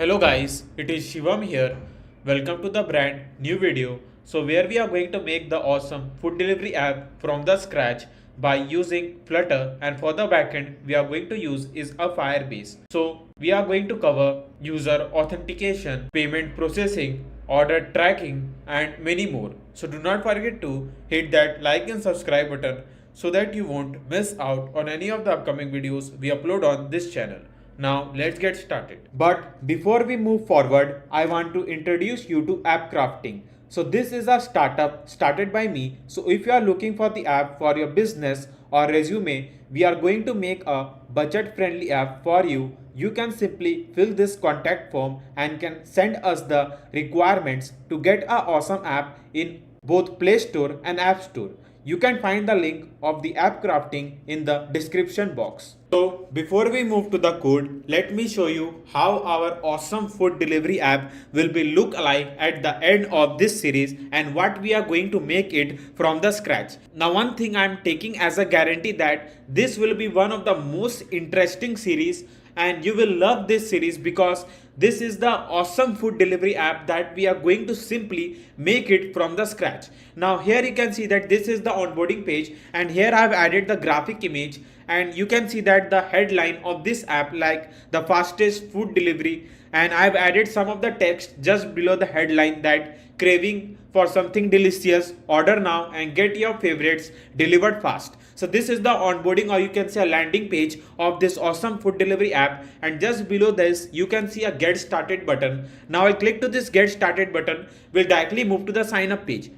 Hello guys, it is Shivam here. Welcome to the brand new video. So where we are going to make the awesome food delivery app from the scratch by using Flutter, and for the backend we are going to use is a Firebase. So we are going to cover user authentication, payment processing, order tracking and many more. So do not forget to hit that like and subscribe button so that you won't miss out on any of the upcoming videos we upload on this channel. Now let's get started. But before we move forward, I want to introduce you to app crafting. So this is a startup started by me. So if you are looking for the app for your business or resume, we are going to make a budget friendly app for you. You can simply fill this contact form and can send us the requirements to get an awesome app in both Play Store and App Store. You can find the link of the app crafting in the description box. So before we move to the code, let me show you how our awesome food delivery app will be look like at the end of this series and what we are going to make it from the scratch. Now one thing I am taking as a guarantee that this will be one of the most interesting series and you will love this series because this is the awesome food delivery app that we are going to simply make it from the scratch. Now here you can see that this is the onboarding page and here I have added the graphic image and you can see that the headline of this app like the fastest food delivery, and I've added some of the text just below the headline that craving for something delicious, order now and get your favorites delivered fast. So this is the onboarding, or you can say a landing page of this awesome food delivery app, and just below this you can see a get started button. Now I click to this get started button, will directly move to the sign up page.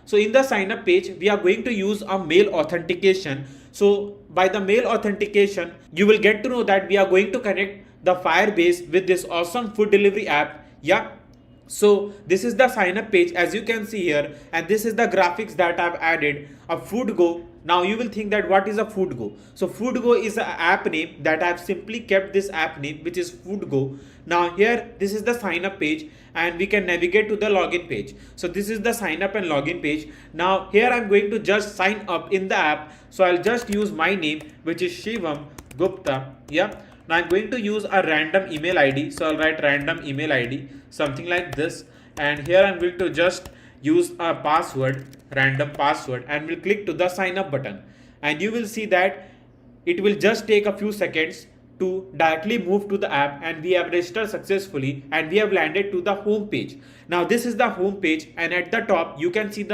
So in the sign up page we are going to use a mail authentication. So by the mail authentication you will get to know that we are going to connect the Firebase with this awesome food delivery app. So this is the sign up page as you can see here, and this is the graphics that I've added. A food go. Now you will think that what is a food go? So food go is an app name that I've simply kept this app name, which is food go. Now here this is the sign up page and we can navigate to the login page. So this is the sign up and login page. Now here I'm going to just sign up in the app. So I'll just use my name, which is Shivam Gupta. Now I'm going to use a random email ID. So I'll write random email ID, something like this. And here I'm going to just use a password, random password, and we'll click to the sign up button. And you will see that it will just take a few seconds to directly move to the app, and we have registered successfully and we have landed to the home page. Now this is the home page, and at the top you can see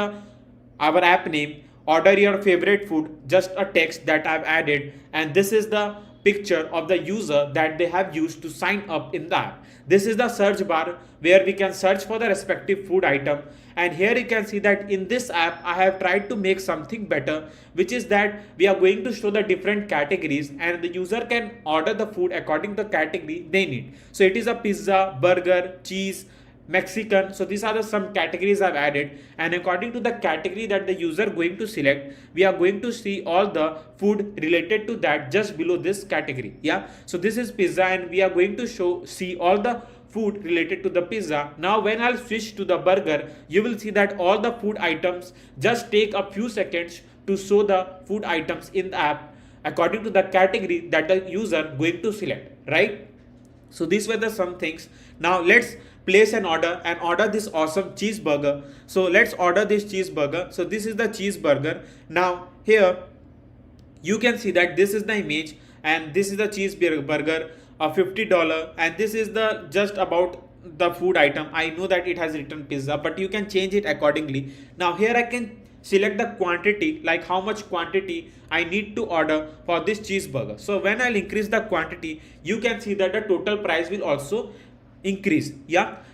our app name, order your favorite food, just a text that I've added, and this is the picture of the user that they have used to sign up in the app. This is the search bar where we can search for the respective food item, and here you can see that in this app I have tried to make something better, which is that we are going to show the different categories and the user can order the food according to the category they need. So it is a pizza, burger, cheese, Mexican. So these are the some categories I've added, and according to the category that the user going to select, we are going to see all the food related to that just below this category. So this is pizza and we are going to see all the food related to the pizza. Now when I'll switch to the burger, you will see that all the food items just take a few seconds to show the food items in the app according to the category that the user going to select, right? So these were the some things. Now let's place an order and order this awesome cheeseburger. So let's order this cheeseburger. So this is the cheeseburger. Now here you can see that this is the image and this is the cheeseburger of $50, and this is the just about the food item. I know that it has written pizza, but you can change it accordingly. Now here I can select the quantity, like how much quantity I need to order for this cheeseburger. So when I'll increase the quantity, you can see that the total price will also increase.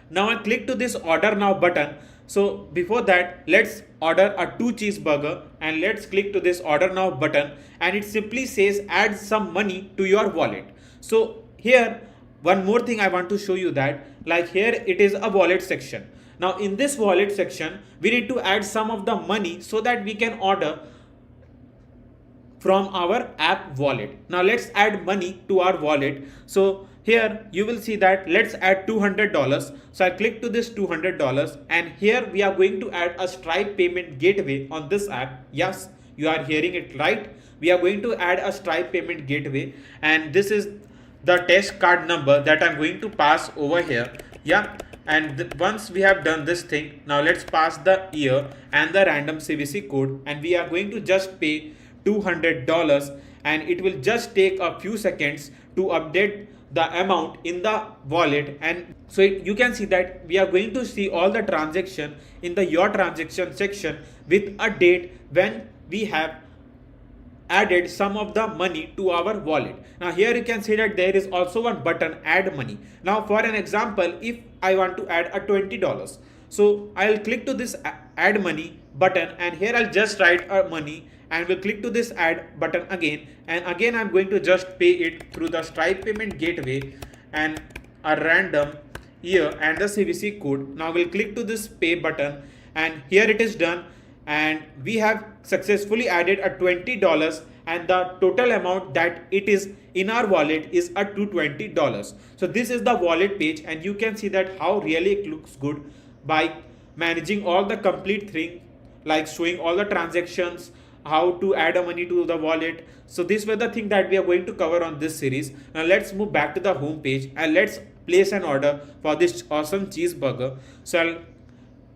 Now I click to this order now button. So before that, let's order a 2 cheeseburger, and let's click to this order now button, and it simply says add some money to your wallet. So here one more thing I want to show you that, like here it is a wallet section. Now in this wallet section we need to add some of the money so that we can order from our app wallet. Now let's add money to our wallet. So here you will see that let's add $200. So I click to this $200, and here we are going to add a Stripe payment gateway on this app. Yes, you are hearing it right. We are going to add a Stripe payment gateway, and this is the test card number that I'm going to pass over here. Yeah, and once we have done this thing, now let's pass the year and the random CVC code, and we are going to just pay $200, and it will just take a few seconds to update the amount in the wallet. And so you can see that we are going to see all the transaction in the your transaction section with a date when we have added some of the money to our wallet. Now here you can see that there is also one button, add money. Now for an example, if I want to add a $20, so I'll click to this add money button, and here I'll just write a money, and we'll click to this add button again, and again I'm going to just pay it through the Stripe payment gateway and a random year and the CVC code. Now we'll click to this pay button, and here it is done, and we have successfully added a $20, and the total amount that it is in our wallet is a $220. So this is the wallet page, and you can see that how really it looks good by managing all the complete thing, like showing all the transactions, how to add a money to the wallet. So these were the things that we are going to cover on this series. Now let's move back to the home page, and let's place an order for this awesome cheeseburger. So I'll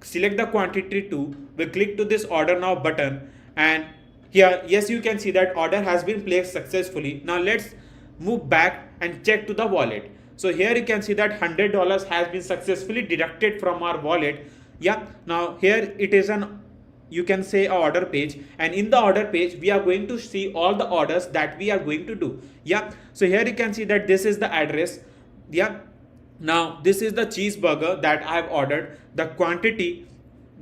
select the quantity to, we'll click to this order now button, and here, yes, you can see that order has been placed successfully. Now let's move back and check to the wallet. So here you can see that $100 has been successfully deducted from our wallet. Yeah, now here it is an, you can say, a order page, and in the order page we are going to see all the orders that we are going to do. Yeah, so here you can see that this is the address. Yeah, now this is the cheeseburger that I have ordered, the quantity,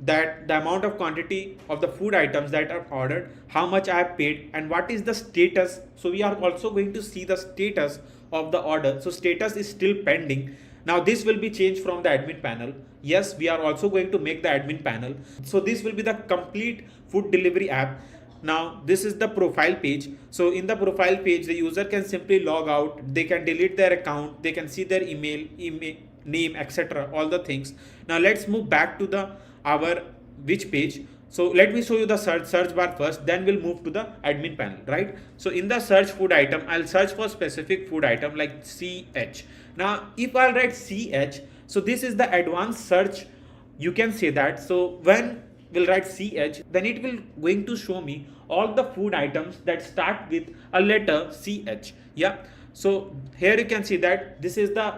that the amount of quantity of the food items that are ordered, how much I have paid, and what is the status. So we are also going to see the status of the order. So status is still pending. Now this will be changed from the admin panel. Yes, we are also going to make the admin panel. So this will be the complete food delivery app. Now this is the profile page. So in the profile page, the user can simply log out, they can delete their account, they can see their email name, etc., all the things. Now let's move back to the our which page. So let me show you the search bar first, then we'll move to the admin panel, right? So in the search food item, I'll search for specific food item like CH. Now if I'll write CH, so this is the advanced search, you can say that. So when we'll write CH, then it will going to show me all the food items that start with a letter CH. Yeah, so here you can see that this is the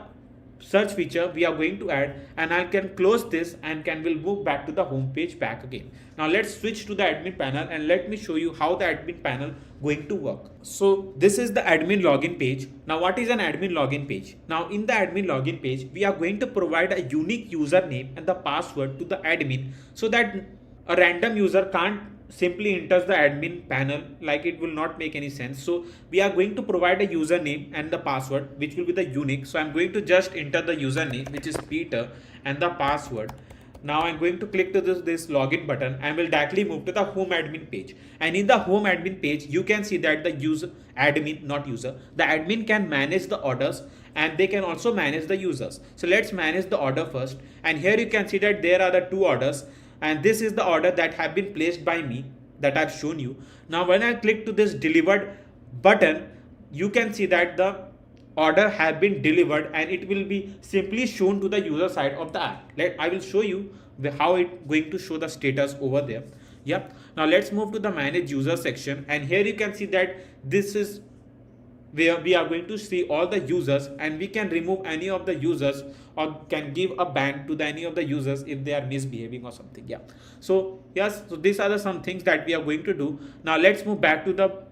search feature we are going to add, and I can close this and will move back to the home page back again. Now let's switch to the admin panel, and let me show you how the admin panel going to work. So this is the admin login page. Now what is an admin login page? Now in the admin login page, we are going to provide a unique username and the password to the admin, so that a random user can't simply enters the admin panel, like it will not make any sense. So we are going to provide a username and the password which will be the unique. So I'm going to just enter the username, which is Peter, and the password. Now I'm going to click to this login button, and will directly move to the home admin page. And in the home admin page, you can see that the user admin, not user, the admin can manage the orders, and they can also manage the users. So let's manage the order first, and here you can see that there are the two orders, and this is the order that have been placed by me that I've shown you. Now when I click to this delivered button, you can see that the order have been delivered, and it will be simply shown to the user side of the app. I will show you how it going to show the status over there. Yep. Now let's move to the manage user section, and here you can see that this is where we are going to see all the users, and we can remove any of the users or can give a ban to any of the users if they are misbehaving or something. Yeah, so yes, so these are some things that we are going to do. Now let's move back to the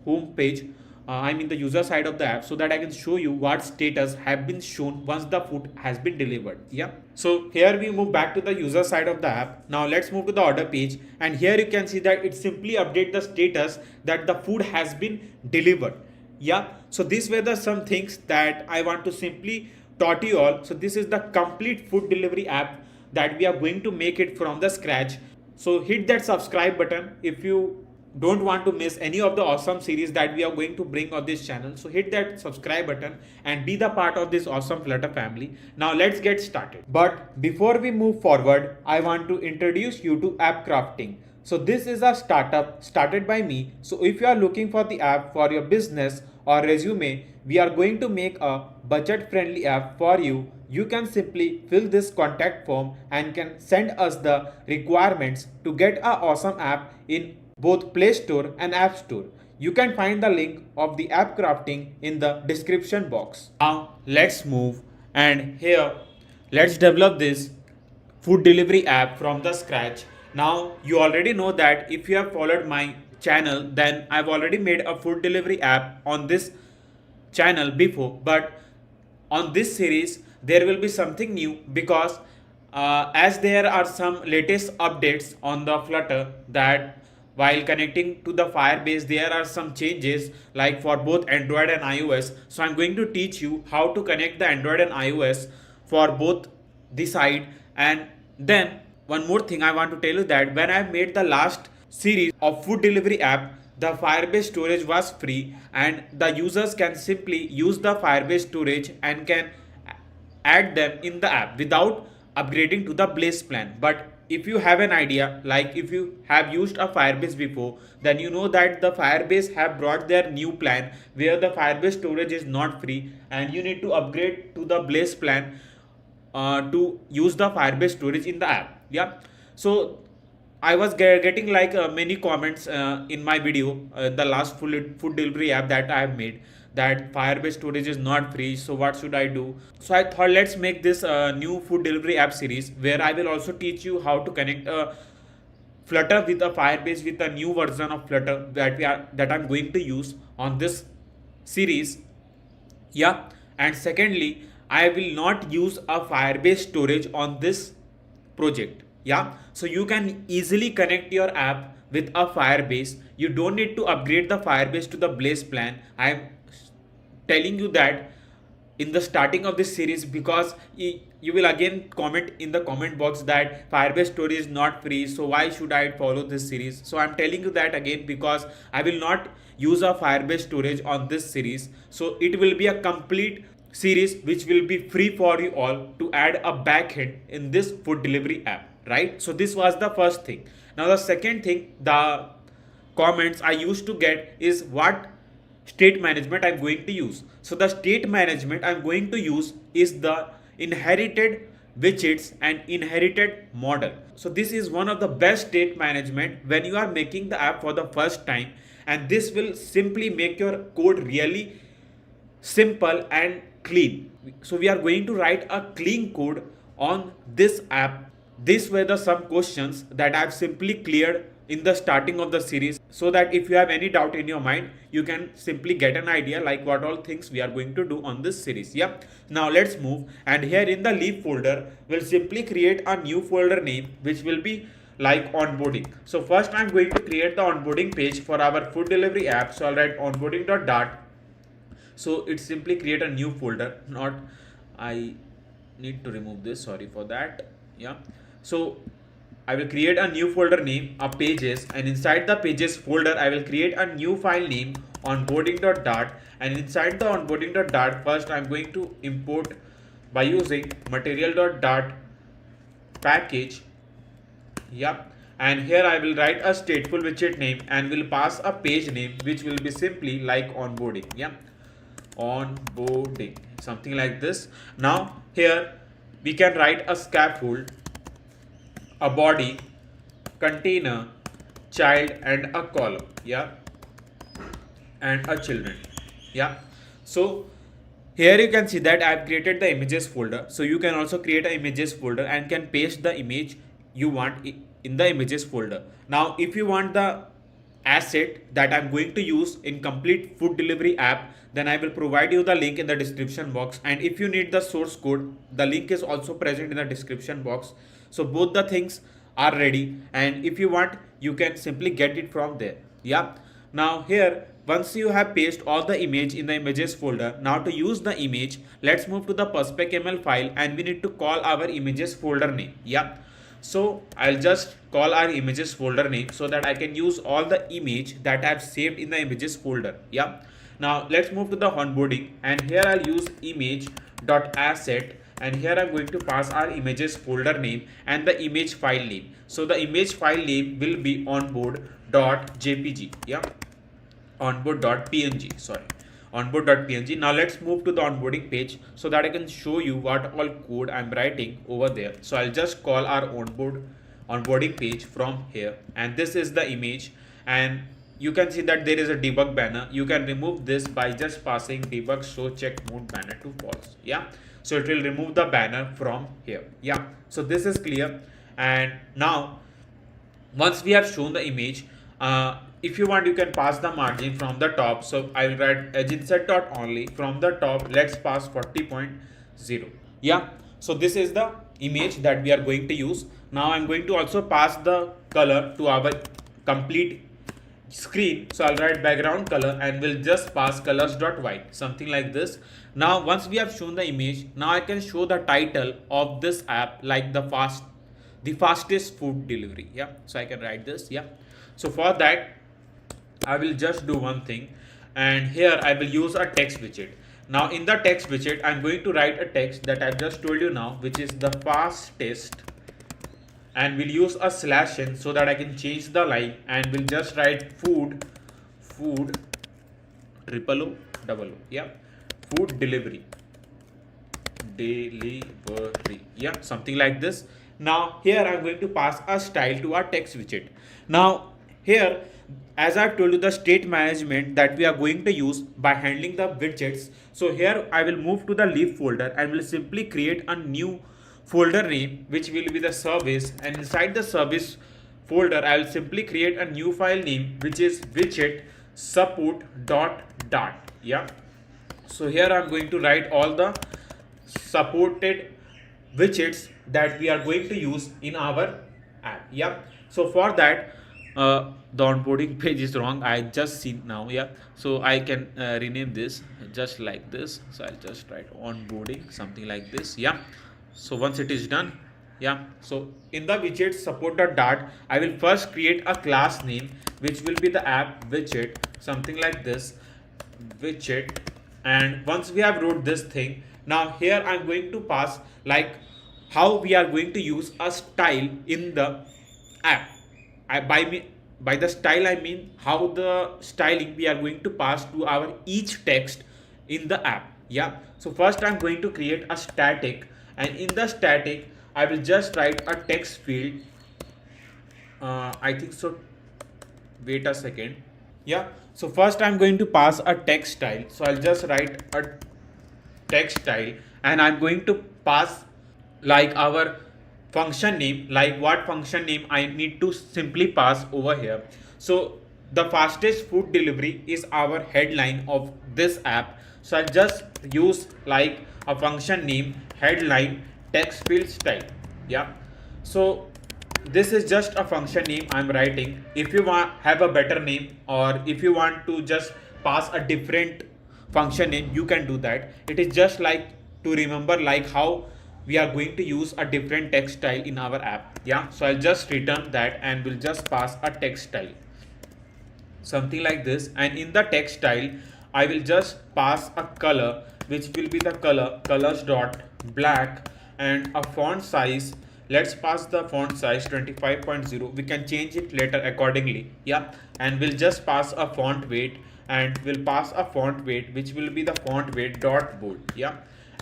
home page, I mean the user side of the app, so that I can show you what status have been shown once the food has been delivered. Yeah, so here we move back to the user side of the app. Now let's move to the order page, and here you can see that it simply update the status that the food has been delivered. Yeah, so these were the some things that I want to simply taught you all. So this is the complete food delivery app that we are going to make it from the scratch. So hit that subscribe button if you don't want to miss any of the awesome series that we are going to bring on this channel. So hit that subscribe button and be the part of this awesome Flutter family. Now let's get started. But before we move forward, I want to introduce you to app crafting. So this is a startup started by me. So if you are looking for the app for your business or resume, we are going to make a budget friendly app for you. You can simply fill this contact form and can send us the requirements to get an awesome app in both Play Store and App Store. You can find the link of the app crafting in the description box. Now let's move, and here let's develop this food delivery app from the scratch. Now you already know that if you have followed my channel, then I've already made a food delivery app on this channel before, but on this series there will be something new because as there are some latest updates on the Flutter, that while connecting to the Firebase there are some changes like for both Android and iOS. So I'm going to teach you how to connect the Android and iOS for both the side. And then one more thing I want to tell you, that when I made the last series of food delivery app, the Firebase storage was free and the users can simply use the Firebase storage and can add them in the app without upgrading to the Blaze plan. But if you have an idea, like if you have used a Firebase before, then you know that the Firebase have brought their new plan where the Firebase storage is not free and you need to upgrade to the Blaze plan to use the Firebase storage in the app. Yeah, so I was getting like many comments in my video, the last food delivery app that I have made, that Firebase storage is not free. So what should I do? So I thought let's make this new food delivery app series where I will also teach you how to connect Flutter with a Firebase with a new version of Flutter that I'm going to use on this series. Yeah, and secondly, I will not use a Firebase storage on this project. Yeah, so you can easily connect your app with a Firebase. You don't need to upgrade the Firebase to the Blaze plan. I am telling you that in the starting of this series because you will again comment in the comment box that Firebase storage is not free, so why should I follow this series? So I'm telling you that again because I will not use a Firebase storage on this series. So it will be a complete series which will be free for you all to add a backend in this food delivery app, right? So this was the first thing. Now the second thing, the comments I used to get is what state management I'm going to use. So the state management I'm going to use is the inherited widgets and inherited model. So this is one of the best state management when you are making the app for the first time, and this will simply make your code really simple and clean. So we are going to write a clean code on this app. These were the some questions that I've simply cleared in the starting of the series, so that if you have any doubt in your mind, you can simply get an idea like what all things we are going to do on this series. Yeah, now let's move, and here in the leaf folder we'll simply create a new folder name which will be like onboarding. So first I'm going to create the onboarding page for our food delivery app. So I'll write onboarding.dart. So it simply create a new folder. Not, I need to remove this, sorry for that. Yeah, so I will create a new folder name of pages, and inside the pages folder I will create a new file name onboarding.dart, and inside the onboarding.dart first I'm going to import by using material.dart package. Yeah, and here I will write a stateful widget name and will pass a page name which will be simply like onboarding. Yeah, onboarding, something like this. Now here we can write a scaffold, a body, container, child, and a column. Yeah, and a children. Yeah, so here you can see that I've created the images folder. So you can also create an images folder and can paste the image you want in the images folder. Now if you want the asset that I'm going to use in complete food delivery app, then I will provide you the link in the description box, and if you need the source code, the link is also present in the description box. So both the things are ready, and if you want you can simply get it from there. Yeah, now here once you have pasted all the image in the images folder, now to use the image, let's move to the perspec.ml file and we need to call our images folder name. Yeah, so I'll just call our images folder name so that I can use all the image that I've saved in the images folder. Yeah, now let's move to the onboarding, and here I'll use image.asset, and here I'm going to pass our images folder name and the image file name. So the image file name will be onboard.jpg. Yeah, onboard.png, sorry, onboard.png. Now let's move to the onboarding page so that I can show you what all code I'm writing over there. So I'll just call our onboarding page from here, and this is the image, and you can see that there is a debug banner. You can remove this by just passing debug show check mode banner to false. Yeah, so it will remove the banner from here. Yeah, so this is clear. And now once we have shown the image, if you want, you can pass the margin from the top. So I will write edge_inset.only from the top. Let's pass 40.0. Yeah, so this is the image that we are going to use. Now I'm going to also pass the color to our complete screen. So I'll write background color and we'll just pass colors.white, something like this. Now once we have shown the image, now I can show the title of this app, like the fastest food delivery. Yeah, so I can write this. Yeah, so for that I will just do one thing, and here I will use a text widget. Now in the text widget I'm going to write a text that I've just told you now, which is the fastest, and we'll use a /n so that I can change the line, and we'll just write food triple O double O. Yeah, food delivery, yeah, something like this. Now here I'm going to pass a style to our text widget. Now here, as I've told you, the state management that we are going to use by handling the widgets. So here I will move to the leaf folder and will simply create a new folder name, which will be the service, and inside the service folder I will simply create a new file name, which is widget support.dart. Yeah, so here I'm going to write all the supported widgets that we are going to use in our app. Yeah, so for that, the onboarding page is wrong, I just see now. Yeah, so I can rename this just like this. So I'll just write onboarding, something like this. Yeah, so once it is done, yeah, so in the widget support.dart I will first create a class name, which will be the app widget, something like this, widget. And once we have wrote this thing, now here I'm going to pass like how we are going to use a style in the app. By the style I mean how the styling we are going to pass to our each text in the app. Yeah, so first I'm going to create a static, and in the static I will just write a text field. I think so, wait a second. Yeah, so first I'm going to pass a text style, so I'll just write a text style, and I'm going to pass like our function name, like what function name I need to simply pass over here. So the fastest food delivery is our headline of this app, so I'll just use like a function name headline text field style. Yeah, so this is just a function name I'm writing. If you want have a better name, or if you want to just pass a different function name, you can do that. It is just like to remember like how we are going to use a different text style in our app. Yeah, so I'll just return that and we'll just pass a text style, something like this. And in the text style I will just pass a color, which will be the colors.black, and a font size. Let's pass the font size 25.0. We can change it later accordingly. Yeah, and we'll just pass a font weight, and we'll pass a font weight which will be the font weight dot bold. Yeah,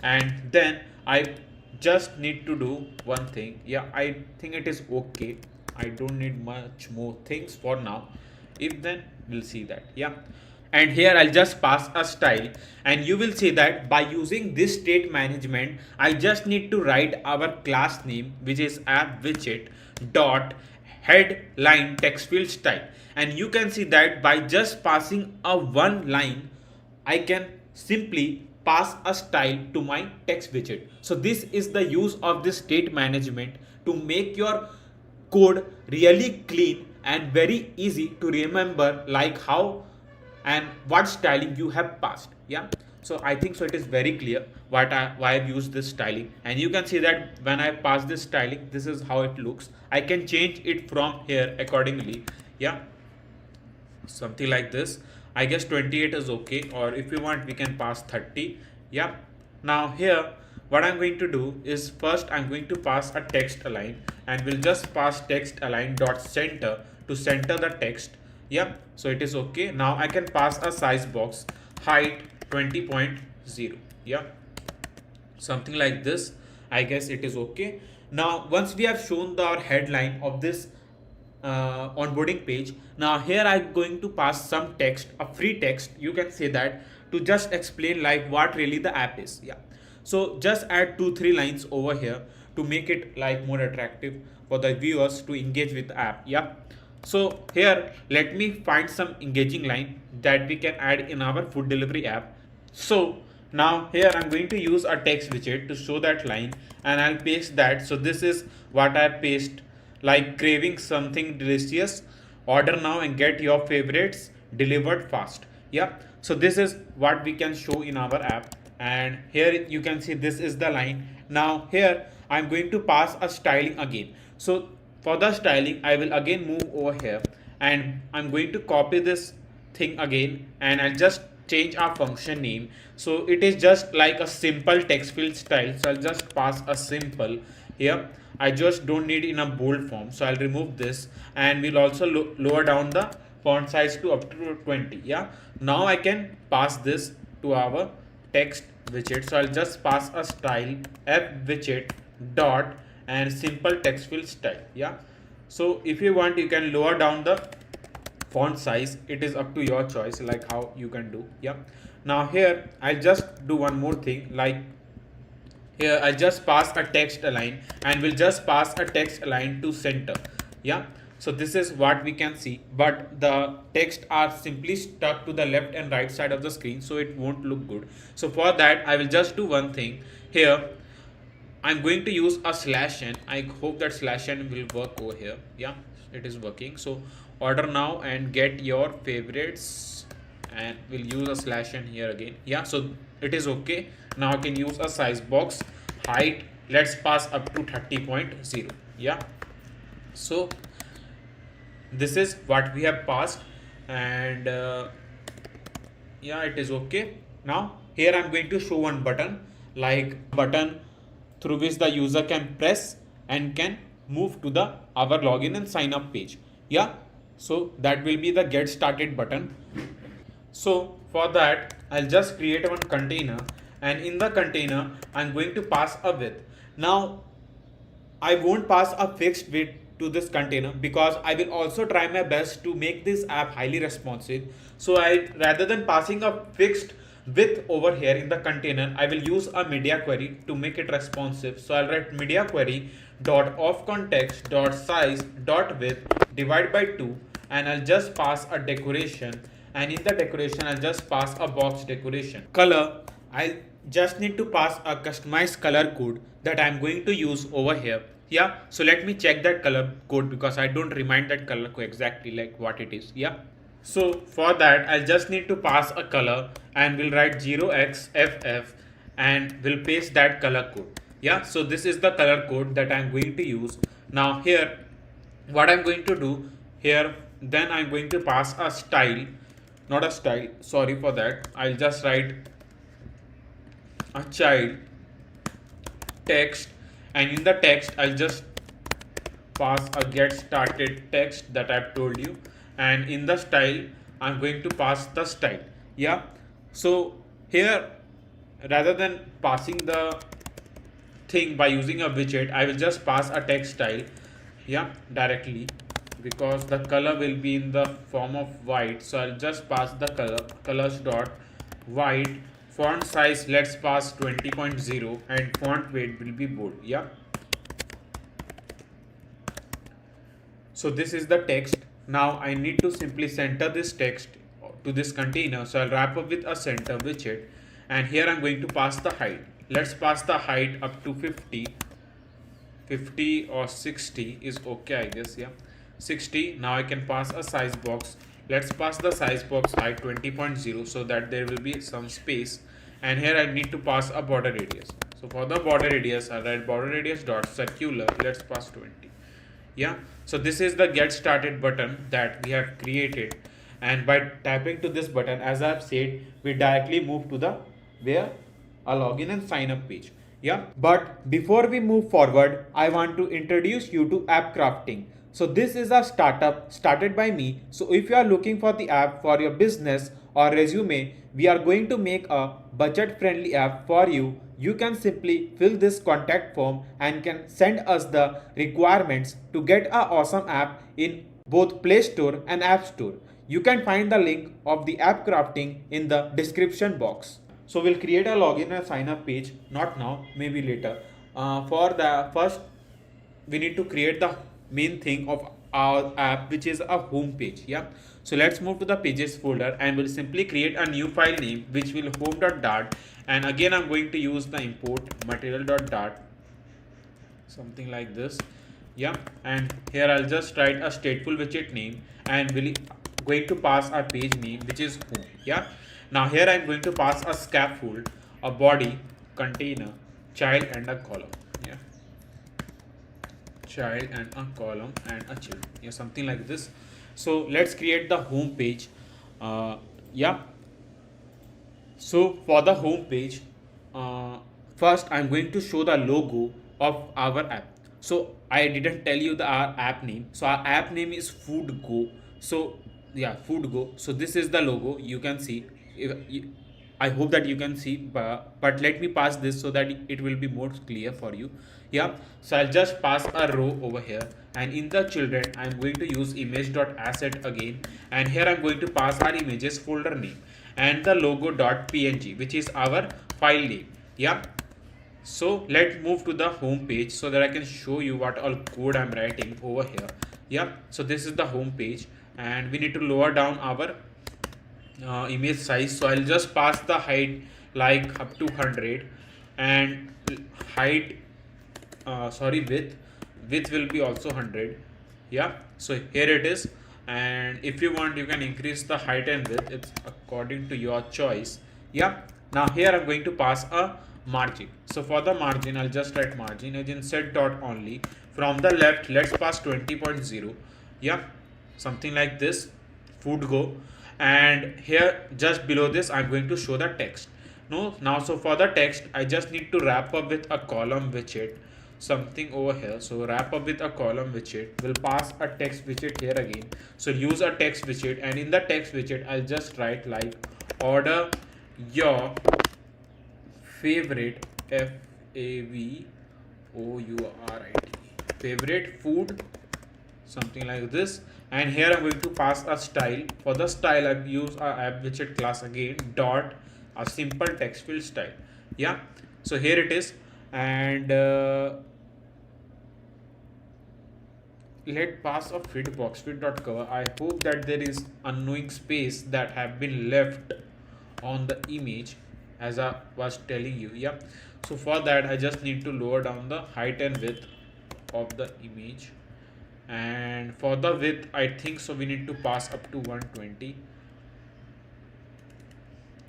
and then I just need to do one thing. Yeah, I think it is okay. I don't need much more things for now. If then we'll see that. Yeah, and here I'll just pass a style, and you will see that by using this state management I just need to write our class name, which is app widget dot headline text field style, and you can see that by just passing a one line I can simply pass a style to my text widget. So this is the use of this state management to make your code really clean and very easy to remember, like how and what styling you have passed. Yeah, so I think so it is very clear why I've used this styling, and you can see that when I pass this styling, this is how it looks. I can change it from here accordingly. Yeah, something like this. I guess 28 is okay, or if you want we can pass 30. Yeah, now here what I'm going to do is first I'm going to pass a text align, and we'll just pass text align dot center to center the text. Yeah, so it is okay. Now I can pass a size box height 20.0. Yeah, something like this. I guess it is okay. Now once we have shown our headline of this onboarding page, now here I'm going to pass some text, a free text you can say that, to just explain like what really the app is. Yeah, so just add 2-3 lines over here to make it like more attractive for the viewers to engage with the app. Yeah, so here let me find some engaging line that we can add in our food delivery app. So now here I'm going to use a text widget to show that line, and I'll paste that. So this is what I paste, like craving something delicious, order now and get your favorites delivered fast. Yeah, so this is what we can show in our app, and here you can see this is the line. Now here I'm going to pass a styling again. So for the styling I will again move over here, and I'm going to copy this thing again, and I'll just change our function name. So it is just like a simple text field style, so I'll just pass a simple here. I just don't need in a bold form, so I'll remove this, and we'll also lower down the font size to up to 20. Yeah, now I can pass this to our text widget. So I'll just pass a style f widget dot and simple text field style. Yeah, so if you want you can lower down the font size, it is up to your choice like how you can do. Yeah, now here I'll just do one more thing, like here I just pass a text align, and we'll just pass a text align to center. Yeah, so this is what we can see, but the text are simply stuck to the left and right side of the screen, so it won't look good. So for that I will just do one thing here. I'm going to use a /n. I hope that /n will work over here. Yeah, it is working. So order now and get your favorites, and we'll use a /n here again. Yeah, so it is okay. Now I can use a size box height. Let's pass up to 30.0. Yeah, so this is what we have passed, and yeah, it is okay. Now here I'm going to show one button, like button through which the user can press and can move to the our login and sign up page. Yeah, so that will be the get started button. So for that I'll just create one container, and in the container I'm going to pass a width. Now I won't pass a fixed width to this container because I will also try my best to make this app highly responsive. So I, rather than passing a fixed width over here in the container, I will use a media query to make it responsive. So I'll write media query dot of context dot size dot width divide by 2, and I'll just pass a decoration, and in the decoration I'll just pass a box decoration. Color, I just need to pass a customized color code that I'm going to use over here. Yeah, so let me check that color code because I don't remind that color code exactly like what it is. Yeah, so for that I'll just need to pass a color, and we'll write 0xFF, and we'll paste that color code. Yeah, so this is the color code that I'm going to use. Now here what I'm going to do here, then I'm going to pass a style, not a style, sorry for that. I'll just write a child text, and in the text I'll just pass a get started text that I've told you, and in the style I'm going to pass the style. Yeah, so here rather than passing the thing by using a widget, I will just pass a text style, yeah, directly, because the color will be in the form of white. So I'll just pass the colors dot white. Font size, let's pass 20.0, and font weight will be bold. Yeah, so this is the text. Now I need to simply center this text to this container, so I'll wrap up with a center widget, and here I'm going to pass the height. Let's pass the height up to 50 or 60 is okay, I guess. Yeah, 60. Now I can pass a size box. Let's pass the size box height 20.0 so that there will be some space, and here I need to pass a border radius. So for the border radius I write border radius dot circular, let's pass 20. Yeah, so this is the get started button that we have created, and by tapping to this button, as I have said, we directly move to the where a login and sign up page. Yeah, but before we move forward, I want to introduce you to app crafting. So this is a startup started by me. So if you are looking for the app for your business or resume, we are going to make a budget friendly app for you. You can simply fill this contact form and can send us the requirements to get an awesome app in both Play Store and App Store. You can find the link of the app crafting in the description box. So we'll create a login and sign up page, not now, maybe later. For the first, we need to create the main thing of our app, which is a home page. Yeah, so let's move to the pages folder and we'll simply create a new file name which will home.dart, and again I'm going to use the import material.dart, something like this. Yeah, and here I'll just write a stateful widget name and we'll going to pass our page name, which is home. Yeah, now here I'm going to pass a scaffold, a body, container, child and a column. Yeah, child and a column and a child. Yeah, something like this. So let's create the home page. Yeah, so for the home page, first I'm going to show the logo of our app. So I didn't tell you the our app name. So our app name is Food Go. So yeah, Food Go. So this is the logo. You can see. I hope that you can see, but let me pass this so that it will be more clear for you. Yeah, so I'll just pass a row over here, and in the children I'm going to use image.asset again, and here I'm going to pass our images folder name and the logo.png, which is our file name. Yeah, so let's move to the home page so that I can show you what all code I'm writing over here. Yeah, so this is the home page and we need to lower down our image size. So I'll just pass the height like up to 100 and height width will be also 100. Yeah, so here it is, and if you want you can increase the height and width, it's according to your choice. Yeah, now here I'm going to pass a margin. So for the margin I'll just write margin as in set dot only. From the left let's pass 20.0. yeah, something like this, Food Go, and here just below this I'm going to show the text. Now so for the text I just need to wrap up with a column widget, something over here. So wrap up with a column widget, will pass a text widget here again. So use a text widget, and in the text widget I'll just write like order your favorite favorite favorite food, something like this. And here I'm going to pass a style. For the style I've used a app widget class again, dot a simple text field style. Yeah, so here it is, and let pass a fit box fit.cover. I hope that there is unknowing space that have been left on the image as I was telling you. Yeah, so for that I just need to lower down the height and width of the image, and for the width I think so we need to pass up to 120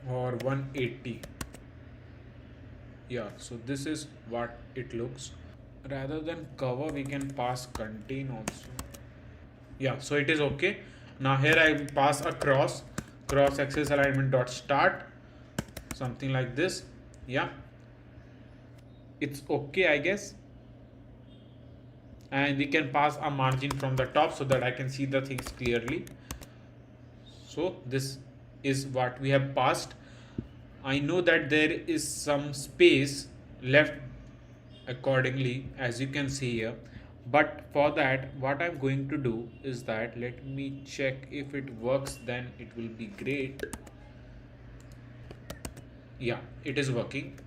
or 180. Yeah, so this is what it looks. Rather than cover we can pass contain also. Yeah, so it is okay. Now here I pass a cross axis alignment dot start, something like this. Yeah, it's okay I guess, and we can pass a margin from the top so that I can see the things clearly. So this is what we have passed. I know that there is some space left accordingly, as you can see here, but for that what I'm going to do is that let me check if it works, then it will be great. Yeah, it is working.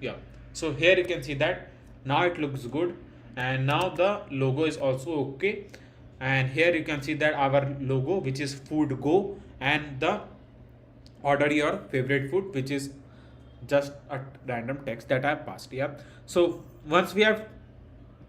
Yeah, so here you can see that now it looks good, and now the logo is also okay, and here you can see that our logo, which is Food Go, and the order your favorite food, which is just a random text that I passed. Yeah, so once we have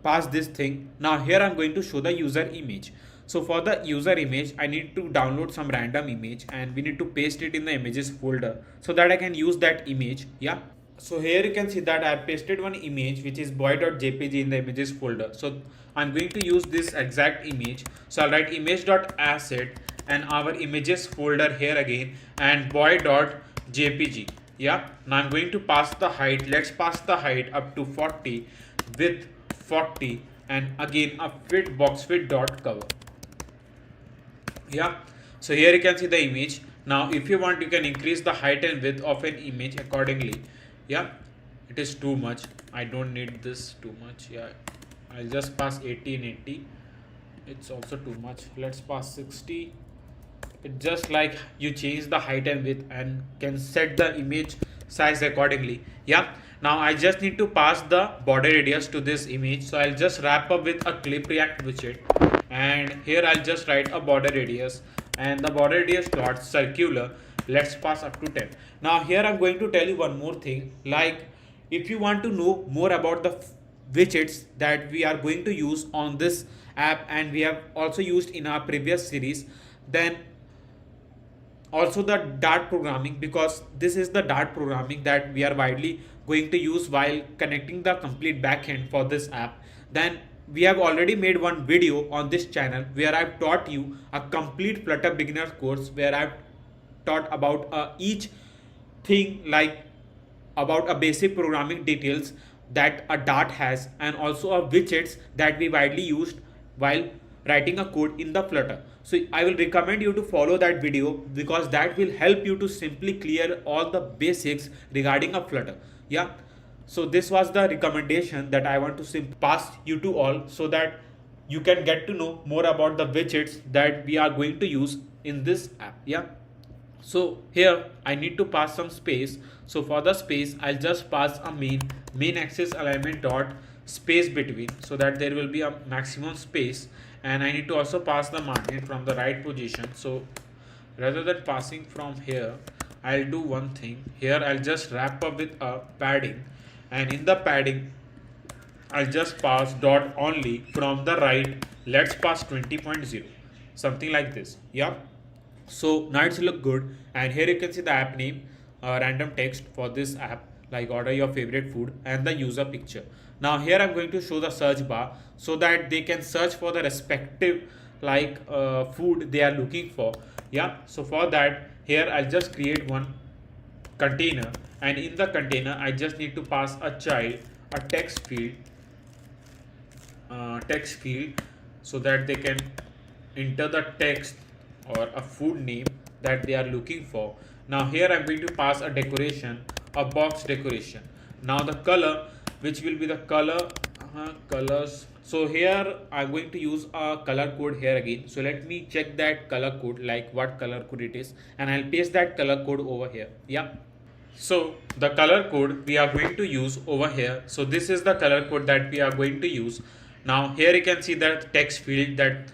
passed this thing, now here I'm going to show the user image. So for the user image I need to download some random image and we need to paste it in the images folder so that I can use that image. Yeah, so here you can see that I pasted one image which is boy.jpg in the images folder. So I'm going to use this exact image. So I'll write image.asset and our images folder here again and boy.jpg. Yeah, now I'm going to pass the height. Let's pass the height up to 40, width 40, and again a fit box fit dot cover. Yeah, so here you can see the image, Now if you want, you can increase the height and width of an image accordingly. Yeah, it is too much, I don't need this too much. Yeah, I'll just pass 80 and 80. It's also too much, let's pass 60. It's just like you change the height and width and can set the image size accordingly. Yeah, now I just need to pass the border radius to this image, so I'll just wrap up with a clip react widget, and here I'll just write a border radius, and the border radius dot circular, let's pass up to 10. Now here I'm going to tell you one more thing, like if you want to know more about the widgets that we are going to use on this app and we have also used in our previous series, then also the Dart programming, because this is the Dart programming that we are widely going to use while connecting the complete backend for this app. Then we have already made one video on this channel where I've taught you a complete Flutter beginner course where I've taught about each thing, like about a basic programming details that a Dart has, and also a widgets that we widely used while writing a code in the Flutter. So I will recommend you to follow that video because that will help you to simply clear all the basics regarding a Flutter. Yeah. So this was the recommendation that I want to simply pass you to all, so that you can get to know more about the widgets that we are going to use in this app. Yeah. So here I need to pass some space. So for the space, I'll just pass a main axis alignment dot space between, so that there will be a maximum space, and I need to also pass the margin from the right position. So rather than passing from here, I'll do one thing. Here I'll just wrap up with a padding, and in the padding I'll just pass dot only from the right. Let's pass 20.0, something like this. Yeah. So now it's look good, and here you can see the app name, random text for this app, like order your favorite food, and the user picture. Now here I'm going to show the search bar so that they can search for the respective food they are looking for. Yeah, so for that, here I'll just create one container, and in the container I just need to pass a child, a text field, so that they can enter the text or a food name that they are looking for. Now here I'm going to pass a decoration, a box decoration. Now the color, which will be the colors. So here I'm going to use a color code here again. So let me check that color code, like what color code it is, and I'll paste that color code over here. Yeah. So the color code we are going to use over here. So this is the color code that we are going to use. Now here you can see the text field that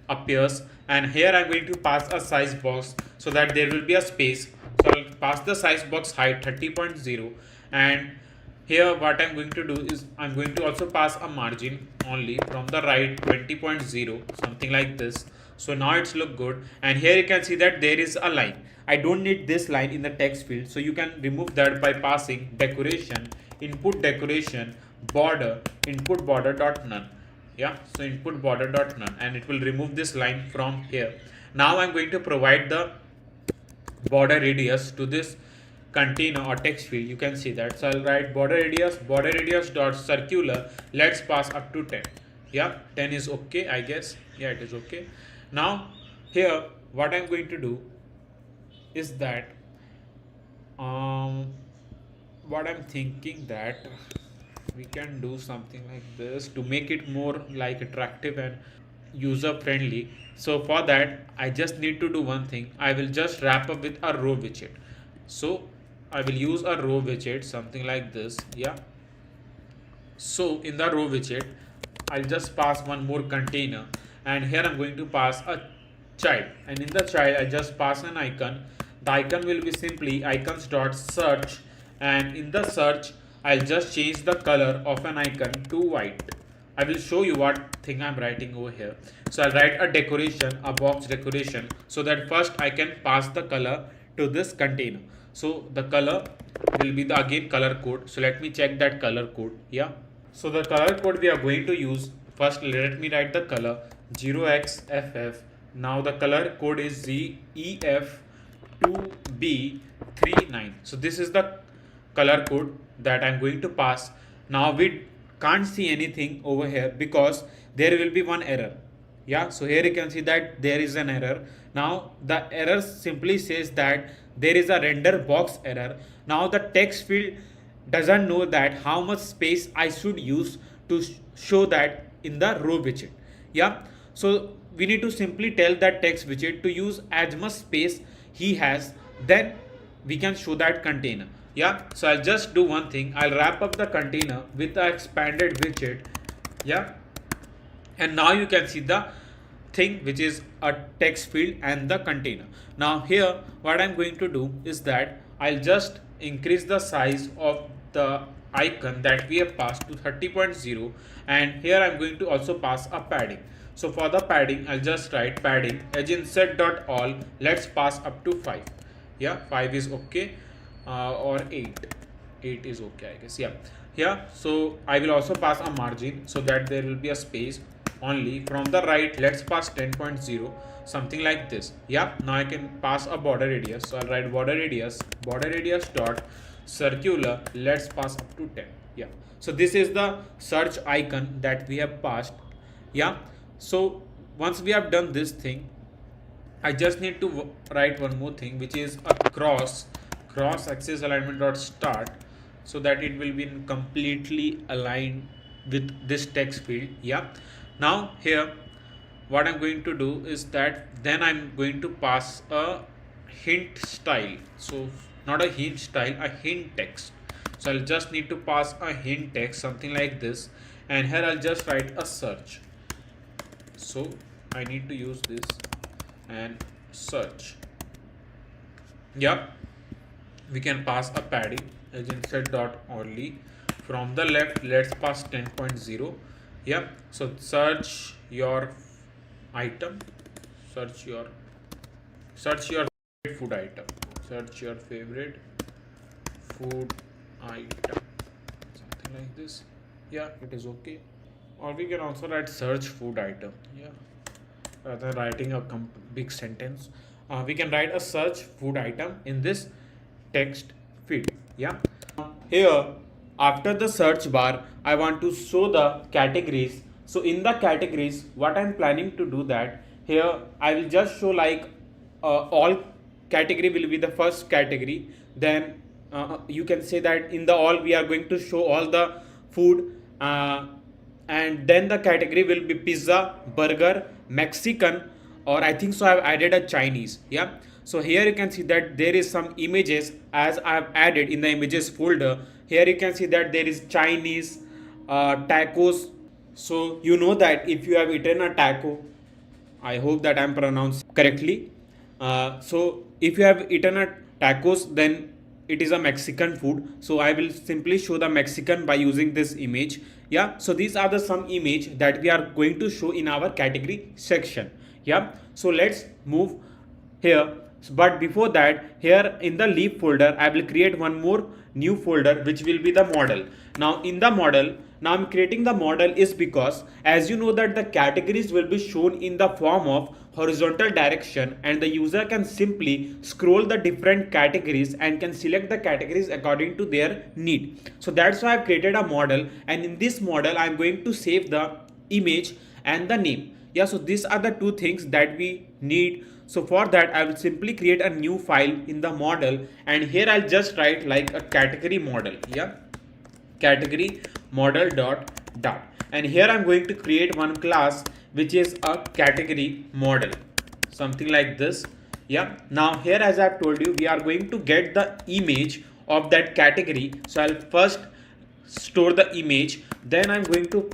appears, and here I'm going to pass a size box so that there will be a space. So I'll pass the size box height 30.0, and here what I'm going to do is I'm going to also pass a margin only from the right 20.0, something like this. So now it's look good, and here you can see that there is a line. I don't need this line in the text field, so you can remove that by passing decoration, input decoration, border, input border dot none. Yeah, so input border dot none, and it will remove this line from here. Now I'm going to provide the border radius to this container or text field. You can see that. So I'll write border radius dot circular. Let's pass up to 10. Yeah, 10 is okay, I guess. Yeah, it is okay. Now here what I'm going to do is that what I'm thinking that we can do something like this to make it more like attractive and user friendly. So for that I just need to do one thing. I will just wrap up with a row widget. So I will use a row widget, something like this. Yeah. So in the row widget I'll just pass one more container, and here I'm going to pass a child, and in the child I just pass an icon. The icon will be simply icons dot search, and in the search I'll just change the color of an icon to white. I will show you what thing I'm writing over here. So I'll write a decoration, a box decoration, so that first I can pass the color to this container. So the color will be the again color code. So let me check that color code. Yeah. So the color code we are going to use, first let me write the color 0xFF. Now the color code is ZEF2B39. So this is the color code that I'm going to pass. Now we can't see anything over here because there will be one error. Yeah, so here you can see that there is an error. Now the error simply says that there is a render box error. Now the text field doesn't know that how much space I should use to show that in the row widget. Yeah, so we need to simply tell that text widget to use as much space he has, then we can show that container. Yeah, so I'll just do one thing. I'll wrap up the container with the expanded widget. Yeah, and now you can see the thing which is a text field and the container. Now here what I'm going to do is that I'll just increase the size of the icon that we have passed to 30.0, and here I'm going to also pass a padding. So for the padding I'll just write padding edge_insert.all, let's pass up to 5. Yeah, 5 is okay, or 8 is okay, I guess. Yeah, so I will also pass a margin so that there will be a space only. From the right, let's pass 10.0, something like this. Yeah, now I can pass a border radius, so I'll write border radius dot circular, let's pass up to 10. Yeah, so this is the search icon that we have passed. Yeah, so once we have done this thing, I just need to write one more thing, which is a cross axis alignment dot start, so that it will be completely aligned with this text field. Yeah, now here what I'm going to do is that then I'm going to pass a hint style. So not a hint style, a hint text. So I'll just need to pass a hint text, something like this, and here I'll just write a search. So I need to use this and search. Yeah, we can pass a padding edge_insert dot only. From the left, let's pass 10.0. Yeah, so search your item, search your favorite food item, search your favorite food item, something like this. Yeah, it is okay. Or we can also write search food item. Yeah, rather than writing a big sentence, we can write a search food item in this text field. Yeah, here after the search bar I want to show the categories. So in the categories what I'm planning to do, that here I will just show like all category will be the first category, then you can say that in the all we are going to show all the food, and then the category will be pizza, burger, Mexican, or I think so I've added a Chinese. Yeah, so here you can see that there is some images as I've added in the images folder. Here you can see that there is Chinese, tacos. So you know that if you have eaten a taco, I hope that I'm pronounced correctly. So if you have eaten a tacos, then it is a Mexican food. So I will simply show the Mexican by using this image. Yeah, so these are the some image that we are going to show in our category section. Yeah, so let's move here. But before that, here in the leaf folder I will create one more new folder which will be the model. Now in the model, now I'm creating the model is because as you know that the categories will be shown in the form of horizontal direction, and the user can simply scroll the different categories and can select the categories according to their need. So that's why I've created a model, and in this model I'm going to save the image and the name. Yeah, so these are the two things that we need. So for that I will simply create a new file in the model, and here I'll just write like a category model. Yeah, category model dot, and here I'm going to create one class which is a category model, something like this. Yeah, now here as I've told you we are going to get the image of that category. So I'll first store the image, then I'm going to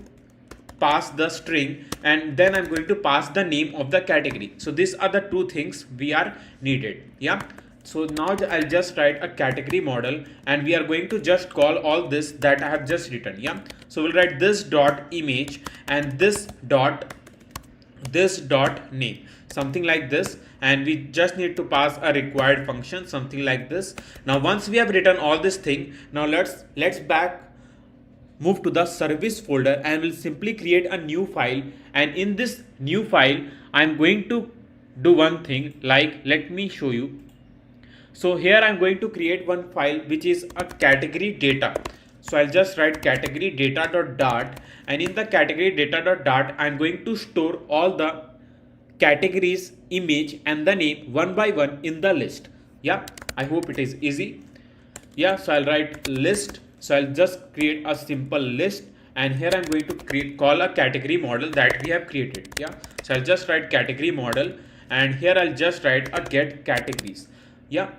pass the string, and then I'm going to pass the name of the category. So these are the two things we are needed. Yeah, so now I'll just write a category model, and we are going to just call all this that I have just written. Yeah, so we'll write this dot image and this dot name, something like this, and we just need to pass a required function, something like this. Now once we have written all this thing, now let's move to the service folder, and we'll simply create a new file, and in this new file I'm going to do one thing, like let me show you. So here I'm going to create one file which is a category data. So I'll just write category data dot dart, and in the category data dot dart I'm going to store all the categories, image and the name one by one in the list. Yeah, I hope it is easy. Yeah, so I'll write list. So I'll just create a simple list, and here I'm going to call a category model that we have created. Yeah, so I'll just write category model, and here I'll just write a get categories. Yeah,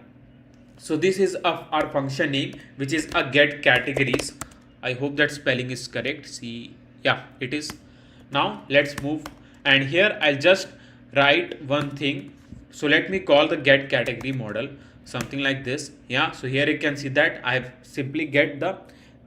so this is our function name, which is a get categories. I hope that spelling is correct. See, yeah, it is. Now let's move, and here I'll just write one thing. So let me call the get category model something like this. Yeah, so here you can see that I've simply get the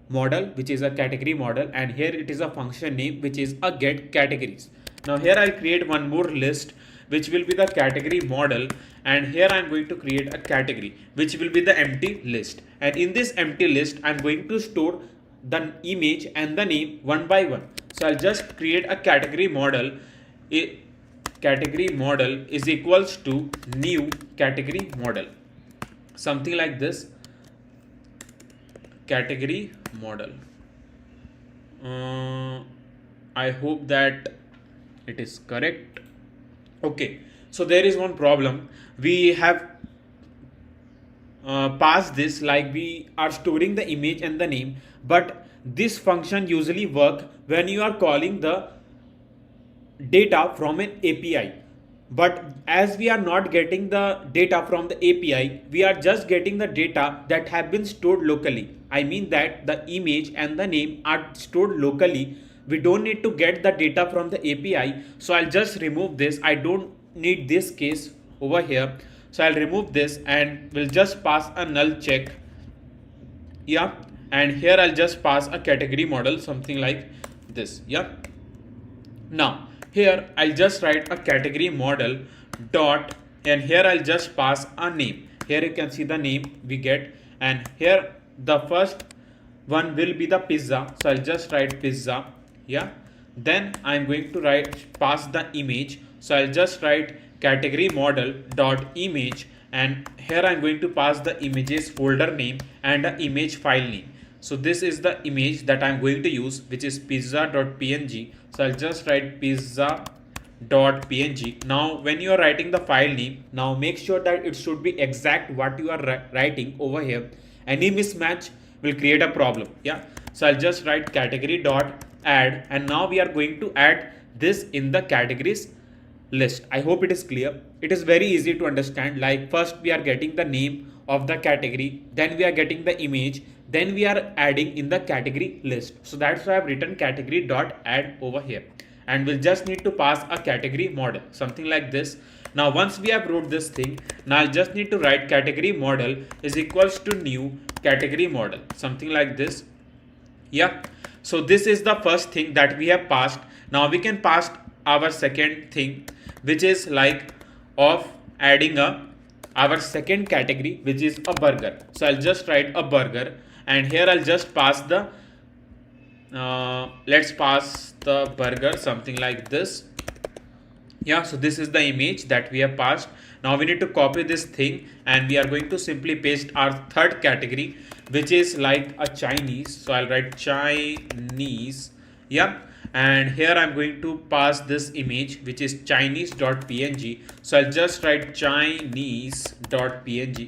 model, which is a category model, and here it is a function name, which is a get categories. Now here I'll create one more list, which will be the category model, and here I'm going to create a category which will be the empty list, and in this empty list I'm going to store the image and the name one by one. So I'll just create a category model. A category model is equals to new category model, something like this. Category model. I hope that it is correct. Okay, so there is one problem. We have passed this like we are storing the image and the name, but this function usually work when you are calling the data from an API. But as we are not getting the data from the API, we are just getting the data that have been stored locally. I mean that the image and the name are stored locally. We don't need to get the data from the API. So I'll just remove this. I don't need this case over here. So I'll remove this and we'll just pass a null check. Yeah. And here I'll just pass a category model, something like this. Yeah. Now here I'll just write a category model dot, and here I'll just pass a name. Here you can see the name we get, and here the first one will be the pizza. So I'll just write pizza. Yeah. Then I'm going to pass the image. So I'll just write category model dot image, and here I'm going to pass the images folder name and the image file name. So this is the image that I'm going to use, which is pizza.png. So I'll just write pizza.png. Now when you are writing the file name, now make sure that it should be exact what you are writing over here. Any mismatch will create a problem. Yeah. So I'll just write category dot add, and now we are going to add this in the categories list. I hope it is clear. It is very easy to understand. Like first we are getting the name of the category, then we are getting the image, then we are adding in the category list. So that's why I've written category dot add over here, and we'll just need to pass a category model, something like this. Now once we have wrote this thing, now I'll just need to write category model is equals to new category model, something like this. Yeah. So this is the first thing that we have passed. Now we can pass our second thing, which is like of adding our second category, which is a burger. So I'll just write a burger, and here I'll just pass the let's pass the burger, something like this. Yeah, so this is the image that we have passed. Now we need to copy this thing, and we are going to simply paste our third category, which is like a Chinese. So I'll write Chinese. Yeah. And here I'm going to pass this image, which is Chinese.png. So I'll just write Chinese.png,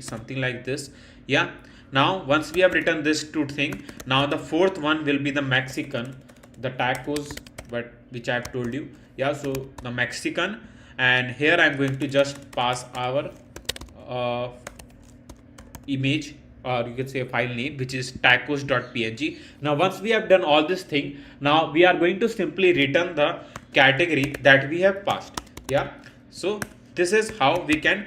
something like this. Yeah. Now once we have written this two thing, now the fourth one will be the Mexican, the tacos, but which I have told you. Yeah, so the Mexican, and here I'm going to just pass our image, or you can say a file name, which is tacos.png. Now once we have done all this thing, now we are going to simply return the category that we have passed. Yeah, so this is how we can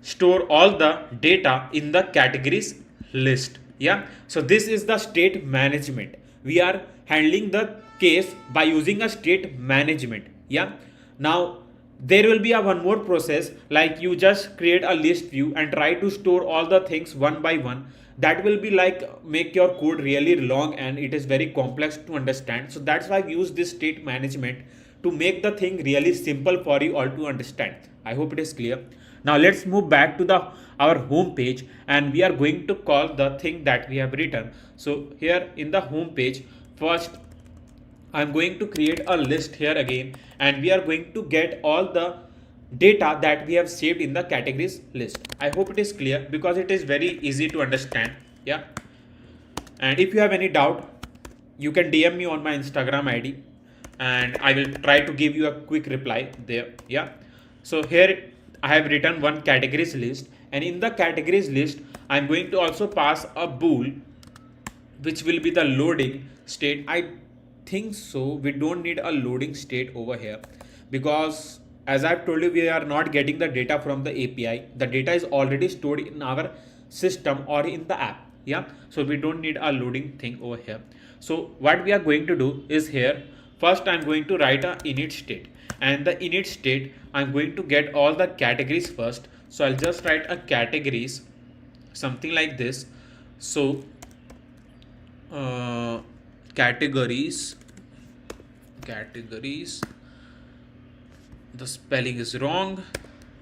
store all the data in the categories list. Yeah, so this is the state management. We are handling the case by using a state management. Yeah, now there will be a one more process, like you just create a list view and try to store all the things one by one. That will be like make your code really long, and it is very complex to understand. So that's why I use this state management to make the thing really simple for you all to understand. I hope it is clear. Now let's move back to our home page, and we are going to call the thing that we have written. So here in the home page, first I'm going to create a list here again, and we are going to get all the data that we have saved in the categories list. I hope it is clear because it is very easy to understand. Yeah. And if you have any doubt, you can DM me on my Instagram ID and I will try to give you a quick reply there. Yeah. So here I have written one categories list, and in the categories list, I'm going to also pass a bool which will be the loading state. I think so we don't need a loading state over here, because as I've told you, we are not getting the data from the API. The data is already stored in our system or in the app. Yeah, so we don't need a loading thing over here. So what we are going to do is, here first I'm going to write a init state, and the init state I'm going to get all the categories first. So I'll just write a categories, something like this. So categories, the spelling is wrong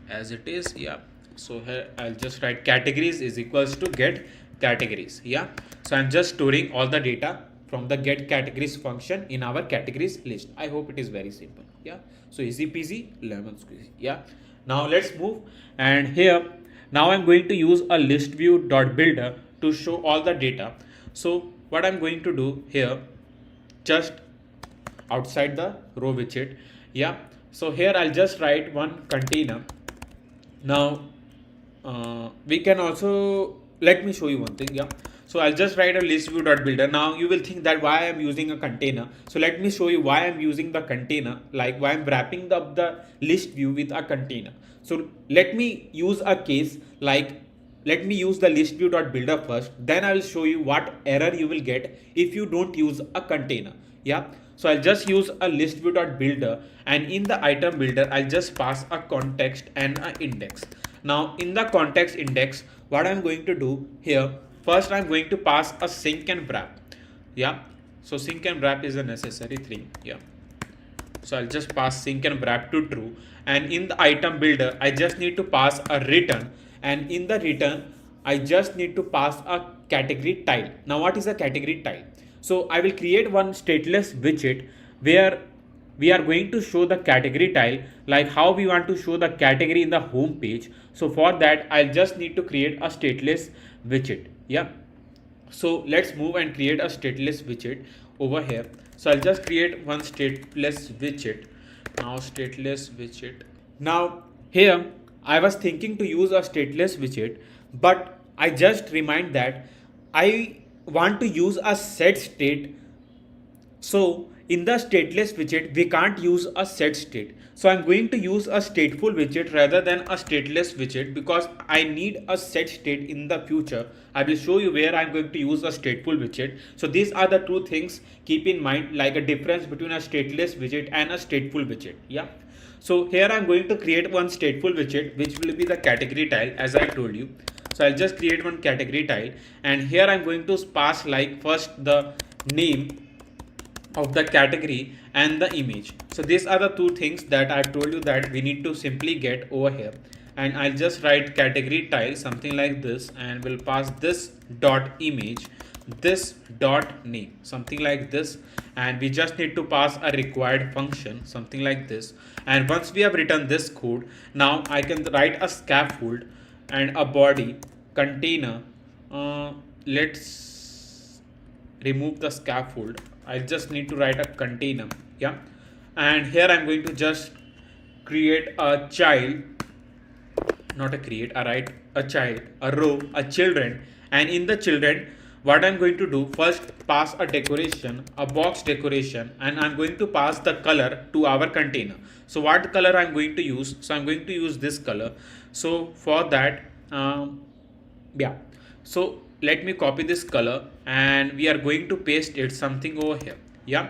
as it is. Yeah, so here I'll just write categories is equals to get categories. Yeah, so I'm just storing all the data from the get categories function in our categories list. I hope it is very simple. Yeah, so easy peasy lemon squeezy. Yeah, now let's move, and here now I'm going to use a list view dot builder to show all the data. So what I'm going to do here, just outside the row widget. Yeah, so here I'll just write one container. Now we can also, let me show you one thing. Yeah, so I'll just write a list view dot builder. Now you will think that why I'm using a container. So let me show you why I'm using the container, like why I'm wrapping up the list view with a container. So let me use a case, like let me use the list view dot builder first, then I will show you what error you will get if you don't use a container. Yeah, so I'll just use a list view dot builder, and in the item builder I'll just pass a context and an index. Now in the context index, what I'm going to do here, first I'm going to pass a sync and wrap. Yeah, so sync and wrap is a necessary thing. Yeah, so I'll just pass sync and wrap to true, and in the item builder I just need to pass a return, and in the return I just need to pass a category tile. Now what is a category tile? So I will create one stateless widget where we are going to show the category tile, like how we want to show the category in the home page. So for that I'll just need to create a stateless widget. Yeah, so let's move and create a stateless widget over here. So I'll just create one stateless widget. Now stateless widget. Now here I was thinking to use a stateless widget, but I just remind that I want to use a set state. So in the stateless widget, we can't use a set state. So I'm going to use a stateful widget rather than a stateless widget, because I need a set state in the future. I will show you where I'm going to use a stateful widget. So these are the two things keep in mind, like a difference between a stateless widget and a stateful widget. Yeah. So here I'm going to create one stateful widget, which will be the category tile, as I told you. So I'll just create one category tile, and here I'm going to pass like first the name of the category and the image. So these are the two things that I've told you that we need to simply get over here. And I'll just write category tile, something like this, and we'll pass this dot image, this dot name, something like this, and we just need to pass a required function, something like this. And once we have written this code, now I can write a scaffold and a body container. Let's remove the scaffold. I just need to write a container. Yeah, and here I'm going to just create a child, not a create, I write a child, a row, a children, and in the children what I'm going to do, first pass a decoration, a box decoration, and I'm going to pass the color to our container. So what color I'm going to use? So I'm going to use this color. So for that, yeah, so let me copy this color, and we are going to paste it something over here. Yeah,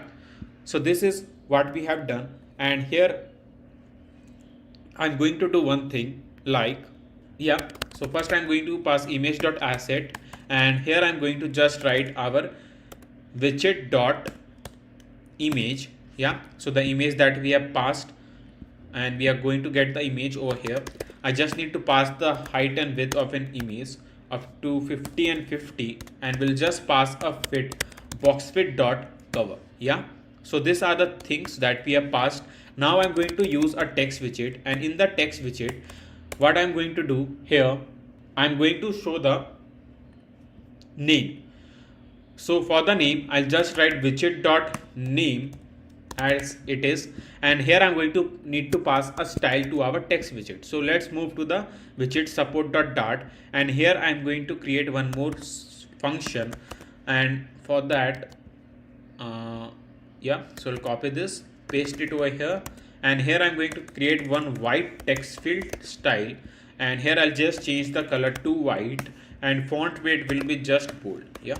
so this is what we have done, and here I'm going to do one thing, like, yeah, so first I'm going to pass image.asset, and here I'm going to just write our widget dot image. Yeah, so the image that we have passed, and we are going to get the image over here. I just need to pass the height and width of an image up to 50 and 50, and we'll just pass a fit box fit dot cover. Yeah. So these are the things that we have passed. Now I'm going to use a text widget, and in the text widget, what I'm going to do here, I'm going to show the name. So for the name, I'll just write widget dot name as it is, and here I'm going to need to pass a style to our text widget. So let's move to the widget support dot dart, and here I'm going to create one more function, and for that yeah, so I'll copy this, paste it over here, and here I'm going to create one white text field style, and here I'll just change the color to white, and font weight will be just bold. Yeah,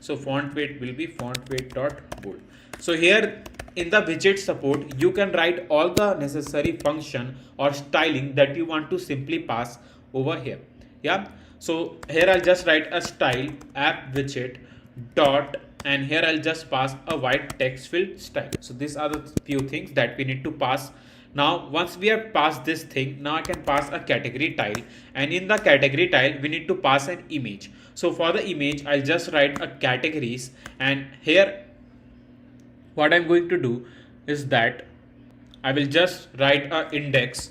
so font weight will be font weight dot bold. So here in the widget support, you can write all the necessary function or styling that you want to simply pass over here. Yeah, so here I'll just write a style app widget dot, and here I'll just pass a white text field style. So these are the few things that we need to pass. Now once we have passed this thing, now I can pass a category tile, and in the category tile we need to pass an image. So for the image, I'll just write a categories, and here what I'm going to do is that I will just write a index.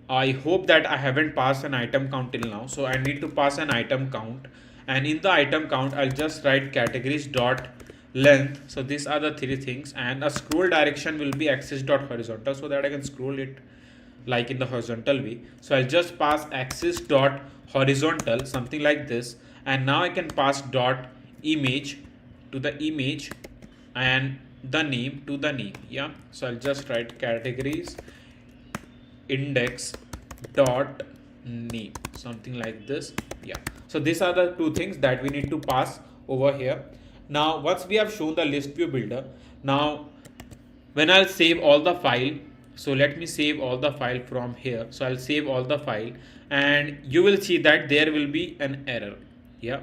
I hope that I haven't passed an item count till now, so I need to pass an item count, and in the item count I'll just write categories dot length. So these are the three things, and a scroll direction will be axis dot horizontal, so that I can scroll it like in the horizontal way. So I'll just pass axis dot horizontal, something like this, and now I can pass dot image to the image and the name to the name. Yeah, so I'll just write categories index dot name, something like this. Yeah, so these are the two things that we need to pass over here. Now once we have shown the list view builder, now when I'll save all the file, so let me save all the file from here. So I'll save all the file, and you will see that there will be an error. Yeah,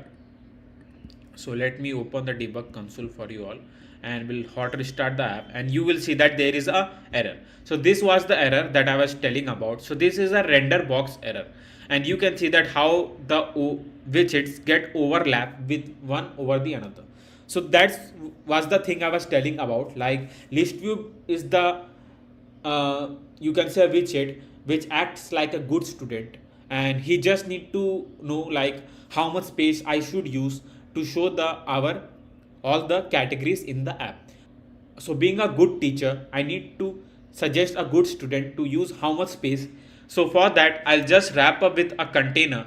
so let me open the debug console for you all, and we'll hot restart the app, and you will see that there is a error. So this was the error that I was telling about. So this is a render box error, and you can see that how the widgets get overlap with one over the another. So that was the thing I was telling about. Like list view is the you can say a widget which acts like a good student, and he just need to know like how much space I should use to show the our all the categories in the app. So being a good teacher, I need to suggest a good student to use how much space. So for that, I'll just wrap up with a container,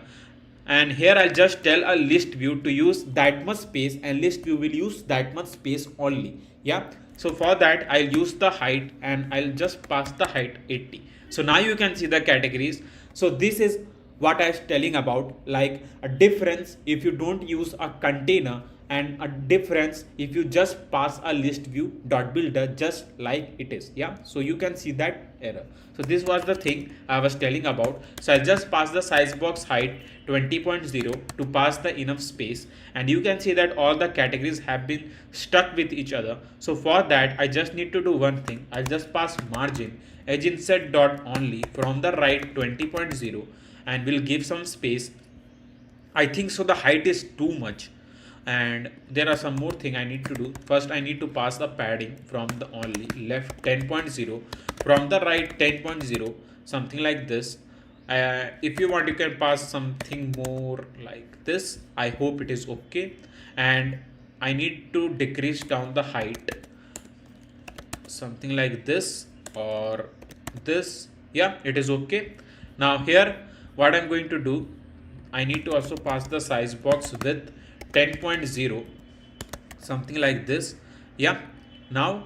and here I'll just tell a list view to use that much space, and list view will use that much space only. Yeah, so for that I'll use the height, and I'll just pass the height 80. So now you can see the categories. So this is what I was telling about, like a difference if you don't use a container, and a difference if you just pass a list view dot builder just like it is. Yeah, so you can see that error. So this was the thing I was telling about. So I'll just pass the size box height 20.0 to pass the enough space, and you can see that all the categories have been stuck with each other. So for that I just need to do one thing. I'll just pass margin edge inset dot only from the right 20.0, and we'll give some space. I think so the height is too much, and there are some more thing I need to do. First I need to pass the padding from the only left 10.0, from the right 10.0, something like this. If you want you can pass something more like this. I hope it is okay. And I need to decrease down the height, something like this or this. Yeah, it is okay. Now here what I'm going to do, I need to also pass the size box width 10.0, something like this. Yeah, now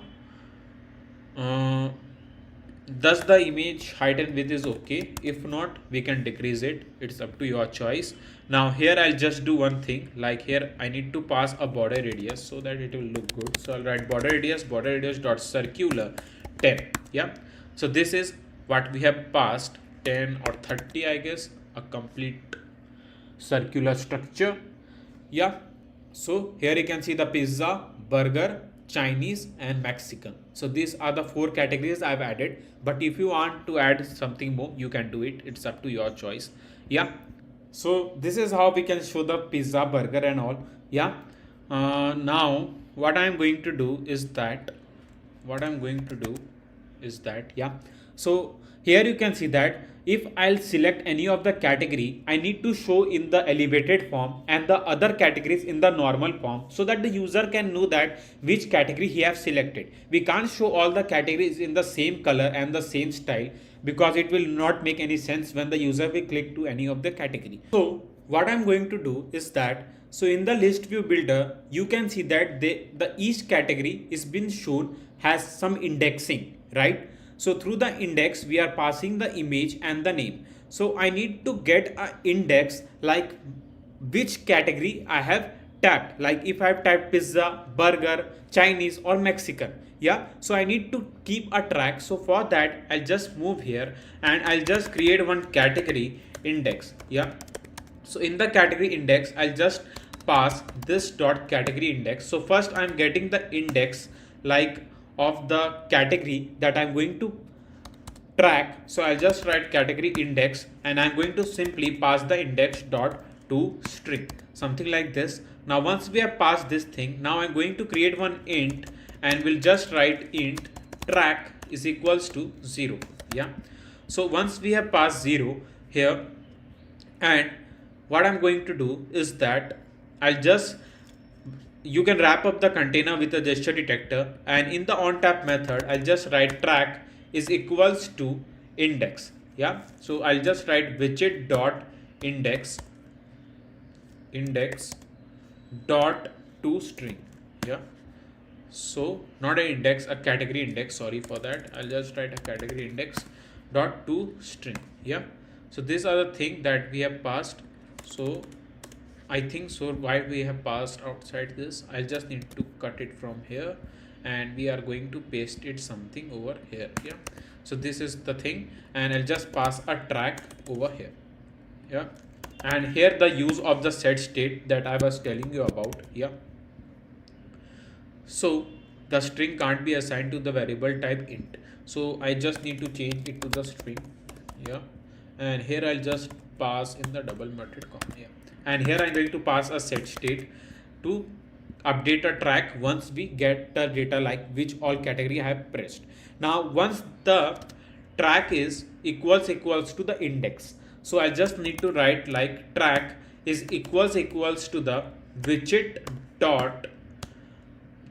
does the image height and width is okay? If not, we can decrease it. It's up to your choice. Now here I'll just do one thing, like here I need to pass a border radius so that it will look good. So I'll write border radius dot circular 10. Yeah, so this is what we have passed, 10 or 30 I guess, a complete circular structure. Yeah, so here you can see the pizza, burger, Chinese and Mexican. So these are the 4 categories I've added, but if you want to add something more, you can do it. It's up to your choice. Yeah. So this is how we can show the pizza, burger and all. Yeah. Now what I'm going to do is that yeah. So here you can see that if I'll select any of the category, I need to show in the elevated form and the other categories in the normal form, so that the user can know that which category he have selected. We can't show all the categories in the same color and the same style, because it will not make any sense when the user will click to any of the category. So what I'm going to do is that, so in the list view builder, you can see that the each category is been shown has some indexing, right? So through the index, we are passing the image and the name. So I need to get an index like which category I have tapped. Like if I have tapped pizza, burger, Chinese or Mexican. Yeah. So I need to keep a track. So for that, I'll just move here and I'll just create one category index. Yeah. So in the category index, I'll just pass this dot category index. So first I'm getting the index like of the category that I'm going to track. So I'll just write category index and I'm going to simply pass the index dot to string, something like this. Now once we have passed this thing, now I'm going to create one int and we'll just write int track is equals to 0. Yeah. So once we have passed 0 here, and what I'm going to do is that you can wrap up the container with a gesture detector, and in the onTap method, I'll just write track is equals to index. Yeah. So I'll just write widget dot index dot to string. Yeah. So not an index, a category index. Sorry for that. I'll just write a category index dot to string. Yeah. So these are the thing that we have passed. So I think so why we have passed outside this, I'll just need to cut it from here and we are going to paste it something over here. Yeah. So this is the thing and I'll just pass a track over here. Yeah. And here the use of the set state that I was telling you about. Yeah. So the string can't be assigned to the variable type int. So I just need to change it to the string. Yeah. And here I'll just pass in the double inverted comma. Yeah. And here I'm going to pass a set state to update a track once we get the data like which all category I have pressed. Now once the track is equals to the index, so I just need to write like track is equals to the widget dot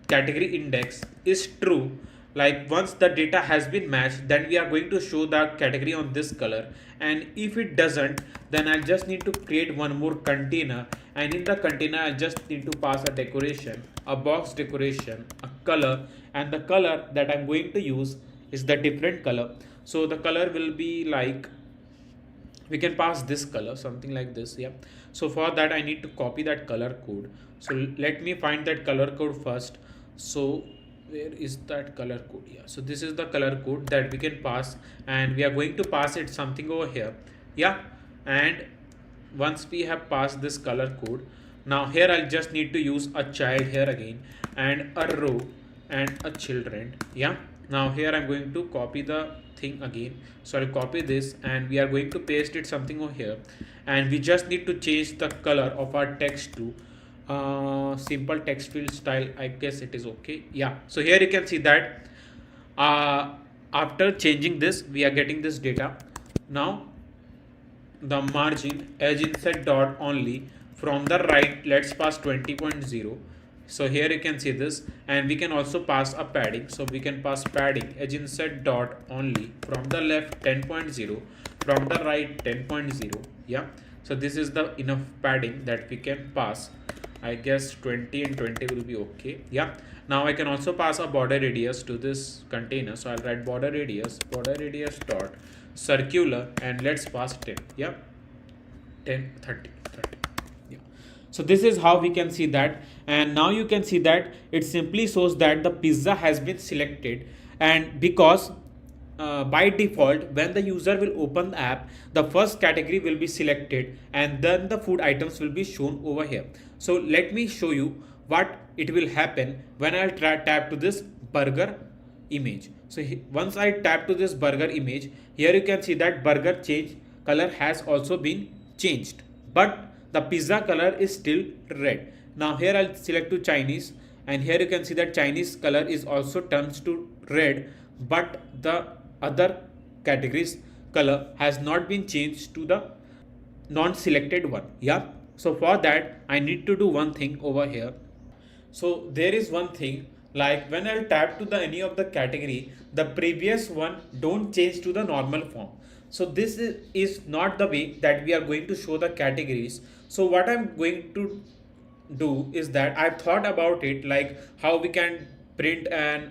category index is true. Like once the data has been matched, then we are going to show the category on this color, and if it doesn't, then I just need to create one more container, and in the container I just need to pass a decoration, a box decoration, a color, and the color that I'm going to use is the different color. So the color will be like, we can pass this color, something like this. Yeah. So for that I need to copy that color code. So let me find that color code first. So where is that color code? Yeah. So this is the color code that we can pass, and we are going to pass it something over here. Yeah. And once we have passed this color code, now here I'll just need to use a child here again and a row and a children. Yeah. Now here I'm going to copy the thing again. So I'll copy this and we are going to paste it something over here, and we just need to change the color of our text to simple text field style. I guess it is okay. Yeah. So here you can see that after changing this, we are getting this data. Now the margin edge inset dot only from the right, let's pass 20.0. So here you can see this, and we can also pass a padding. So we can pass padding edge inset dot only from the left 10.0, from the right 10.0. Yeah. So this is the enough padding that we can pass. I guess 20 and 20 will be okay. Yeah. Now I can also pass a border radius to this container. So I'll write border radius dot circular, and let's pass 10. Yeah. 10, 30. Yeah. So this is how we can see that, and now you can see that it simply shows that the pizza has been selected, and because by default when the user will open the app, the first category will be selected and then the food items will be shown over here. So let me show you what it will happen when I'll tap to this burger image. So once I tap to this burger image, here you can see that burger change color has also been changed, but the pizza color is still red. Now here I'll select to Chinese, and here you can see that Chinese color is also turns to red, but the other categories color has not been changed to the non-selected one. Yeah, so for that I need to do one thing over here. So there is one thing, like when I'll tap to the any of the category, the previous one don't change to the normal form. So this is not the way that we are going to show the categories. So what I'm going to do is that I've thought about it, like how we can print and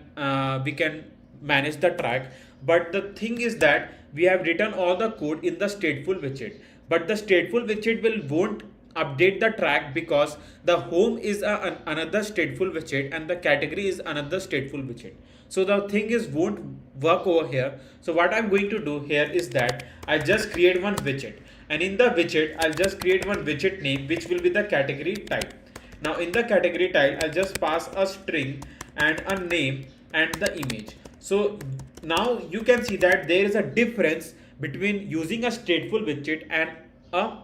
we can manage the track. But the thing is that we have written all the code in the stateful widget, but the stateful widget will won't update the track because the home is another stateful widget and the category is another stateful widget. So the thing is won't work over here. So what I'm going to do here is that I just create one widget, and in the widget I'll just create one widget name which will be the category type. Now in the category type I'll just pass a string and a name and the image. So now you can see that there is a difference between using a stateful widget and a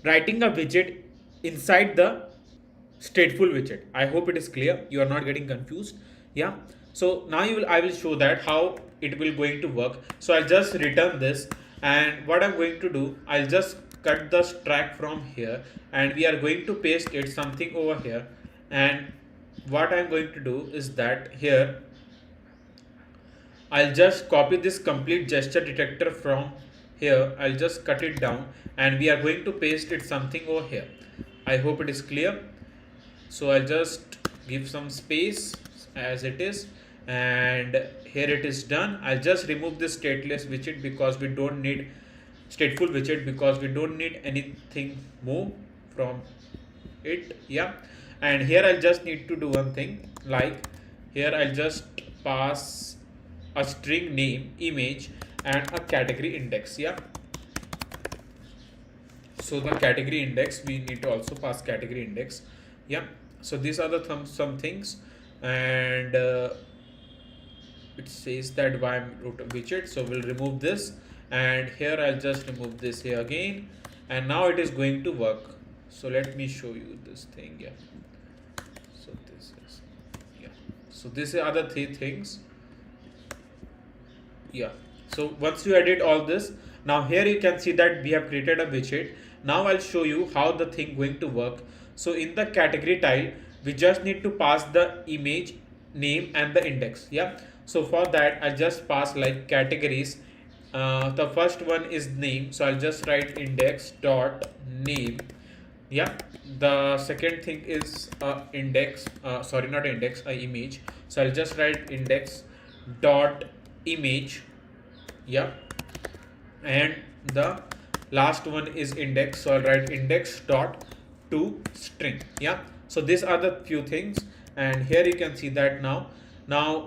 writing a widget inside the stateful widget. I hope it is clear, you are not getting confused. Yeah, so now I will show that how it will going to work. So I'll just return this, and what I'm going to do, I'll just cut the track from here, and we are going to paste it something over here. And what I'm going to do is that here I'll just copy this complete gesture detector from here. I'll just cut it down, and we are going to paste it something over here. I hope it is clear. So I'll just give some space as it is, and here it is done. I'll just remove this stateless widget because we don't need stateful widget, because we don't need anything more from it. Yeah, and here I'll just need to do one thing, like here I'll just pass a string name, image, and a category index. Yeah, so the category index, we need to also pass category index. Yeah, so these are the some things, and it says that why I'm root widget, so we'll remove this, and here I'll just remove this here again, and now it is going to work. So let me show you this thing. Yeah, so this is, yeah, so these are the three things. Yeah, so once you edit all this, now here you can see that we have created a widget. Now I'll show you how the thing going to work. So in the category tile, we just need to pass the image, name, and the index. Yeah, so for that I'll just pass like categories. The first one is name, so I'll just write index dot name. Yeah, the second thing is index, sorry, not index, image, so I'll just write index dot image. Yeah, and the last one is index, so I'll write index dot to string. Yeah, so these are the few things, and here you can see that now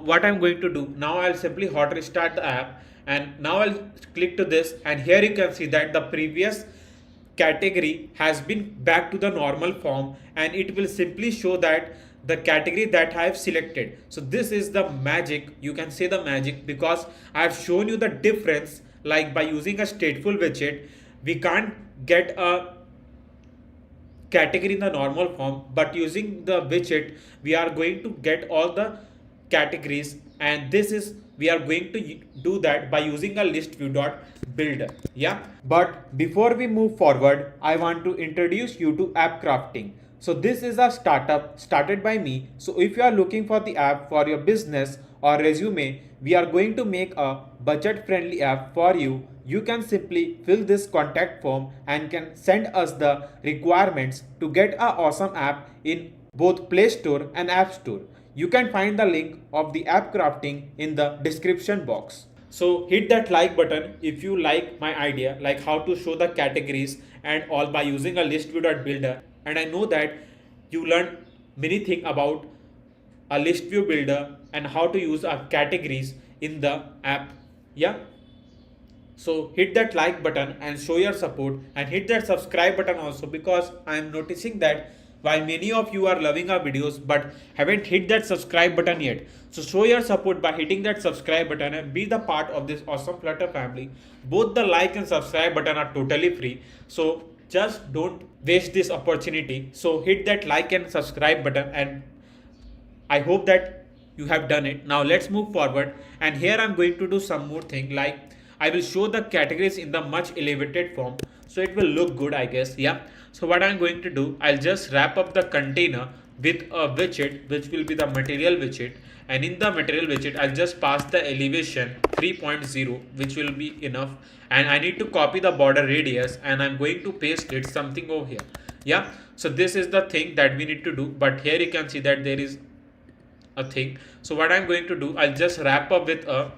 what I'm going to do, now I'll simply hot restart the app, and now I'll click to this, and here you can see that the previous category has been back to the normal form, and it will simply show that the category that I have selected. So this is the magic, you can say the magic, because I have shown you the difference. Like by using a stateful widget, we can't get a category in the normal form, but using the widget we are going to get all the categories, and this is we are going to do that by using a list view dot builder. Yeah, but before we move forward, I want to introduce you to app crafting. So this is a startup started by me. So if you are looking for the app for your business or resume, we are going to make a budget friendly app for you. You can simply fill this contact form and can send us the requirements to get an awesome app in both Play Store and App Store. You can find the link of the app crafting in the description box. So hit that like button if you like my idea, like how to show the categories and all by using a list view builder. And I know that you learned many things about a list view builder and how to use our categories in the app. Yeah. So hit that like button and show your support, and hit that subscribe button also, because I am noticing that why many of you are loving our videos but haven't hit that subscribe button yet. So show your support by hitting that subscribe button and be the part of this awesome Flutter family. Both the like and subscribe button are totally free. So just don't waste this opportunity. So hit that like and subscribe button, and I hope that you have done it. Now let's move forward, and here I'm going to do some more thing, like I will show the categories in the much elevated form, so it will look good, I guess. Yeah. So what I'm going to do, I'll just wrap up the container with a widget which will be the material widget, and in the material widget I'll just pass the elevation 3.0 which will be enough, and I need to copy the border radius and I'm going to paste it something over here. Yeah. So this is the thing that we need to do, but here you can see that there is a thing. So what I'm going to do, I'll just wrap up with a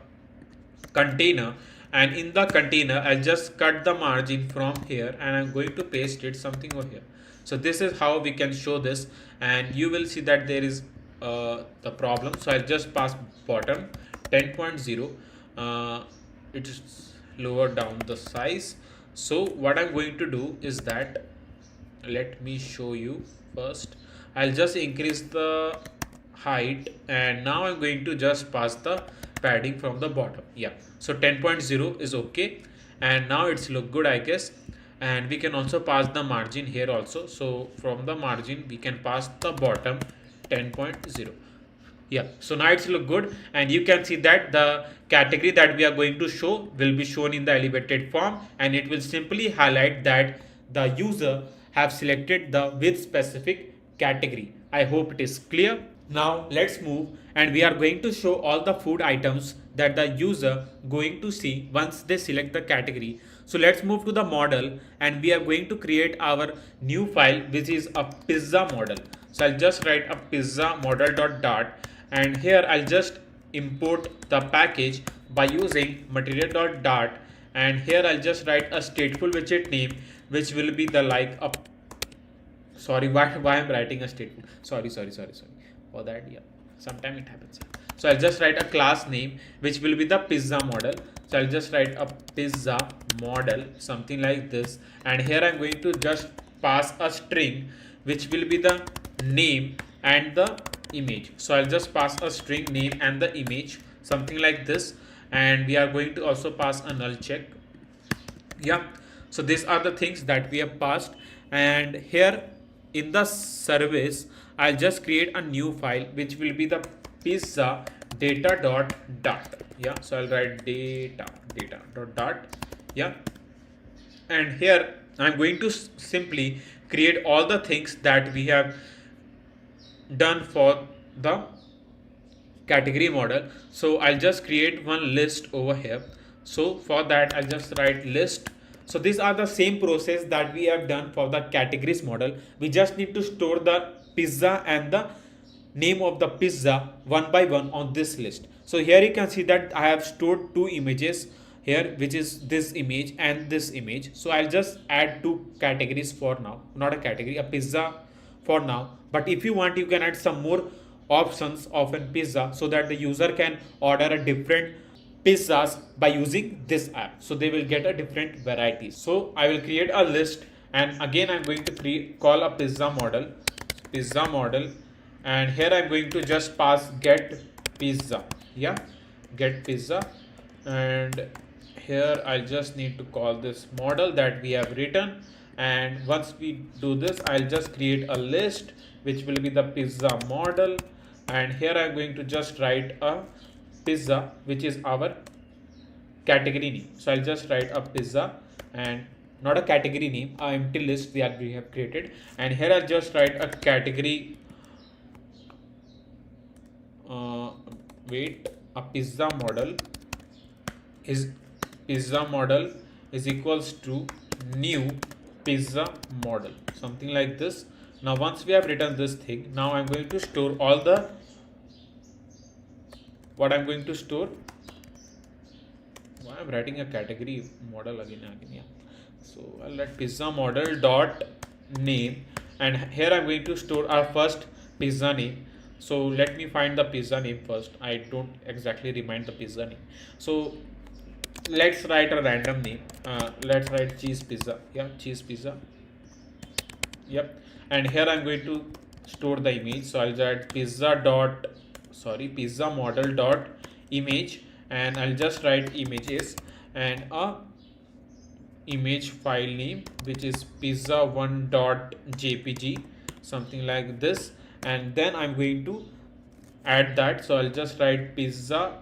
container, and in the container I'll just cut the margin from here and I'm going to paste it something over here. So this is how we can show this, and you will see that there is the problem. So I'll just pass bottom 10.0. It's lower down the size. So what I'm going to do is that, let me show you first. I'll just increase the height, and now I'm going to just pass the padding from the bottom. Yeah, so 10.0 is okay, and now it's look good, I guess. And we can also pass the margin here also. So from the margin we can pass the bottom 10.0. Yeah, so now it's look good, and you can see that the category that we are going to show will be shown in the elevated form, and it will simply highlight that the user have selected the with specific category. I hope it is clear. Now let's move, and we are going to show all the food items that the user going to see once they select the category. So let's move to the model, and we are going to create our new file which is a pizza model. So I'll just write a pizza model.dart, and here I'll just import the package by using material.dart, and here I'll just write a stateful widget name which will be the like a, sorry, why I'm writing a stateful, sorry for that. Yeah, sometimes it happens. So I'll just write a class name which will be the pizza model. So I'll just write a pizza model something like this, and here I'm going to just pass a string which will be the name and the image. So I'll just pass a string name and the image something like this, and we are going to also pass a null check. Yeah, so these are the things that we have passed, and here in the service I'll just create a new file which will be the pizza data.dart. Yeah, so I'll write data.dart. Yeah, and here I'm going to simply create all the things that we have done for the category model. So I'll just create one list over here. So for that I'll just write list. So these are the same process that we have done for the categories model. We just need to store the pizza and the name of the pizza one by one on this list. So here you can see that I have stored two images here, which is this image and this image. So I'll just add two categories for now, not a category, a pizza for now. But if you want, you can add some more options of a pizza so that the user can order a different pizzas by using this app, so they will get a different variety. So I will create a list, and again I'm going to call a pizza model, and here I'm going to just pass get pizza. Yeah, get pizza, and here I just need to call this model that we have written, and once we do this I'll just create a list which will be the pizza model, and here I'm going to just write a pizza which is our category name. So I'll just write a pizza and not a category name, a empty list we have created, and here I'll just write a category a pizza model is equals to new pizza model, something like this. Now once we have written this thing, now I'm going to store all the what I'm going to store. Why I'm writing a category model again. Yeah, so I'll let pizza model dot name, and here I'm going to store our first pizza name. So let me find the pizza name first. I don't exactly remind the pizza name. So let's write a random name. Let's write cheese pizza. Yeah, cheese pizza. Yep. and here I'm going to store the image. So I'll add pizza model dot image, and I'll just write images and a image file name which is pizza1.jpg, something like this, and then I'm going to add that. So I'll just write pizza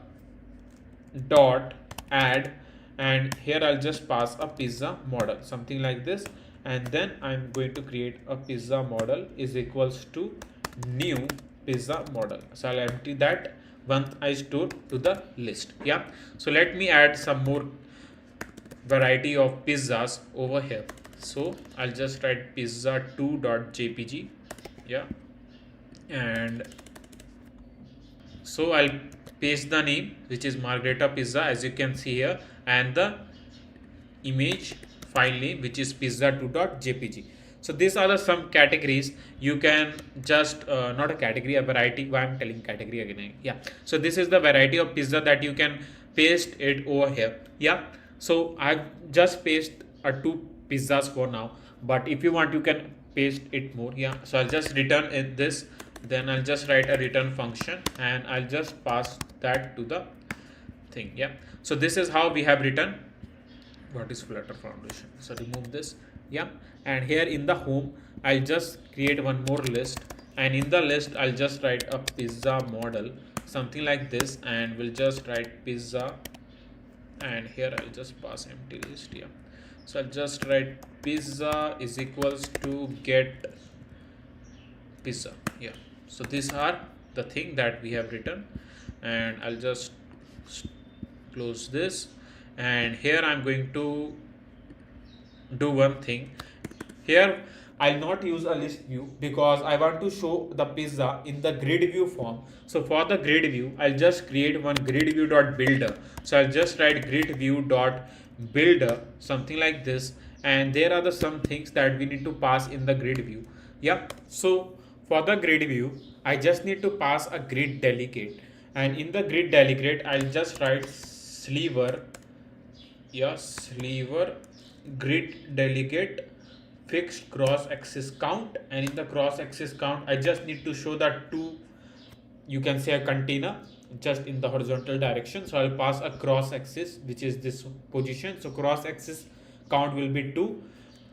dot add, and here I'll just pass a pizza model, something like this, and then I'm going to create a pizza model is equals to new pizza model. So I'll empty that once I store to the list. Yeah, so let me add some more variety of pizzas over here. So I'll just write pizza2.jpg. Yeah, and so I'll paste the name which is Margherita pizza, as you can see here, and the image file name which is pizza2.jpg. So these are the some categories. You can just not a category, a variety. Why I'm telling category again? Yeah, so this is the variety of pizza that you can paste it over here. Yeah, so I've just paste two pizzas for now, but if you want you can paste it more. Yeah, so I'll just return it this, then I'll just write a return function and I'll just pass that to the thing. Yeah, so this is how we have written what is Flutter Foundation. So remove this. Yeah, and here in the home I'll just create one more list, and in the list I'll just write a pizza model, something like this, and we'll just write pizza, and here I'll just pass empty list. Yeah, so I'll just write pizza is equals to get pizza. Yeah, so these are the thing that we have written, and I'll just close this, and here I'm going to do one thing. Here I'll not use a list view because I want to show the pizza in the grid view form. So for the grid view I'll just create one grid view dot builder. So I'll just write grid view dot builder, something like this, and there are the some things that we need to pass in the grid view. Yeah, so for the grid view I just need to pass a grid delegate, and in the grid delegate I'll just write sliver. Yeah, sliver grid delegate fixed cross axis count, and in the cross axis count I just need to show that two, you can say a container just in the horizontal direction. So I'll pass a cross axis which is this position. So cross axis count will be 2.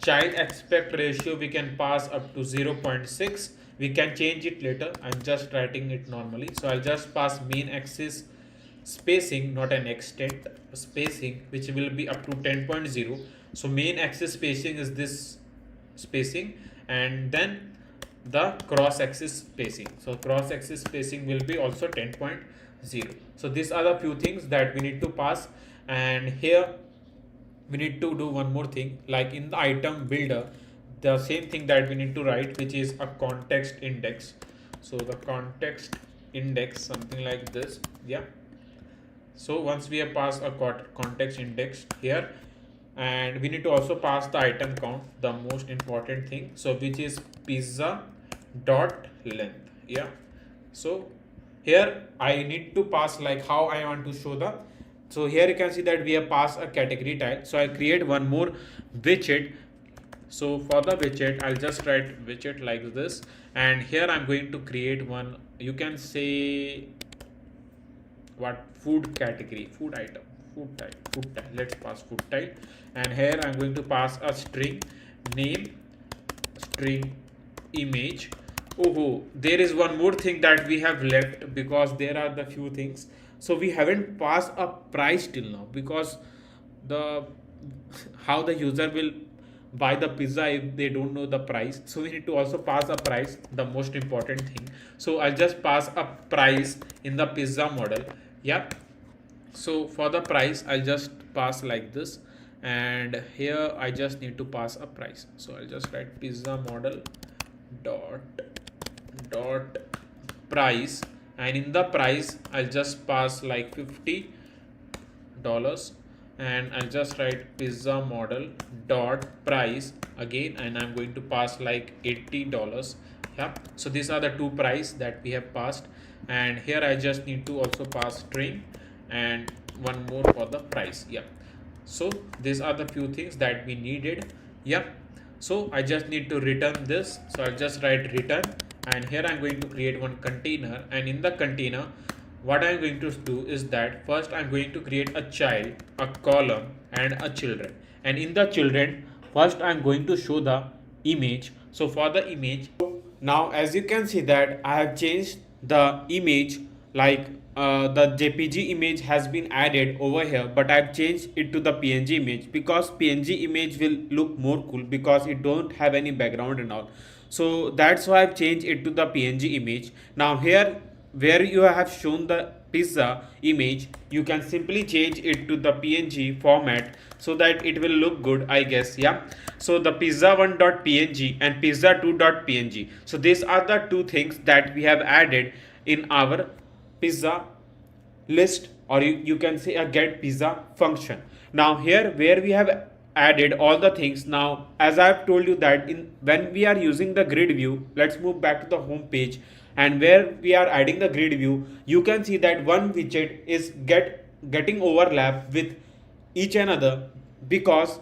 Child aspect ratio we can pass up to 0.6. We can change it later. I'm just writing it normally. So I'll just pass main axis spacing, not an extent, spacing which will be up to 10.0. so main axis spacing is this spacing, and then the cross axis spacing, so cross axis spacing will be also 10.0. so these are the few things that we need to pass, and here we need to do one more thing, like in the item builder the same thing that we need to write, which is a context index. So the context index, something like this. Yeah, so once we have passed a context index here, and we need to also pass the item count, the most important thing, so which is pizza dot length. Yeah, so here I need to pass like how I want to show the, so here you can see that we have passed a category tag. So I create one more widget. So for the widget I'll just write widget like this, and here I'm going to create one, you can say what, food category, food item, food type, let's pass food type, and here I'm going to pass a string name, string image. Oh, there is one more thing that we have left, because there are the few things. So we haven't passed a price till now, because the how the user will buy the pizza if they don't know the price. So we need to also pass a price, the most important thing. So I'll just pass a price in the pizza model. Yeah, so for the price I'll just pass like this, and here I just need to pass a price. So I'll just write pizza model dot price, and in the price I'll just pass like $50, and I'll just write pizza model dot price again, and I'm going to pass like $80. Yeah, so these are the two price that we have passed, and here I just need to also pass string and one more for the price. Yeah, so these are the few things that we needed. Yeah, So I just need to return this. So I'll just write return, and here I'm going to create one container, and in the container what I'm going to do is that first I'm going to create a child, a column, and a children. And in the children, first I'm going to show the image. So for the image, now as you can see that I have changed the image, like the JPG image has been added over here, but I've changed it to the PNG image because PNG image will look more cool because it don't have any background and all. So that's why I've changed it to the PNG image. Now here where you have shown the pizza image, you can simply change it to the PNG format so that it will look good, I guess. Yeah, so the pizza1.png and pizza2.png, so these are the two things that we have added in our pizza list, or you can say a get pizza function. Now here where we have added all the things. Now as I have told you that in when we are using the grid view, let's move back to the home page, and where we are adding the grid view, you can see that one widget is getting overlap with each another, because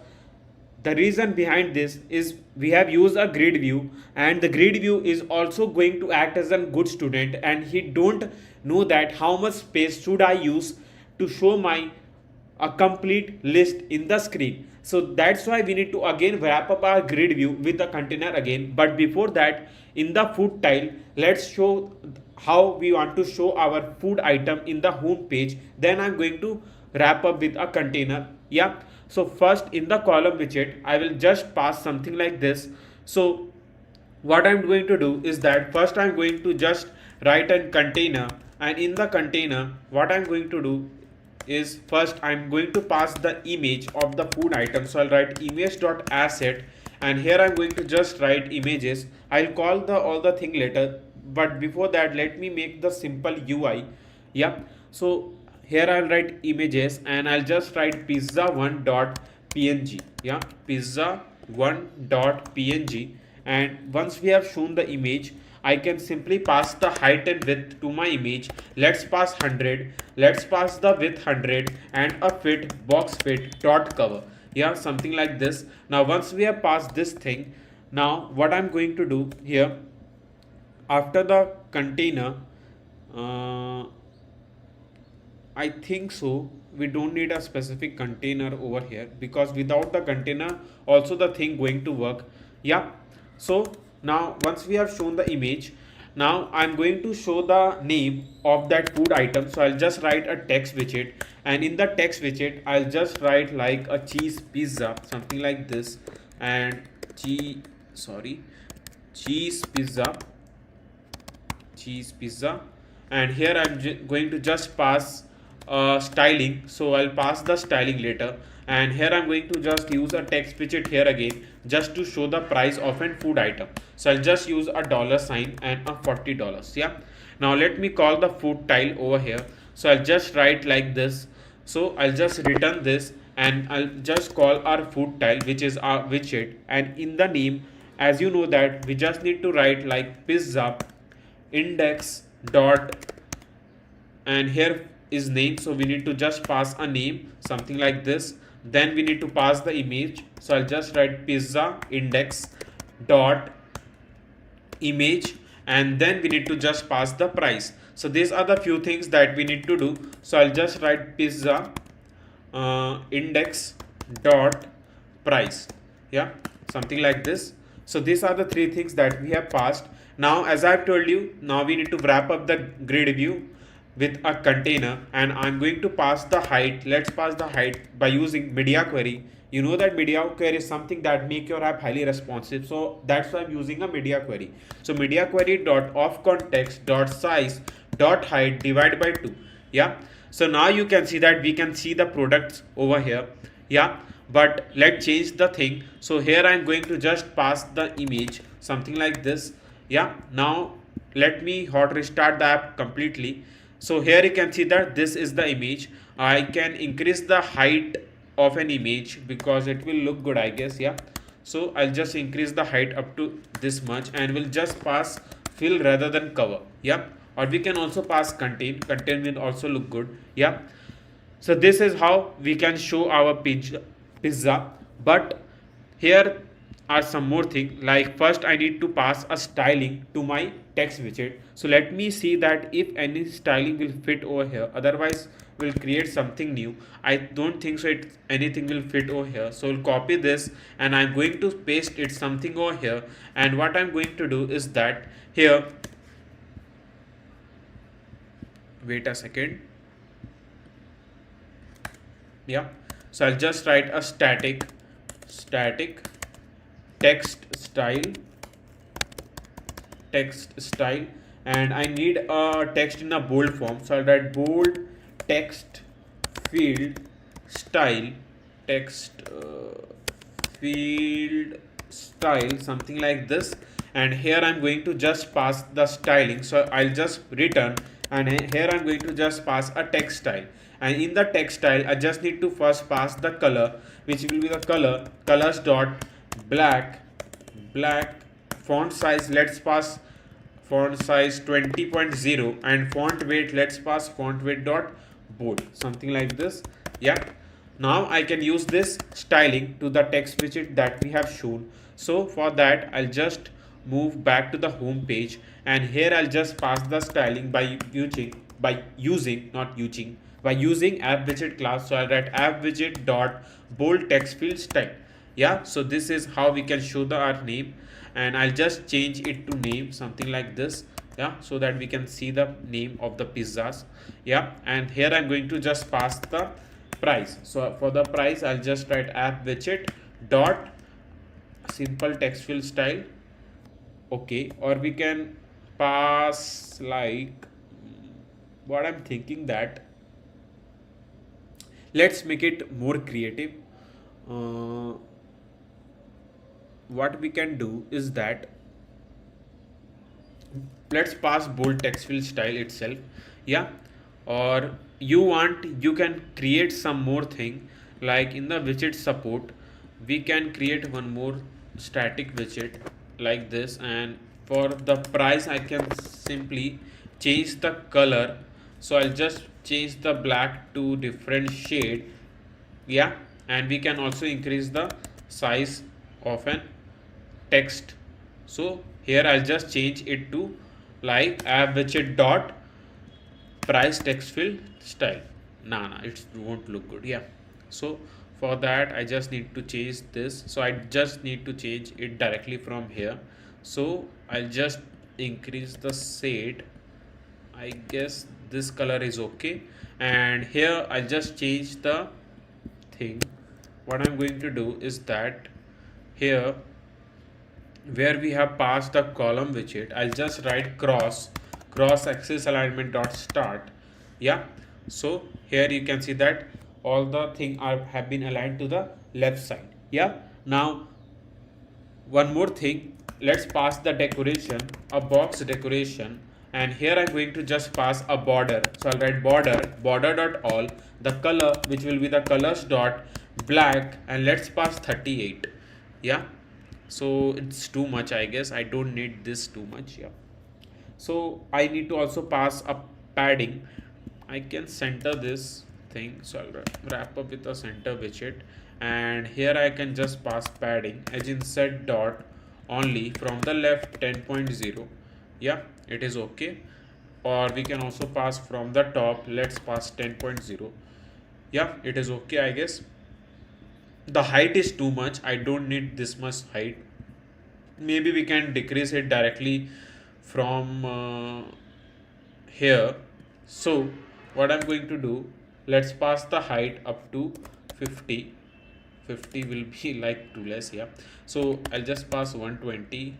the reason behind this is we have used a grid view, and the grid view is also going to act as a good student, and he don't know that how much space should I use to show my a complete list in the screen. So that's why we need to again wrap up our grid view with the container again. But before that, in the food tile, let's show how we want to show our food item in the home page. Then I'm going to wrap up with a container. Yeah, so first in the column widget I will just pass something like this. So what I'm going to do is that first I'm going to just write a container, and in the container what I'm going to do is first I'm going to pass the image of the food item. So I'll write image.asset, and here I'm going to just write images. I'll call the all the thing later, but before that let me make the simple UI. Yeah, so here I'll write images, and I'll just write pizza1.png. Yeah, pizza1.png, and once we have shown the image, I can simply pass the height and width to my image. Let's pass 100. Let's pass the width 100 and a fit box fit dot cover. Yeah, something like this. Now once we have passed this thing, now what I'm going to do here, after the container, I think so we don't need a specific container over here, because without the container also the thing going to work. Yeah, so now once we have shown the image, now I'm going to show the name of that food item. So I'll just write a text widget, and in the text widget I'll just write like a cheese pizza, something like this, and cheese pizza, and here I'm going to just pass styling. So I'll pass the styling later, and here I'm going to just use a text widget here again just to show the price of an food item. So I'll just use a dollar sign and a $40. Yeah, now let me call the food tile over here. So I'll just write like this. So I'll just return this, and I'll just call our food tile, which is our widget, and in the name, as you know that we just need to write like pizza index dot, and here is name, so we need to just pass a name, something like this. Then we need to pass the image, so I'll just write pizza index dot image, and then we need to just pass the price. So these are the few things that we need to do. So I'll just write pizza index dot price. Yeah, something like this. So these are the three things that we have passed. Now as I've told you, now we need to wrap up the grid view with a container, and I'm going to pass the height. Let's pass the height by using media query. You know that media query is something that make your app highly responsive, so that's why I'm using a media query. So media query dot of context dot size dot height divided by 2. Yeah, so now you can see that we can see the products over here. Yeah, but let's change the thing. So here I'm going to just pass the image, something like this. Yeah, now let me hot restart the app completely. So here you can see that this is the image. I can increase the height of an image because it will look good, I guess. Yeah, so I'll just increase the height up to this much, and we'll just pass fill rather than cover. Yeah, or we can also pass contain will also look good. Yeah, so this is how we can show our pizza. But here are some more thing, like first I need to pass a styling to my text widget. So let me see that if any styling will fit over here, otherwise we'll create something new. I don't think so anything will fit over here, so we'll copy this and I'm going to paste it something over here. And what I'm going to do is that here, wait a second, yeah, so I'll just write a static text style, and I need a text in a bold form, so I'll write bold text field style, text field style, something like this. And here I'm going to just pass the styling, so I'll just return, and here I'm going to just pass a text style. And in the text style I just need to first pass the color, which will be the colors dot black font size, let's pass font size 20.0, and font weight, let's pass font weight dot bold, something like this. Yeah, now I can use this styling to the text widget that we have shown. So for that I'll just move back to the home page, and here I'll just pass the styling by using app widget class. So I'll write app widget dot bold text field style. Yeah, so this is how we can show our name, and I'll just change it to name, something like this. Yeah, so that we can see the name of the pizzas. Yeah, and here I'm going to just pass the price. So for the price I'll just write app widget dot simple text field style. Okay, or we can pass like, what I'm thinking that let's make it more creative. uh, what we can do is that let's pass bold text field style itself. Yeah, or you can create some more thing, like in the widget support we can create one more static widget like this. And for the price I can simply change the color, so I'll just change the black to different shade. Yeah, and we can also increase the size of an text. So here I'll just change it to like app widget dot price text field style. Nah, it won't look good. Yeah, so for that I just need to change this, so I just need to change it directly from here. So I'll just increase the shade, I guess this color is okay. And here I'll just change the thing. What I'm going to do is that here where we have passed the column widget, I'll just write cross axis alignment dot start. Yeah, so here you can see that all the thing are have been aligned to the left side. Yeah, now one more thing, let's pass the decoration, a box decoration. And here I'm going to just pass a border, so I'll write border dot all, the color which will be the colors dot black, and let's pass 38. Yeah, so it's too much, I guess I don't need this too much. Yeah, so I need to also pass a padding. I can center this thing, so I'll wrap up with a center widget. And here I can just pass padding edge inset dot only from the left 10.0. Yeah, it is okay. Or we can also pass from the top, let's pass 10.0. Yeah, it is okay, I guess. The height is too much, I don't need this much height. Maybe we can decrease it directly from here. So what I'm going to do, let's pass the height up to 50. 50 will be like too less. Yeah, so I'll just pass 120.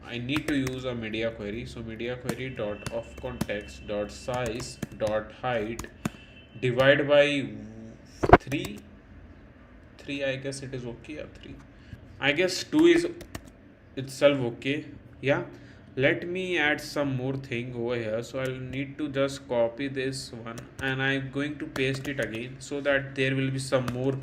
I need to use a media query, so media query dot of context dot size dot height divide by 3. I guess it is okay. Yeah, 3, I guess 2 is itself okay. Yeah, let me add some more thing over here, so I'll need to just copy this one and I'm going to paste it again, so that there will be some more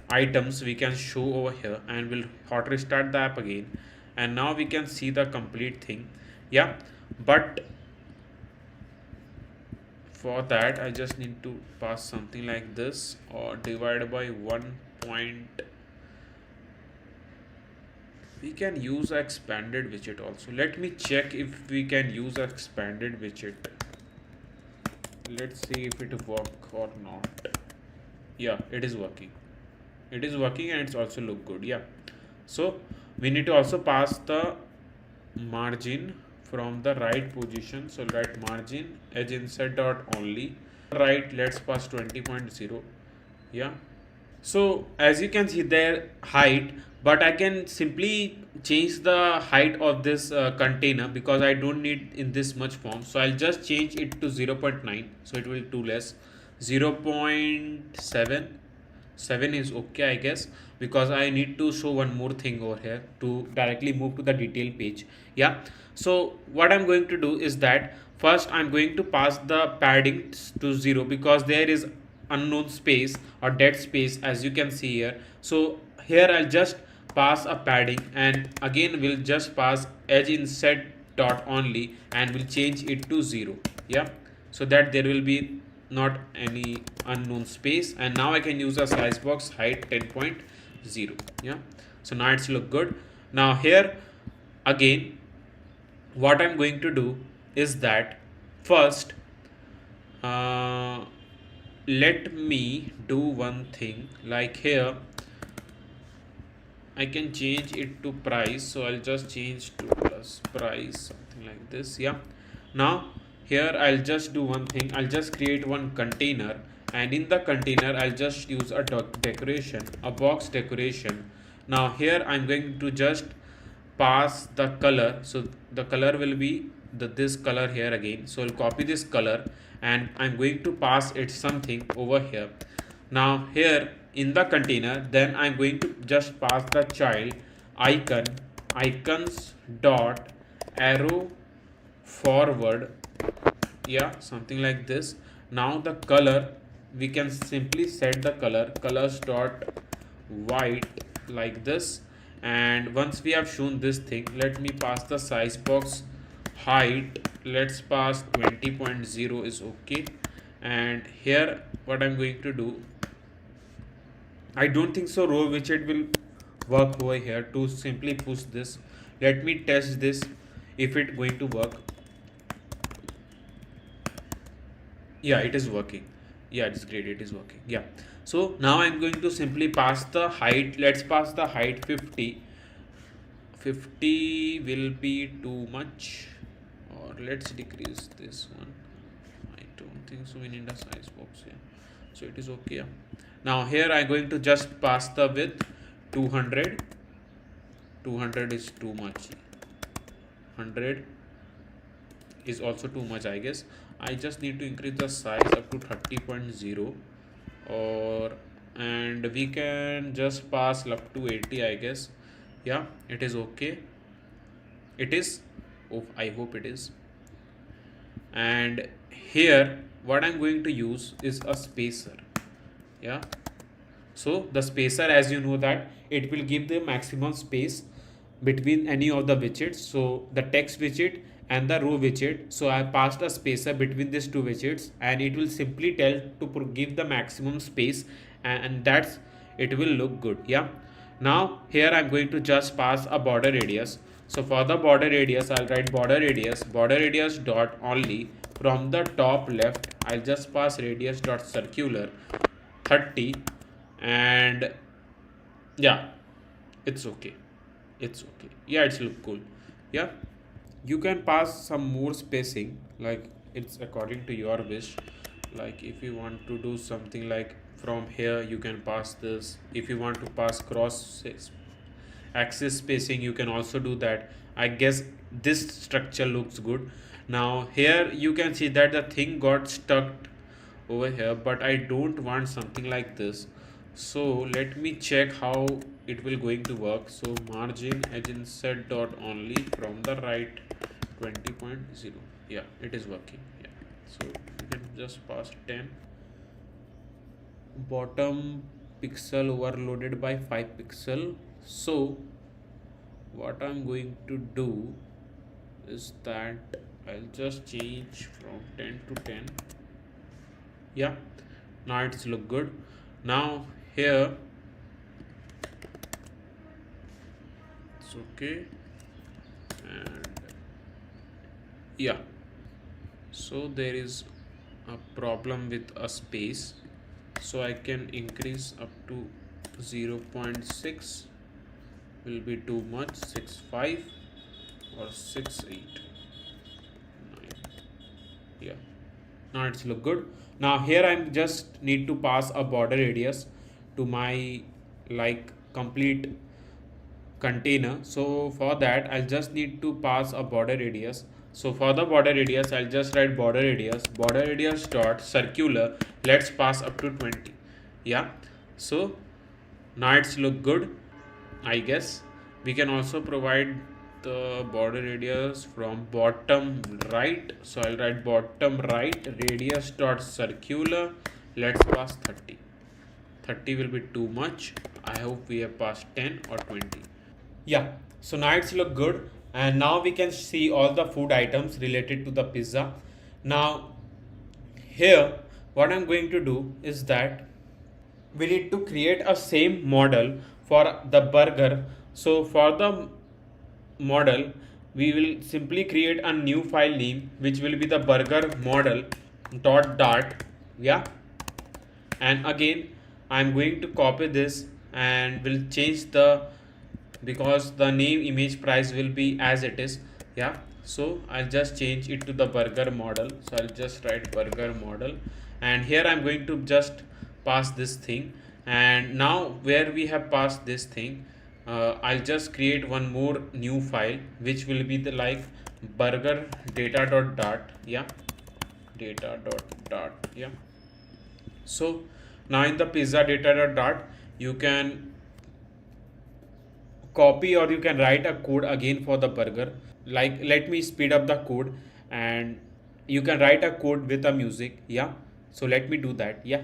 items we can show over here. And we'll hot restart the app again, and now we can see the complete thing. Yeah, but for that I just need to pass something like this, or divide by 1.3. We can use a expanded widget also. Let me check if we can use a expanded widget. Let's see if it work or not. Yeah, it is working. It is working and it's also look good. Yeah. So we need to also pass the margin from the right position. So write margin edge insert dot only. Right, let's pass 20.0. Yeah. So as you can see their height, but I can simply change the height of this container because I don't need in this much form. So I'll just change it to 0.9, so it will be too less. 0.7 7 is okay, I guess, because I need to show one more thing over here to directly move to the detail page. Yeah. So what I'm going to do is that first I'm going to pass the padding to 0 because there is unknown space or dead space as you can see here. So here I'll just pass a padding and again we'll just pass edge inset dot only and we'll change it to 0. Yeah, so that there will be not any unknown space, and now I can use a size box height 10.0. Yeah, so now it's look good. Now here again what I'm going to do is that first uh, let me do one thing, like here I can change it to price, so I'll just change to plus price, something like this. Yeah, now here I'll just do one thing, I'll just create one container, and in the container I'll just use a decoration, a box decoration. Now here I'm going to just pass the color, so the color will be this color here again. So I'll copy this color and I'm going to pass it something over here. Now here in the container then I'm going to just pass the child icon, icons dot arrow forward. Yeah, something like this. Now the color, we can simply set the colors dot white like this. And once we have shown this thing, let me pass the size box height, let's pass 20.0 is okay. And here what I'm going to do, I don't think so row widget will work over here. To simply push this, let me test this if it going to work. Yeah, it is working. Yeah, it's great, it is working. Yeah, so now I'm going to simply pass the height. Let's pass the height 50. 50 will be too much, or let's decrease this one. I don't think so, we need a size box here, so it is okay. Now here I'm going to just pass the width 200. 200 is too much, 100 is also too much, I guess. I just need to increase the size up to 30.0, or and we can just pass up to 80, I guess. Yeah, it is okay. It is, oh, I hope it is. And here what I'm going to use is a spacer. Yeah, so the spacer, as you know, that it will give the maximum space between any of the widgets. So the text widget and the row widget. So I passed a spacer between these two widgets, and it will simply tell to give the maximum space, and that's it will look good. Yeah. Now here I'm going to just pass a border radius. So for the border radius, I'll write border radius dot only. From the top left, I'll just pass radius dot circular 30, and yeah, it's okay. It's okay. Yeah, it's look cool. Yeah, you can pass some more spacing, like it's according to your wish. Like if you want to do something like from here, you can pass this. If you want to pass cross axis spacing, you can also do that. I guess this structure looks good. Now here you can see that the thing got stuck over here, but I don't want something like this. So let me check how it will going to work. So margin edge insert dot only, from the right 20.0. Yeah, it is working. Yeah, so you can just pass 10. Bottom pixel overloaded by 5 pixel. So what I'm going to do is that I'll just change from 10 to 10. Yeah, now it's look good. Now here it's okay. And yeah, so there is a problem with a space, so I can increase up to 0.6, will be too much, 6.5 or 6.8, 9. Yeah, now it's look good. Now here I'm just need to pass a border radius to my like complete container. So for that I'll just need to pass a border radius. So for the border radius I'll just write border radius dot circular, let's pass up to 20. Yeah, so now it's look good, I guess. We can also provide the border radius from bottom right, so I'll write bottom right radius dot circular, let's pass 30. 30 will be too much, I hope we have passed 10 or 20. Yeah, so now it's look good, and now we can see all the food items related to the pizza. Now here what I'm going to do is that we need to create a same model for the burger. So for the model we will simply create a new file name which will be the burger model dot dart. Yeah, and again I'm going to copy this and will change the, because the name image price will be as it is. Yeah, so I'll just change it to the burger model, so I'll just write burger model, and here I'm going to just pass this thing. And now where we have passed this thing, I'll just create one more new file which will be the like burger data dot dart. Yeah, data dot dart. Yeah, so now in the pizza data dot dart you can copy or you can write a code again for the burger. Like let me speed up the code, and you can write a code with a music. Yeah, so let me do that. Yeah,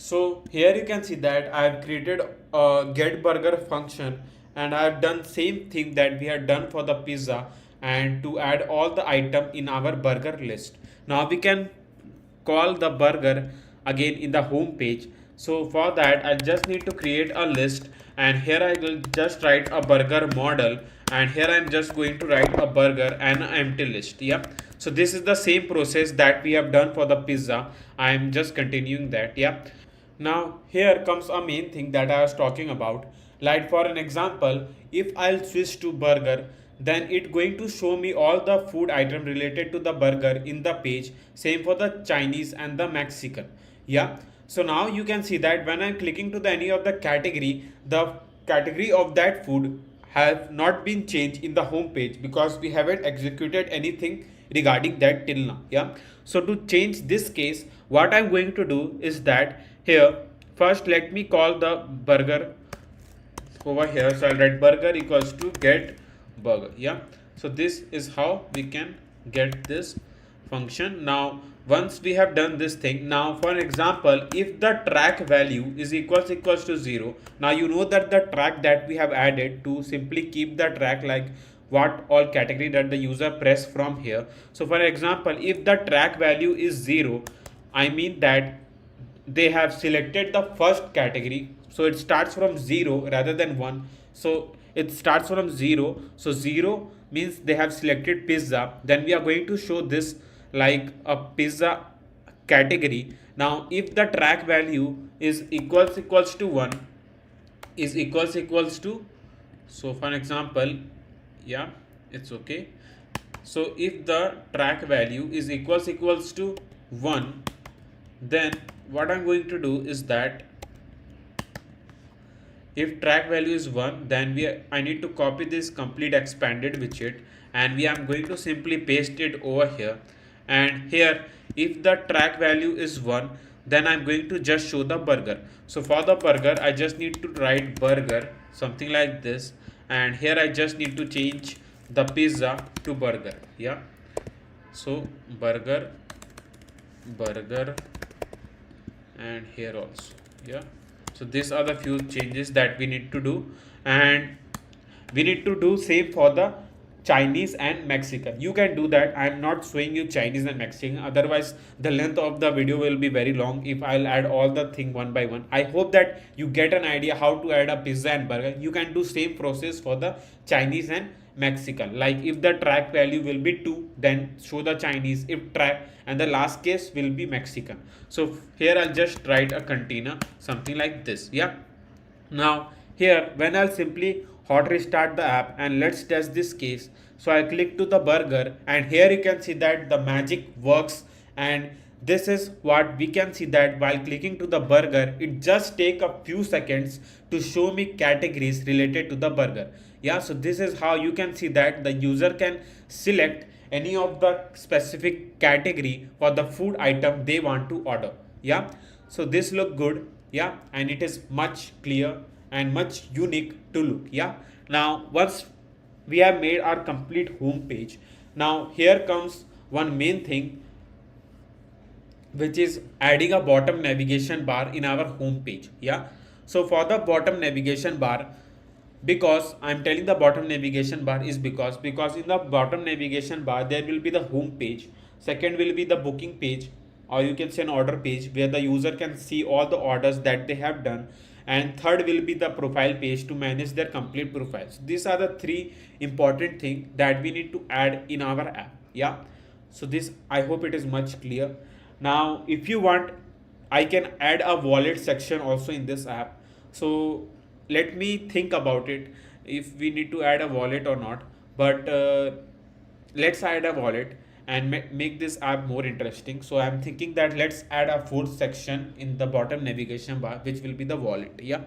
so here you can see that I have created a get burger function, and I have done same thing that we had done for the pizza, and to add all the item in our burger list. Now we can call the burger again in the home page. So for that I just need to create a list, and here I will just write a burger model, and here I'm just going to write a burger and an empty list. Yeah, so this is the same process that we have done for the pizza. I'm just continuing that. Yeah, now here comes a main thing that I was talking about. Like for an example, if I'll switch to burger, then it going to show me all the food item related to the burger in the page. Same for the Chinese and the Mexican. Yeah. So now you can see that when I'm clicking to the any of the category of that food have not been changed in the home page, because we haven't executed anything regarding that till now. Yeah, so to change this case, what I'm going to do is that here first let me call the burger over here. So I'll write burger equals to get burger. Yeah, so this is how we can get this function. Now once we have done this thing, now for an example, if the track value is equals to 0, now you know that the track that we have added to simply keep the track like what all category that the user press from here. So for example, if the track value is 0, I mean that they have selected the first category, so it starts from 0 rather than 1. So it starts from 0, so 0 means they have selected pizza. Then we are going to show this like a pizza category. Now if the track value is equals to 1, is equals to, so for an example, yeah, it's okay. So if the track value is equals to 1, then what I'm going to do is that if track value is 1, then I need to copy this complete expanded widget, and we am going to simply paste it over here. And here, if the track value is 1, then I'm going to just show the burger. So for the burger, I just need to write burger, something like this, and here I just need to change the pizza to burger. Yeah, so burger, burger, and here also. Yeah, so these are the few changes that we need to do, and we need to do same for the Chinese and Mexican. You can do that. I'm not showing you Chinese and Mexican, otherwise the length of the video will be very long if I'll add all the thing one by one. I hope that you get an idea how to add a pizza and burger. You can do same process for the Chinese and Mexican. Like if the track value will be 2, then show the Chinese. If track, and the last case will be Mexican. So here I'll just write a container, something like this. Yeah, now here when I'll simply hot restart the app, and let's test this case. So I click to the burger, and here you can see that the magic works, and this is what we can see, that while clicking to the burger, it just take a few seconds to show me categories related to the burger. Yeah, so this is how you can see that the user can select any of the specific category for the food item they want to order. Yeah, so this look good. Yeah, and it is much clear and much unique to look. Yeah, now once we have made our complete home page, now here comes one main thing, which is adding a bottom navigation bar in our home page. Yeah, so for the bottom navigation bar, because I'm telling the bottom navigation bar is because in the bottom navigation bar there will be the home page, second will be the booking page, or you can say an order page where the user can see all the orders that they have done, and third will be the profile page to manage their complete profiles. These are the three important things that we need to add in our app. Yeah, so this, I hope it is much clear. Now if you want, I can add a wallet section also in this app. So let me think about it if we need to add a wallet or not, but let's add a wallet and make this app more interesting. So I'm thinking that let's add a fourth section in the bottom navigation bar, which will be the wallet. Yeah,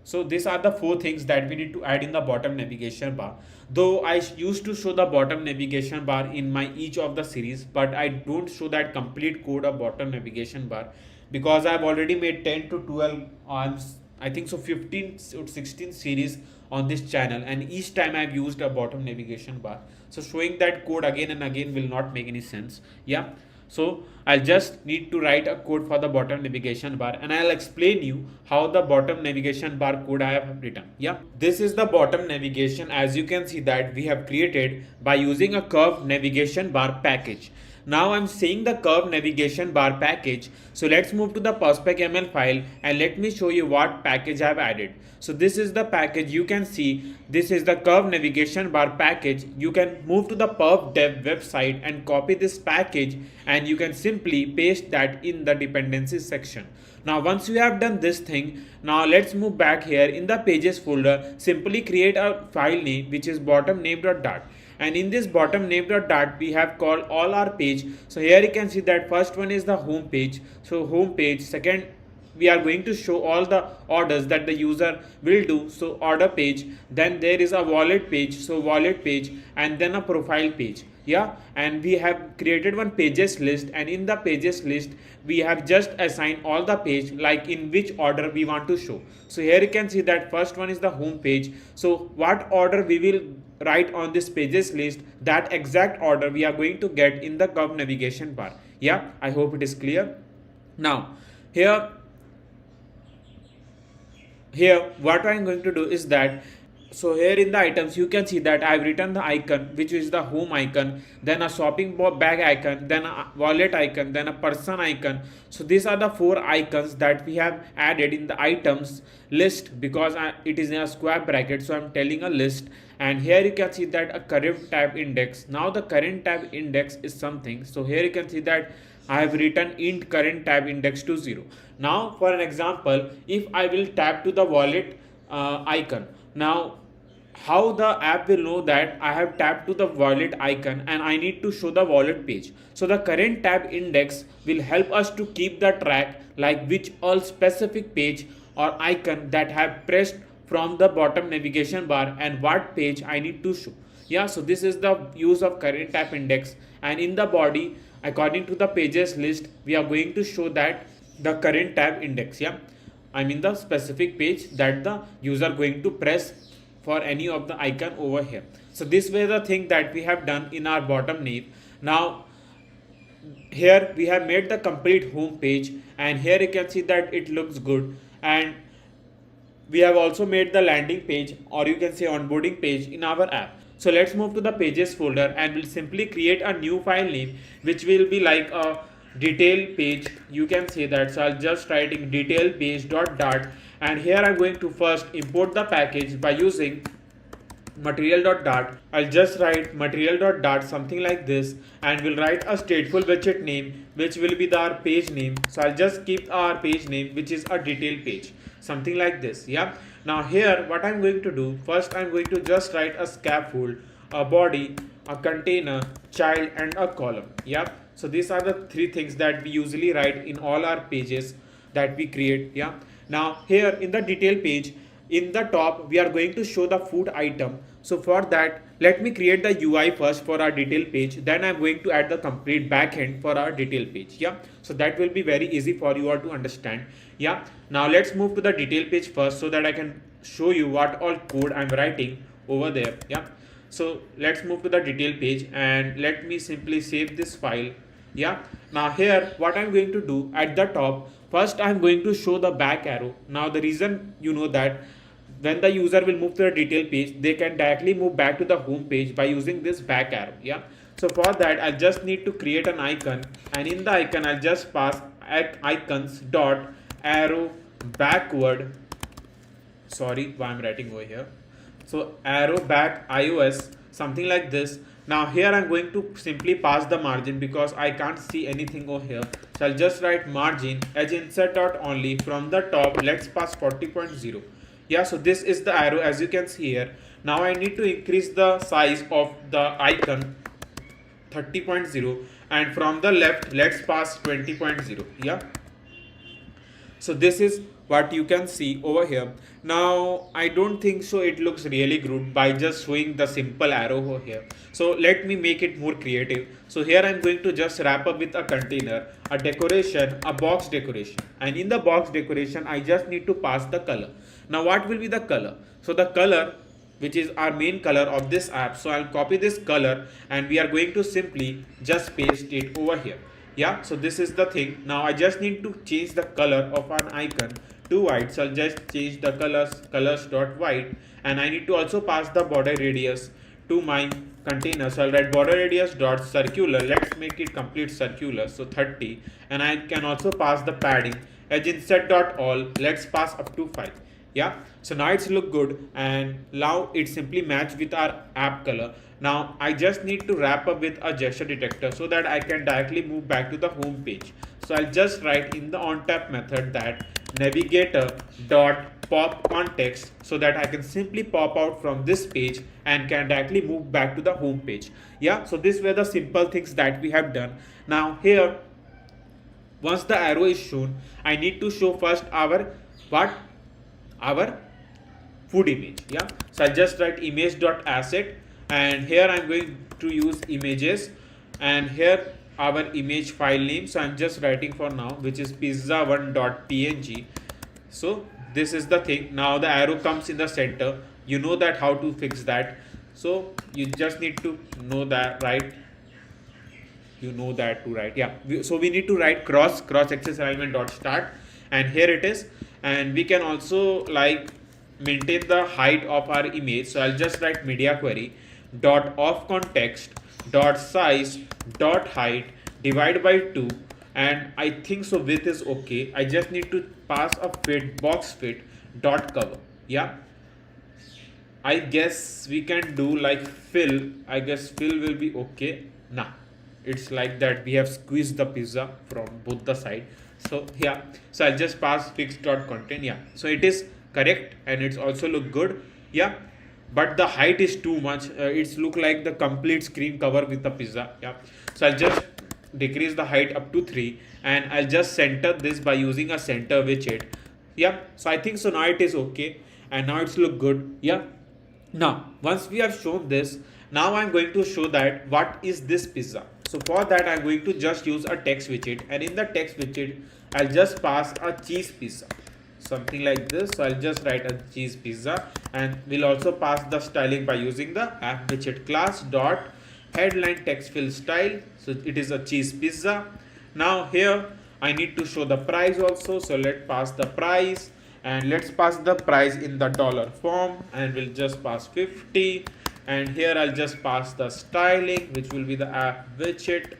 so these are the four things that we need to add in the bottom navigation bar. Though I used to show the bottom navigation bar in my each of the series, but I don't show that complete code of bottom navigation bar because I've already made 10 to 12 on, I think so, 15 or 16 series on this channel, and each time I've used a bottom navigation bar. So showing that code again and again will not make any sense. Yeah, so I'll just need to write a code for the bottom navigation bar, and I'll explain you how the bottom navigation bar code I have written. Yeah, this is the bottom navigation, as you can see that we have created by using a curved navigation bar package. Now I'm seeing the curved navigation bar package. So let's move to the perspec.ml file and let me show you what package I've added. So this is the package. You can see this is the curved navigation bar package. You can move to the perf dev website and copy this package, and you can simply paste that in the dependencies section. Now once you have done this thing, now let's move back here in the pages folder. Simply create a file name which is bottom name.dart, and in this bottom name.dart we have called all our page. So here you can see that first one is the home page. So home page, second we are going to show all the orders that the user will do, so order page, then there is a wallet page, so wallet page, and then a profile page. Yeah, and we have created one pages list, and in the pages list we have just assigned all the page like in which order we want to show. So here you can see that first one is the home page. So what order we will write on this pages list, that exact order we are going to get in the curved navigation bar. Yeah, I hope it is clear. Now here what I'm going to do is that, so here in the items you can see that I've written the icon which is the home icon, then a shopping bag icon, then a wallet icon, then a person icon. So these are the four icons that we have added in the items list because it is in a square bracket, so I'm telling a list. And here you can see that a current tab index. Now the current tab index is something, so here you can see that I have written int current tab index to 0. Now for an example, if I will tap to the wallet icon, now how the app will know that I have tapped to the wallet icon and I need to show the wallet page. So the current tab index will help us to keep the track like which all specific page or icon that have pressed from the bottom navigation bar and what page I need to show. Yeah, so this is the use of current tab index, and in the body according to the pages list we are going to show that the current tab index. Yeah, I mean the specific page that the user going to press for any of the icon over here. So this way the thing that we have done in our bottom nav. Now here we have made the complete home page, and here you can see that it looks good, and we have also made the landing page, or you can say onboarding page, in our app. So let's move to the pages folder and we'll simply create a new file name which will be like a detail page, you can say that. So I'll just writing detail page dart, and here I'm going to first import the package by using material.dart. I'll just write material.dart something like this, and we'll write a stateful widget name which will be our page name. So I'll just keep our page name which is a detail page, something like this. Yeah, now here what I'm going to do, first I'm going to just write a scaffold, a body, a container, child, and a column. Yeah, so these are the three things that we usually write in all our pages that we create. Yeah, now here in the detail page, in the top we are going to show the food item. So for that, let me create the UI first for our detail page, then I'm going to add the complete backend for our detail page. Yeah, so that will be very easy for you all to understand. Yeah, now let's move to the detail page first so that I can show you what all code I'm writing over there. Yeah, so let's move to the detail page and let me simply save this file. Yeah, now here what I'm going to do, at the top first I'm going to show the back arrow. Now the reason, you know, that when the user will move to the detail page, they can directly move back to the home page by using this back arrow. Yeah, so for that I just need to create an icon, and in the icon I'll just pass at icons dot arrow backward. Sorry, why I'm writing over here. So arrow back iOS, something like this. Now here I'm going to simply pass the margin because I can't see anything over here. So I'll just write margin edge insert dot only. From the top, let's pass 40.0. Yeah, so this is the arrow as you can see here. Now I need to increase the size of the icon 30.0, and from the left let's pass 20.0. Yeah, so this is what you can see over here. Now I don't think so it looks really good by just showing the simple arrow over here. So let me make it more creative. So here I'm going to just wrap up with a container, a decoration, a box decoration, and in the box decoration I just need to pass the color. Now what will be the color? So the color, which is our main color of this app, so I'll copy this color and we are going to simply just paste it over here. Yeah, so this is the thing. Now I just need to change the color of an icon to white, so I'll just change the colors dot white, and I need to also pass the border radius to my container. So I'll write border radius dot circular, let's make it complete circular, so 30, and I can also pass the padding edge insert dot all, let's pass up to 5. Yeah, so now it's look good, and now it simply match with our app color. Now I just need to wrap up with a gesture detector so that I can directly move back to the home page. So I'll just write in the onTap method that navigator dot pop context, so that I can simply pop out from this page and can directly move back to the home page. Yeah, so these were the simple things that we have done. Now here, once the arrow is shown, I need to show first our our food image. Yeah, so I just write image dot asset, and here I'm going to use images, and here our image file name, so I'm just writing for now, which is pizza1.png. so this is the thing. Now the arrow comes in the center, you know that how to fix that, so you just need to know that, right? You know that to write. Yeah, so we need to write cross access alignment dot start, and here it is. And we can also like maintain the height of our image, so I'll just write media query dot of context dot size dot height divide by 2, and I think so width is okay. I just need to pass a fit box fit dot cover. Yeah, I guess we can do like fill. I guess fill will be okay. Nah, it's like that we have squeezed the pizza from both the side. So yeah, so I'll just pass fixed dot content. Yeah, so it is correct and it's also look good. Yeah, but the height is too much. It's look like the complete screen cover with the pizza. Yeah, so I'll just decrease the height up to 3 and I'll just center this by using a center widget. Yeah, so I think so now it is okay and now it's look good. Yeah, now once we have shown this, now I'm going to show that what is this pizza. So for that I'm going to just use a text widget, and in the text widget I'll just pass a cheese pizza, something like this. So I'll just write a cheese pizza, and we'll also pass the styling by using the app widget class dot headline text fill style. So it is a cheese pizza. Now here I need to show the price also, so let's pass the price, and let's pass the price in the dollar form, and we'll just pass 50, and here I'll just pass the styling, which will be the app widget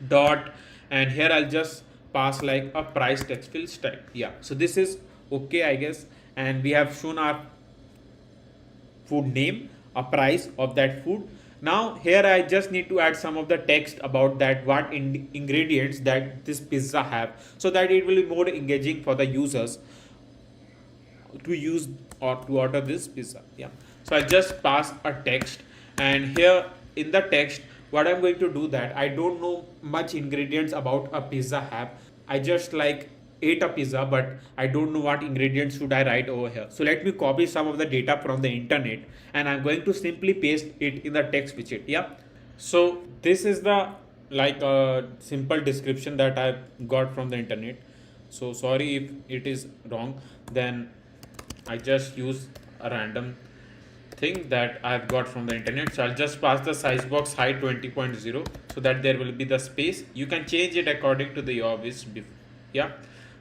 dot, and here I'll just pass like a price text fill style. Yeah, so this is okay, I guess, and we have shown our food name, a price of that food. Now here I just need to add some of the text about that what ingredients that this pizza have, so that it will be more engaging for the users to use or to order this pizza. Yeah, so I just pass a text, and here in the text what I'm going to do, that I don't know much ingredients about a pizza have. I just like ate a pizza, but I don't know what ingredients should I write over here. So let me copy some of the data from the internet, and I'm going to simply paste it in the text widget. Yeah, so this is the like a simple description that I got from the internet. So sorry if it is wrong, then I just use a random thing that I've got from the internet. So I'll just pass the size box height 20.0, so that there will be the space. You can change it according to the your wish. Yeah,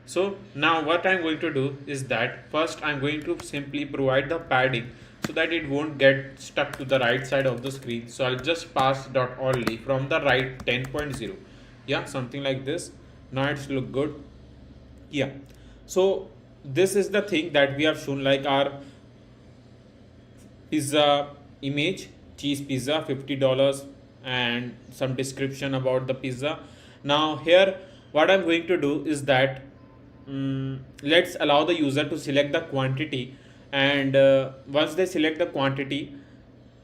so now what I'm going to do is that first I'm going to simply provide the padding so that it won't get stuck to the right side of the screen. So I'll just pass dot only from the right 10.0. Yeah, something like this. Now it's look good. Yeah, so this is the thing that we have shown, like our pizza image, cheese pizza, $50, and some description about the pizza. Now here what I'm going to do is that let's allow the user to select the quantity, and once they select the quantity,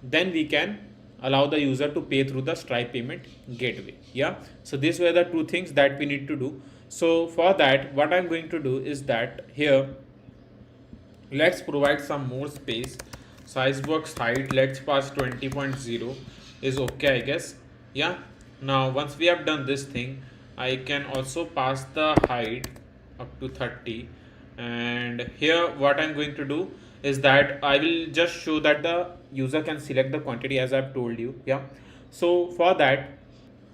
then we can allow the user to pay through the Stripe payment gateway. Yeah, so these were the two things that we need to do. So for that what I'm going to do is that here let's provide some more space. Size box height, let's pass 20.0 is okay, I guess. Yeah, now once we have done this thing, I can also pass the height up to 30, and here what I'm going to do is that I will just show that the user can select the quantity as I've told you. Yeah, so for that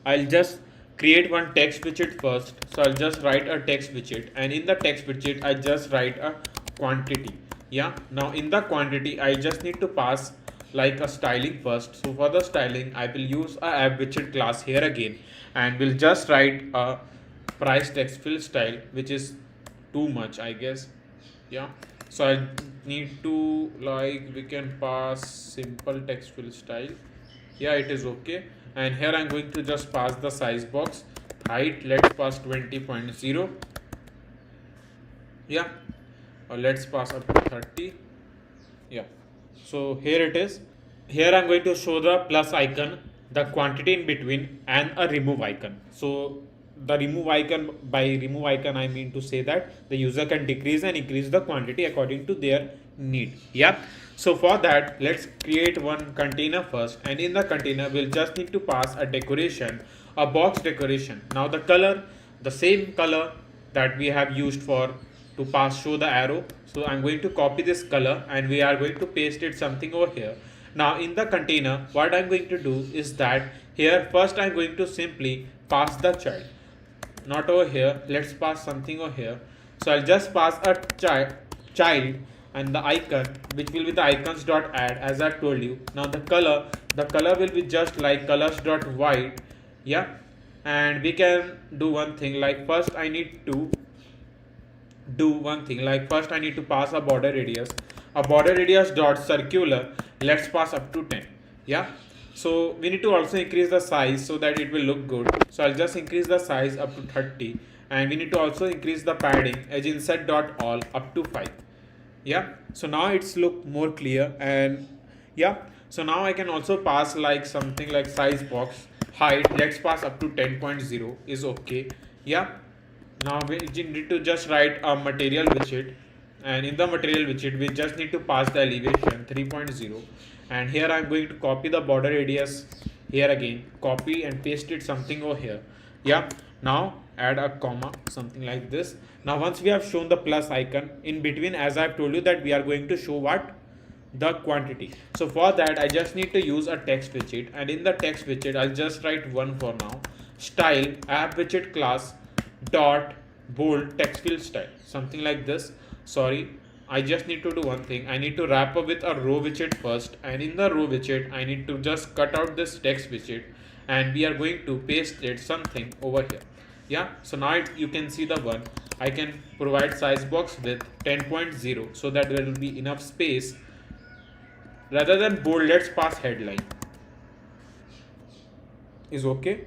I'll just create one text widget first. So I'll just write a text widget, and in the text widget I just write a quantity. Yeah, now in the quantity I just need to pass like a styling first. So for the styling I will use a app widget class here again, and we'll just write a price text fill style, which is too much, I guess. Yeah, so I need to, like, we can pass simple text fill style. Yeah, it is okay. And here I'm going to just pass the size box height, let's pass 20.0. yeah, or let's pass up to 30. Yeah, so here it is. Here I'm going to show the plus icon, the quantity in between, and a remove icon. So the remove icon, by remove icon I mean to say that the user can decrease and increase the quantity according to their need. Yeah, so for that let's create one container first, and in the container we'll just need to pass a decoration, a box decoration. Now the color, the same color that we have used for to pass show the arrow. So I'm going to copy this color and we are going to paste it something over here. Now in the container what I'm going to do is that here first I'm going to simply pass the child, not over here, let's pass something over here. So I'll just pass a child and the icon, which will be the icons dot add, as I told you. Now the color will be just like colors dot white. Yeah, and we can do one thing, like first I need to pass a border radius dot circular, let's pass up to 10. Yeah, So we need to also increase the size so that it will look good. So I'll just increase the size up to 30, and we need to also increase the padding as insert dot all up to 5. Yeah, so now it's look more clear. And yeah, so now I can also pass like something like size box height, let's pass up to 10.0 is okay. Yeah, now we need to just write a material widget, and in the material widget we just need to pass the elevation 3.0. And here I'm going to copy the border radius here again, copy and paste it something over here. Yeah, now add a comma something like this. Now once we have shown the plus icon in between, as I've told you that we are going to show what, the quantity. So for that I just need to use a text widget, and in the text widget I'll just write one for now, style app widget class dot bold text field style, something like this. Sorry, I just need to do one thing. I need to wrap up with a row widget first, and in the row widget I need to just cut out this text widget, and we are going to paste it something over here. Yeah, so now you can see the one. I can provide size box with 10.0 so that there will be enough space. Rather than bold, let's pass headline. Is okay?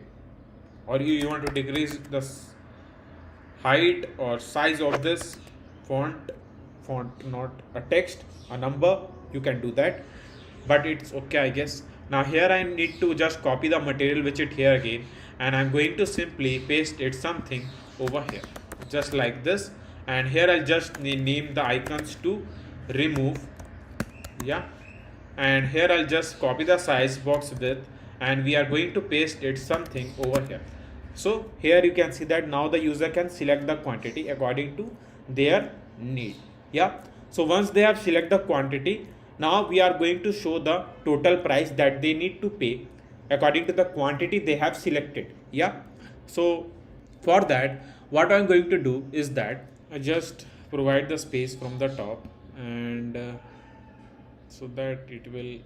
Or you want to decrease the height or size of this font, not a text, a number, you can do that, but it's okay I guess. Now here I need to just copy the material widget here again, and I'm going to simply paste it something over here just like this. And here I'll just name the icons to remove. Yeah, and here I'll just copy the size box width, and we are going to paste it something over here. So here you can see that now the user can select the quantity according to their need. Yeah, so once they have select the quantity, now we are going to show the total price that they need to pay according to the quantity they have selected. Yeah, so for that what I'm going to do is that I just provide the space from the top, and so that it will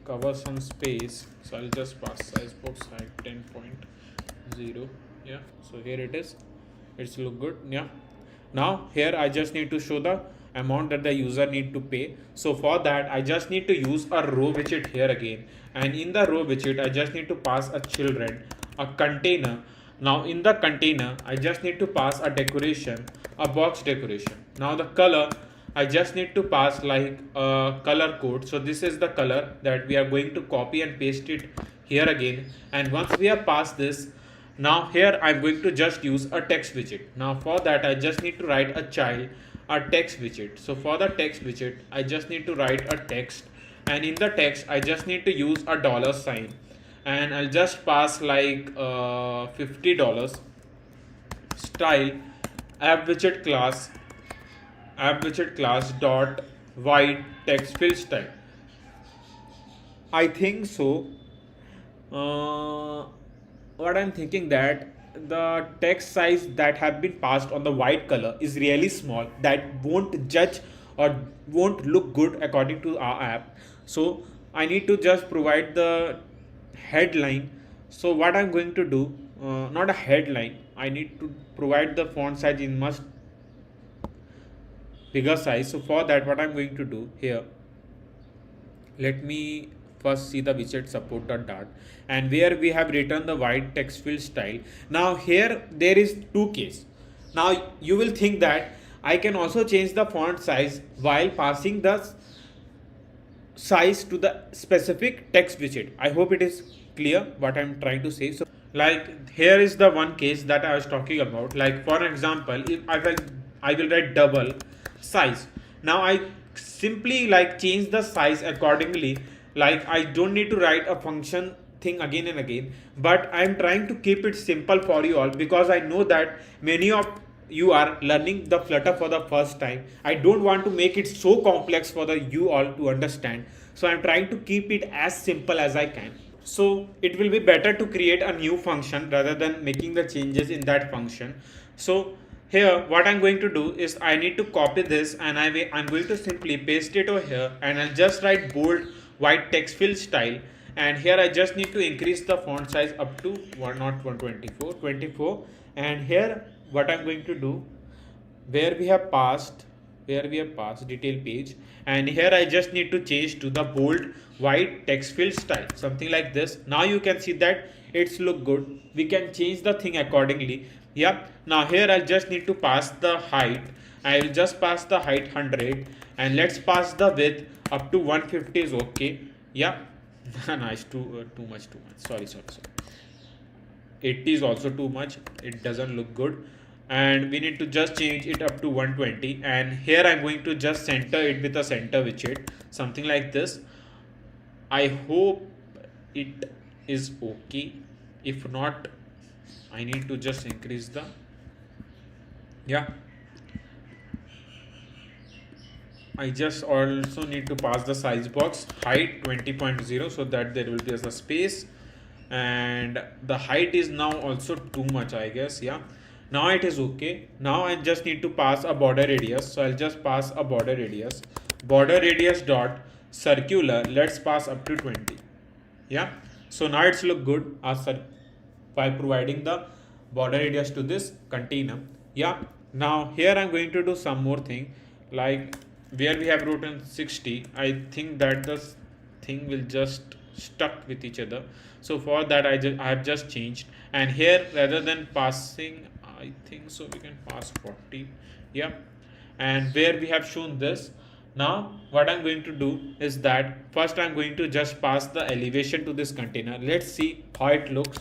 cover some space. So I'll just pass size box height 10.0. Yeah, so here it is, it's look good. Yeah, now here I just need to show the amount that the user need to pay. So for that I just need to use a row widget here again, and in the row widget I just need to pass a children, a container. Now in the container I just need to pass a decoration, a box decoration. Now the color I just need to pass like a color code. So this is the color that we are going to copy and paste it here again. And once we have passed this, now here I'm going to just use a text widget. Now for that I just need to write a child, a text widget. So for the text widget I just need to write a text, and in the text I just need to use a dollar sign, and I'll just pass like $50 style app widget class dot white text fill style. I think so. What I'm thinking that the text size that have been passed on the white color is really small, that won't judge or won't look good according to our app. So I need to just provide the headline. So what I'm going to do, not a headline, I need to provide the font size in much bigger size. So for that what I'm going to do here, let me first see the widget support.dart, and where we have written the white text fill style. Now here there is two cases. Now you will think that I can also change the font size while passing the size to the specific text widget. I hope it is clear what I'm trying to say. So like here is the one case that I was talking about. Like for example, if I will write double size. Now I simply like change the size accordingly. Like I don't need to write a function thing again and again, but I'm trying to keep it simple for you all, because I know that many of you are learning the Flutter for the first time. I don't want to make it so complex for the you all to understand, so I'm trying to keep it as simple as I can. So it will be better to create a new function rather than making the changes in that function. So here what I'm going to do is I need to copy this, and I'm going to simply paste it over here, and I'll just write bold white text fill style, and here I just need to increase the font size up to 24, and here what I'm going to do, where we have passed where we have passed detail page, and here I just need to change to the bold white text field style, something like this. Now you can see that it's look good. We can change the thing accordingly. Yeah, now here I just need to pass the height. I will just pass the height 100, and let's pass the width up to 150 is okay. Yeah. Nice, too much. Sorry. 80 is also too much, it doesn't look good, and we need to just change it up to 120, and here I'm going to just center it with a center widget, something like this. I hope it is okay. If not, I need to just increase the, yeah, I just also need to pass the size box height 20.0 so that there will be a space, and the height is now also too much, I guess. Yeah, now it is okay. Now I just need to pass a border radius, so I'll just pass a border radius dot circular, let's pass up to 20. Yeah, so now it's look good by providing the border radius to this container. Yeah, now here I'm going to do some more thing, like where we have written 60, I think that the thing will just stuck with each other. So for that I have just changed, and here rather than passing, I think so we can pass 40. Yeah, and where we have shown this, now what I'm going to do is that first I'm going to just pass the elevation to this container. Let's see how it looks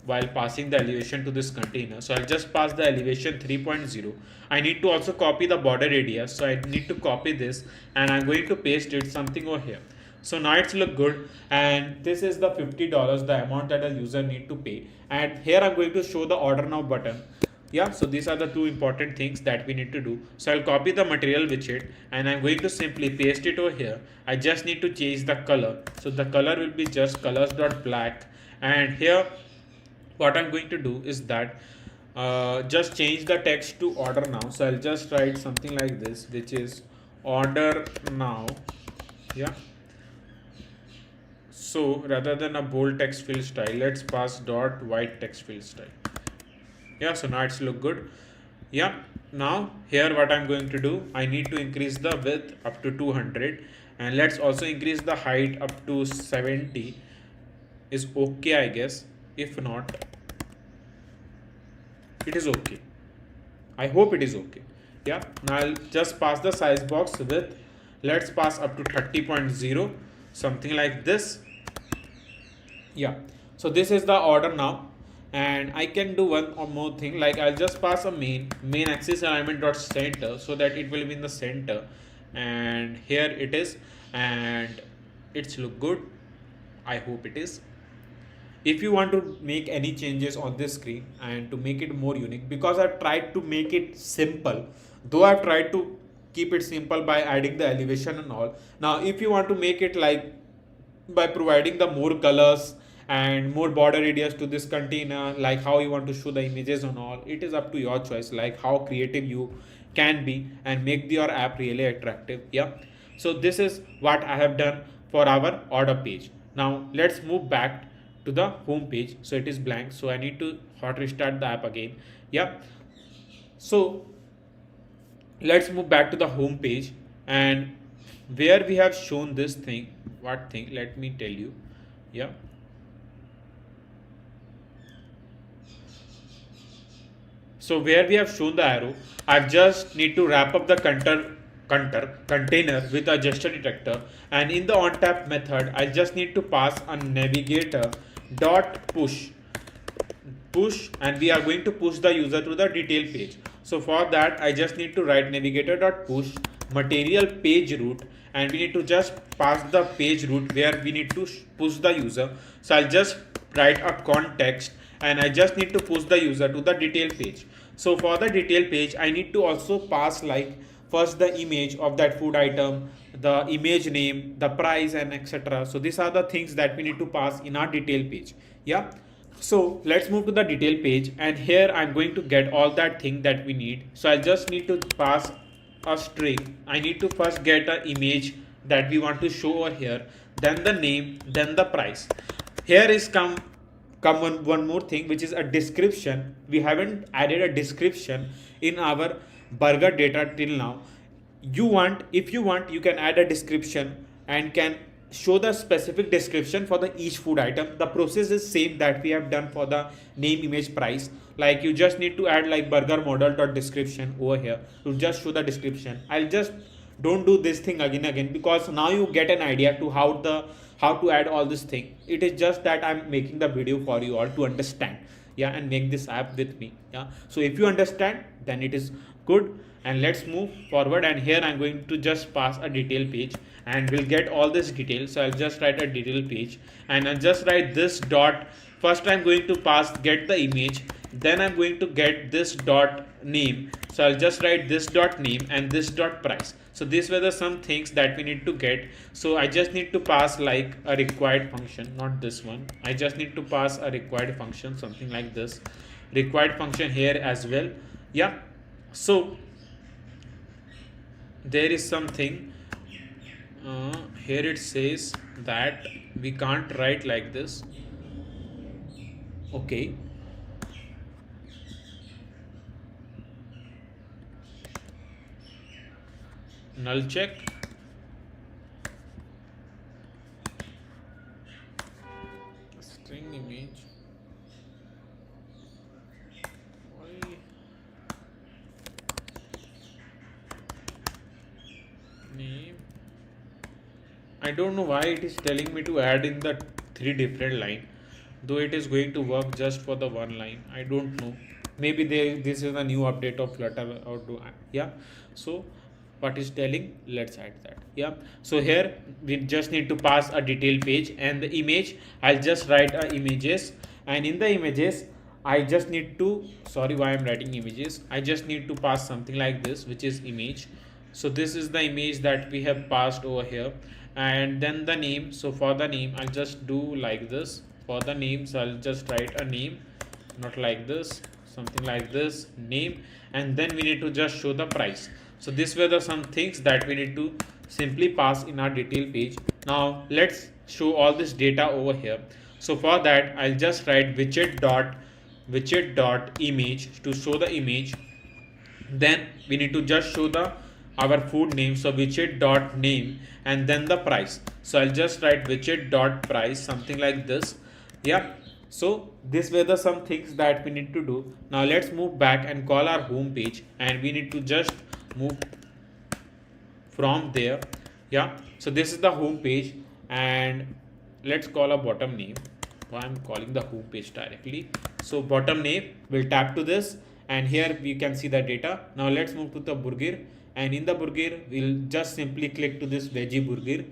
while passing the elevation to this container. So I'll just pass the elevation 3.0. I need to also copy the border radius, so I need to copy this, and I'm going to paste it something over here. So now it's look good, and this is the $50, the amount that a user need to pay. And here I'm going to show the order now button. Yeah, so these are the two important things that we need to do. So I'll copy the material widget, and I'm going to simply paste it over here. I just need to change the color, so the color will be just colors.black, and here what I'm going to do is that just change the text to order now. So I'll just write something like this, which is order now. Yeah, so rather than a bold text field style, let's pass dot white text field style. Yeah, so now it's look good. Yeah, now here what I'm going to do, I need to increase the width up to 200, and let's also increase the height up to 70 is okay, I guess. If not, it is okay. I hope it is okay. Yeah, now I'll just pass the size box with, let's pass up to 30.0, something like this. Yeah, so this is the order now, and I can do one or more thing, like I'll just pass a main axis alignment dot center, so that it will be in the center, and here it is, and it's look good. I hope it is. If you want to make any changes on this screen and to make it more unique, because I've tried to make it simple, though I've tried to keep it simple by adding the elevation and all. Now if you want to make it like by providing the more colors and more border radius to this container, like how you want to show the images and all, it is up to your choice, like how creative you can be and make your app really attractive. Yeah, so this is what I have done for our order page. Now let's move back to the home page. So it is blank, so I need to hot restart the app again. Yeah, so let's move back to the home page, and where we have shown this thing, what thing, let me tell you. Yeah, so where we have shown the arrow, I just need to wrap up the container with a gesture detector, and in the on tap method I just need to pass a navigator dot push, and we are going to push the user to the detail page. So for that I just need to write navigator dot push material page route, and we need to just pass the page route where we need to push the user. So I'll just write a context, and I just need to push the user to the detail page. So for the detail page I need to also pass like first the image of that food item, the image name, the price, and etc. So these are the things that we need to pass in our detail page. Yeah, so let's move to the detail page, and here I'm going to get all that thing that we need. So I just need to pass a string. I need to first get an image that we want to show over here, then the name, then the price. Here is come one more thing, which is a description. We haven't added a description in our burger data till now. if you want, you can add a description and can show the specific description for the each food item. The process is same that we have done for the name, image, price. Like you just need to add like burger model dot description over here to just show the description. I'll just don't do this thing again because now you get an idea to how to add all this thing. It is just that I'm making the video for you all to understand, yeah, and make this app with me. Yeah, so if you understand, then it is good. And let's move forward, and here I'm going to just pass a detail page and we'll get all this detail. So I'll just write a detail page and I'll just write this dot. First I'm going to pass get the image, then I'm going to get this dot name. So I'll just write this dot name and this dot price. So these were the some things that we need to get. So I just need to pass like a required function, not this one. I just need to pass a required function, something like this required function here as well. Yeah, so there is something here. It says that we can't write like this. Okay, null check. String image. Why? Name. I don't know why it is telling me to add in the 3 different line, though it is going to work just for the one line. I don't know. Maybe this is a new update of Flutter or do yeah. So what is telling? Let's add that. Yeah. So here we just need to pass a detail page and the image. I'll just write images, and in the images I just need to, sorry why I'm writing images. I just need to pass something like this, which is image. So this is the image that we have passed over here, and then the name. So for the name I'll just do like this. For the names I'll just write a name, not like this, something like this, name, and then we need to just show the price. So these were the some things that we need to simply pass in our detail page. Now let's show all this data over here. So for that I'll just write widget dot image to show the image. Then we need to just show the our food name. So widget dot name and then the price. So I'll just write widget dot price, something like this. Yeah, so these were the some things that we need to do. Now let's move back and call our home page, and we need to just move from there. Yeah, so this is the home page, and let's call a bottom name. I'm calling the home page directly. So bottom name, we'll tap to this, and here we can see the data. Now let's move to the burger, and in the burger we'll just simply click to this veggie burger,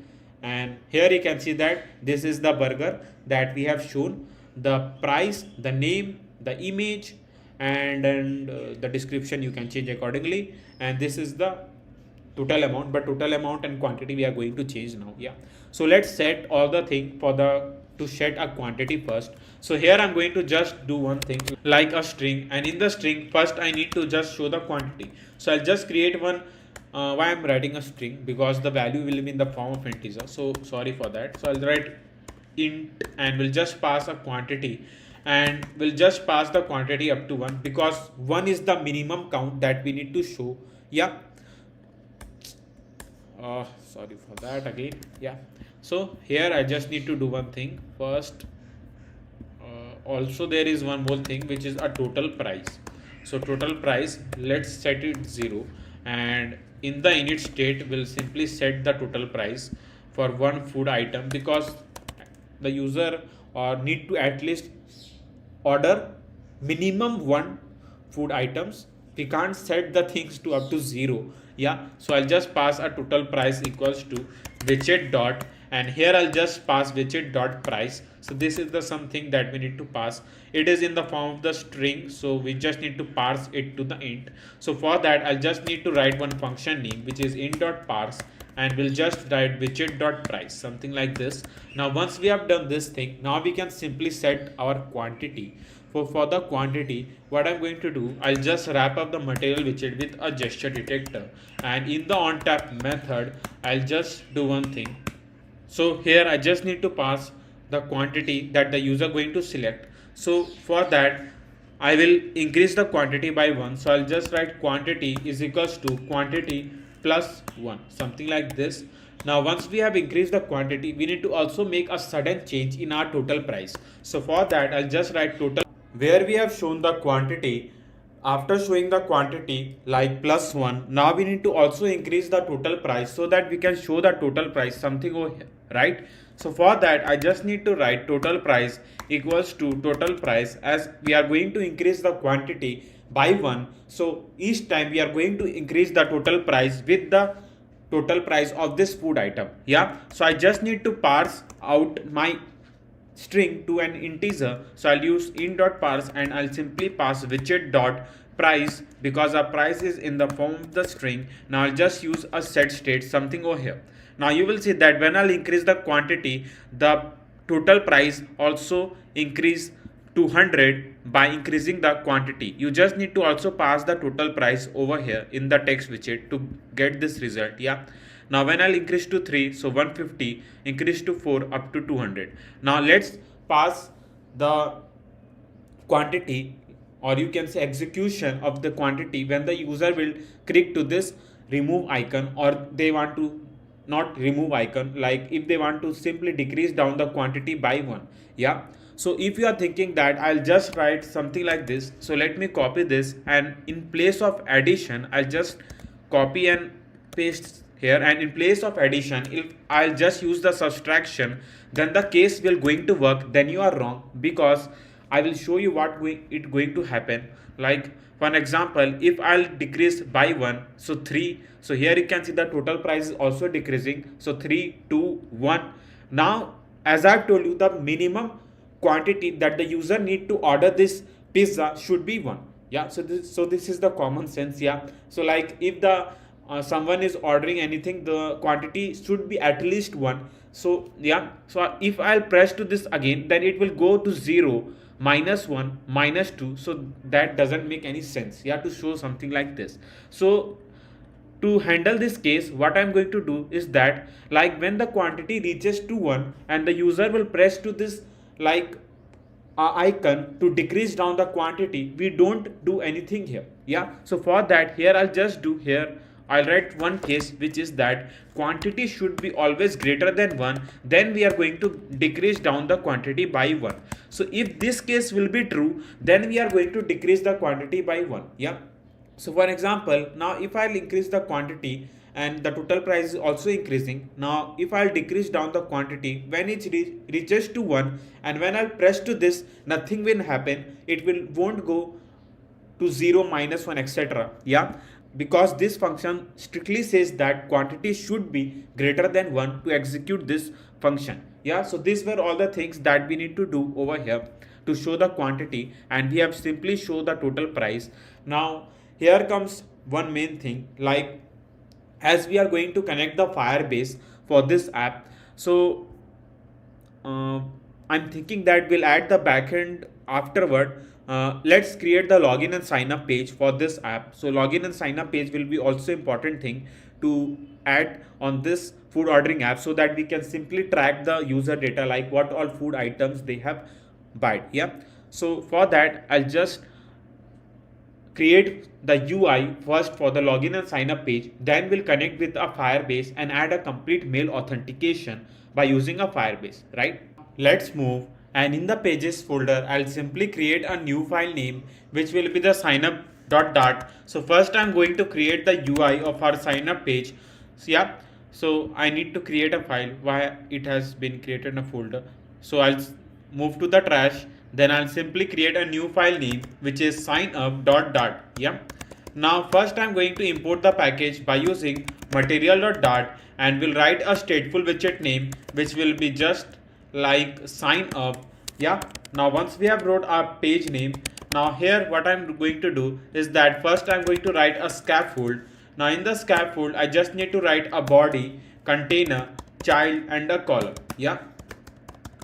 and here you can see that this is the burger that we have shown. The price, the name, the image, and the description you can change accordingly, and this is the total amount, but total amount and quantity we are going to change now. Yeah, so let's set all the thing for the to set a quantity first. So here I'm going to just do one thing like a string, and in the string first I need to just show the quantity. So I'll just create one. Why I'm writing a string? Because the value will be in the form of integer. So sorry for that. So I'll write int and we'll just pass a quantity, and we'll just pass the quantity up to 1 because 1 is the minimum count that we need to show. Yeah, sorry for that again. Yeah, so here I just need to do one thing first. Also there is one more thing, which is a total price. So total price, let's set it 0, and in the init state we'll simply set the total price for one food item, because the user need to at least order minimum 1 food items. We can't set the things to up to 0. Yeah, so I'll just pass a total price equals to widget dot, and here I'll just pass widget dot price. So this is the something that we need to pass. It is in the form of the string, so we just need to parse it to the int. So for that I'll just need to write one function name, which is int.parse, and we'll just write widget.price, something like this. Now once we have done this thing, now we can simply set our quantity. For the quantity, what I'm going to do, I'll just wrap up the material widget with a gesture detector, and in the onTap method I'll just do one thing. So here I just need to pass the quantity that the user going to select. So for that I will increase the quantity by 1. So I'll just write quantity is equals to quantity plus 1, something like this. Now once we have increased the quantity, we need to also make a sudden change in our total price. So for that, I'll just write total where we have shown the quantity. After showing the quantity like plus 1, now we need to also increase the total price so that we can show the total price something over here, right? So for that, I just need to write total price equals to total price, as we are going to increase the quantity by 1. So each time we are going to increase the total price with the total price of this food item. Yeah, so I just need to parse out my string to an integer. So I'll use int.parse and I'll simply pass widget dot price because our price is in the form of the string. Now I'll just use a set state something over here. Now you will see that when I'll increase the quantity, the total price also increase to 100 by increasing the quantity. You just need to also pass the total price over here in the text widget to get this result. Yeah. Now when I'll increase to 3, so 150, increase to 4 up to 200. Now let's pass the quantity, or you can say execution of the quantity, when the user will click to this remove icon, or they want to not remove icon, like if they want to simply decrease down the quantity by 1. Yeah. So if you are thinking that I'll just write something like this, so let me copy this, and in place of addition I'll just copy and paste here, and in place of addition if I'll just use the subtraction, then the case will going to work. Then you are wrong, because I will show you what it going to happen. Like for an example, if I'll decrease by 1, so 3, so here you can see the total price is also decreasing, so 3 2 1. Now as I've told you, the minimum quantity that the user need to order this pizza should be 1. Yeah, so this is the common sense. Yeah, so like if the someone is ordering anything, the quantity should be at least 1. So yeah, so if I'll press to this again, then it will go to 0 minus 1 minus 2. So that doesn't make any sense. You have to show something like this. So to handle this case, what I'm going to do is that, like when the quantity reaches to 1 and the user will press to this like icon to decrease down the quantity, we don't do anything here. Yeah, so for that, here I'll just do here, I'll write one case, which is that quantity should be always greater than 1, then we are going to decrease down the quantity by 1. So if this case will be true, then we are going to decrease the quantity by 1. Yeah, so for example, now if I'll increase the quantity and the total price is also increasing, now if I'll decrease down the quantity, when it reaches to 1, and when I'll press to this, nothing will happen, it won't go to 0 minus 1 etc. Yeah, because this function strictly says that quantity should be greater than 1 to execute this function. Yeah, so these were all the things that we need to do over here to show the quantity, and we have simply show the total price. Now here comes one main thing, like as we are going to connect the Firebase for this app, so I'm thinking that we'll add the backend afterward. Let's create the login and sign up page for this app. So login and sign up page will be also important thing to add on this food ordering app, so that we can simply track the user data, like what all food items they have bought. Yeah, so for that I'll just create the UI first for the login and sign up page, then we'll connect with a Firebase and add a complete mail authentication by using a Firebase, right? Let's move, and in the pages folder I'll simply create a new file name, which will be the signup.dart. So first I'm going to create the UI of our sign up page. So yeah, so I need to create a file. Why it has been created in a folder, so I'll move to the trash, then I'll simply create a new file name, which is signup.dart. Yeah, now first I'm going to import the package by using material.dart, and we'll write a stateful widget name, which will be just like sign up. Yeah, now once we have wrote our page name, now here what I'm going to do is that first I'm going to write a scaffold. Now in the scaffold I just need to write a body, container, child, and a column. Yeah,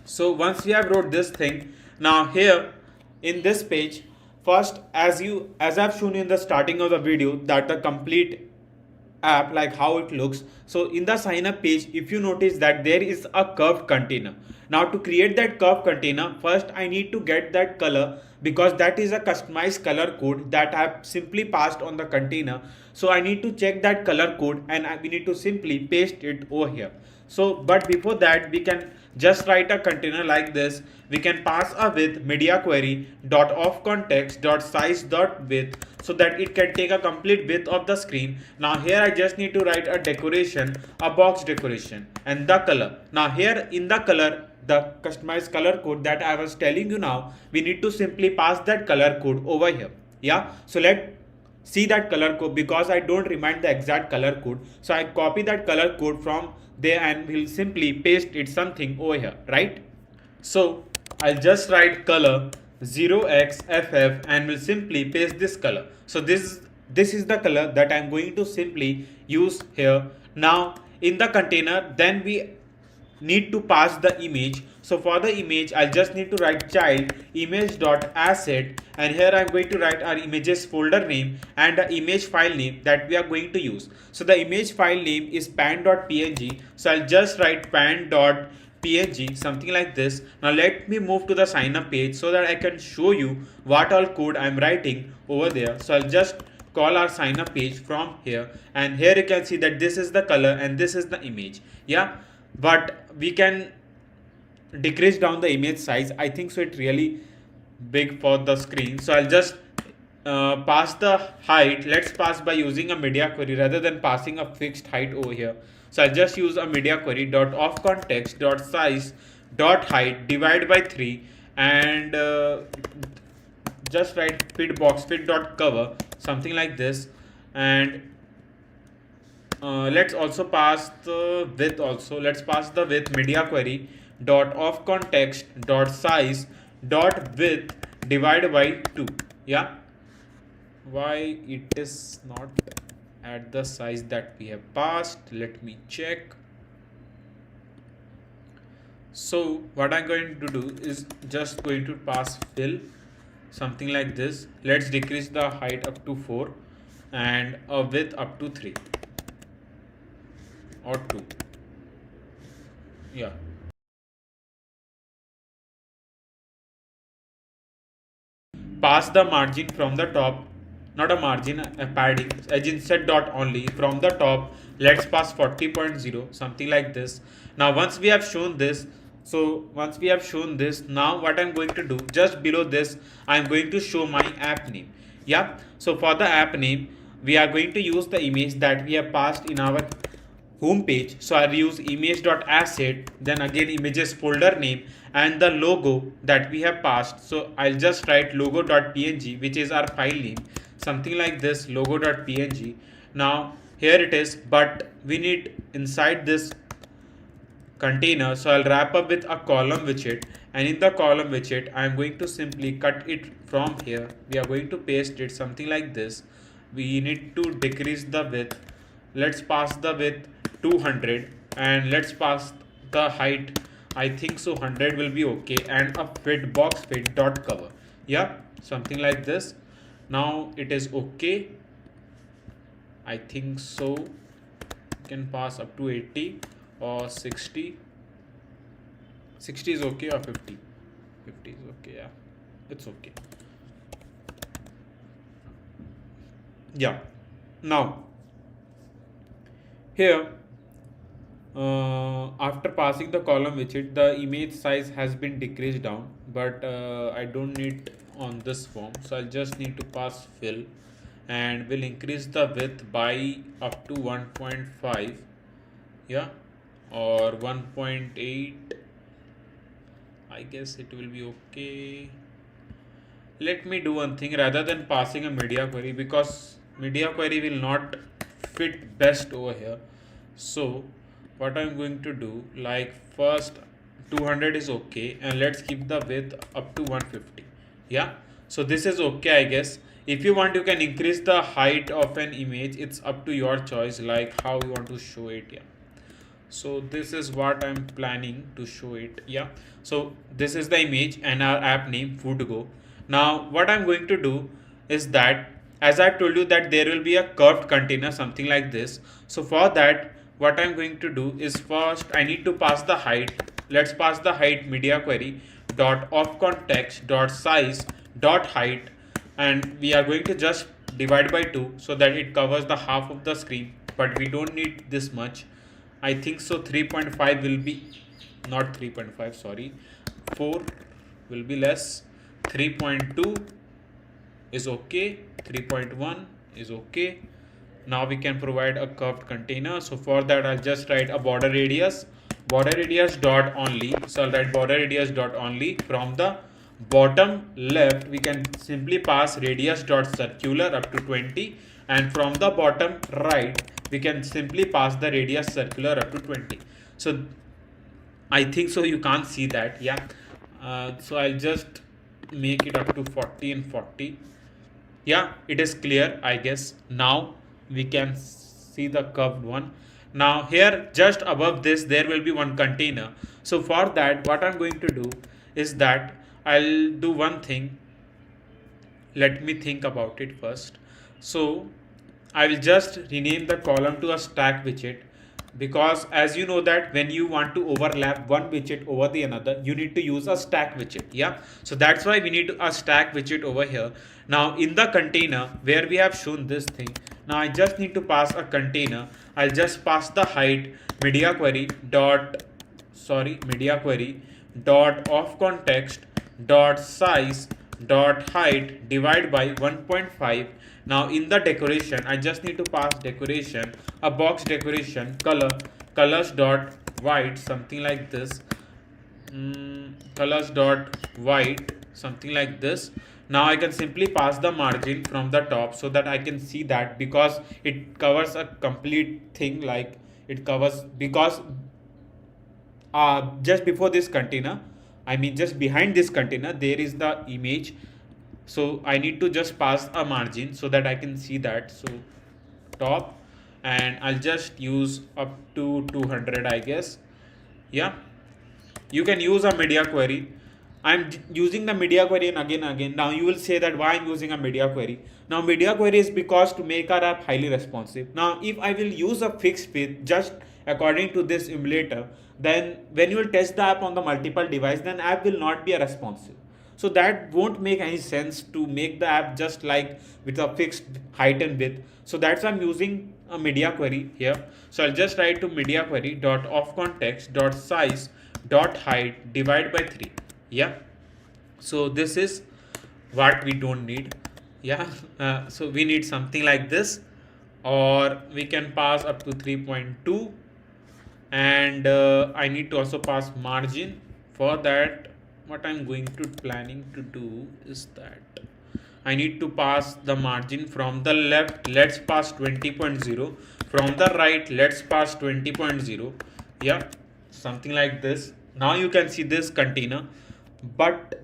so once we have wrote this thing, now here in this page, first as I've shown you in the starting of the video, that the complete app, like how it looks. So in the sign up page, if you notice that there is a curved container. Now to create that curved container, first I need to get that color, because that is a customized color code that I have simply passed on the container. So I need to check that color code, and we need to simply paste it over here. So but before that, we can just write a container like this. We can pass a width media query dot of context dot size dot width, so that it can take a complete width of the screen. Now here I just need to write a decoration, a box decoration, and the color. Now here in the color, the customized color code that I was telling you, now we need to simply pass that color code over here. Yeah, so let see that color code, because I don't remind the exact color code. So I copy that color code from there and will simply paste it something over here, right? So I'll just write color 0xff and will simply paste this color. So this is the color that I'm going to simply use here. Now in the container, then we need to pass the image. So for the image, I'll just need to write child image.asset, and here I'm going to write our images folder name and the image file name that we are going to use. So the image file name is pan.png, so I'll just write pan.png, something like this. Now let me move to the sign up page so that I can show you what all code I'm writing over there. So I'll just call our sign up page from here, and here you can see that this is the color and this is the image. Yeah, but we can decrease down the image size. I think so it's really big for the screen. So I'll just pass the height. Let's pass by using a media query rather than passing a fixed height over here. So I'll just use a media query dot of context dot size dot height divide by 3, and just write fit box fit dot cover, something like this. And let's also pass the width also. Let's pass the width media query dot of context dot size dot width divided by 2. Yeah, why it is not at the size that we have passed? Let me check. So what I'm going to do is just going to pass fill, something like this. Let's decrease the height up to 4 and a width up to 3 or 2. Yeah, pass the margin from the top, not a margin, a padding, edge inset dot only from the top. Let's pass 40.0, something like this. Now once we have shown this, now what I'm going to do, just below this I'm going to show my app name. Yeah, so for the app name, we are going to use the image that we have passed in our home page. So I'll use image.asset, then again images folder name and the logo that we have passed. So I'll just write logo.png, which is our file name, something like this, logo.png. Now here it is, but we need inside this container. So I'll wrap up with a column widget, and in the column widget I'm going to simply cut it from here. We are going to paste it something like this. We need to decrease the width. Let's pass the width 200, and let's pass the height, I think so 100 will be okay, and a fit box fit dot cover. Yeah, something like this. Now it is okay, I think so. You can pass up to 80 or 60. 60 is okay, or 50. 50 is okay. Yeah, it's okay. Yeah, now here after passing the column widget, the image size has been decreased down, but I don't need on this form, so I'll just need to pass fill, and will increase the width by up to 1.5. Yeah, or 1.8. I guess it will be okay. Let me do one thing, rather than passing a media query, because media query will not fit best over here. So what I'm going to do, like first 200 is okay, and let's keep the width up to 150. Yeah, so this is okay, I guess. If you want, you can increase the height of an image. It's up to your choice, like how you want to show it. Yeah, so this is what I'm planning to show it. Yeah, so this is the image and our app name foodgo. Now what I'm going to do is that as I told you that there will be a curved container, something like this. So for that, what I'm going to do is first I need to pass the height. Let's pass the height media query dot of context dot size dot height, and we are going to just divide by 2 so that it covers the half of the screen, but we don't need this much. I think so 3.5 will be, not 3.5, sorry, 4 will be less. 3.2 is okay, 3.1 is okay. Now we can provide a curved container. So for that I'll just write a border radius dot only. So I'll write border radius dot only. From the bottom left we can simply pass radius dot circular up to 20, and from the bottom right we can simply pass the radius circular up to 20. So I think so you can't see that, yeah. So I'll just make it up to 40 and 40. Yeah, it is clear, I guess. Now we can see the curved one. Now here just above this there will be one container. So for that what I'm going to do is that I'll do one thing. Let me think about it first. So I will just rename the column to a stack widget, because as you know that when you want to overlap one widget over the another, you need to use a stack widget. Yeah, so that's why we need a stack widget over here. Now in the container where we have shown this thing, now I just need to pass a container. I'll just pass the height media query dot of context dot size dot height divide by 1.5. Now in the decoration I just need to pass decoration, a box decoration colors dot white, something like this. Colors dot white, something like this. Now I can simply pass the margin from the top so that I can see that, because it covers a complete thing, like it covers, because just before this container, I mean just behind this container there is the image. So I need to just pass a margin so that I can see that. So top, and I'll just use up to 200, I guess. Yeah, you can use a media query. I'm using the media query and again. Now you will say that why I'm using a media query. Now media query is because to make our app highly responsive. Now if I will use a fixed width just according to this emulator, then when you will test the app on the multiple device, then app will not be a responsive. So that won't make any sense to make the app just like with a fixed height and width. So that's why I'm using a media query here. So I'll just write to media query dot of context dot size dot height divide by 3. Yeah, so this is what we don't need. Yeah, so we need something like this, or we can pass up to 3.2, and I need to also pass margin. For that what I'm going to planning to do is that I need to pass the margin. From the left let's pass 20.0, from the right let's pass 20.0. yeah, something like this. Now you can see this container, but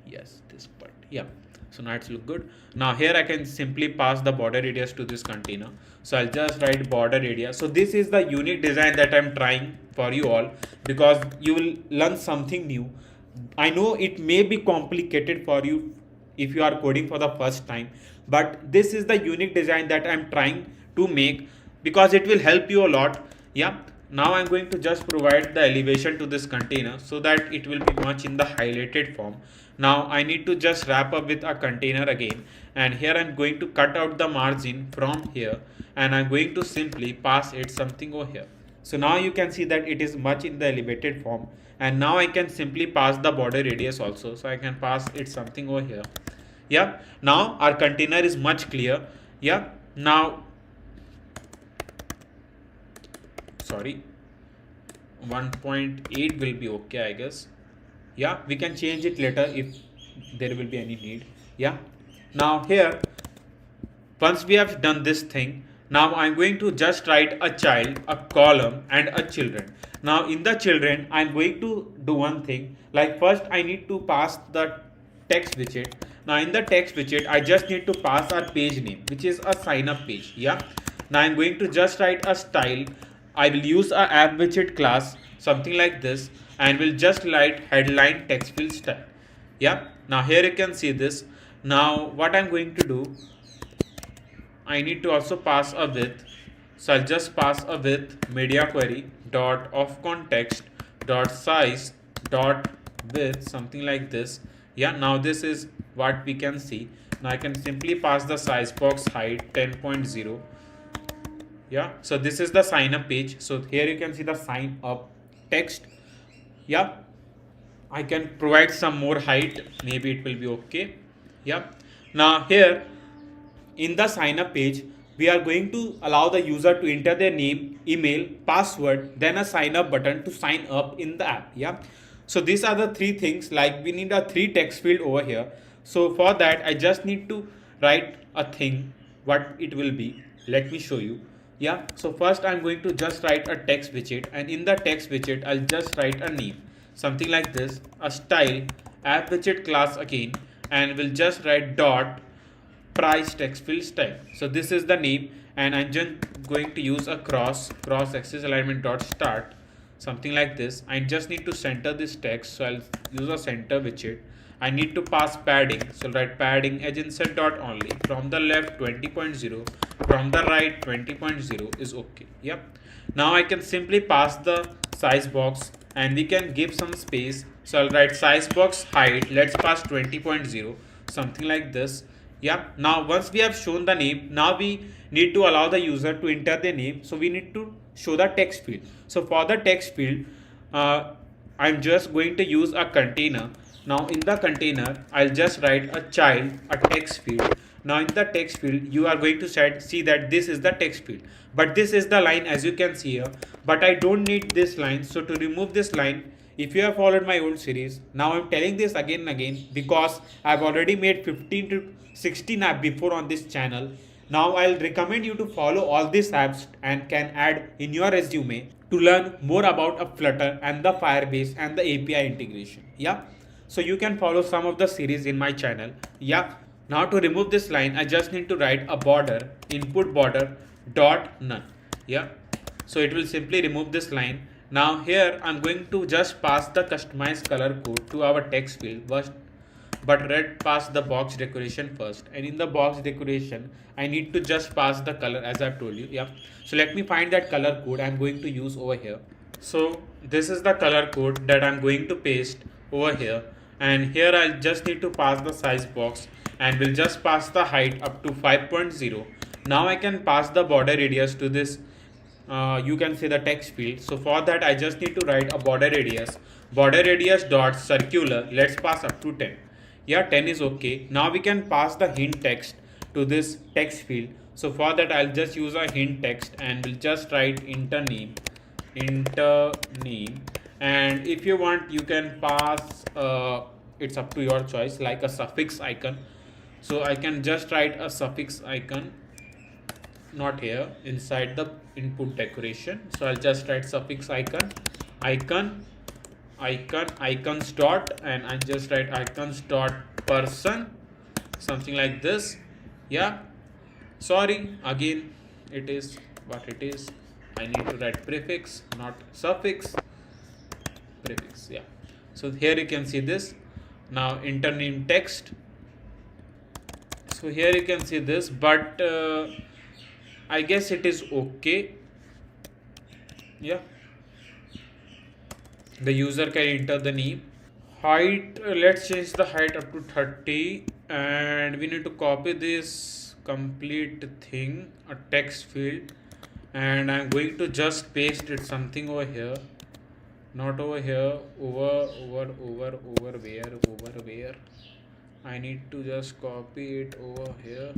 yes, this but, yeah. So now it's look good. Now here I can simply pass the border radius to this container. So I'll just write border radius. So this is the unique design that I'm trying for you all, because you will learn something new. I know it may be complicated for you if you are coding for the first time, but this is the unique design that I'm trying to make, because it will help you a lot. Yeah, now I'm going to just provide the elevation to this container so that it will be much in the highlighted form. Now I need to just wrap up with a container again, and here I'm going to cut out the margin from here, and I'm going to simply pass it something over here. So now you can see that it is much in the elevated form, and now I can simply pass the border radius also. So I can pass it something over here. Yeah, now our container is much clear. Yeah, now sorry, 1.8 will be okay, I guess. Yeah, we can change it later if there will be any need. Yeah, now here once we have done this thing, now I'm going to just write a child, a column, and a children. Now in the children I'm going to do one thing, like first I need to pass the text widget. Now in the text widget I just need to pass our page name, which is a sign up page. Yeah, now I'm going to just write a style. I will use a app widget class, something like this, and will just write headline text field style. Yeah, now here you can see this. Now what I'm going to do, I need to also pass a width. So I'll just pass a width media query dot of context dot size dot width, something like this. Yeah, now this is what we can see. Now I can simply pass the size box height 10.0. Yeah, so this is the sign up page. So here you can see the sign up text. Yeah, I can provide some more height, maybe it will be okay. Yeah, now here in the sign up page, we are going to allow the user to enter their name, email, password, then a sign up button to sign up in the app. Yeah, so these are the three things. Like we need a three text field over here. So for that I just need to write a thing, what it will be. Let me show you. Yeah, so first I'm going to just write a text widget, and in the text widget I'll just write a name, something like this, a style, app widget class again, and we'll just write dot price text field style. So this is the name, and I'm just going to use a cross axis alignment dot start, something like this. I just need to center this text, so I'll use a center widget. I need to pass padding, so write padding edge insert dot only, from the left 20.0, from the right 20.0 is okay. Yep, now I can simply pass the size box, and we can give some space. So I'll write size box height, let's pass 20.0, something like this. Yeah, now once we have shown the name, now we need to allow the user to enter their name. So we need to show the text field. So for the text field, I'm just going to use a container. Now in the container, I'll just write a child, a text field. Now in the text field, you are going to see that this is the text field, but this is the line, as you can see here. But I don't need this line, so to remove this line, if you have followed my old series, now I'm telling this again and again because I've already made 15 to 16 apps before on this channel. Now I'll recommend you to follow all these apps and can add in your resume to learn more about a Flutter and the Firebase and the API integration. Yeah, so you can follow some of the series in my channel. Yeah, now to remove this line, I just need to write a border, input border dot none. Yeah, so it will simply remove this line. Now here I'm going to just pass the customized color code to our text field first, but red pass the box decoration first, and in the box decoration I need to just pass the color as I've told you. Yeah, so let me find that color code I'm going to use over here. So this is the color code that I'm going to paste over here, and here I'll just need to pass the size box, and we'll just pass the height up to 5.0. Now I can pass the border radius to this, you can say the text field. So for that I just need to write a border radius dot circular, let's pass up to 10. Yeah, 10 is okay. Now we can pass the hint text to this text field. So for that I'll just use a hint text, and we'll just write enter name, and if you want you can pass, it's up to your choice, like a suffix icon. So I can just write a suffix icon, not here, inside the input decoration. So I'll just write suffix icons dot, and I just write icons dot person, something like this. Yeah, sorry, again it is what it is. I need to write prefix, not suffix, prefix. Yeah, so here you can see this. Now enter name text. So here you can see this, but I guess it is okay. Yeah, the user can enter the name. Height, let's change the height up to 30, and we need to copy this complete thing, a text field, and I'm going to just paste it something over here, not over here, over where I need to just copy it over here,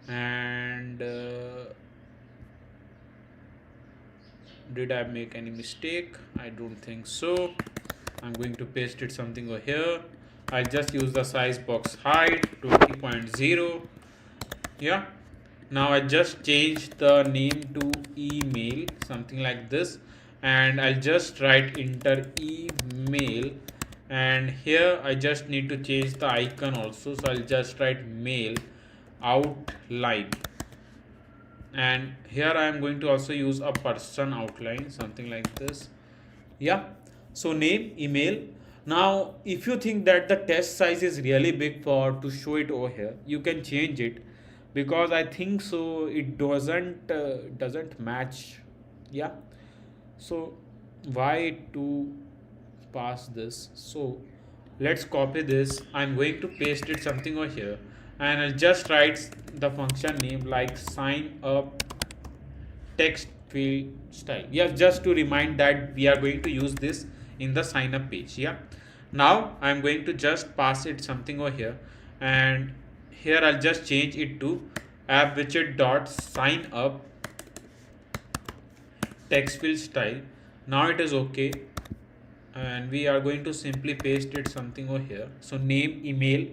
and did I make any mistake? I don't think so. I'm going to paste it something over here. I'll just use the size box height 20.0. Yeah, now I just changed the name to email, something like this, and I'll just write enter email, and here I just need to change the icon also. So I'll just write mail outline, and here I am going to also use a person outline, something like this. Yeah, so name, email, Now, if you think that the test size is really big for to show it over here, you can change it, because I think so it doesn't match. Yeah. So why to pass this? So let's copy this. I'm going to paste it something over here, and I'll just write the function name like sign up text field style. Yeah, just to remind that we are going to use this in the sign up page. Yeah. Now I'm going to just pass it something over here, and here I'll just change it to app widget dot sign up text field style. Now it is okay, and we are going to simply paste it something over here. So name, email.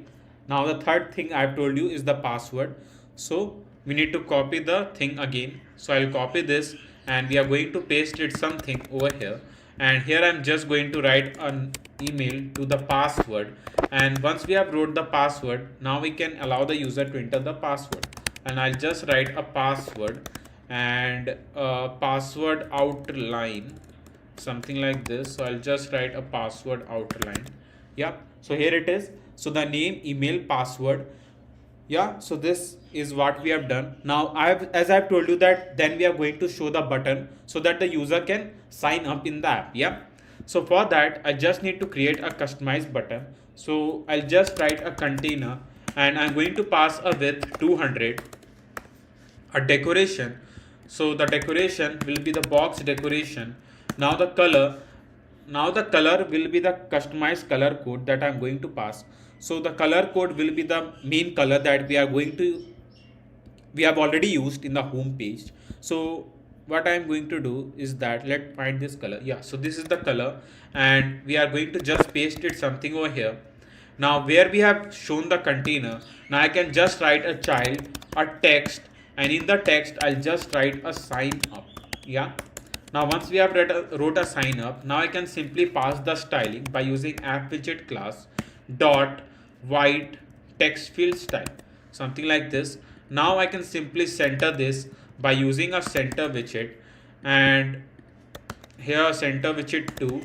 Now the third thing I've told you is the password. So we need to copy the thing again. So I'll copy this, and we are going to paste it something over here. And here I'm just going to write an email to the password. And once we have wrote the password, now we can allow the user to enter the password. And I'll just write a password and a password outline, something like this. So I'll just write a password outline. Yeah, so here it is. So the name, email, password. Yeah, so this is what we have done. Now as I've told you that then we are going to show the button so that the user can sign up in the app. Yeah, so for that I just need to create a customized button. So I'll just write a container, and I'm going to pass a width 200, a decoration. So the decoration will be the box decoration. Now the color, will be the customized color code that I'm going to pass. So the color code will be the main color that we have already used in the home page. So what I'm going to do is that let's find this color. Yeah, so this is the color, and we are going to just paste it something over here. Now where we have shown the container, now I can just write a child, a text, and in the text I'll just write a sign up. Yeah. Now once we have wrote a sign up, now I can simply pass the styling by using app widget class dot white text field style, something like this. Now I can simply center this by using a center widget, and here center widget 2.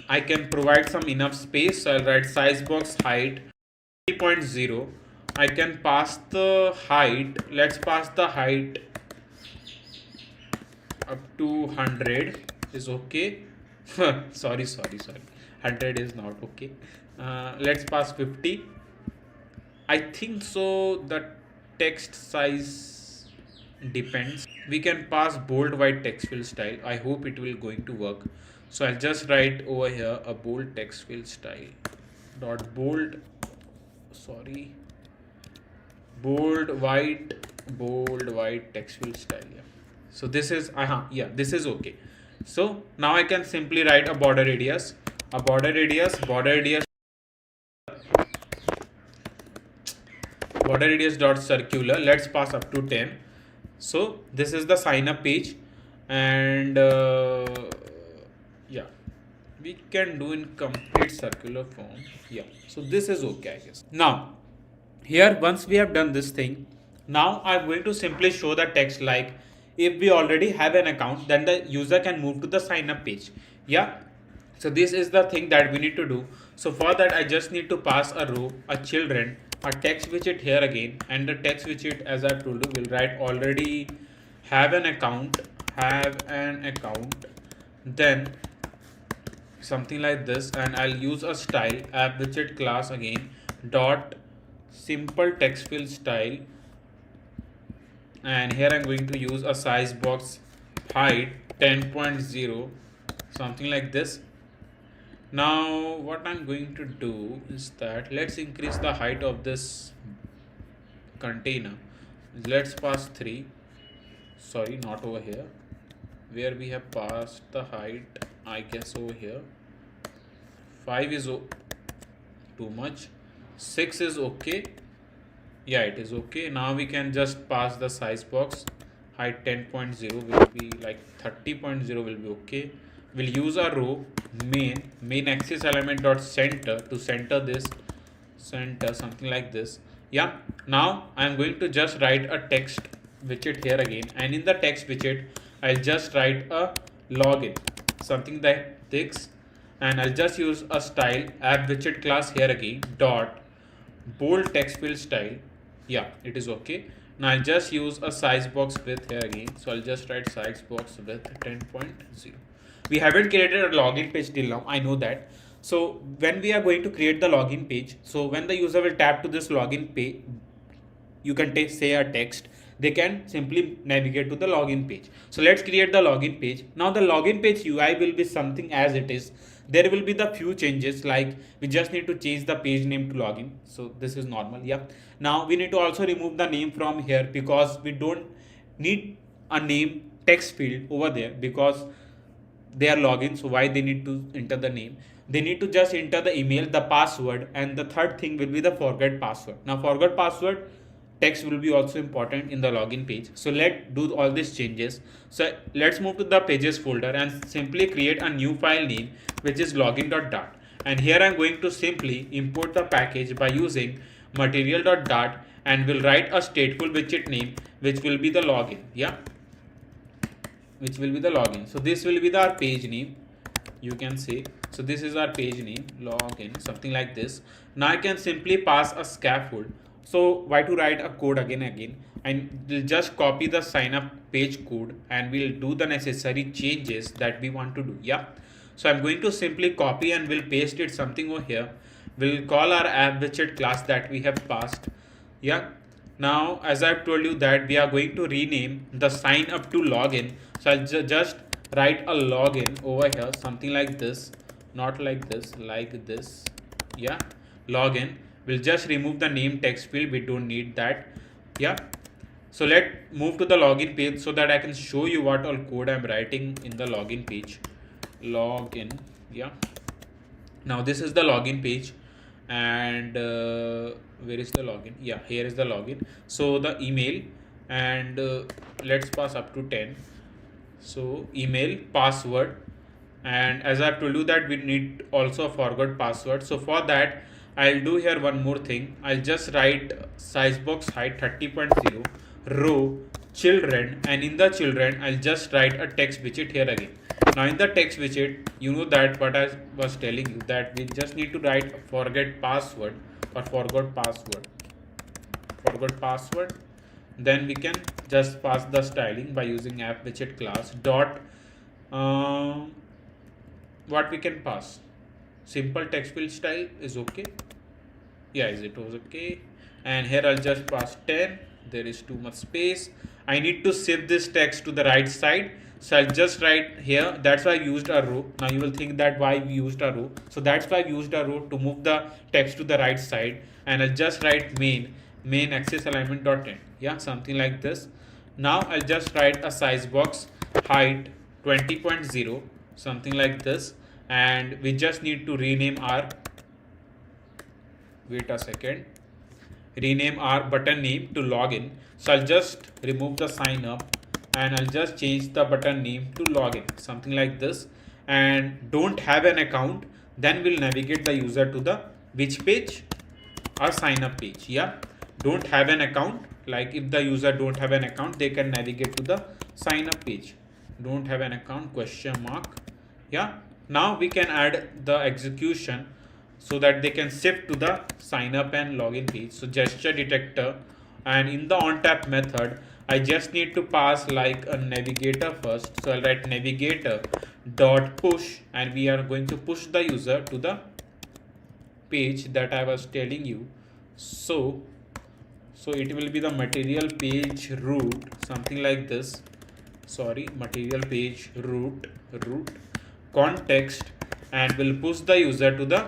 I can provide some enough space. So I'll write size box height 3.0. I can pass the height. Let's pass the height up to 100 is okay. sorry. 100 is not okay. Let's pass 50. I think so. The text size depends. We can pass bold white text field style. I hope it will going to work. So I'll just write over here a bold text field style dot bold, sorry, bold white text field style. Yeah, so this is yeah, this is okay. So now I can simply write a border radius dot circular. Let's pass up to 10. So this is the sign up page, and yeah, we can do in complete circular form. Yeah, so this is okay, I guess. Now here once we have done this thing, now I'm going to simply show the text like if we already have an account, then the user can move to the sign up page. Yeah, so this is the thing that we need to do. So for that I just need to pass a row, a children, a text widget here again, and the text widget, as I told you, will write already have an account, then something like this, and I'll use a style app widget class again dot simple text field style, and here I'm going to use a size box height 10.0, something like this. Now what I'm going to do is that let's increase the height of this container. Let's pass 3, sorry, not over here where we have passed the height, I guess over here. 5 is too much, 6 is okay. Yeah, it is okay. Now we can just pass the size box height 10.0 will be like 30.0 will be okay. We'll use a row main axis element dot center to center this, something like this. Yeah, now I'm going to just write a text widget here again, and in the text widget I'll just write a login, something like this, and I'll just use a style app widget class here again dot bold text field style. Yeah, it is okay. Now I'll just use a size box width here again. So I'll just write size box width 10.0. We haven't created a login page till now, I know that. So when we are going to create the login page, so when the user will tap to this login page, you can say a text, they can simply navigate to the login page. So let's create the login page. Now the login page UI will be something as it is. There will be the few changes, like we just need to change the page name to login. So this is normal. Yeah. Now we need to also remove the name from here because we don't need a name text field over there because they are login. So why they need to enter the name? They need to just enter the email, the password, and the third thing will be the forget password. Now forget password text will be also important in the login page. So let's do all these changes. So let's move to the pages folder and simply create a new file name which is login.dart, and here I'm going to simply import the package by using material.dart, and will write a stateful widget name which will be the login. Yeah, which will be the login. So this will be our page name, you can say. So this is our page name, login, something like this. Now I can simply pass a scaffold. So why to write a code again, and we'll just copy the sign up page code and we'll do the necessary changes that we want to do. Yeah. So I'm going to simply copy and we'll paste it something over here. We'll call our app widget class that we have passed. Yeah. Now, as I've told you that we are going to rename the sign up to login. So I'll just write a login over here, something like this, not like this, like this. Yeah, login. We'll just remove the name text field. We don't need that. Yeah. So let's move to the login page so that I can show you what all code I'm writing in the login page. Login. Yeah. Now this is the login page, and where is the login? Yeah, here is the login. So the email, and let's pass up to 10. So email, password, and as I've told you that we need also a forgot password. So for that I'll do here one more thing. I'll just write size box height 30.0, row children, and in the children I'll just write a text widget here again. Now in the text widget, you know that what I was telling you, that we just need to write forget password or forgot password. Then we can just pass the styling by using app widget class dot what we can pass, simple text field style is okay. Yeah, is it was okay. And here I'll just pass 10. There is too much space. I need to shift this text to the right side, so I'll just write here. That's why I used a row. Now you will think that why we used a row. So that's why I used a row to move the text to the right side, and I'll just write main axis alignment dot end. Yeah, something like this. Now I'll just write a size box height 20.0, something like this, and we just need to rename our, wait a second, rename our button name to login. So I'll just remove the sign up and I'll just change the button name to login, something like this. And don't have an account, then we'll navigate the user to the which page? Our sign up page. Yeah, don't have an account, like if the user don't have an account, they can navigate to the sign up page. Don't have an account, question mark. Yeah, now we can add the execution so that they can shift to the sign up and login page. So gesture detector, and in the on tap method I just need to pass like a navigator first. So I'll write navigator dot push, and we are going to push the user to the page that I was telling you. So it will be the material page root, something like this. Sorry, material page root context, and will push the user to the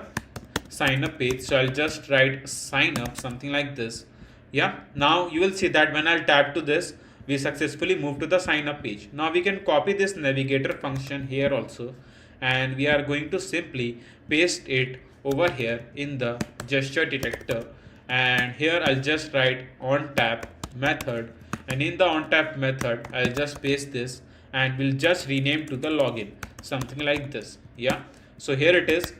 sign up page. So I'll just write sign up, something like this. Yeah, now you will see that when I'll tap to this, we successfully move to the sign up page. Now we can copy this navigator function here also, and we are going to simply paste it over here in the gesture detector. And here I'll just write on tap method, and in the on tap method I'll just paste this and we'll just rename to the login, something like this. Yeah, so here it is.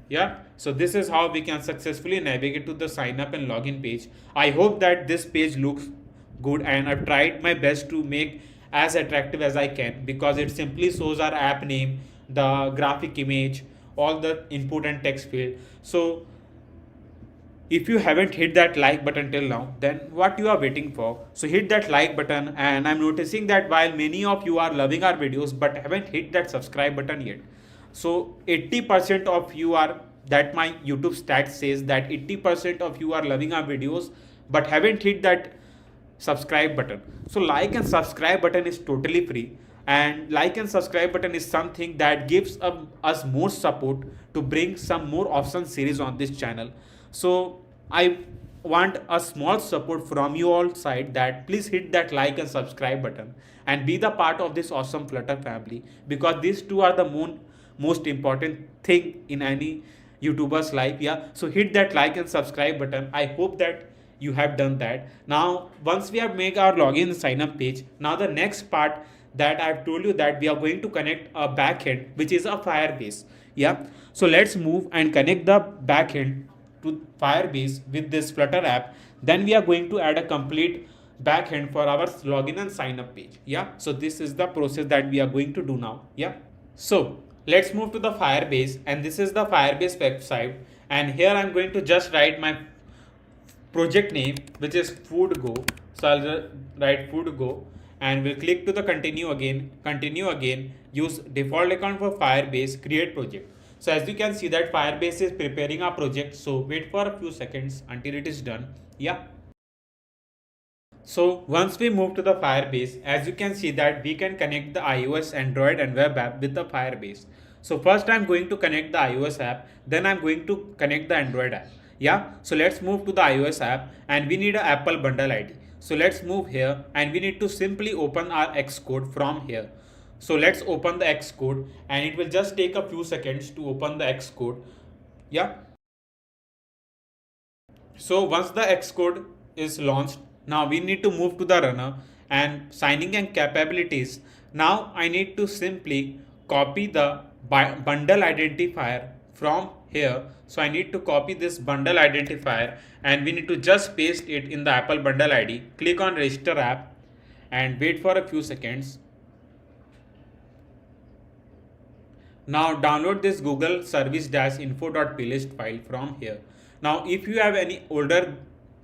Yeah, so this is how we can successfully navigate to the sign up and login page. I hope that this page looks good, and I've tried my best to make as attractive as I can, because it simply shows our app name, the graphic image, all the input and text field. So if you haven't hit that like button till now, then what you are waiting for? So hit that like button. And I'm noticing that while many of you are loving our videos but haven't hit that subscribe button yet, so 80% of you are, that my YouTube stats says that 80% of you are loving our videos but haven't hit that subscribe button. So like and subscribe button is totally free, and like and subscribe button is something that gives us more support to bring some more awesome series on this channel. So I want a small support from you all side, that please hit that like and subscribe button and be the part of this awesome Flutter family, because these two are the most important thing in any YouTuber's life. Yeah, so hit that like and subscribe button. I hope that you have done that. Now once we have made our login and sign up page, now the next part that I've told you, that we are going to connect a backend which is a Firebase. Yeah, so let's move and connect the backend to Firebase with this Flutter app. Then we are going to add a complete backend for our login and sign up page. Yeah, so this is the process that we are going to do now. Yeah, so let's move to the Firebase, and this is the Firebase website. And here I'm going to just write my project name, which is food go. So I'll just write food go, and we'll click to the continue again, use default account for Firebase, create project. So as you can see that Firebase is preparing our project, so wait for a few seconds until it is done. Yeah, so once we move to the Firebase, as you can see that we can connect the iOS, Android and web app with the Firebase. So first I'm going to connect the iOS app, then I'm going to connect the Android app. Yeah, so let's move to the iOS app, and we need an Apple bundle ID. So let's move here, and we need to simply open our Xcode from here. So let's open the Xcode, and it will just take a few seconds to open the Xcode. Yeah, so once the Xcode is launched, now we need to move to the runner and signing and capabilities. Now I need to simply copy the bundle identifier from here. So I need to copy this bundle identifier, and we need to just paste it in the Apple bundle ID. Click on register app and wait for a few seconds. Now download this Google service-info.plist file from here. Now if you have any older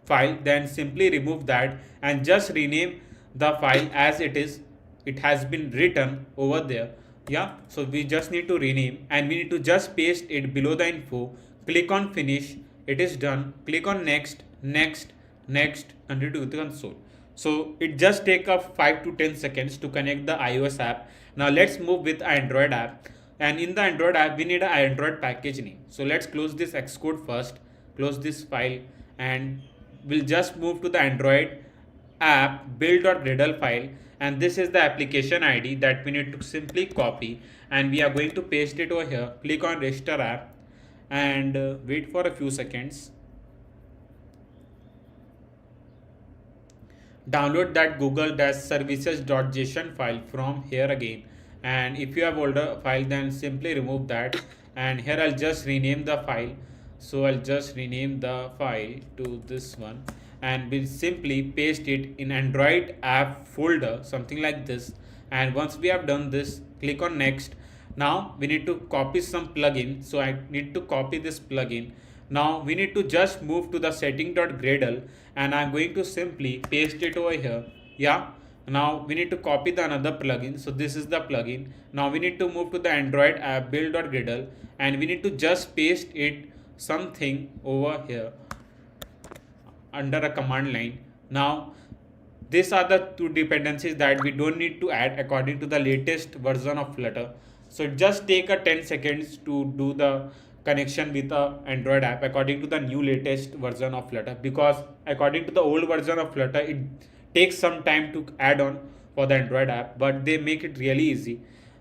file, then simply remove that and just rename the file as it is. It has been written over there. Yeah, so we just need to rename, and we need to just paste it below the info. Click on finish. It is done. Click on next, until to the console. So it just take up 5 to 10 seconds to connect the iOS app. Now let's move with Android app, and in the Android app we need an Android package name. So let's close this Xcode first, close this file, and we'll just move to the Android app build.gradle file, and this is the application ID that we need to simply copy, and we are going to paste it over here. Click on register app and wait for a few seconds. Download that google-services.json file from here again, and if you have older file, then simply remove that. And here I'll just rename the file. So I'll just rename the file to this one, and we'll simply paste it in Android app folder, something like this. And once we have done this, click on next. Now we need to copy some plugin, so I need to copy this plugin. Now we need to just move to the setting.gradle, and I'm going to simply paste it over here. Yeah, now we need to copy the another plugin, so this is the plugin. Now we need to move to the Android app build.gradle, and we need to just paste it something over here under a command line. Now these are the two dependencies that we don't need to add according to the latest version of Flutter. So just take a 10 seconds to do the connection with the Android app according to the new latest version of Flutter, because according to the old version of Flutter it takes some time to add on for the Android app, but they make it really easy.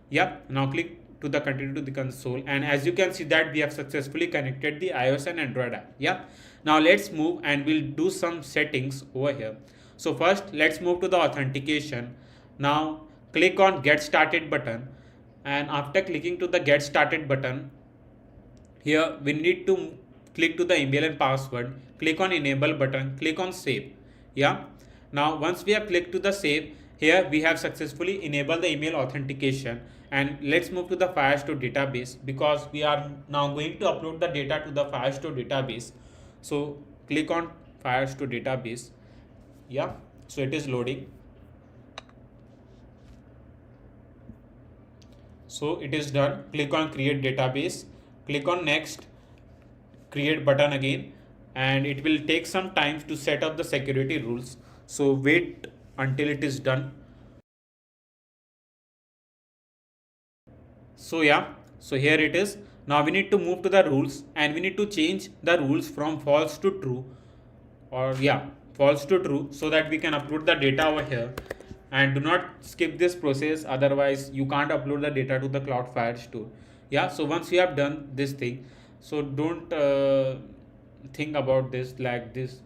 Yeah, now click to the continue to the console, and as you can see that we have successfully connected the iOS and Android app. Yeah, now let's move and we'll do some settings over here. So first let's move to the authentication. Now click on get started button, and after clicking to the get started button, here we need to click to the email and password, click on enable button, click on save. Yeah, now once we have clicked to the save, here we have successfully enabled the email authentication, and let's move to the Firestore database, because we are now going to upload the data to the Firestore database. So click on Firestore database. Yeah, so it is loading. So it is done. Click on create database, click on next, create button again, and it will take some time to set up the security rules. So wait until it is done. So yeah, so here it is. Now we need to move to the rules, and we need to change the rules from false to true, or yeah, false to true, so that we can upload the data over here. And do not skip this process, otherwise you can't upload the data to the cloud Firestore. Yeah, so once you have done this thing, so don't think about this like this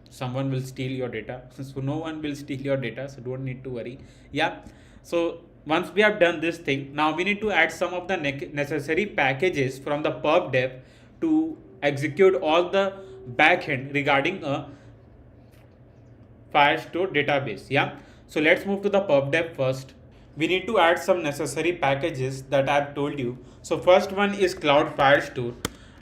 someone will steal your data. So no one will steal your data, so don't need to worry. Yeah, so once we have done this thing, now we need to add some of the necessary packages from the pub dev to execute all the backend regarding a Firestore database. Yeah, so let's move to the pub dev first. We need to add some necessary packages that I've told you. So first one is Cloud Firestore.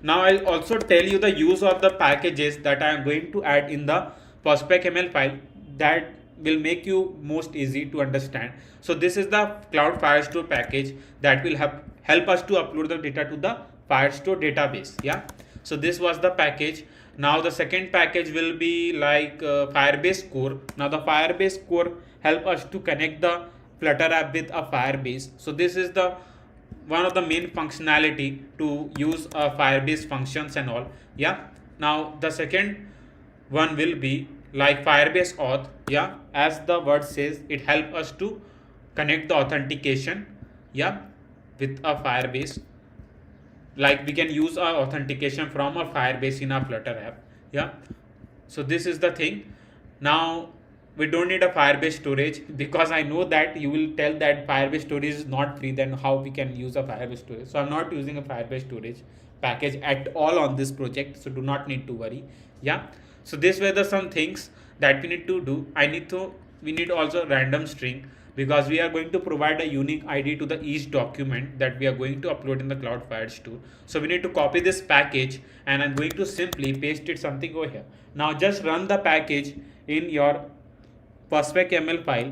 Now I'll also tell you the use of the packages that I am going to add in the prospect.ml file, that will make you most easy to understand. So this is the Cloud Firestore package that will help us to upload the data to the Firestore database. Yeah, so this was the package. Now the second package will be like Firebase core. Now the Firebase core help us to connect the Flutter app with a Firebase. So this is the one of the main functionality to use Firebase functions and all. Yeah, now the second one will be like Firebase auth. Yeah, as the word says, it help us to connect the authentication, yeah, with a Firebase. Like we can use our authentication from a Firebase in our Flutter app. Yeah, so this is the thing. Now we don't need a Firebase storage, because I know that you will tell that Firebase storage is not free, then how we can use a Firebase storage. So I'm not using a Firebase storage package at all on this project, so do not need to worry. Yeah, so these were the some things that we need to do. We need also random string, because we are going to provide a unique ID to the each document that we are going to upload in the Cloud Firestore. So we need to copy this package, and I'm going to simply paste it something over here. Now just run the package in your prospect.ml file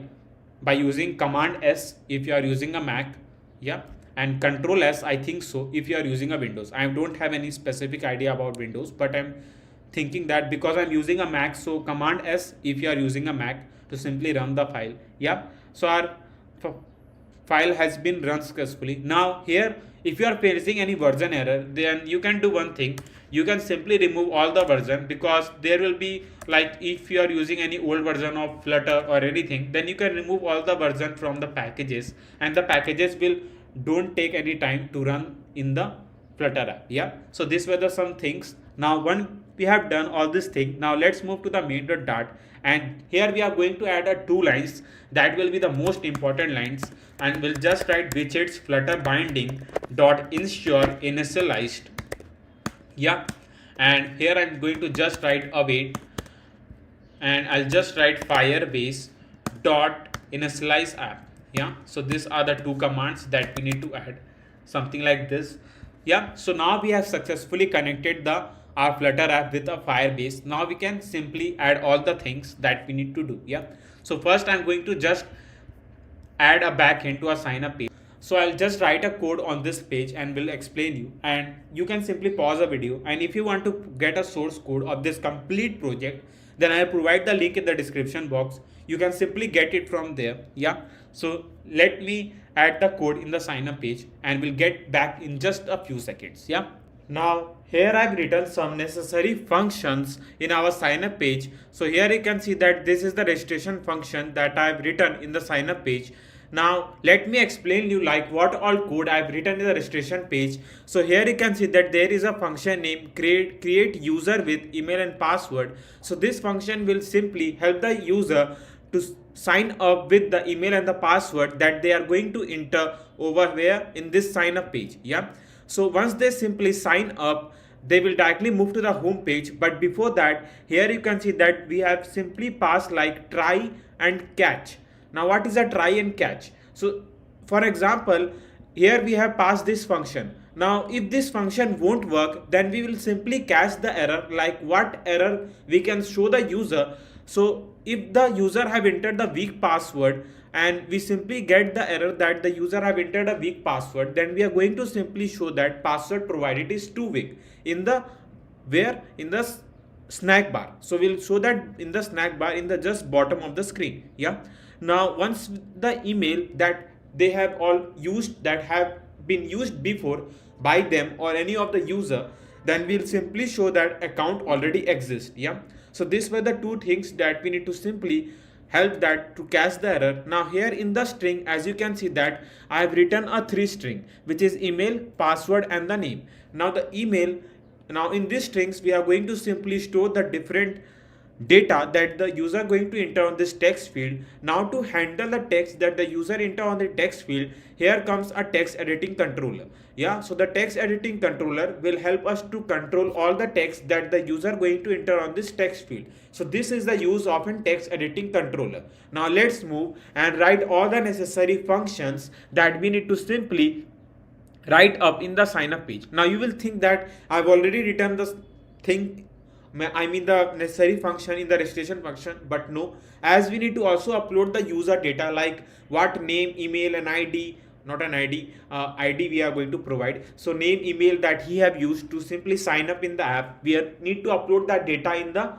by using Command S if you are using a Mac, yeah, and Control S, I think so, if you are using a Windows. I don't have any specific idea about Windows, but I'm thinking that because I'm using a Mac, so Command S if you are using a Mac to simply run the file. Yeah, so our file has been run successfully. Now here, if you are facing any version error, then you can do one thing. You can simply remove all the version, because there will be, like, if you are using any old version of Flutter or anything, then you can remove all the version from the packages, and the packages will don't take any time to run in the Flutter app. Yeah, so these were the some things. Now when we have done all this thing, now let's move to the main.dart, and here we are going to add a 2 lines that will be the most important lines, and we'll just write widgets flutter binding dot ensure initialized. Yeah, and here I'm going to just write await, and I'll just write Firebase dot initialize app. Yeah, so these are the 2 commands that we need to add, something like this. Yeah, so now we have successfully connected the our Flutter app with a Firebase. Now we can simply add all the things that we need to do. Yeah, so first I'm going to just add a backend to a sign up page. So I'll just write a code on this page and will explain you, and you can simply pause the video, and if you want to get a source code of this complete project, then I'll provide the link in the description box. You can simply get it from there. Yeah, so let me add the code in the sign up page, and we'll get back in just a few seconds. Yeah, now here I've written some necessary functions in our sign up page. So here you can see that this is the registration function that I've written in the sign up page. Now let me explain you like what all code I've written in the registration page. So here you can see that there is a function named create user with email and password. So this function will simply help the user to sign up with the email and the password that they are going to enter over here in this sign up page. Yeah, so once they simply sign up, they will directly move to the home page. But before that, here you can see that we have simply passed like try and catch. Now what is a try and catch? So for example, here we have passed this function. Now if this function won't work, then we will simply catch the error, like what error we can show the user. So if the user have entered the weak password and we simply get the error that the user have entered a weak password, then we are going to simply show that password provided is too weak in the where in the snack bar. So we'll show that in the snack bar in the just bottom of the screen. Yeah, now once the email that they have all used, that have been used before by them or any of the user, then we'll simply show that account already exists. Yeah, so these were the two things that we need to simply help that to catch the error. Now here in the string, as you can see that I have written a 3 string, which is email, password and the name. Now the email, now in these strings we are going to simply store the different data that the user going to enter on this text field. Now to handle the text that the user enter on the text field, here comes a text editing controller. Yeah, so the text editing controller will help us to control all the text that the user going to enter on this text field. So this is the use of an text editing controller. Now let's move and write all the necessary functions that we need to simply write up in the sign up page. Now you will think that I've already written this thing, I mean the necessary function in the registration function, but no, as we need to also upload the user data like what name, email and ID, not an ID, ID we are going to provide. So name, email that he have used to simply sign up in the app, we need to upload that data in the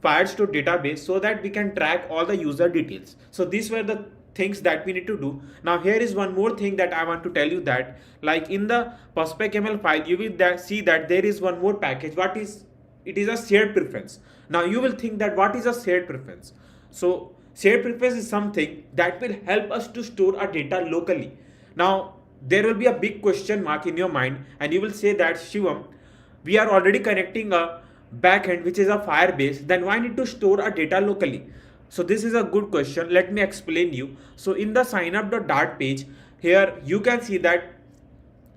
Firestore database so that we can track all the user details. So these were the things that we need to do. Now here is one more thing that I want to tell you, that like in the prospect.ml file you will see that there is one more package. What is it? Is a shared preference. Now you will think that what is a shared preference? So shared preference is something that will help us to store our data locally. Now there will be a big question mark in your mind and you will say that Shivam, we are already connecting a backend which is a Firebase, then why need to store our data locally? So this is a good question. Let me explain you. So in the signup.dart page, here you can see that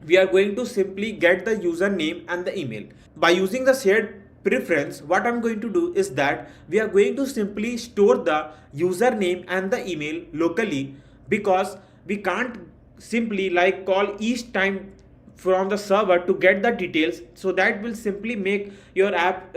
we are going to simply get the username and the email. By using the shared preference, what I'm going to do is that we are going to simply store the username and the email locally, because we can't simply like call each time from the server to get the details. So that will simply make your app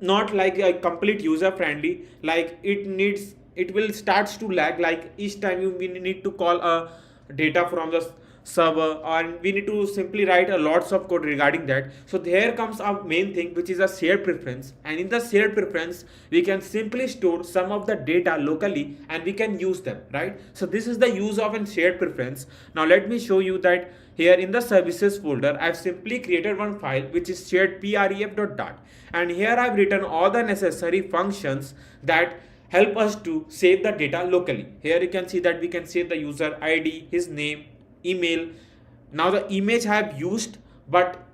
not like a complete user friendly, like it will starts to lag, like each time we need to call a data from the server and we need to simply write a lots of code regarding that. So here comes our main thing, which is a shared preference, and in the shared preference we can simply store some of the data locally and we can use them, right? So this is the use of a shared preference. Now let me show you that here in the services folder I've simply created one file which is shared pref.dart, and here I've written all the necessary functions that help us to save the data locally. Here you can see that we can save the user ID, his name, email. Now the image I have used, but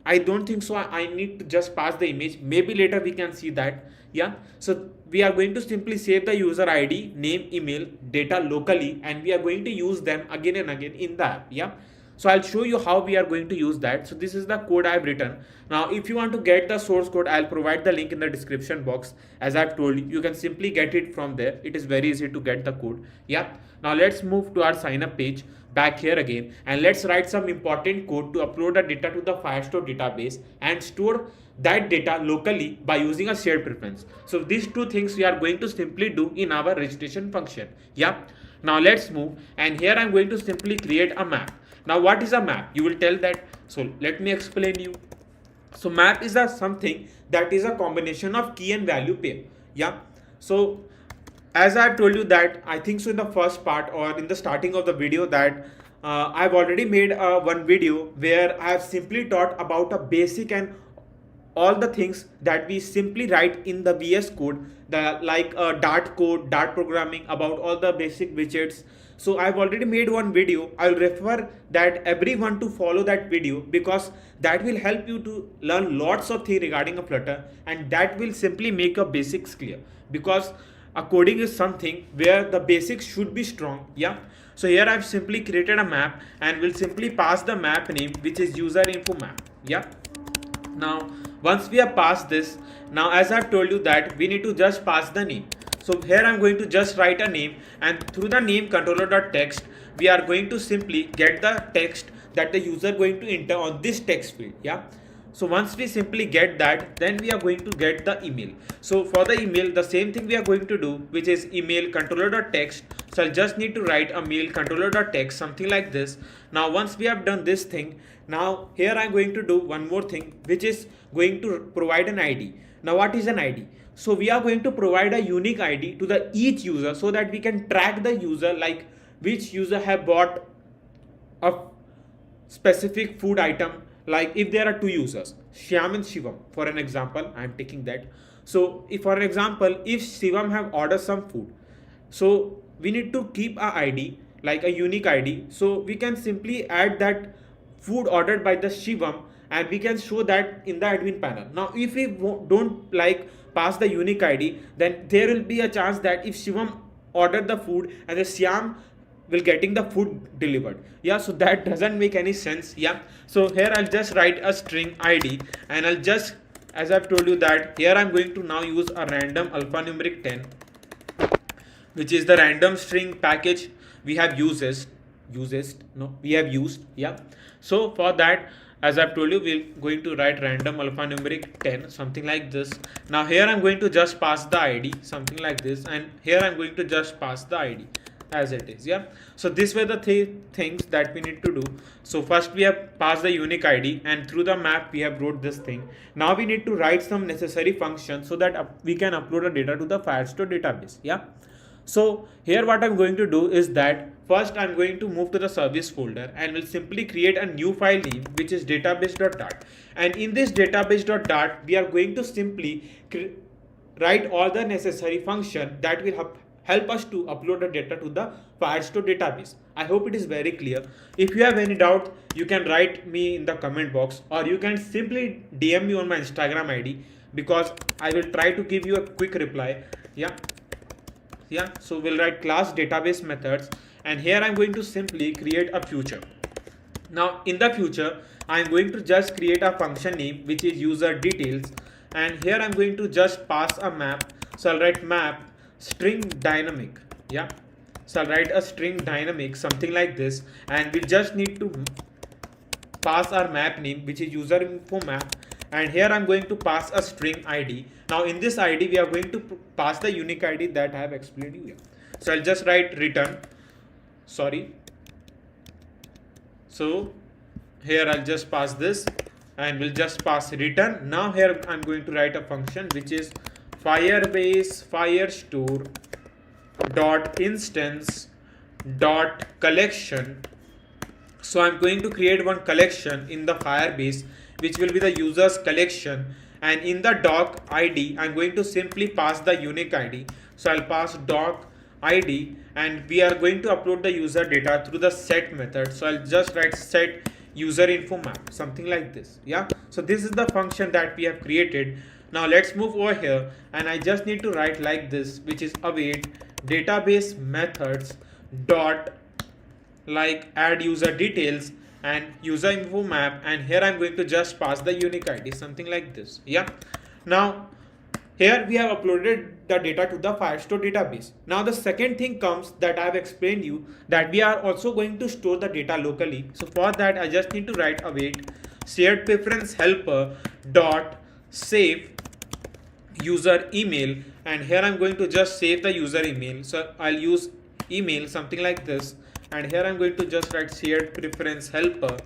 I don't think so I need to just pass the image, maybe later we can see that. Yeah, so we are going to simply save the user ID, name, email, data locally, and we are going to use them again and again in the app. Yeah, so I'll show you how we are going to use that. So this is the code I've written. Now if you want to get the source code, I'll provide the link in the description box. As I've told you, you can simply get it from there. It is very easy to get the code. Yeah, now let's move to our sign up page back here again, and let's write some important code to upload the data to the Firestore database and store that data locally by using a shared preference. So these two things we are going to simply do in our registration function. Yeah, now let's move, and here I'm going to simply create a map. Now what is a map? You will tell that. So let me explain you. So map is a something that is a combination of key and value pair. Yeah, so as I've told you that, I think so in the first part or in the starting of the video, that I've already made one video where I have simply taught about a basic and all the things that we simply write in the VS code, the like Dart code, Dart programming, about all the basic widgets. So I've already made one video. I'll refer that everyone to follow that video, because that will help you to learn lots of things regarding a Flutter, and that will simply make your basics clear, because coding is something where the basics should be strong. Yeah, so here I've simply created a map and will simply pass the map name, which is user info map. Yeah, now once we have passed this, now as I've told you that we need to just pass the name. So here I'm going to just write a name, and through the name controller.text we are going to simply get the text that the user going to enter on this text field. Yeah. So once we simply get that, then we are going to get the email. So for the email, the same thing we are going to do, which is email controller.text. So I'll just need to write a mail controller.text, something like this. Now once we have done this thing, now here I'm going to do one more thing, which is going to provide an ID. Now what is an ID? So we are going to provide a unique ID to the each user so that we can track the user, like which user have bought a specific food item. Like if there are two users, Shyam and Shivam, for an example, I am taking that. So if for example, if Shivam have ordered some food, so we need to keep a ID, like a unique ID. So we can simply add that food ordered by the Shivam, and we can show that in the admin panel. Now if we don't like pass the unique ID, then there will be a chance that if Shivam ordered the food and the Shyam will getting the food delivered. Yeah, so that doesn't make any sense. Yeah, so here I'll just write a string ID, and I'll just, as I've told you, that here I'm going to now use a random alphanumeric 10, which is the random string package we have used. Yeah, so for that, as I've told you, we're going to write random alphanumeric 10, something like this. Now here I'm going to just pass the ID, something like this, and here I'm going to just pass the ID as it is. Yeah, so these were the things that we need to do. So first we have passed the unique ID, and through the map we have wrote this thing. Now we need to write some necessary functions so that we can upload the data to the Firestore database. Yeah, so here what I'm going to do is that first I'm going to move to the service folder and will simply create a new file name, which is database.dart, and in this database.dart we are going to simply write all the necessary function that will help us to upload the data to the Firestore database. I hope it is very clear. If you have any doubt, you can write me in the comment box, or you can simply DM me on my Instagram ID, because I will try to give you a quick reply. Yeah, so we'll write class database methods, and here I'm going to simply create a future. Now in the future, I'm going to just create a function name, which is user details, and here I'm going to just pass a map. So I'll write map string dynamic. Yeah, so I'll write a string dynamic, something like this, and we just need to pass our map name, which is user info map, and here I'm going to pass a string ID. Now in this ID we are going to pass the unique ID that I have explained you here. So I'll just write return, so here I'll just pass this, and we'll just pass return. Now here I'm going to write a function which is Firebase Firestore dot instance dot collection. So I'm going to create one collection in the Firebase, which will be the users collection, and in the doc ID I'm going to simply pass the unique ID. So I'll pass doc ID, and we are going to upload the user data through the set method. So I'll just write set user info map, something like this. Yeah, so this is the function that we have created. Now let's move over here, and I just need to write like this, which is await database methods dot like add user details and user info map, and here I'm going to just pass the unique ID, something like this. Yeah, now here we have uploaded the data to the Firestore database. Now the second thing comes that I have explained you, that we are also going to store the data locally. So for that I just need to write await shared preference helper dot save user email, and here I'm going to just save the user email. So I'll use email, something like this, and here I'm going to just write shared preference helper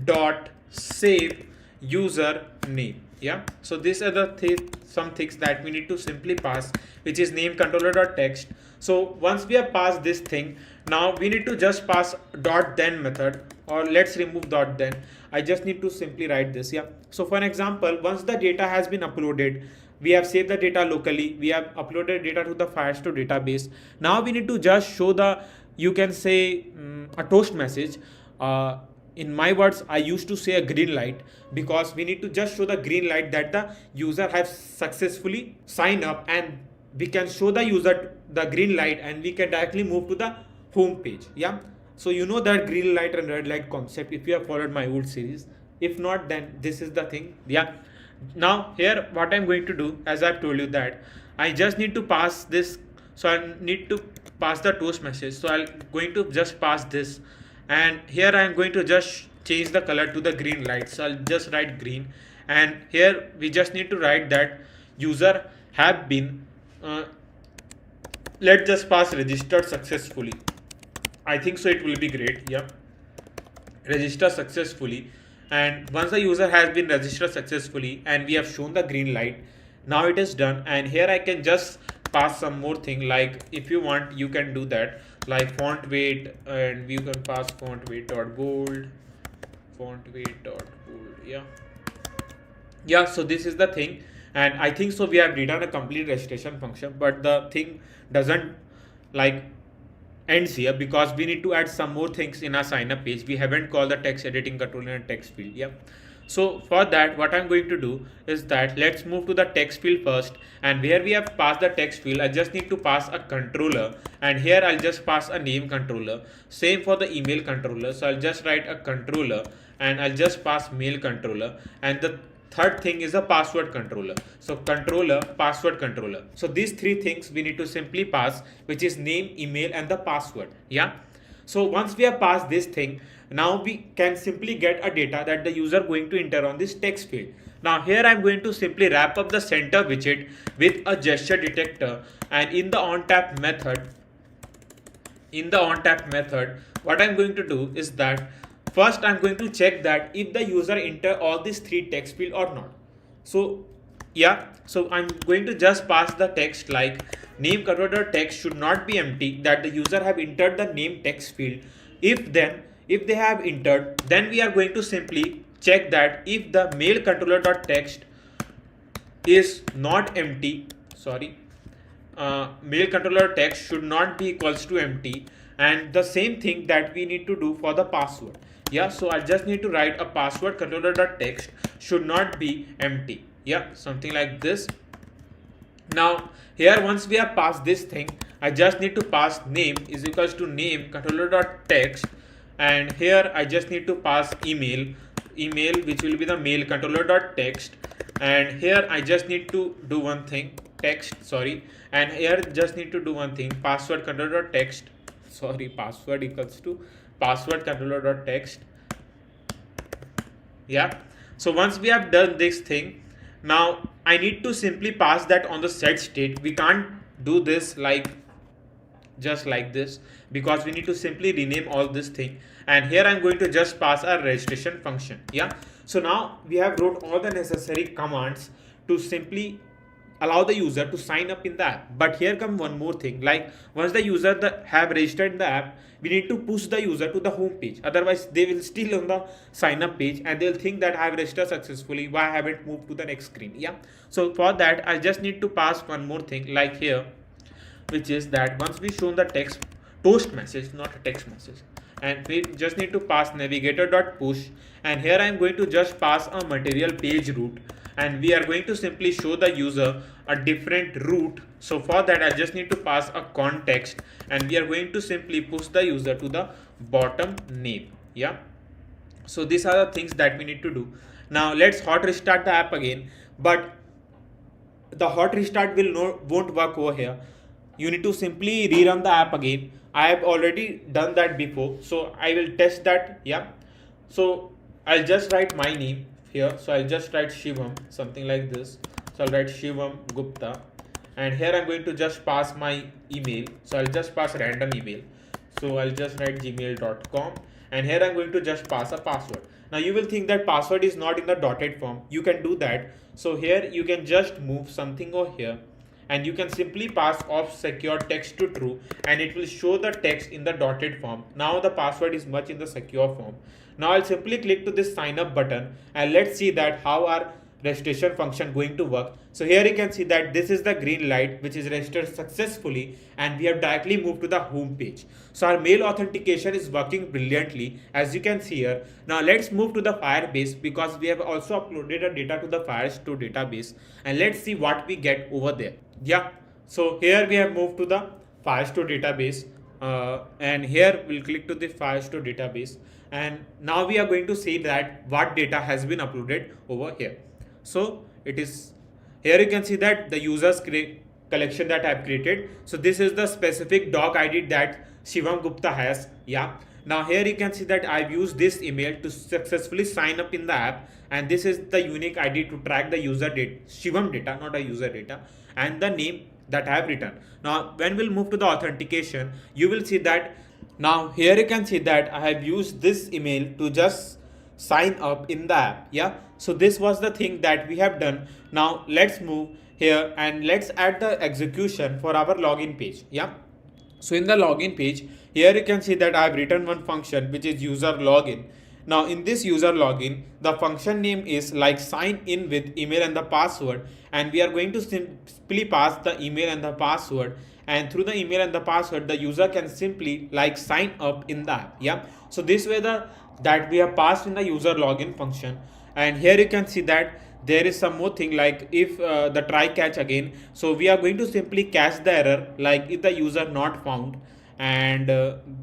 dot save user name. Yeah, so these are the some things that we need to simply pass, which is name controller.text. So once we have passed this thing, now we need to just pass dot then method, or let's remove dot then. I just need to simply write this. Yeah, so for an example, once the data has been uploaded, we have saved the data locally, we have uploaded data to the Firestore database. Now we need to just show the, you can say, a toast message. In my words, I used to say a green light, because we need to just show the green light that the user has successfully signed up, and we can show the user the green light, and we can directly move to the home page. Yeah, so you know that green light and red light concept if you have followed my old series. If not, then this is the thing. Yeah, now here what I'm going to do, as I've told you, that I just need to pass this So I need to pass the toast message. So I'm going to just pass this, and here I'm going to just change the color to the green light. So I'll just write green, and here we just need to write that user have been let's just pass registered successfully. I think so it will be great. Yeah, register successfully. And once the user has been registered successfully and we have shown the green light, now it is done. And here I can just pass some more thing, like if you want you can do that, like font weight, and you can pass font weight dot bold, font weight dot bold. Yeah, so this is the thing. And I think so we have written a complete registration function, but the thing doesn't like ends here because we need to add some more things in our sign up page. We haven't called the text editing controller and text field. Yeah, so for that what I'm going to do is that let's move to the text field first, and where we have passed the text field I just need to pass a controller, and here I'll just pass a name controller. Same for the email controller, so I'll just write a controller and I'll just pass mail controller, and the third thing is a password controller. So controller, password controller. So these three things we need to simply pass, which is name, email, and the password. Yeah. So once we have passed this thing, now we can simply get a data that the user going to enter on this text field. Now here I'm going to simply wrap up the center widget with a gesture detector, and in the on tap method, what I'm going to do is that first I'm going to check that if the user enter all these three text field or not. So yeah, so I'm going to just pass the text like name controller text should not be empty, that the user have entered the name text field. If they have entered, then we are going to simply check that if the mail controller dot text is not empty, sorry, mail controller text should not be equals to empty, and the same thing that we need to do for the password. Yeah, so I just need to write a password controller dot text should not be empty. Yeah, something like this. Now here once we have passed this thing, I just need to pass name is equals to name controller dot text, and here I just need to pass email which will be the mail controller dot text, and here I just need to do one thing text, sorry, and here just need to do one thing password controller dot text, sorry, password equals to password controller dot text. Yeah, so once we have done this thing, now I need to simply pass that on the set state. We can't do this like just like this because we need to simply rename all this thing, and here I'm going to just pass a registration function. Yeah, so now we have wrote all the necessary commands to simply allow the user to sign up in the app. But here come one more thing, like once the user have registered in the app, we need to push the user to the home page, otherwise they will still on the sign up page and they'll think that I have registered successfully, why I haven't moved to the next screen. Yeah, so for that I just need to pass one more thing like here, which is that once we shown the text toast message, not a text message, and we just need to pass navigator.push, and here I'm going to just pass a material page route, and we are going to simply show the user a different route. So for that I just need to pass a context, and we are going to simply push the user to the bottom name. Yeah, so these are the things that we need to do. Now let's hot restart the app again, but the hot restart won't work over here. You need to simply rerun the app again. I have already done that before, so I will test that. Yeah, so I'll just write my name here, so I'll just write Shivam, something like this. So I'll write Shivam Gupta, and here I'm going to just pass my email, so I'll just pass random email, so I'll just write gmail.com, and here I'm going to just pass a password. Now you will think that password is not in the dotted form. You can do that. So here you can just move something over here, and you can simply pass off secure text to true, and it will show the text in the dotted form. Now the password is much in the secure form. Now I'll simply click to this sign up button, and let's see that how our registration function going to work. So here you can see that this is the green light which is registered successfully, and we have directly moved to the home page. So our mail authentication is working brilliantly, as you can see here. Now let's move to the Firebase, because we have also uploaded a data to the Firestore database, and let's see what we get over there. Yeah, so here we have moved to the Firestore database, and here we'll click to the Firestore database, and now we are going to see that what data has been uploaded over here. So it is here you can see that the users collection that I've created. So this is the specific doc ID that Shivam Gupta has. Yeah. Now here you can see that I've used this email to successfully sign up in the app, and this is the unique ID to track the user data, Shivam data, not a user data, and the name that I have written. Now when we'll move to the authentication, you will see that now here you can see that I have used this email to just sign up in the app. Yeah, so this was the thing that we have done. Now let's move here and let's add the execution for our login page. Yeah, so in the login page, here you can see that I have written one function which is user login. Now in this user login, the function name is like sign in with email and the password, and we are going to simply pass the email and the password, and through the email and the password the user can simply like sign up in the app. Yeah, so this way the that we have passed in the user login function. And here you can see that there is some more thing, like if the try catch again, so we are going to simply catch the error like if the user not found, and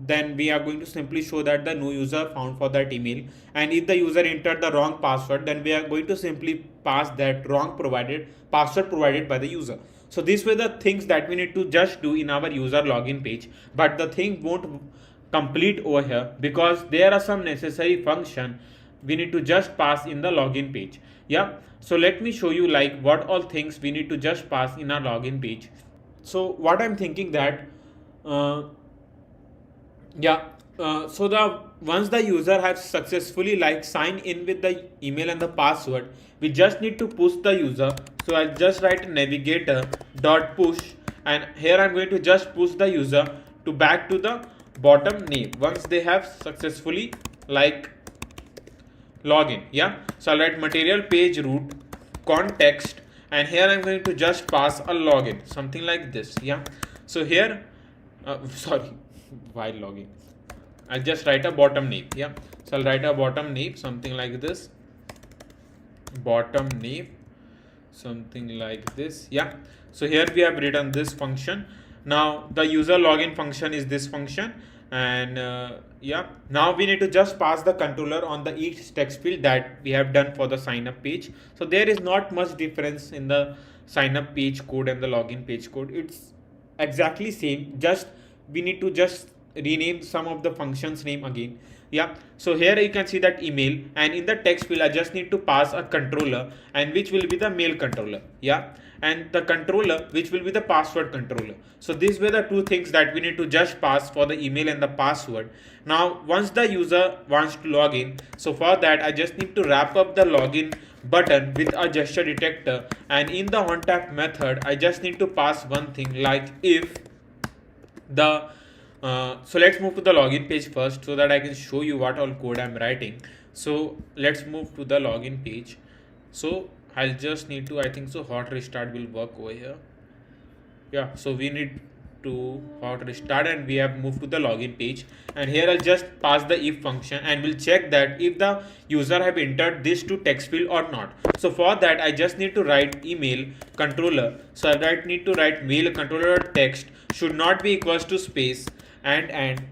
then we are going to simply show that the no user found for that email. And if the user entered the wrong password, then we are going to simply pass that wrong provided password provided by the user. So these were the things that we need to just do in our user login page, but the thing won't complete over here because there are some necessary function we need to just pass in the login page. Yeah, so let me show you like what all things we need to just pass in our login page. So what I'm thinking that uh, so the once the user has successfully like signed in with the email and the password, we just need to push the user. So I'll just write navigator dot push, and here I'm going to just push the user to back to the bottom name once they have successfully like login. Yeah, so I'll write material page root context, and here I'm going to just pass a login, something like this. Yeah, so here sorry, while login I'll just write a bottom name. Yeah, so I'll write a bottom name, something like this, bottom name, something like this. Yeah, so here we have written this function. Now the user login function is this function, and yeah, now we need to just pass the controller on the each text field that we have done for the sign up page. So there is not much difference in the sign up page code and the login page code. It's exactly same, just we need to just rename some of the functions name again. Yeah, so here you can see that email, and in the text field I just need to pass a controller, and which will be the mail controller. Yeah, and the controller which will be the password controller. So these were the two things that we need to just pass for the email and the password. Now once the user wants to log in, so for that I just need to wrap up the login button with a gesture detector, and in the on tap method I just need to pass one thing like if the so let's move to the login page first so that I can show you what all code I'm writing. So let's move to the login page. So I'll just need to, I think so hot restart will work over here. Yeah, so we need to hot restart, and we have moved to the login page, and here I'll just pass the if function, and we'll check that if the user have entered this to text field or not. So for that I just need to write email controller, so I need to write mail controller text should not be equals to space and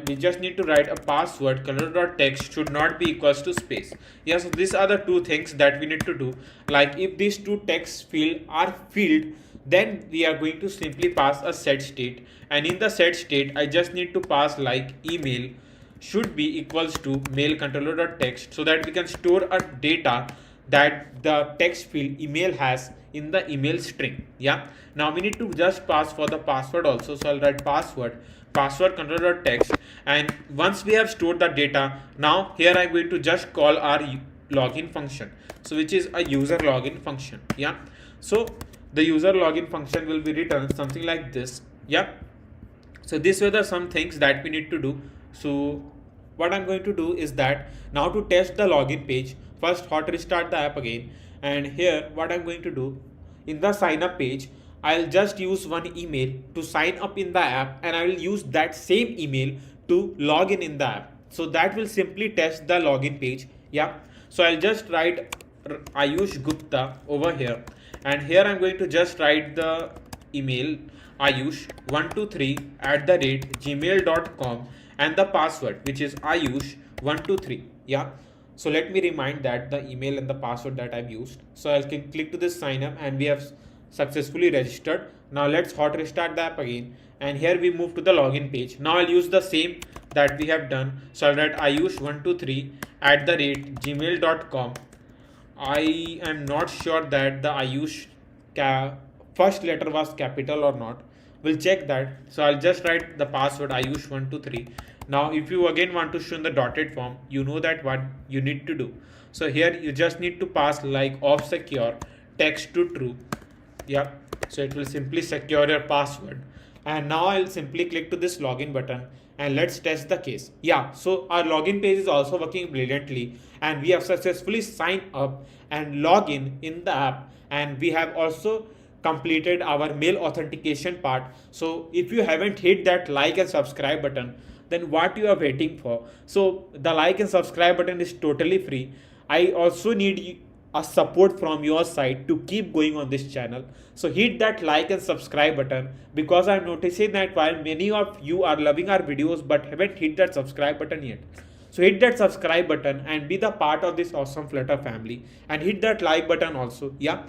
we just need to write a password controller.text should not be equals to space. Yeah, so these are the two things that we need to do. Like if these two text field are filled, then we are going to simply pass a set state, and in the set state I just need to pass like email should be equals to mail controller.text, so that we can store a data that the text field email has in the email string. Yeah, now we need to just pass for the password also, so I'll write password controller.text, and once we have stored the data, now here I'm going to just call our login function, so which is a user login function. Yeah, so the user login function will be written something like this. Yeah, so these were the some things that we need to do. So what I'm going to do is that now to test the login page, first hot restart the app again, and here what I'm going to do in the sign up page, I'll just use one email to sign up in the app, and I will use that same email to log in the app. So that will simply test the login page. Yeah, so I'll just write Ayush Gupta over here, and here I'm going to just write the email ayush123@gmail.com and the password which is ayush123. Yeah, so let me remind that the email and the password that I've used. So I can click to this sign up, and we have successfully registered. Now let's hot restart the app again, and here we move to the login page. Now I'll use the same that we have done. So I'll write ayush123@gmail.com. I am not sure that the Ayush first letter was capital or not. We'll check that. So I'll just write the password Ayush123. Now, if you again want to show in the dotted form, you know that what you need to do. So here you just need to pass like off secure text to true. Yeah. So it will simply secure your password. And now I'll simply click to this login button and let's test the case. Yeah, so our login page is also working brilliantly and we have successfully signed up and log in the app, and we have also completed our mail authentication part. So if you haven't hit that like and subscribe button, then what you are waiting for? So the like and subscribe button is totally free. I also need a support from your side to keep going on this channel. So hit that like and subscribe button, because I'm noticing that while many of you are loving our videos but haven't hit that subscribe button yet. So hit that subscribe button and be the part of this awesome Flutter family, and hit that like button also. Yeah.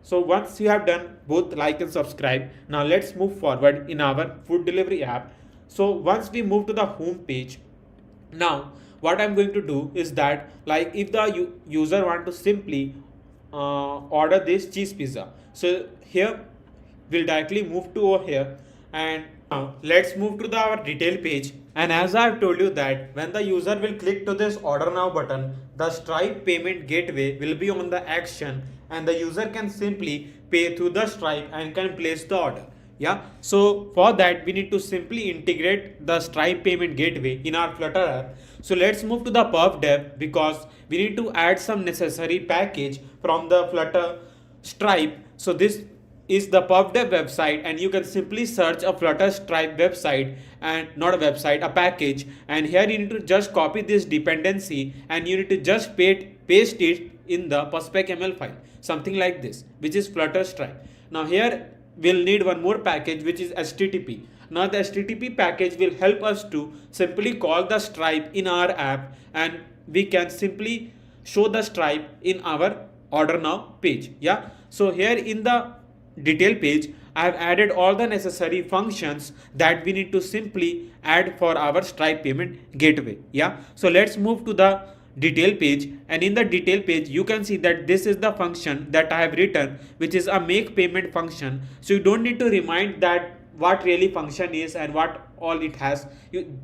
So once you have done both like and subscribe, now let's move forward in our food delivery app. So once we move to the home page, now what I'm going to do is that, like, if the user want to simply order this cheese pizza, so here we'll directly move to over here, and now let's move to our detail page. And as I've told you that when the user will click to this order now button, the Stripe payment gateway will be on the action and the user can simply pay through the Stripe and can place the order. Yeah, so for that we need to simply integrate the Stripe payment gateway in our Flutter app. So let's move to the perf dev, because we need to add some necessary package from the Flutter Stripe. So this is the PubDev website, and you can simply search a Flutter Stripe website, and not a website, a package, and here you need to just copy this dependency and you need to just paste it in the perspec.ml file, something like this, which is Flutter Stripe. Now here we'll need one more package, which is HTTP. Now the HTTP package will help us to simply call the Stripe in our app, and we can simply show the Stripe in our order now page. Yeah, so here in the detail page I have added all the necessary functions that we need to simply add for our Stripe payment gateway. Yeah, so let's move to the detail page, and in the detail page you can see that this is the function that I have written, which is a make payment function. So you don't need to remind that what really function is and what all it has.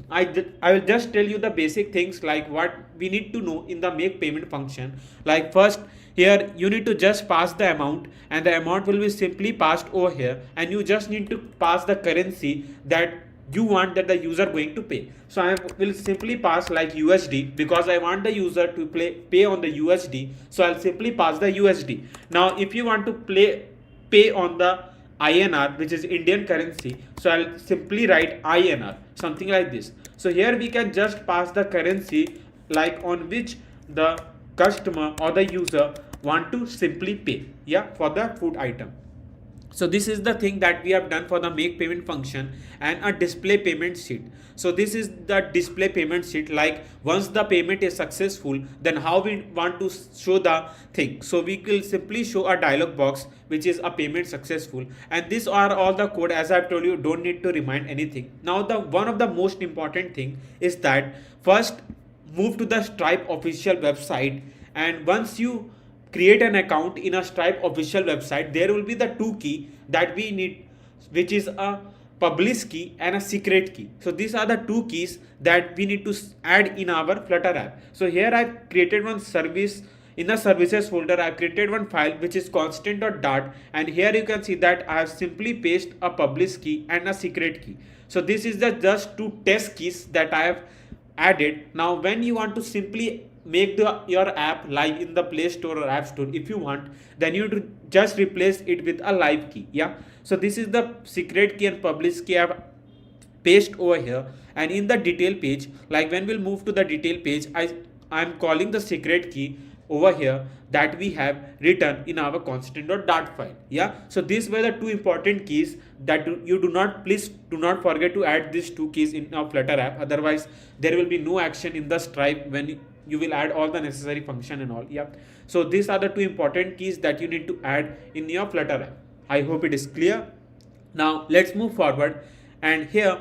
I will just tell you the basic things, like what we need to know in the make payment function. Like first, here you need to just pass the amount, and the amount will be simply passed over here, and you just need to pass the currency that you want that the user going to pay. So I will simply pass like USD, because I want the user to pay on the USD. So I'll simply pass the USD. Now if you want to pay on the INR, which is Indian currency, so I'll simply write INR, something like this. So here we can just pass the currency like on which the customer or the user want to simply pay, yeah, for the food item. So this is the thing that we have done for the make payment function, and a display payment sheet. So this is the display payment sheet, like once the payment is successful, then how we want to show the thing. So we will simply show a dialog box which is a payment successful, and these are all the code. As I've told you, don't need to remind anything. Now the one of the most important thing is that first move to the Stripe official website, and once you create an account in a Stripe official website, there will be the two key that we need, which is a publish key and a secret key. So these are the two keys that we need to add in our Flutter app. So here I've created one service. In the services folder, I've created one file which is constant.dart, and here you can see that I have simply pasted a publish key and a secret key. So this is the just two test keys that I have added. Now when you want to simply make your app live in the Play Store or App Store, if you want, then you to just replace it with a live key. Yeah, so this is the secret key and publish key I have paste over here. And in the detail page, like when we'll move to the detail page, I'm calling the secret key over here that we have written in our constant.dart file. Yeah, so these were the two important keys that you please do not forget to add these two keys in our Flutter app. Otherwise there will be no action in the Stripe when you will add all the necessary function and all. Yeah, so these are the two important keys that you need to add in your Flutter app. I hope it is clear. Now let's move forward, and here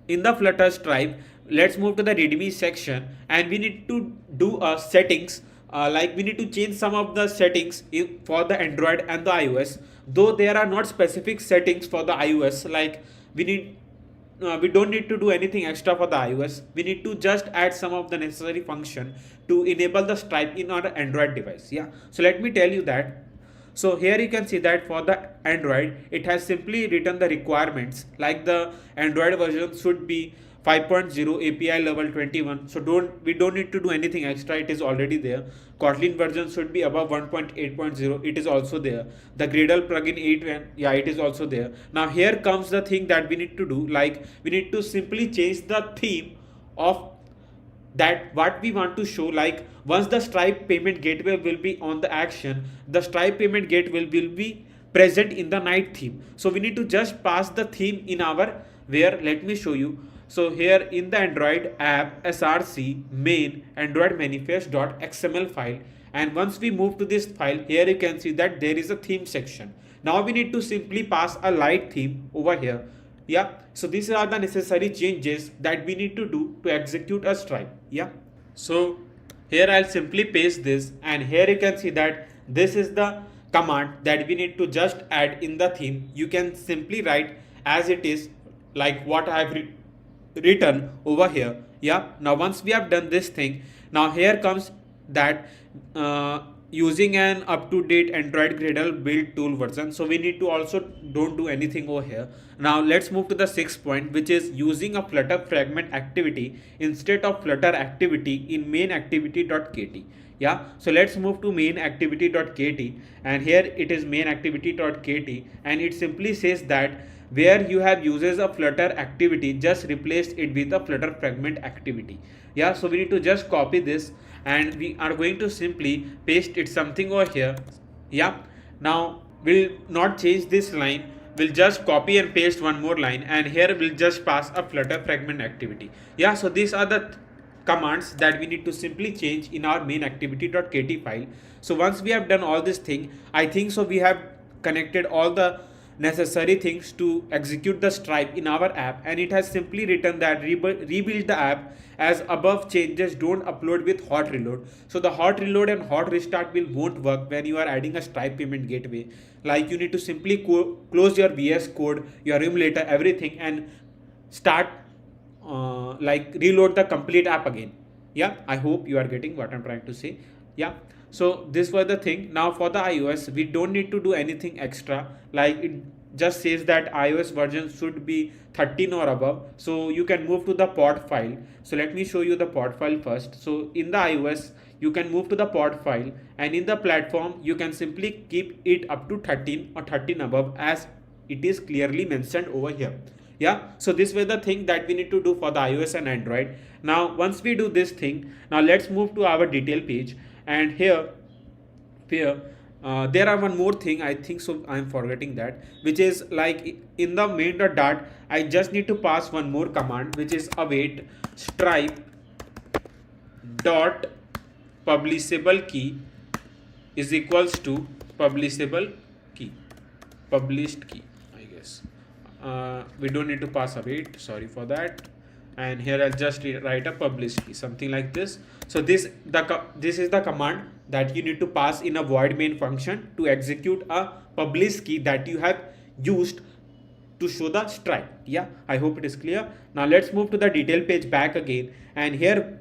in the Flutter Stripe, let's move to the readme section, and we need to do settings. Like we need to change some of the settings for the Android and the iOS, though there are not specific settings for the iOS. Like we don't need to do anything extra for the iOS. We need to just add some of the necessary function to enable the Stripe in our Android device. Yeah, so let me tell you that. So here you can see that for the Android, it has simply written the requirements, like the Android version should be 5.0 API level 21. So we don't need to do anything extra. It is already there. Kotlin version should be above 1.8.0. It is also there. The Gradle plugin 8, yeah, it is also there. Now here comes the thing that we need to do. Like we need to simply change the theme of that what we want to show. Like once the Stripe payment gateway will be on the action, the Stripe payment gateway will be present in the night theme. So we need to just pass the theme in our where, let me show you. So here in the Android app src main android manifest.xml file, and once we move to this file, here you can see that there is a theme section. Now we need to simply pass a light theme over here. Yeah, so these are the necessary changes that we need to do to execute a Stripe. Yeah, so here I'll simply paste this, and here you can see that this is the command that we need to just add in the theme. You can simply write as it is, like what I have written over here. Yeah, now once we have done this thing, now here comes that using an up-to-date Android Gradle build tool version. So we need to also don't do anything over here. Now let's move to the sixth point, which is using a Flutter fragment activity instead of Flutter activity in main activity.kt. Yeah, so let's move to main activity.kt, and here it is main activity.kt, and it simply says that where you have uses a Flutter activity, just replace it with a Flutter fragment activity. Yeah, so we need to just copy this, and we are going to simply paste it something over here. Yeah, now we'll not change this line, we'll just copy and paste one more line, and here we'll just pass a Flutter fragment activity. Yeah, so these are the commands that we need to simply change in our main activity.kt file. So once we have done all this thing, I think so we have connected all the necessary things to execute the Stripe in our app, and it has simply written that rebuild the app as above changes don't upload with hot reload. So the hot reload and hot restart won't work when you are adding a Stripe payment gateway. Like you need to simply close your VS Code, your emulator, everything, and start like reload the complete app again. Yeah, I hope you are getting what I'm trying to say. Yeah, so this was the thing. Now for the iOS, we don't need to do anything extra. Like it just says that iOS version should be 13 or above. So you can move to the pod file. So let me show you the pod file first. So in the iOS, you can move to the pod file, and in the platform, you can simply keep it up to 13 or 13 above as it is clearly mentioned over here. Yeah, so this was the thing that we need to do for the iOS and Android. Now once we do this thing, now let's move to our detail page, and here there are one more thing, I think so I'm forgetting that, which is like in the main.dart, I just need to pass one more command, which is await stripe dot publishable key is equals to publishable key, published key, I guess. We don't need to pass await, sorry for that. And here I'll just write a published key, something like this. So this is the command that you need to pass in a void main function to execute a published key that you have used to show the Stripe. Yeah, I hope it is clear. Now let's move to the detail page back again, and here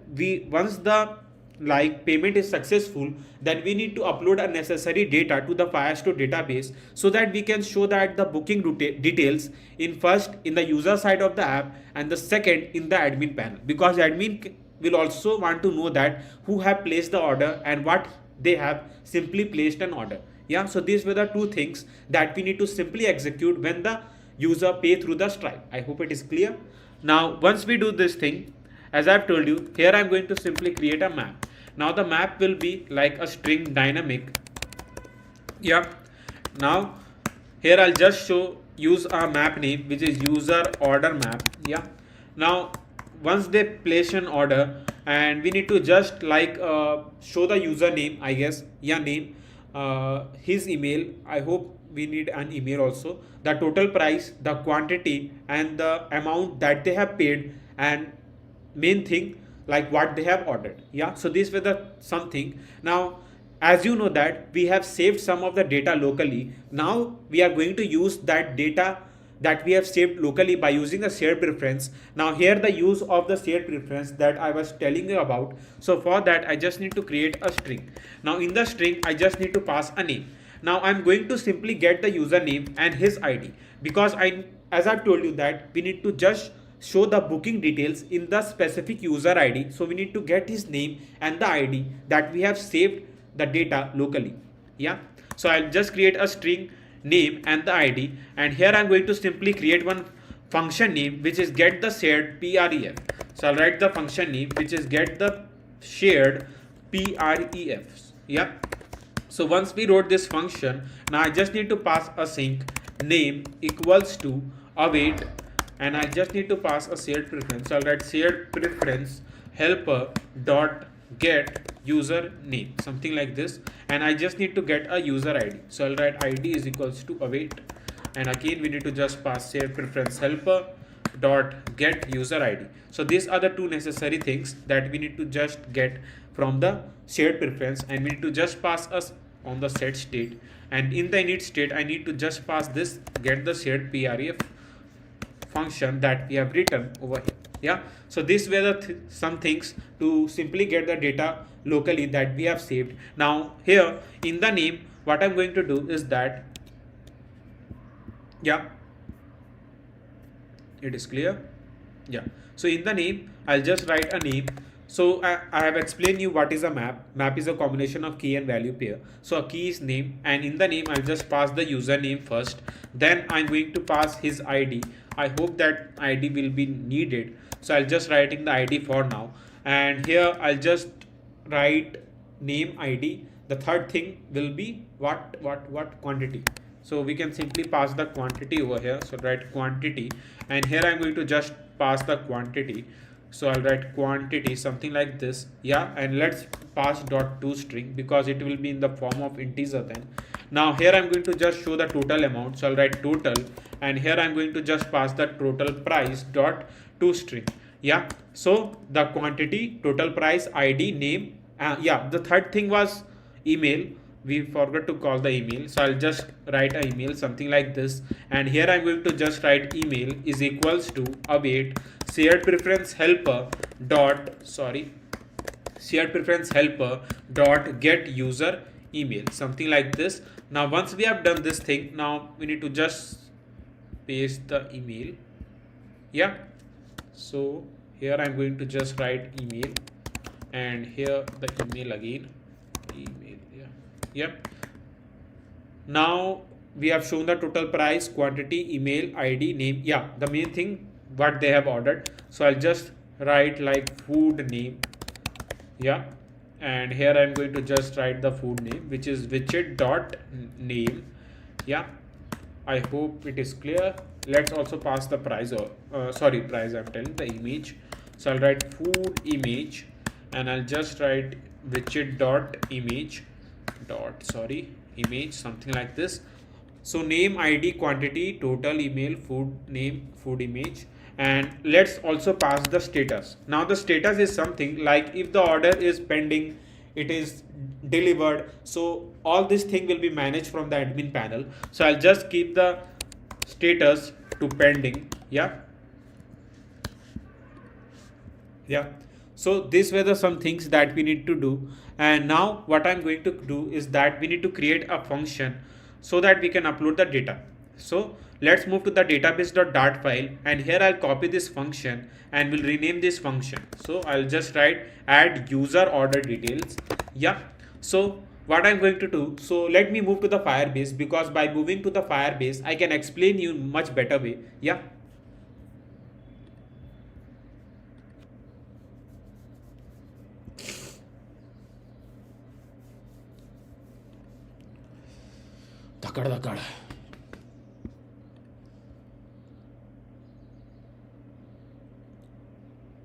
once the like payment is successful, then we need to upload a necessary data to the Firestore database so that we can show that the booking details in first in the user side of the app, and the second in the admin panel, because admin will also want to know that who have placed the order and what they have simply placed an order. Yeah, so these were the two things that we need to simply execute when the user pay through the Stripe. I hope it is clear. Now once we do this thing, as I've told you, here I'm going to simply create a map. Now the map will be like a string dynamic. Yeah, now here I'll just use a map name, which is user order map. Yeah, now once they place an order, and we need to just like show the user name, I guess. Yeah, name. his email. I hope we need an email also, the total price, the quantity, and the amount that they have paid, and main thing like what they have ordered. Yeah, so these were the something. Now as you know that we have saved some of the data locally, now we are going to use that data that we have saved locally by using a shared preference. Now here the use of the shared preference that I was telling you about. So for that I just need to create a string. Now in the string I just need to pass a name. Now I'm going to simply get the username and his ID, because as I've told you that we need to just show the booking details in the specific user ID. So we need to get his name and the ID that we have saved the data locally. Yeah, so I'll just create a string name and the ID, and here I'm going to simply create one function name which is get the shared pref. So I'll write the function name which is get the shared pref. Yeah, so once we wrote this function, now I just need to pass a sync name equals to await, and I just need to pass a shared preference. So I'll write shared preference helper dot get user name, something like this, and I just need to get a user ID. So I'll write ID is equals to await, and again we need to just pass shared preference helper dot get user ID. So these are the two necessary things that we need to just get from the shared preference, and we need to just pass us on the set state, and in the init state I need to just pass this get the shared pref function that we have written over here. Yeah, so these were the some things to simply get the data locally that we have saved. Now here in the name what I'm going to do is that, yeah, it is clear. Yeah, so in the name I'll just write a name. So I have explained you what is a map. Map is a combination of key and value pair. So a key is name, and in the name I'll just pass the username first, then I'm going to pass his ID. I hope that ID will be needed, so I'll just writing the ID for now, and here I'll just write name ID. The third thing will be what quantity. So we can simply pass the quantity over here. So write quantity, and here I'm going to just pass the quantity. So I'll write quantity something like this. Yeah, and let's pass dot to string because it will be in the form of integer then. Now here I'm going to just show the total amount. So I'll write total, and here I'm going to just pass the total price dot to string. Yeah, so the quantity, total price, ID, name. Yeah, the third thing was email. We forgot to call the email, so I'll just write an email something like this, and here I'm going to just write email is equals to await shared preference helper dot shared preference helper dot get user email, something like this. Now once we have done this thing, now we need to just paste the email. Yeah, so here I'm going to just write email, and here the email again, email. Yeah, yep. Now we have shown the total price, quantity, email, ID, name. Yeah, the main thing what they have ordered. So I'll just write like food name. Yeah, and here I'm going to just write the food name which is widget dot name. Yeah, I hope it is clear. Let's also pass the price, or price, I'm telling the image. So I'll write food image, and I'll just write widget dot image dot image, something like this. So name, ID, quantity, total, email, food name, food image, and let's also pass the status. Now the status is something like if the order is pending, it is delivered, so all this thing will be managed from the admin panel. So I'll just keep the status to pending. Yeah, so these were the some things that we need to do, and now what I'm going to do is that we need to create a function so that we can upload the data. So let's move to the database.dart file, and here I'll copy this function and will rename this function. So I'll just write add user order details. Yeah, so what I'm going to do, so let me move to the Firebase, because by moving to the Firebase I can explain you much better way. Yeah, धकड़ धकड़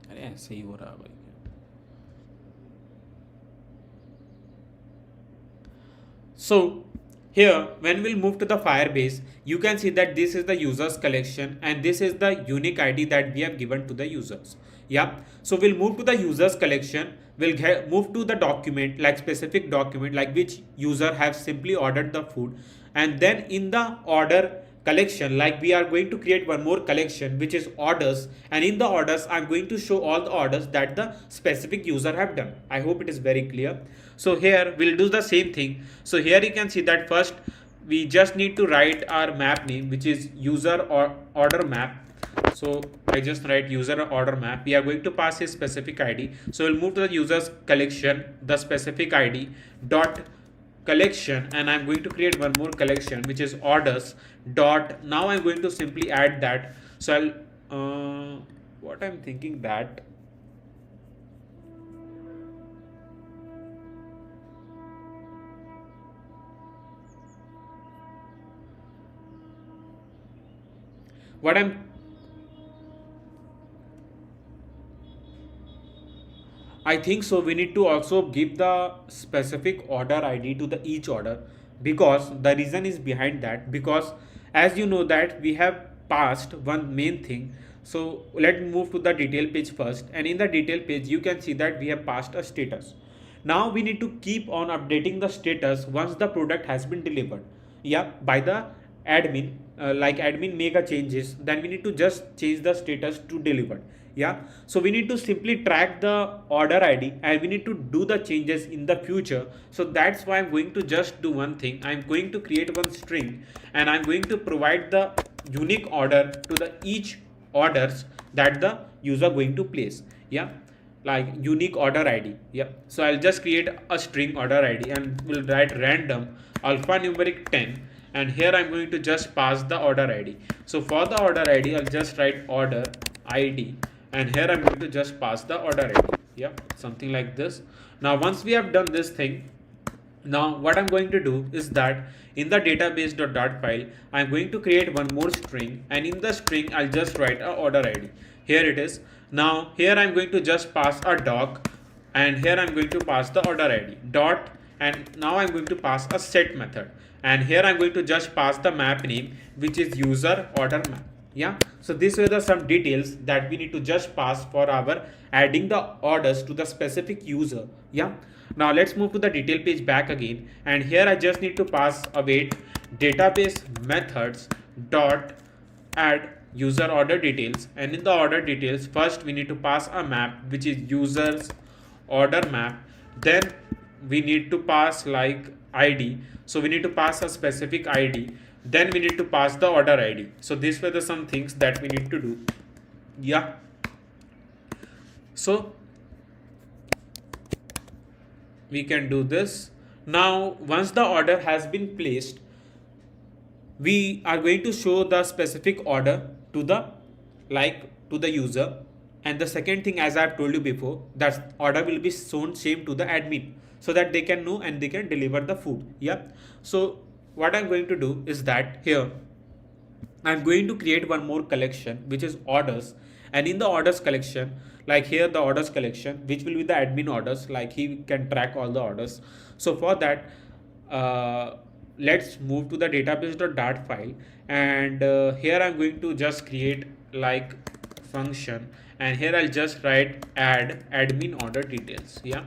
अरे ऐसे ही हो रहा भाई. So here, when we'll move to the Firebase, you can see that this is the users collection and this is the unique ID that we have given to the users. Yeah. So we'll move to the users collection. We'll move to the document, like specific document, like which user have simply ordered the food. And then in the order collection, like we are going to create one more collection which is orders, and in the orders I'm going to show all the orders that the specific user have done. I hope it is very clear. So here we'll do the same thing. So here you can see that first we just need to write our map name, which is user or order map. So I just write user order map. We are going to pass a specific ID. So we'll move to the users collection, the specific ID dot collection, and I'm going to create one more collection which is orders dot. Now I'm going to simply add that. So I'll what I'm thinking that what I'm I think so. We need to also give the specific order ID to the each order, because the reason is behind that, because as you know that we have passed one main thing. So let's move to the detail page first, and in the detail page you can see that we have passed a status. Now we need to keep on updating the status once the product has been delivered. Yeah, by the admin, like admin make a changes, then we need to just change the status to delivered. Yeah, so we need to simply track the order ID and we need to do the changes in the future. So that's why I'm going to just do one thing. I'm going to create one string and I'm going to provide the unique order to the each orders that the user going to place. Yeah, like unique order ID. Yeah, so I'll just create a string order ID and we'll write random alphanumeric 10, and here I'm going to just pass the order ID. So for the order ID I'll just write order ID, and here I'm going to just pass the order ID. Yeah, something like this. Now once we have done this thing, now what I'm going to do is that in the database.dart file I'm going to create one more string, and in the string I'll just write a order ID. Here it is. Now here I'm going to just pass a doc, and here I'm going to pass the order ID dot, and now I'm going to pass a set method, and here I'm going to just pass the map name, which is user order map. Yeah, so these were the some details that we need to just pass for our adding the orders to the specific user. Yeah, now let's move to the detail page back again, and here I just need to pass await database methods dot add user order details, and in the order details first we need to pass a map which is users order map, then we need to pass like ID, so we need to pass a specific ID, then we need to pass the order ID. So these were the some things that we need to do. Yeah, so we can do this. Now once the order has been placed, we are going to show the specific order to the to the user, and the second thing, as I've told you before, that order will be shown same to the admin so that they can know and they can deliver the food. Yeah, so what I'm going to do is that here I'm going to create one more collection which is orders, and in the orders collection, like here the orders collection which will be the admin orders, like he can track all the orders. So for that, let's move to the database.dart file, and here I'm going to just create like function, and here I'll just write add admin order details. Yeah,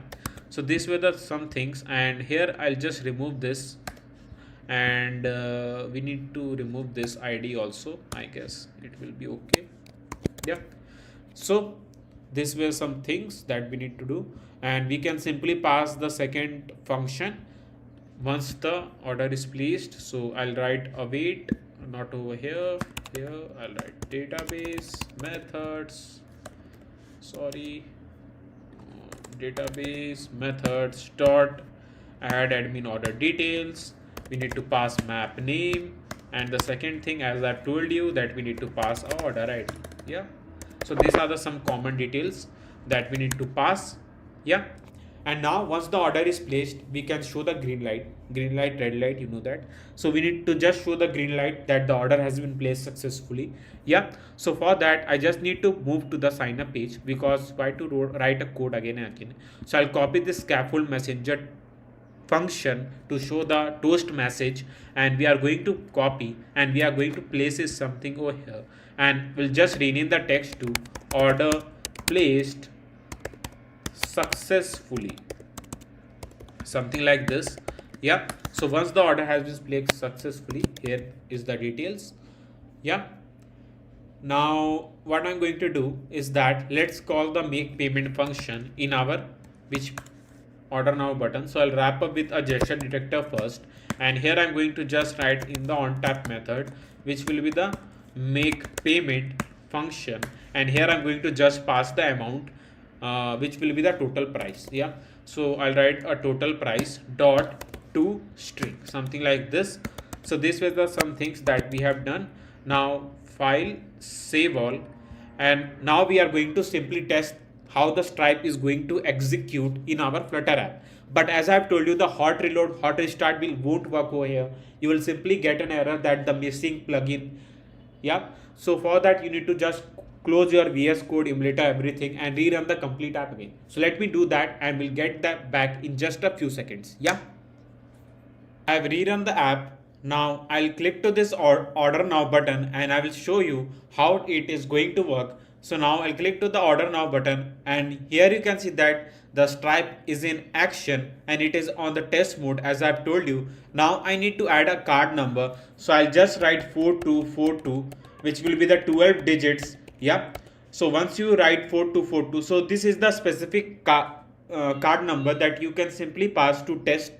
so these were the some things, and here I'll just remove this, and we need to remove this ID also. I guess it will be okay. Yeah, so these were some things that we need to do, and we can simply pass the second function once the order is placed. So I'll write await, not over here, I'll write database methods, sorry, database methods dot add admin order details. We need to pass map name, and the second thing, as I've told you, that we need to pass our order ID. Yeah, so these are the some common details that we need to pass. Yeah, and now once the order is placed, we can show the green light, red light, you know that. So we need to just show the green light that the order has been placed successfully. Yeah, so for that I just need to move to the sign up page, because why to write a code again and again. So I'll copy this scaffold messenger function to show the toast message, and we are going to copy and we are going to place is something over here, and we'll just rename the text to order placed successfully, something like this. Yeah, so once the order has been placed successfully, here is the details. Yeah, now what I'm going to do is that let's call the make payment function in our which order now button. So I'll wrap up with a gesture detector first, and here I'm going to just write in the on tap method, which will be the make payment function, and here I'm going to just pass the amount, which will be the total price. Yeah, so I'll write a total price dot to string, something like this. So this was the some things that we have done. Now file, save all, and now we are going to simply test how the Stripe is going to execute in our Flutter app. But as I have told you, the hot reload, hot restart won't work over here. You will simply get an error that the missing plugin. Yeah, so for that you need to just close your VS Code, emulator, everything, and rerun the complete app again. So let me do that and we'll get that back in just a few seconds. Yeah, I've rerun the app. Now I'll click to this order now button and I will show you how it is going to work. So now I'll click to the order now button, and here you can see that the Stripe is in action and it is on the test mode as I've told you. Now I need to add a card number. So I'll just write 4242, which will be the 12 digits. Yeah. So once you write 4242, so this is the specific card number that you can simply pass to test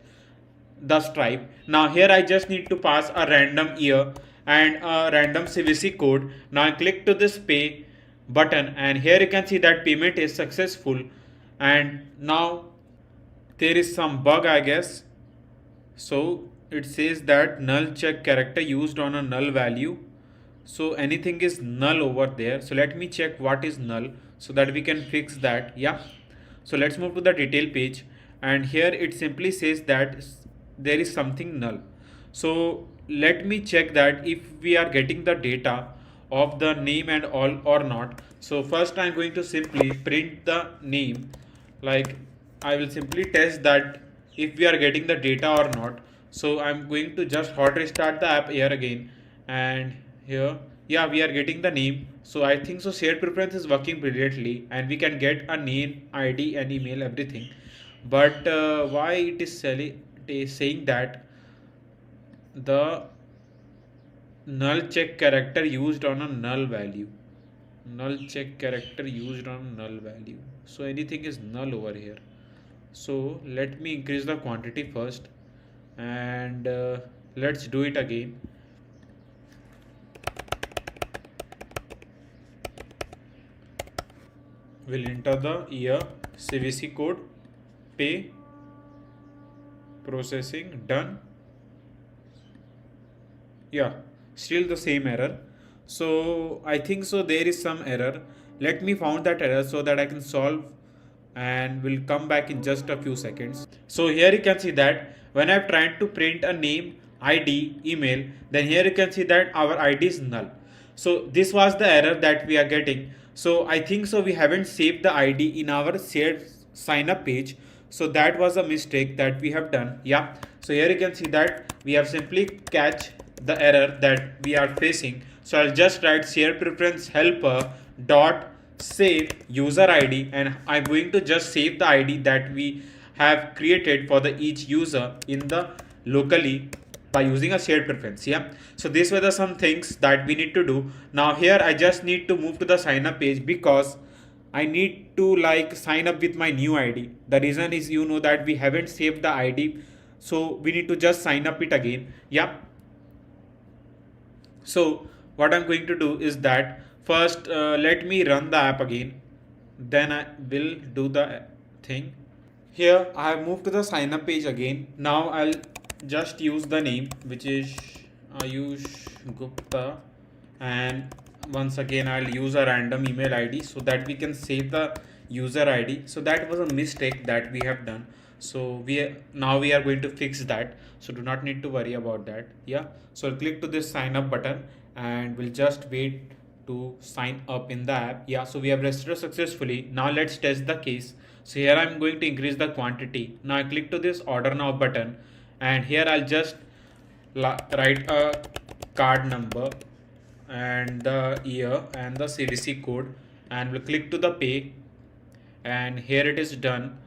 the Stripe. Now here I just need to pass a random year and a random CVC code. Now I click to this pay button, and here you can see that payment is successful, and now there is some bug, I guess. So it says that null check character used on a null value. So anything is null over there. So let me check what is null so that we can fix that. Yeah, so let's move to the detail page, and here it simply says that there is something null. So let me check that if we are getting the data of the name and all or not. So first I'm going to simply print the name, like I will simply test that if we are getting the data or not. So I'm going to just hot restart the app here again, and here, yeah, we are getting the name. So I think so shared preference is working brilliantly and we can get a name, ID and email, everything. But why it is saying that the null check character used on a null value, null check character used on null value. So anything is null over here. So let me increase the quantity first, and let's do it again. We'll enter the year, CVC code, pay, processing, done. Yeah, still the same error. So I think so there is some error. Let me find that error so that I can solve, and we'll come back in just a few seconds. So here you can see that when I've tried to print a name, ID, email, then here you can see that our ID is null. So this was the error that we are getting. So I think so we haven't saved the ID in our shared sign up page. So that was a mistake that we have done. Yeah, so here you can see that we have simply catch the error that we are facing. So I'll just write share preference helper dot save user ID, and I'm going to just save the ID that we have created for the each user in the locally by using a shared preference. Yeah, so these were the some things that we need to do. Now here I just need to move to the sign up page because I need to like sign up with my new ID. The reason is, you know, that we haven't saved the ID, so we need to just sign up it again. Yeah, so what I'm going to do is that first let me run the app again, then I will do the thing. Here I have moved to the sign up page again. Now I'll just use the name, which is Ayush Gupta, and once again I'll use a random email ID so that we can save the user ID. So that was a mistake that we have done. So now we are going to fix that. So do not need to worry about that. Yeah. So I'll click to this sign up button and we'll just wait to sign up in the app. Yeah. So we have registered successfully. Now let's test the case. So here I'm going to increase the quantity. Now I click to this order now button, and here I'll just write a card number and the year and the CVC code, and we'll click to the pay, and here it is done.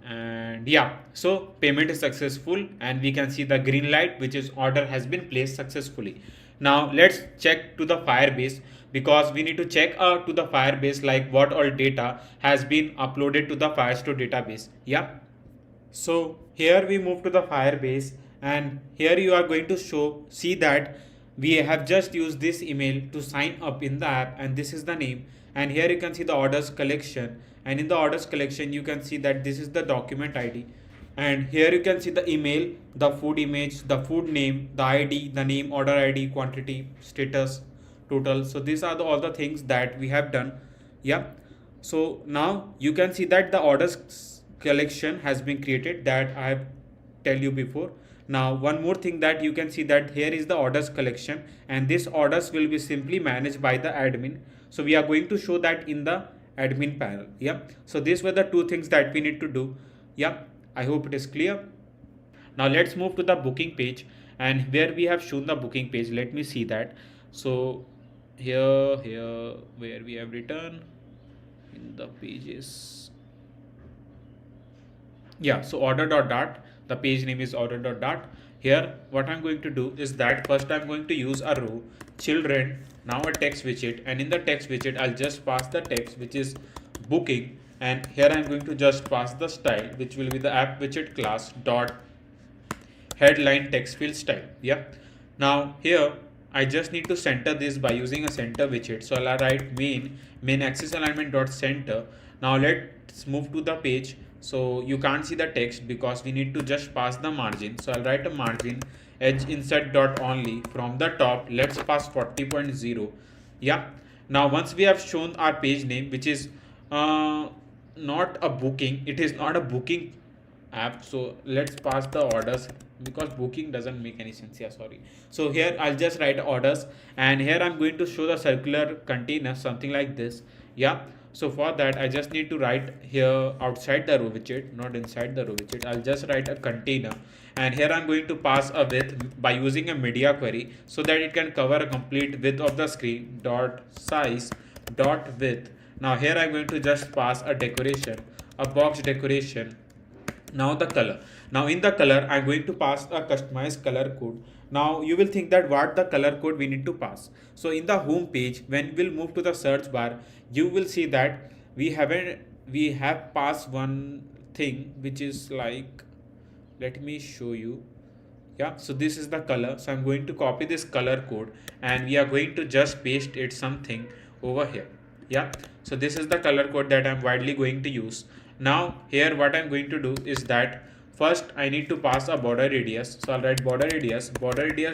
And yeah, so payment is successful, and we can see the green light, which is order has been placed successfully. Now let's check to the Firebase, because we need to check to the Firebase like what all data has been uploaded to the Firestore database. Yeah, so here we move to the Firebase, and here you are going to see that we have just used this email to sign up in the app, and this is the name. And here you can see the orders collection, and in the orders collection you can see that this is the document ID, and here you can see the email, the food image, the food name, the ID, the name, order ID, quantity, status, total. So these are all the things that we have done. Yeah, so now you can see that the orders collection has been created, that I have tell you before. Now one more thing, that you can see that here is the orders collection, and this orders will be simply managed by the admin. So we are going to show that in the admin panel. Yeah, so these were the two things that we need to do. Yeah, I hope it is clear. Now let's move to the booking page, and where we have shown the booking page, let me see that. So here where we have written in the pages, yeah, so order dot dot, the page name is order dot dot. Here what I'm going to do is that first I'm going to use a row children, now a text widget, and in the text widget I'll just pass the text which is booking, and here I'm going to just pass the style which will be the app widget class dot headline text field style. Yeah, now here I just need to center this by using a center widget. So I'll write main axis alignment dot center. Now let's move to the page. So you can't see the text because we need to just pass the margin. So I'll write a margin edge insert dot only. From the top, let's pass 40.0. Yeah, now once we have shown our page name, which is not a booking, it is not a booking app, so let's pass the orders, because booking doesn't make any sense. Yeah, sorry. So here I'll just write orders, and here I'm going to show the circular container, something like this. Yeah, so for that I just need to write here outside the row widget, not inside the row widget. I'll just write a container, and here I'm going to pass a width by using a media query, so that it can cover a complete width of the screen dot size dot width. Now here I'm going to just pass a decoration, a box decoration. Now the color, now in the color I'm going to pass a customized color code. Now you will think that what the color code we need to pass. So in the home page, when we'll move to the search bar, you will see that we have passed one thing which is like, let me show you. Yeah, so this is the color, so I'm going to copy this color code, and we are going to just paste it something over here. Yeah, so this is the color code that I'm widely going to use. Now here what I'm going to do is that first I need to pass a border radius. So I'll write border radius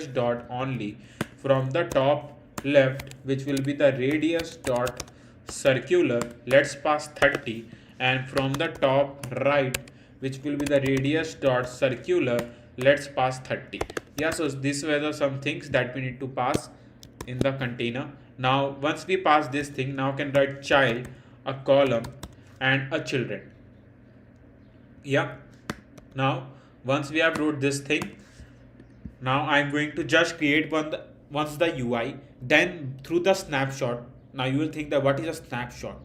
dot only. From the top left, which will be the radius dot circular, let's pass 30, and from the top right, which will be the radius dot circular, let's pass 30. Yeah, so these were the some things that we need to pass in the container. Now once we pass this thing, now can write child, a column, and a children. Yeah, now once we have wrote this thing, now I'm going to just create once the UI, then through the snapshot. Now you will think that what is a snapshot,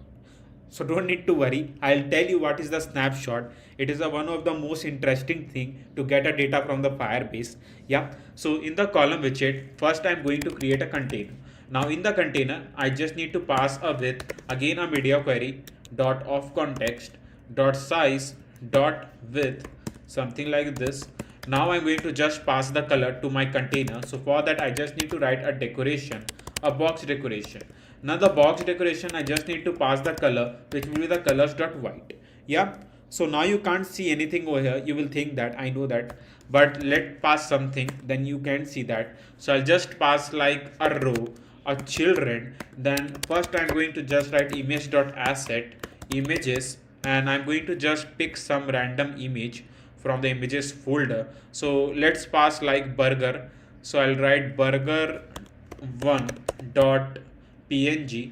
so don't need to worry, I'll tell you what is the snapshot. It is one of the most interesting thing to get a data from the Firebase. Yeah, so in the column widget, first I'm going to create a container. Now in the container I just need to pass a width, again a media query dot of context dot size dot width, something like this. Now I'm going to just pass the color to my container. So for that I just need to write a decoration, a box decoration. Now the box decoration I just need to pass the color, which will be the colors dot white. Yeah, so now you can't see anything over here, you will think that I know that, but let pass something, then you can see that. So I'll just pass like a row, a children, then first I'm going to just write image dot asset images, and I'm going to just pick some random image from the images folder. So let's pass like burger. So I'll write burger1.png,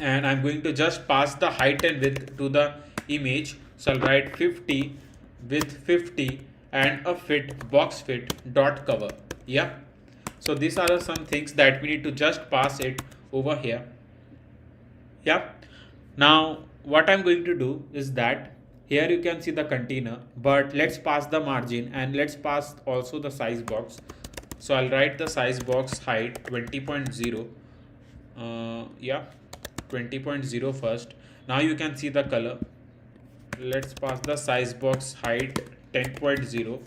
and I'm going to just pass the height and width to the image. So I'll write 50 with 50 and a fit box fit dot cover. Yeah. So these are some things that we need to just pass it over here. Yeah. Now what I'm going to do is that here you can see the container, but let's pass the margin and let's pass also the size box. So I'll write the size box height 20.0. Yeah, 20.0 first. Now you can see the color. Let's pass the size box height 10.0.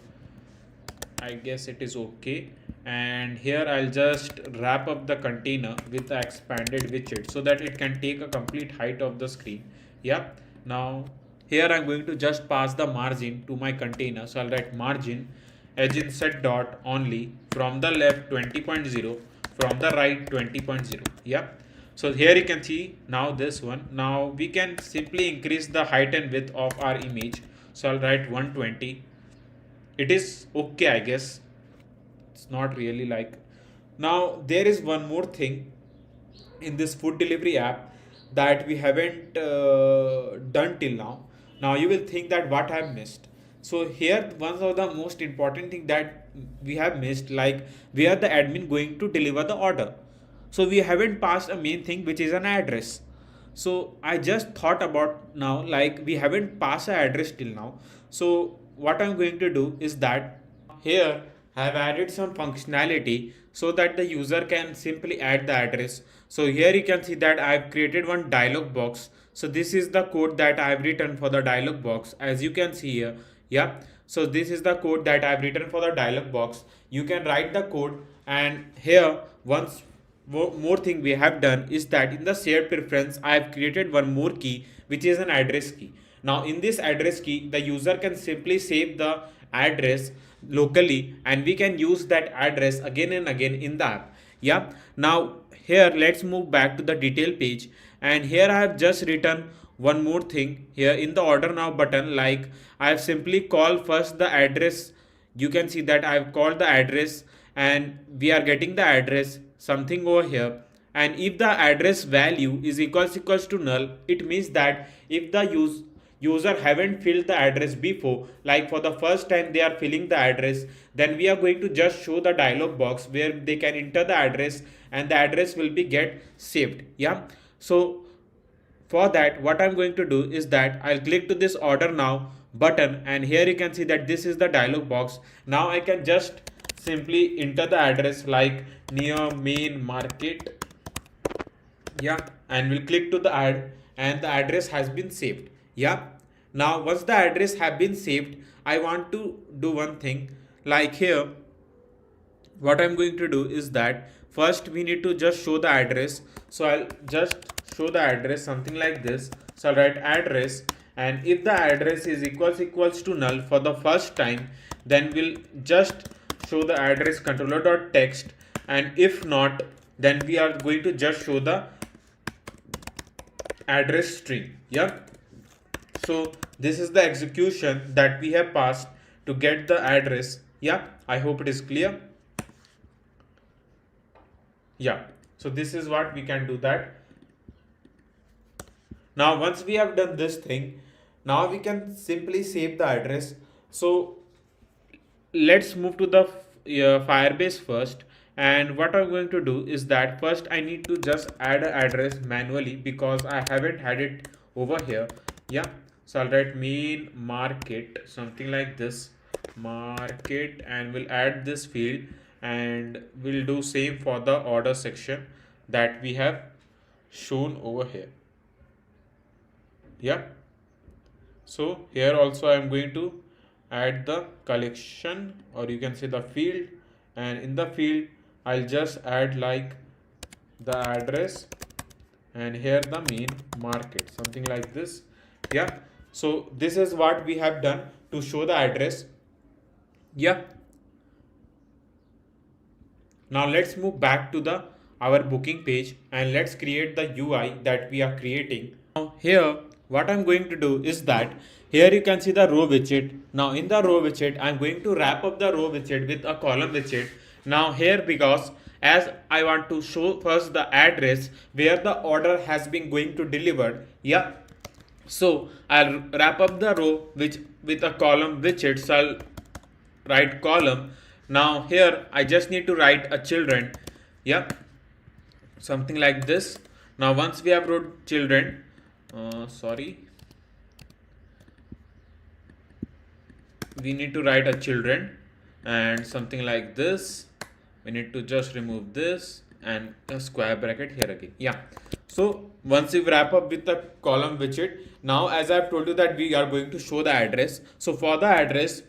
I guess it is okay. And here I'll just wrap up the container with the expanded widget so that it can take a complete height of the screen. Yeah. Now here I'm going to just pass the margin to my container. So I'll write margin edge inset dot only from the left 20.0, from the right 20.0. Yeah. So here you can see now this one. Now we can simply increase the height and width of our image. So I'll write 120. It is okay, I guess. It's not really like. Now there is one more thing in this food delivery app that we haven't done till now. Now you will think that what I have missed. So here one of the most important thing that we have missed, like where the admin going to deliver the order. So we haven't passed a main thing which is an address. So I just thought about now, like we haven't passed an address till now. So what I'm going to do is that here I have added some functionality so that the user can simply add the address. So here you can see that I've created one dialog box. So this is the code that I've written for the dialog box, as you can see here. Yeah. So this is the code that I've written for the dialog box. You can write the code, and here once more thing we have done is that in the shared preference I have created one more key which is an address key. Now in this address key the user can simply save the address locally and we can use that address again and again in the app. Yeah. Now here let's move back to the detail page, and here I have just written one more thing here in the order now button. Like I have simply called first the address. You can see that I have called the address and we are getting the address something over here. And if the address value is equals to null, it means that if the user haven't filled the address before, like for the first time they are filling the address, then we are going to just show the dialog box where they can enter the address and the address will be get saved. Yeah. So for that what I'm going to do is that I'll click to this order now button, and here you can see that this is the dialog box. Now I can just simply enter the address like near main market. Yeah. And we'll click to the add and the address has been saved. Yeah. Now once the address have been saved, I want to do one thing. Like here what I'm going to do is that first we need to just show the address. So I'll just show the address something like this. So I'll write address, and if the address is equals to null for the first time, then we'll just show the address controller.text, and if not, then we are going to just show the address string. Yeah. So this is the execution that we have passed to get the address. Yeah, I hope it is clear. Yeah. So this is what we can do that. Now once we have done this thing, now we can simply save the address. So let's move to the Firebase first. And what I'm going to do is that first I need to just add an address manually because I haven't had it over here. Yeah. So I'll write main market something like this market, and we'll add this field, and we'll do same for the order section that we have shown over here. Yeah. So here also I'm going to add the collection, or you can say the field, and in the field I'll just add like the address, and here the main market something like this. Yeah. So this is what we have done to show the address. Yeah. Now let's move back to the our booking page and let's create the UI that we are creating. Now here what I'm going to do is that here you can see the row widget. Now in the row widget I'm going to wrap up the row widget with a column widget. Now here, because as I want to show first the address where the order has been going to delivered. Yeah. So I'll wrap up the row which with a column widget. So I'll write column. Now here I just need to write a children. Yeah, something like this. Now once we have wrote children, sorry, we need to write a children and something like this. We need to just remove this and a square bracket here again. Yeah, so once we wrap up with the column widget, now as I've told you that we are going to show the address. So for the address,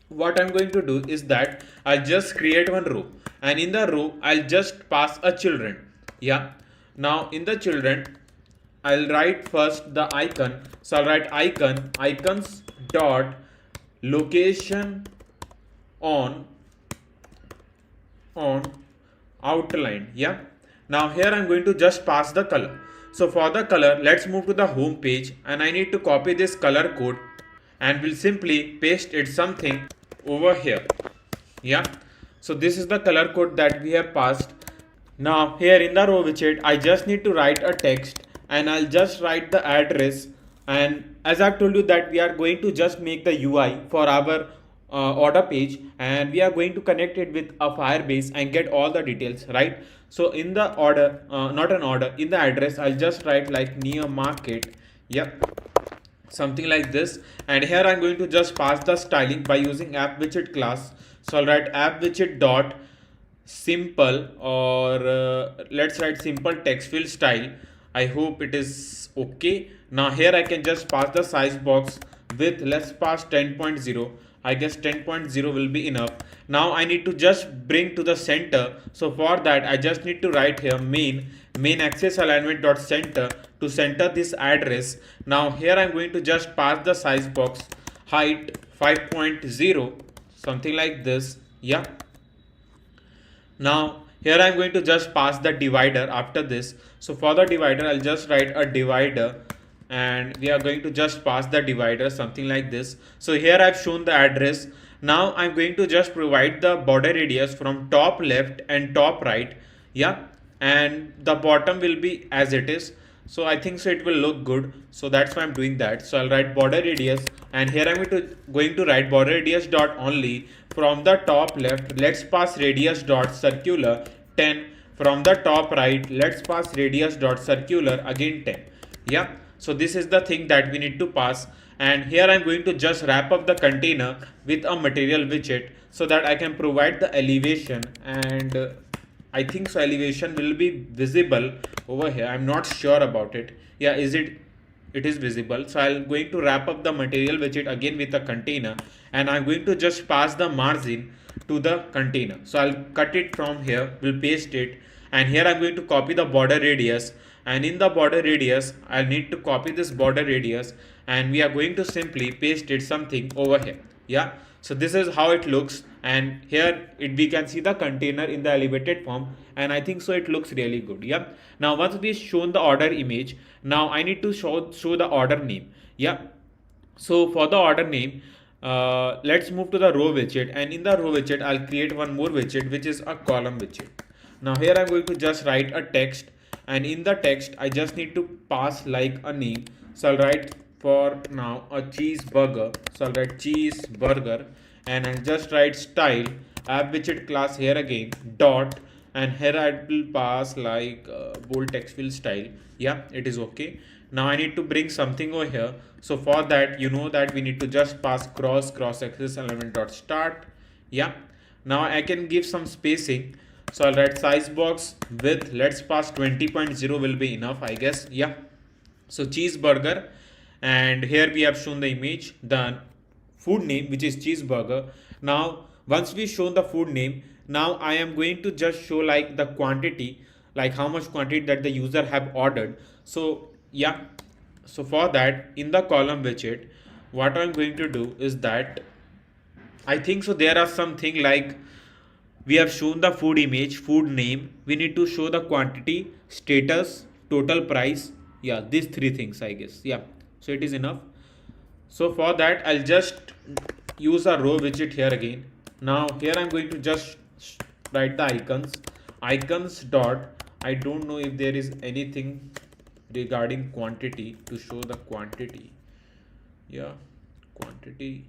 what I'm going to do is that I'll just create one row, and in the row I'll just pass a children. Yeah, now in the children I'll write first the icon. So I'll write icons dot location on on outline. Yeah, now here I'm going to just pass the color. So for the color, let's move to the home page, and I need to copy this color code and will simply paste it something over here. Yeah, so this is the color code that we have passed. Now here in the row widget, I just need to write a text, and I'll just write the address. And as I've told you that we are going to just make the UI for our order page, and we are going to connect it with a Firebase and get all the details, right? So in the order, not an order, in the address, I'll just write like near market. Yep, something like this. And here I'm going to just pass the styling by using app widget class. So I'll write app widget dot simple, or let's write simple text field style. I hope it is okay. Now here I can just pass the size box with, let's pass 10.0. I guess 10.0 will be enough. Now I need to just bring to the center. So for that I just need to write here main access alignment dot center to center this address. Now here I'm going to just pass the size box height 5.0, something like this. Yeah, now here I'm going to just pass the divider after this. So for the divider, I'll just write a divider, and we are going to just pass the divider something like this. So here I've shown the address. Now I'm going to just provide the border radius from top left and top right. Yeah, and the bottom will be as it is. So I think so it will look good. So that's why I'm doing that. So I'll write border radius, and here I'm going to write border radius dot only from the top left. Let's pass radius dot circular 10. From the top right, let's pass radius dot circular again 10. Yeah. So this is the thing that we need to pass. And here I'm going to just wrap up the container with a material widget so that I can provide the elevation, and I think so elevation will be visible over here. I'm not sure about it. Yeah, it is visible. So I'm going to wrap up the material widget again with a container, and I'm going to just pass the margin to the container. So I'll cut it from here, we'll paste it, and here I'm going to copy the border radius, and in the border radius I'll need to copy this border radius, and we are going to simply paste it something over here. Yeah, so this is how it looks, and here we can see the container in the elevated form, and I think so it looks really good. Yeah, now once we've shown the order image, now I need to show the order name. Yeah, so for the order name, let's move to the row widget, and in the row widget I'll create one more widget which is a column widget. Now here I'm going to just write a text, and in the text I just need to pass like a name. So I'll write for now a cheeseburger. So I'll write cheeseburger, and I'll just write style app widget class here again dot, and here I will pass like bold text field style. Yeah, it is okay. Now I need to bring something over here. So for that, you know that we need to just pass cross access element dot start. Yeah, now I can give some spacing. So I'll write size box with, let's pass 20.0 will be enough, I guess. Yeah, so cheeseburger, and here we have shown the image, the food name which is cheeseburger. Now once we shown the food name, now I am going to just show like the quantity, like how much quantity that the user have ordered. So yeah, so for that, in the column widget, what I'm going to do is that I think so there are something like, we have shown the food image, food name, we need to show the quantity, status, total price. Yeah, these three things I guess. Yeah, so it is enough. So for that I'll just use a row widget here again. Now here I'm going to just write the icons dot, I don't know if there is anything regarding quantity to show the quantity. Yeah, quantity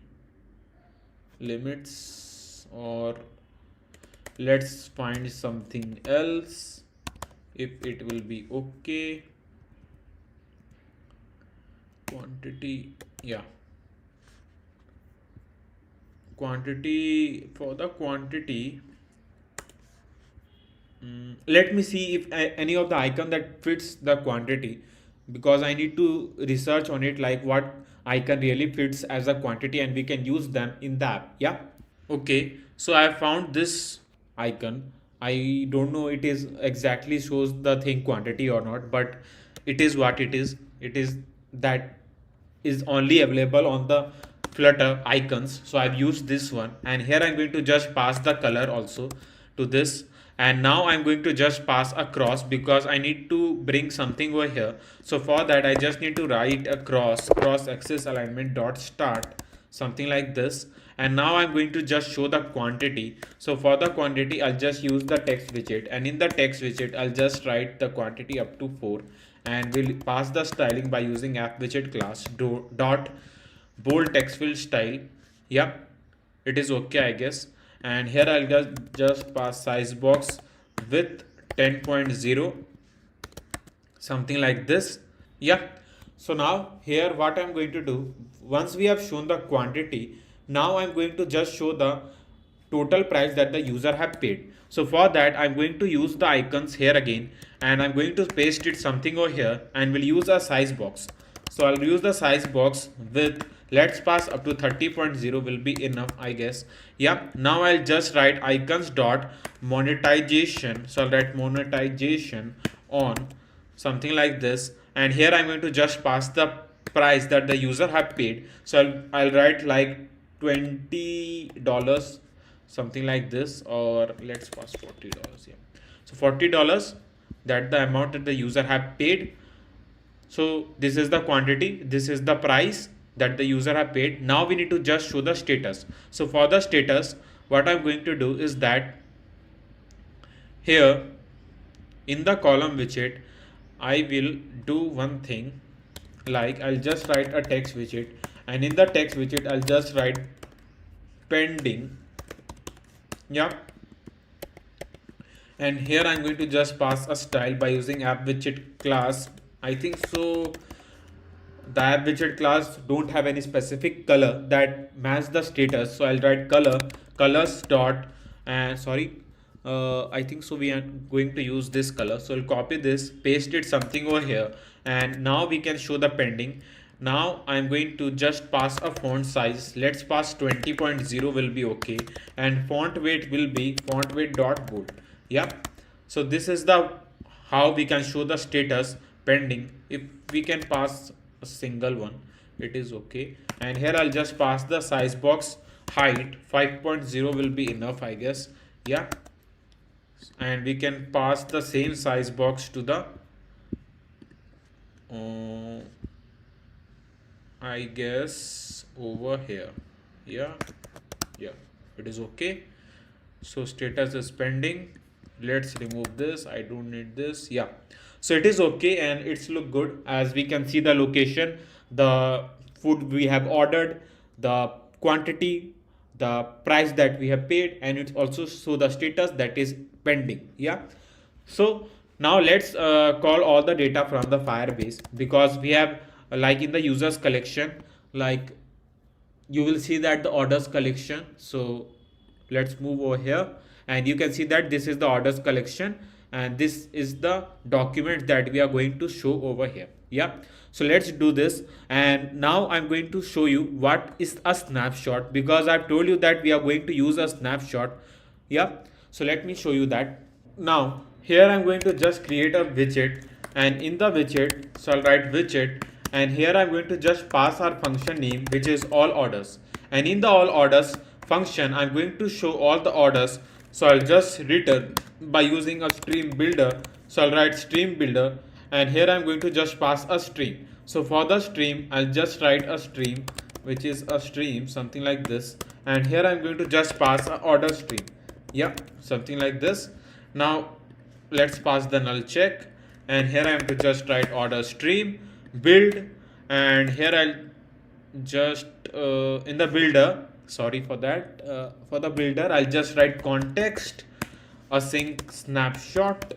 limits, or let's find something else if it will be okay. Quantity, yeah, quantity, for the quantity, let me see if any of the icon that fits the quantity, because I need to research on it, like what icon really fits as a quantity and we can use them in the app. Yeah. Okay, so I found this icon. I don't know it is exactly shows the thing quantity or not, but it is what it is. It is that is only available on the Flutter icons. So I've used this one, and here I'm going to just pass the color also to this. And now I'm going to just pass across because I need to bring something over here. So for that I just need to write a cross axis alignment dot start, something like this. And now I'm going to just show the quantity. So for the quantity I'll just use the text widget, and in the text widget I'll just write the quantity up to 4, and we'll pass the styling by using app widget class dot bold text fill style. Yep, it is okay, I guess. And here I'll just pass size box with 10.0, something like this. Yeah. So now here what I'm going to do, once we have shown the quantity, now I'm going to just show the total price that the user have paid. So for that I'm going to use the icons here again, and I'm going to paste it something over here, and we'll use a size box. So I'll use the size box with, let's pass up to 30.0 will be enough, I guess. Yeah. Now I'll just write icons dot monetization. So I'll write monetization on, something like this. And here I'm going to just pass the price that the user have paid. So I'll write like $20, something like this, or let's pass $40. Yeah. So $40, that the amount that the user have paid. So this is the quantity, this is the price that the user have paid. Now we need to just show the status. So for the status, what I'm going to do is that here in the column widget, I will do one thing, like I'll just write a text widget, and in the text widget I'll just write pending. Yeah. And here I'm going to just pass a style by using app widget class. I think so the app widget class don't have any specific color that match the status, so I'll write colors dot, and I think so we are going to use this color. So I'll copy this, paste it something over here, and now we can show the pending. Now I'm going to just pass a font size. Let's pass 20.0 will be okay, and font weight will be font weight dot bold. Yeah. So this is the how we can show the status pending. If we can pass a single one, it is okay. And here I'll just pass the size box height 5.0 will be enough, I guess. Yeah. And we can pass the same size box to the I guess over here. Yeah. It is okay. So status is pending. Let's remove this, I don't need this. Yeah. So it is okay, and it's look good. As we can see the location, the food we have ordered, the quantity, the price that we have paid, and it also show the status that is pending. Yeah. So now let's call all the data from the Firebase, because we have like in the users collection, like you will see that the orders collection. So let's move over here, and you can see that this is the orders collection, and this is the document that we are going to show over here. Yeah. So let's do this, and now I'm going to show you what is a snapshot, because I've told you that we are going to use a snapshot. Yeah. So let me show you that. Now here I'm going to just create a widget, and in the widget, so I'll write widget, and here I'm going to just pass our function name, which is all orders, and in the all orders function I'm going to show all the orders. So I'll just return by using a stream builder. So I'll write stream builder, and here I'm going to just pass a stream. So for the stream I'll just write a stream, which is a stream, something like this, and here I'm going to just pass a order stream. Yeah, something like this. Now let's pass the null check, and here I am to just write order stream build, and here I'll just in the builder, sorry for that, for the builder I'll just write context async snapshot,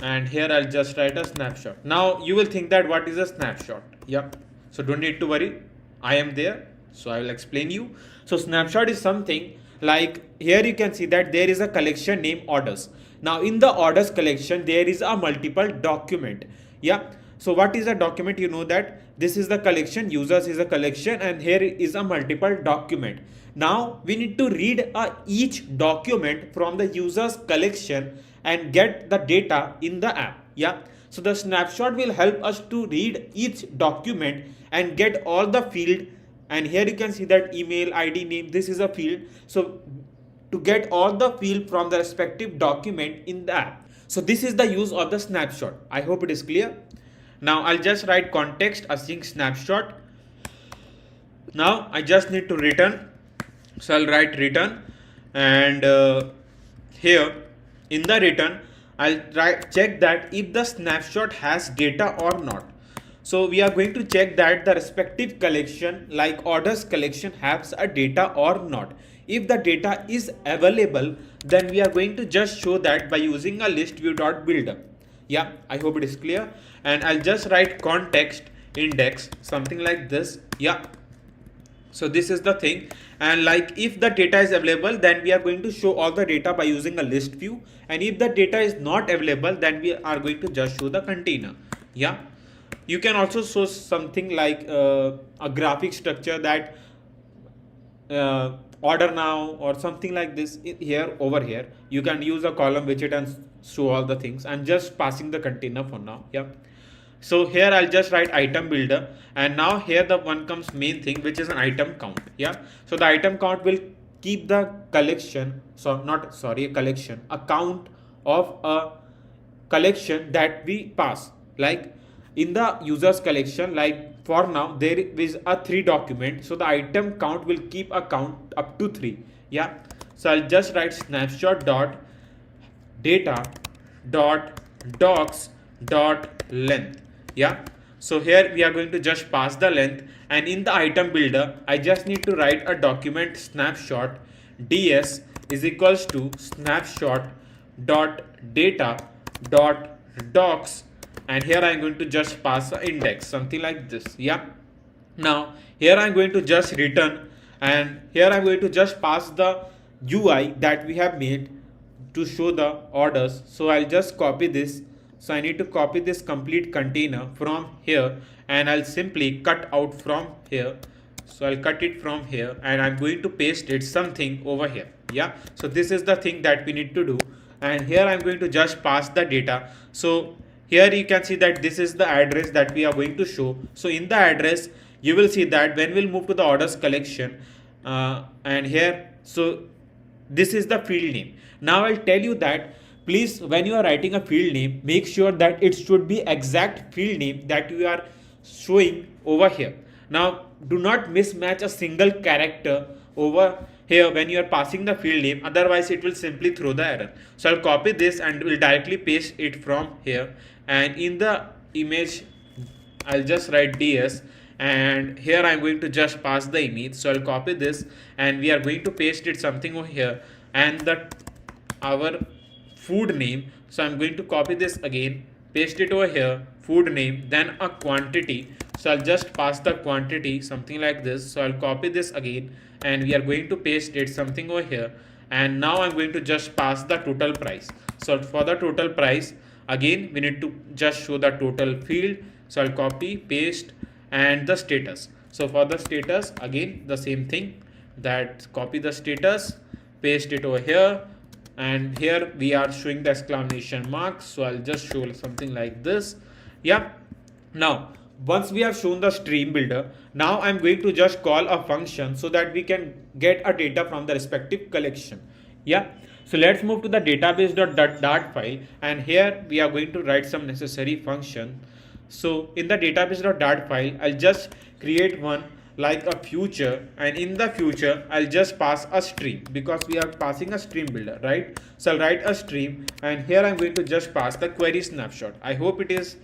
and here I'll just write a snapshot. Now you will think that what is a snapshot? Yep. So don't need to worry, I am there. So I will explain you. So snapshot is something like, here you can see that there is a collection named orders. Now in the orders collection there is a multiple document. Yeah. So what is a document? You know that this is the collection, users is a collection, and here is a multiple document. Now we need to read each document from the users collection and get the data in the app. Yeah. So the snapshot will help us to read each document and get all the field, and here you can see that email id name, this is a field. So to get all the field from the respective document in the app. So this is the use of the snapshot. I hope it is clear. Now I'll just write context async snapshot. Now I just need to return, so I'll write return, and here in the return I'll check that if the snapshot has data or not. So we are going to check that the respective collection like orders collection has a data or not. If the data is available, then we are going to just show that by using a list view dot builder. Yeah, I hope it is clear. And I'll just write context index, something like this. Yeah. So this is the thing, and like if the data is available, then we are going to show all the data by using a list view, and if the data is not available, then we are going to just show the container. Yeah. You can also show something like a graphic structure that order now or something like this. Here over here you can use a column widget and show all the things. I'm just passing the container for now. Yeah. So here I'll just write item builder, and now here the one comes main thing, which is an item count. Yeah. So the item count will keep the collection, a count of a collection that we pass. Like in the users collection, like for now there is a 3 document, so the item count will keep a count up to 3. Yeah. So I'll just write snapshot dot data dot docs dot length. Yeah. So here we are going to just pass the length, and in the item builder I just need to write a document snapshot ds is equals to snapshot dot data dot docs, and here I'm going to just pass the index, something like this. Yeah. Now here I'm going to just return, and here I'm going to just pass the UI that we have made to show the orders. So I'll just copy this. So I need to copy this complete container from here, and I'll simply cut out from here. So I'll cut it from here, and I'm going to paste it something over here. Yeah. So this is the thing that we need to do, and here I'm going to just pass the data. So here you can see that this is the address that we are going to show. So in the address you will see that when we'll move to the orders collection, and here, so this is the field name. Now I'll tell you that please, when you are writing a field name, make sure that it should be exact field name that you are showing over here. Now do not mismatch a single character over here when you are passing the field name, otherwise it will simply throw the error. So I'll copy this and will directly paste it from here, and in the image I'll just write ds, and here I'm going to just pass the image. So I'll copy this, and we are going to paste it something over here, and our food name. So I'm going to copy this again, paste it over here, food name, then a quantity. So I'll just pass the quantity, something like this. So I'll copy this again, and we are going to paste it something over here, and now I'm going to just pass the total price. So for the total price, again we need to just show the total field. So I'll copy, paste, and the status. So for the status, again the same thing, that copy the status, paste it over here, and here we are showing the exclamation mark. So I'll just show something like this. Yeah. Now once we have shown the stream builder, now I'm going to just call a function so that we can get a data from the respective collection. Yeah. So let's move to the database.dart file, and here we are going to write some necessary function. So in the database.dart file, I'll just create one like a future, and in the future I'll just pass a stream because we are passing a stream builder, right? So I'll write a stream, and here I'm going to just pass the query snapshot. I hope it is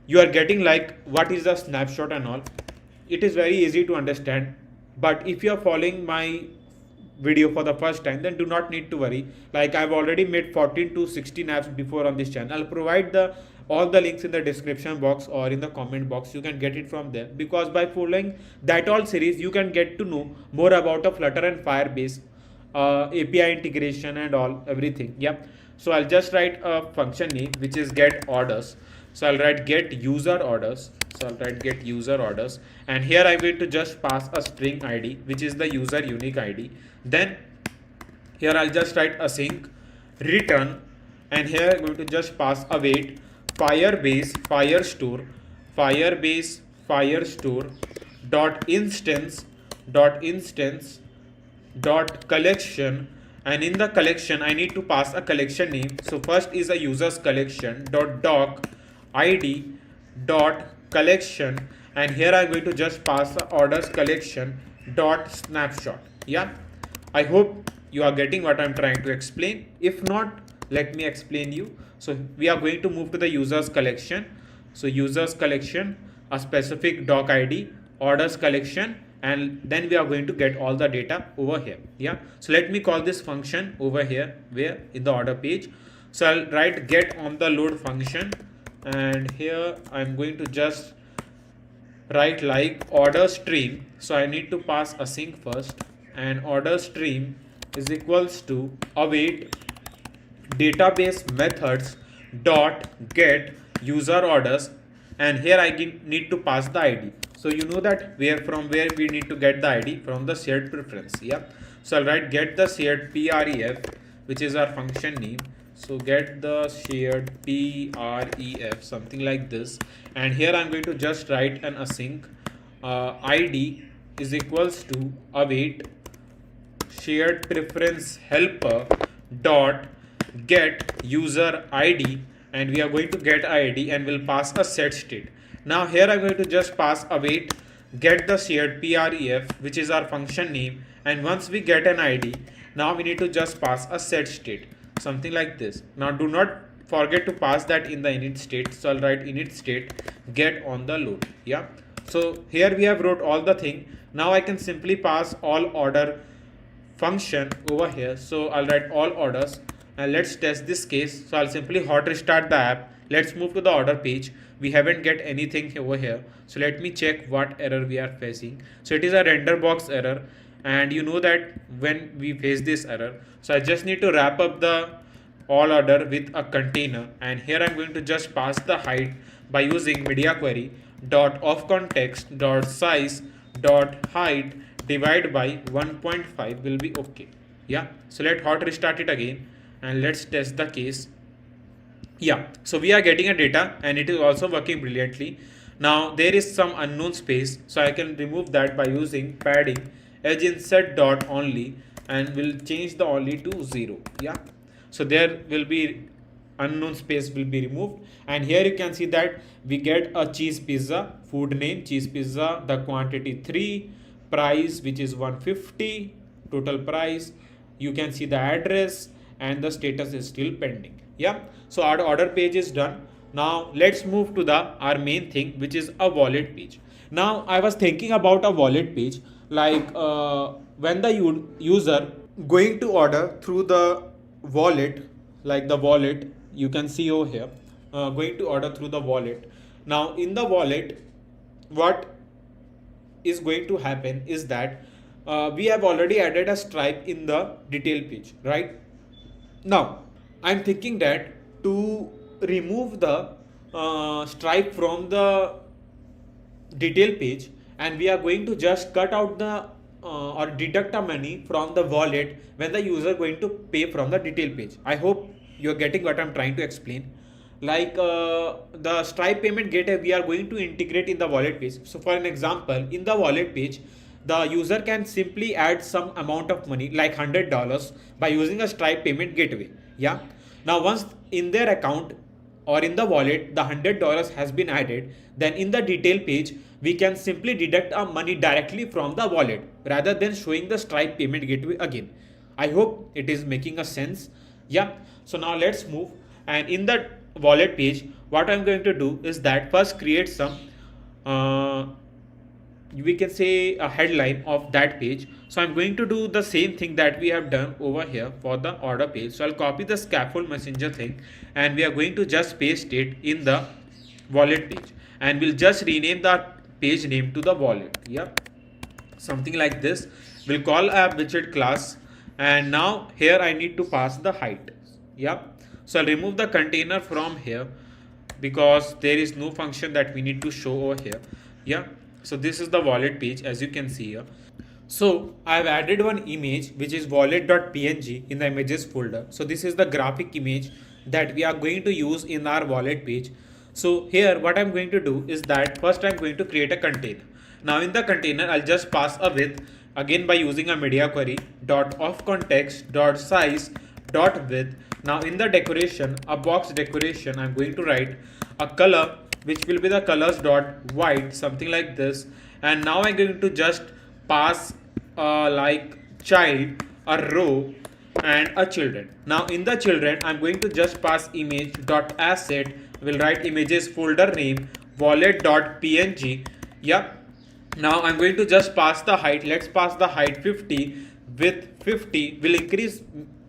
you are getting like what is the snapshot and all. It is very easy to understand, but if you are following my video for the first time, then do not need to worry. Like I've already made 14 to 16 apps before on this channel. I'll provide the all the links in the description box or in the comment box. You can get it from there, because by following that all series you can get to know more about a Flutter and Firebase API integration and all everything. Yep. So I'll just write a function name which is get orders. So I'll write get user orders. So I'll write get user orders, and here I'm going to just pass a string ID which is the user unique ID. Then here I'll just write async return, and here I'm going to just pass await Firebase Firestore dot instance dot collection, and in the collection I need to pass a collection name. So first is a users collection dot doc id dot collection, and here I'm going to just pass the orders collection dot snapshot. Yeah, I hope you are getting what I'm trying to explain. If not, let me explain you. So we are going to move to the users collection. So users collection, a specific doc id, orders collection, and then we are going to get all the data over here. Yeah, so let me call this function over here where in the order page. So I'll write get on the load function, and here I'm going to just write like order stream. So I need to pass async first, and order stream is equals to await database methods dot get user orders, and here I need to pass the ID. So you know that from where we need to get the ID from the shared preference. Yeah, so I'll write get the shared pref, which is our function name. So get the shared pref, something like this, and here I'm going to just write an async id is equals to await shared preference helper dot get user id, and we are going to get id and we'll pass a set state. Now here I'm going to just pass await get the shared pref, which is our function name, and once we get an id, now we need to just pass a set state, something like this. Now do not forget to pass that in the init state. So I'll write init state get on the load. Yeah, so here we have wrote all the thing. Now I can simply pass all order function over here. So I'll write all orders, and let's test this case. So I'll simply hot restart the app. Let's move to the order page. We haven't get anything over here, so let me check what error we are facing. So it is a render box error, and you know that when we face this error, so I just need to wrap up the all order with a container, and here I'm going to just pass the height by using media query dot of context dot size dot height divide by 1.5 will be okay. Yeah, so let hot restart it again, and let's test the case. Yeah, so we are getting a data, and it is also working brilliantly. Now there is some unknown space, so I can remove that by using padding edge insert dot only, and we'll change the only to 0. Yeah, so there will be unknown space will be removed, and here you can see that we get a cheese pizza, food name cheese pizza, the quantity 3, price which is 150, total price, you can see the address, and the status is still pending. Yeah, so our order page is done. Now let's move to the our main thing, which is a wallet page. Now I was thinking about a wallet page, like when the user going to order through the wallet, like the wallet you can see over here, going to order through the wallet. Now in the wallet, what is going to happen is that we have already added a stripe in the detail page, right? Now I'm thinking that to remove the stripe from the detail page, and we are going to just cut out the or deduct the money from the wallet when the user going to pay from the detail page. I hope you're getting what I'm trying to explain. Like the stripe payment gateway we are going to integrate in the wallet page. So for an example, in the wallet page, the user can simply add some amount of money like $100 by using a stripe payment gateway. Yeah, now once in their account, or in the wallet the $100 has been added, then in the detail page we can simply deduct our money directly from the wallet rather than showing the Stripe payment gateway again. I hope it is making a sense. Yeah, so now let's move, and in the wallet page what I'm going to do is that first create some uh, we can say a headline of that page. So I'm going to do the same thing that we have done over here for the order page. So I'll copy the scaffold messenger thing and we are going to just paste it in the wallet page, and we'll just rename the page name to the wallet. Yep, something like this. We'll call app widget class, and now here I need to pass the height. Yep, so I'll remove the container from here because there is no function that we need to show over here. Yeah, so this is the wallet page as you can see here. So I've added one image which is wallet.png in the images folder. So this is the graphic image that we are going to use in our wallet page. So here what I'm going to do is that first I'm going to create a container. Now in the container I'll just pass a width again by using a media query dot of context dot size dot width. Now in the decoration, a box decoration, I'm going to write a color which will be the colors dot white, something like this. And now I'm going to just pass like child, a row, and a children. Now in the children I'm going to just pass image dot asset, will write images folder name wallet dot png. Yeah, now I'm going to just pass the height. Let's pass the height 50, width 50, will increase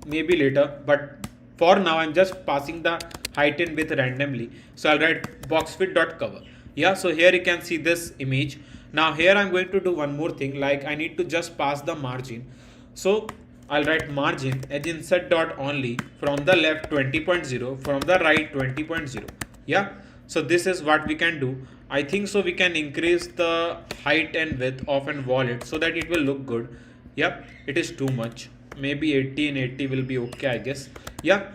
maybe later, but for now I'm just passing the height and width randomly. So I'll write boxfit.cover. Yeah, so here you can see this image. Now here I'm going to do one more thing, like I need to just pass the margin. So I'll write margin edge insert dot only, from the left 20.0, from the right 20.0. Yeah, so this is what we can do. I think so we can increase the height and width of an wallet so that it will look good. Yep, it is too much. Maybe 80 and 80 will be okay, I guess. Yeah,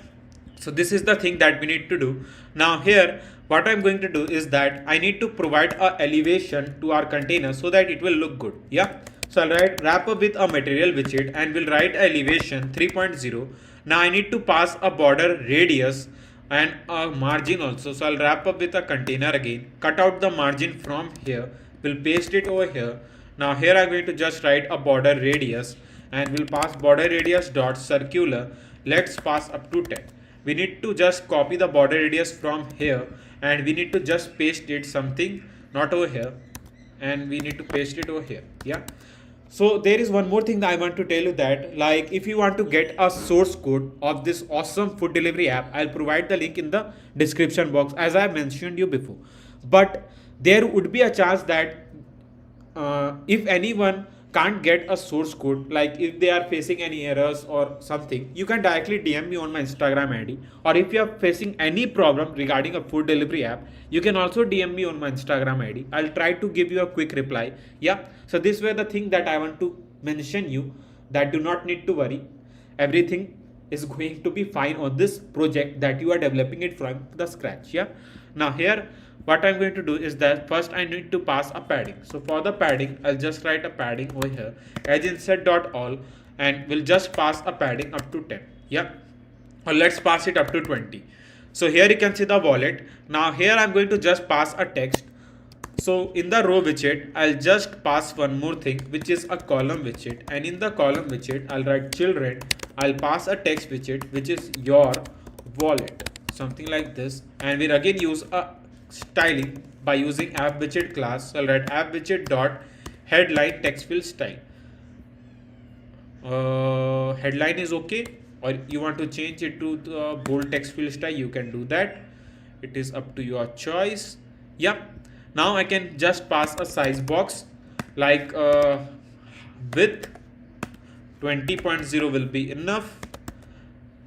so this is the thing that we need to do. Now here what I'm going to do is that I need to provide a elevation to our container so that it will look good. Yeah, so I'll write wrap up with a material widget and we'll write elevation 3.0. Now I need to pass a border radius and a margin also. So I'll wrap up with a container again, cut out the margin from here, we'll paste it over here. Now here I'm going to just write a border radius and we'll pass border radius dot circular. Let's pass up to 10. We need to just copy the border radius from here and we need to just paste it something not over here, and we need to paste it over here. Yeah, so there is one more thing that I want to tell you, that like if you want to get a source code of this awesome food delivery app, I'll provide the link in the description box as I mentioned you before. But there would be a chance that if anyone can't get a source code, like if they are facing any errors or something, you can directly DM me on my Instagram ID. Or if you are facing any problem regarding a food delivery app, you can also DM me on my Instagram ID. I'll try to give you a quick reply. Yeah, so this were the thing that I want to mention you, that do not need to worry, everything is going to be fine on this project that you are developing it from the scratch. Yeah, now here what I'm going to do is that first I need to pass a padding. So for the padding, I'll just write a padding over here, edge insert dot all, and we'll just pass a padding up to 10. Yeah, or let's pass it up to 20. So here you can see the wallet. Now here I'm going to just pass a text. So in the row widget, I'll just pass one more thing, which is a column widget, and in the column widget, I'll write children. I'll pass a text widget, which is your wallet, something like this, and we'll again use a styling by using app widget class. So I'll write app widget dot headline text field style. Headline is okay, or you want to change it to the bold text field style, you can do that. It is up to your choice. Yeah, now I can just pass a size box, like width 20.0 will be enough.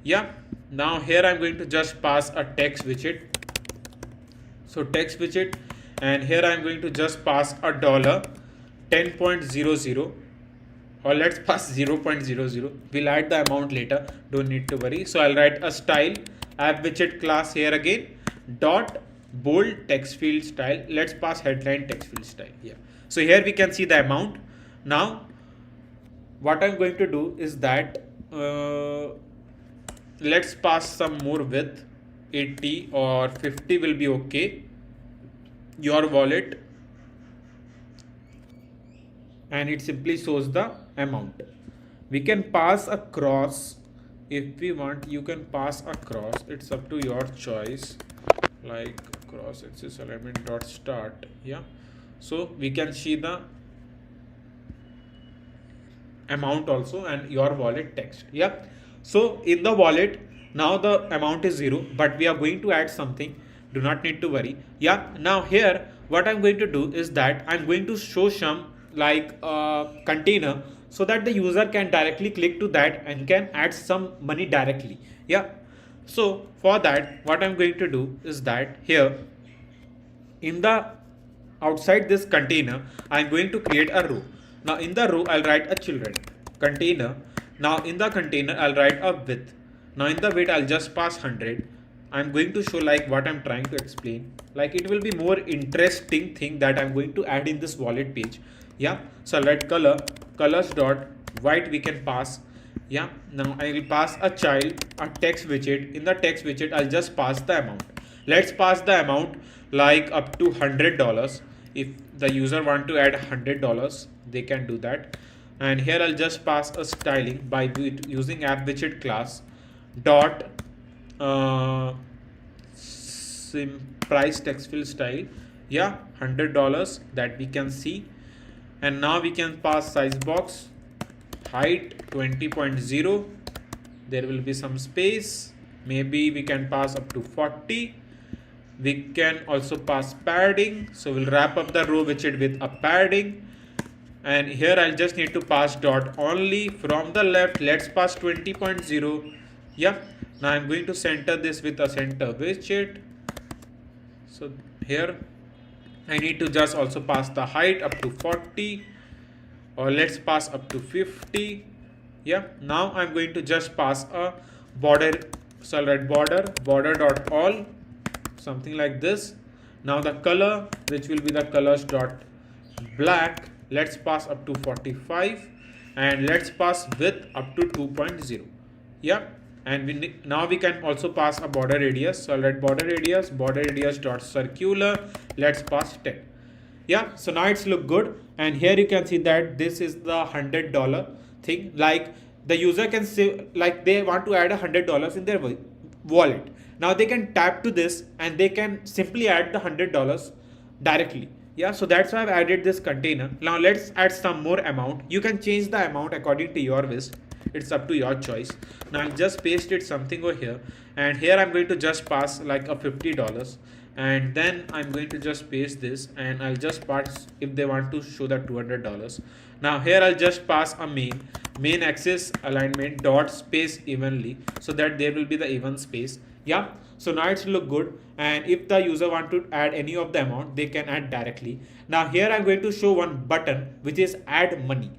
Yeah, now here I'm going to just pass a text widget. So text widget, and here I'm going to just pass a dollar 10.00, or let's pass 0.00. We'll add the amount later, don't need to worry. So I'll write a style app widget class here again dot bold text field style. Let's pass headline text field style. Yeah, so here we can see the amount. Now what I'm going to do is that let's pass some more width. 80 or 50 will be okay. Your wallet, and it simply shows the amount. We can pass across if we want. You can pass across, it's up to your choice, like cross axis alignment dot start. Yeah, so we can see the amount also and your wallet text. Yeah, so in the wallet now the amount is 0, but we are going to add something. Do not need to worry. Yeah, now here what I'm going to do is that I'm going to show some like container, so that the user can directly click to that and can add some money directly. Yeah, so for that what I'm going to do is that here in the outside this container I'm going to create a row. Now in the row I'll write a children container. Now in the container I'll write a width. Now in the width I'll just pass 100. I'm going to show like what I'm trying to explain, like it will be more interesting thing that I'm going to add in this wallet page. Yeah, so I'll write colors dot white we can pass. Yeah, now I will pass a child, a text widget. In the text widget I'll just pass the amount. Let's pass the amount like up to $100. If the user want to add $100, they can do that. And here I'll just pass a styling by using app widget class dot price text fill style. Yeah, $100 that we can see. And now we can pass size box, height 20.0. There will be some space. Maybe we can pass up to 40. We can also pass padding, so we'll wrap up the row widget with a padding. And here I'll just need to pass dot only. From the left let's pass 20.0. yeah, now I'm going to center this with a center widget. So here I need to just also pass the height up to 40, or let's pass up to 50. Yeah, now I'm going to just pass a border. So I'll write border dot all, something like this. Now the color, which will be the colors dot black, let's pass up to 45, and let's pass width up to 2.0. yeah, and now we can also pass a border radius. So I'll write border radius dot circular, let's pass 10. Yeah, so now it's look good, and here you can see that this is the $100 thing. Like the user can say like they want to add $100 in their wallet. Now they can tap to this and they can simply add the $100 directly. Yeah, so that's why I've added this container. Now let's add some more amount. You can change the amount according to your wish. It's up to your choice. Now I've just pasted something over here, and here I'm going to just pass like a $50, and then I'm going to just paste this, and I'll just pass if they want to show that $200. Now here I'll just pass a main axis alignment dot space evenly, so that there will be the even space. Yeah, so now it's look good, and if the user want to add any of the amount, they can add directly. Now here I'm going to show one button which is add money.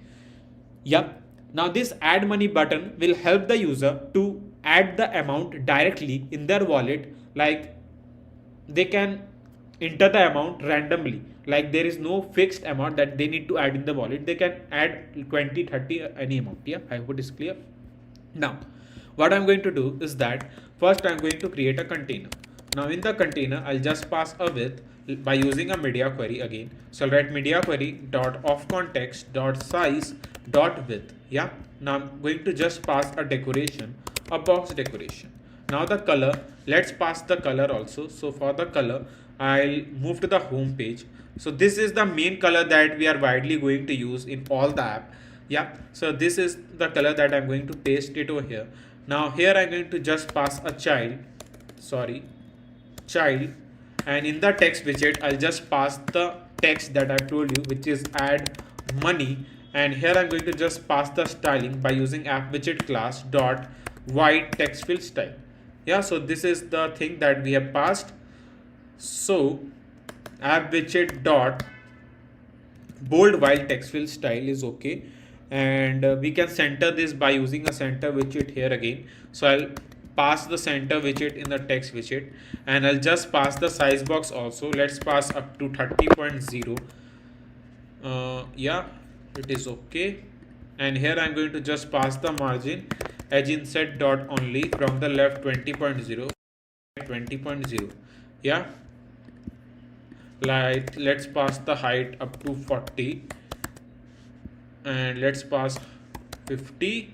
Yeah, now this add money button will help the user to add the amount directly in their wallet. Like they can enter the amount randomly, like there is no fixed amount that they need to add in the wallet. They can add 20, 30, any amount. Yeah, I hope it is clear. Now what I'm going to do is that first I'm going to create a container. Now in the container I'll just pass a width by using a media query again. So I'll write media query dot of context dot size dot width. Yeah, now I'm going to just pass a decoration, a box decoration. Now the color, let's pass the color also. So for the color I'll move to the home page. So this is the main color that we are widely going to use in all the app. Yeah, so this is the color that I'm going to paste it over here. Now here I'm going to just pass a child, and in the text widget I'll just pass the text that I told you, which is add money. And here I'm going to just pass the styling by using app widget class dot white text fill style. Yeah, so this is the thing that we have passed. So app widget dot bold white text fill style is okay, and we can center this by using a center widget here again. So I'll pass the center widget in the text widget, and I'll just pass the size box also. Let's pass up to 30.0. Yeah, it is okay. And here I'm going to just pass the margin edge inset dot only, from the left 20.0. 20.0. Yeah, like let's pass the height up to 40 and let's pass 50,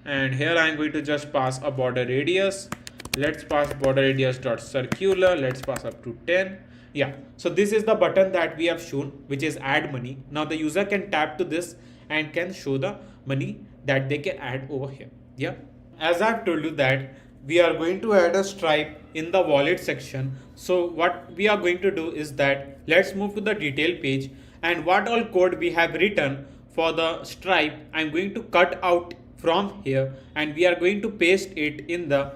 and here I'm going to just pass a border radius. Let's pass border radius dot circular. Let's pass up to 10. Yeah, so this is the button that we have shown, which is add money. Now the user can tap to this and can show the money that they can add over here. Yeah, as I've told you that we are going to add a stripe in the wallet section. So what we are going to do is that let's move to the detail page, and what all code we have written for the stripe I'm going to cut out from here, and we are going to paste it in the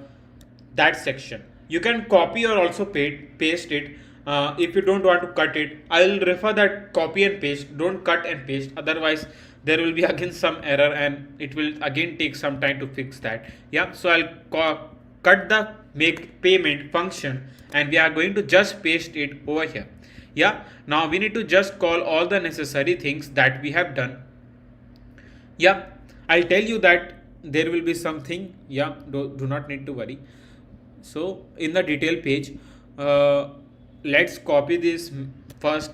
that section. You can copy or also paste it if you don't want to cut it. I'll refer that copy and paste, don't cut and paste, otherwise there will be again some error and it will again take some time to fix that. Yeah, so I'll cut the make payment function and we are going to just paste it over here. Yeah, now we need to just call all the necessary things that we have done. Yeah, I'll tell you that there will be something. Yeah, do not need to worry. So in the detail page, let's copy this first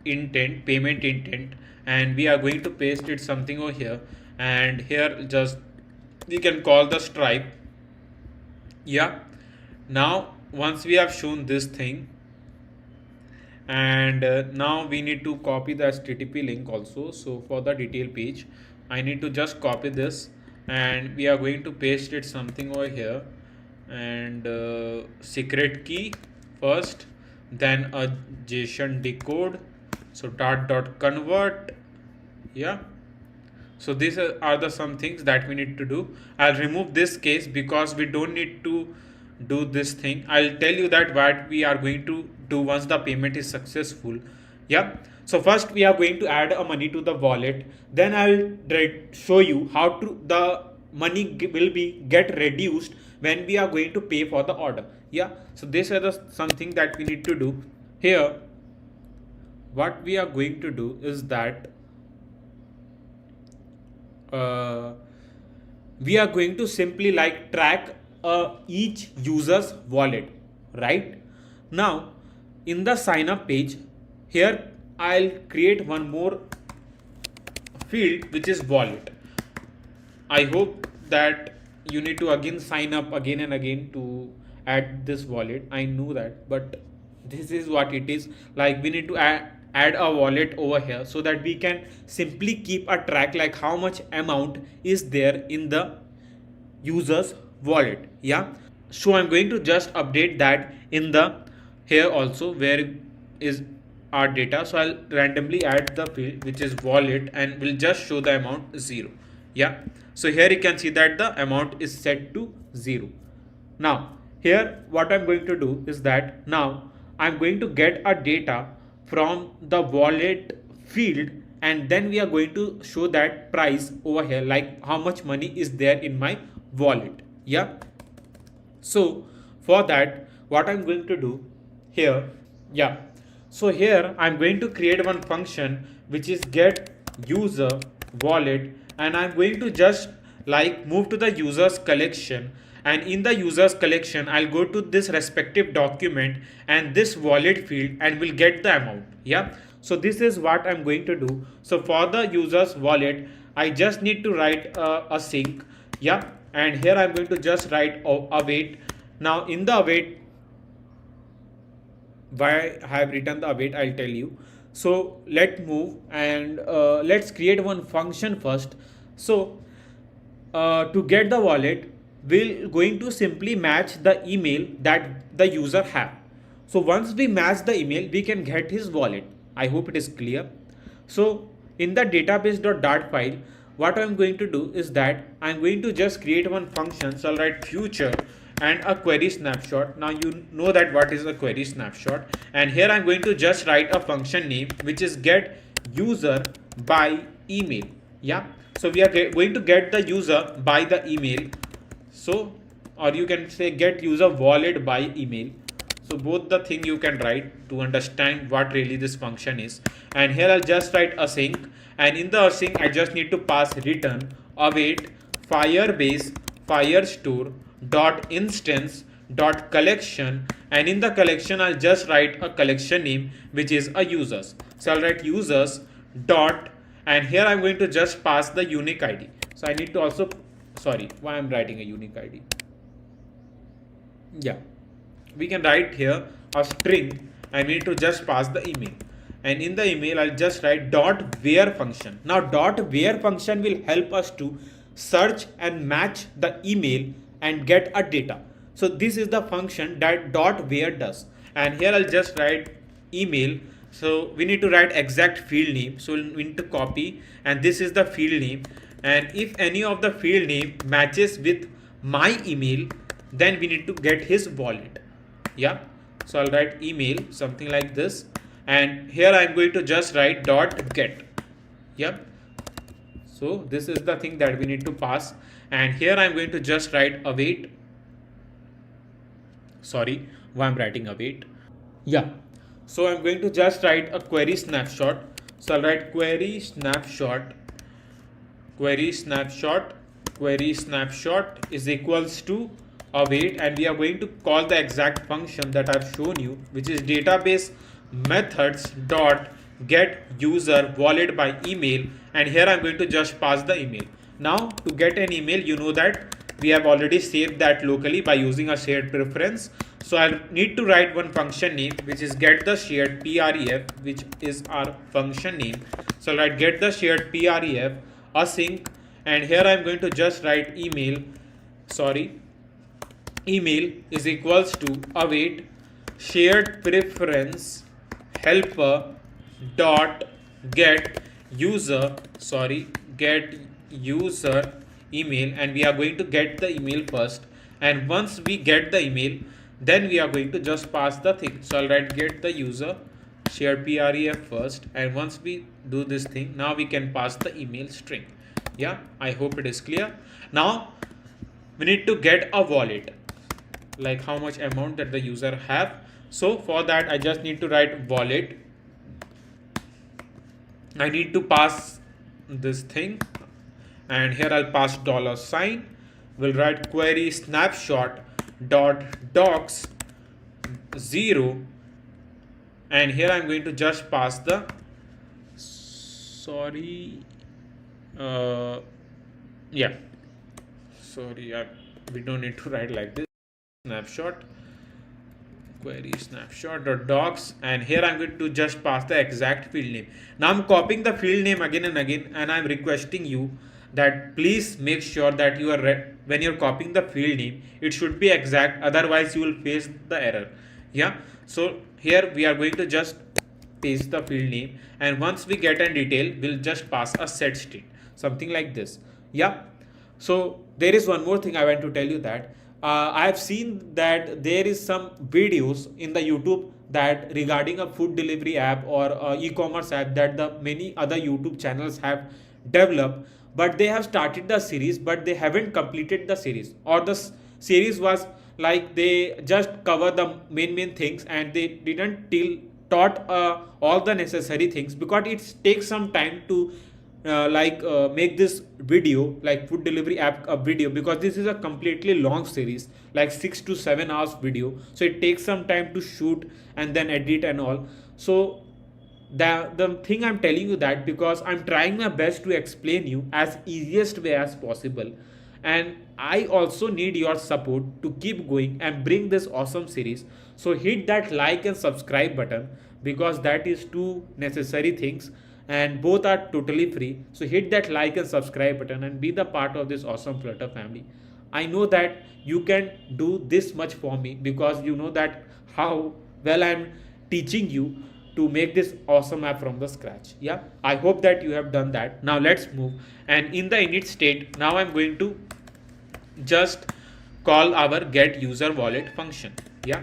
intent, payment intent, and we are going to paste it something over here, and here just we can call the stripe. Yeah, now once we have shown this thing, and now we need to copy the http link also. So for the detail page I need to just copy this and we are going to paste it something over here, and secret key first, then a JSON decode, so dot convert. Yeah, so these are the some things that we need to do. I'll remove this case because we don't need to do this thing. I'll tell you that what we are going to do once the payment is successful. Yeah, so first we are going to add a money to the wallet, then I'll show you how to the money will be get reduced when we are going to pay for the order. Yeah, so these are the something that we need to do. Here what we are going to do is that we are going to simply like track each user's wallet. Right now in the sign up page, here I'll create one more field which is wallet. I hope that you need to again sign up again and again to add this wallet. I know that, but this is what it is. Like we need to add a wallet over here so that we can simply keep a track like how much amount is there in the user's wallet. Yeah, so I'm going to just update that in the here also where is our data. So I'll randomly add the field which is wallet and will just show the amount 0. Yeah, so here you can see that the amount is set to 0. Now here what I'm going to do is that now I'm going to get a data from the wallet field, and then we are going to show that price over here, like how much money is there in my wallet. Yeah, so for that what I'm going to do here, yeah, so here I'm going to create one function which is get user wallet, and I'm going to just like move to the users collection, and in the users collection I'll go to this respective document and this wallet field and will get the amount. Yeah, so this is what I'm going to do. So for the users wallet I just need to write a sync. Yeah, and here I'm going to just write await. Now in the await, why I have written the await I'll tell you. So let's move and let's create one function first. So to get the wallet, we're going to simply match the email that the user have. So once we match the email, we can get his wallet. I hope it is clear. So in the database.dart file, what I'm going to do is that I'm going to just create one function. So I'll write future and a query snapshot. Now you know that what is a query snapshot, and here I'm going to just write a function name which is get user by email. Yeah, so we are going to get the user by the email. So or you can say get user wallet by email. So both the thing you can write to understand what really this function is. And here I'll just write async, and in the async I just need to pass return await firebase firestore dot instance dot collection, and in the collection I'll just write a collection name which is a users. So I'll write users dot, and here I'm going to just pass the unique ID. So I need to also, sorry, why I'm writing a unique ID. Yeah, we can write here a string. I need to just pass the email, and in the email I'll just write dot where function. Now dot where function will help us to search and match the email and get a data. So this is the function that dot where does, and here I'll just write email. So we need to write exact field name, so we need to copy, and this is the field name, and if any of the field name matches with my email, then we need to get his wallet. Yeah, so I'll write email something like this, and here I'm going to just write dot get. Yeah, so this is the thing that we need to pass, and here I'm going to just write await. Sorry, why I'm writing await. Yeah, so I'm going to just write a query snapshot. So I'll write query snapshot, query snapshot, query snapshot is equals to await, and we are going to call the exact function that I've shown you, which is database methods dot get user wallet by email, and here I'm going to just pass the email. Now to get an email, you know that we have already saved that locally by using a shared preference. So I need to write one function name which is get the shared pref, which is our function name. So I'll write get the shared pref async, and here I'm going to just write email, sorry, email is equals to await shared preference helper dot get user, sorry, get user email, and we are going to get the email first, and once we get the email, then we are going to just pass the thing. So I'll write get the user share pref first, and once we do this thing, now we can pass the email string. Yeah, I hope it is clear. Now we need to get a wallet, like how much amount that the user have. So for that I just need to write wallet. I need to pass this thing, and here I'll pass dollar sign. We'll write query snapshot dot docs 0, and here I'm going to just pass the, sorry, yeah, sorry, we don't need to write like this. Snapshot query snapshot dot docs, and here I'm going to just pass the exact field name. Now I'm copying the field name again and again, and I'm requesting you that please make sure that you are when you're copying the field name, it should be exact, otherwise you will face the error. Yeah, so here we are going to just paste the field name, and once we get a detail, we'll just pass a set string, something like this. Yeah, so there is one more thing I want to tell you, that I have seen that there is some videos in the YouTube that regarding a food delivery app or e-commerce app that the many other YouTube channels have developed, but they have started the series but they haven't completed the series, or the series was like they just cover the main things and they didn't taught all the necessary things, because it takes some time to make this video like food delivery app a video, because this is a completely long series like 6 to 7 hours video, so it takes some time to shoot and then edit and all. So the thing I'm telling you that because I'm trying my best to explain you as easiest way as possible, and I also need your support to keep going and bring this awesome series. So hit that like and subscribe button, because that is two necessary things and both are totally free. So hit that like and subscribe button and be the part of this awesome Flutter family. I know that you can do this much for me, because you know that how well I'm teaching you to make this awesome app from the scratch. Yeah, I hope that you have done that. Now let's move, and in the init state, now I'm going to just call our get user wallet function. Yeah,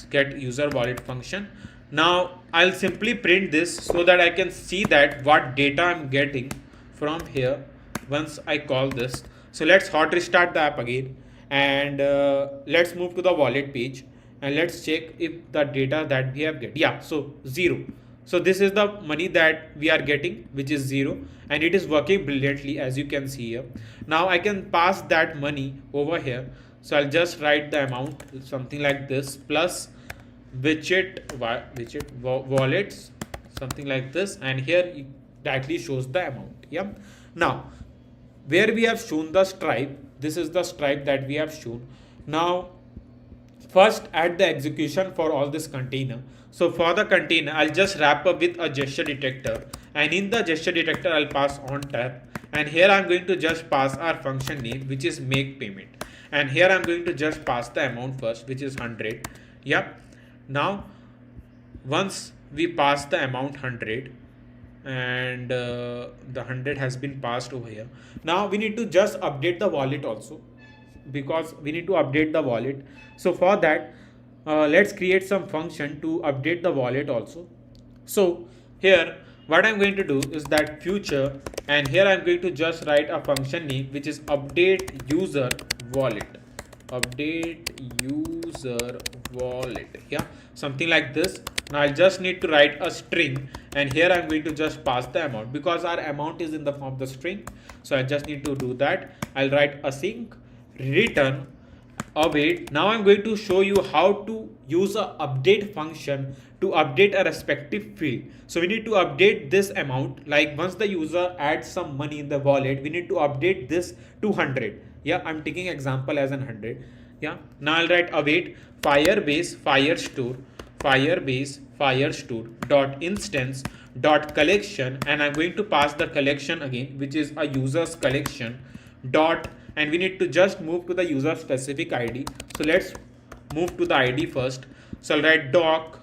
get user wallet function. Now I'll simply print this so that I can see that what data I'm getting from here once I call this. So let's hot restart the app again, and let's move to the wallet page, and let's check if the data that we have get. Yeah, so 0. So this is the money that we are getting, which is 0, and it is working brilliantly as you can see here. Now I can pass that money over here. So I'll just write the amount something like this plus wallets something like this, and here it directly shows the amount. Yeah. Now where we have shown the stripe, this is the stripe that we have shown. Now first add the execution for all this container. So for the container I'll just wrap up with a gesture detector, and in the gesture detector I'll pass on tab, and here I'm going to just pass our function name which is make payment, and here I'm going to just pass the amount first which is 100. Yep. Now once we pass the amount 100, and the 100 has been passed over here, now we need to just update the wallet also, because we need to update the wallet. So for that let's create some function to update the wallet also. So here what I'm going to do is that future, and here I'm going to just write a function name which is update user wallet, update user wallet. Yeah, something like this. Now I'll just need to write a string, and here I'm going to just pass the amount because our amount is in the form of the string. So I just need to do that. I'll write async return await. Now I'm going to show you how to use a update function to update a respective field. So we need to update this amount, like once the user adds some money in the wallet, we need to update this to 100. Yeah, I'm taking example as 100. Yeah, now I'll write await Firebase Firestore dot instance dot collection, and I'm going to pass the collection again which is a user's collection dot, and we need to just move to the user specific ID. So let's move to the ID first. So I'll write doc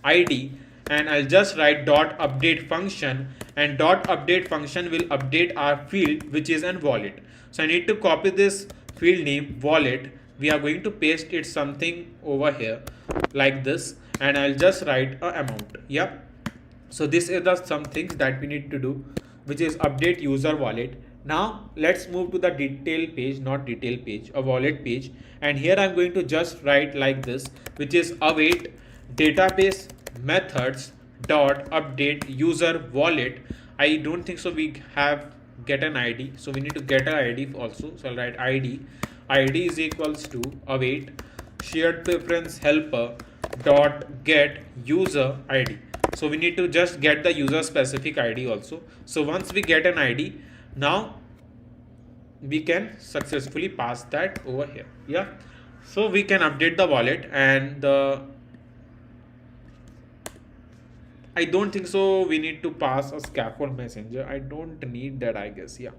ID, and I'll just write dot update function, and dot update function will update our field which is an wallet. So I need to copy this field name wallet. We are going to paste it something over here like this, and I'll just write a amount. Yep. So this is the some things that we need to do, which is update user wallet. Now let's move to the detail page, not detail page, a wallet page, and here I'm going to just write like this, which is await database methods dot update user wallet. I don't think so we have get an ID, so we need to get an ID also. So I'll write id is equals to await shared preference helper dot get user ID. So we need to just get the user specific ID also. So once we get an ID, now we can successfully pass that over here. Yeah, so we can update the wallet, and I don't think so we need to pass a scaffold messenger. I don't need that, I guess. Yeah,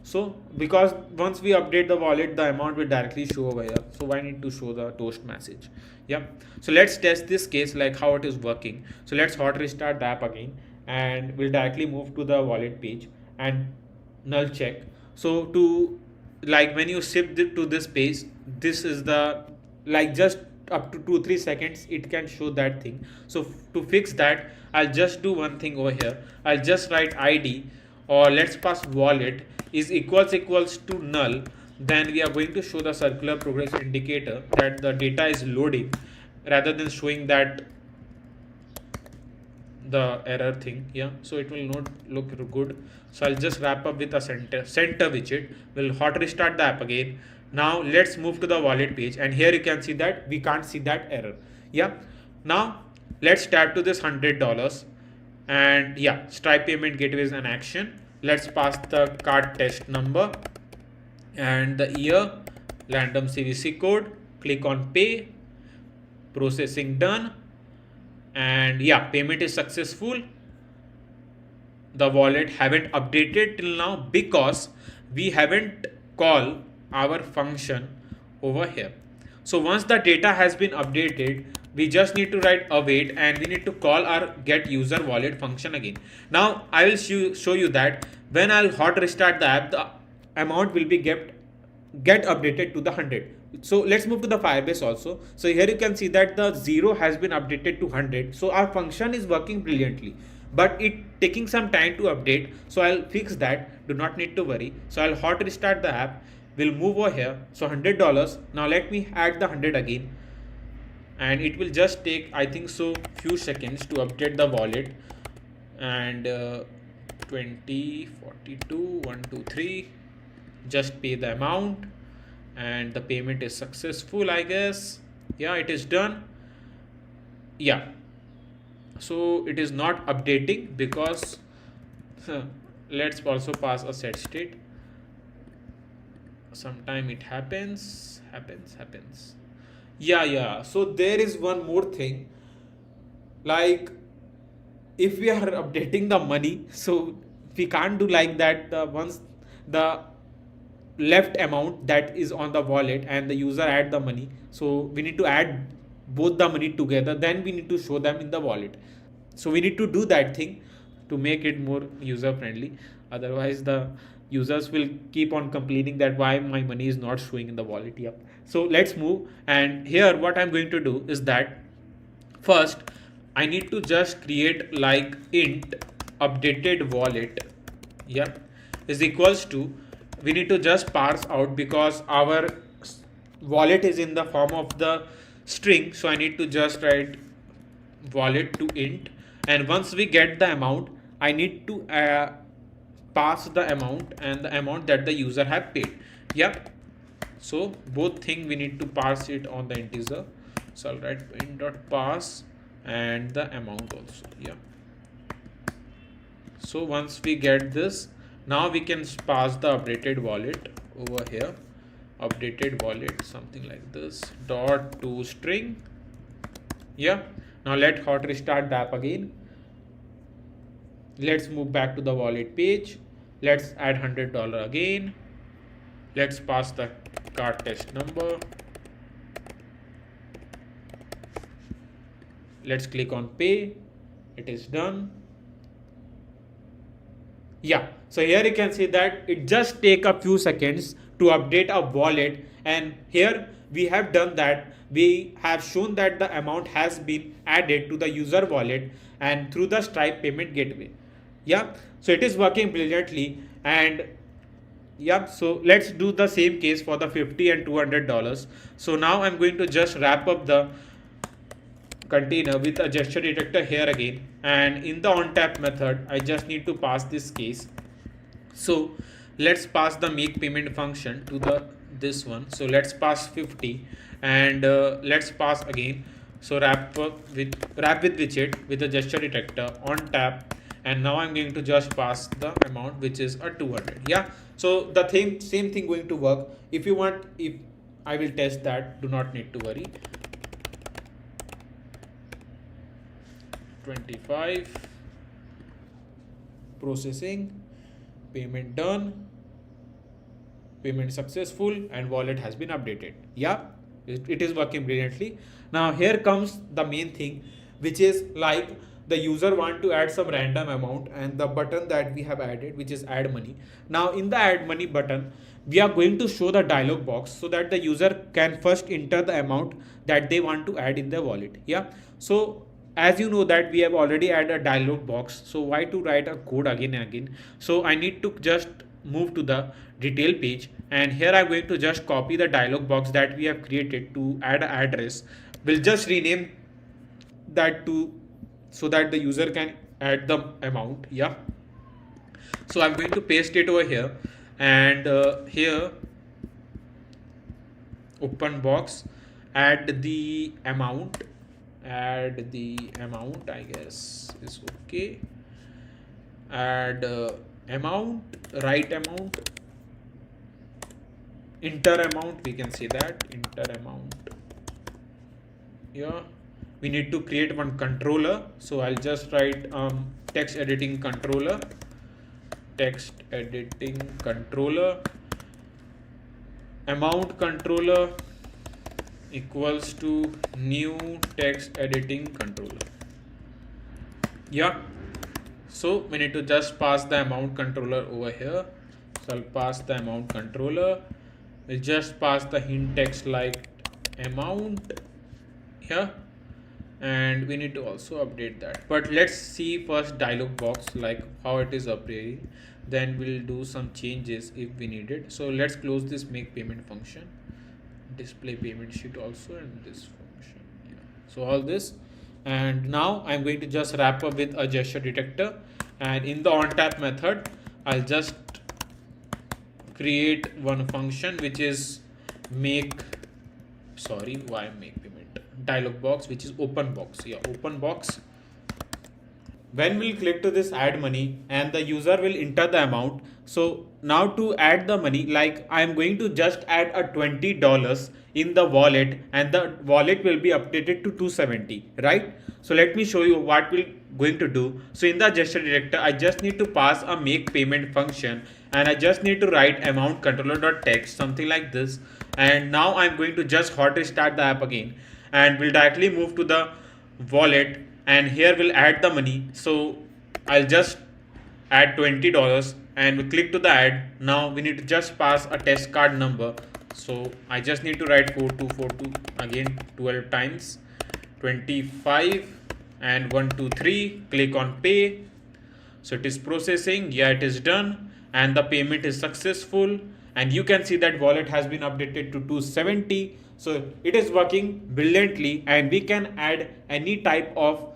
so because once we update the wallet, the amount will directly show over here, so why need to show the toast message? Yeah, so let's test this case, like how it is working. So let's hot restart the app again, and we'll directly move to the wallet page and null check. So to, like when you shift it to this page, this is the, like just up to 2-3 seconds it can show that thing. So to fix that, I'll just do one thing over here. I'll just write id, or let's pass wallet is equals to null. Then we are going to show the circular progress indicator that the data is loading, rather than showing that the error thing. Yeah, so it will not look good. So I'll just wrap up with a center widget. We'll hot restart the app again. Now let's move to the wallet page, and here you can see that we can't see that error. Yeah, now let's tap to this $100, and yeah, Stripe payment gateway is an action. Let's pass the card test number and the year, random CVC code, click on pay, processing done, and yeah, payment is successful. The wallet haven't updated till now because we haven't called our function over here. So once the data has been updated, we just need to write await, and we need to call our get user wallet function again. Now I will show you that when I'll hot restart the app, the amount will be get updated to the 100. So let's move to the Firebase also. So here you can see that the 0 has been updated to 100. So our function is working brilliantly, but it taking some time to update. So I'll fix that. Do not need to worry. So I'll hot restart the app. We'll move over here. So $100. Now let me add the 100 again, and it will just take, I think so, few seconds to update the wallet. And 20 42 123, just pay the amount, and the payment is successful, I guess. Yeah, it is done. Yeah, so it is not updating because let's also pass a set state. Sometime it happens. Yeah, so there is one more thing, like if we are updating the money, so we can't do like that. The once the left amount that is on the wallet and the user add the money, so we need to add both the money together, then we need to show them in the wallet. So we need to do that thing to make it more user friendly. Otherwise the users will keep on complaining that why my money is not showing in the wallet. Yep. So let's move, and here what I'm going to do is that first I need to just create like int updated wallet, yep, is equals to, we need to just parse out because our wallet is in the form of the string, so I need to just write wallet to int, and once we get the amount I need to pass the amount and the amount that the user have paid. Yep. So both thing we need to parse it on the integer, so I'll write int dot pass and the amount also. Yeah, so once we get this, now we can pass the updated wallet over here, updated wallet something like this dot to string. Yeah, now let hot restart the app again. Let's move back to the wallet page. Let's add $100 again. Let's pass the card test number. Let's click on pay. It is done. Yeah, so here you can see that it just take a few seconds to update a wallet, and here we have done that. We have shown that the amount has been added to the user wallet and through the Stripe payment gateway. Yeah, so it is working brilliantly. And yeah, so let's do the same case for the $50 and $200. So now I'm going to just wrap up the container with a gesture detector here again, and in the onTap method I just need to pass this case. So let's pass the make payment function to the this one. So let's pass 50, and let's pass again. So wrap with widget with the gesture detector on tap, and now I'm going to just pass the amount which is a 200. Yeah, so the same thing going to work. If you want, if I will test that, do not need to worry. 25, processing, payment done, payment successful, and wallet has been updated. Yeah, it is working brilliantly. Now here comes the main thing, which is like the user want to add some random amount, and the button that we have added, which is add money. Now in the add money button we are going to show the dialog box so that the user can first enter the amount that they want to add in their wallet. Yeah, so as you know that we have already added a dialog box, so why to write a code again and again? So I need to just move to the detail page, and here I'm going to just copy the dialog box that we have created to add an address. We'll just rename that to, so that the user can add the amount. Yeah, so I'm going to paste it over here, and here open box, add the amount, I guess is okay. Add amount, right amount, enter amount, we can say that enter amount. Yeah, we need to create one controller, so I'll just write text editing controller, amount controller equals to new text editing controller. Yeah, so we need to just pass the amount controller over here. So I'll pass the amount controller. We'll just pass the hint text like amount here, and we need to also update that. But let's see first dialog box, like how it is updating, then we'll do some changes if we need it. So let's close this make payment function, display payment sheet also, and this function. Yeah, so all this, and now I'm going to just wrap up with a gesture detector, and in the onTap method I'll just create one function which is make, sorry, why make payment dialog box, which is open box. Yeah, open box. When we'll click to this add money and the user will enter the amount. So now to add the money, like I am going to just add a $20 in the wallet and the wallet will be updated to 270, right? So let me show you what we're going to do. So in the gesture director, I just need to pass a make payment function and I just need to write amount controller.text, something like this. And now I'm going to just hot restart the app again and we'll directly move to the wallet and here we'll add the money. So I'll just add $20 and we click to the add. Now we need to just pass a test card number. So I just need to write 4242 again 12 times, 25 and 123. Click on pay. So it is processing. Yeah, it is done and the payment is successful and you can see that wallet has been updated to 270. So it is working brilliantly and we can add any type of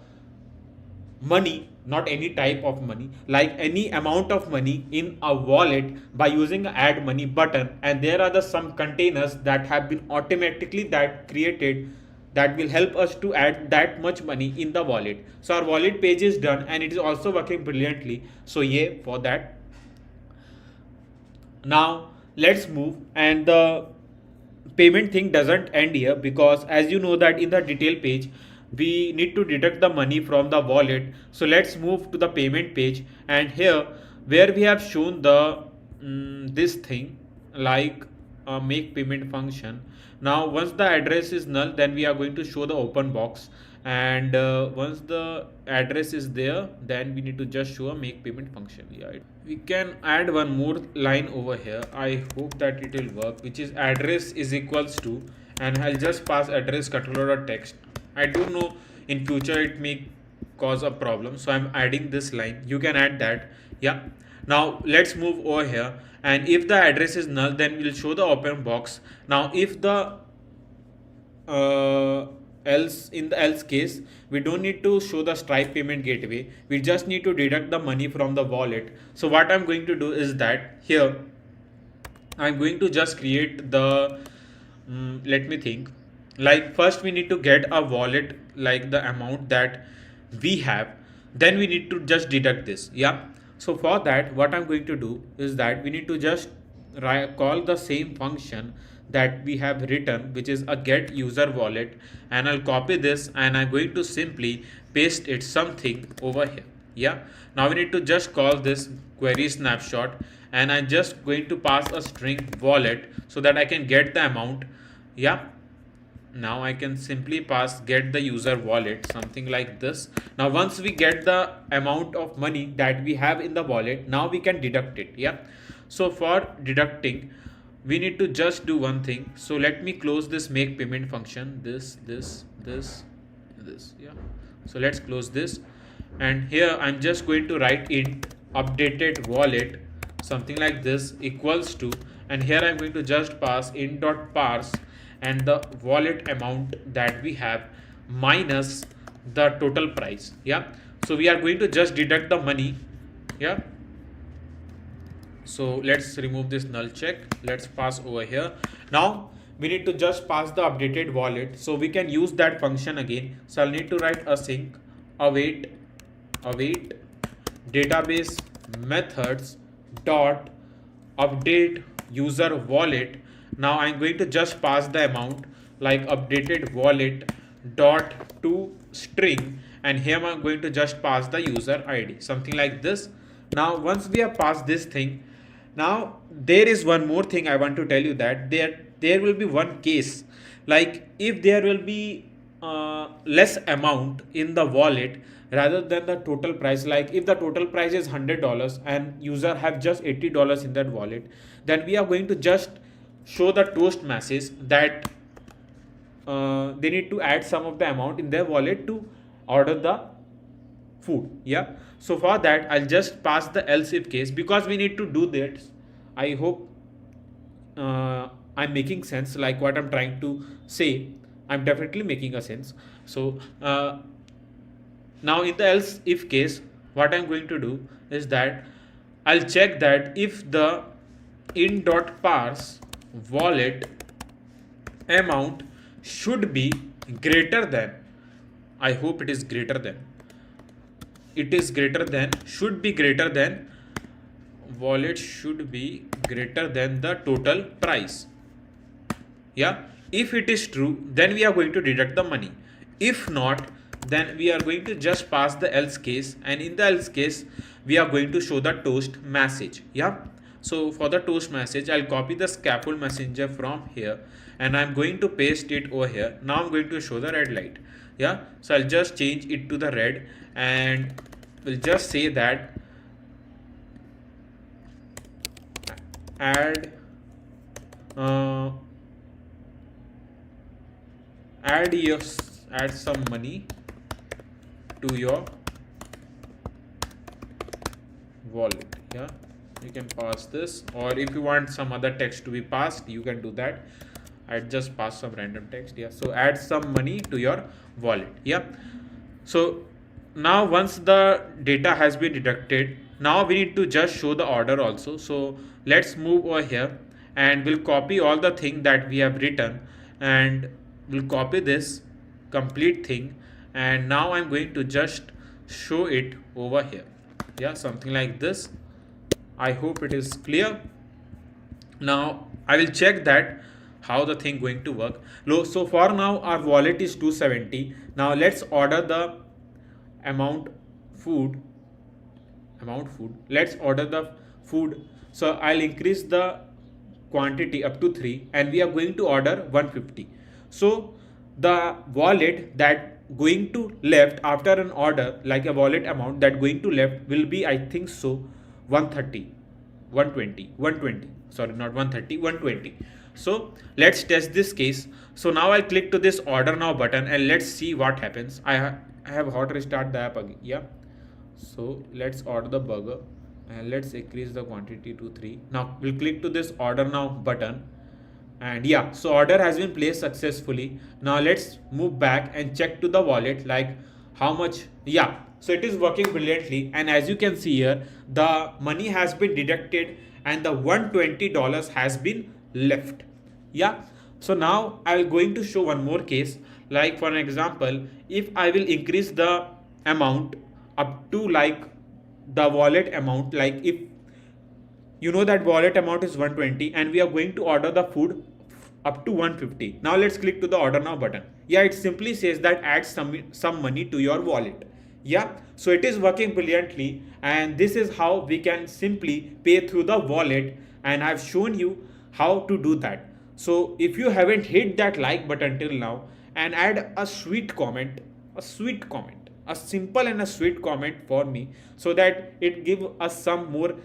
money, not any type of money, like any amount of money in a wallet by using the add money button. And there are some containers that have been automatically that created that will help us to add that much money in the wallet. So our wallet page is done and it is also working brilliantly. So yeah, for that. Now let's move, and the payment thing doesn't end here because as you know that in the detail page we need to deduct the money from the wallet. So let's move to the payment page and here where we have shown the this thing like a make payment function. Now once the address is null, then we are going to show the open box, and once the address is there, then we need to just show a make payment function. Yeah, we can add one more line over here. I hope that it will work, which is address is equals to, and I'll just pass address controller text. I don't know, in future it may cause a problem, so I'm adding this line. You can add that. Yeah, now let's move over here, and if the address is null, then we'll show the open box. Now if the else, in the else case, we don't need to show the Stripe payment gateway, we just need to deduct the money from the wallet. So what I'm going to do is that here I'm going to just create the let me think, like first we need to get a wallet like the amount that we have, then we need to just deduct this. Yeah, so for that what I'm going to do is that we need to just call the same function that we have written, which is a get user wallet, and I'll copy this and I'm going to simply paste it something over here. Yeah, now we need to just call this query snapshot and I'm just going to pass a string wallet so that I can get the amount. Yeah, now I can simply pass get the user wallet, something like this. Now once we get the amount of money that we have in the wallet, now we can deduct it. Yeah, so for deducting we need to just do one thing. So let me close this make payment function, this. Yeah, so let's close this, and here I'm just going to write int updated wallet, something like this, equals to, and here I'm going to just pass int.parse and the wallet amount that we have minus the total price. Yeah, so we are going to just deduct the money. Yeah, so let's remove this null check, let's pass over here. Now we need to just pass the updated wallet, so we can use that function again. So I'll need to write async await database methods dot update user wallet. Now I'm going to just pass the amount like updated wallet dot to string, and here I'm going to just pass the user ID, something like this. Now once we have passed this thing, now there is one more thing I want to tell you, that there will be one case, like if there will be less amount in the wallet rather than the total price, like if the total price is $100 and user have just $80 in that wallet, then we are going to just show the toast message that they need to add some of the amount in their wallet to order the food. Yeah, so for that I'll just pass the else if case because we need to do that. I hope I'm making sense, like what I'm trying to say. I'm definitely making a sense. So now in the else if case, what I'm going to do is that I'll check that if the in.parse wallet amount should be greater than, I hope it is greater than, it is greater than, should be greater than, wallet should be greater than the total price. Yeah, if it is true, then we are going to deduct the money. If not, then we are going to just pass the else case, and in the else case we are going to show the toast message. Yeah, so for the toast message, I'll copy the scaffold messenger from here and I'm going to paste it over here. Now I'm going to show the red light. Yeah, so I'll just change it to the red and we'll just say that add uh, add some money to your wallet. Yeah, you can pass this, or if you want some other text to be passed, you can do that. I just pass some random text. Yeah, so add some money to your wallet. Yeah, so now once the data has been deducted, now we need to just show the order also. So let's move over here and we'll copy all the thing that we have written and we'll copy this complete thing, and now I'm going to just show it over here. Yeah, something like this. I hope it is clear. Now I will check that how the thing going to work. So for now our wallet is 270. Now let's order the amount food. Let's order the food. So I'll increase the quantity up to 3 and we are going to order 150. So the wallet that going to left after an order, like a wallet amount that going to left will be, I think so, 130, 120, sorry, not 130, 120. So let's test this case. So now I click to this order now button and let's see what happens. I have hot restart the app again. Yeah, so let's order the burger and let's increase the quantity to 3. Now we'll click to this order now button, and yeah, so order has been placed successfully. Now let's move back and check to the wallet, like how much. Yeah, so it is working brilliantly, and as you can see here, the money has been deducted and the $120 has been left. Yeah, so now I will going to show one more case. Like for an example, if I will increase the amount up to like the wallet amount, like if you know that wallet amount is 120 and we are going to order the food up to 150. Now let's click to the order now button. Yeah, it simply says that add some money to your wallet. Yeah, so it is working brilliantly, and this is how we can simply pay through the wallet, and I've shown you how to do that. So if you haven't hit that like button till now and add a sweet comment, a simple and a sweet comment for me, so that it give us some more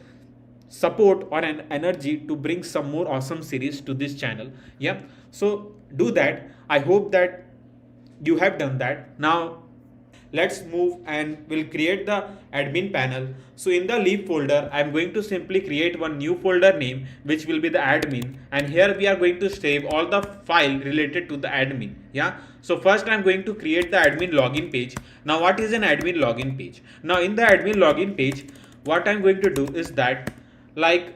support or an energy to bring some more awesome series to this channel. Yeah, so do that. I hope that you have done that. Now let's move and we'll create the admin panel. So in the leave folder, I'm going to simply create one new folder name which will be the admin, and here we are going to save all the file related to the admin. Yeah, so first I'm going to create the admin login page. Now what is an admin login page? Now in the admin login page, what I'm going to do is that, like,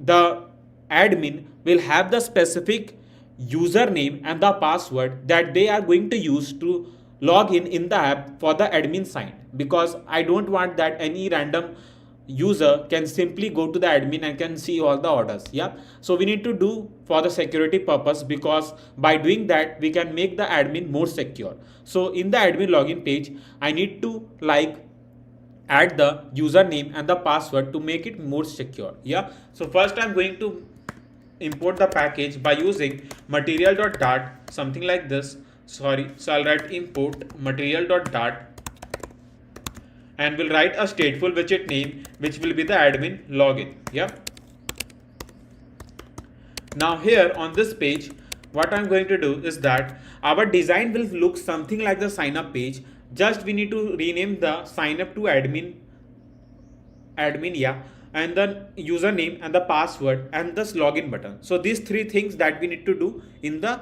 the admin will have the specific username and the password that they are going to use to log in the app for the admin side, because I don't want that any random user can simply go to the admin and can see all the orders. Yeah, so we need to do for the security purpose, because by doing that we can make the admin more secure. So in the admin login page, I need to like add the username and the password to make it more secure. Yeah, so first I'm going to import the package by using material.dart, something like this. Sorry, so I'll write import material.dart and we'll write a stateful widget name which will be the admin login. Yeah, now here on this page, what I'm going to do is that our design will look something like the sign up page. Just we need to rename the sign up to admin. Yeah, and then username and the password and this login button. So these three things that we need to do in the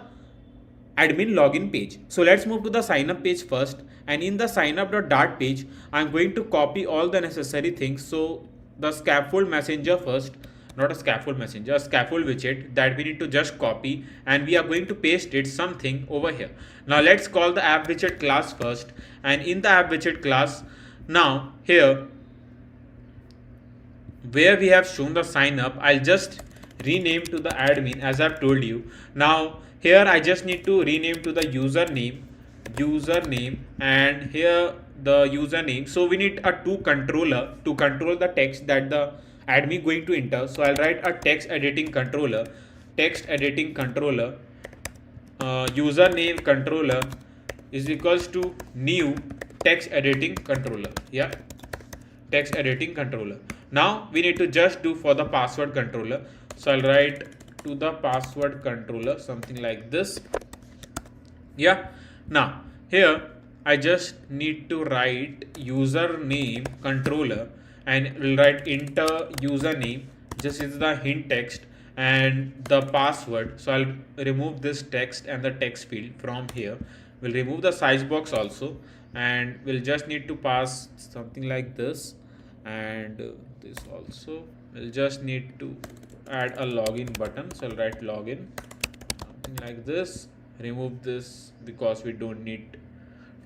admin login page. So let's move to the sign up page first, and in the sign up.dart page, I'm going to copy all the necessary things. So the scaffold messenger first, not a scaffold messenger, a scaffold widget that we need to just copy, and we are going to paste it something over here. Now let's call the app widget class first, and in the app widget class, now here where we have shown the sign up, I'll just rename to the admin as I've told you. Now here I just need to rename to the username, and here the username. So we need a to controller to control the text that the admin going to enter. So I'll write a text editing controller, username controller is equals to new text editing controller. Yeah, text editing controller. Now we need to just do for the password controller. So I'll write to the password controller something like this. Yeah. Now here I just need to write username controller, and we'll write enter username. This is the hint text and the password. So I'll remove this text and the text field from here. We'll remove the size box also, and we'll just need to pass something like this, and this also. We'll just need to add a login button. So I'll write login something like this. Remove this because we don't need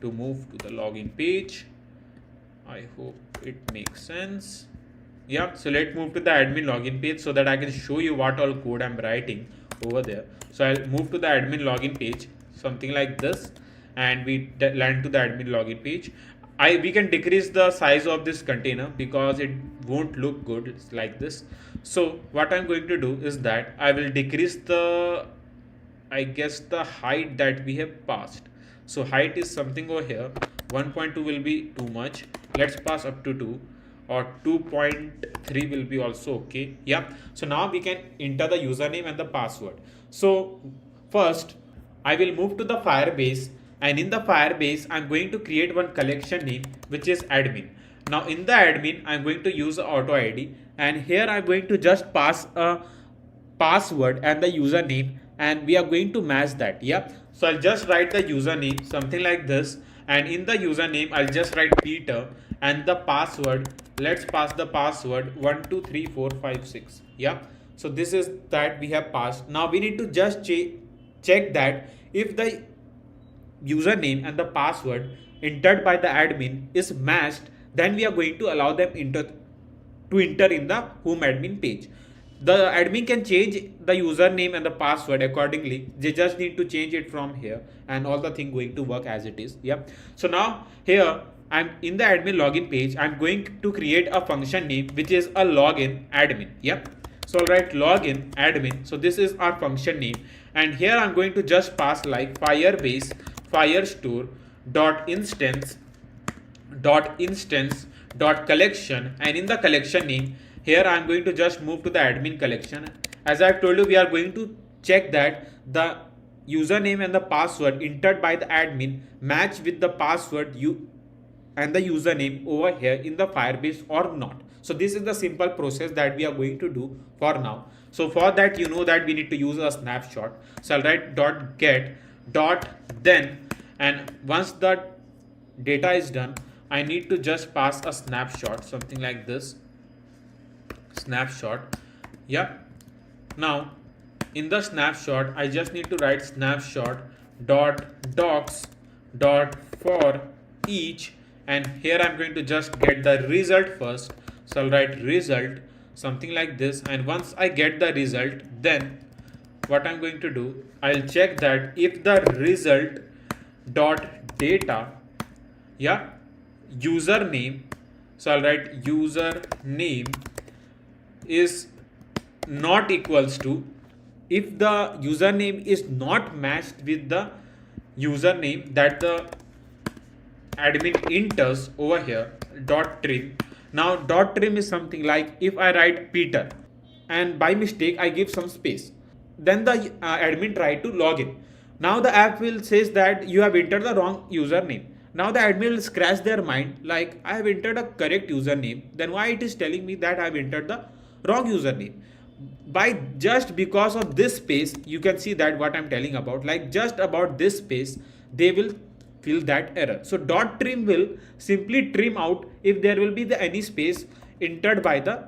to move to the login page. I hope it makes sense. Yeah, so let's move to the admin login page so that I can show you what all code I'm writing over there. So I'll move to the admin login page something like this, and we land to the admin login page. We can decrease the size of this container because it won't look good like this. So what I'm going to do is that I will decrease the, I guess, the height that we have passed. So height is something over here. 1.2 will be too much. Let's pass up to 2, or 2.3 will be also okay. Yeah. So now we can enter the username and the password. So first I will move to the Firebase, and in the Firebase I'm going to create one collection name which is admin. Now in the admin I'm going to use auto ID, and here I'm going to just pass a password and the username, and we are going to match that. Yeah, so I'll just write the username something like this, and in the username I'll just write Peter, and the password, let's pass the password 123456. Yeah, so this is that we have passed. Now we need to just check that if the username and the password entered by the admin is matched, then we are going to allow them to enter in the home admin page. The admin can change the username and the password accordingly. They just need to change it from here, and all the thing going to work as it is. Yeah, so now here I'm in the admin login page. I'm going to create a function name which is a login admin. Yep, so I'll write login admin. So this is our function name, and here I'm going to just pass like Firebase firestore dot instance dot collection, and in the collection name here I'm going to just move to the admin collection. As I've told you, we are going to check that the username and the password entered by the admin match with the password and the username over here in the Firebase or not. So this is the simple process that we are going to do for now. So for that, you know that we need to use a snapshot. So I'll write dot get dot then, and once the data is done, I need to just pass a snapshot something like this. Snapshot. Yeah, now in the snapshot I just need to write snapshot dot docs dot for each, and here I'm going to just get the result first. So I'll write result something like this, and once I get the result, then what I'm going to do, I'll check that if the result dot data, yeah, username, so I'll write username is not equals to, if the username is not matched with the username that the admin enters over here, dot trim. Now dot trim is something like if I write Peter and by mistake I give some space, then the admin try to log in. Now the app will says that you have entered the wrong username. Now the admin will scratch their mind like, I have entered a correct username, then why it is telling me that I have entered the wrong username? By just because of this space, you can see that what I'm telling about, like just about this space, they will fill that error. So dot trim will simply trim out if there will be any space entered by the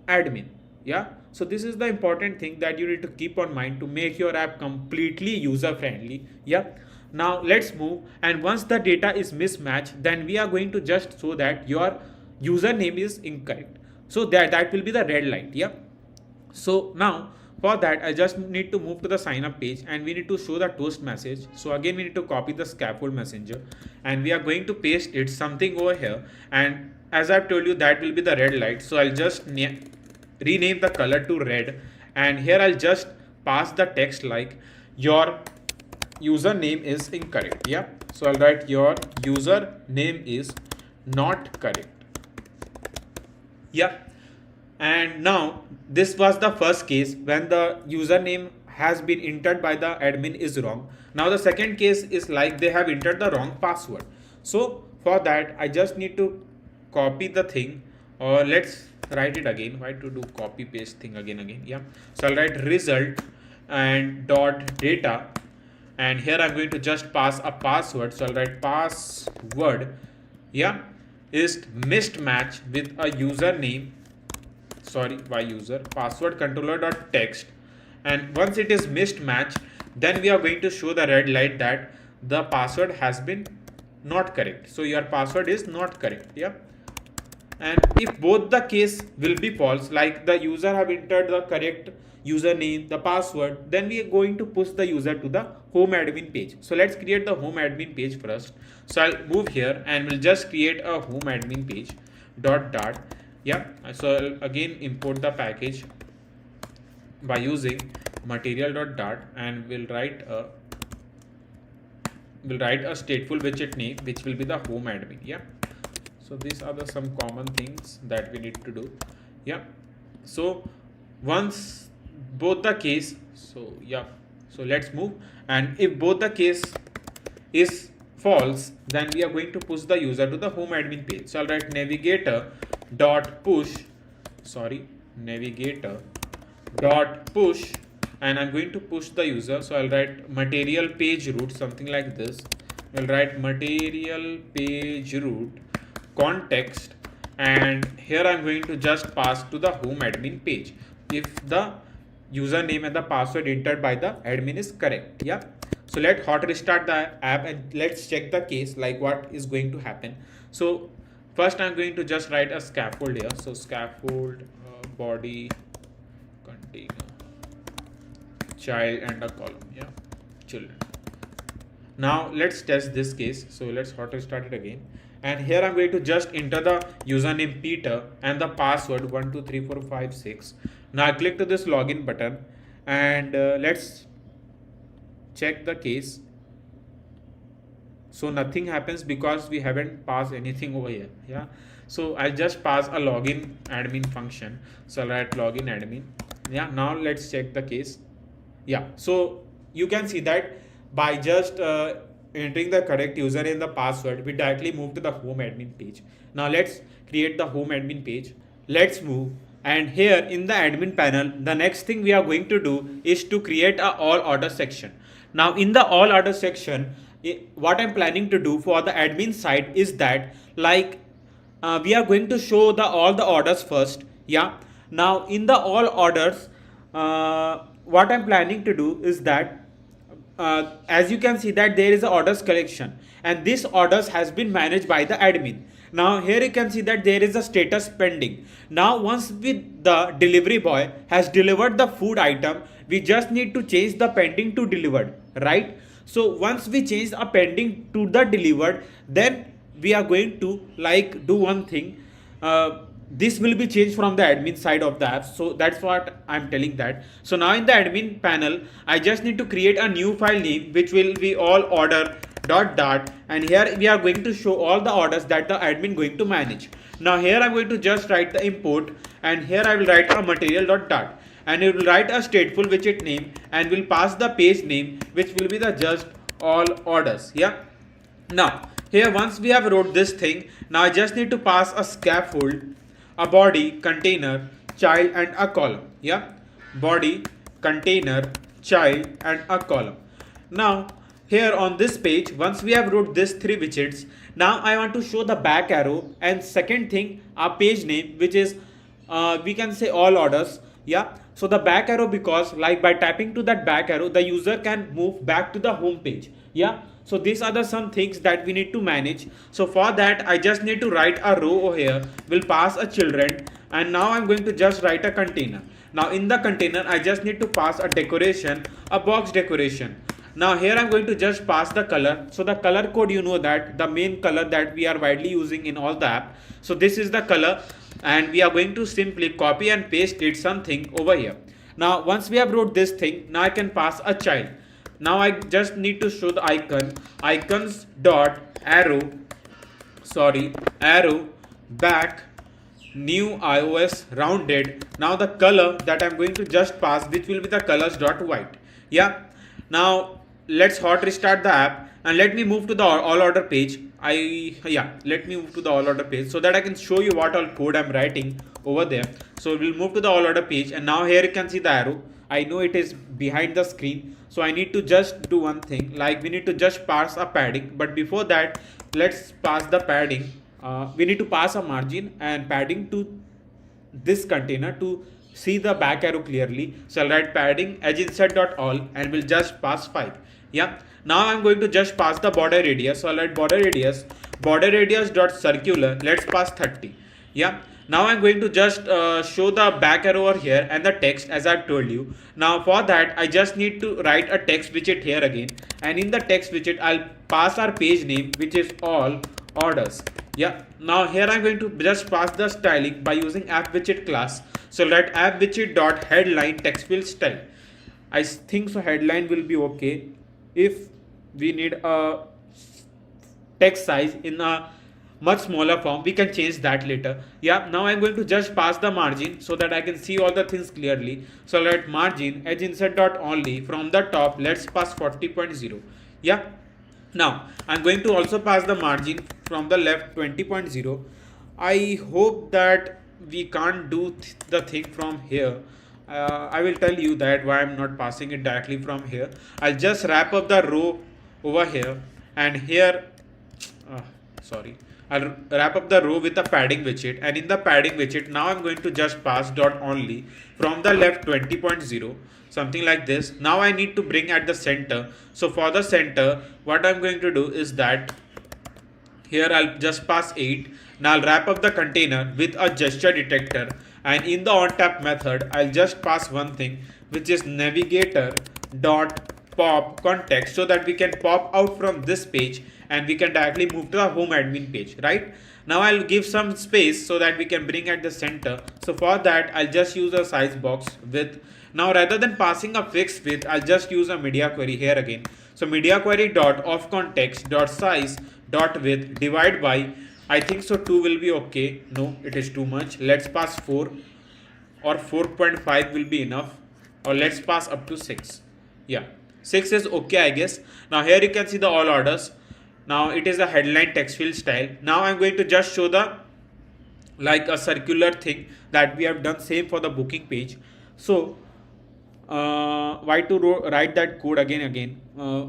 admin. Yeah, So this is the important thing that you need to keep on mind to make your app completely user friendly. Yeah. Now let's move, and once the data is mismatched, then we are going to just show that your username is incorrect. So that will be the red light. Yeah. So now for that I just need to move to the sign up page, and we need to show the toast message. So again we need to copy the scaffold messenger, and we are going to paste it something over here, and as I've told you that will be the red light. So I'll just rename the color to red, and here I'll just pass the text like your username is incorrect. Yeah, so I'll write your username is not correct. Yeah. And now this was the first case when the username has been entered by the admin is wrong. Now the second case is like they have entered the wrong password. So for that I just need to copy the thing, or let's write it again. Why to do copy paste thing again? Yeah, so I'll write result and dot data, and here I'm going to just pass a password. So I'll write password, yeah, is mismatch with a username, sorry, by user password controller dot text. And once it is mismatch, then we are going to show the red light that the password has been not correct. So your password is not correct. Yeah. And if both the case will be false, like the user have entered the correct username, the password, then we are going to push the user to the home admin page. So let's create the home admin page first. So I'll move here and we'll just create a home admin page dot dart. Yeah, so I'll again import the package by using material dot dart, and we'll write a stateful widget name which will be the home admin. Yeah, so these are the some common things that we need to do. Yeah, so once both the case, so yeah, so let's move, and if both the case is false, then we are going to push the user to the home admin page. So I'll write navigator dot push, navigator dot push, and I'm going to push the user. So I'll write material page root, something like this. I'll write material page root context, and here I'm going to just pass to the home admin page if the username and the password entered by the admin is correct. Yeah, so let's hot restart the app and let's check the case like what is going to happen. So first I'm going to just write a scaffold here. So scaffold body container child and a column. Yeah, children. Now let's test this case. So let's hot restart it again, and here I'm going to just enter the username Peter and the password 123456. Now I click to this login button, and let's check the case. So nothing happens because we haven't passed anything over here. Yeah, so I'll just pass a login admin function. So I'll write login admin. Yeah, now let's check the case. Yeah, so you can see that by just entering the correct username and the password, we directly move to the home admin page. Now let's create the home admin page. Let's move, and here in the admin panel, the next thing we are going to do is to create a all order section. Now in the all order section, what I'm planning to do for the admin side is that like we are going to show all the orders first. Yeah, now in the all orders, what I'm planning to do is that as you can see that there is a orders collection, and this orders has been managed by the admin. Now here you can see that there is a status pending. Now once the delivery boy has delivered the food item, we just need to change the pending to delivered, right? So once we change a pending to the delivered, then we are going to like do one thing. This will be changed from the admin side of the app. So that's what I'm telling that. So now in the admin panel, I just need to create a new file name which will be all order dot dart, and here we are going to show all the orders that the admin going to manage. Now here I'm going to just write the import, and here I will write a material dot dart, and it will write a stateful widget name, and will pass the page name which will be the just all orders. Yeah, now here once we have wrote this thing, now I just need to pass a scaffold, a body, container, child, and a column. Yeah, body, container, child, and a column. Now here on this page, once we have wrote this three widgets, now I want to show the back arrow, and second thing, our page name, which is we can say all orders. Yeah, So the back arrow, because like by tapping to that back arrow, the user can move back to the home page. Yeah. So these are the some things that we need to manage. So for that, I just need to write a row over here. Will pass a children, and now I'm going to just write a container. Now in the container, I just need to pass a decoration, a box decoration. Now here I'm going to just pass the color. So the color code, you know that the main color that we are widely using in all the app. So this is the color, and we are going to simply copy and paste it something over here. Now once we have wrote this thing, now I can pass a child. Now I just need to show the icons dot arrow, arrow back new iOS rounded. Now the color that I'm going to just pass, which will be the colors dot white. Yeah. Now let's hot restart the app, and let me move to the all order page. Let me move to the all order page so that I can show you what all code I'm writing over there. So we'll move to the all order page, and now here you can see the arrow. I know it is behind the screen, so I need to just do one thing, like we need to just pass a padding. But before that, let's pass the padding. We need to pass a margin and padding to this container to see the back arrow clearly. So I'll write padding edge insert dot all, and we'll just pass 5. Yeah. Now I'm going to just pass the border radius. So I'll write border radius dot circular. Let's pass 30. Yeah. Now I'm going to just show the back arrow over here and the text as I've told you. Now for that, I just need to write a text widget here again, and in the text widget I'll pass our page name, which is all orders. Yeah. Now here I'm going to just pass the styling by using app widget class. So let app widget dot headline text field style. I think so headline will be okay. If we need a text size in a much smaller form, we can change that later. Yeah. Now I'm going to just pass the margin so that I can see all the things clearly. So let margin edge insert dot only, from the top let's pass 40.0. Yeah. Now I'm going to also pass the margin from the left 20.0. I hope that we can't do the thing from here. I will tell you that why I'm not passing it directly from here. I'll just wrap up the row over here, and here I'll wrap up the row with the padding widget, and in the padding widget now I'm going to just pass dot only from the left 20.0, something like this. Now I need to bring at the center. So for the center, what I'm going to do is that here I'll just pass 8. Now I'll wrap up the container with a gesture detector, and in the on tap method I'll just pass one thing, which is navigator dot pop context, so that we can pop out from this page and we can directly move to the home admin page. Right. Now I'll give some space so that we can bring at the center. So for that, I'll just use a size box width. Now rather than passing a fixed width, I'll just use a media query here again. So media query dot of context dot size dot width divide by, I think so 2 will be okay. No, it is too much. Let's pass 4, or 4.5 will be enough, or let's pass up to 6. Yeah, 6 is okay, I guess. Now here you can see the all orders. Now it is a headline text field style. Now I'm going to just show the like a circular thing that we have done same for the booking page. So why to write that code again?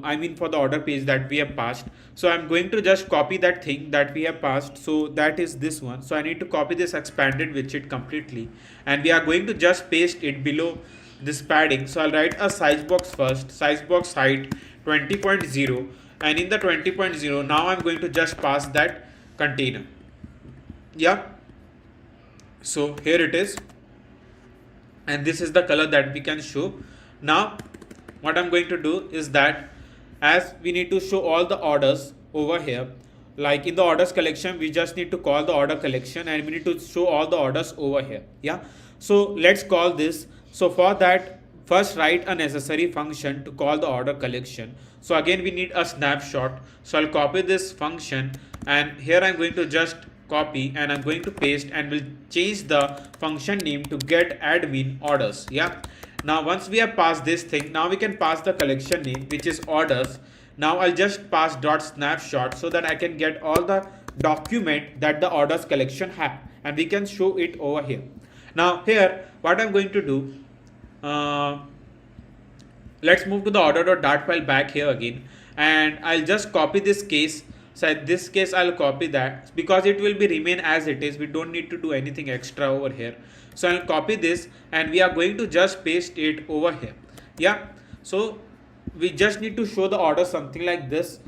I mean for the order page that we have passed. So I'm going to just copy that thing that we have passed. So that is this one. So I need to copy this expanded widget completely, and we are going to just paste it below this padding. So I'll write a size box first, size box height 20.0, and in the 20.0 now I'm going to just pass that container. Yeah. So here it is, and this is the color that we can show. Now what I'm going to do is that, as we need to show all the orders over here, like in the orders collection, we just need to call the order collection, and we need to show all the orders over here. Yeah. So let's call this. So for that, first write a necessary function to call the order collection. So again we need a snapshot. So I'll copy this function, and here I'm going to just copy and I'm going to paste, and we'll change the function name to get admin orders. Yeah. Now once we have passed this thing, now we can pass the collection name, which is orders. Now I'll just pass dot snapshot so that I can get all the document that the orders collection have, and we can show it over here. Now here what I'm going to do, let's move to the order.dart file back here again, and I'll just copy this case So in this case I'll copy that because it will be remain as it is. We don't need to do anything extra over here. So I'll copy this and we are going to just paste it over here. Yeah, so we just need to show the order something like this.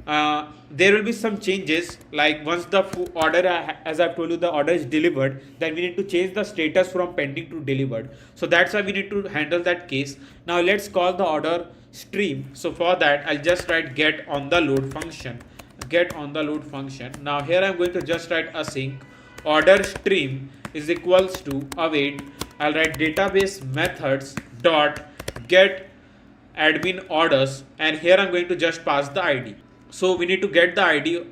There will be some changes, like once the order, as I've told you, the order is delivered, then we need to change the status from pending to delivered. So that's why we need to handle that case. Now let's call the order stream. So for that I'll just write get on the load function. Get on the load function. Now here I'm going to just write async order stream is equals to await. I'll write database methods dot get admin orders, and here I'm going to just pass the ID. So we need to get the ID.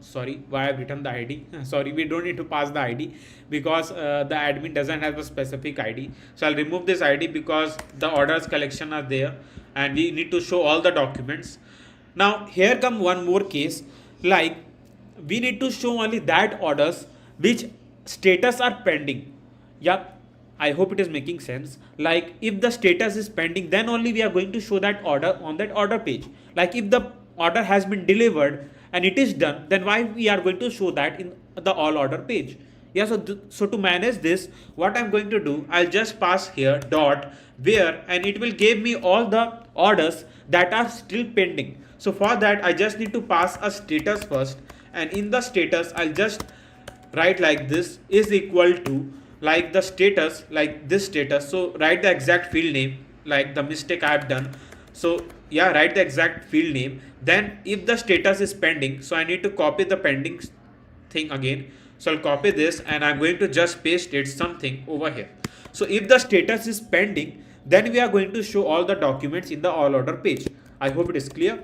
Sorry, why I've written the ID. Sorry, we don't need to pass the ID because the admin doesn't have a specific ID. So I'll remove this ID because the orders collection are there and we need to show all the documents. Now here come one more case, like we need to show only that orders which status are pending. Yeah, I hope it is making sense. Like if the status is pending, then only we are going to show that order on that order page. Like if the order has been delivered and it is done, then why we are going to show that in the all order page. Yeah, so to manage this, what I'm going to do, I'll just pass here dot where, and it will give me all the orders that are still pending. So for that I just need to pass a status first, and in the status I'll just write like this is equal to, like the status, like this status. So write the exact field name, like the mistake I have done. So yeah, write the exact field name. Then if the status is pending, so I need to copy the pending thing again. So I'll copy this and I'm going to just paste it something over here. So if the status is pending, then we are going to show all the documents in the all order page. I hope it is clear.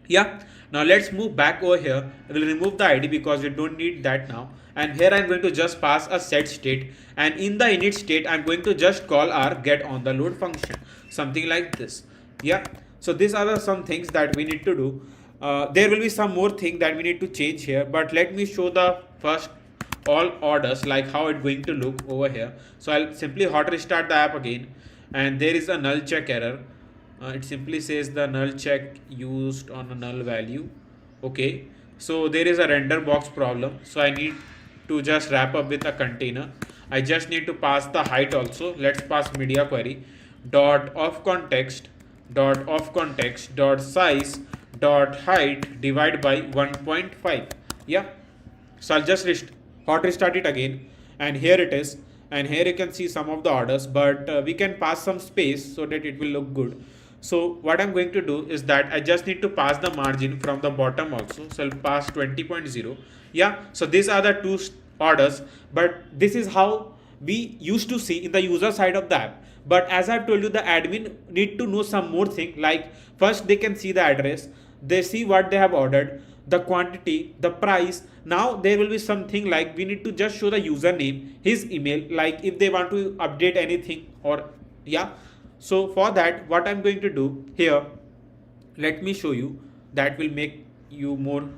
Yeah, now let's move back over here. I will remove the ID because we don't need that now. And here I'm going to just pass a set state, and in the init state I'm going to just call our get on the load function, something like this. Yeah, so these are some things that we need to do. There will be some more thing that we need to change here, but let me show the first all orders, like how it's going to look over here. So I'll simply hot restart the app again, and there is a null check error. It simply says the null check used on a null value. Okay, so there is a render box problem, so I need to just wrap up with a container. I just need to pass the height also. Let's pass media query dot of context dot size dot height divide by 1.5. Yeah, so I'll just hot restart it again, and here it is, and here you can see some of the orders, but we can pass some space so that it will look good. So what I'm going to do is that I just need to pass the margin from the bottom also. So I'll pass 20.0. Yeah, so these are the two orders, but this is how we used to see in the user side of the app. But as I've told you, the admin need to know some more thing, like first they can see the address, they see what they have ordered, the quantity, the price. Now there will be something like we need to just show the username, his email, like if they want to update anything, or yeah. So for that, what I'm going to do here, let me show you, that will make you more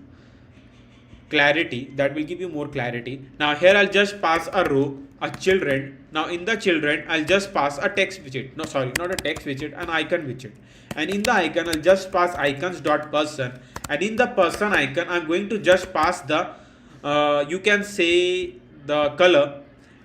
clarity, that will give you more clarity. Now here I'll just pass a row, a children. Now in the children I'll just pass a text widget, no sorry, not a text widget, an icon widget. And in the icon I'll just pass icons dot person, and in the person icon I'm going to just pass the you can say the color,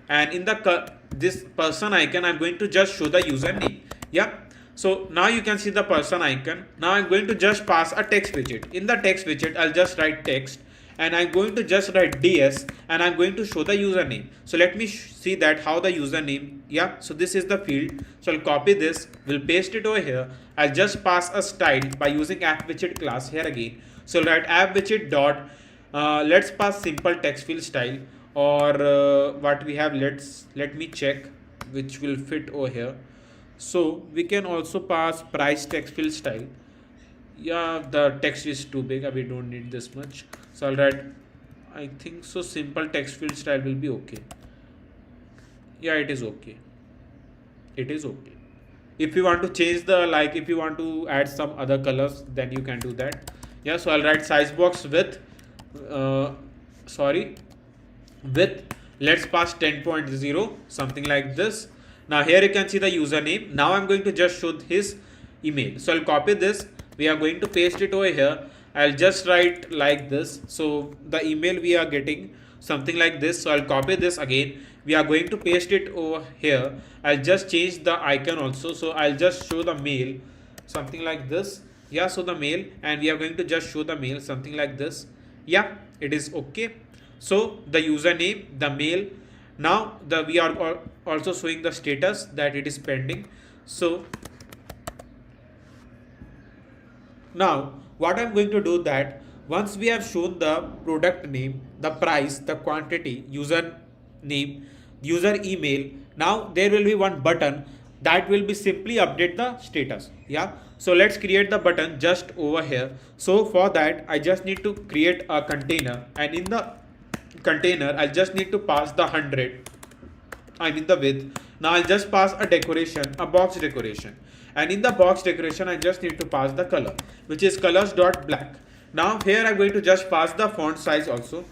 and in the this person icon I'm going to just show the username. Yeah, so now you can see the person icon. Now I'm going to just pass a text widget. In the text widget I'll just write text, and I'm going to just write ds, and I'm going to show the username. So let me see that how the username. Yeah, so this is the field. So I'll copy this, we'll paste it over here. I'll just pass a style by using app widget class here again. So write app widget dot let's pass simple text field style, or what we have, let me check which will fit over here. So we can also pass price text field style. Yeah, the text is too big, we don't need this much. So I'll write, I think so simple text field style will be okay. Yeah, it is okay. It is okay. If you want to change the, like if you want to add some other colors, then you can do that. Yeah, so I'll write size box with with, let's pass 10.0, something like this. Now here you can see the username. Now I'm going to just show his email. So I'll copy this. We are going to paste it over here. I'll just write like this. So the email we are getting something like this. So I'll copy this again. We are going to paste it over here. I'll just change the icon also. So I'll just show the mail something like this. Yeah, so the mail, and we are going to just show the mail something like this. Yeah, it is okay. So the username, the mail. Now the we are also showing the status that it is pending. So now what I'm going to do that once we have shown the product name, the price, the quantity, user name, user email, now there will be one button that will be simply update the status. Yeah. So let's create the button just over here. So for that I just need to create a container, and in the container I'll just need to pass the 100, I mean the width. Now I'll just pass a decoration, a box decoration. And in the box decoration, I just need to pass the color, which is colors.black. Now here I'm going to just pass the font size also.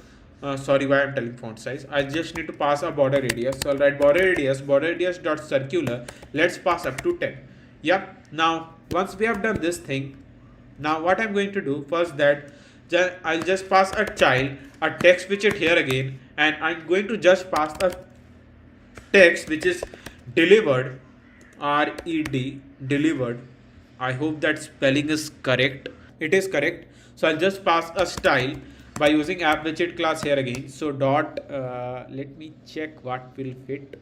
Sorry, why I'm telling font size. I just need to pass a border radius. So I'll write border radius dot circular. Let's pass up to 10. Yep. Now once we have done this thing, now what I'm going to do first that I'll just pass a child, a text widget here again, and I'm going to just pass a text which is delivered, red, delivered. I hope that spelling is correct. It is correct. So I'll just pass a style by using app widget class here again. So dot let me check what will fit.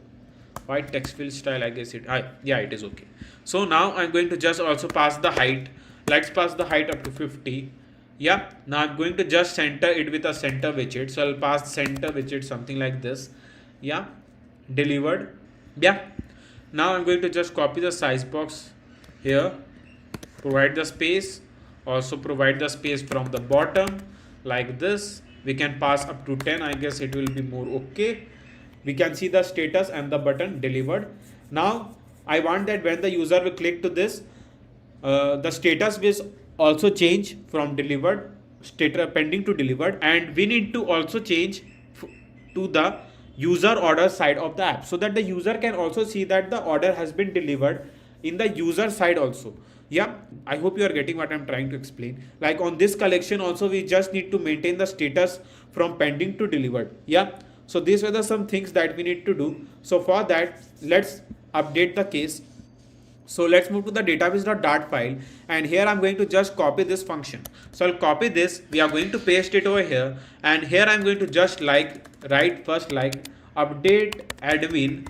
White text fill style, I guess yeah, it is okay. So now I'm going to just also pass the height. Let's pass the height up to 50. Yeah, now I'm going to just center it with a center widget. So I'll pass center widget something like this. Yeah, delivered. Yeah, now I'm going to just copy the size box here, provide the space, also provide the space from the bottom like this. We can pass up to 10. I guess it will be more okay. We can see the status and the button delivered. Now I want that when the user will click to this, the status will also change from delivered status pending to delivered, and we need to also change to the user order side of the app, so that the user can also see that the order has been delivered in the user side also. Yeah, I hope you are getting what I'm trying to explain. Like on this collection also, we just need to maintain the status from pending to delivered. Yeah, so these were the some things that we need to do. So for that, let's update the case. So let's move to the database.dart file, and here I'm going to just copy this function. So I'll copy this, we are going to paste it over here, and here I'm going to just write first like update admin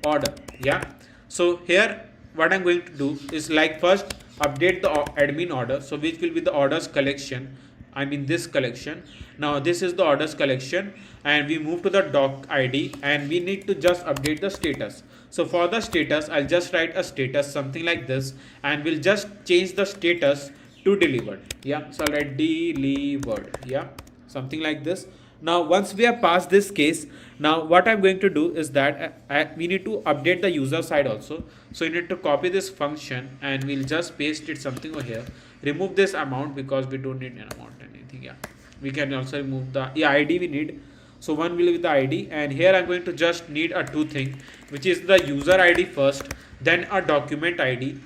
order. Yeah, so here what I'm going to do is like first update the admin order, so which will be the orders collection, I mean this collection. Now this is the orders collection, and we move to the doc ID, and we need to just update the status. So for the status, I'll just write a status something like this, and we'll just change the status to delivered. Yeah, so I'll write delivered. Yeah, something like this. Now once we have passed this case, now what I'm going to do is that we need to update the user side also. So you need to copy this function, and we'll just paste it something over here. Remove this amount because we don't need an amount anything. Yeah, we can also remove the ID we need. So one will be the ID, and here I'm going to just need a two thing, which is the user ID first, then a document ID.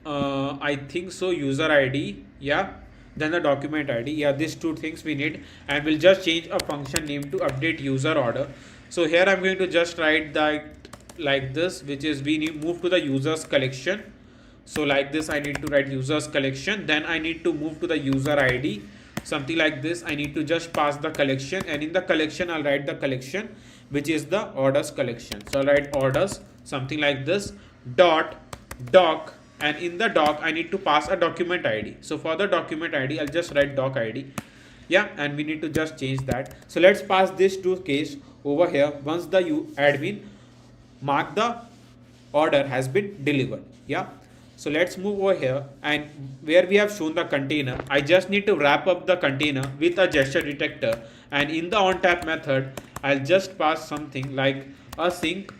I think so, user ID. Yeah, then the document ID. Yeah, these two things we need, and we'll just change a function name to update user order. So here I'm going to just write that like this, which is we need move to the users collection. So like this, I need to write users collection, then I need to move to the user ID something like this. I need to just pass the collection, and in the collection I'll write the collection, which is the orders collection. So I'll write orders something like this dot doc, and in the doc I need to pass a document ID. So for the document ID, I'll just write doc ID. Yeah, and we need to just change that. So let's pass this to case over here. Once the admin mark the order has been delivered. Yeah, so let's move over here, and where we have shown the container, I just need to wrap up the container with a gesture detector, and in the onTap method I'll just pass something like async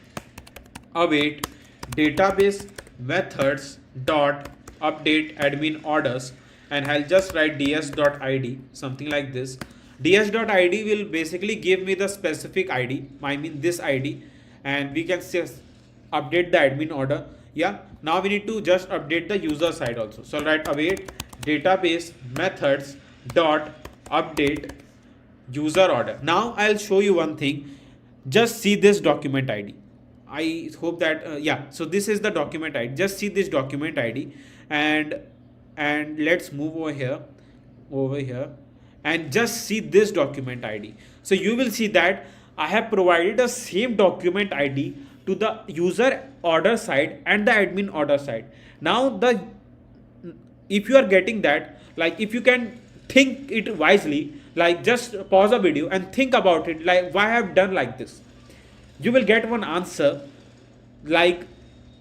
await database methods dot update admin orders, and I'll just write ds.id something like this. ds.id will basically give me the specific ID, I mean this ID, and we can say update the admin order. Yeah, now we need to just update the user side also. So I'll write await database methods dot update user order. Now I'll show you one thing. Just see this document ID. I hope that yeah, so this is the document ID. Just see this document ID, and let's move over here and just see this document ID. So you will see that I have provided the same document ID to the user order side and the admin order side. Now the if you are getting that, like if you can think it wisely, like just pause the video and think about it, like why I have done like this, you will get one answer. Like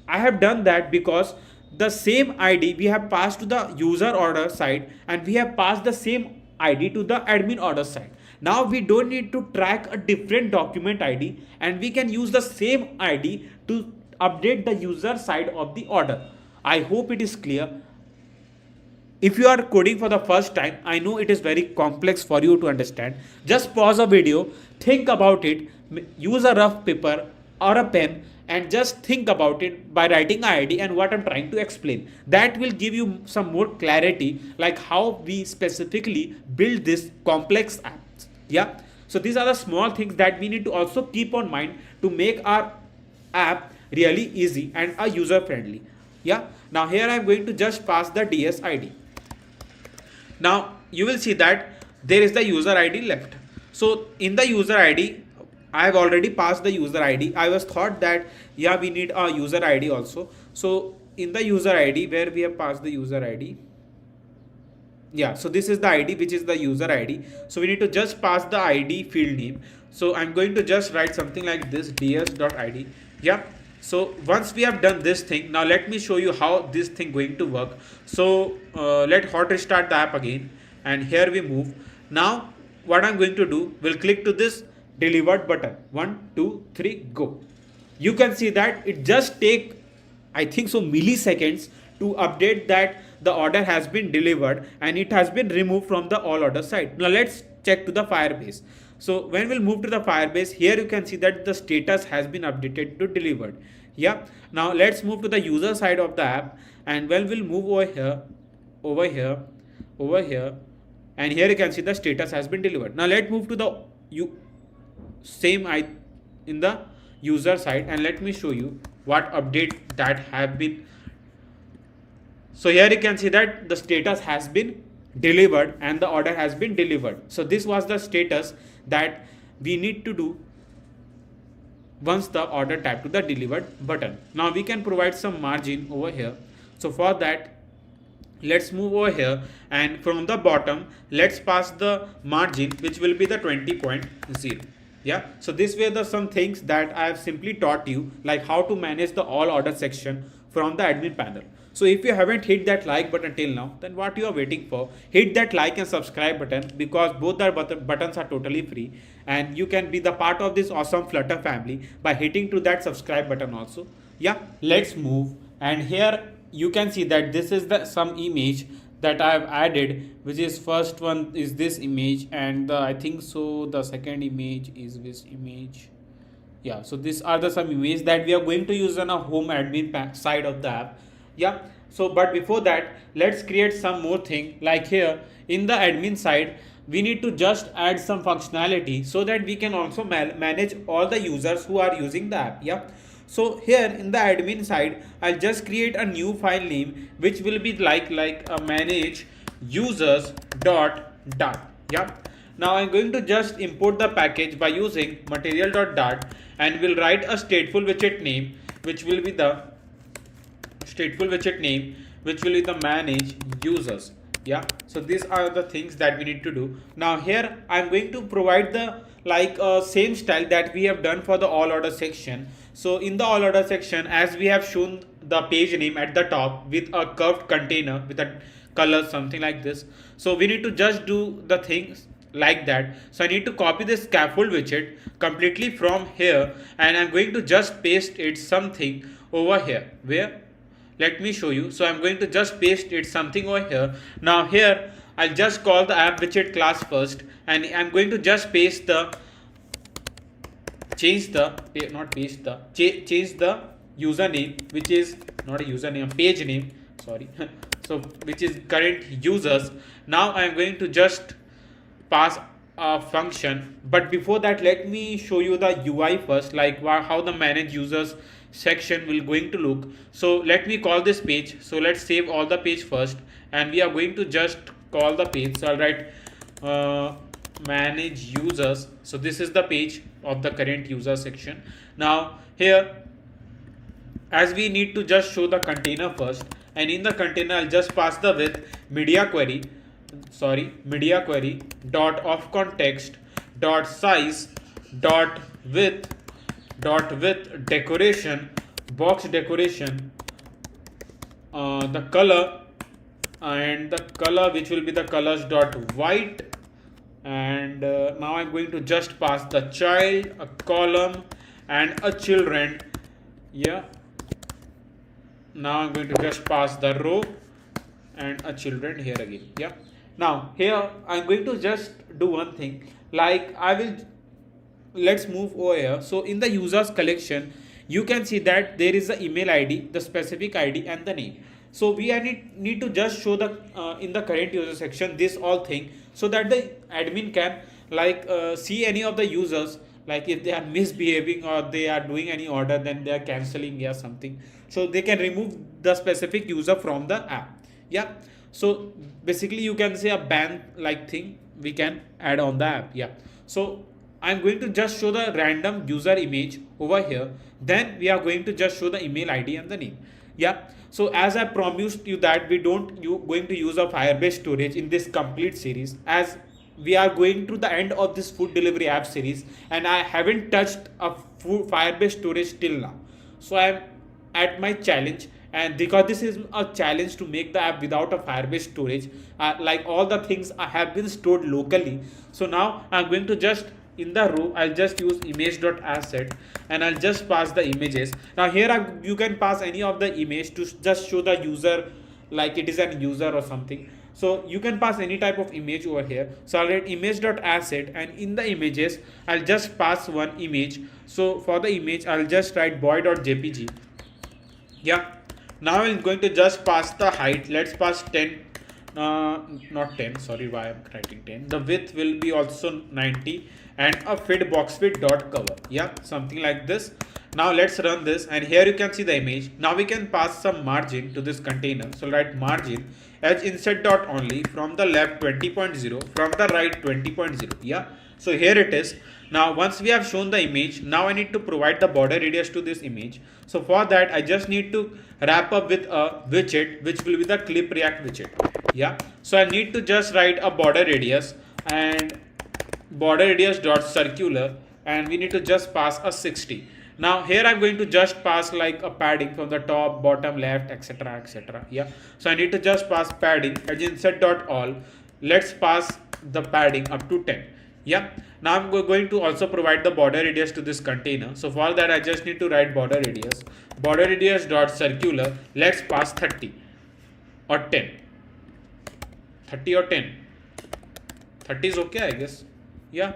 I have done that because the same ID we have passed to the user order side and we have passed the same ID to the admin order side. Now we don't need to track a different document ID and we can use the same ID to update the user side of the order. I hope it is clear. If you are coding for the first time, I know it is very complex for you to understand. Just pause a video, think about it, use a rough paper or a pen and just think about it by writing ID and what I'm trying to explain. That will give you some more clarity, like how we specifically build this complex apps. Yeah. So these are the small things that we need to also keep on mind to make our app really easy and user friendly. Yeah. Now here I'm going to just pass the DS ID. Now you will see that there is the user ID left. So in the user ID, I have already passed the user ID. I was thought that yeah, we need a user ID also. So in the user ID where we have passed the user ID, yeah, so this is the ID which is the user ID. So we need to just pass the ID field name. So I'm going to just write something like this ds.id. Yeah. So once we have done this thing, now let me show you how this thing going to work. So let hot restart the app again and here we move. Now what I'm going to do, we'll click to this delivered button. 1, 2, 3, go. You can see that it just take, I think so, milliseconds to update that the order has been delivered and it has been removed from the all order side. Now let's check to the Firebase. So when we'll move to the Firebase, here you can see that the status has been updated to delivered. Yeah. Now let's move to the user side of the app and when we'll move over here, and here you can see the status has been delivered. Now let's move to the same in the user side and let me show you what update that have been. So here you can see that the status has been delivered and the order has been delivered. So this was the status that we need to do once the order tap to the delivered button. Now we can provide some margin over here. So for that, let's move over here and from the bottom, let's pass the margin which will be the 20.0. Yeah. So this were the some things that I have simply taught you, like how to manage the all order section from the admin panel. So if you haven't hit that like button till now, then what you are waiting for? Hit that like and subscribe button because both the buttons are totally free and you can be the part of this awesome Flutter family by hitting to that subscribe button also. Yeah, let's move. And here you can see that this is the some image that I have added, which is first one is this image and I think so the second image is this image. Yeah, so these are the some images that we are going to use on a home admin side of the app. Yeah. So but before that, let's create some more thing. Like here in the admin side, we need to just add some functionality so that we can also manage all the users who are using the app. Yeah. So here in the admin side, I'll just create a new file name which will be like manage users dot. Yeah. Now I'm going to just import the package by using material.dart and we'll write a stateful widget name which will be the manage users. Yeah. So these are the things that we need to do. Now here I'm going to provide the same style that we have done for the all order section. So in the all order section, as we have shown the page name at the top with a curved container with a color something like this. So we need to just do the things like that. So I need to copy this scaffold widget completely from here and I'm going to just paste it something over here. Where? Let me show you. So I'm going to just paste it something over here. Now here I'll just call the app widget class first and I'm going to just change the username, which is not a username, page name, sorry. so which is current users. Now I am going to just pass a function, but before that let me show you the UI first, like how the manage users section will going to look. So let me call this page. So let's save all the page first, and we are going to just call the page. So I'll write manage users. So this is the page of the current user section. Now here, as we need to just show the container first, and in the container I'll just pass the with media query, dot of context dot size dot width decoration, box decoration, the color, and the color which will be the colors dot white. And now I'm going to just pass the child, a column, and a children. Yeah, now I'm going to just pass the row and a children here again. Yeah, now here I'm going to just do one thing, like let's move over here. So in the users collection you can see that there is the email ID, the specific ID, and the name. So we need to just show the in the current user section this all thing, so that the admin can see any of the users, like if they are misbehaving or they are doing any order, then they are canceling or something, so they can remove the specific user from the app. Yeah, so basically you can say a ban like thing we can add on the app. Yeah, so I'm going to just show the random user image over here, then we are going to just show the email ID and the name. Yeah, so as I promised you that we don't going to use a Firebase storage in this complete series, as we are going to the end of this food delivery app series, and I haven't touched a Firebase storage till now. So I am at my challenge, and because this is a challenge to make the app without a Firebase storage, like all the things have been stored locally. So now I'm going to just, in the row I'll just use image.asset, and I'll just pass the images. Now here you can pass any of the image to just show the user, like it is an user or something. So you can pass any type of image over here. So I'll write image.asset, and in the images I'll just pass one image. So for the image I'll just write boy.jpg. Yeah, now I'm going to just pass the height. Let's pass 10, not 10, sorry, why I'm writing 10. The width will be also 90, and a fit box fit dot cover. Yeah, something like this. Now let's run this, and here you can see the image. Now we can pass some margin to this container. So write margin edge inset dot only, from the left 20.0, from the right 20.0. Yeah, so here it is. Now once we have shown the image, now I need to provide the border radius to this image. So for that I just need to wrap up with a widget, which will be the clip react widget. Yeah, so I need to just write a border radius, and border radius dot circular, and we need to just pass a 60. Now here I'm going to just pass like a padding from the top, bottom, left, etc, etc. Yeah, so I need to just pass padding edge inset dot all. Let's pass the padding up to 10. Yeah, now I'm going to also provide the border radius to this container. So for that I just need to write border radius dot circular. Let's pass 30 or 10. 30 or 10. 30 is okay, I guess. Yeah,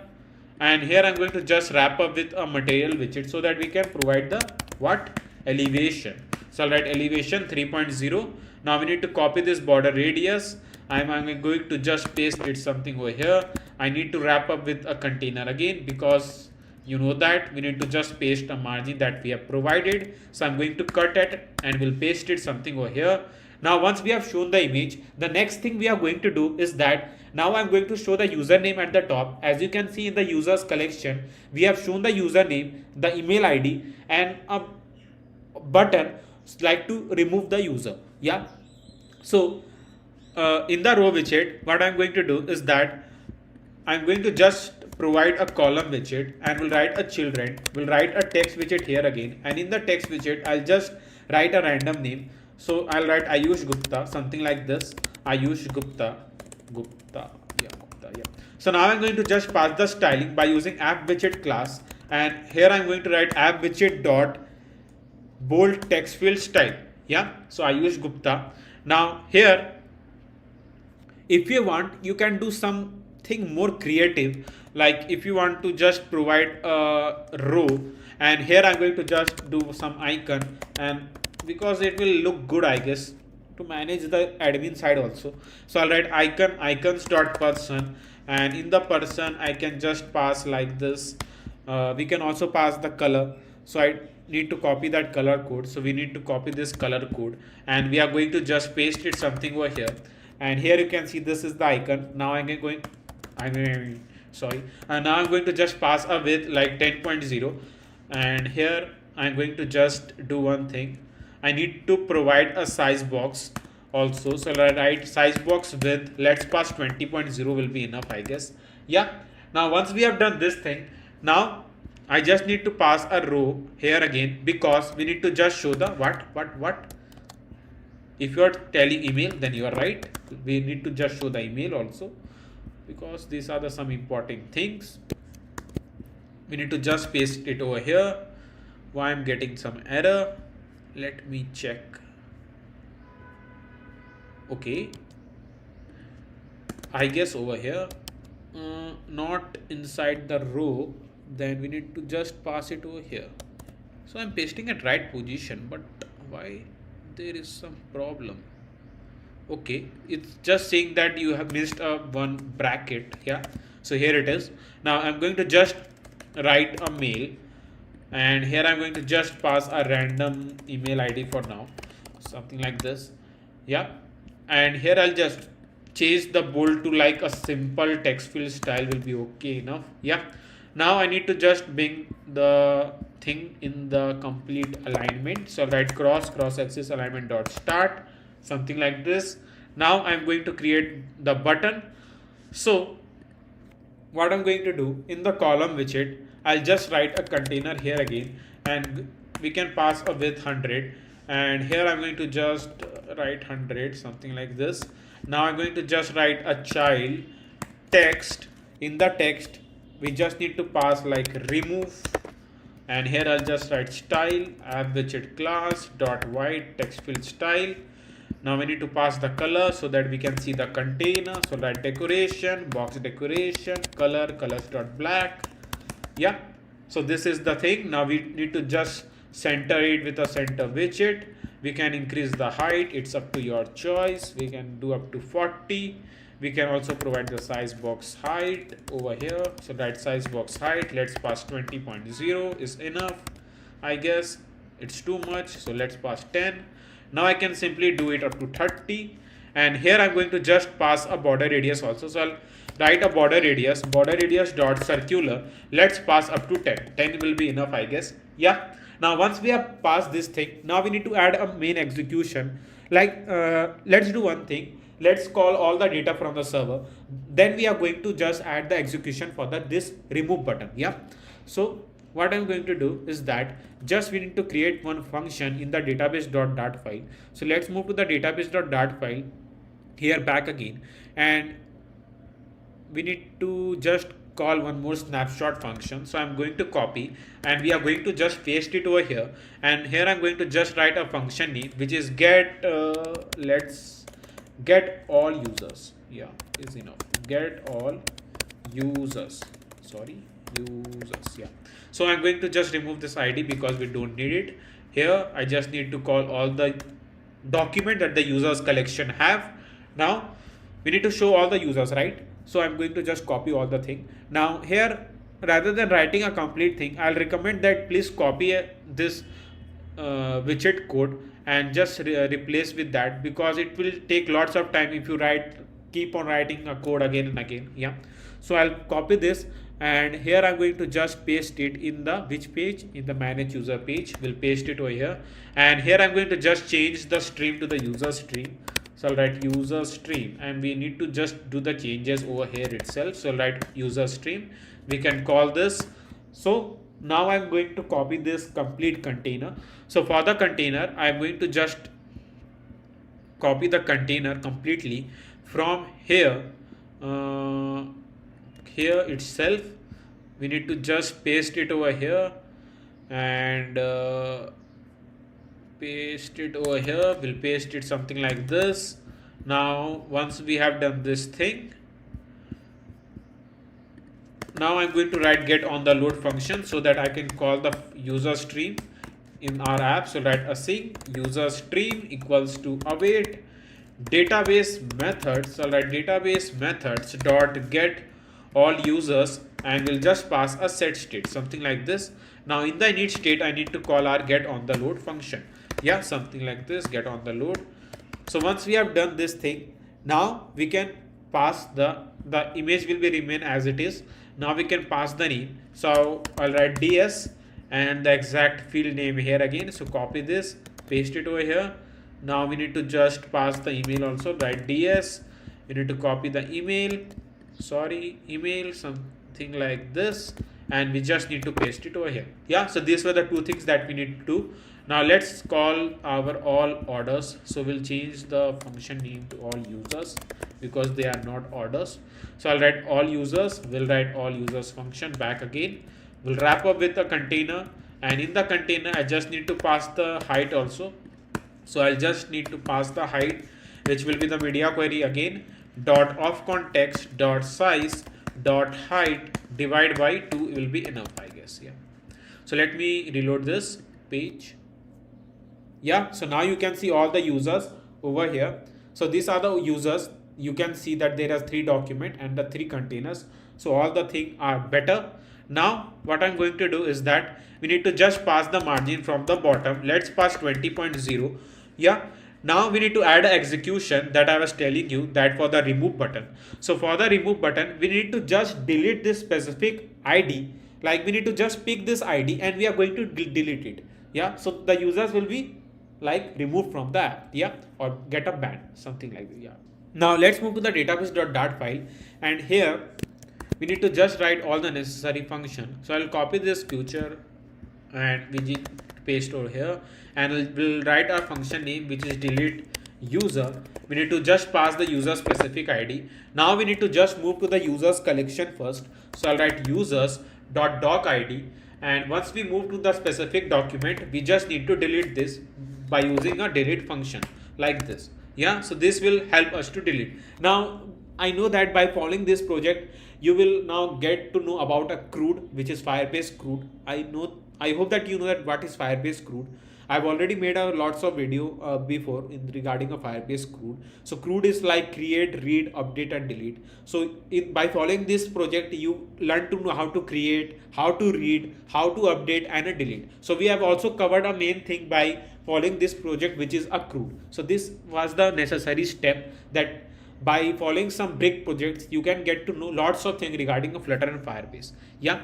and here I'm going to just wrap up with a material widget, so that we can provide the what, elevation. So I'll write elevation 3.0. Now we need to copy this border radius. I'm going to just paste it something over here. I need to wrap up with a container again, because you know that we need to just paste a margin that we have provided. So I'm going to cut it and we'll paste it something over here. Now once we have shown the image, the next thing we are going to do is that now I'm going to show the username at the top. As you can see in the users collection, we have shown the username, the email ID, and a button like to remove the user. Yeah, so in the row widget, what I'm going to do is that I'm going to just provide a column widget, and we'll write a children. We'll write a text widget here again, and in the text widget I'll just write a random name. So I'll write Ayush Gupta, something like this. Ayush Gupta. Gupta. So now I'm going to just pass the styling by using app widget class, and here I'm going to write app widget dot bold text field style. Yeah, so Ayush Gupta. Now here, if you want, you can do something more creative, like if you want to just provide a row, and here I'm going to just do some icon, and because it will look good, I guess, to manage the admin side also. So I'll write icons dot person, and in the person I can just pass like this. We can also pass the color. So I need to copy that color code. So we need to copy this color code, and we are going to just paste it something over here. And here you can see this is the icon. Now sorry. And now I'm going to just pass a width like 10.0, and here I'm going to just do one thing. I need to provide a size box also. So I'll write size box width. Let's pass 20.0 will be enough, I guess. Yeah. Now once we have done this thing, now I just need to pass a row here again, because we need to just show the what. If you are telling email, then you are right. We need to just show the email also, because these are the some important things. We need to just paste it over here. Why I'm getting some error? Let me check. Okay, I guess over here, not inside the row. Then we need to just pass it over here. So I'm pasting at right position, but why there is some problem? Okay, it's just saying that you have missed a one bracket. Yeah, so here it is. Now I'm going to just write a mail, and here I'm going to just pass a random email ID for now, something like this. Yeah, and here I'll just change the bold to like a simple text field style will be okay enough. Yeah, now I need to just bring the thing in the complete alignment. So write cross axis alignment dot start, something like this. Now I'm going to create the button. So what I'm going to do, in the column widget, I'll just write a container here again, and we can pass a width 100, and here I'm going to just write 100, something like this. Now I'm going to just write a child text. In the text we just need to pass like remove, and here I'll just write style app widget class dot white text field style. Now we need to pass the color so that we can see the container. So write decoration box decoration colors dot black. Yeah, so this is the thing. Now we need to just center it with a center widget. We can increase the height, it's up to your choice. We can do up to 40. We can also provide the size box height over here. So write size box height, let's pass 20.0 is enough. I guess it's too much, so let's pass 10. Now I can simply do it up to 30, and here I'm going to just pass a border radius also. So I'll write a border radius dot circular. Let's pass up to 10. 10 will be enough, I guess. Yeah. Now once we have passed this thing, now we need to add a main execution. Like let's do one thing. Let's call all the data from the server. Then we are going to just add the execution for this remove button. Yeah. So what I'm going to do is that just we need to create one function in the database.dart file. So let's move to the database.dart file here back again, and we need to just call one more snapshot function. So I'm going to copy, and we are going to just paste it over here, and here I'm going to just write a function name which is get let's get all users. Yeah, is enough. Get all users. Sorry, users. Yeah. So I'm going to just remove this ID because we don't need it. Here I just need to call all the document that the users collection have. Now we need to show all the users, right? So I'm going to just copy all the thing. Now here, rather than writing a complete thing, I'll recommend that please copy this widget code and just replace with that, because it will take lots of time if you keep on writing a code again and again. Yeah. So I'll copy this, and here I'm going to just paste it in the which page, in the manage user page. We'll paste it over here, and here I'm going to just change the stream to the user stream. So I'll write user stream, and we need to just do the changes over here itself. So I'll write user stream. We can call this. So now I'm going to copy this complete container. So for the container, I'm going to just copy the container completely from here. Here itself, we need to just paste it over here, and paste it over here. We'll paste it something like this. Now once we have done this thing, now I'm going to write get on the load function so that I can call the user stream in our app. So write async user stream equals to await, database methods. So I'll write database methods dot get all users, and we'll just pass a set state, something like this. Now in the init state, I need to call our get on the load function. Yeah, something like this, get on the load. So once we have done this thing, now we can pass the image will be remain as it is. Now we can pass the name. So I'll write ds and the exact field name here again. So copy this, paste it over here. Now we need to just pass the email also, write ds. We need to copy the email, email, something like this, and we just need to paste it over here. Yeah, so these were the two things that we need to do. Now let's call our all orders. So we'll change the function name to all users because they are not orders. So I'll write all users, we'll write all users function back again. We'll wrap up with a container, and in the container I just need to pass the height also. So I'll just need to pass the height, which will be the media query again, dot of context dot size dot height divide by 2 will be enough, I guess. Yeah, so let me reload this page. Yeah, so now you can see all the users over here. So these are the users. You can see that there are 3 document and the 3 containers. So all the things are better. Now what I'm going to do is that we need to just pass the margin from the bottom. Let's pass 20.0. Yeah, now we need to add an execution that I was telling you, that for the remove button. So for the remove button, we need to just delete this specific ID. Like we need to just pick this ID and we are going to delete it. Yeah, so the users will be like removed from the app. Yeah, or get a ban, something like that. Yeah. Now let's move to the database.dart file, and here we need to just write all the necessary function. So I'll copy this future and we paste over here, and we'll write our function name, which is delete user. We need to just pass the user specific ID. Now we need to just move to the users collection first. So I'll write users dot doc ID, and once we move to the specific document, we just need to delete this by using a delete function like this. Yeah, so this will help us to delete. Now I know that by following this project, you will now get to know about a CRUD, which is Firebase CRUD. I hope that you know that what is Firebase CRUD. I've already made a lots of video before in regarding a Firebase CRUD. So CRUD is like create, read, update, and delete. So by following this project, you learn to know how to create, how to read, how to update, and delete. So we have also covered a main thing by following this project, which is a CRUD. So this was the necessary step, that by following some big projects, you can get to know lots of things regarding a Flutter and Firebase. Yeah.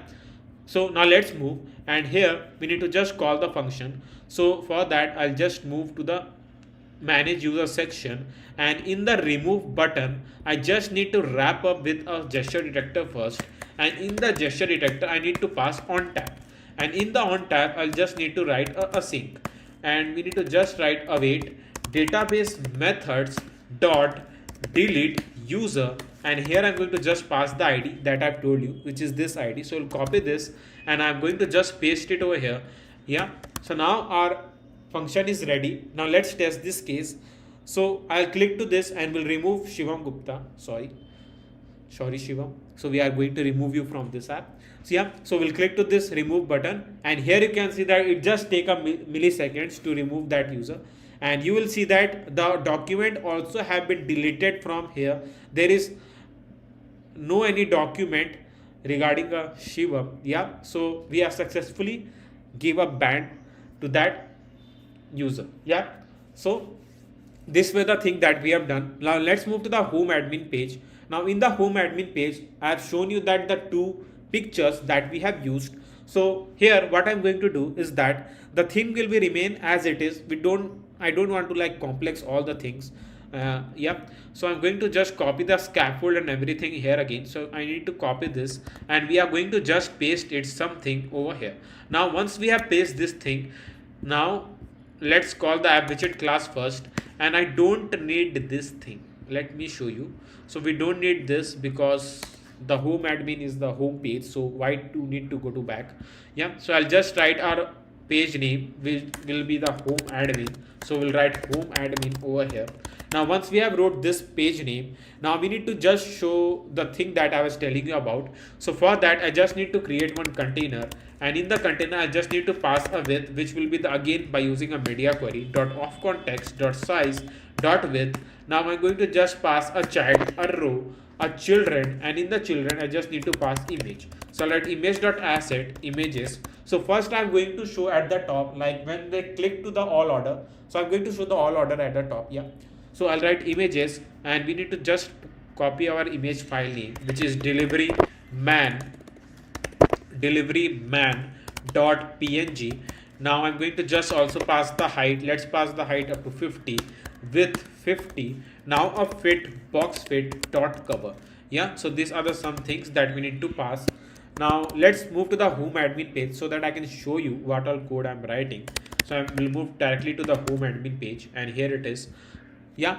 So now let's move, and here we need to just call the function. So for that, I'll just move to the manage user section, and in the remove button, I just need to wrap up with a gesture detector first, and in the gesture detector, I need to pass on tab, and in the on tab, I'll just need to write a async, and we need to just write await database methods dot delete user, and here I'm going to just pass the ID that I've told you, which is this ID. So I'll copy this and I'm going to just paste it over here. Yeah, so now our function is ready. Now let's test this case. So I'll click to this and we'll remove Shivam Gupta. Sorry Shivam. So we are going to remove you from this app. So yeah, so we'll click to this remove button, and here you can see that it just take a milliseconds to remove that user. And you will see that the document also have been deleted from here. There is no any document regarding a Shivam. Yeah, so we have successfully give a ban to that user. Yeah, so this was the thing that we have done. Now let's move to the home admin page. Now in the home admin page, I have shown you that the 2 pictures that we have used. So here what I'm going to do is that the thing will be remain as it is. I don't want to like complex all the things. Yeah, so I'm going to just copy the scaffold and everything here again. So I need to copy this, and we are going to just paste it something over here. Now once we have pasted this thing, now let's call the app widget class first, and I don't need this thing. Let me show you. So we don't need this because the home admin is the home page, so why do need to go to back? Yeah, so I'll just write our page name, which will be the home admin. So we'll write home admin over here, Now once we have wrote this page name, now we need to just show the thing that I was telling you about. So for that I just need to create one container, and in the container I just need to pass a width, which will be the again by using a media query dot of context dot size dot width. Now I'm going to just pass a child, a row, a children, and in the children I just need to pass image. So I'll write image dot asset images. So first I'm going to show at the top, like when they click to the all order, so I'm going to show the all order at the top. Yeah, so I'll write images, and we need to just copy our image file name, which is deliveryman.png. Now I'm going to just also pass the height. Let's pass the height up to 50, width 50. Now a fit box fit dot cover. Yeah, so these are the some things that we need to pass. Now let's move to the home admin page so that I can show you what all code I'm writing. So I will move directly to the home admin page, and here it is. Yeah,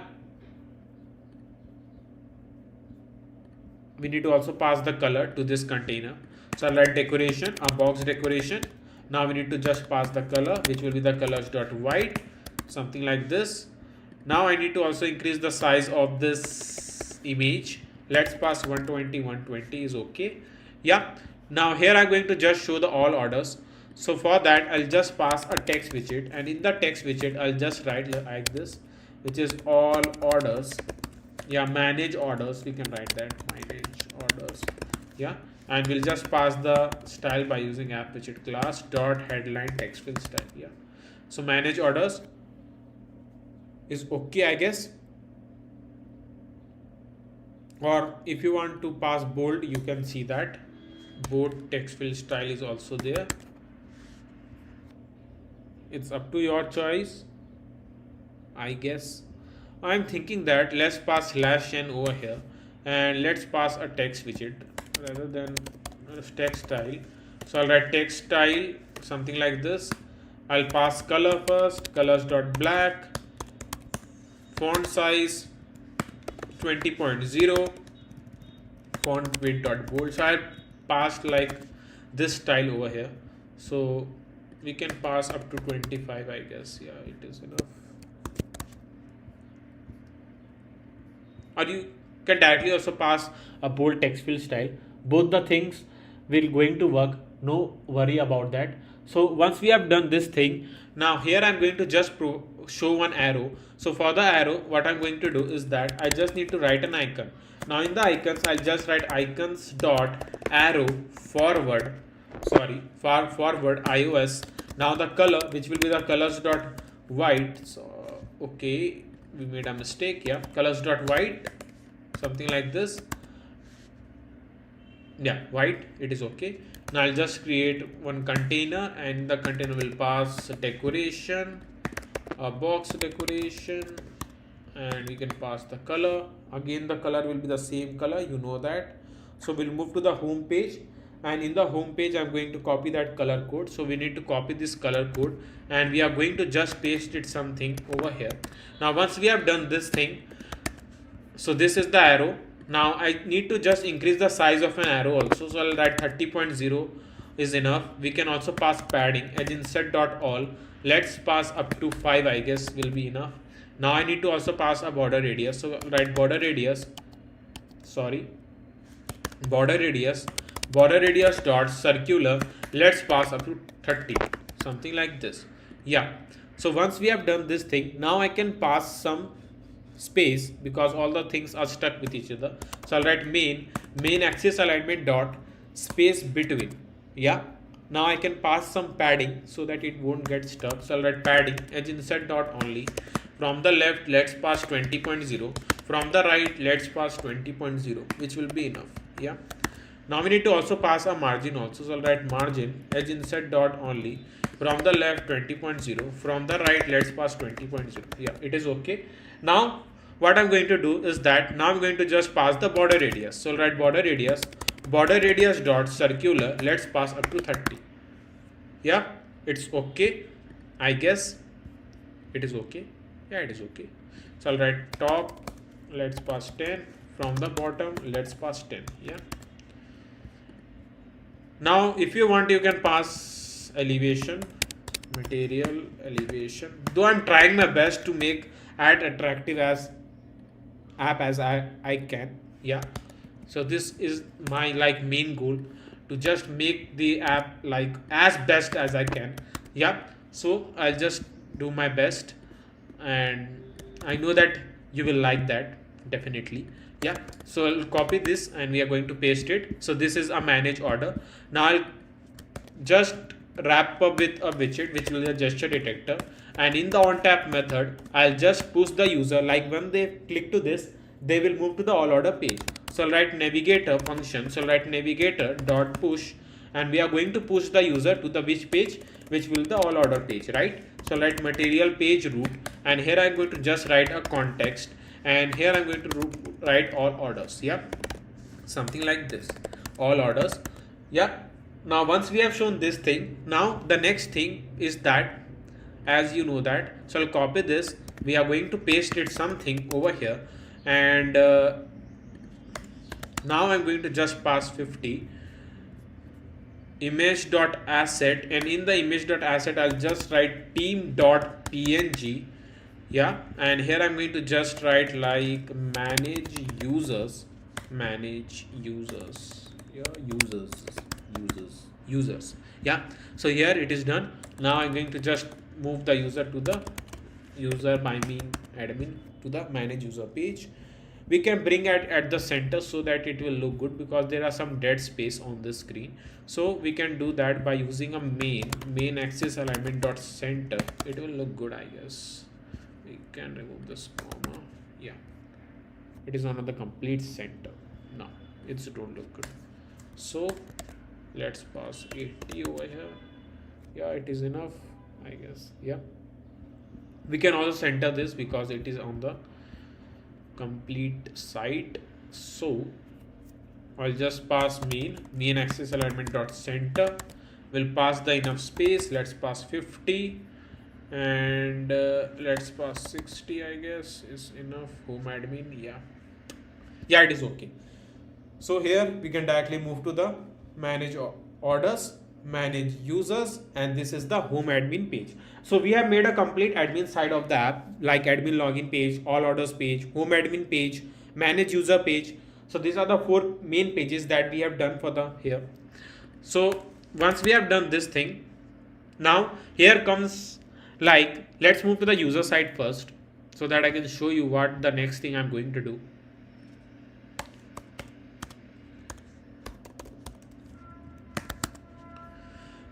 we need to also pass the color to this container. So I'll write decoration, a box decoration. Now we need to just pass the color, which will be the colors dot white, something like this. Now I need to also increase the size of this image. Let's pass 120. 120 is okay. Yeah, now here I'm going to just show the all orders. So for that I'll just pass a text widget, and in the text widget I'll just write like this, which is all orders. Yeah, manage orders, we can write that, manage orders. Yeah, and we'll just pass the style by using app widget class dot headline text fill style. Yeah, so manage orders is okay, I guess. Or if you want to pass bold, you can see that bold text fill style is also there. It's up to your choice, I guess. I'm thinking that let's pass /n over here, and let's pass a text widget rather than text style. So I'll write text style, something like this. I'll pass color first, colors dot black, font size 20.0, font width dot bold. So I passed like this style over here. So we can pass up to 25, I guess. Yeah, it is enough. Or you can directly also pass a bold text fill style. Both the things will going to work, no worry about that. So once we have done this thing, now here I'm going to just show one arrow. So for the arrow, what I'm going to do is that I just need to write an icon. Now in the icons, I'll just write icons dot arrow forward, forward iOS. Now the color, which will be the colors dot white. So okay, we made a mistake. Yeah, colors dot white, something like this. Yeah, white, it is okay. Now I'll just create one container, and the container will pass decoration, a box decoration, and we can pass the color. Again, the color will be the same color, you know that. So we'll move to the home page, and in the home page I'm going to copy that color code. So we need to copy this color code, and we are going to just paste it something over here. Now once we have done this thing, so this is the arrow. Now I need to just increase the size of an arrow also. So I'll write 30.0 is enough. We can also pass padding as insert dot all. Let's pass up to 5, I guess will be enough. Now I need to also pass a border radius. So I'll write border radius dot circular. Let's pass up to 30, something like this. Yeah, so once we have done this thing, now I can pass some space because all the things are stuck with each other. So I'll write main axis alignment dot space between. Yeah, now I can pass some padding so that it won't get stuck. So I'll write padding edge insert dot only. From the left, let's pass 20.0. From the right, let's pass 20.0, which will be enough. Yeah, now we need to also pass a margin also. So I'll write margin edge insert dot only. From the left 20.0, from the right let's pass 20.0. Yeah, it is okay. Now what I'm going to do is that now I'm going to just pass the border radius. So I'll write border radius dot circular. Let's pass up to 30. Yeah, it's okay, I guess. It is okay. Yeah, it is okay. So I'll write top, let's pass 10. From the bottom, let's pass 10. Yeah, now if you want, you can pass elevation, material elevation, though I'm trying my best to make as attractive as app as I can. Yeah, so this is my like main goal, to just make the app like as best as I can. Yeah, so I'll just do my best, and I know that you will like that definitely. Yeah, so I'll copy this and we are going to paste it. So this is a manage order. Now I'll just wrap up with a widget which will be a gesture detector, and in the on tap method I'll just push the user, like when they click to this they will move to the all order page. So I'll write navigator function, so I'll write navigator dot push, and we are going to push the user to the which page, which will the all order page, right? So I'll write material page root, and here I'm going to just write a context, and here I'm going to write all orders. Yeah, something like this, all orders. Yeah, now once we have shown this thing, now the next thing is that, as you know that, so I'll copy this, we are going to paste it something over here, and now I'm going to just pass 50 image.asset, and in the image.asset I'll just write team.png. Yeah, and here I'm going to just write like manage users, yeah, users. Yeah, so here it is done. Now I'm going to just move the user to the user, by mean admin, to the manage user page. We can bring it at the center so that it will look good, because there are some dead space on the screen. So we can do that by using a main axis alignment dot center. It will look good, I guess. We can remove this comma. Yeah, it is on the complete center. Now it's don't look good. So let's pass 80 over here. Yeah, it is enough, I guess. Yeah, we can also center this because it is on the complete site. So I'll just pass main axis alignment dot center. We'll pass the enough space. Let's pass 50, and let's pass 60, I guess is enough. Home admin. Yeah, it is okay. So here we can directly move to the manage orders, manage users, and this is the home admin page. So we have made a complete admin side of the app, like admin login page, all orders page, home admin page, manage user page. So these are the 4 main pages that we have done for the here. So once we have done this thing, now here comes, like, let's move to the user side first, so that I can show you what the next thing I'm going to do.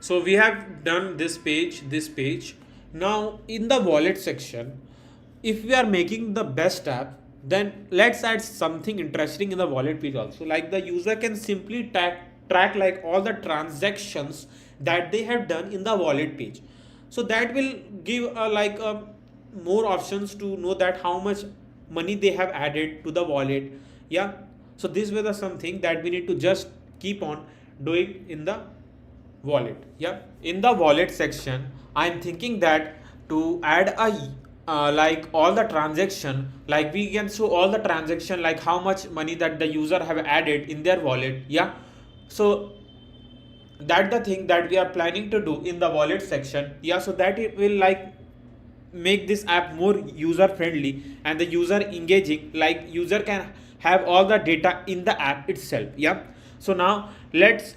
So we have done this page. Now in the wallet section, if we are making the best app, then let's add something interesting in the wallet page also. Like the user can simply track like all the transactions that they have done in the wallet page. So that will give more options to know that how much money they have added to the wallet. Yeah. So these were the something that we need to just keep on doing in the wallet. Yeah, in the wallet section I'm thinking that to add a like all the transaction, like we can show all the transaction, like how much money that the user have added in their wallet. Yeah, so that the thing that we are planning to do in the wallet section. Yeah, so that it will like make this app more user friendly and the user engaging, like user can have all the data in the app itself. Yeah, so now let's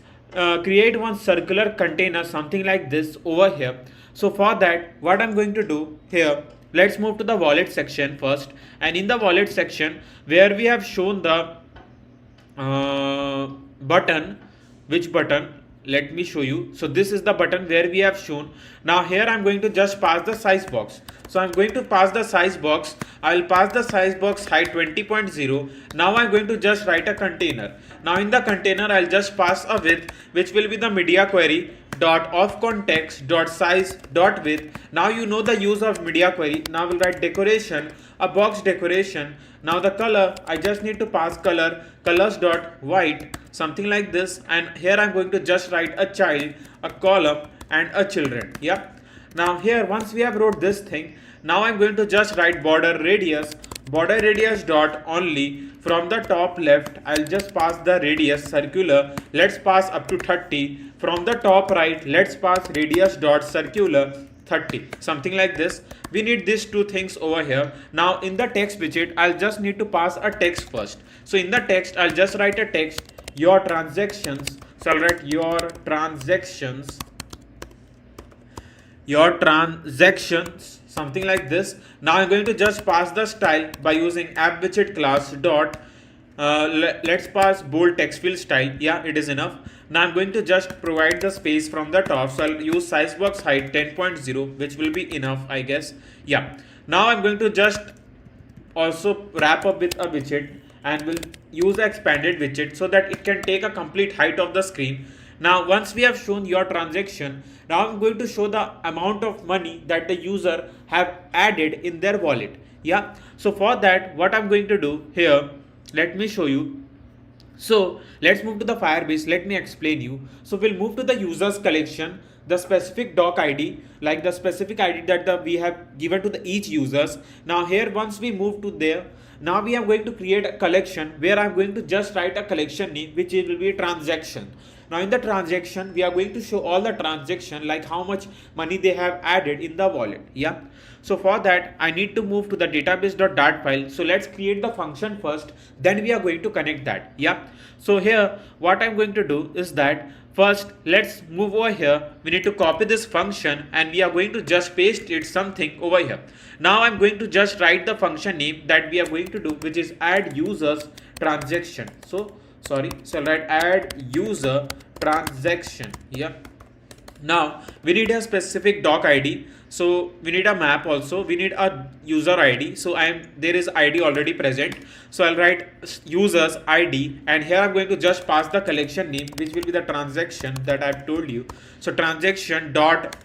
create one circular container, something like this over here. So for that, what I'm going to do here, let's move to the wallet section first, and in the wallet section where we have shown the button, which button, let me show you. So this is the button where we have shown. Now here I'm going to just pass the size box. So I'm going to pass the size box. I will pass the size box height 20.0. Now I'm going to just write a container. Now in the container I'll just pass a width, which will be the media query dot of context dot size dot width. Now you know the use of media query. Now we'll write decoration, a box decoration. Now the color, I just need to pass colors dot white, something like this. And here I'm going to just write a child, a column, and a children. Yeah. Now here, once we have wrote this thing, now I'm going to just write border radius dot only. From the top left, I'll just pass the radius circular. Let's pass up to 30. From the top right, let's pass radius dot circular 30, something like this. We need these two things over here. Now in the text widget, I'll just need to pass a text first. So in the text, I'll just write a text, your transactions. So I'll write your transactions, something like this. Now I'm going to just pass the style by using app widget class dot let's pass bold text field style. Yeah, it is enough. Now I'm going to just provide the space from the top, so I'll use size box height 10.0, which will be enough, I guess. Yeah, now I'm going to just also wrap up with a widget, and will use the expanded widget so that it can take a complete height of the screen. Now once we have shown your transaction, now I'm going to show the amount of money that the user have added in their wallet. Yeah, so for that, what I'm going to do here, let me show you. So let's move to the Firebase. Let me explain you. So we'll move to the users collection, the specific doc ID, like the specific ID that we have given to the each users. Now here, once we move to there, now we are going to create a collection where I'm going to just write a collection name, which will be a transaction. Now in the transaction, we are going to show all the transaction, like how much money they have added in the wallet. Yeah. So for that, I need to move to the database.dart file. So let's create the function first, then we are going to connect that. Yeah. So here, what I'm going to do is that first, let's move over here. We need to copy this function and we are going to just paste it something over here. Now I'm going to just write the function name that we are going to do, which is add users transaction. So write add user transaction. Yeah. Now we need a specific doc ID. So we need a map also. We need a user ID. So there is ID already present. So I'll write users ID, and here I'm going to just pass the collection name, which will be the transaction that I've told you. So transaction dot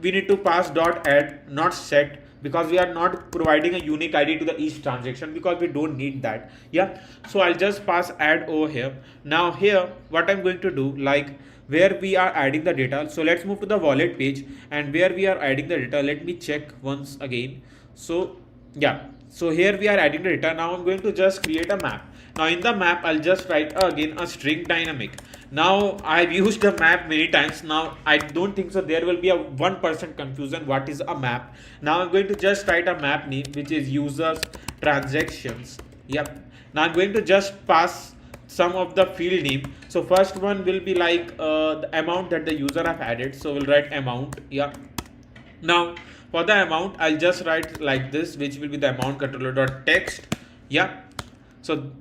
we need to pass dot add, not set, because we are not providing a unique ID to the each transaction, because we don't need that. Yeah, so I'll just pass add over here. Now here, what I'm going to do, like where we are adding the data, so let's move to the wallet page, and where we are adding the data, let me check once again. So yeah, so here we are adding the data. Now I'm going to just create a map. Now in the map, I'll just write again a string dynamic. Now I've used the map many times. Now I don't think so there will be a 1% confusion what is a map. Now I'm going to just write a map name, which is users transactions. Yep. Now I'm going to just pass some of the field name. So first one will be like the amount that the user have added. So we'll write amount. Yeah. Now for the amount, I'll just write like this, which will be the amount controller dot text. Yeah. So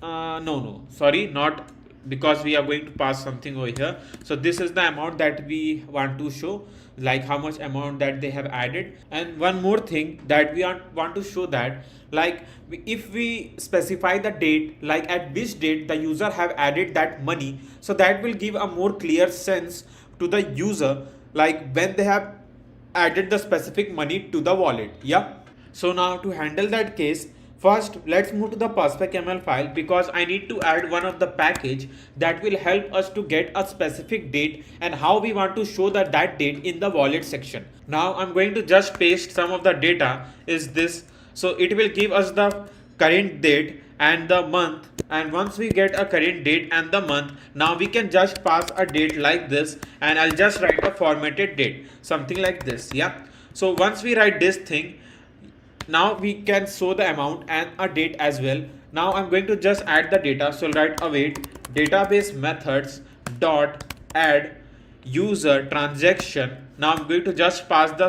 no, sorry, not, because we are going to pass something over here. So this is the amount that we want to show, like how much amount that they have added. And one more thing that we want to show, that like if we specify the date, like at which date the user have added that money, so that will give a more clear sense to the user, like when they have added the specific money to the wallet. Yeah. So now to handle that case, first, let's move to the perspec.ml file, because I need to add one of the package that will help us to get a specific date and how we want to show that date in the wallet section. Now I'm going to just paste some of the data is this. So it will give us the current date and the month. And once we get a current date and the month, now we can just pass a date like this, and I'll just write a formatted date, something like this. Yeah. So once we write this thing, now we can show the amount and a date as well. Now I'm going to just add the data. So I'll write await database methods dot add user transaction. Now I'm going to just pass the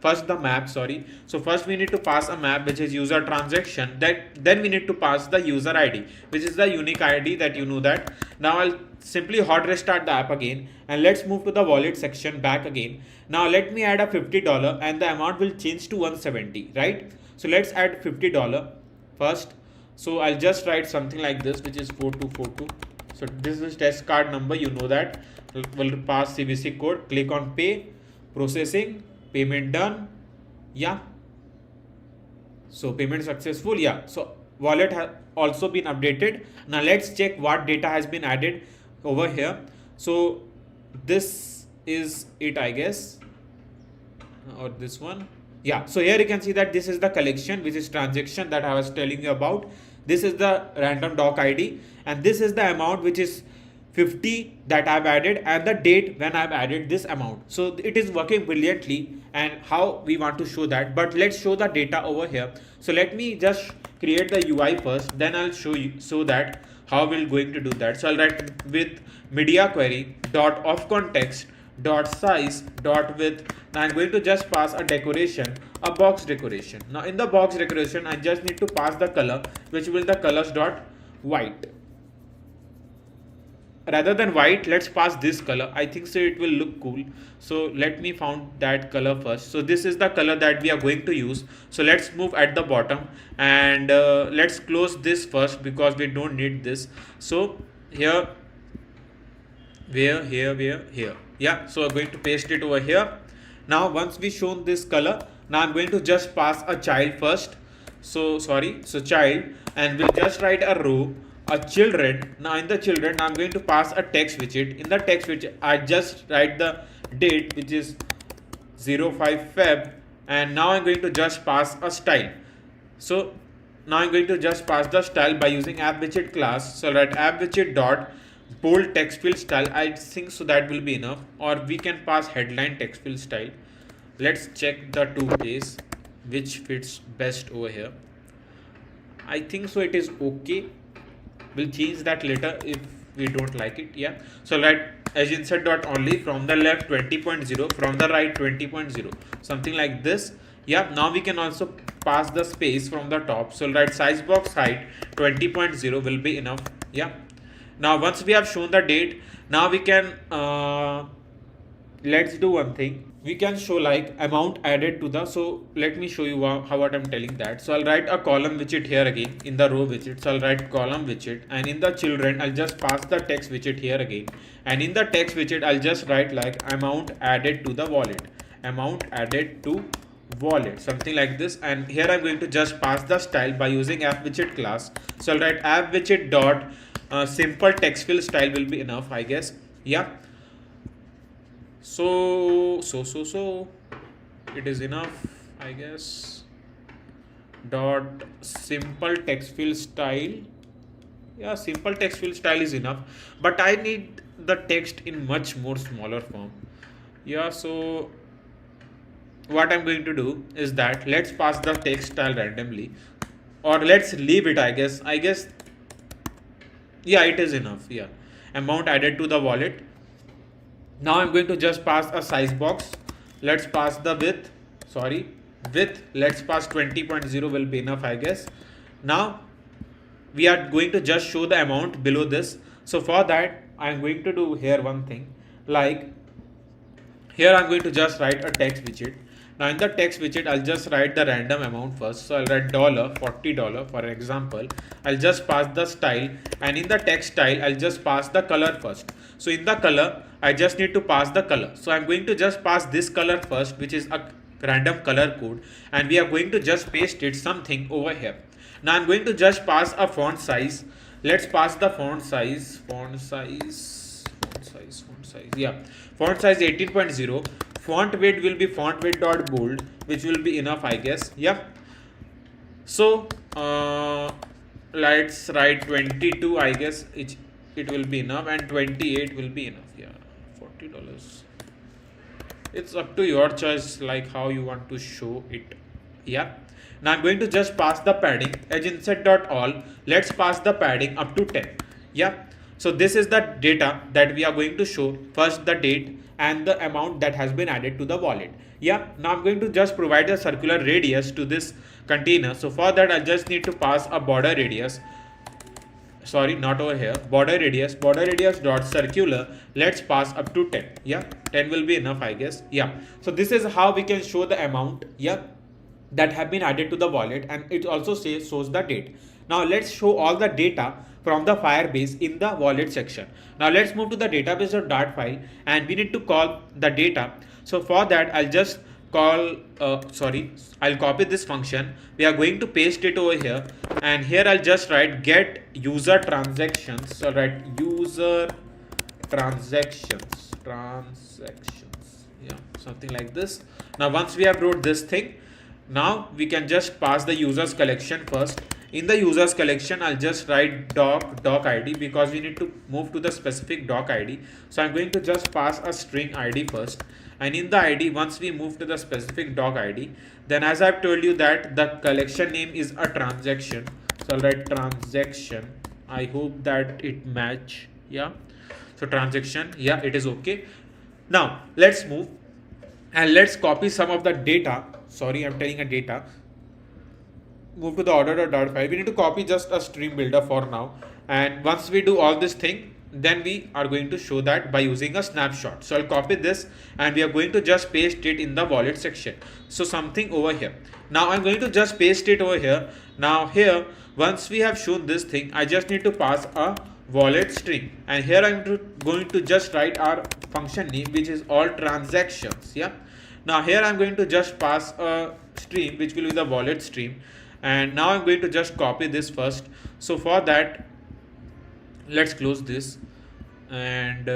first the map. So first we need to pass a map, which is user transaction. Then we need to pass the user ID, which is the unique ID that you know that. Now I'll simply hot restart the app again, and let's move to the wallet section back again. Now let me add a $50, and the amount will change to 170, right? So let's add $50 first. So I'll just write something like this, which is 4242. So this is test card number, you know that. We'll pass CVC code, click on pay, processing, payment done. Yeah. So payment successful. Yeah. So wallet has also been updated. Now let's check what data has been added over here. So this is it, I guess, or this one. Yeah. So here you can see that this is the collection, which is transaction that I was telling you about. This is the random doc ID, and this is the amount, which is 50 that I've added and the date when I've added this amount. So it is working brilliantly, and how we want to show that. But let's show the data over here. So let me just create the UI first, then I'll show you so that how we're going to do that. So I'll write with media query dot of context dot size dot width. Now I'm going to just pass a decoration, a box decoration. Now in the box decoration I just need to pass the color, which will the colors dot white. Rather than white, let's pass this color. I think so it will look cool. So let me found that color first. So this is the color that we are going to use. So let's move at the bottom, and let's close this first because we don't need this. So here, here, yeah. So I'm going to paste it over here. Now once we shown this color, now I'm going to just pass a child first. So child, and we'll just write a row, a children. Now in the children I'm going to pass a text widget. In the text widget I just write the date, which is 05 Feb, and now I'm going to just pass a style. So now I'm going to just pass the style by using app widget class. So write app widget dot bold text field style. I think so that will be enough, or we can pass headline text field style. Let's check the two case which fits best over here. I think so it is okay. We'll change that later if we don't like it. Yeah. So write as insert dot only, from the left 20.0, from the right 20.0, something like this. Yeah. Now we can also pass the space from the top. So write size box height 20.0 will be enough. Yeah. Now once we have shown the date, now we can let's do one thing. We can show like amount added to the, so let me show you how what I'm telling that. So I'll write a column widget here again in the row widget. So I'll write column widget, and in the children I'll just pass the text widget here again, and in the text widget I'll just write like amount added to the wallet, amount added to wallet, something like this. And here I'm going to just pass the style by using app widget class. So I'll write app widget dot simple text field style will be enough, I guess. Yeah. So it is enough, I guess. Dot simple text field style. Yeah, simple text field style is enough, but I need the text in much more smaller form. Yeah, so what I'm going to do is that let's pass the text style randomly, or let's leave it. I guess yeah, it is enough. Yeah, amount added to the wallet. Now I'm going to just pass a size box. Let's pass the width. Let's pass 20.0 will be enough, I guess. Now we are going to just show the amount below this. So for that I'm going to do here one thing, like here I'm going to just write a text widget. Now in the text widget I'll just write the random amount first. So I'll write $40 for example. I'll just pass the style, and in the text style I'll just pass the color first. So in the color I just need to pass the color. So I'm going to just pass this color first, which is a random color code, and we are going to just paste it something over here. Now I'm going to just pass a font size. Let's pass the font size. Yeah, font size 18.0. Font weight will be font weight dot bold, which will be enough, I guess. Yeah. So let's write 22. I guess it will be enough, and 28 will be enough. Yeah, $40. It's up to your choice, like how you want to show it. Yeah. Now I'm going to just pass the padding edge insert dot all. Let's pass the padding up to 10. Yeah. So this is the data that we are going to show. First the date and the amount that has been added to the wallet. Yeah. Now I'm going to just provide a circular radius to this container. So for that I just need to pass a border radius. Sorry, not over here. Border radius dot circular. Let's pass up to 10. Yeah, 10 will be enough, I guess. Yeah. So this is how we can show the amount, yeah, that have been added to the wallet, and it also shows the date. Now let's show all the data from the Firebase in the wallet section. Now let's move to the database.dart file, and we need to call the data. So for that I'll just I'll copy this function. We are going to paste it over here, and here I'll just write get user transactions. So write user transactions, yeah, something like this. Now once we have wrote this thing, now we can just pass the users collection first. in the users collection, I'll just write doc id because we need to move to the specific doc id. So I'm going to just pass a string id first, and in the id, once we move to the specific doc id, then as I've told you that the collection name is a transaction, so I'll write transaction. I hope that it match. Yeah, so transaction, yeah, it is okay. Now let's move and let's copy some of the data. Sorry, I'm telling a data. Move to the order.dot file. We need to copy just a stream builder for now, and once we do all this thing, then we are going to show that by using a snapshot. So I'll copy this and we are going to just paste it in the wallet section. So something over here. Now I'm going to just paste it over here. Now here, once we have shown this thing, I just need to pass a wallet string, and here I'm going to just write our function name, which is all transactions. Yeah. Now here I'm going to just pass a stream which will be the wallet stream, and now I'm going to just copy this first. So for that, let's close this and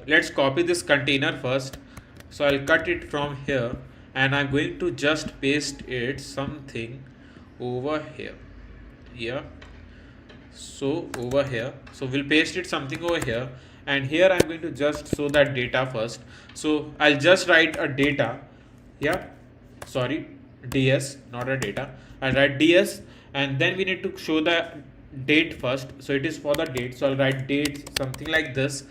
let's copy this container first. So I'll cut it from here and I'm going to just paste it something over here. Yeah, so over here, so we'll paste it something over here, and here I'm going to just show that data first. So I'll just write a data. Yeah, sorry, ds, not a data. I'll write ds, and then we need to show the date first. So it is for the date, so I'll write date something like this.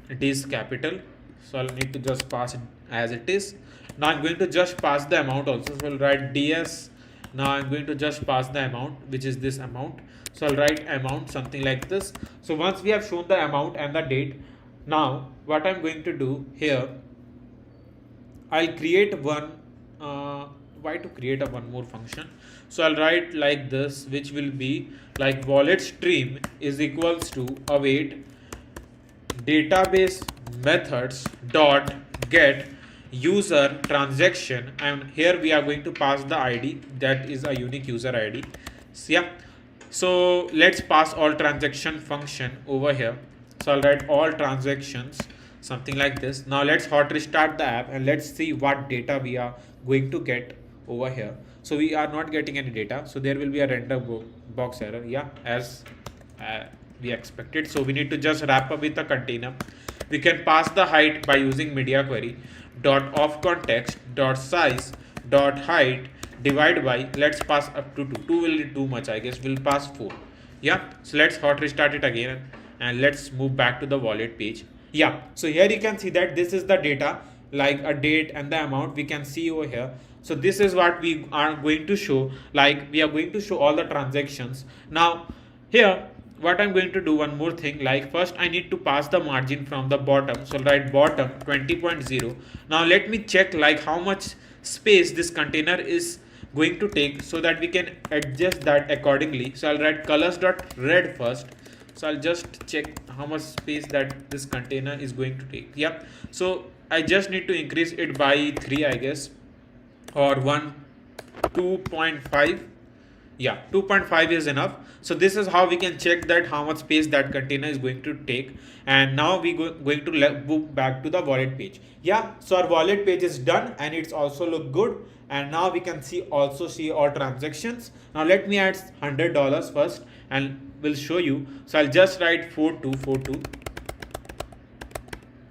It is capital, so I'll need to just pass it as it is. Now I'm going to just pass the amount also, so I'll write ds. Now I'm going to just pass the amount, which is this amount. So I'll write amount something like this. So once we have shown the amount and the date, now what I'm going to do here, I'll create one why to create a one more function. So I'll write like this, which will be like wallet stream is equals to await database methods dot get user transaction, and here we are going to pass the id, that is a unique user id. So yeah, so let's pass all transaction function over here. So I'll write all transactions something like this. Now let's hot restart the app and let's see what data we are going to get over here. So we are not getting any data, so there will be a random box error. Yeah, as we expected. So we need to just wrap up with a container. We can pass the height by using media query dot of context dot size dot height divide by, let's pass up to 2. 2 will be too much, I guess. We'll pass 4. Yeah, so let's hot restart it again and let's move back to the wallet page. Yeah, so here you can see that this is the data, like a date and the amount we can see over here. So this is what we are going to show, like we are going to show all the transactions. Now here what I'm going to do, one more thing, like first I need to pass the margin from the bottom. So I'll write bottom 20.0. Now let me check like how much space this container is going to take, so that we can adjust that accordingly. So I'll write colors.red first. So I'll just check how much space that this container is going to take. Yeah, so I just need to increase it by 3, I guess, or 2.5. Yeah, 2.5 is enough. So this is how we can check that how much space that container is going to take. And now we going to move back to the wallet page. Yeah, so our wallet page is done and it's also look good. And now we can see all transactions. Now let me add $100 first and we'll show you. So I'll just write 4242,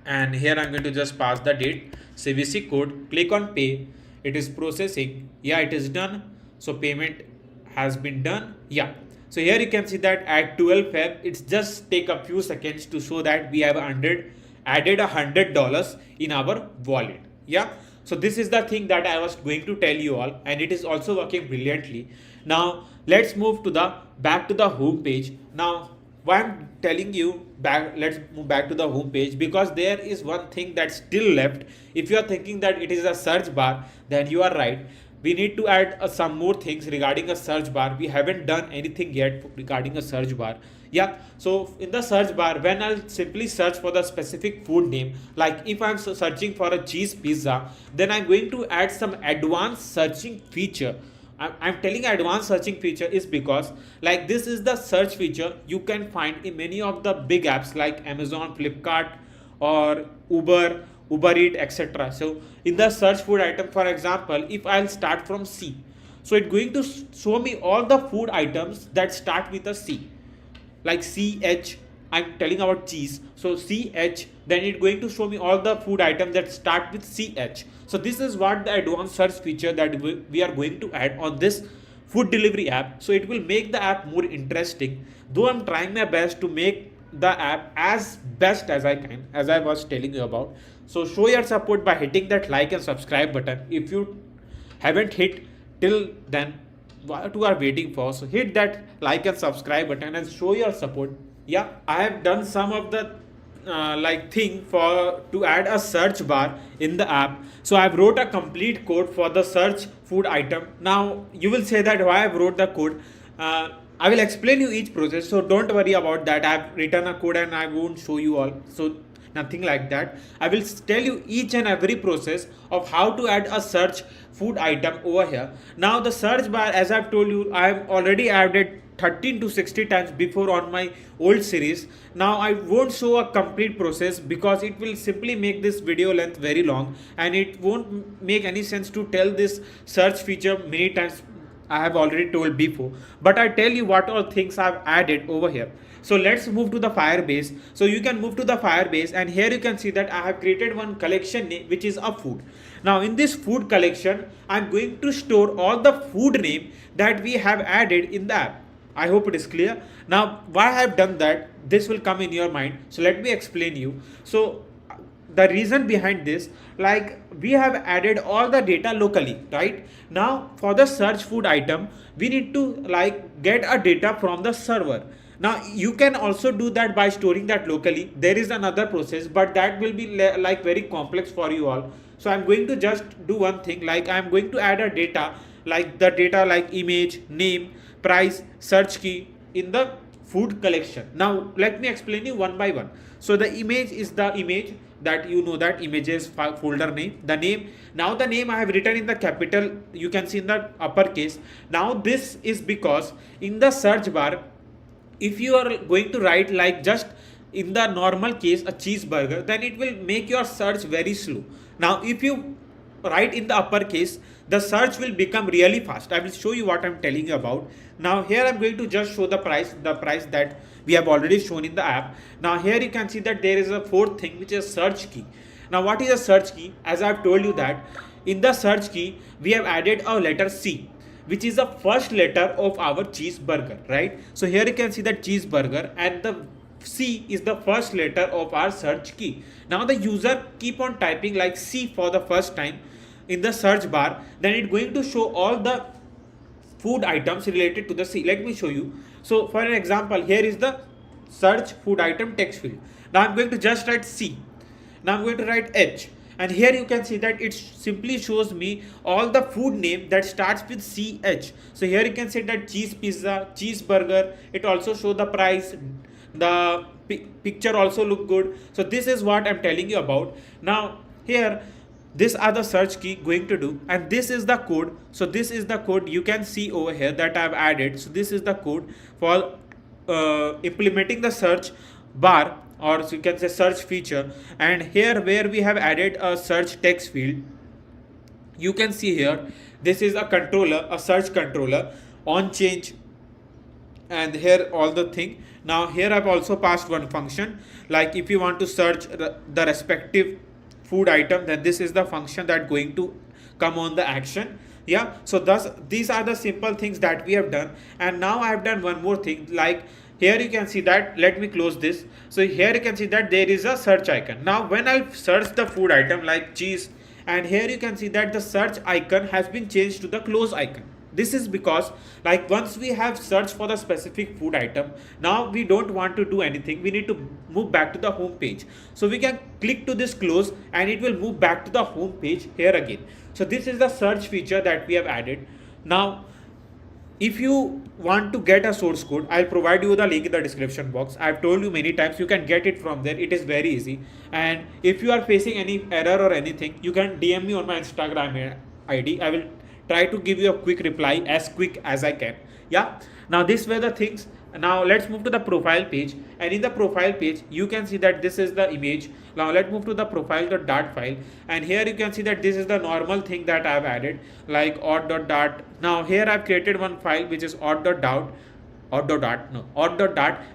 and here I'm going to just pass the date, CVC code, click on pay. It is processing. Yeah, it is done. So payment has been done. Yeah, so here you can see that at 12 Feb, it's just take a few seconds to show that we have added $100 in our wallet. Yeah, so this is the thing that I was going to tell you all, and it is also working brilliantly. Now let's move to the back to the home page. Now why I'm telling you back, let's move back to the home page, because there is one thing that's still left. If you are thinking that it is a search bar, then you are right. We need to add some more things regarding a search bar. We haven't done anything yet regarding a search bar. Yeah, so in the search bar, when I'll simply search for the specific food name, like if I'm searching for a cheese pizza, then I'm going to add some advanced searching feature. I'm telling advanced searching feature is because like this is the search feature you can find in many of the big apps like Amazon, Flipkart, or Uber Eat, etc. So in the search food item, for example, if I'll start from C, So it's going to show me all the food items that start with a C, like CH. I'm telling about cheese, so CH, then it's going to show me all the food items that start with CH. So this is what the advanced search feature that we are going to add on this food delivery app. So it will make the app more interesting, though I'm trying my best to make the app as best as I can, as I was telling you about. So show your support by hitting that like and subscribe button. If you haven't hit till then, what you are waiting for? So hit that like and subscribe button and show your support. Yeah, I have done some of the like thing for to add a search bar in the app. So I've wrote a complete code for the search food item. Now you will say that why I've wrote the code. I will explain you each process, so don't worry about that. I've written a code and I won't show you all, so nothing like that. I will tell you each and every process of how to add a search food item over here. Now the search bar, as I've told you, I have already added 13 to 60 times before on my old series. Now I won't show a complete process because it will simply make this video length very long, and it won't make any sense to tell this search feature many times. I have already told before, but I tell you what all things I've added over here. So let's move to the Firebase. So you can move to the Firebase, and here you can see that I have created one collection name which is a food. Now in this food collection, I'm going to store all the food name that we have added in the app. I hope it is clear. Now why I have done that, this will come in your mind. So let me explain you. So the reason behind this, like we have added all the data locally, right? Now for the search food item, we need to like get a data from the server. Now you can also do that by storing that locally. There is another process, but that will be like very complex for you all. So I'm going to just do one thing, like I'm going to add a data, like the data like image, name, price, search key in the food collection. Now let me explain you one by one. So the image is the image that you know, that images folder name. The name, now the name I have written in the capital, you can see in the uppercase. Now this is because in the search bar, if you are going to write like just in the normal case a cheeseburger, then it will make your search very slow. Now if you write in the uppercase, the search will become really fast. I will show you what I'm telling you about. Now here I'm going to just show the price that we have already shown in the app. Now here you can see that there is a fourth thing, which is search key. Now what is a search key? As I've told you that in the search key we have added a letter C, which is the first letter of our cheeseburger, right? So here you can see that cheeseburger, and the C is the first letter of our search key. Now the user keep on typing like C for the first time in the search bar, then it's going to show all the food items related to the C. Let me show you. So for an example, here is the search food item text field. Now I'm going to just write C. Now I'm going to write H. And here you can see that it simply shows me all the food name that starts with CH. So here you can see that cheese pizza, cheeseburger. It also shows the price. The picture also look good. So this is what I'm telling you about. Now here, these are the search key going to do, and this is the code. So this is the code you can see over here that I've added. So this is the code for implementing the search bar, or so you can say search feature. And here where we have added a search text field, you can see here this is a controller, a search controller on change, and here all the thing. Now here I've also passed one function, like if you want to search the respective food item, then this is the function that going to come on the action. Yeah, so thus these are the simple things that we have done. And now I have done one more thing, like here you can see that, let me close this. So here you can see that there is a search icon. Now when I search the food item like cheese, and here you can see that the search icon has been changed to the close icon. This is because like once we have searched for the specific food item, now we don't want to do anything. We need to move back to the home page. So we can click to this close and it will move back to the home page here again. So this is the search feature that we have added. Now, if you want to get a source code, I'll provide you the link in the description box. I've told you many times, you can get it from there. It is very easy. And if you are facing any error or anything, you can DM me on my Instagram ID. I will try to give you a quick reply as quick as I can. Yeah, now these were the things Now let's move to the profile page, and in the profile page you can see that this is the image. Now let's move to the profile.dart file, and here you can see that this is the normal thing that I've added, like odd.dart. Now here I've created one file which is odd.dart,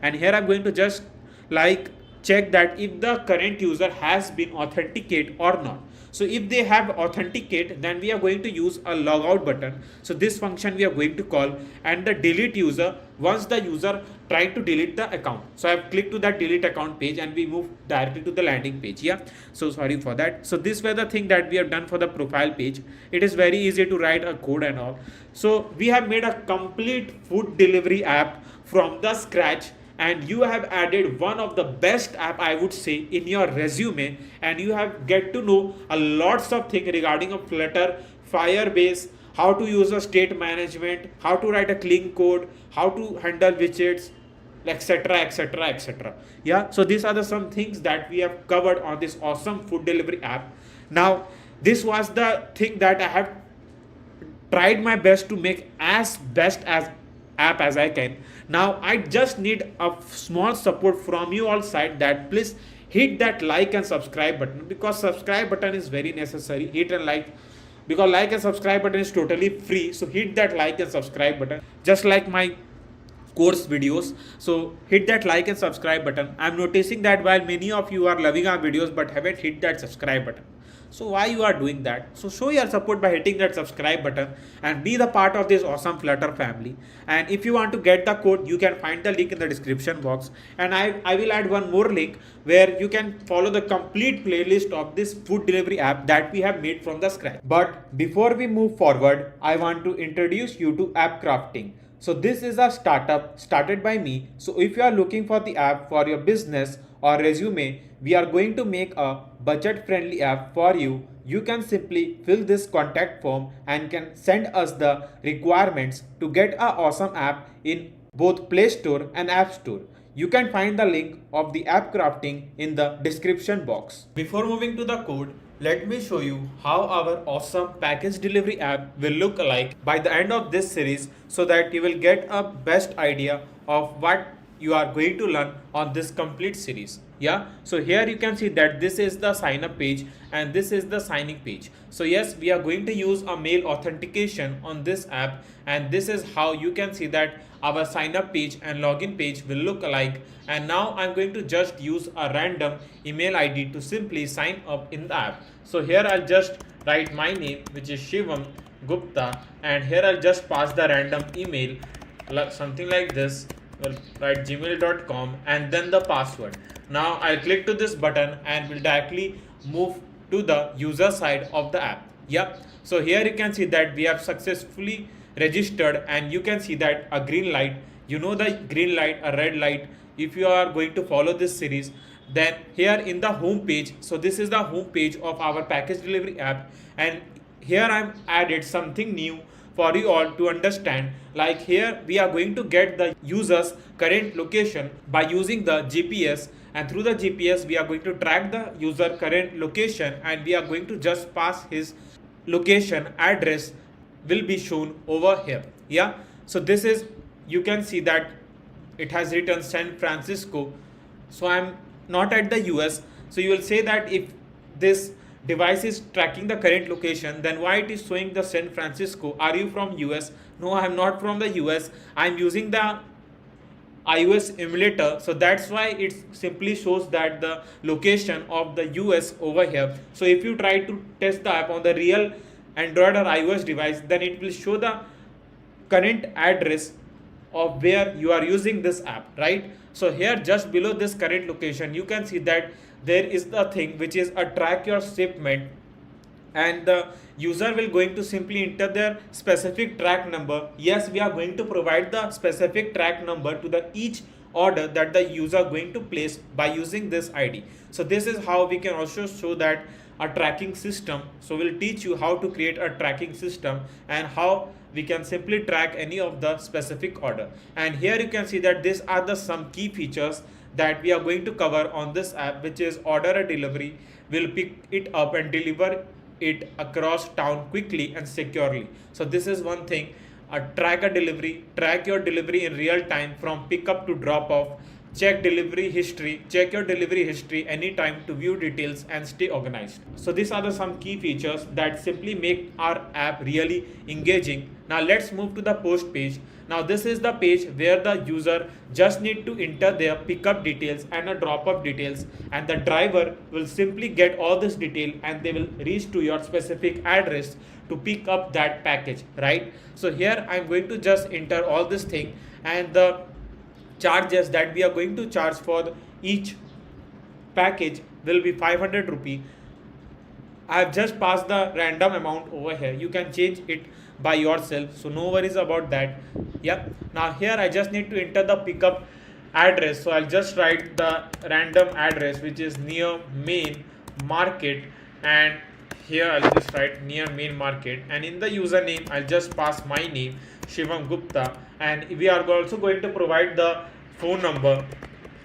and here I'm going to just like check that if the current user has been authenticate or not. So if they have authenticate, then we are going to use a logout button. So this function we are going to call, and the delete user once the user tried to delete the account. So I've clicked to that delete account page and we move directly to the landing page. Yeah, so sorry for that. So this were the thing that we have done for the profile page. It is very easy to write a code and all. So we have made a complete food delivery app from the scratch, and you have added one of the best app, I would say, in your resume, and you have get to know a lots of things regarding a Flutter, Firebase, how to use a state management, how to write a clean code, how to handle widgets, etc, etc, etc. Yeah, so these are the some things that we have covered on this awesome food delivery app. Now this was the thing that I have tried my best to make as best as app as I can. Now I just need a small support from you all side, that please hit that like and subscribe button, because subscribe button is very necessary. Hit and like, because like and subscribe button is totally free. So hit that like and subscribe button, just like my course videos. So hit that like and subscribe button. I'm noticing that while many of you are loving our videos but haven't hit that subscribe button, so why you are doing that? So show your support by hitting that subscribe button and be the part of this awesome Flutter family. And if you want to get the code, you can find the link in the description box, and I will add one more link where you can follow the complete playlist of this food delivery app that we have made from the scratch. But before we move forward, I want to introduce you to app crafting. So this is a startup started by me. So if you are looking for the app for your business or resume, we are going to make a budget friendly app for you. You can simply fill this contact form and can send us the requirements to get an awesome app in both Play Store and App Store. You can find the link of the app crafting in the description box. Before moving to the code, let me show you how our awesome package delivery app will look like by the end of this series, so that you will get a best idea of what you are going to learn on this complete series. Yeah, so here you can see that this is the sign up page and this is the signing page. So yes, we are going to use a mail authentication on this app, and this is how you can see that our sign up page and login page will look alike. And now I'm going to just use a random email ID to simply sign up in the app. So here I'll just write my name, which is Shivam Gupta, and here I'll just pass the random email, something like this. We'll write gmail.com and then the password. Now I'll click to this button and will directly move to the user side of the app. Yep. So here you can see that we have successfully registered, and you can see that a green light, you know, the green light, a red light, if you are going to follow this series. Then here in the home page, so this is the home page of our package delivery app, and here I'm added something new for you all to understand. Like here we are going to get the user's current location by using the GPS, and through the GPS we are going to track the user current location, and we are going to just pass his location address will be shown over here. Yeah, so this is, you can see that it has written San Francisco. So I'm not at the US. So you will say that if this device is tracking the current location, then why it is showing the San Francisco? Are you from US? No, I'm not from the US. I'm using the iOS emulator, so that's why it simply shows that the location of the US over here. So if you try to test the app on the real Android or iOS device, then it will show the current address of where you are using this app, right? So here just below this current location, you can see that there is the thing which is a track your shipment, and the user will going to simply enter their specific track number. Yes, we are going to provide the specific track number to the each order that the user going to place by using this ID. So this is how we can also show that a tracking system. So we'll teach you how to create a tracking system and how we can simply track any of the specific order. And here you can see that these are the some key features that we are going to cover on this app, which is order a delivery, will pick it up and deliver it across town quickly and securely. So this is one thing. track a delivery, track your delivery in real time from pickup to drop off, check delivery history, check your delivery history anytime to view details and stay organized. So these are the some key features that simply make our app really engaging. Now let's move to the post page. Now this is the page where the user just need to enter their pickup details and a drop off details, and the driver will simply get all this detail and they will reach to your specific address to pick up that package, right? So here I'm going to just enter all this thing, and the charges that we are going to charge for each package will be 500 rupee. I have just passed the random amount over here. You can change it by yourself, so no worries about that. Yep. Now here I just need to enter the pickup address. So I'll just write the random address which is near main market, and here I'll just write near main market, and in the username I'll just pass my name Shivam Gupta, and we are also going to provide the phone number,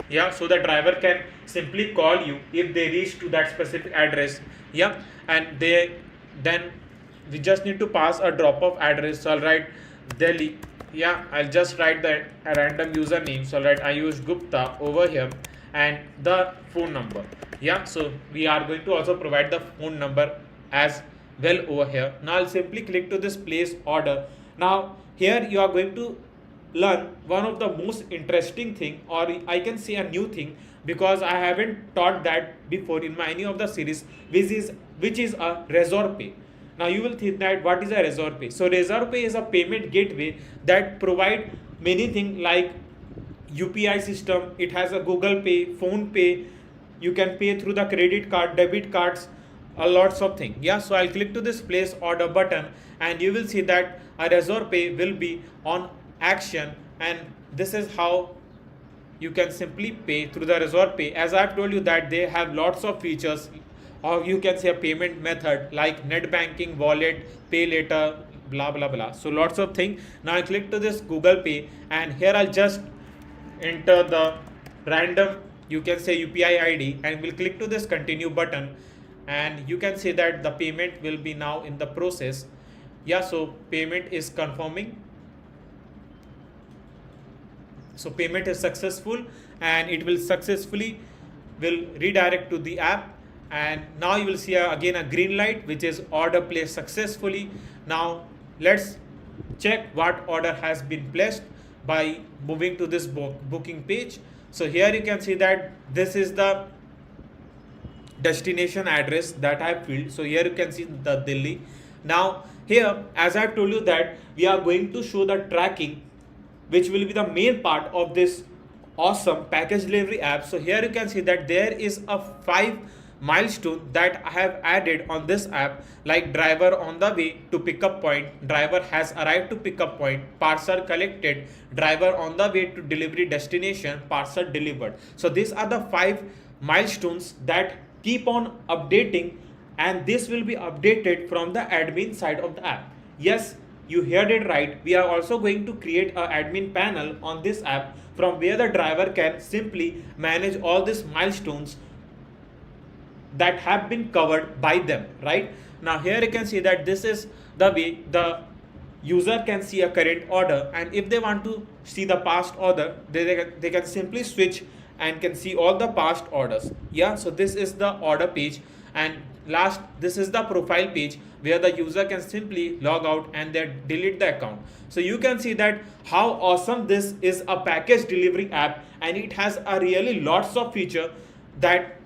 yeah, so the driver can simply call you if they reach to that specific address, yeah. And then we just need to pass a drop off address. So I'll write Delhi, yeah. I'll just write the random username, so I'll write Ayush Gupta over here, and the phone number, yeah. So we are going to also provide the phone number as well over here. Now I'll simply click to this place order. Now here you are going to learn one of the most interesting thing, or I can say a new thing, because I haven't taught that before in any of the series, which is a Razor Pay. Now you will think that what is a Razor Pay? So Razor Pay is a payment gateway that provide many things like UPI system. It has a Google Pay, Phone Pay. You can pay through the credit card, debit cards, a lots of things. Yeah, so I'll click to this place order button, and you will see that a Razor Pay will be on action, and this is how you can simply pay through the Razor Pay. As I've told you that they have lots of features, or you can say a payment method like net banking, wallet, pay later, blah blah blah. So lots of things. Now I click to this Google Pay, and here I'll just enter the random, you can say UPI ID, and we'll click to this continue button, and you can see that the payment will be now in the process. Yeah, so payment is confirming. So payment is successful, and it will successfully will redirect to the app, and now you will see again a green light which is order placed successfully. Now let's check what order has been placed by moving to this booking page. So here you can see that this is the destination address that I filled. So here you can see the Delhi. Now here, as I told you that we are going to show the tracking, which will be the main part of this awesome package delivery app. So here you can see that there is a 5 milestone that I have added on this app, like driver on the way to pickup point, driver has arrived to pickup point, parcel collected, driver on the way to delivery destination, parcel delivered. So these are the 5 milestones that keep on updating, and this will be updated from the admin side of the app. Yes, you heard it right. We are also going to create an admin panel on this app from where the driver can simply manage all these milestones that have been covered by them, right? Now here you can see that this is the way the user can see a current order, and if they want to see the past order, they can simply switch and can see all the past orders. Yeah, so this is the order page, and last, this is the profile page where the user can simply log out and then delete the account. So you can see that how awesome this is a package delivery app, and it has a really lots of feature that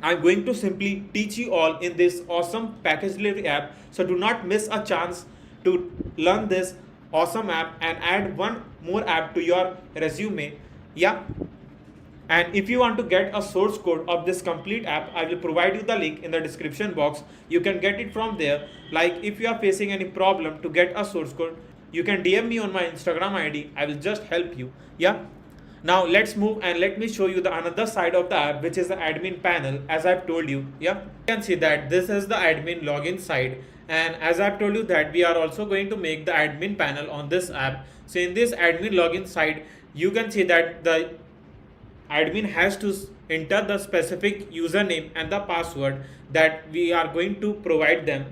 I'm going to simply teach you all in this awesome package delivery app. So do not miss a chance to learn this awesome app and add one more app to your resume. Yeah. And if you want to get a source code of this complete app, I will provide you the link in the description box. You can get it from there. Like if you are facing any problem to get a source code, you can DM me on my Instagram ID. I will just help you. Yeah. Now let's move and let me show you the another side of the app, which is the admin panel, as I've told you. Yeah. You can see that this is the admin login side. And as I've told you that we are also going to make the admin panel on this app. So in this admin login side, you can see that the admin has to enter the specific username and the password that we are going to provide them,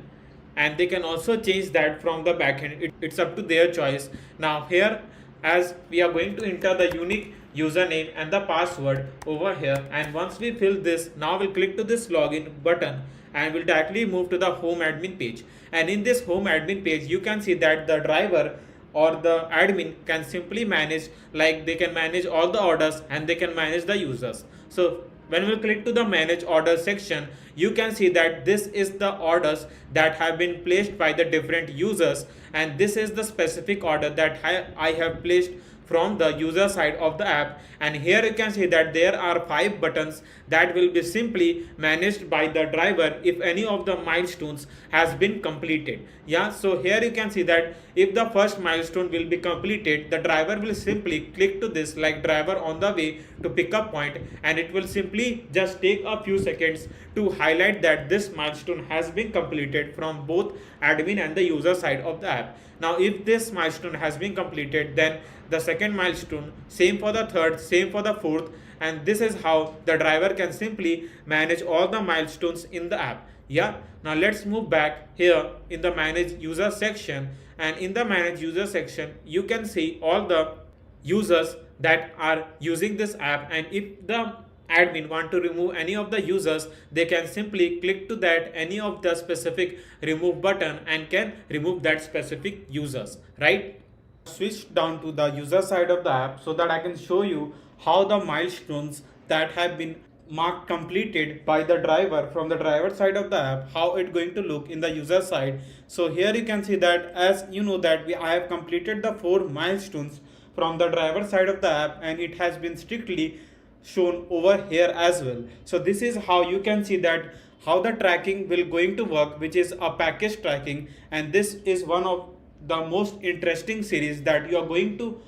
and they can also change that from the backend. It's up to their choice. Now here, as we are going to enter the unique username and the password over here, and once we fill this, now we'll click to this login button and we'll directly move to the home admin page. And in this home admin page, you can see that the driver or the admin can simply manage, like they can manage all the orders and they can manage the users. So when we click to the manage orders section, you can see that this is the orders that have been placed by the different users, and this is the specific order that I have placed from the user side of the app. And here you can see that there are 5 buttons that will be simply managed by the driver if any of the milestones has been completed. Yeah, so here you can see that if the first milestone will be completed, the driver will simply click to this like driver on the way to pickup point, and it will simply just take a few seconds to highlight that this milestone has been completed from both admin and the user side of the app. Now if this milestone has been completed, then the second milestone, same for the third, same for the fourth, and this is how the driver can simply manage all the milestones in the app. Yeah, now let's move back here in the manage user section, and in the manage user section you can see all the users that are using this app, and if the admin want to remove any of the users, they can simply click to that any of the specific remove button and can remove that specific users, right? Switch down to the user side of the app so that I can show you how the milestones that have been marked completed by the driver from the driver side of the app, how it's going to look in the user side. So here you can see that, as you know that I have completed the 4 milestones from the driver side of the app, and it has been strictly shown over here as well. So this is how you can see that how the tracking will going to work, which is a package tracking, and this is one of the most interesting series that you are going to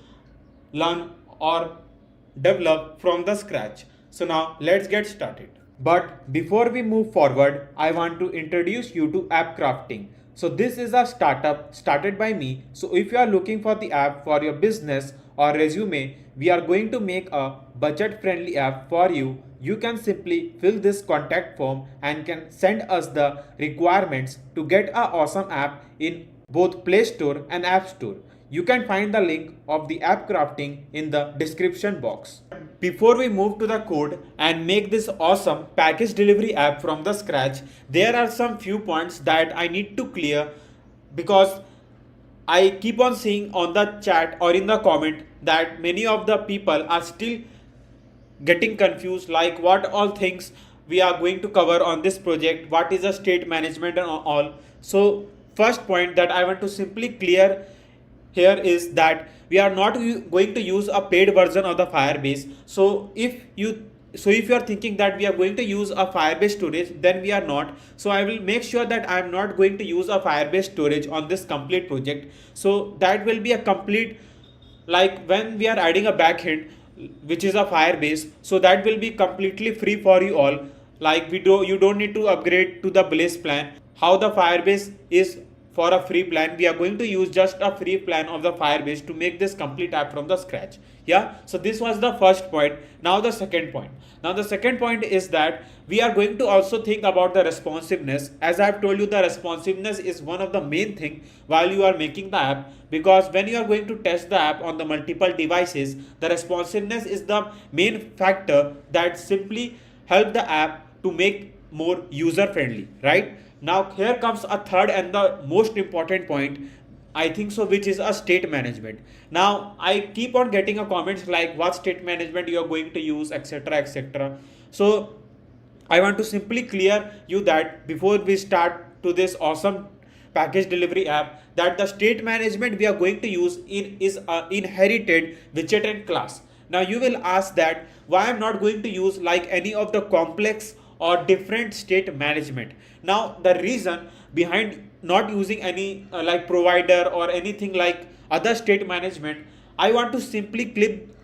learn or develop from the scratch. So now let's get started. But before we move forward, I want to introduce you to app crafting. So this is a startup started by me. So if you are looking for the app for your business or resume, we are going to make a budget friendly app for you. You can simply fill this contact form and can send us the requirements to get an awesome app in both Play Store and App Store. You can find the link of the app crafting in the description box. Before we move to the code and make this awesome package delivery app from the scratch, there are some few points that I need to clear, because I keep on seeing on the chat or in the comment that many of the people are still getting confused, like what all things we are going to cover on this project, what is the state management and all. So first point that I want to simply clear here is that we are not going to use a paid version of the Firebase. So if you are thinking that we are going to use a Firebase storage, then we are not. So I will make sure that I am not going to use a Firebase storage on this complete project. So that will be a complete, like when we are adding a backend which is a Firebase, so that will be completely free for you all. Like you don't need to upgrade to the Blaze plan. How the Firebase is for a free plan, we are going to use just a free plan of the Firebase to make this complete app from the scratch. Yeah, so this was the first point. Now the second point. Now the second point is that we are going to also think about the responsiveness. As I have told you, the responsiveness is one of the main thing while you are making the app, because when you are going to test the app on the multiple devices, the responsiveness is the main factor that simply help the app to make more user friendly, right? Now here comes a third and the most important point, I think so, which is a state management. Now I keep on getting a comments like what state management you are going to use, etc, etc. So I want to simply clear you that before we start to this awesome package delivery app, that the state management we are going to use is a inherited widget class. Now you will ask that why I'm not going to use like any of the complex or different state management. Now the reason behind not using any like provider or anything like other state management, I want to simply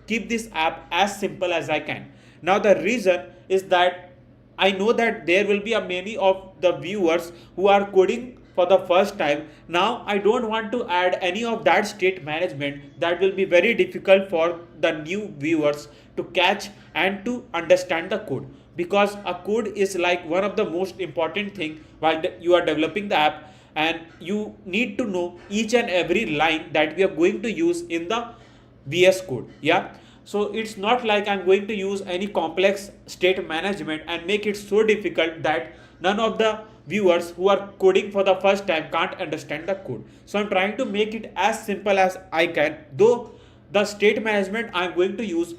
keep this app as simple as I can. Now the reason is that I know that there will be a many of the viewers who are coding for the first time. Now I don't want to add any of that state management. That will be very difficult for the new viewers to catch and to understand the code, because a code is like one of the most important thing while you are developing the app. and you need to know each and every line that we are going to use in the VS Code. Yeah, so it's not like I'm going to use any complex state management and make it so difficult that none of the viewers who are coding for the first time can't understand the code. So I'm trying to make it as simple as I can, though the state management I'm going to use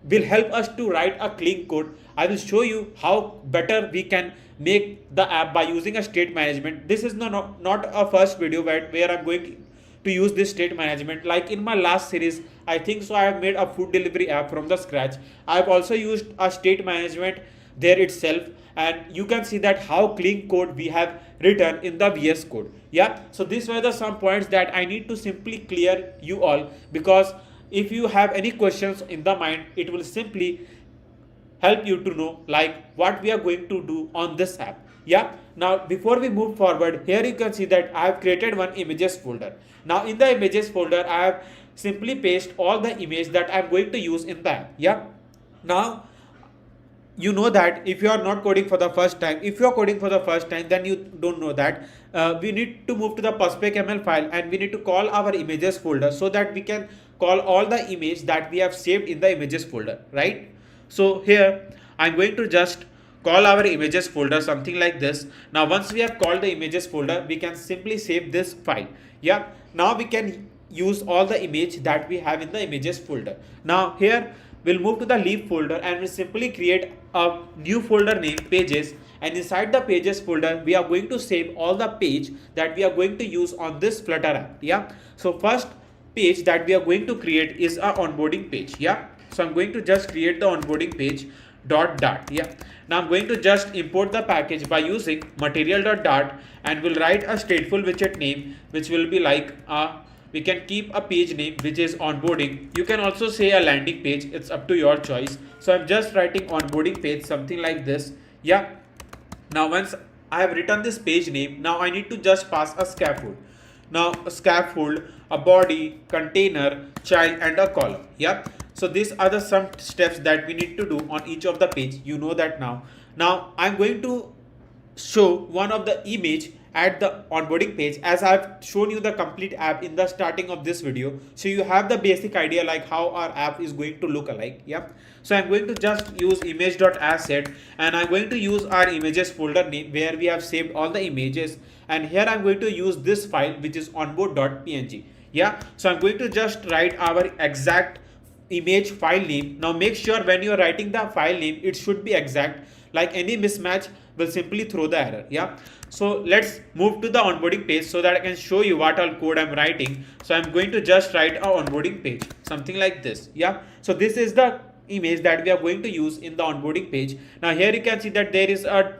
will help us to write a clean code. I will show you how better we can make the app by using a state management. This is not a first video where I'm going to use this state management. Like in my last series, I think so I have made a food delivery app from the scratch. I have also used a state management there itself, and you can see that how clean code we have written in the VS Code. Yeah, so these were the some points that I need to simply clear you all, because if you have any questions in the mind, it will simply help you to know like what we are going to do on this app. Yeah, now before we move forward, here you can see that I have created one images folder. Now in the images folder, I have simply paste all the image that I am going to use in the app. Yeah, now you know that if you are not coding for the first time, if you are coding for the first time, then you don't know that we need to move to the perspecml file and we need to call our images folder, so that we can call all the image that we have saved in the images folder, right? So here I'm going to just call our images folder something like this. Now once we have called the images folder, we can simply save this file. Yeah, now we can use all the image that we have in the images folder. Now here we'll move to the leaf folder and we'll simply create a new folder named pages, and inside the pages folder we are going to save all the page that we are going to use on this Flutter app. Yeah, so first page that we are going to create is a onboarding page. Yeah, so I'm going to just create the onboarding page dart. Yeah, now I'm going to just import the package by using material.dart, and we'll write a stateful widget name which will be like we can keep a page name which is onboarding. You can also say a landing page, it's up to your choice. So I'm just writing onboarding page something like this. Yeah, now once I have written this page name, now I need to just pass a scaffold. Now a scaffold, a body, container, child, and a column. Yeah, so these are the some steps that we need to do on each of the page. You know that now. Now I'm going to show one of the image at the onboarding page, as I've shown you the complete app in the starting of this video, so you have the basic idea like how our app is going to look alike. Yeah, so I'm going to just use image.asset, and I'm going to use our images folder name where we have saved all the images, and here I'm going to use this file which is onboard.png. Yeah, so I'm going to just write our exact image file name. Now make sure when you're writing the file name, it should be exact. Like any mismatch will simply throw the error. Yeah, so let's move to the onboarding page so that I can show you what all code I'm writing. So I'm going to just write a onboarding page something like this. Yeah, so this is the image that we are going to use in the onboarding page. Now here you can see that there is a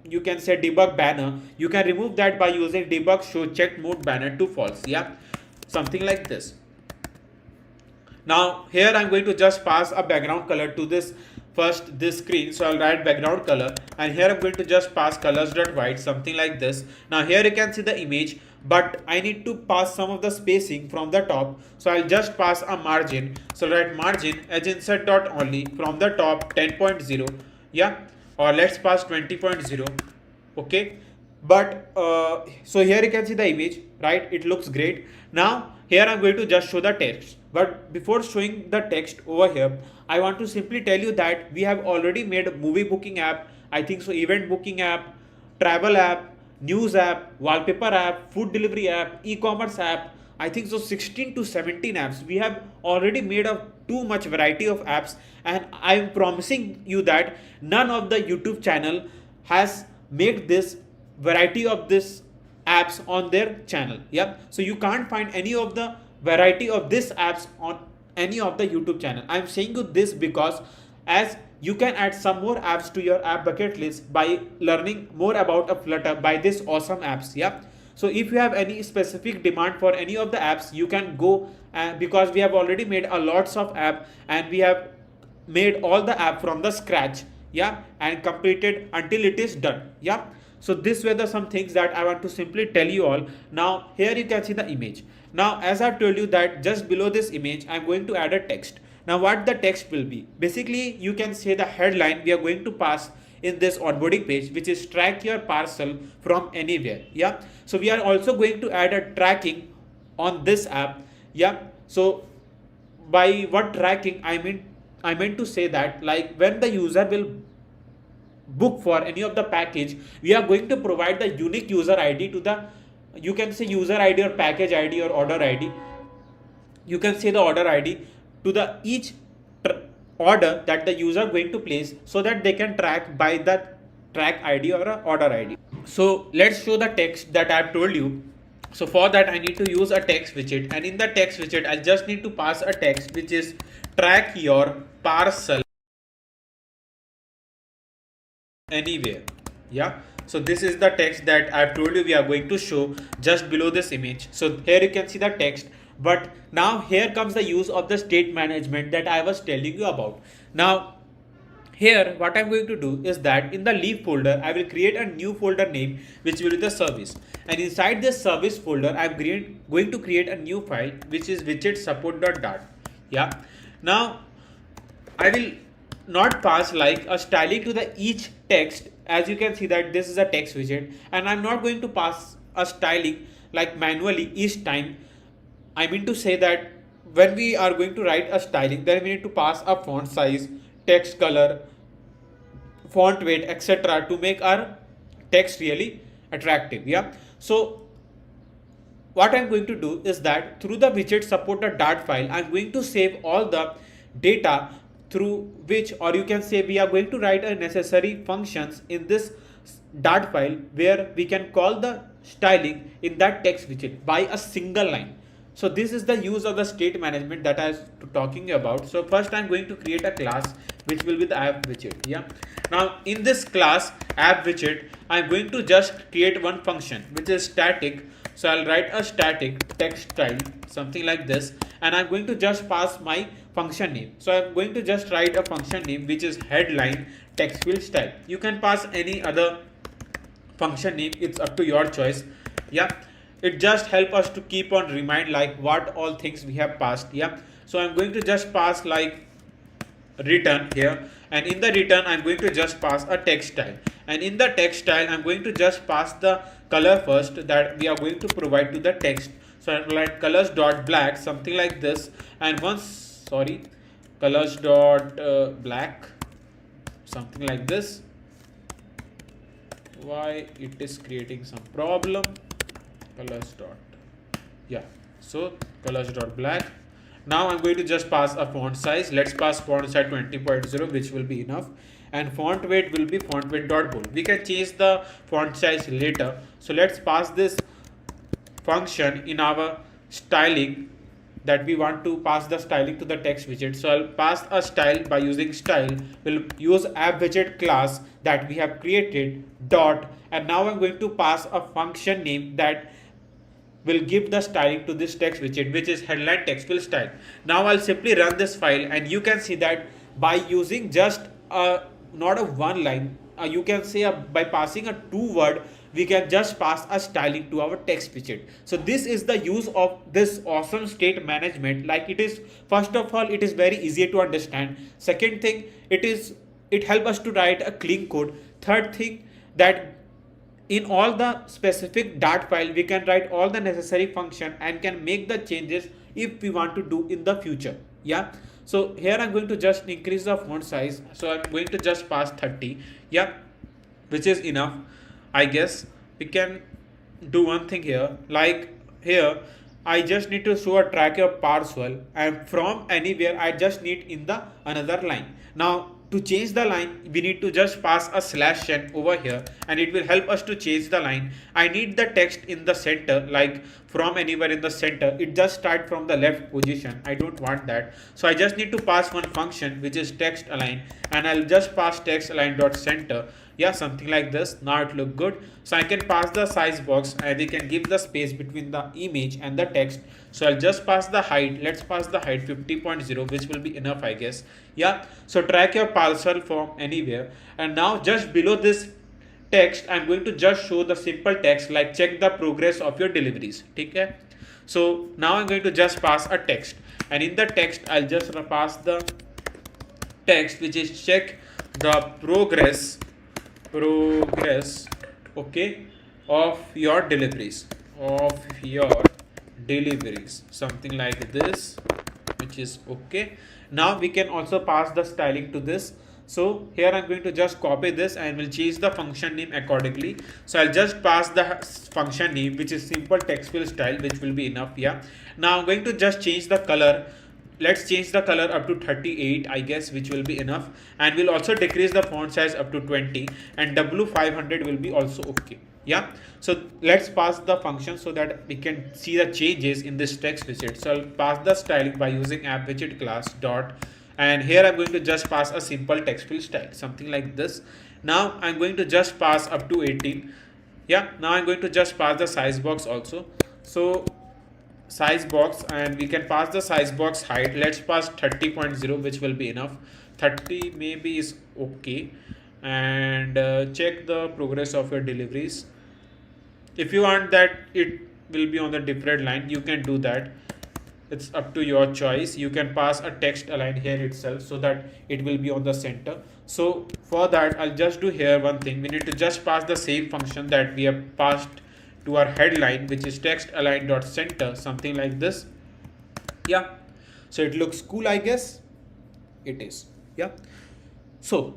you can say debug banner. You can remove that by using debug show checked mode banner to false. Yeah, something like this. Now here I'm going to just pass a background color to this screen. So I'll write background color, and here I'm going to just pass colors.white something like this. Now here you can see the image, but I need to pass some of the spacing from the top. So I'll just pass a margin. So write margin edge insert dot only from the top 10.0. Yeah, or let's pass 20.0. Okay, but so here you can see the image, right? It looks great. Now here I'm going to just show the text, but before showing the text over here, I want to simply tell you that we have already made a movie booking app, I think so, event booking app, travel app, news app, wallpaper app, food delivery app, e-commerce app, I think so 16 to 17 apps. We have already made a too much variety of apps, and I am promising you that none of the YouTube channel has made this variety of this apps on their channel. Yep, so you can't find any of the variety of this apps on any of the YouTube channel. I'm saying you this because as you can add some more apps to your app bucket list by learning more about a Flutter by this awesome apps. Yeah, so if you have any specific demand for any of the apps, you can go, because we have already made a lots of app, and we have made all the app from the scratch. Yeah, and completed until it is done. Yeah, so these were the some things that I want to simply tell you all. Now here you can see the image. Now as I've told you that just below this image I'm going to add a text. Now what the text will be, basically you can say the headline we are going to pass in this onboarding page, which is track your parcel from anywhere. Yeah, so we are also going to add a tracking on this app. Yeah, so by what tracking I meant to say that, like, when the user will book for any of the package, we are going to provide the unique user id to the, you can say user id or package id or order id, you can say the order id to the each order that the user going to place, so that they can track by the track id or a order id. So let's show the text that I've told you. So for that I need to use a text widget, and in the text widget I just need to pass a text which is track your parcel anywhere. Yeah, so this is the text that I've told you we are going to show just below this image. So here you can see the text, but now here comes the use of the state management that I was telling you about. Now here what I'm going to do is that in the leave folder I will create a new folder name which will be the service, and inside this service folder I'm going to create a new file which is widget support.dart. Yeah, now I will not pass like a styling to the each text. As you can see that this is a text widget, and I'm not going to pass a styling like manually each time. I mean to say that when we are going to write a styling, then we need to pass a font size, text color, font weight, etc. to make our text really attractive. Yeah, so what I'm going to do is that through the widget support.dart file, I'm going to save all the data through which, or you can say we are going to write a necessary functions in this dart file where we can call the styling in that text widget by a single line. So this is the use of the state management that I was talking about. So first I'm going to create a class which will be the app widget. Yeah, now in this class app widget I'm going to just create one function which is static. So I'll write a static text style, something like this, and I'm going to just pass my function name. So I'm going to just write a function name which is headline text field style. You can pass any other function name, it's up to your choice. Yeah, it just help us to keep on remind like what all things we have passed. Yeah, so I'm going to just pass like return here, and in the return I'm going to just pass a text style, and in the text style I'm going to just pass the color first that we are going to provide to the text. So I'll write colors dot black, something like this, and once colors dot black, something like this. Why it is creating some problem? Colors dot, yeah, so colors dot black. Now I'm going to just pass a font size. Let's pass font size 20.0, which will be enough, and font weight will be font weight dot bold. We can change the font size later. So let's pass this function in our styling that we want to pass the styling to the text widget. So I'll pass a style by using style. We'll use app widget class that we have created dot, and now I'm going to pass a function name that will give the styling to this text widget, which is headline text field style. Now I'll simply run this file, and you can see that by using just not a one line, you can say by passing a two word, we can just pass a styling to our text widget. So this is the use of this awesome state management. Like, it is, first of all, it is very easy to understand. Second thing, it helps us to write a clean code. Third thing, that in all the specific dart file we can write all the necessary function and can make the changes if we want to do in the future. Yeah, so here I'm going to just increase the font size. So I'm going to just pass 30. Yeah, which is enough. I guess we can do one thing here, like here I just need to show a track your parcel, and from anywhere I just need in the another line. Now to change the line we need to just pass a /n over here, and it will help us to change the line. I need the text in the center, like from anywhere in the center. It just start from the left position. I don't want that, so I just need to pass one function which is text align, and I'll just pass text align dot center. Yeah, something like this. Now it look good. So I can pass the size box, and we can give the space between the image and the text. So I'll just pass the height. Let's pass the height 50.0, which will be enough, I guess. Yeah, so track your parcel from anywhere. And now just below this text I'm going to just show the simple text like check the progress of your deliveries. Okay, so now I'm going to just pass a text, and in the text I'll just pass the text which is check the progress progress, okay, of your deliveries, something like this, which is okay. Now we can also pass the styling to this. So here I'm going to just copy this and will change the function name accordingly. So I'll just pass the function name, which is simple text fill style, which will be enough. Yeah, now I'm going to just change the color. Let's change the color up to 38, I guess, which will be enough. And we'll also decrease the font size up to 20, and W500 will be also okay. Yeah, so let's pass the function so that we can see the changes in this text widget. So I'll pass the styling by using app widget class dot, and here I'm going to just pass a simple text fill style, something like this. Now I'm going to just pass up to 18. Yeah, now I'm going to just pass the size box also. So size box, and we can pass the size box height. Let's pass 30.0, which will be enough. 30 maybe is okay. And check the progress of your deliveries. If you want that it will be on the different line, you can do that. It's up to your choice. You can pass a text align here itself so that it will be on the center. So for that, I'll just do here one thing. We need to just pass the same function that we have passed to our headline, which is text align dot center, something like this. Yeah, so it looks cool, I guess. It is. Yeah, so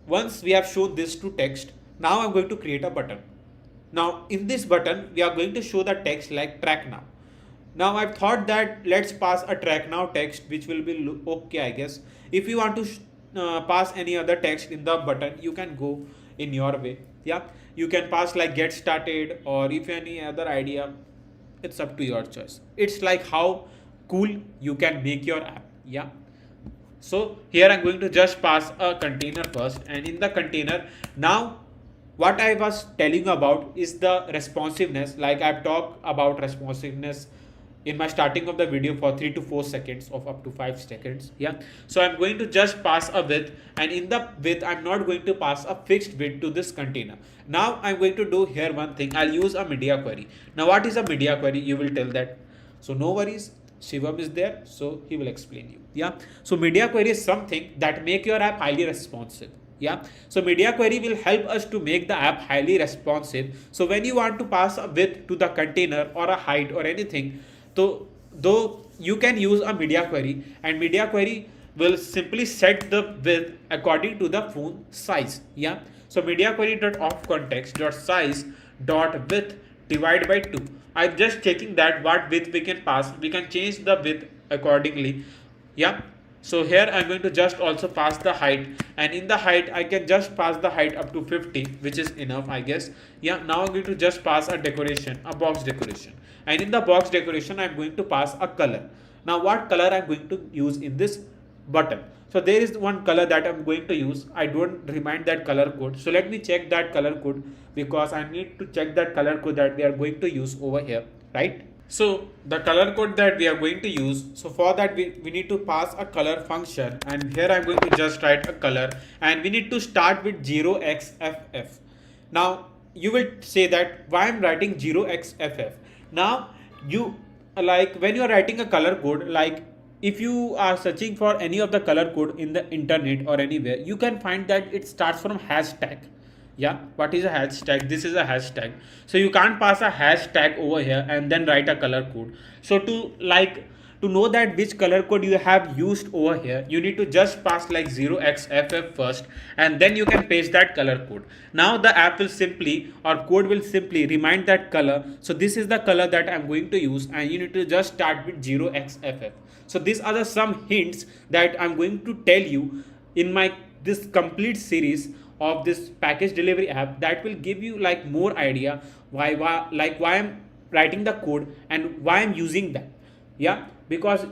once we have shown this to text, now I'm going to create a button. Now in this button we are going to show the text like track now. Now I've thought that let's pass a track now text, which will be okay, I guess. If you want to pass any other text in the button, you can go in your way. Yeah, you can pass like get started, or if any other idea, it's up to your choice. It's like how cool you can make your app. Yeah, so here I'm going to just pass a container first, and in the container, now what I was telling about is the responsiveness. Like I've talked about responsiveness in my starting of the video for 3 to 4 seconds of up to 5 seconds. Yeah, so I'm going to just pass a width, and in the width I'm not going to pass a fixed width to this container. Now I'm going to do here one thing. I'll use a media query. Now what is a media query? You will tell that. So no worries, Shivam is there, so he will explain you. Yeah, so media query is something that make your app highly responsive. Yeah, so media query will help us to make the app highly responsive. So when you want to pass a width to the container or a height or anything, so though you can use a media query, and media query will simply set the width according to the font size. Yeah, so media query dot of context dot size dot width divide by 2. I'm just checking that what width we can pass. We can change the width accordingly. Yeah, so here I'm going to just also pass the height, and in the height I can just pass the height up to 50, which is enough, I guess. Yeah, now I'm going to just pass a decoration, a box decoration, and in the box decoration I'm going to pass a color. Now what color I'm going to use in this button? So there is one color that I'm going to use. I don't remind that color code, so let me check that color code, because I need to check that color code that we are going to use over here, right? So the color code that we are going to use, so for that we need to pass a color function, and here I'm going to just write a color, and we need to start with 0xff. Now you will say that why I'm writing 0xff. Now you, like when you are writing a color code, like if you are searching for any of the color code in the internet or anywhere, you can find that it starts from hashtag. Yeah, what is a hashtag? This is a hashtag. So you can't pass a hashtag over here and then write a color code. So to know that which color code you have used over here, you need to just pass like 0xff first, and then you can paste that color code. Now the app will simply, or code will simply remind that color. So this is the color that I'm going to use, and you need to just start with 0xff. So these are the some hints that I'm going to tell you in my this complete series of this package delivery app, that will give you like more idea why I'm writing the code and why I'm using that. Yeah, because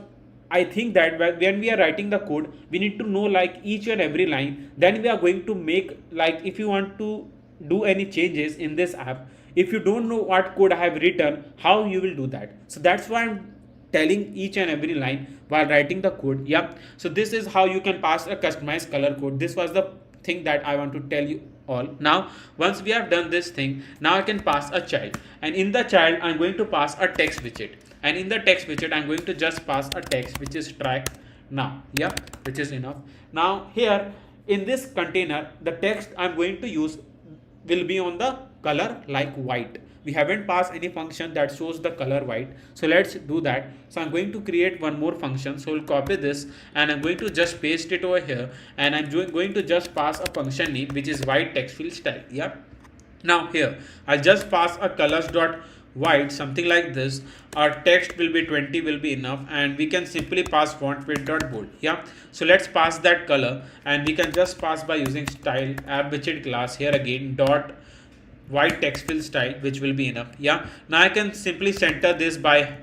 I think that when we are writing the code, we need to know like each and every line. Then we are going to make, like if you want to do any changes in this app, if you don't know what code I have written, how you will do that? So that's why I'm telling each and every line while writing the code. Yeah, so this is how you can pass a customized color code. This was the thing that I want to tell you all. Now once we have done this thing, now I can pass a child, and in the child I'm going to pass a text widget, and in the text widget I'm going to just pass a text which is track now. Yeah, which is enough. Now here in this container, the text I'm going to use will be on the color like white. We haven't passed any function that shows the color white, so let's do that. So I'm going to create one more function. So we'll copy this and I'm going to just paste it over here, and I'm going to just pass a function name which is white text field style. Yeah, now here I'll just pass a colors dot white, something like this. Our text will be 20 will be enough, and we can simply pass font width dot bold. Yeah, so let's pass that color, and we can just pass by using style app widget class here again dot white text fill style, which will be enough. Yeah, now I can simply center this by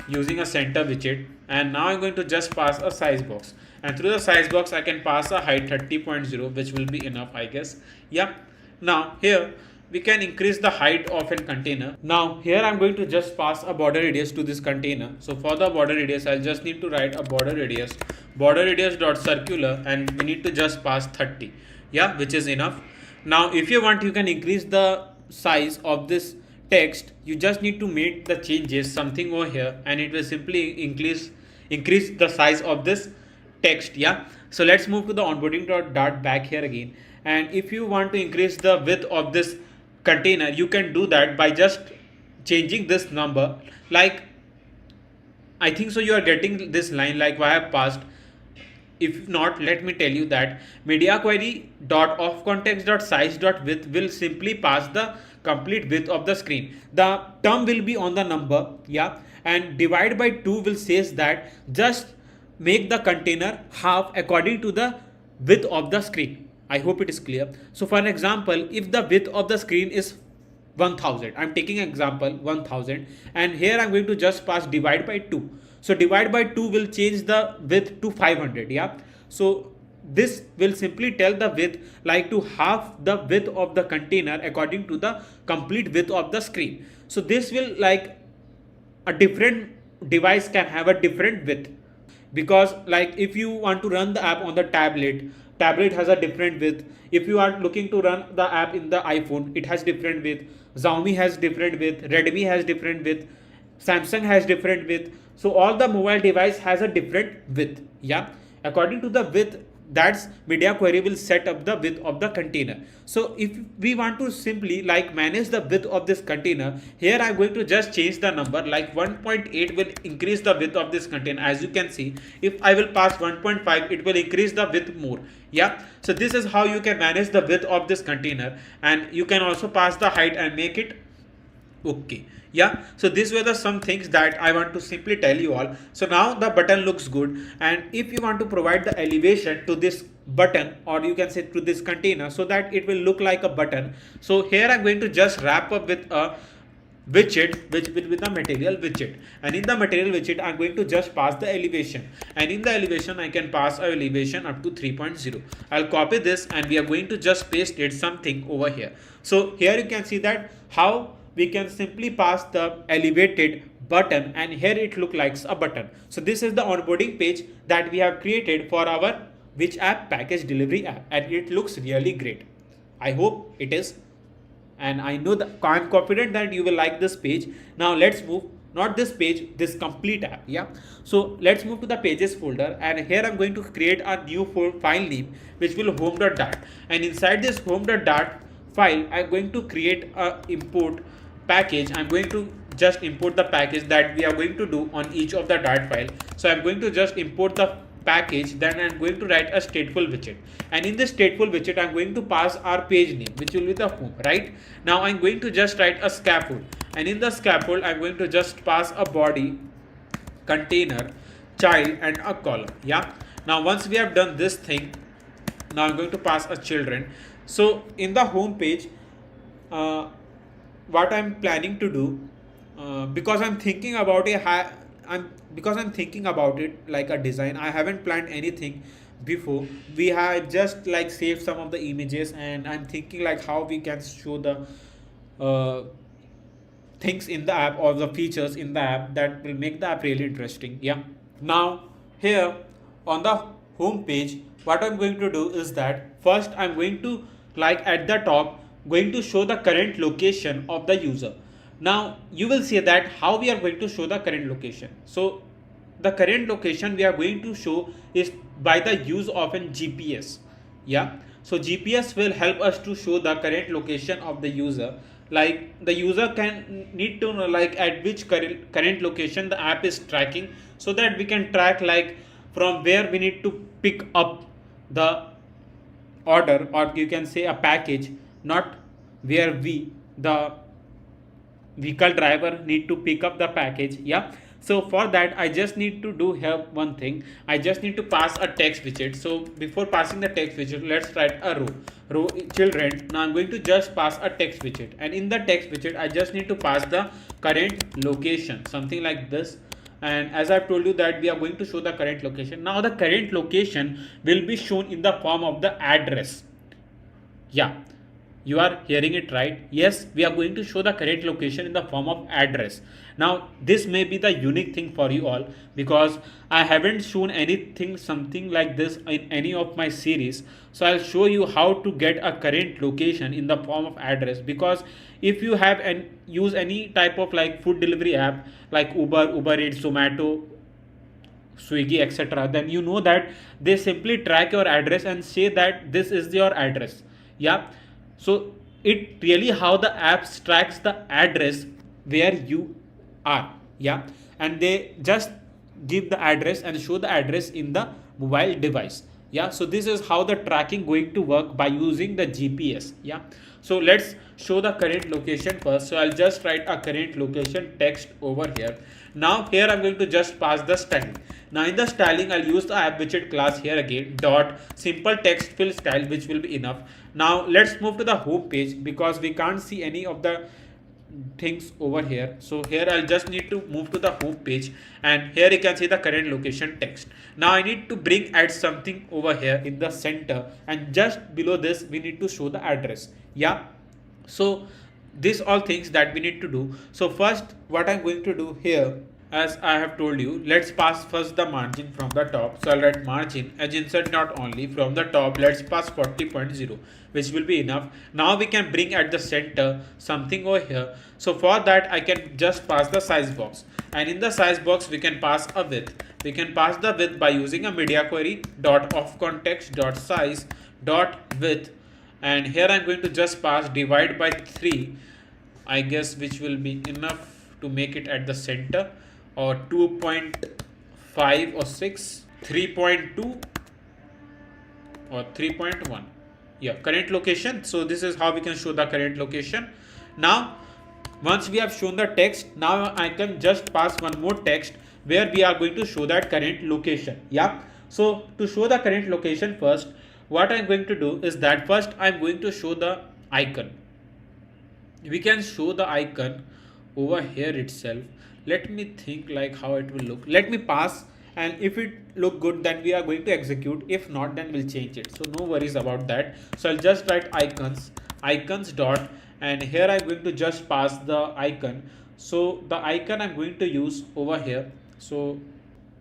using a center widget, and now I'm going to just pass a size box, and through the size box I can pass a height 30.0, which will be enough, I guess. Yeah, now here we can increase the height of a container. Now here I'm going to just pass a border radius to this container. So for the border radius, I'll just need to write a border radius dot circular, and we need to just pass 30. Yeah, which is enough. Now if you want, you can increase the size of this text. You just need to make the changes something over here, and it will simply increase the size of this text. Yeah, so let's move to the onboarding dot back here again, and if you want to increase the width of this container, you can do that by just changing this number. Like, I think so you are getting this line like why I have passed. If not, let me tell you that media query dot of context dot size dot width will simply pass the complete width of the screen. The term will be on the number. Yeah, and divide by 2 will says that just make the container half according to the width of the screen. I hope it is clear. So for an example, if the width of the screen is 1000, I'm taking example 1000, and here I'm going to just pass divide by 2. So divide by 2 will change the width to 500. Yeah, so this will simply tell the width like to half the width of the container according to the complete width of the screen. So this will, like, a different device can have a different width, because like if you want to run the app on the tablet has a different width. If you are looking to run the app in the iPhone, it has different width. Xiaomi has different width, Redmi has different width, Samsung has different width. So all the mobile device has a different width. Yeah, according to the width, that's media query will set up the width of the container. So if we want to simply like manage the width of this container, here I'm going to just change the number, like 1.8 will increase the width of this container. As you can see, if I will pass 1.5, it will increase the width more. Yeah, so this is how you can manage the width of this container, and you can also pass the height and make it okay. Yeah, so these were the some things that I want to simply tell you all. So now the button looks good, and if you want to provide the elevation to this button, or you can say to this container, so that it will look like a button, so here I'm going to just wrap up with a widget which will be the material widget, and in the material widget I'm going to just pass the elevation, and in the elevation I can pass a elevation up to 3.0. I'll copy this, and we are going to just paste it something over here. So here you can see that how we can simply pass the elevated button, and here it looks like a button. So this is the onboarding page that we have created for our which app package delivery app, and it looks really great. I hope it is, and I know that I'm confident that you will like this page. Now let's move, not this page, this complete app. Yeah, so let's move to the pages folder, and here I'm going to create a new file name which will home.dart, and inside this home.dart file I'm going to create a import package. I'm going to just import the package that we are going to do on each of the Dart file. So I'm going to just import the package, then I'm going to write a stateful widget, and in this stateful widget I'm going to pass our page name, which will be the home. Right now I'm going to just write a scaffold, and in the scaffold I'm going to just pass a body, container, child, and a column. Yeah, now once we have done this thing, now I'm going to pass a children. So in the home page, what I'm planning to do, because I'm thinking about I'm thinking about it like a design. I haven't planned anything before. We have just like saved some of the images, and I'm thinking like how we can show the things in the app, or the features in the app that will make the app really interesting. Yeah, now here on the home page, what I'm going to do is that first I'm going to, like at the top, going to show the current location of the user. Now you will see that how we are going to show the current location. So the current location we are going to show is by the use of an GPS. Yeah, so GPS will help us to show the current location of the user. Like the user can need to know like at which current location the app is tracking, so that we can track like from where we need to pick up the order, or you can say a package, not where we the vehicle driver need to pick up the package. Yeah, so for that I just need to do here one thing. I just need to pass a text widget. So before passing the text widget, let's write a row children. Now I'm going to just pass a text widget, and in the text widget I just need to pass the current location, something like this. And as I've told you that we are going to show the current location. Now the current location will be shown in the form of the address. Yeah, you are hearing it right. Yes, we are going to show the correct location in the form of address. Now, this may be the unique thing for you all, because I haven't shown anything something like this in any of my series. So I'll show you how to get a current location in the form of address. Because if you have and use any type of like food delivery app like Uber Eats, Zomato, Swiggy, etc., then you know that they simply track your address and say that this is your address. Yeah, so it really how the app tracks the address where you are. Yeah, and they just give the address and show the address in the mobile device. Yeah, so this is how the tracking going to work by using the GPS. Yeah, so let's show the current location first. So I'll just write a current location text over here. Now here I'm going to just pass the styling. Now in the styling I'll use the app widget class here again, dot simple text fill style, which will be enough. Now let's move to the home page, because we can't see any of the things over here. So here I'll just need to move to the home page, and here you can see the current location text. Now I need to add something over here in the center, and just below this we need to show the address. Yeah, so these all things that we need to do. So first what I'm going to do here, as I have told you, let's pass first the margin from the top. So I'll write margin as insert not only from the top. Let's pass 40.0, which will be enough. Now we can bring at the center something over here. So for that I can just pass the size box, and in the size box we can pass a width. We can pass the width by using a media query dot of context dot size dot width, and here I'm going to just pass divide by 3, I guess, which will be enough to make it at the center, or 2.5 or 6, 3.2 or 3.1. Yeah, current location. So this is how we can show the current location. Now once we have shown the text, now I can just pass one more text where we are going to show that current location. Yeah, so to show the current location, first what I'm going to do is that first I'm going to show the icon. We can show the icon over here itself. Let me think like how it will look. Let me pass, and if it look good then we are going to execute. If not, then we'll change it. So no worries about that. So I'll just write icons dot, and here I'm going to just pass the icon. So the icon I'm going to use over here, so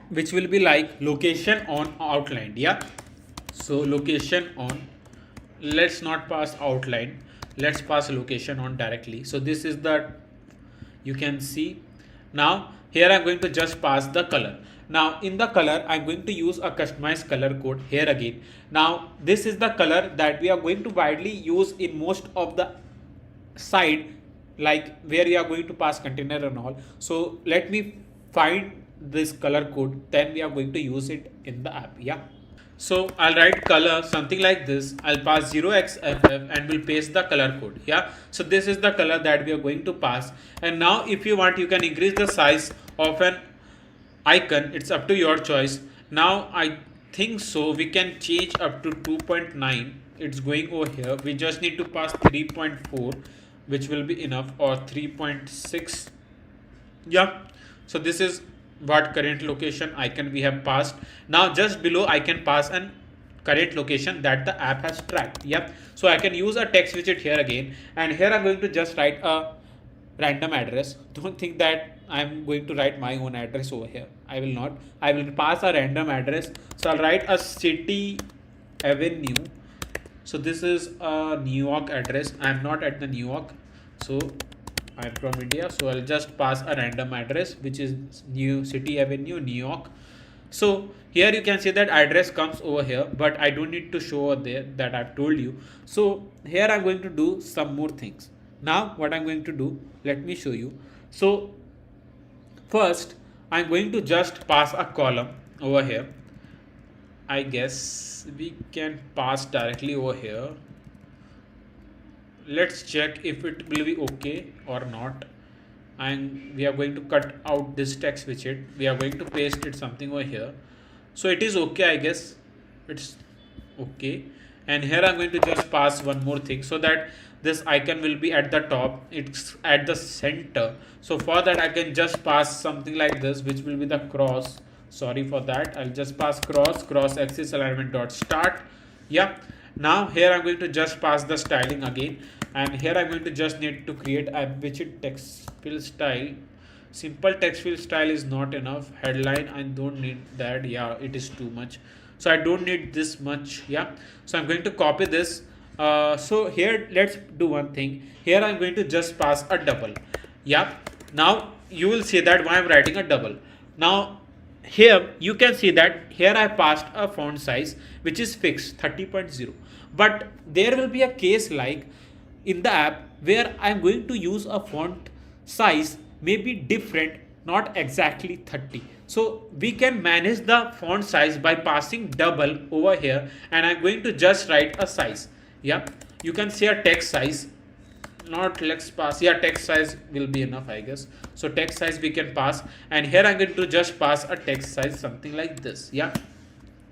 which will be like location on outlined. Yeah, so location on, let's not pass outline, let's pass location on directly. So this is the, you can see. Now here I'm going to just pass the color. Now in the color I'm going to use a customized color code here again. Now this is the color that we are going to widely use in most of the site, like where we are going to pass container and all. So let me find this color code, then we are going to use it in the app. Yeah, so I'll write color something like this. I'll pass 0xff and we'll paste the color code. Yeah, so this is the color that we are going to pass. And now if you want, you can increase the size of an icon. It's up to your choice. Now I think so we can change up to 2.9. It's going over here. We just need to pass 3.4, which will be enough, or 3.6. Yeah, so this is what current location icon we have passed. Now just below I can pass an current location that the app has tracked. Yep, so I can use a text widget here again, and here I'm going to just write a random address. Don't think that I'm going to write my own address over here. I will not. I will pass a random address. So I'll write a city avenue. So this is a New York address. I'm not at the New York, so I'm from India. So I'll just pass a random address, which is New City Avenue, New York. So here you can see that address comes over here, but I don't need to show over there that I've told you. So here I'm going to do some more things. Now what I'm going to do, let me show you. So first I'm going to just pass a column over here. I guess we can pass directly over here. Let's check if it will be okay or not. And we are going to cut out this text widget. We are going to paste it something over here. So it is okay, I guess. It's okay. And here I'm going to just pass one more thing so that this icon will be at the top. It's at the center. So for that I can just pass something like this, which will be the cross. Sorry for that. I'll just pass cross axis alignment dot start. Yeah. Now here I'm going to just pass the styling again, and here I'm going to just need to create a widget text fill style. Simple text fill style is not enough. Headline, I don't need that. Yeah, it is too much. So I don't need this much. Yeah. So I'm going to copy this. So here let's do one thing. Here I'm going to just pass a double. Yeah. Now you will see that why I'm writing a double. Now here you can see that here I passed a font size which is fixed 30.0, but there will be a case like in the app where I'm going to use a font size may be different, not exactly 30. So we can manage the font size by passing double over here, and I'm going to just write a size. Yeah, you can say a text size, not let's pass. Yeah, text size will be enough, I guess. So text size we can pass, and here I'm going to just pass a text size something like this. Yeah.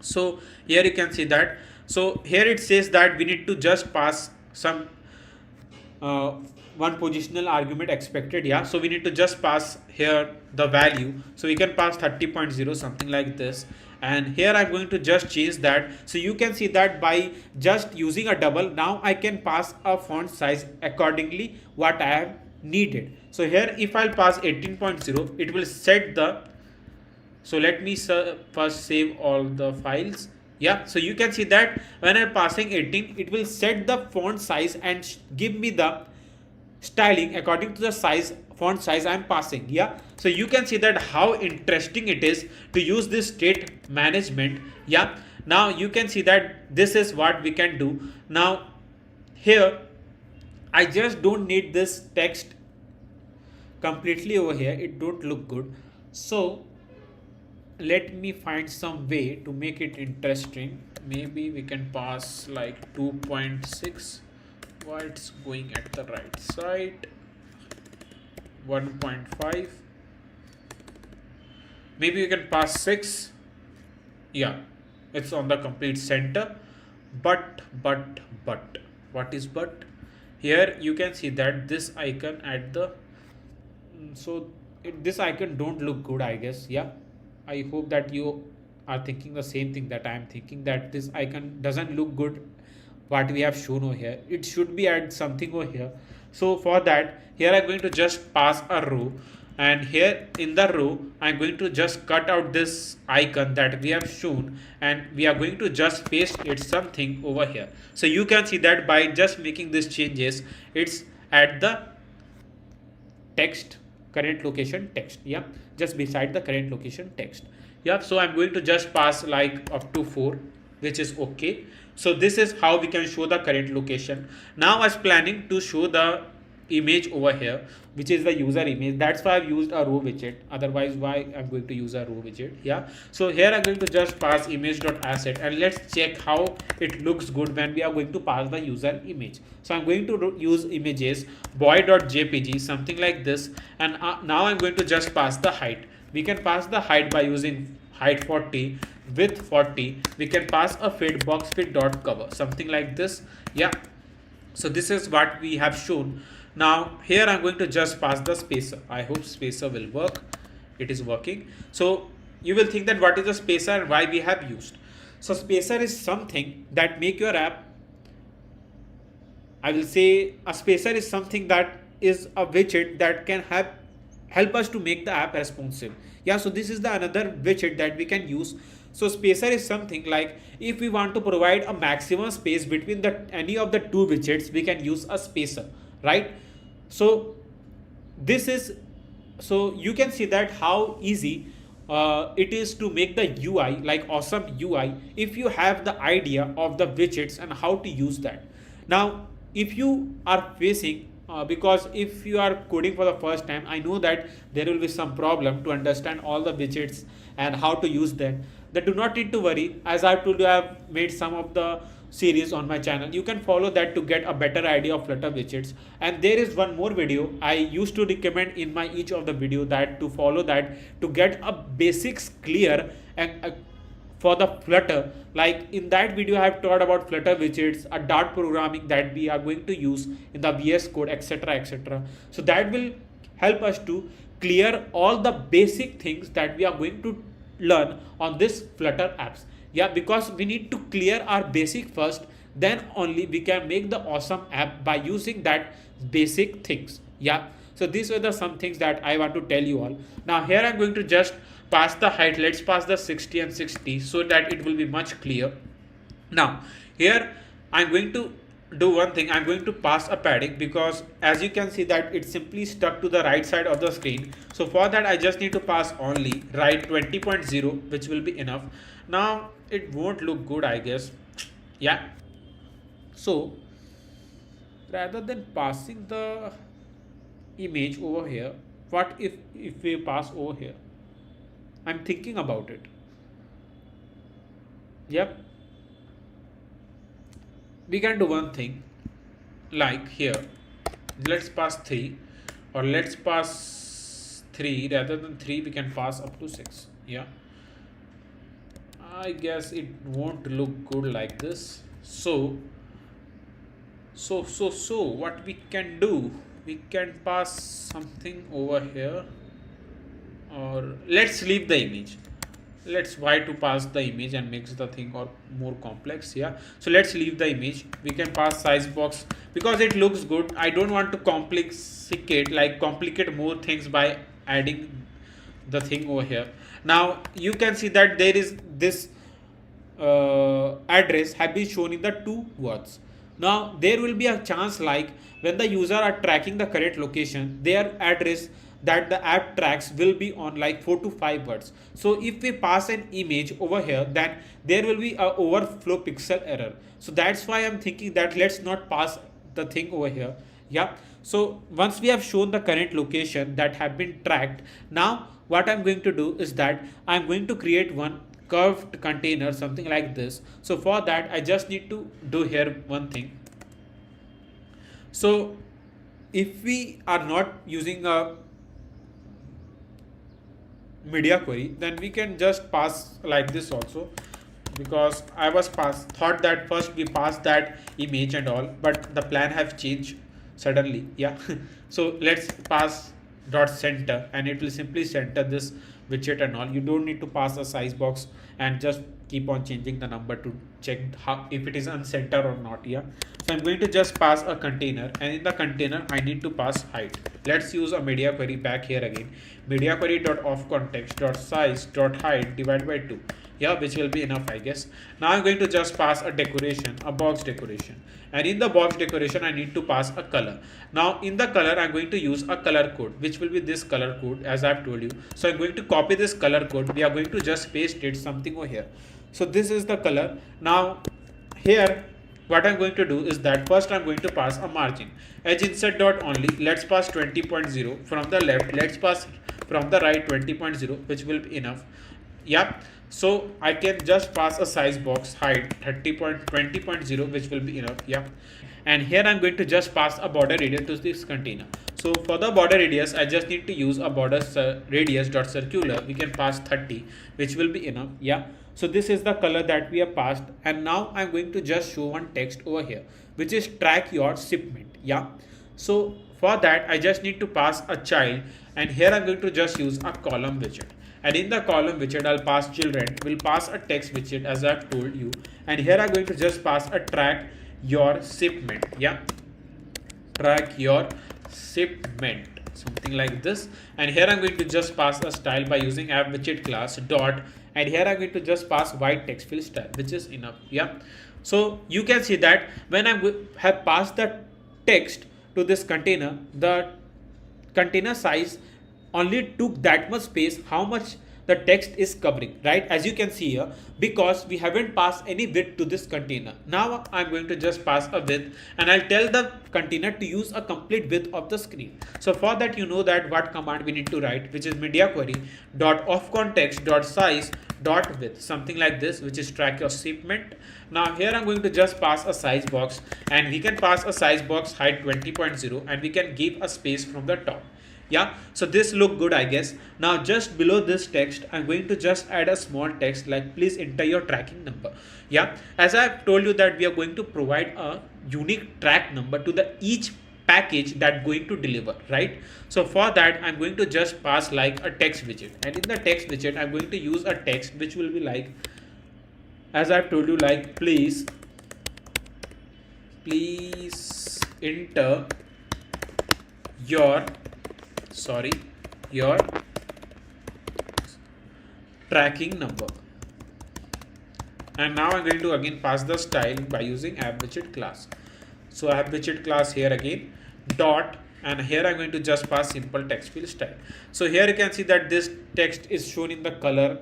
So here you can see that. So here it says that we need to just pass some uh, one positional argument expected. Yeah, so we need to just pass here the value, so we can pass 30.0 something like this, and here I'm going to just change that. So you can see that by just using a double, now I can pass a font size accordingly what I have needed. So here if I'll pass 18.0, it will set the, so let me first save all the files. Yeah, so you can see that when I'm passing 18, it will set the font size and give me the styling according to the size font size I'm passing. Yeah, so you can see that how interesting it is to use this state management. Yeah, now you can see that this is what we can do. Now here I just don't need this text completely over here, it don't look good. So let me find some way to make it interesting. Maybe we can pass like 2.6. Why it's going at the right side. 1.5. Maybe we can pass 6. Yeah, it's on the complete center. But what is but? Here you can see that this icon at the this icon don't look good, I guess. Yeah, I hope that you are thinking the same thing that I am thinking, that this icon doesn't look good what we have shown over here. It should be add something over here. So for that, here I'm going to just pass a row, and here in the row I'm going to just cut out this icon that we have shown, and we are going to just paste it something over here. So you can see that by just making these changes, it's at the text current location text. Yeah, just beside the current location text. Yeah, so I'm going to just pass like up to 4, which is okay. So this is how we can show the current location. Now I was planning to show the image over here, which is the user image. That's why I've used a row widget. Otherwise, why I'm going to use a row widget? Yeah, so here I'm going to just pass image.asset, and let's check how it looks good when we are going to pass the user image. So I'm going to use images boy.jpg, something like this, and now I'm going to just pass the height. We can pass the height by using height 40, width 40. We can pass a fit box fit.cover, something like this. Yeah, so this is what we have shown. Now here I'm going to just pass the spacer. I hope spacer will work. It is working. So you will think that what is the spacer and why we have used. So spacer is something that make your app, I will say a spacer is something that is a widget that can help us to make the app responsive. Yeah, so this is the another widget that we can use. So spacer is something like if we want to provide a maximum space between the any of the two widgets, we can use a spacer, right? So this is, so you can see that how easy it is to make the UI like awesome UI if you have the idea of the widgets and how to use that. Now, if you are facing because if you are coding for the first time, I know that there will be some problem to understand all the widgets and how to use them. That do not need to worry, as I told you, I have made some of the series on my channel. You can follow that to get a better idea of Flutter widgets. And there is one more video I used to recommend in my each of the video, that to follow that to get a basics clear and for the Flutter. Like in that video I have taught about Flutter widgets, a Dart programming that we are going to use in the VS Code, etc, etc. So that will help us to clear all the basic things that we are going to learn on this Flutter apps. Yeah, because we need to clear our basic first, then only we can make the awesome app by using that basic things. Yeah, so these were the some things that I want to tell you all. Now here I'm going to just pass the height. Let's pass the 60 and 60 so that it will be much clear. Now here I'm going to do one thing. I'm going to pass a padding, because as you can see that it's simply stuck to the right side of the screen. So for that I just need to pass only right 20.0, which will be enough. Now it won't look good, I guess. Yeah, so rather than passing the image over here, what if we pass over here? I'm thinking about it. Yep, we can do one thing, like here let's pass 3, or let's pass 3. Rather than 3 we can pass up to 6. Yeah, I guess it won't look good like this. So what we can do, we can pass something over here, or let's leave the image. Let's why to pass the image and makes the thing or more complex. Yeah, so let's leave the image. We can pass size box because it looks good. I don't want to complicate more things by adding the thing over here. Now you can see that there is this address have been shown in the 2 words. Now there will be a chance, like when the user are tracking the correct location, their address that the app tracks will be on like 4 to 5 words. So if we pass an image over here, then there will be a overflow pixel error. So that's why I'm thinking that let's not pass the thing over here. Yeah, so once we have shown the current location that have been tracked, now what I'm going to do is that I'm going to create one curved container, something like this. So for that I just need to do here one thing. So if we are not using a media query, then we can just pass like this also, because I was thought that first we pass that image and all, but the plan have changed suddenly. Yeah, so let's pass dot center and it will simply center this widget and all. You don't need to pass a size box and just keep on changing the number to check how if it is uncenter or not. Yeah, so I'm going to just pass a container, and in the container I need to pass height. Let's use a media query back here again. Media query dot of context dot size dot height divided by 2. Yeah, which will be enough, I guess. Now I'm going to just pass a decoration, a box decoration, and in the box decoration I need to pass a color. Now in the color I'm going to use a color code, which will be this color code as I've told you. So I'm going to copy this color code. We are going to just paste it something over here. So this is the color. Now here what I'm going to do is that first I'm going to pass a margin. Edge insert dot only. Let's pass 20.0 from the left. Let's pass from the right 20.0, which will be enough. Yep. So I can just pass a size box height 20.0, which will be enough. Yeah, and here I'm going to just pass a border radius to this container. So for the border radius I just need to use a border radius dot circular. We can pass 30, which will be enough. Yeah, so this is the color that we have passed, and now I'm going to just show one text over here, which is track your shipment. Yeah, so for that I just need to pass a child, and here I'm going to just use a column widget. And in the column widget I'll pass children, will pass a text widget as I've told you, and here I'm going to just pass a track your shipment. Yeah, track your shipment, something like this. And here I'm going to just pass a style by using app widget class dot, and here I'm going to just pass white text fill style, which is enough. Yeah, so you can see that when I have passed the text to this container, the container size only took that much space, how much the text is covering, right? As you can see here, because we haven't passed any width to this container. Now I'm going to just pass a width, and I'll tell the container to use a complete width of the screen. So for that, you know that what command we need to write, which is media query dot of context dot size dot width, something like this, which is track your shipment. Now here I'm going to just pass a size box, and we can pass a size box height 20.0, and we can give a space from the top. Yeah, so this look good, I guess. Now just below this text, I'm going to just add a small text like please enter your tracking number. Yeah, as I've told you that we are going to provide a unique track number to the each package that going to deliver, right? So for that, I'm going to just pass like a text widget, and in the text widget I'm going to use a text which will be like, as I've told you, like please enter your your tracking number. And now I'm going to again pass the style by using app-widget class. So app-widget class here again dot, and here I'm going to just pass simple text field style. So here you can see that this text is shown in the color,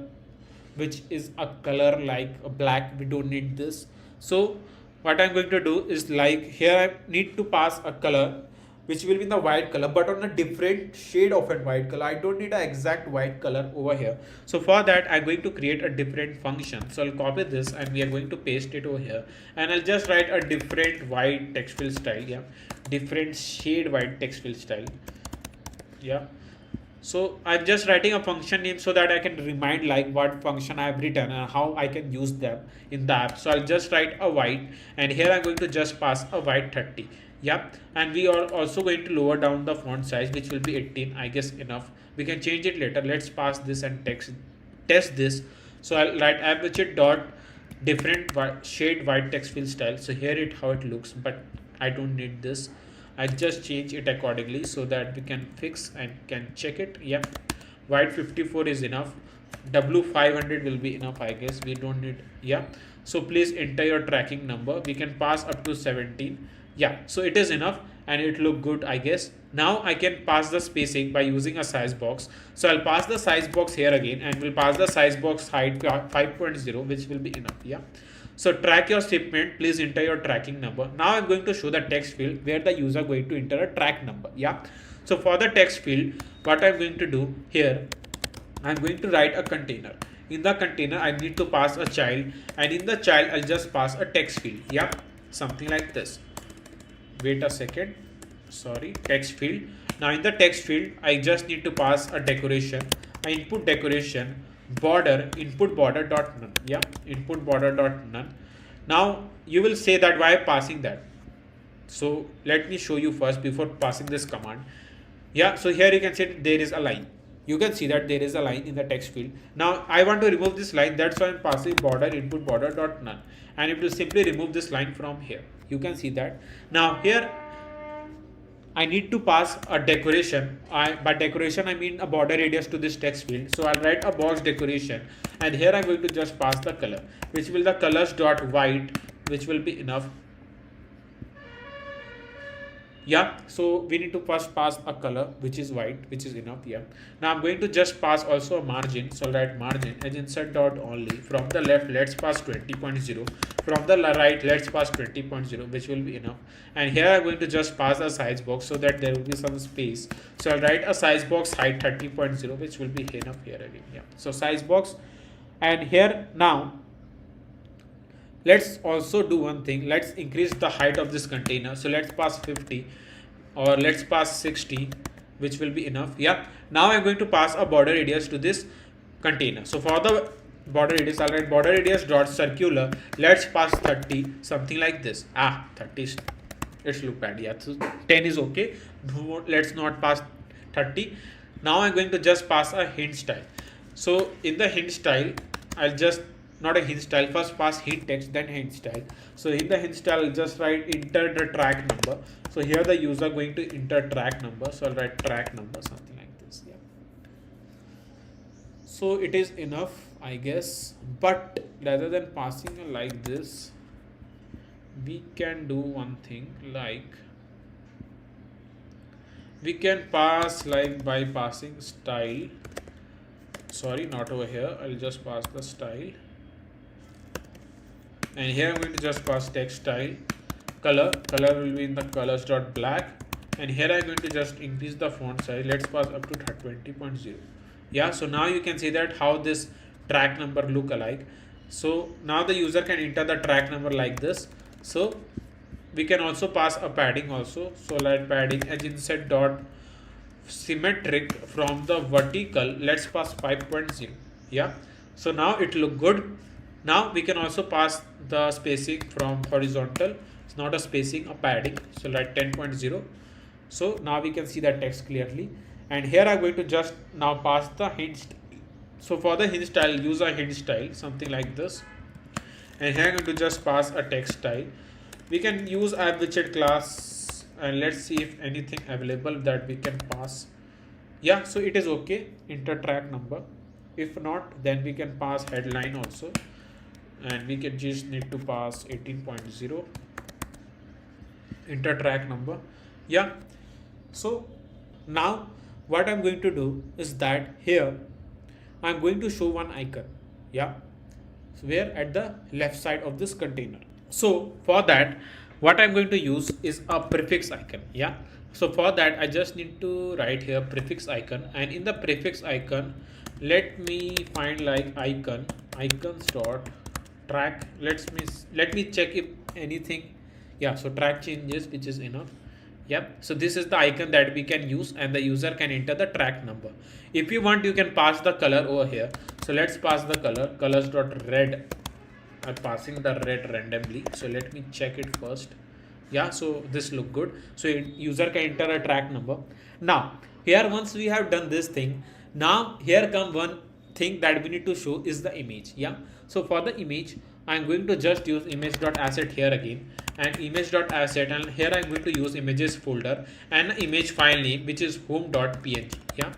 which is a color like a black. We don't need this. So what I'm going to do is like here I need to pass a color which will be in the white color, but on a different shade of a white color. I don't need an exact white color over here. So for that, I'm going to create a different function. So I'll copy this and we are going to paste it over here. And I'll just write a different white text field style. Yeah, different shade white text field style. Yeah. So I'm just writing a function name so that I can remind like what function I have written and how I can use them in the app. So I'll just write a white, and here I'm going to just pass a white 30. Yep, and we are also going to lower down the font size, which will be 18. I guess enough. We can change it later. Let's pass this and test this. So I'll write app-widget dot different shade white text field style. So here it how it looks, but I don't need this. I just change it accordingly so that we can fix and can check it. Yep, white 54 is enough. W500 will be enough, I guess. We don't need. Yeah, so please enter your tracking number. We can pass up to 17. Yeah, so it is enough and it look good, I guess. Now I can pass the spacing by using a size box. So I'll pass the size box here again, and we'll pass the size box height 5.0, which will be enough. Yeah. So track your shipment, please enter your tracking number. Now I'm going to show the text field where the user going to enter a track number. Yeah. So for the text field, what I'm going to do here, I'm going to write a container. In the container, I need to pass a child, and in the child, I'll just pass a text field. Yeah, something like this. Wait a second. Sorry, text field. Now in the text field, I just need to pass a decoration. I input decoration border input border dot none. Yeah, input border dot none. Now you will say that why passing that. So let me show you first before passing this command. Yeah, so here you can see there is a line. You can see that there is a line in the text field. Now I want to remove this line, that's why I'm passing border input border dot none, and it will simply remove this line from here. You can see that. Now here I need to pass a decoration. By decoration I mean a border radius to this text field. So I'll write a box decoration, and here I'm going to just pass the color, which will the colors dot white, which will be enough. Yeah, so we need to first pass a color which is white, which is enough. Yeah, now I'm going to just pass also a margin. So I'll write margin as insert dot only. From the left, let's pass 20.0. From the right, let's pass 20.0, which will be enough. And here I'm going to just pass a size box so that there will be some space. So I'll write a size box height 30.0, which will be enough here again. Yeah, so size box, and here now let's also do one thing. Let's increase the height of this container. So let's pass 50, or let's pass 60, which will be enough. Yeah, now I'm going to pass a border radius to this container. So for the border radius, I'll write border radius dot circular. Let's pass 30, something like this. 30 is, it's look bad. Yeah, so 10 is okay. Let's not pass 30. Now I'm going to just pass a hint style. So in the hint style, I'll just not a hint style, first pass hint text, then hint style. So in the hint style, I'll just write enter the track number. So here the user going to enter track number. So I'll write track number, something like this. Yeah. So it is enough, I guess. But rather than passing like this, we can do one thing, like we can pass like by passing style sorry, not over here. I'll just pass the style, and here I'm going to just pass text style. Color will be in the colors dot black, and here I'm going to just increase the font size. Let's pass up to 20.0. Yeah, so now you can see that how this track number look alike. So now the user can enter the track number like this. So we can also pass a padding also. So like padding as inset dot symmetric from the vertical, let's pass 5.0. Yeah, so now it look good. Now we can also pass the spacing from horizontal. It's not a spacing, a padding. So like 10.0. So now we can see that text clearly. And here I'm going to just now pass the hint. So for the hint style, use a hint style, something like this. And here I'm going to just pass a text style. We can use app widget class, and let's see if anything available that we can pass. Yeah, so it is okay. Enter track number. If not, then we can pass headline also, and we can just need to pass 18.0. Enter track number. Yeah, so now what I'm going to do is that here I'm going to show one icon. Yeah, so where at the left side of this container. So for that, what I'm going to use is a prefix icon. Yeah, so for that I just need to write here prefix icon, and in the prefix icon let me find like icons dot track. Let me check if anything. Yeah, so track changes, which is enough. Yep, so this is the icon that we can use, and the user can enter the track number. If you want, you can pass the color over here. So let's pass the colors dot red. I'm passing the red randomly, so let me check it first. Yeah, so this look good. So user can enter a track number. Now here, once we have done this thing, now here come one thing that we need to show is the image. Yeah, so for the image I'm going to just use image.asset here again, and image.asset, and here I'm going to use images folder and image file name, which is home.png. Yeah,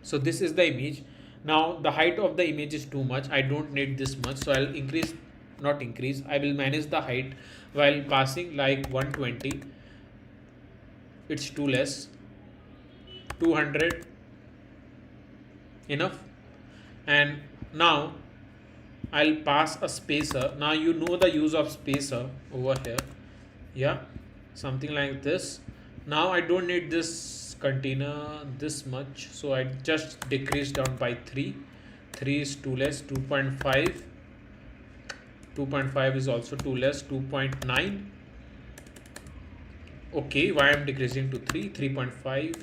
so this is the image. Now the height of the image is too much. I don't need this much, so I'll I will manage the height while passing like 120. It's too less. 200 enough. And now I'll pass a spacer. Now you know the use of spacer over here. Yeah, something like this. Now I don't need this container this much, so I just decrease down by 3. 3 is too less. 2.5. 2.5 is also too less. 2.9. Okay, why I'm decreasing to 3? 3.5.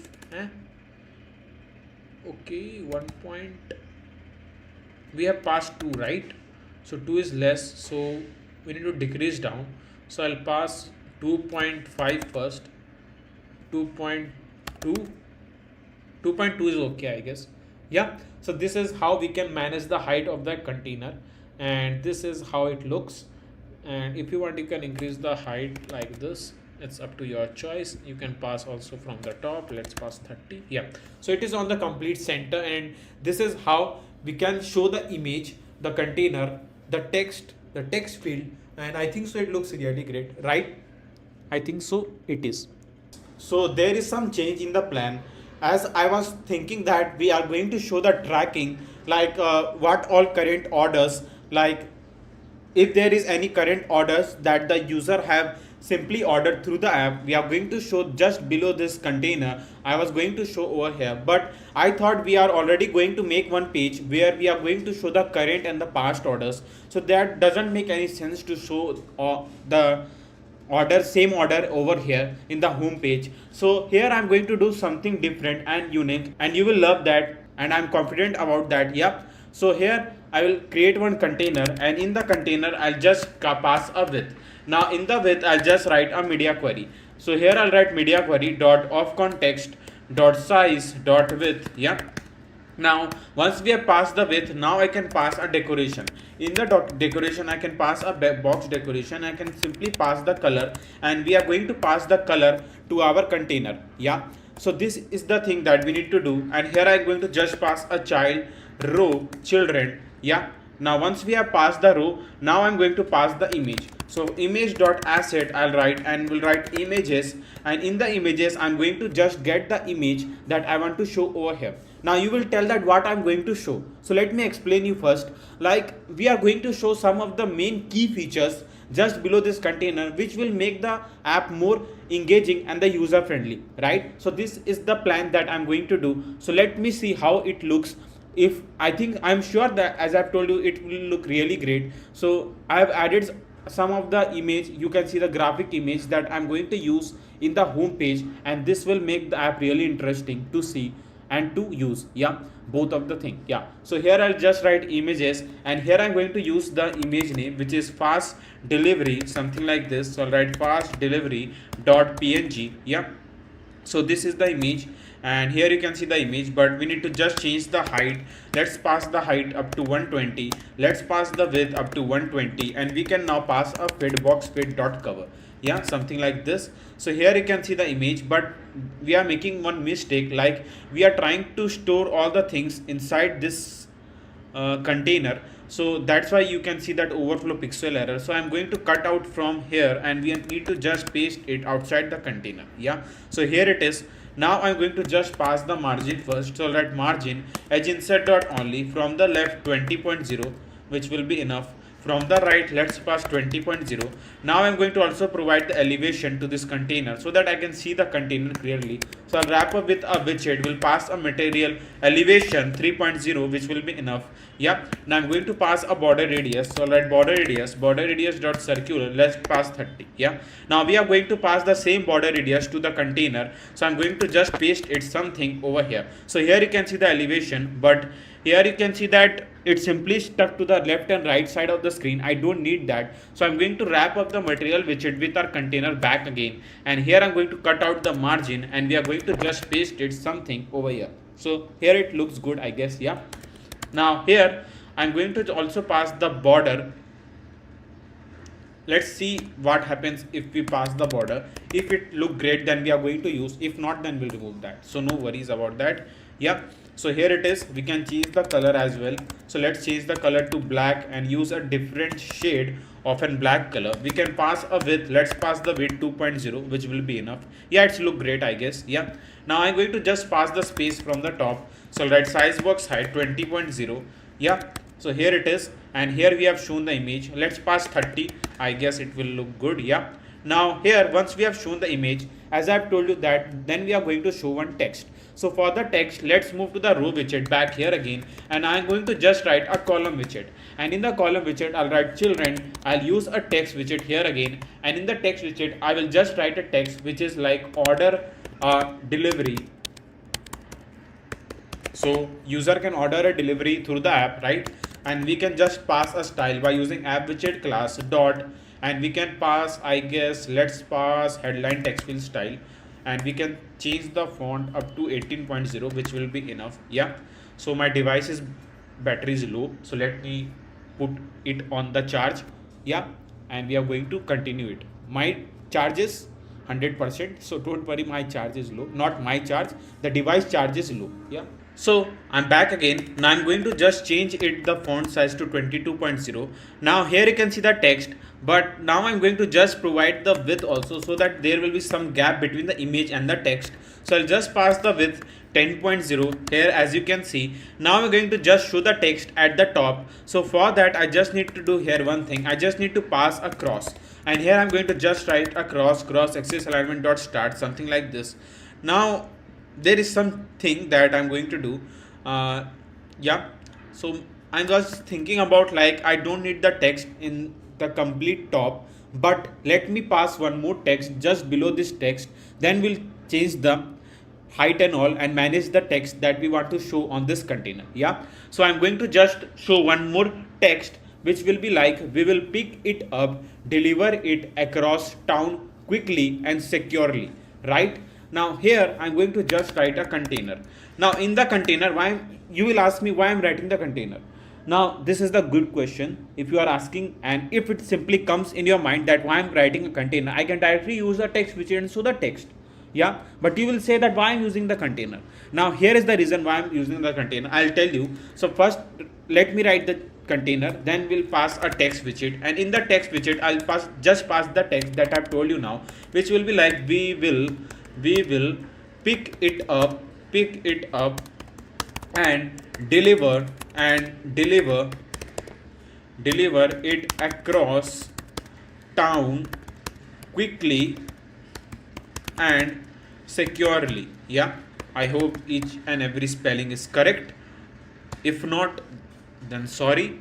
Okay, 1 point. We have passed 2, right? So 2 is less, so we need to decrease down. So I'll pass 2.5 first. 2.2. 2.2 is okay, I guess. Yeah, so this is how we can manage the height of the container, and this is how it looks. And if you want, you can increase the height like this. It's up to your choice. You can pass also from the top. Let's pass 30. Yeah, so it is on the complete center, and this is how we can show the image, the container, the text field, and I think so it looks really great, right? I think so it is. So there is some change in the plan, as I was thinking that we are going to show the tracking, like what all current orders, like if there is any current orders that the user have simply ordered through the app, we are going to show just below this container. I was going to show over here, but I thought we are already going to make one page where we are going to show the current and the past orders, so that doesn't make any sense to show the same order over here in the home page. So here I'm going to do something different and unique, and you will love that, and I'm confident about that. Yep, so here I will create one container, and in the container I'll just pass a width. Now in the width I'll just write a media query. So here I'll write media query dot of context dot size dot width. Yeah, now once we have passed the width, now I can pass a decoration. In the decoration I can pass a box decoration. I can simply pass the color, and we are going to pass the color to our container. Yeah, so this is the thing that we need to do, and here I'm going to just pass a child, row, children. Yeah, now once we have passed the row, now I'm going to pass the image. So image.asset I'll write, and will write images, and in the images I'm going to just get the image that I want to show over here. Now you will tell that what I'm going to show. So let me explain you first. Like we are going to show some of the main key features just below this container, which will make the app more engaging and the user friendly, right? So this is the plan that I'm going to do. So let me see how it looks. If I think, I'm sure that as I've told you, it will look really great. So I have added some of the image. You can see the graphic image that I'm going to use in the home page, and this will make the app really interesting to see and to use. Yeah, both of the thing. Yeah, so here I'll just write images, and here I'm going to use the image name, which is fast delivery, something like this. So I'll write fast delivery dot png. Yeah, so this is the image, and here you can see the image, but we need to just change the height. Let's pass the height up to 120. Let's pass the width up to 120, and we can now pass a fed box fed dot cover. Yeah, something like this. So here you can see the image, but we are making one mistake. Like we are trying to store all the things inside this container, so that's why you can see that overflow pixel error. So I'm going to cut out from here, and we need to just paste it outside the container. Yeah, so here it is. Now I'm going to just pass the margin first. So let margin edge insert dot only, from the left 20.0, which will be enough. From the right, let's pass 20.0. Now I'm going to also provide the elevation to this container so that I can see the container clearly. So I'll wrap up with a widget. We'll pass a material elevation 3.0, which will be enough. Yeah. Now I'm going to pass a border radius. So I'll write border radius dot circular. Let's pass 30. Yeah. Now we are going to pass the same border radius to the container. So I'm going to just paste it something over here. So here you can see the elevation, but here you can see that it's simply stuck to the left and right side of the screen. I don't need that. So I'm going to wrap up the material widget with our container back again. And here I'm going to cut out the margin, and we are going to just paste it something over here. So here it looks good, I guess. Yeah. Now here I'm going to also pass the border. Let's see what happens if we pass the border. If it look great, then we are going to use. If not, then we'll remove that. So no worries about that. Yeah. So here it is. We can change the color as well. So let's change the color to black and use a different shade of a black color. We can pass a width. Let's pass the width 2.0, which will be enough. Yeah, it's look great, I guess. Yeah. Now I'm going to just pass the space from the top. So write size box height 20.0. Yeah. So here it is, and here we have shown the image. Let's pass 30. I guess it will look good. Yeah. Now here, once we have shown the image, as I've told you that, then we are going to show one text. So for the text, let's move to the row widget back here again, and I'm going to just write a column widget. And in the column widget, I'll write children. I'll use a text widget here again, and in the text widget, I will just write a text which is like order delivery. So user can order a delivery through the app, right? And we can just pass a style by using app widget class dot, and we can pass, I guess, let's pass headline text field style, and we can change the font up to 18.0, which will be enough. Yeah. So my device's battery is low, so let me put it on the charge. Yeah, and we are going to continue it. My charge is 100%, so don't worry, my charge is low. Not my charge, the device charge is low. Yeah. So I'm back again. Now I'm going to just change it the font size to 22.0. Now here you can see the text, but now I'm going to just provide the width also, so that there will be some gap between the image and the text. So I'll just pass the width 10.0 here, as you can see. Now we're going to just show the text at the top. So for that, I just need to do here one thing. I just need to pass a cross, and here I'm going to just write a cross axis alignment dot start, something like this. Now there is something that I'm going to do. Yeah, so I'm just thinking about, like, I don't need the text in the complete top, but let me pass one more text just below this text. Then we'll change the height and all, and manage the text that we want to show on this container. Yeah, so I'm going to just show one more text, which will be like, we will pick it up, deliver it across town quickly and securely, right? Now here I'm going to just write a container. Now in the container, why, you will ask me why I'm writing the container. Now this is the good question if you are asking, and if it simply comes in your mind that why I'm writing a container, I can directly use the text widget and show the text. Yeah, but you will say that why I'm using the container. Now here is the reason why I'm using the container. I'll tell you. So first, let me write the container, then we'll pass a text widget, and in the text widget I'll just pass the text that I've told you now, which will be like, we will pick it up and deliver deliver it across town quickly and securely. Yeah, I hope each and every spelling is correct. If not, then sorry.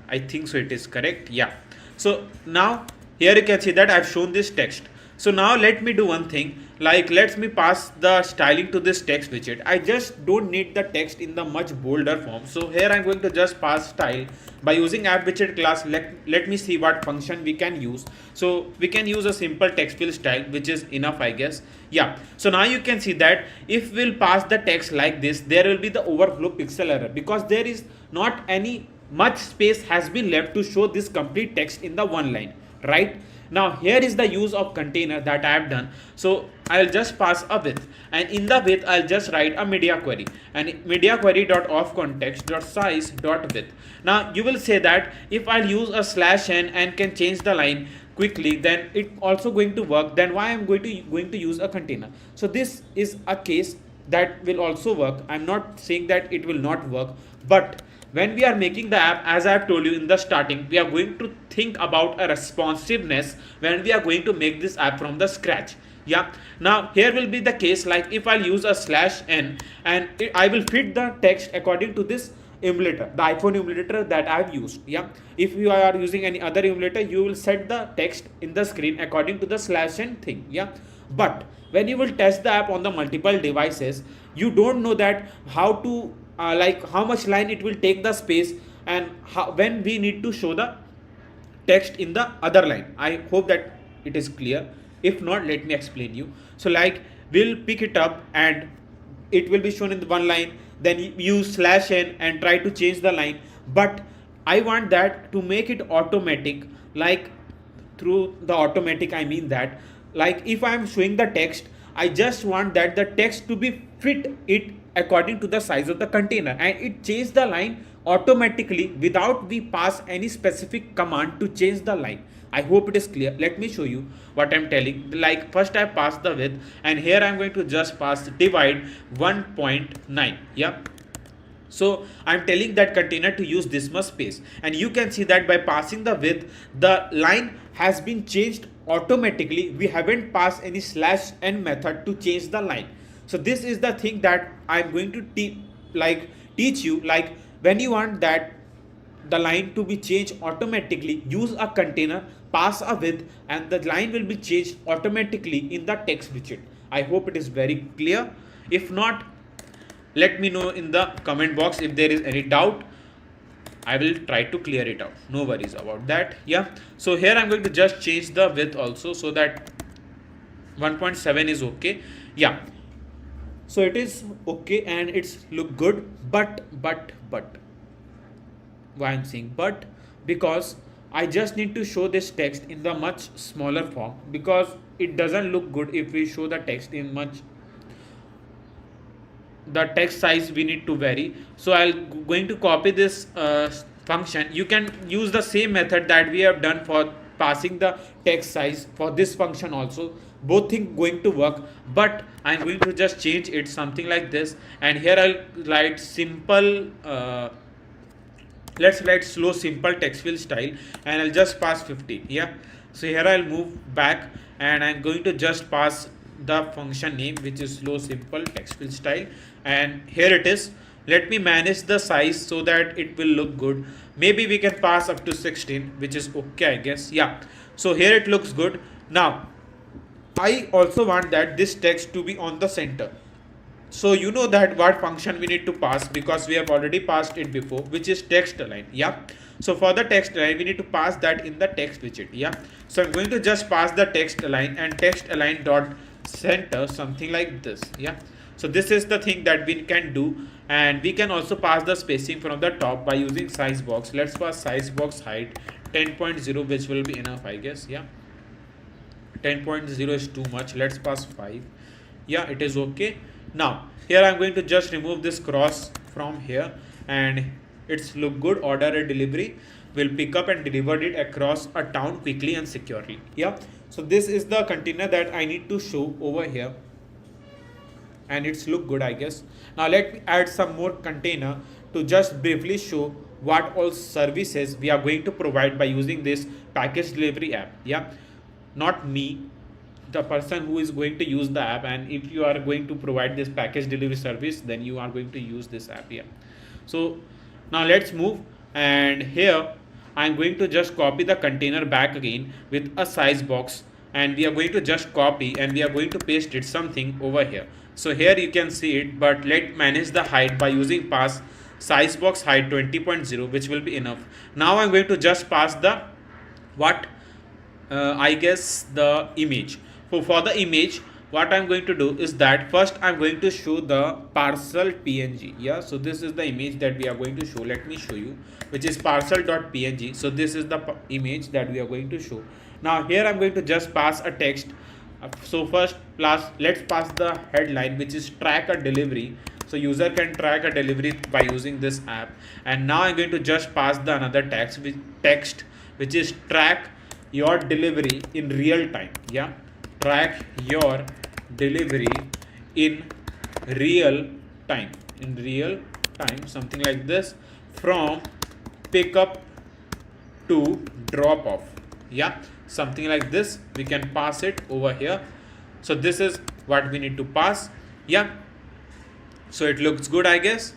I think so it is correct. Yeah. So now here you can see that I've shown this text. So now let me do one thing, like let me pass the styling to this text widget. I just don't need the text in the much bolder form. So here I'm going to just pass style by using app widget class. Let me see what function we can use. So we can use a simple text fill style, which is enough, I guess. Yeah. So now you can see that if we'll pass the text like this, there will be the overflow pixel error because there is not any much space has been left to show this complete text in the one line, right? Now here is the use of container that I have done. So I'll just pass a width, and in the width I'll just write a media query, and media query dot of context dot size dot width. Now you will say that if I'll use a slash n and can change the line quickly, then it also going to work. Then why I'm going to use a container? So this is a case that will also work. I'm not saying that it will not work, but when we are making the app, as I have told you in the starting, we are going to think about a responsiveness when we are going to make this app from the scratch. Yeah. Now here will be the case like if I'll use a slash n and I will fit the text according to this emulator, the iPhone emulator that I've used. Yeah. If you are using any other emulator, you will set the text in the screen according to the slash n thing. Yeah. But when you will test the app on the multiple devices, you don't know that how to like how much line it will take the space, and when we need to show the text in the other line. I hope that it is clear. If not, let me explain you. So like we'll pick it up and it will be shown in the one line, then you use slash n and try to change the line. But I want that to make it automatic, like through the automatic I mean that, like if I'm showing the text, I just want that the text to be fit it according to the size of the container, and it change the line automatically without we pass any specific command to change the line. I hope it is clear. Let me show you what I'm telling. Like first I pass the width, and here I'm going to just pass divide 1.9. Yeah. So I'm telling that container to use this much space, and you can see that by passing the width, the line has been changed automatically. We haven't passed any slash n method to change the line. So this is the thing that I'm going to teach you. Like when you want that the line to be changed automatically, use a container, pass a width, and the line will be changed automatically in the text widget. I hope it is very clear. If not, let me know in the comment box if there is any doubt. I will try to clear it out. No worries about that. Yeah. So here I'm going to just change the width also, so that 1.7 is okay. Yeah. So it is okay and it's look good, but why I'm saying but, because I just need to show this text in the much smaller form, because it doesn't look good if we show the text in much, the text size we need to vary. So I'll going to copy this function. You can use the same method that we have done for passing the text size for this function also. Both things going to work, but I'm going to just change it something like this, and here I'll write simple let's write slow simple text fill style, and I'll just pass 50. Yeah. So here I'll move back, and I'm going to just pass the function name, which is slow simple text fill style, and here it is. Let me manage the size so that it will look good. Maybe we can pass up to 16, which is okay, I guess. Yeah. So here it looks good. Now I also want that this text to be on the center. So you know that what function we need to pass, because we have already passed it before, which is text align. Yeah. So for the text align, we need to pass that in the text widget. Yeah. So I'm going to just pass the text align and text align dot center, something like this. Yeah. So this is the thing that we can do, and we can also pass the spacing from the top by using size box. Let's pass size box height 10.0, which will be enough, I guess. Yeah. 10.0 is too much. Let's pass 5. Yeah, it is okay. Now here I'm going to just remove this cross from here, and it's look good. Order a delivery will pick up and deliver it across a town quickly and securely. Yeah. So this is the container that I need to show over here. and it's look good, I guess. Now let me add some more container to just briefly show what all services we are going to provide by using this package delivery app. Yeah, not me, the person who is going to use the app. And if you are going to provide this package delivery service, then you are going to use this app. Yeah, so now let's move, and here I'm going to just copy the container back again with a size box, and we are going to just copy and we are going to paste it something over here. So here you can see it, but let's manage the height by using pass size box height 20.0, which will be enough. Now I'm going to just pass the what I guess the image. For the image, what I'm going to do is that first I'm going to show the parcel png. Yeah, so this is the image that we are going to show. Let me show you, which is parcel.png. So this is the image that we are going to show. Now here I'm going to just pass a text. So first let's pass the headline, which is track a delivery. So user can track a delivery by using this app. And now I'm going to just pass the another text which is track your delivery in real time. Yeah, track your delivery in real time, something like this, from pickup to drop off. Yeah, something like this we can pass it over here. So this is what we need to pass. Yeah, so it looks good, I guess.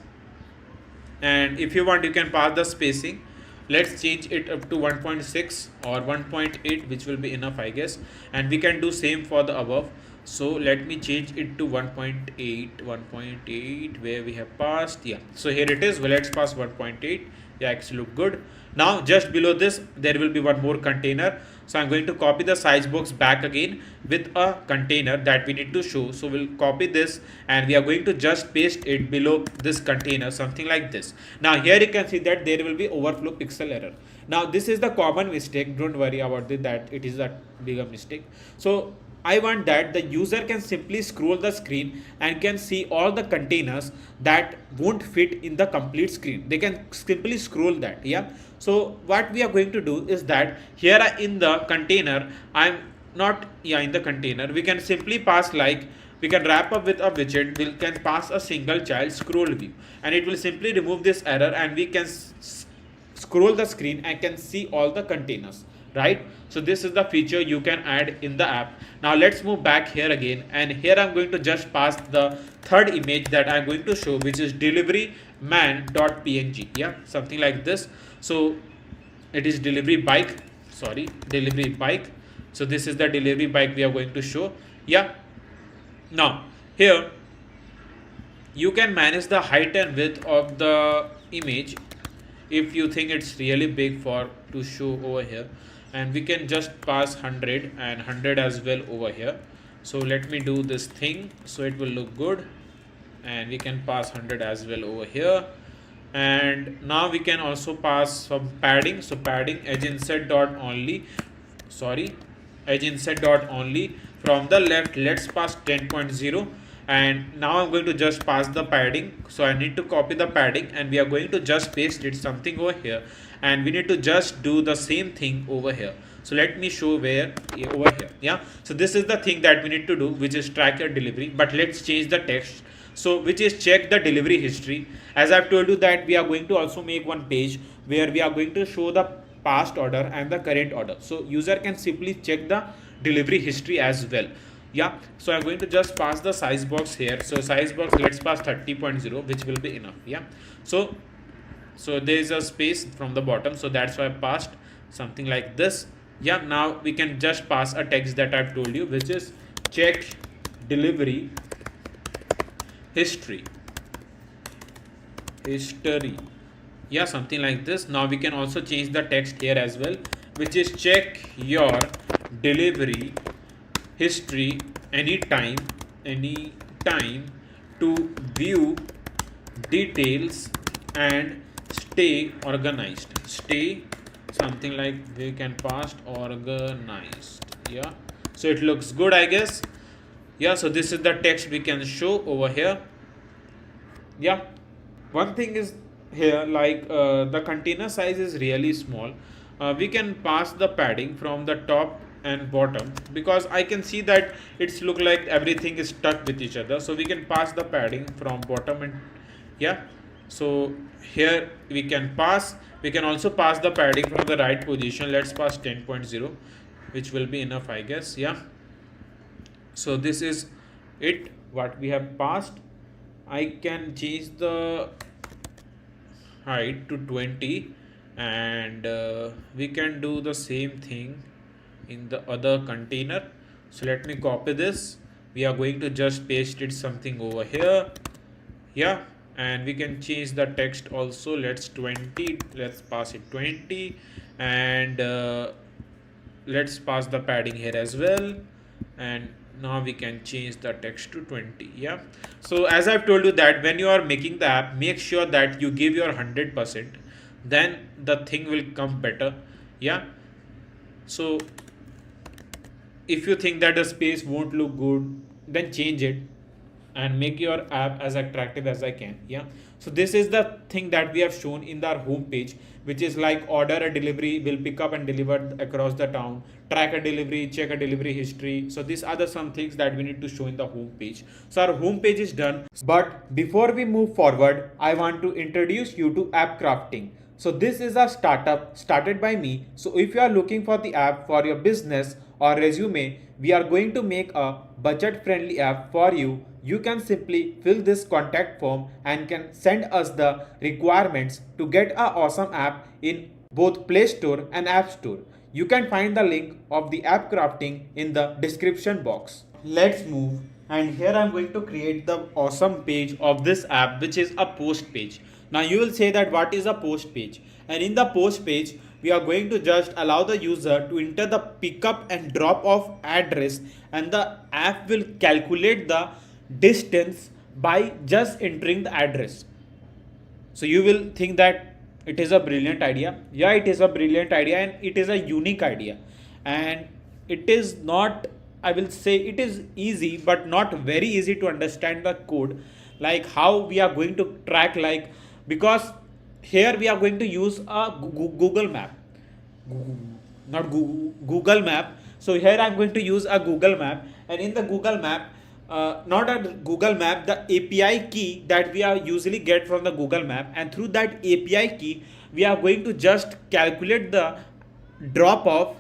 And if you want, you can pass the spacing. Let's change it up to 1.6 or 1.8, which will be enough, I guess. And we can do same for the above. So let me change it to 1.8 where we have passed. Yeah, so here it is. Well, let's pass 1.8. Yeah, actually look good. Now just below this there will be one more container. So I'm going to copy the size box back again with a container that we need to show. So we'll copy this and we are going to just paste it below this container, something like this. Now here you can see that there will be overflow pixel error. Now this is the common mistake. Don't worry about it, that it is a bigger mistake. So I want that the user can simply scroll the screen and can see all the containers that won't fit in the complete screen. They can simply scroll that. Yeah. So what we are going to do is that here in the container, in the container, we can simply pass, like, we can wrap up with a widget. We can pass a single child scroll view, and it will simply remove this error, and we can scroll the screen and can see all the containers, right? So this is the feature you can add in the app. Now let's move back here again, and here I'm going to just pass the third image that I'm going to show, which is delivery man.png. Yeah, something like this. So it is delivery bike. So this is the delivery bike we are going to show. Yeah, now here you can manage the height and width of the image if you think it's really big for to show over here, and we can just pass 100 and 100 as well over here. So let me do this thing so it will look good, and we can pass 100 as well over here. And now we can also pass some padding. So padding edge inset dot only from the left. Let's pass 10.0, and now I'm going to just pass the padding. So I need to copy the padding, and we are going to just paste it something over here, and we need to just do the same thing over here. So let me show where, over here. Yeah, so this is the thing that we need to do, which is track your delivery. But let's change the text, so which is check the delivery history. As I've told you that we are going to also make one page where we are going to show the past order and the current order, so user can simply check the delivery history as well. Yeah, so I'm going to just pass the size box here. So size box, let's pass 30.0, which will be enough. Yeah, so there is a space from the bottom, so that's why I passed something like this. Yeah, now we can just pass a text that I've told you, which is check delivery history. Yeah, something like this. Now we can also change the text here as well, which is check your delivery history anytime to view details and stay organized. Something like we can pass organized. Yeah, so it looks good, I guess. Yeah, so this is the text we can show over here. Yeah, one thing is here, like the container size is really small. We can pass the padding from the top and bottom, because I can see that it's look like everything is stuck with each other. So we can pass the padding from bottom and yeah. So here we can also pass the padding from the right position. Let's pass 10.0, which will be enough, I guess. Yeah. So this is it what we have passed. I can change the height to 20, and we can do the same thing in the other container. So let me copy this. We are going to just paste it something over here. Yeah, and we can change the text also. Let's 20, let's pass it 20, and let's pass the padding here as well. And now we can change the text to 20. Yeah, so as I've told you that when you are making the app, make sure that you give your 100%, then the thing will come better. Yeah, so if you think that the space won't look good, then change it and make your app as attractive as I can. Yeah, so this is the thing that we have shown in our home page, which is like order a delivery, will pick up and deliver across the town, track a delivery, check a delivery history. So these are the some things that we need to show in the home page. So our home page is done, but before we move forward, I want to introduce you to app crafting. So this is a startup started by me. So if you are looking for the app for your business or resume, we are going to make a budget friendly app for you. You can simply fill this contact form and can send us the requirements to get an awesome app in both Play Store and App Store. You can find the link of the app crafting in the description box. Let's move, and here I'm going to create the awesome page of this app, which is a post page. Now you will say that what is a post page, and in the post page we are going to just allow the user to enter the pickup and drop off address, and the app will calculate the distance by just entering the address. So you will think that it is a brilliant idea. Yeah, it is a brilliant idea, and it is a unique idea, and it is not, I will say it is easy but not very easy to understand the code, like how we are going to track, like, because here we are going to use a Google map, not Google map. So here I'm going to use a Google map, and in the Google map, not a Google map, the API key that we are usually get from the Google map, and through that API key we are going to just calculate the drop off,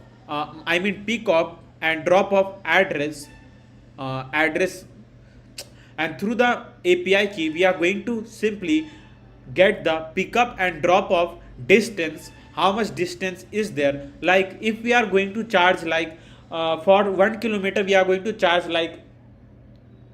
pick up and drop off address, and through the API key we are going to simply get the pickup and drop off distance, how much distance is there. Like if we are going to charge like for 1 kilometer we are going to charge like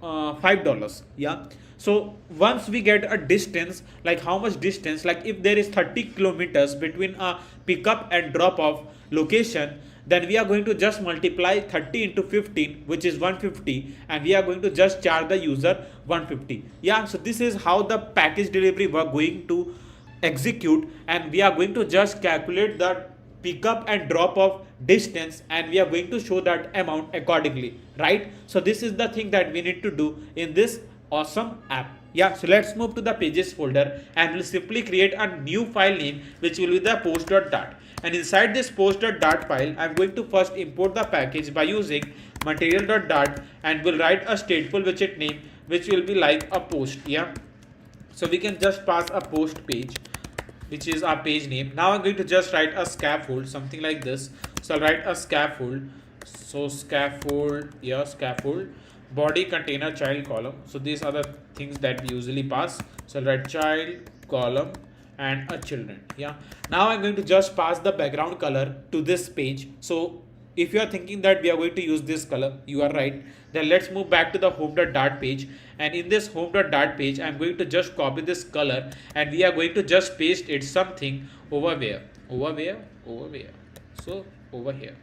$5. Yeah, so once we get a distance, like how much distance, like if there is 30 kilometers between a pickup and drop off location, then we are going to just multiply 30 into 15, which is 150, and we are going to just charge the user 150. Yeah, so this is how the package delivery we're going to execute, and we are going to just calculate the pickup and drop off distance, and we are going to show that amount accordingly, right? So this is the thing that we need to do in this awesome app. Yeah, so let's move to the pages folder, and we'll simply create a new file name, which will be the post.dart. And inside this post.dart file, I'm going to first import the package by using material.dart, and we'll write a stateful widget name, which will be like a post. Yeah, so we can just pass a post page, which is our page name. Now I'm going to just write a scaffold, something like this. So I'll write a scaffold. So scaffold, yeah, scaffold, body, container, child, column. So these are the things that we usually pass. So I'll write child, column, and a children. Yeah, now I'm going to just pass the background color to this page. So if you are thinking that we are going to use this color, you are right. Then let's move back to the home.dart page, and in this home.dart page I'm going to just copy this color, and we are going to just paste it something over where, so over here.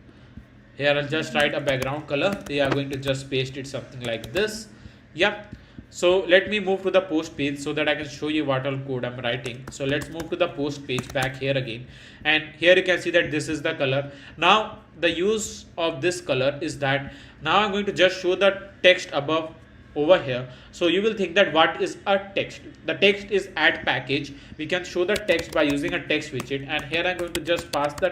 Here I'll just write a background color. We are going to just paste it something like this. Yeah, so let me move to the post page so that I can show you what all code I'm writing. So let's move to the post page back here again, and here you can see that this is the color. Now the use of this color is that now I'm going to just show the text above over here. So you will think that what is a text? The text is add package. We can show the text by using a text widget, and here I'm going to just pass the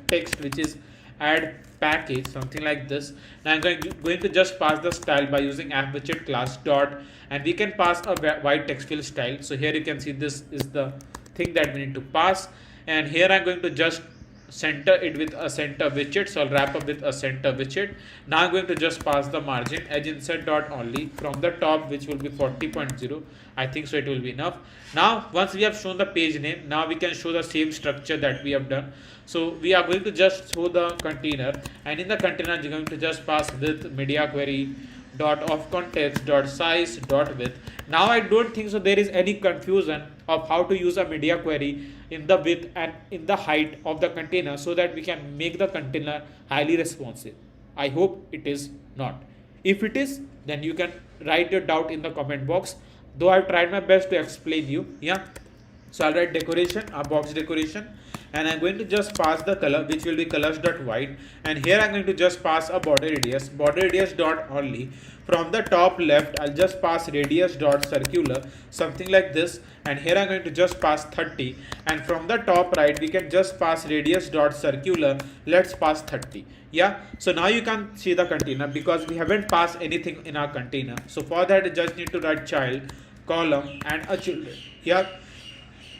text, which is add package, something like this. Now I'm going to just pass the style by using app widget class dot, and we can pass a white text field style. So here you can see this is the thing that we need to pass, and here I'm going to just center it with a center widget. So I'll wrap up with a center widget. Now I'm going to just pass the margin edge insert dot only from the top, which will be 40.0. I think so it will be enough. Now once we have shown the page name, now we can show the same structure that we have done. So we are going to just show the container, and in the container you're going to just pass with media query dot of context dot size dot width. Now I don't think so there is any confusion of how to use a media query in the width and in the height of the container, so that we can make the container highly responsive. I hope it is not. If it is, then you can write your doubt in the comment box, though I've tried my best to explain you. Yeah, so I'll write decoration, a box decoration, and I'm going to just pass the color, which will be colors.white, and here I'm going to just pass a border radius dot only. From the top left, I'll just pass radius dot circular, something like this, and here I'm going to just pass 30, and from the top right we can just pass radius dot circular. Let's pass 30. Yeah, so now you can see the container because we haven't passed anything in our container. So for that you just need to write child, column, and a children. Yeah,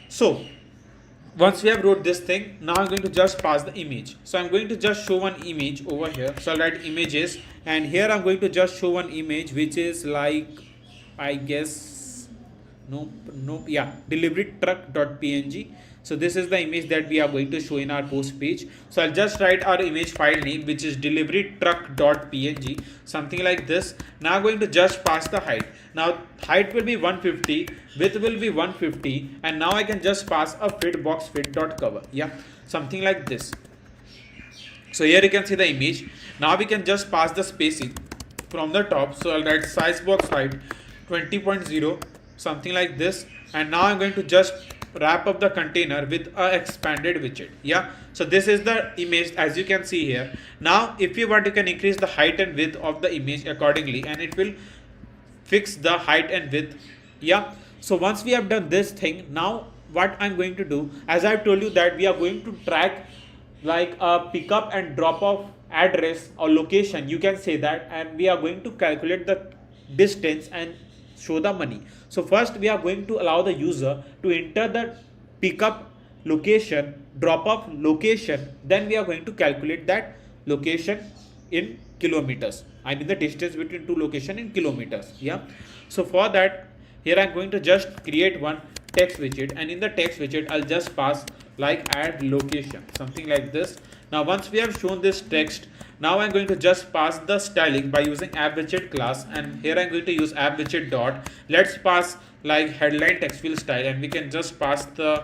so once we have wrote this thing, now I'm going to just pass the image. So I'm going to just show one image over here. So I'll write images, and here I'm going to just show one image which is like, I guess, yeah, delivery truck.png. So this is the image that we are going to show in our post page. So I'll just write our image file name, which is delivery truck.png, something like this. Now I'm going to just pass the height. Now height will be 150, width will be 150, and now I can just pass a fit box fit.cover. Yeah, something like this. So here you can see the image. Now we can just pass the spacing from the top. So I'll write size box height 20.0, something like this, and now I'm going to just wrap up the container with a expanded widget. Yeah, so this is the image as you can see here. Now if you want, you can increase the height and width of the image accordingly, and it will fix the height and width. Yeah, so once we have done this thing, now what I'm going to do, as I've told you that we are going to track like a pickup and drop off address or location, you can say that, and we are going to calculate the distance and show the money. So first we are going to allow the user to enter the pickup location, drop off location, then we are going to calculate that location in kilometers. I mean the distance between two locations in kilometers. Yeah, so for that, here I'm going to just create one text widget, and in the text widget I'll just pass like add location, something like this. Now once we have shown this text, now I'm going to just pass the styling by using app widget class, and here I'm going to use app widget dot. Let's pass like headline text field style, and we can just pass the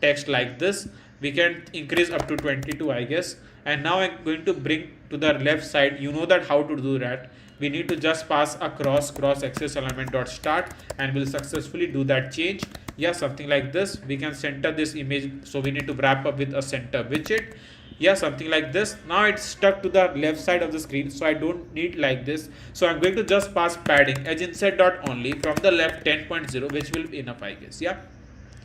text like this. We can increase up to 22, I guess. And now I'm going to bring to the left side. You know that how to do that. We need to just pass a cross access element dot start, and we'll successfully do that change. Yeah, something like this. We can center this image, so we need to wrap up with a center widget. Yeah, something like this. Now it's stuck to the left side of the screen, so I don't need like this. So I'm going to just pass padding edge insert dot only from the left 10.0, which will be enough, I guess. Yeah,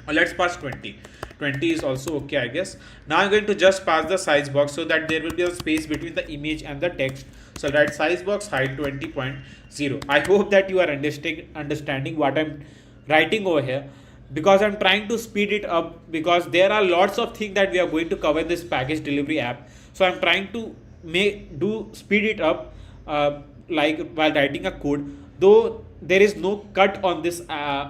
let's pass 20. 20 is also okay, I guess. Now I'm going to just pass the size box so that there will be a space between the image and the text. So write size box height 20.0. I hope that you are understanding what I'm writing over here, because I'm trying to speed it up, because there are lots of things that we are going to cover in this package delivery app. So I'm trying to speed it up like while writing a code, though there is no cut on this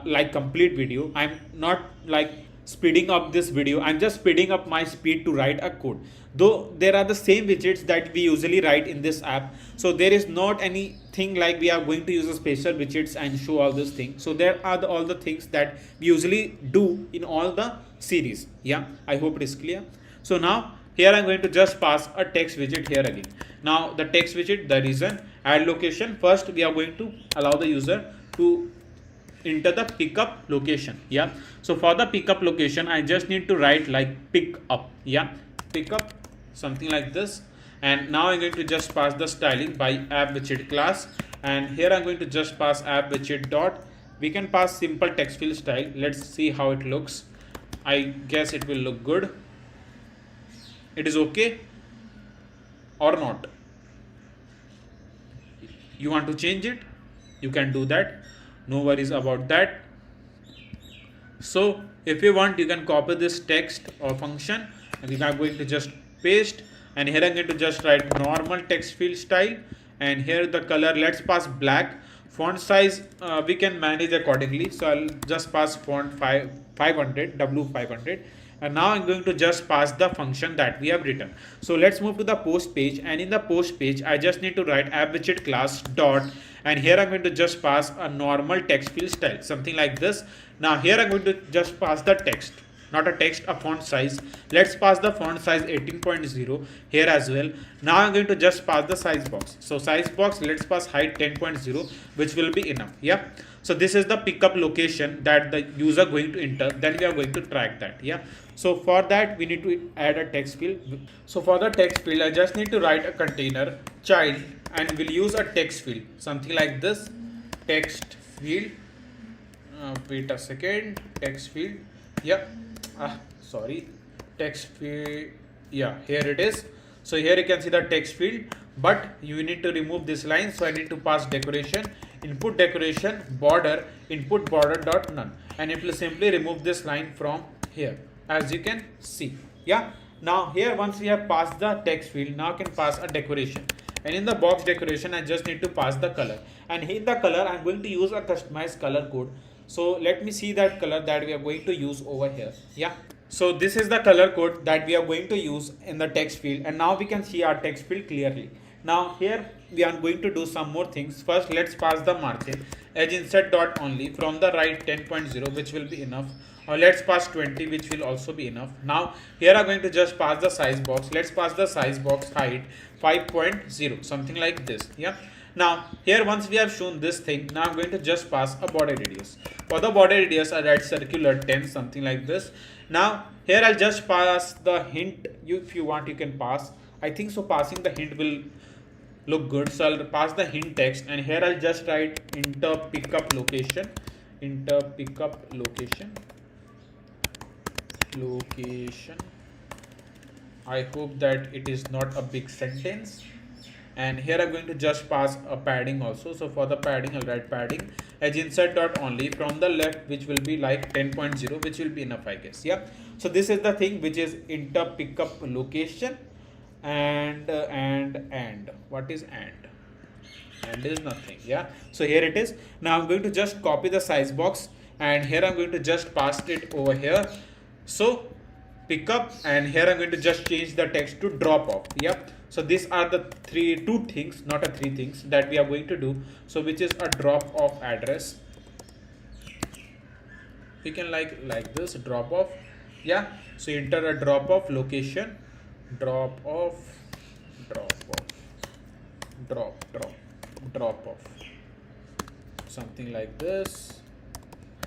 like complete video. I'm not like speeding up this video, I'm just speeding up my speed to write a code, though there are the same widgets that we usually write in this app. So there is not anything like we are going to use a special widgets and show all these things. So there are all the things that we usually do in all the series. Yeah, I hope it is clear. So now here I'm going to just pass a text widget here again. Now the text widget, the reason, add location. First we are going to allow the user to enter the pickup location. Yeah, so for the pickup location I just need to write like pick up. Yeah, pick up, something like this. And now I'm going to just pass the styling by app widget class, and here I'm going to just pass app widget dot. We can pass simple text field style. Let's see how it looks. I guess it will look good. It is okay. or not. You want to change it, you can do that, no worries about that. So if you want, you can copy this text or function, and we are going to just paste, and here I'm going to just write normal text field style, and here the color, let's pass black. Font size we can manage accordingly, so I'll just pass font 500 W500, and now I'm going to just pass the function that we have written. So let's move to the post page, and in the post page I just need to write app-widget class dot, and here I'm going to just pass a normal text field style, something like this. Now here I'm going to just pass the text, not a text, a font size. Let's pass the font size 18.0 here as well. Now I'm going to just pass the size box. So size box, let's pass height 10.0, which will be enough. Yeah. So this is the pickup location that the user going to enter. Then we are going to track that. Yeah. So for that we need to add a text field. So for the text field, I just need to write a container child, and we'll use a text field, something like this. Text field. Wait a second. Text field. Yeah. Sorry, text field. Yeah, here it is. So here you can see the text field, but you need to remove this line, so I need to pass decoration, input decoration border, input border dot none, and it will simply remove this line from here, as you can see. Yeah. Now here, once we have passed the text field, now I can pass a decoration, and in the box decoration I just need to pass the color, and in the color I'm going to use a customized color code. So let me see that color that we are going to use over here. Yeah. So this is the color code that we are going to use in the text field, and now we can see our text field clearly. Now here we are going to do some more things. First, let's pass the margin edge insert dot only from the right 10.0, which will be enough. Or let's pass 20, which will also be enough. Now here I'm going to just pass the size box. Let's pass the size box height 5.0, something like this. Yeah. Now here, once we have shown this thing, now I'm going to just pass a border radius. For the border radius I write circular 10, something like this. Now here I'll just pass the hint. If you want, you can pass. I think so passing the hint will look good, so I'll pass the hint text, and here I'll just write enter pickup location, enter pickup location. I hope that it is not a big sentence. And here I'm going to just pass a padding also. So for the padding, I'll write padding edge insert dot only from the left, which will be like 10.0, which will be enough, I guess. Yeah. So this is the thing, which is enter pickup location, and what is and is nothing. Yeah. So here it is. Now I'm going to just copy the size box, and here I'm going to just pass it over here. So pickup, and here I'm going to just change the text to drop off. Yep. So these are the two things, not a three things that we are going to do. So which is a drop off address. We can like this drop off. Yeah. So enter a drop off location, drop off, something like this.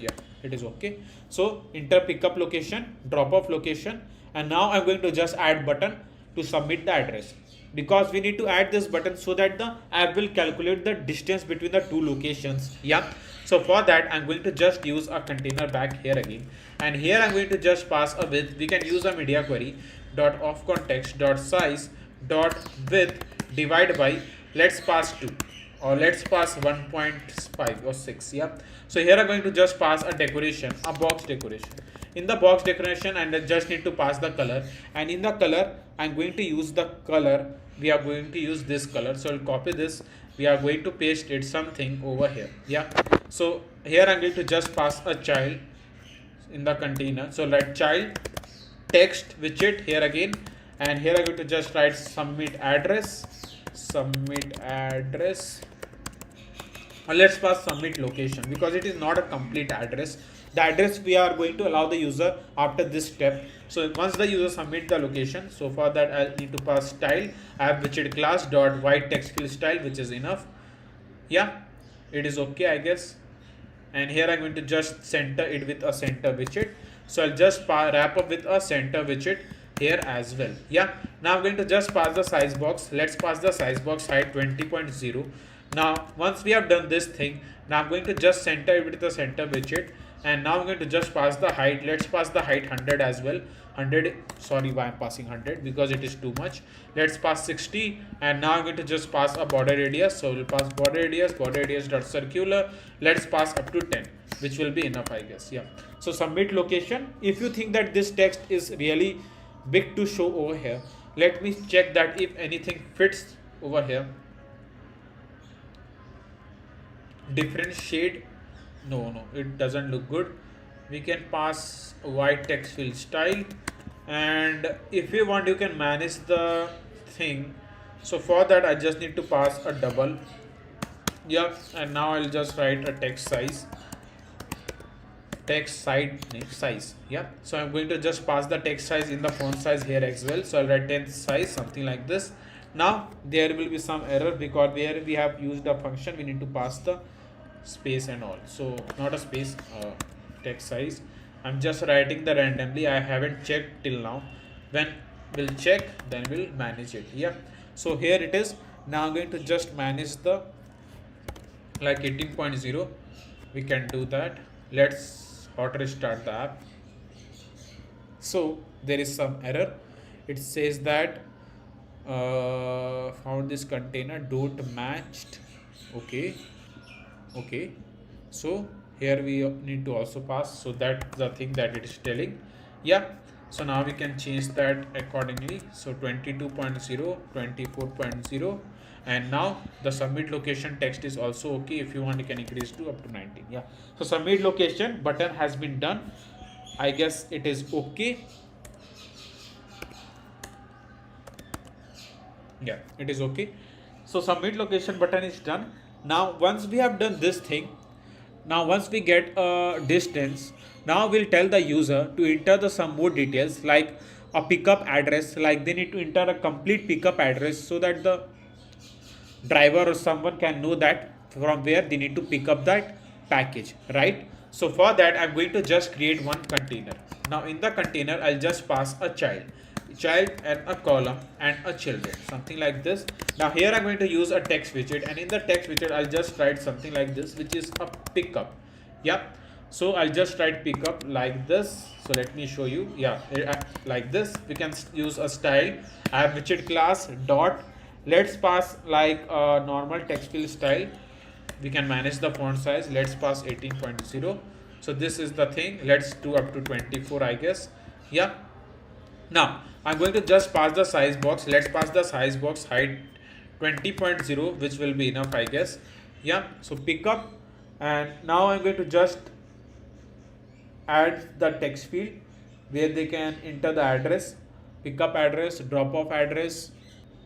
Yeah, it is okay. So enter pickup location, drop off location, and now I'm going to just add button to submit the address, because we need to add this button so that the app will calculate the distance between the two locations. Yeah. So for that, I'm going to just use a container back here again, and here I'm going to just pass a width. We can use a media query dot of context dot size dot width divide by, let's pass 2, or let's pass 1.5 or 6. Yeah. So here I'm going to just pass a decoration, a box decoration. In the box decoration, and I just need to pass the color, and in the color I'm going to use the color. We are going to use this color, so I'll copy this. We are going to paste it something over here. Yeah. So here I'm going to just pass a child in the container. So write child text widget here again, and here I'm going to just write submit address, or let's pass submit location, because it is not a complete address. The address we are going to allow the user after this step. So once the user submit the location, so for that I'll need to pass style app widget class dot white text field style, which is enough. Yeah, it is okay, I guess. And here I'm going to just center it with a center widget. So I'll just wrap up with a center widget here as well. Yeah. Now I'm going to just pass the size box. Let's pass the size box height 20.0. Now once we have done this thing, now I'm going to just center it with the center widget. and now I'm going to just pass the height. Let's pass the height 100 as well. 100, sorry, why I'm passing 100, because it is too much. Let's pass 60, and now I'm going to just pass a border radius. So we'll pass border radius dot circular. Let's pass up to 10, which will be enough, I guess. Yeah. So submit location. If you think that this text is really big to show over here, let me check that if anything fits over here. Different shade, no, it doesn't look good. We can pass white text fill style, and if you want you can manage the thing. So for that I just need to pass a double. Yeah, and now I'll just write a text size. Yeah, so I'm going to just pass the text size in the font size here as well. So I'll write 10 size, something like this. Now there will be some error because where we have used a function we need to pass the space and all. So not a space, text size. I'm just writing the randomly. I haven't checked till now. When we'll check, then we'll manage it. Yeah, so here it is. Now I'm going to just manage the like 18.0. We can do that. Let's hot restart the app. So there is some error. It says that found this container don't matched. Okay, so here we need to also pass. So that's the thing that it is telling. Yeah, so now we can change that accordingly. So 22.0, 24.0, and now the submit location text is also okay. If you want you can increase to up to 19. Yeah, so submit location button has been done. I guess it is okay. Yeah, it is okay. So submit location button is done. Now once we have done this thing, now once we get a distance, now we'll tell the user to enter the some more details like a pickup address. Like they need to enter a complete pickup address so that the driver or someone can know that from where they need to pick up that package, right? So for that I'm going to just create one container. Now in the container I'll just pass a child and a column and a children, something like this. Now here I'm going to use a text widget, and in the text widget I'll just write something like this, which is a pickup. Yeah, so I'll just write pickup like this. So let me show you. Yeah, like this. We can use a style. I have widget class dot. Let's pass like a normal text field style. We can manage the font size. Let's pass 18.0. So this is the thing. Let's do up to 24, I guess. Yeah. Now I'm going to just pass the size box. Let's pass the size box height 20.0, which will be enough, I guess. Yeah, so pickup, and now I'm going to just add the text field where they can enter the address, pickup address, drop off address.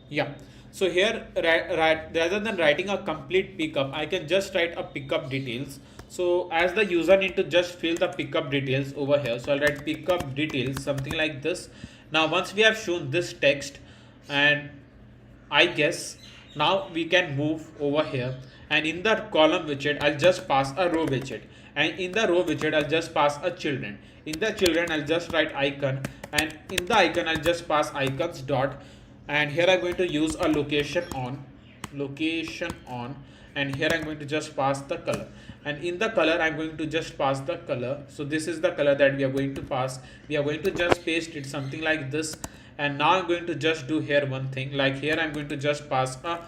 Yeah, so here rather than writing a complete pickup, I can just write a pickup details. So as the user need to just fill the pickup details over here, so I'll write pickup details, something like this. Now once we have shown this text, and I guess now we can move over here, and in the column widget I'll just pass a row widget, and in the row widget I'll just pass a children. In the children I'll just write icon, and in the icon I'll just pass icons dot, and here I'm going to use a location on, and here I'm going to just pass the color, and in the color I'm going to just pass the color. So this is the color that we are going to pass. We are going to just paste it something like this, and now I'm going to just do here one thing, like here I'm going to just pass a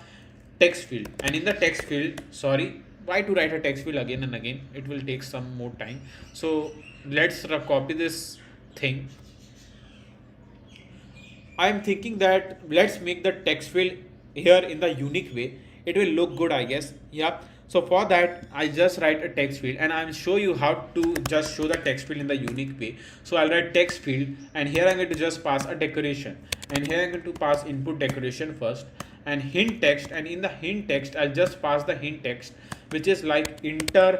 text field, and in the text field, sorry, why to write a text field again and again, it will take some more time. So let's copy this thing. I'm thinking that let's make the text field here in the unique way. It will look good, I guess. Yeah. So for that, I just write a text field, and I'll show you how to just show the text field in the unique way. So I'll write text field, and here I'm going to just pass a decoration, and here I'm going to pass input decoration first, and hint text, and in the hint text I'll just pass the hint text, which is like enter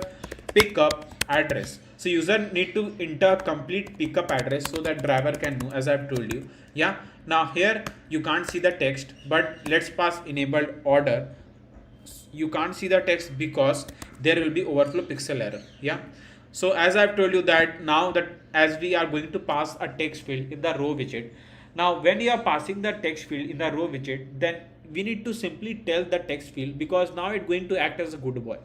pickup address. So user need to enter complete pickup address so that driver can know, as I've told you. Yeah. Now here you can't see the text, but let's pass enabled order. You can't see the text because there will be overflow pixel error. Yeah, so as I've told you that now that as we are going to pass a text field in the row widget, now when you are passing the text field in the row widget, then we need to simply tell the text field, because now it's going to act as a good boy.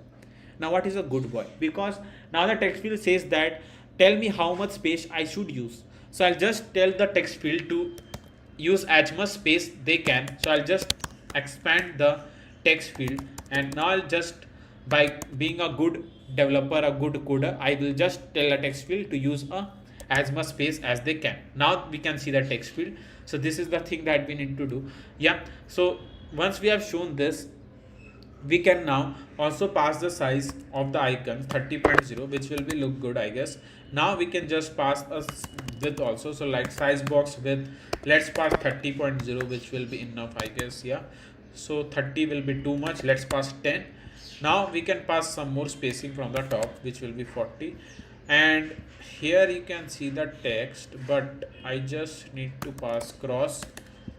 Now what is a good boy? Because now the text field says that tell me how much space I should use. So I'll just tell the text field to use as much space they can. So I'll just expand the text field, and now I'll just, by being a good developer, a good coder, I will just tell a text field to use as much space as they can. Now we can see the text field. So this is the thing that we need to do. Yeah, so once we have shown this, we can now also pass the size of the icon 30.0, which will be look good, I guess. Now we can just pass a width also. So like size box width, let's pass 30.0, which will be enough, I guess. Yeah, so 30 will be too much, let's pass 10. Now we can pass some more spacing from the top, which will be 40. And here you can see the text, but I just need to pass cross,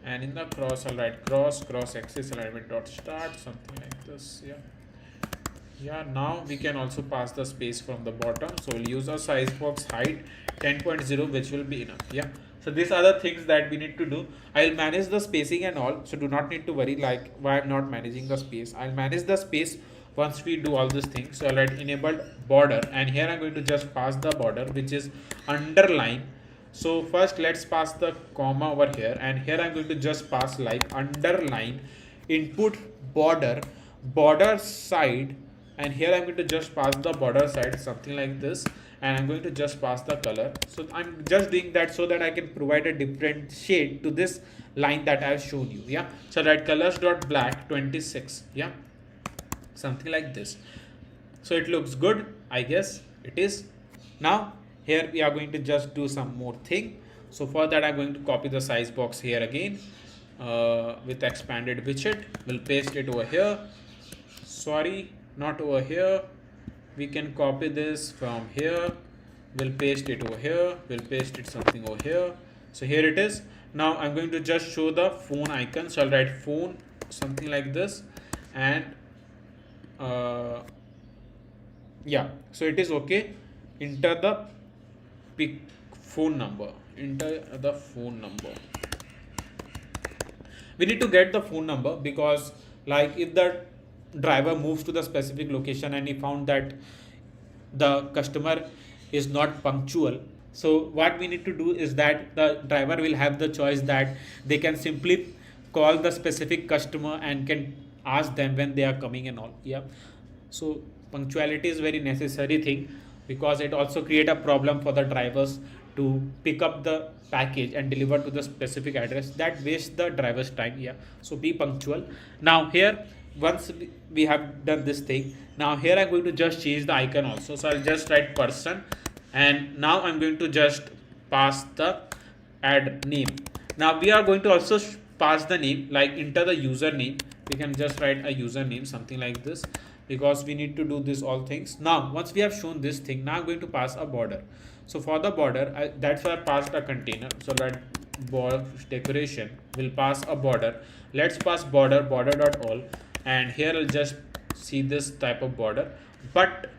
and in the cross I'll write cross axis alignment dot start, something like this. Yeah, now we can also pass the space from the bottom. So we'll use a size box height 10.0, which will be enough. Yeah, so these are the things that we need to do. I'll manage the spacing and all, so do not need to worry like why I'm not managing the space. I'll manage the space once we do all these things. So I'll write enabled border, and here I'm going to just pass the border, which is underline. So first let's pass the comma over here, and here I'm going to just pass like underline input border side, and here I'm going to just pass the border side, something like this, and I'm going to just pass the color. So I'm just doing that so that I can provide a different shade to this line that I've shown you. Yeah, so write colors dot black 26. Yeah, something like this. So it looks good, I guess it is. Now here we are going to just do some more thing. So for that I'm going to copy the size box here again with expanded widget. We'll paste it over here. Sorry, not over here. We can copy this from here. We'll paste it over here. We'll paste it something over here. So here it is. Now I'm going to just show the phone icon. So I'll write phone, something like this, and yeah, so it is okay. Enter the phone number. Enter the phone number. We need to get the phone number, because like if the driver moves to the specific location and he found that the customer is not punctual, so what we need to do is that the driver will have the choice that they can simply call the specific customer and can ask them when they are coming and all. Yeah, so punctuality is very necessary thing, because it also create a problem for the drivers to pick up the package and deliver to the specific address. That wastes the driver's time. Yeah, so be punctual. Now here, once we have done this thing, now here I'm going to just change the icon also. So I'll just write person, and now I'm going to just pass the add name. Now we are going to also pass the name, like enter the username. We can just write a username, something like this, because we need to do this all things. Now once we have shown this thing, now I'm going to pass a border. So for the border, that's why I passed a container. So that decoration will pass a border. Let's pass border dot all, and here I'll just see this type of border. But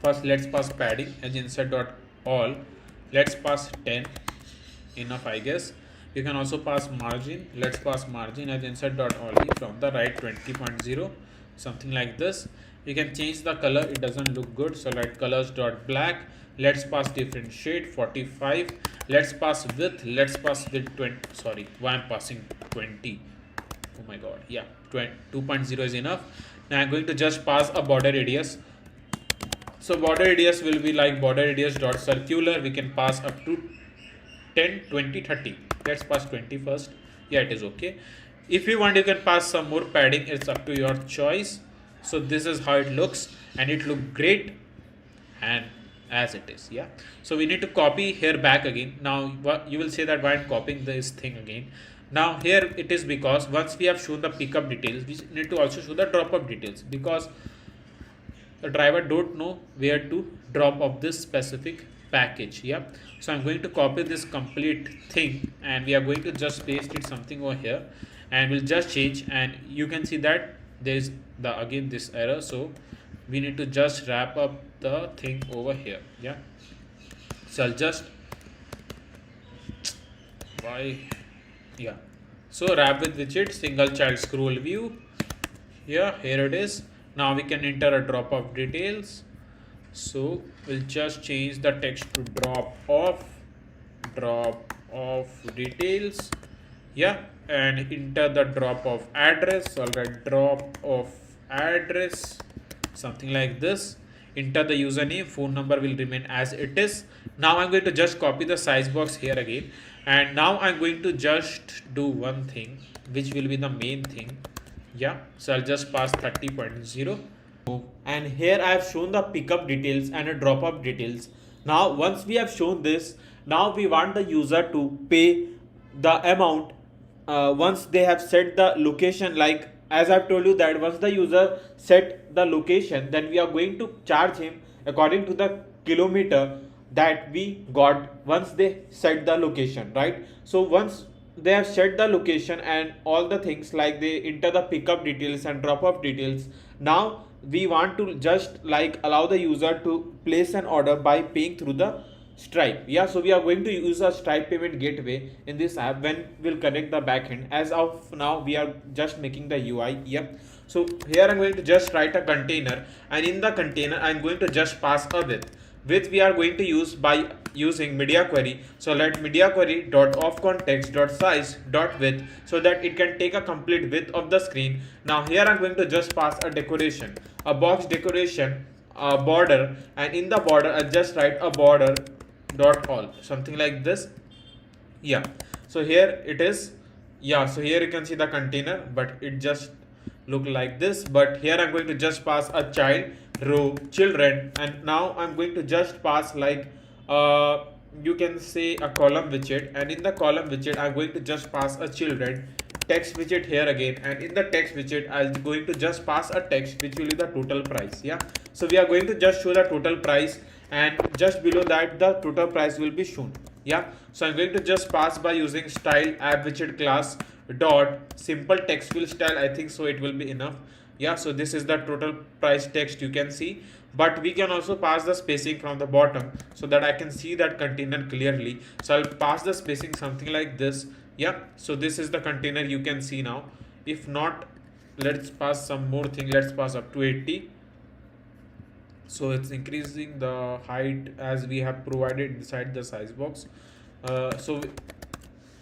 first let's pass padding as insert dot all. Let's pass 10, enough, I guess. You can also pass margin. Let's pass margin as insert dot only from the right 20.0, something like this. You can change the color, it doesn't look good. So write colors dot black. Let's pass different shade 45. Let's pass width. Let's pass width 20. Sorry, why I'm passing 20. Oh my god. Yeah, 2.0 is enough. Now I'm going to just pass a border radius. So border radius will be like border radius dot circular. We can pass up to 10, 20, 30. Let's pass 20 first. Yeah, it is okay. If you want, you can pass some more padding. It's up to your choice. So this is how it looks, and it looks great and as it is. Yeah, so we need to copy here back again. Now you will say that why I'm copying this thing again. Now here it is because once we have shown the pickup details, we need to also show the drop up details, because the driver don't know where to drop off this specific package. Yeah, so I'm going to copy this complete thing, and we are going to just paste it something over here, and we'll just change, and you can see that there is the again this error. So we need to just wrap up the thing over here. Yeah, so I'll just so wrap with widget single child scroll view. Yeah, here it is. Now we can enter a drop off details. So we'll just change the text to drop off details. Yeah, and enter the drop off address. All right, drop off address, something like this. Enter the username, phone number will remain as it is. Now I'm going to just copy the size box here again, and now I'm going to just do one thing, which will be the main thing. Yeah, so I'll just pass 30.0. And here I have shown the pickup details and a drop off details. Now once we have shown this, now we want the user to pay the amount once they have set the location. Like as I've told you that once the user set the location, then we are going to charge him according to the kilometer that we got once they set the location, right? So once they have set the location and all the things, like they enter the pickup details and drop off details, now we want to just like allow the user to place an order by paying through the Stripe. Yeah, so we are going to use a Stripe payment gateway in this app when we'll connect the backend. As of now, we are just making the UI. Yep. So here I'm going to just write a container, and in the container I'm going to just pass a width we are going to use by using media query. So let media query dot of context dot size dot width, so that it can take a complete width of the screen. Now here I'm going to just pass a decoration, a box decoration, a border, and in the border I just write a border dot all, something like this. Yeah, so here it is. Yeah, so here you can see the container, but it just look like this. But here I'm going to just pass a child, row, children, and now I'm going to just pass like you can say a column widget, and in the column widget I'm going to just pass a children text widget here again, and in the text widget I'm going to just pass a text which will be the total price. Yeah, so we are going to just show the total price, and just below that the total price will be shown. Yeah, so I'm going to just pass by using style app widget class dot simple text fill style. I think so it will be enough. Yeah, so this is the total price text you can see, but we can also pass the spacing from the bottom so that I can see that container clearly. So I'll pass the spacing something like this. Yeah, so this is the container you can see now. If not, let's pass some more thing. Let's pass up to 80. So it's increasing the height as we have provided inside the size box. So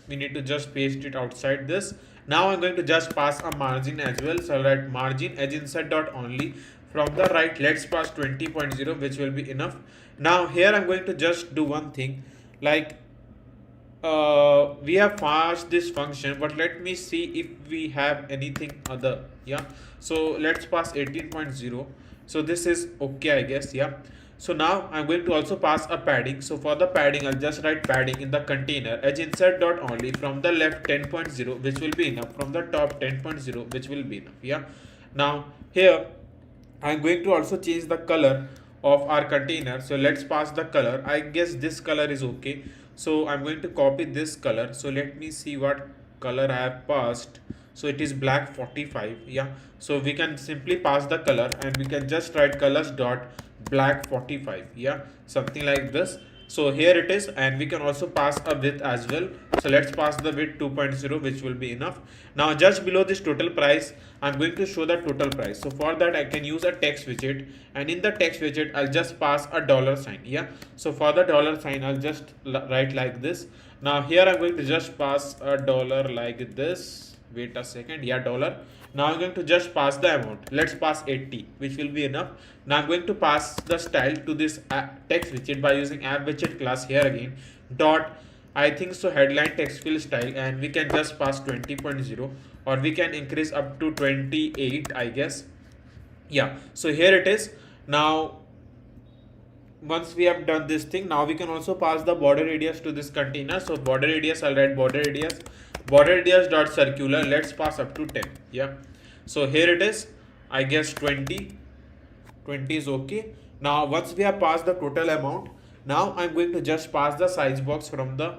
we need to just paste it outside this. Now I'm going to just pass a margin as well. So I'll write margin edge inside dot only. From the right, let's pass 20.0, which will be enough. Now here I'm going to just do one thing, like we have passed this function, but let me see if we have anything other. Yeah, so let's pass 18.0. So this is okay, I guess. Yeah, so now I'm going to also pass a padding. So for the padding, I'll just write padding in the container edge insert dot only. From the left 10.0, which will be enough. From the top 10.0, which will be enough. Yeah, now here I'm going to also change the color of our container. So let's pass the color. I guess this color is okay. So I'm going to copy this color. So let me see what color I have passed. So it is black 45. Yeah, so we can simply pass the color, and we can just write colors dot black 45. Yeah, something like this. So here it is, and we can also pass a width as well. So let's pass the width 2.0, which will be enough. Now just below this total price, I'm going to show the total price. So for that I can use a text widget, and in the text widget I'll just pass a dollar sign. Yeah, so for the dollar sign I'll just write like this. Now here I'm going to just pass a dollar like this. Wait a second. Yeah, dollar. Now I'm going to just pass the amount. Let's pass 80, which will be enough. Now I'm going to pass the style to this text widget by using app widget class here again dot, I think so, headline text fill style, and we can just pass 20.0, or we can increase up to 28, I guess. Yeah, so here it is. Now once we have done this thing, now we can also pass the border radius to this container. So border radius, I'll write border radius dot circular. Let's pass up to 10. Yeah, so here it is. I guess 20 is okay. Now once we have passed the total amount, now I'm going to just pass the size box from the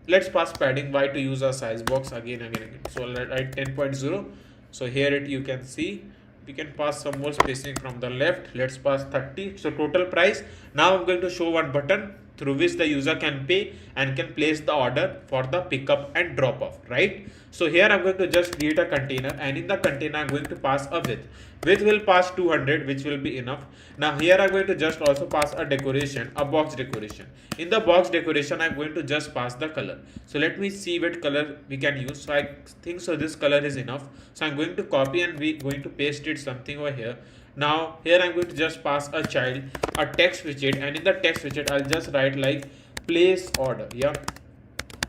let's pass padding. Why to use a size box again. So I'll write 10.0. so here it you can see. We can pass some more spacing from the left. Let's pass 30. So total price. Now I'm going to show one button through which the user can pay and can place the order for the pickup and drop off, right? So here I'm going to just create a container, and in the container I'm going to pass a width. width will pass 200, which will be enough. Now here I'm going to just also pass a decoration, a box decoration. In the box decoration I'm going to just pass the color. So let me see what color we can use. So I think so this color is enough. So I'm going to copy and we going to paste it something over here. Now here I'm going to just pass a child, a text widget, and in the text widget I'll just write like place order. Yeah,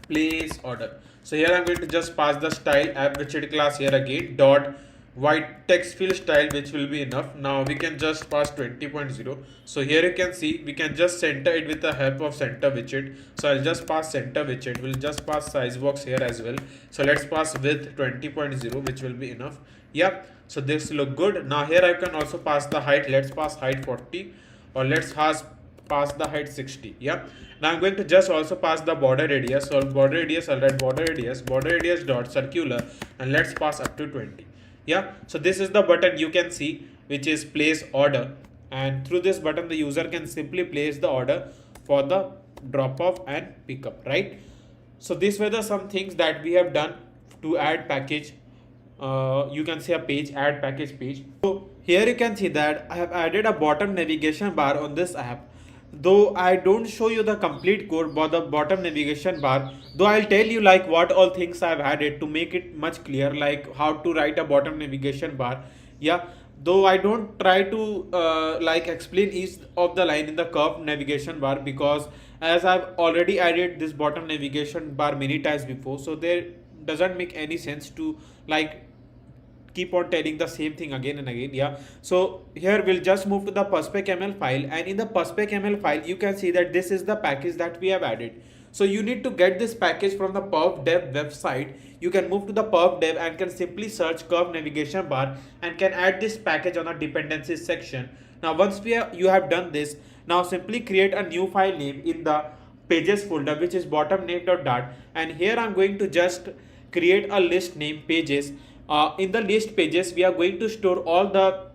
place order. So here I'm going to just pass the style app widget class here again dot white text field style, which will be enough. Now we can just pass 20.0. So here you can see we can just center it with the help of center widget. So I'll just pass center widget. We'll just pass size box here as well. So let's pass width 20.0, which will be enough. Yeah, so this look good. Now here I can also pass the height. Let's pass height 40, or let's pass the height 60. Yeah, now I'm going to just also pass the border radius. So border radius, I'll write border radius dot circular, and let's pass up to 20. Yeah, so this is the button you can see, which is place order, and through this button the user can simply place the order for the drop off and pickup, right? So these were the some things that we have done to add package. You can see a page, add package page. So here you can see that I have added a bottom navigation bar on this app. Though I don't show you the complete code for the bottom navigation bar, though I'll tell you like what all things I've added to make it much clear, like how to write a bottom navigation bar. Yeah, though I don't try to like explain each of the line in the curved navigation bar, because as I've already added this bottom navigation bar many times before, so there doesn't make any sense to like keep on telling the same thing again and again. Yeah, so here we'll just move to the perspec.ml file, and in the perspec.ml file you can see that this is the package that we have added. So you need to get this package from the perf.dev website. You can move to the perf.dev and can simply search curve navigation bar and can add this package on the dependencies section. Now once you have done this, now simply create a new file name in the pages folder, which is bottom name.dart, and here I'm going to just create a list name pages. In the list pages we are going to store all the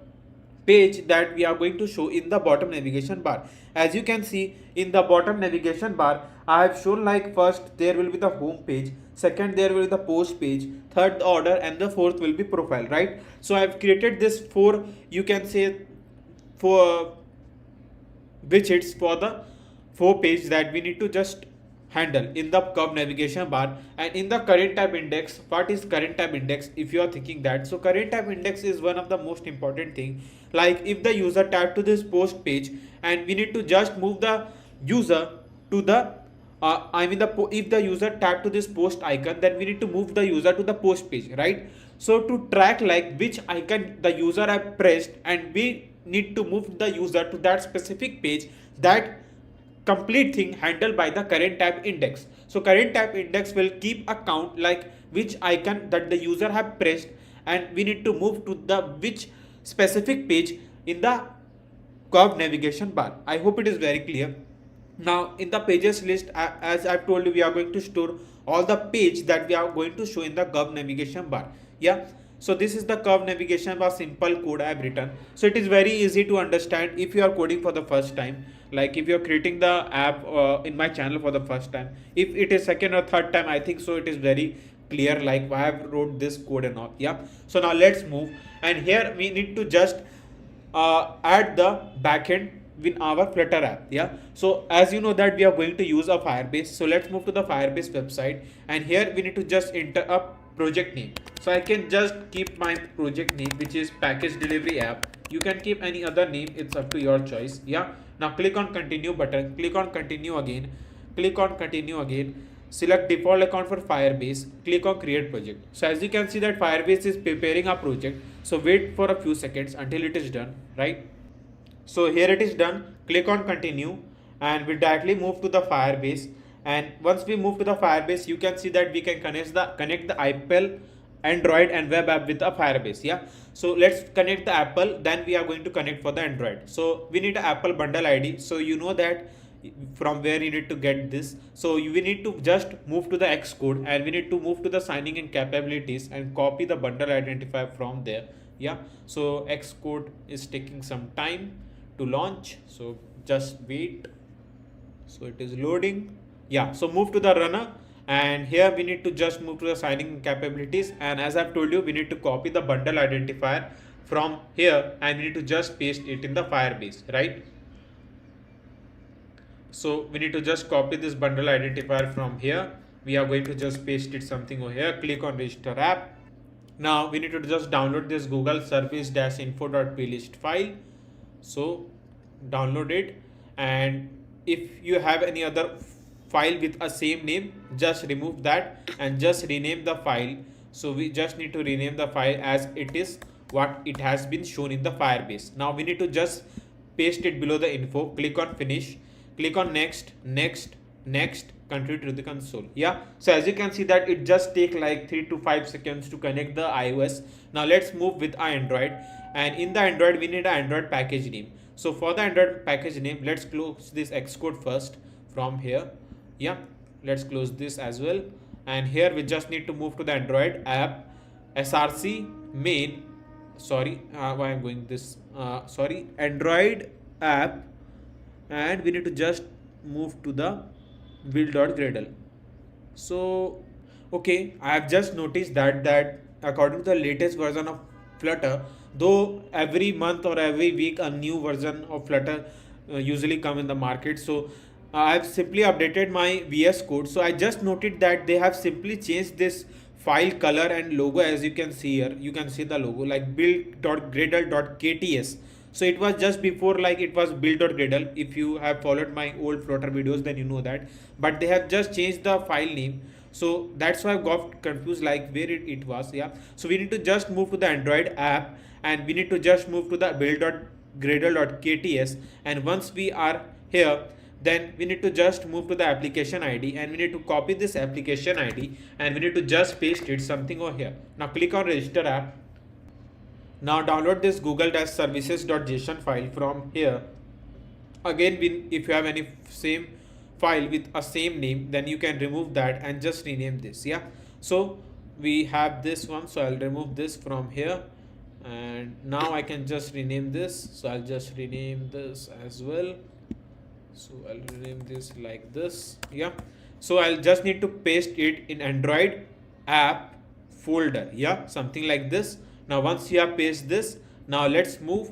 page that we are going to show in the bottom navigation bar. As you can see in the bottom navigation bar, I have shown like first there will be the home page, second there will be the post page, third the order, and the fourth will be profile, right? So I have created this four, you can say, for widgets for the four page that we need to just handle in the curve navigation bar. And in the current tab index, what is current tab index, if you are thinking that? So current tab index is one of the most important thing. Like if the user tab to this post page and we need to just move the user to the if the user tag to this post icon, then we need to move the user to the post page, right? So to track like which icon the user have pressed, and we need to move the user to that specific page, that complete thing handled by the current tab index. So current tab index will keep a count like which icon that the user have pressed, and we need to move to the which specific page in the curve navigation bar. I hope it is very clear. Now in the pages list, as I've told you, we are going to store all the page that we are going to show in the curve navigation bar. Yeah, so this is the curve navigation bar simple code I have written. So it is very easy to understand if you are coding for the first time. Like if you are creating the app in my channel for the first time, if it is second or third time, I think so it is very clear like why I have wrote this code and all. Yeah, so now let's move, and here we need to just add the backend in our Flutter app. Yeah, so as you know that we are going to use a Firebase, so let's move to the Firebase website, and here we need to just enter a project name. So I can just keep my project name, which is package delivery app. You can keep any other name, it's up to your choice. Yeah, now click on continue button, click on continue again, click on continue again, select default account for Firebase, click on create project. So as you can see that Firebase is preparing a project, so wait for a few seconds until it is done, right? So here it is done, click on continue, and we directly move to the Firebase. And once we move to the Firebase, you can see that we can connect the Apple, Android and web app with the Firebase. Yeah, so let's connect the Apple, then we are going to connect for the Android. So we need an Apple bundle ID, so you know that from where you need to get this. So we need to just move to the Xcode, and we need to move to the signing in capabilities and copy the bundle identifier from there. Yeah, so Xcode is taking some time to launch, so just wait. So it is loading. Yeah, so move to the runner, and here we need to just move to the signing capabilities, and as I've told you, we need to copy the bundle identifier from here and we need to just paste it in the Firebase, right? So we need to just copy this bundle identifier from here. We are going to just paste it something over here. Click on register app. Now we need to just download this Google service-info.plist file. So download it, and if you have any other file with a same name, just remove that and just rename the file. So we just need to rename the file as it is what it has been shown in the Firebase. Now we need to just paste it below the info. Click on finish, click on next, next, next, continue to the console. Yeah, so as you can see that it just take like 3 to 5 seconds to connect the iOS. Now let's move with our Android, and in the Android we need an Android package name. So for the Android package name, let's close this Xcode first from here. Yeah, let's close this as well, and here we just need to move to the Android app src main, sorry, why I'm going this, sorry, Android app, and we need to just move to the build.gradle. So okay, I have just noticed that according to the latest version of Flutter, though every month or every week a new version of Flutter usually come in the market. So I have simply updated my VS Code. So I just noted that they have simply changed this file color and logo. As you can see here, you can see the logo like build.gradle.kts. So it was just before, like it was build.gradle. If you have followed my old Flutter videos, then you know that. But they have just changed the file name. So that's why I got confused like where it was. Yeah. So we need to just move to the Android app, and we need to just move to the build.gradle.kts. And once we are here, then we need to just move to the application ID, and we need to copy this application ID, and we need to just paste it something over here. Now click on register app. Now download this google-services.json file from here. Again, if you have any same file with a same name, then you can remove that and just rename this. Yeah, so we have this one, so I'll remove this from here, and now I can just rename this. So I'll just rename this as well. So I'll rename this like this. Yeah, so I'll just need to paste it in Android app folder. Yeah, something like this. Now once you have pasted this, now let's move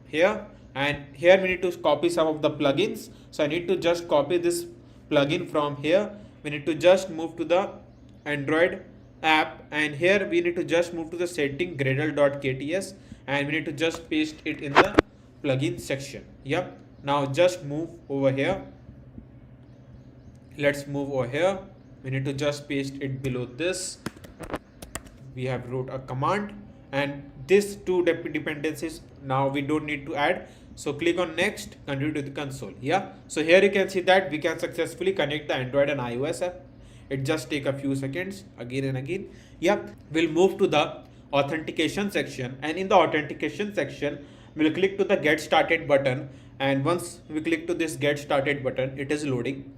here, and here we need to copy some of the plugins. So I need to just copy this plugin from here. We need to just move to the Android app, and here we need to just move to the setting gradle.kts, and we need to just paste it in the plugin section. Yep. Now just move over here. Let's move over here. We need to just paste it below this. We have wrote a command, and this two dependencies now we don't need to add. So click on next, continue to the console. Yeah, so here you can see that we can successfully connect the Android and iOS app. It just take a few seconds again and again. Yeah, we'll move to the authentication section, and in the authentication section we'll click to the get started button, and once we click to this get started button, it is loading.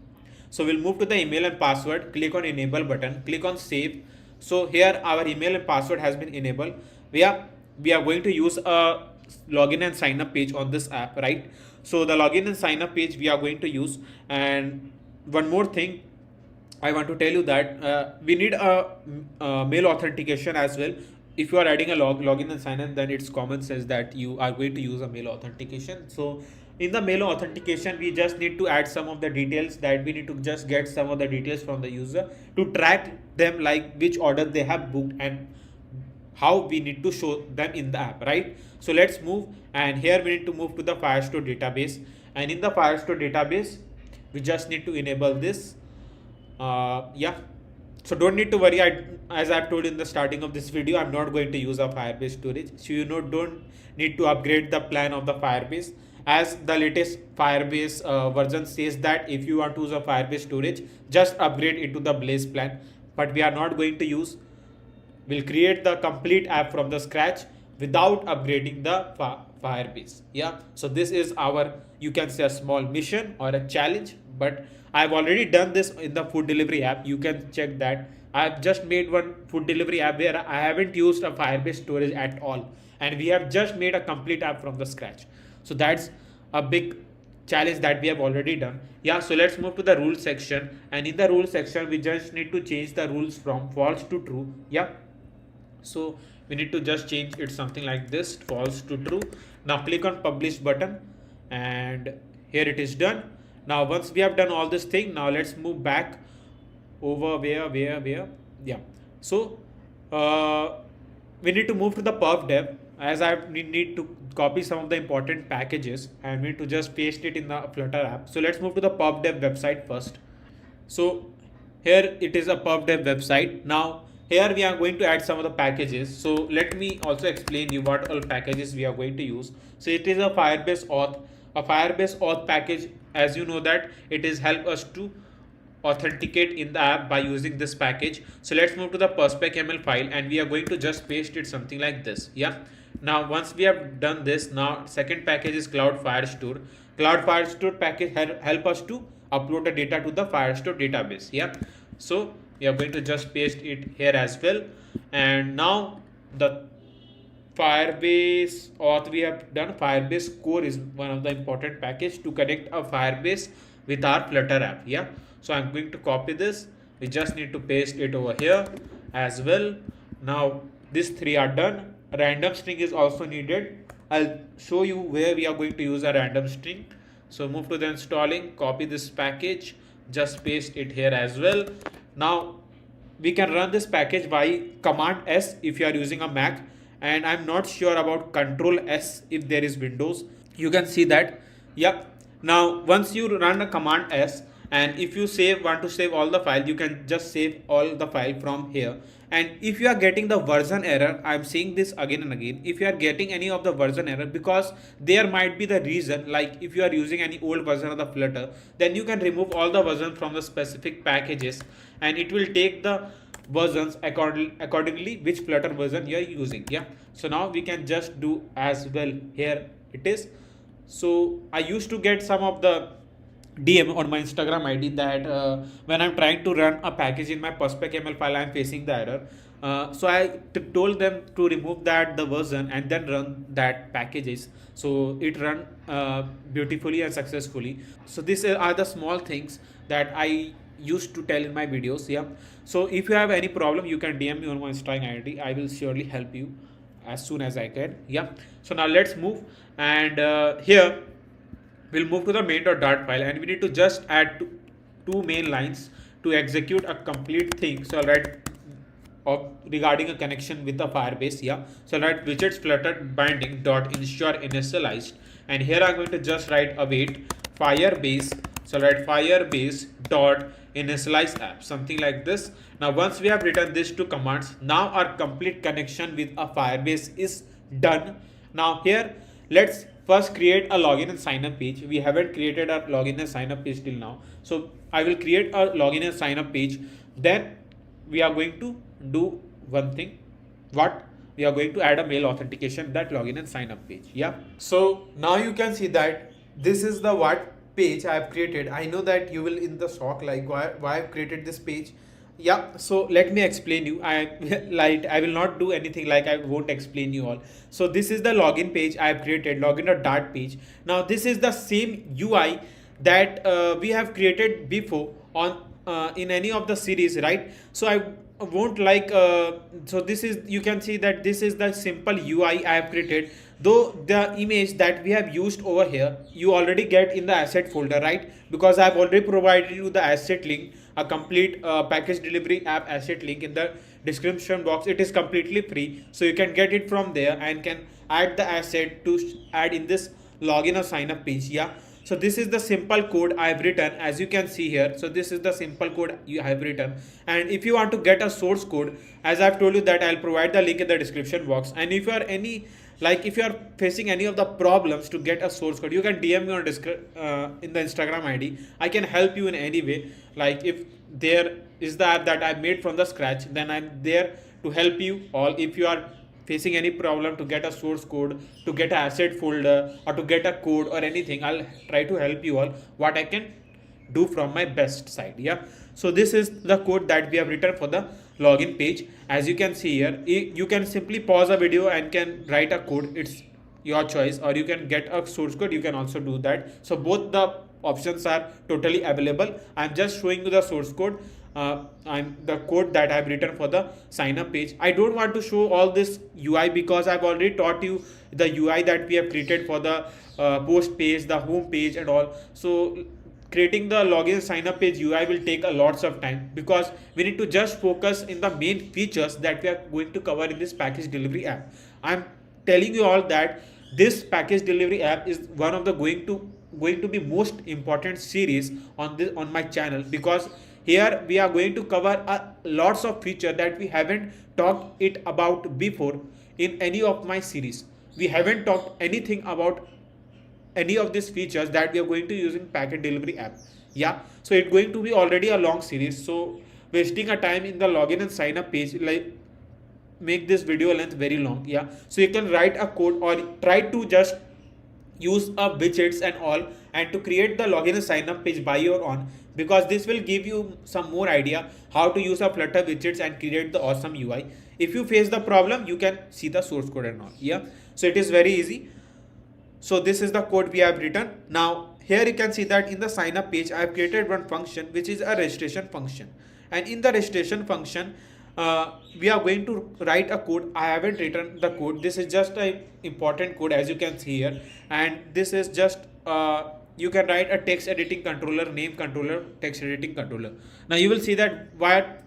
So we'll move to the email and password, click on enable button, click on save. So here our email and password has been enabled. We are going to use a login and sign up page on this app, right? So the login and sign up page we are going to use. And one more thing I want to tell you that we need a mail authentication as well. If you are adding a login and sign in, then it's common sense that you are going to use a mail authentication. So in the mail authentication, we just need to add some of the details, that we need to just get some of the details from the user to track them, like which order they have booked and how we need to show them in the app, right? So let's move, and here we need to move to the Firestore database, and in the Firestore database we just need to enable this. Yeah, so don't need to worry. As I've told in the starting of this video, I'm not going to use a Firebase storage, so don't need to upgrade the plan of the Firebase, as the latest Firebase version says that if you want to use a Firebase storage, just upgrade it to the Blaze plan. But we are not going to use. We'll create the complete app from the scratch without upgrading the Firebase. Yeah, so this is our, you can say, a small mission or a challenge, but I've already done this in the food delivery app. You can check that. I've just made one food delivery app where I haven't used a Firebase storage at all, and we have just made a complete app from the scratch. So that's a big challenge that we have already done. Yeah, so let's move to the rules section, and in the rules section we just need to change the rules from false to true. Yeah, so we need to just change it something like this, false to true. Now click on publish button, and here it is done. Now once we have done all this thing, now let's move back over where yeah. So we need to move to the perf dev, as I need to copy some of the important packages and we need to just paste it in the Flutter app. So let's move to the perf dev website first. So here it is a perf dev website. Now here we are going to add some of the packages. So let me also explain you what all packages we are going to use. So it is a Firebase auth package. As you know that it is help us to authenticate in the app by using this package. So let's move to the perspec.ml file and we are going to just paste it something like this. Yeah. Now once we have done this, now second package is Cloud Firestore. Cloud Firestore package help us to upload the data to the Firestore database. Yeah. So we are going to just paste it here as well. And now the Firebase auth we have done. Firebase core is one of the important package to connect a Firebase with our Flutter app. Yeah. So I'm going to copy this. We just need to paste it over here as well. Now these three are done. Random string is also needed. I'll show you where we are going to use a random string. So move to the installing, copy this package, just paste it here as well. Now we can run this package by Command S if you are using a Mac, and I'm not sure about Control S if there is Windows. You can see that. Yep. Now once you run a Command S, and if you want to save all the file, you can just save all the file from here. And if you are getting the version error, I'm saying this again and again, if you are getting any of the version error, because there might be the reason, like if you are using any old version of the Flutter, then you can remove all the version from the specific packages and it will take the versions accordingly which Flutter version you are using. Yeah. So now we can just do as well. Here it is. So I used to get some of the DM on my Instagram ID that when I'm trying to run a package in my perspec.ml file, I'm facing the error. So I told them to remove the version and then run that packages. So it run beautifully and successfully. So these are the small things that I used to tell in my videos. Yeah. So if you have any problem, you can DM me on my Instagram ID. I will surely help you as soon as I can. Yeah. So now let's move, and here we'll move to the main.dart file and we need to just add two main lines to execute a complete thing. So I'll write regarding a connection with the Firebase. Yeah. So I'll write widgets flutter binding dot ensure initialized, and here I'm going to just write await Firebase. So I'll write Firebase dot initialize app, something like this. Now once we have written these two commands, now our complete connection with a Firebase is done. Now here let's first create a login and sign up page. We haven't created a login and sign up page till now. So I will create a login and sign up page. Then we are going to do one thing. What? We are going to add a mail authentication, that login and sign up page. Yeah. So now you can see that this is the what page I have created. I know that you will in the shock like why I've created this page. Yeah, so let me explain you. I will not do anything, like I won't explain you all. So this is the login page I have created, login.dart page. Now this is the same UI that we have created before on in any of the series, right? So I won't like so this is, you can see that this is the simple UI I have created, though the image that we have used over here you already get in the asset folder, right? Because I have already provided you the asset link, a complete package delivery app asset link in the description box. It is completely free, so you can get it from there and can add the asset to add in this login or sign up page. Yeah. So this is the simple code I have written, as you can see here. So this is the simple code you have written, and if you want to get a source code, as I've told you that I'll provide the link in the description box. And if you are if you are facing any of the problems to get a source code, you can DM me on in the Instagram ID. I can help you in any way. Like if there is the app that I made from the scratch, then I'm there to help you all. If you are facing any problem to get a source code, to get an asset folder, or to get a code or anything, I'll try to help you all what I can do from my best side. Yeah. So this is the code that we have written for the login page. As you can see here, you can simply pause a video and can write a code. It's your choice, or you can get a source code, you can also do that. So both the options are totally available. I'm just showing you the source code. I'm the code that I've written for the sign up page. I don't want to show all this UI because I've already taught you the UI that we have created for the post page, the home page and all. So creating the login sign up page UI will take a lots of time, because we need to just focus in the main features that we are going to cover in this package delivery app. I'm telling you all that this package delivery app is one of the going to be most important series on this on my channel, because here we are going to cover lots of feature that we haven't talked it about before in any of my series. We haven't talked anything about any of these features that we are going to use in packet delivery app. Yeah, so it's going to be already a long series, so wasting a time in the login and sign up page like make this video length very long. Yeah, so you can write a code or try to just use a widgets and all, and to create the login and sign up page by your own, because this will give you some more idea how to use a Flutter widgets and create the awesome UI. If you face the problem, you can see the source code and all. Yeah, so it is very easy. So this is the code we have written. Now here you can see that in the sign up page I have created one function which is a registration function, and in the registration function we are going to write a code. I haven't written the code. This is just a important code as you can see here, and this is just you can write a text editing controller, name controller, text editing controller. Now you will see that what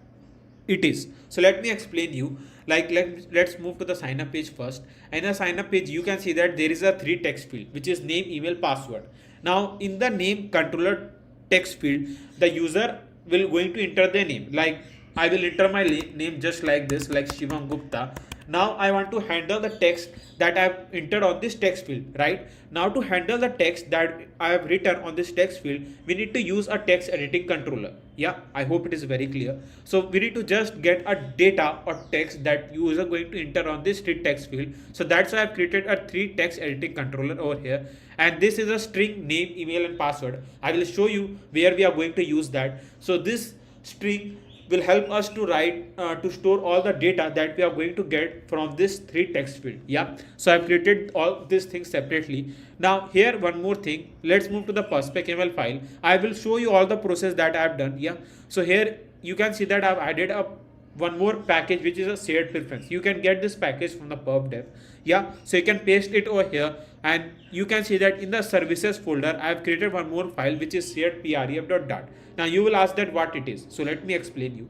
it is. So let me explain you. Like let's move to the sign up page first. And in the sign up page you can see that there is a 3 text field which is name, email, password. Now in the name controller text field, the user will going to enter their name. Like I will enter my name just like this, like Shivam Gupta. Now I want to handle the text that I have entered on this text field. Right now, to handle the text that I have written on this text field, we need to use a text editing controller. Yeah, I hope it is very clear. So we need to just get a data or text that user going to enter on this 3 text field. So that's why I've created a 3 text editing controller over here, and this is a string name, email and password. I will show you where we are going to use that. So this string will help us to write to store all the data that we are going to get from this 3 text field. Yeah, so I've created all these things separately. Now here one more thing, let's move to the perspective file. I will show you all the process that I have done. Yeah, so here you can see that I've added up one more package which is a shared preference. You can get this package from the pub dev. Yeah, so you can paste it over here, and you can see that in the services folder I have created one more file which is shared pref.dart. Now you will ask that what it is, so let me explain you.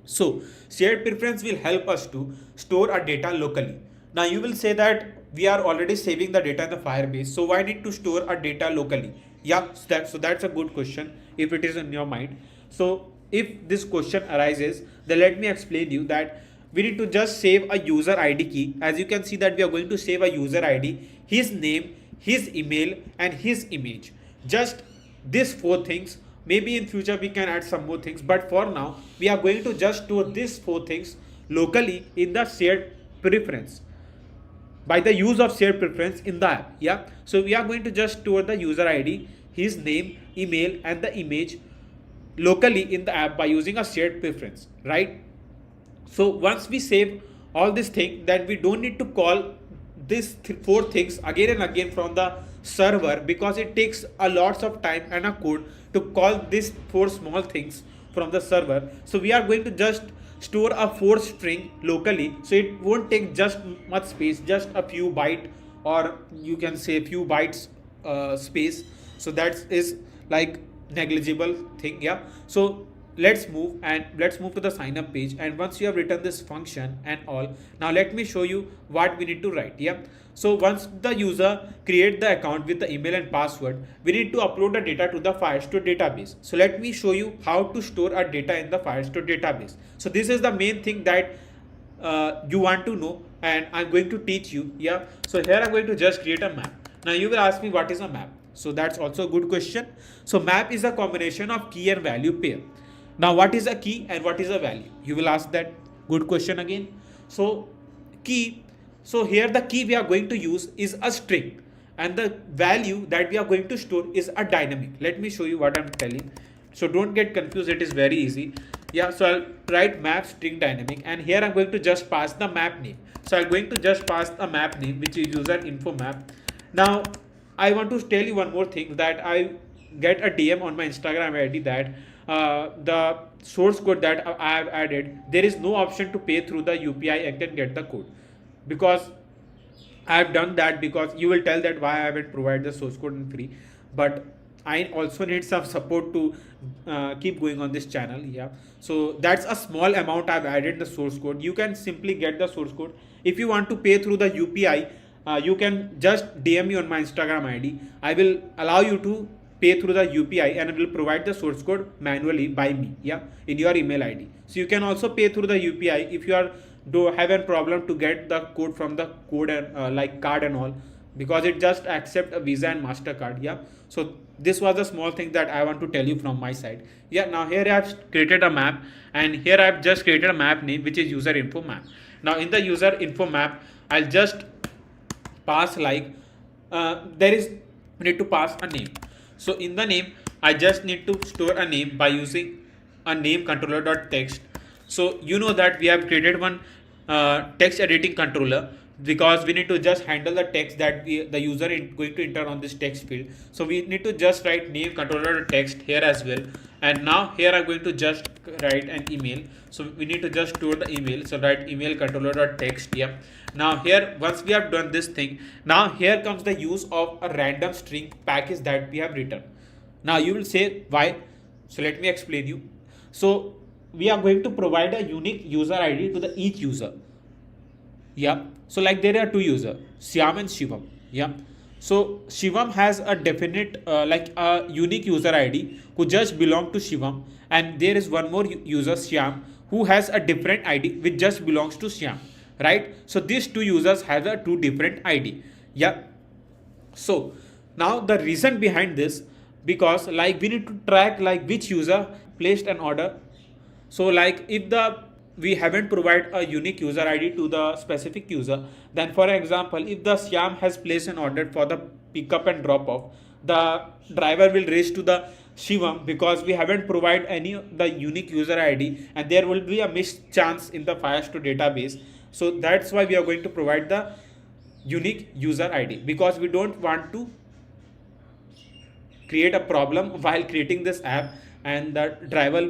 So shared preference will help us to store our data locally. Now you will say that we are already saving the data in the Firebase, so why need to store our data locally? Yeah, so that's a good question if it is in your mind. So if this question arises, then let me explain you that we need to just save a user ID key. As you can see that we are going to save a user ID, his name, his email and his image. Just these 4 things. Maybe in future we can add some more things, but for now we are going to just store these 4 things locally in the shared preference by the use of shared preference in the app. Yeah, so we are going to just store the user ID, his name, email and the image locally in the app by using a shared preference, right? So once we save all this thing, then we don't need to call these 4 things again and again from the server, because it takes a lots of time and a code to call these 4 small things from the server. So we are going to just store a 4 string locally, so it won't take just much space, just a few byte, or you can say a few bytes space. So that is like negligible thing. Yeah, so let's move to the sign up page, and once you have written this function and all, now let me show you what we need to write. Yeah, so once the user create the account with the email and password, we need to upload the data to the Firestore database. So let me show you how to store our data in the Firestore database. So this is the main thing that you want to know, and I'm going to teach you. Yeah, so here I'm going to just create a map. Now you will ask me what is a map. So that's also a good question. So map is a combination of key and value pair. Now what is a key and what is a value? You will ask that. Good question again. So key, so here the key we are going to use is a string, and the value that we are going to store is a dynamic. Let me show you what I'm telling. So don't get confused, it is very easy. Yeah, so I'll write map string dynamic, and here I'm going to just pass the map name. So I'm going to just pass a map name which is user info map. Now I want to tell you one more thing, that I get a DM on my Instagram ID that the source code that I have added, there is no option to pay through the UPI and can get the code, because I have done that, because you will tell that why I haven't provided the source code in free, but I also need some support to keep going on this channel. Yeah, so that's a small amount I've added the source code. You can simply get the source code. If you want to pay through the UPI, you can just DM me on my Instagram ID. I will allow you to pay through the UPI and I will provide the source code manually by me, yeah, in your email ID. So you can also pay through the UPI if you are do have a problem to get the code from the code and like card and all, because it just accept a Visa and MasterCard. Yeah, so this was a small thing that I want to tell you from my side. Yeah, now here I have created a map, and here I have just created a map name which is user info map. Now in the user info map, I'll just pass like there is need to pass a name. So in the name, I just need to store a name by using a name controller.text. So you know that we have created one text editing controller, because we need to just handle the text that the user is going to enter on this text field. So we need to just write name controller.text here as well. And now here I'm going to just write an email. So we need to just store the email. So write email controller.text. Yeah. Now here, once we have done this thing, now here comes the use of a random string package that we have written. Now you will say why. So let me explain you. So we are going to provide a unique user ID to the each user. Yeah, so like there are two users, Syam and Shivam. Yeah, so Shivam has a definite like a unique user ID who just belong to Shivam, and there is one more user, Syam, who has a different ID which just belongs to Syam, right? So these two users have a two different ID. Yeah, so now the reason behind this, because like we need to track like which user placed an order. So like if the we haven't provided a unique user ID to the specific user, then for example, if the Syam has placed an order for the pickup and drop off, the driver will reach to the Shivam, because we haven't provided any the unique user ID, and there will be a missed chance in the Firestore database. So that's why we are going to provide the unique user ID, because we don't want to create a problem while creating this app, and the driver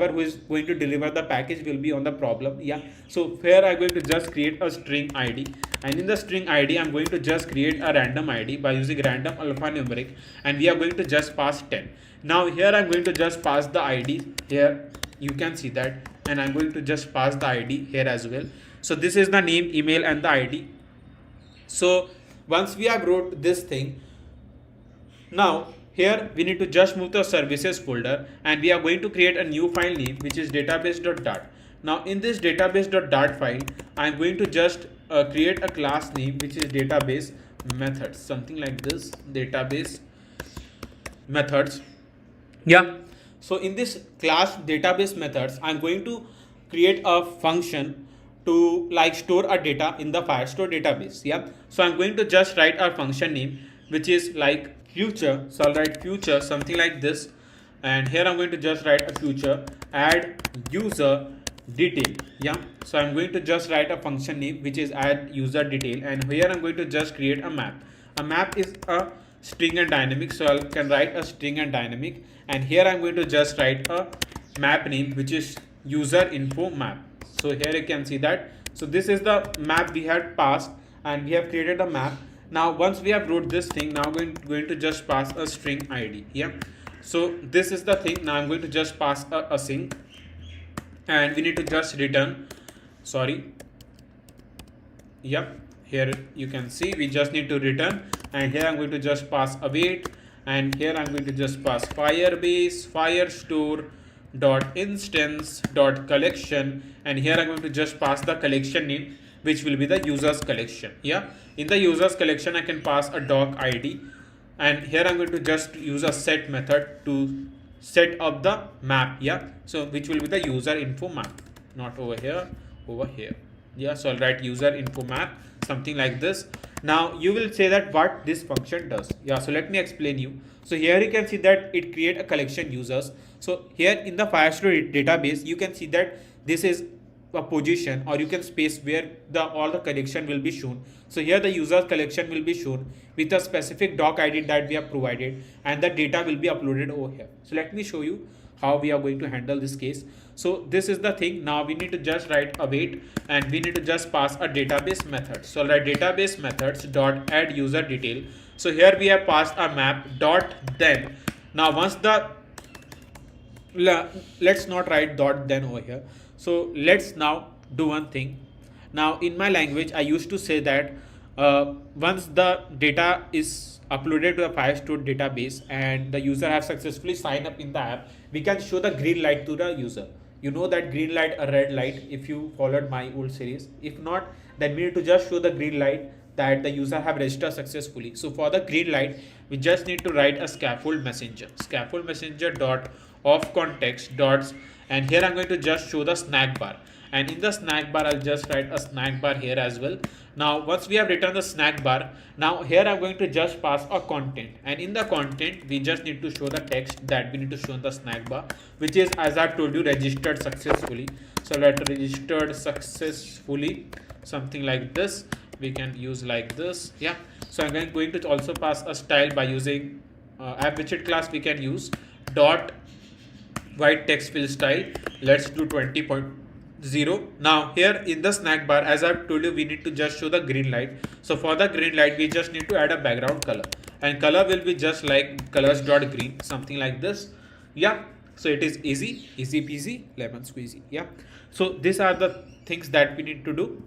who is going to deliver the package will be on the problem. Yeah, so here I'm going to just create a string ID, and in the string ID I'm going to just create a random ID by using random alphanumeric, and we are going to just pass 10. Now here I'm going to just pass the ID here, you can see that, and I'm going to just pass the ID here as well. So this is the name, email and the ID. So once we have wrote this thing, now here we need to just move the services folder, and we are going to create a new file name which is database.dart. Now in this database.dart file, I am going to just create a class name which is database methods, something like this, database methods. Yeah, so in this class database methods, I'm going to create a function to like store a data in the Firestore database. Yeah, so I'm going to just write our function name which is like future. So I'll write future, something like this, and here I'm going to just write a future add user detail. Yeah, so I'm going to just write a function name which is add user detail, and here I'm going to just create a map. A map is a string and dynamic, so I can write a string and dynamic, and here I'm going to just write a map name which is user info map. So here you can see that. So this is the map we had passed, and we have created a map. Now once we have wrote this thing, now I'm going to just pass a string ID. Yeah, so this is the thing. Now I'm going to just pass a async, and we need to just return, sorry, yep, here you can see we just need to return, and here I'm going to just pass await, and here I'm going to just pass Firebase Firestore dot instance dot collection, and here I'm going to just pass the collection name which will be the users collection. Yeah, in the users collection I can pass a doc ID, and here I'm going to just use a set method to set up the map. Yeah, so which will be the user info map, not over here, over here. Yeah, so I'll write user info map, something like this. Now you will say that what this function does. Yeah, so let me explain you. So here you can see that it create a collection users. So here in the Firestore database you can see that this is a position, or you can space where the all the collection will be shown. So here the user collection will be shown with a specific doc id that we have provided, and the data will be uploaded over here. So let me show you how we are going to handle this case. So this is the thing. Now we need to just write await, and we need to just pass a database method. So write database methods dot add user detail. So here we have passed a map dot then. Now once the let's not write dot then over here. So let's now do one thing. Now in my language I used to say that once the data is uploaded to the Firestore database and the user have successfully signed up in the app, we can show the green light to the user. You know that green light, a red light, if you followed my old series. If not, then we need to just show the green light that the user have registered successfully. So for the green light, we just need to write a scaffold messenger dot of context dots, and here I'm going to just show the snack bar, and in the snack bar I'll just write a snack bar here as well. Now once we have written the snack bar, now here I'm going to just pass a content, and in the content we just need to show the text that we need to show in the snack bar, which is, as I told you, registered successfully. So let registered successfully, something like this. We can use like this. Yeah. So I'm going to also pass a style by using app widget class. We can use dot white text fill style. Let's do 20.0. Now here in the snack bar, as I've told you, we need to just show the green light. So for the green light, we just need to add a background color, and color will be just like colors dot green, something like this. Yeah. So it is easy peasy lemon squeezy. Yeah. So these are the things that we need to do.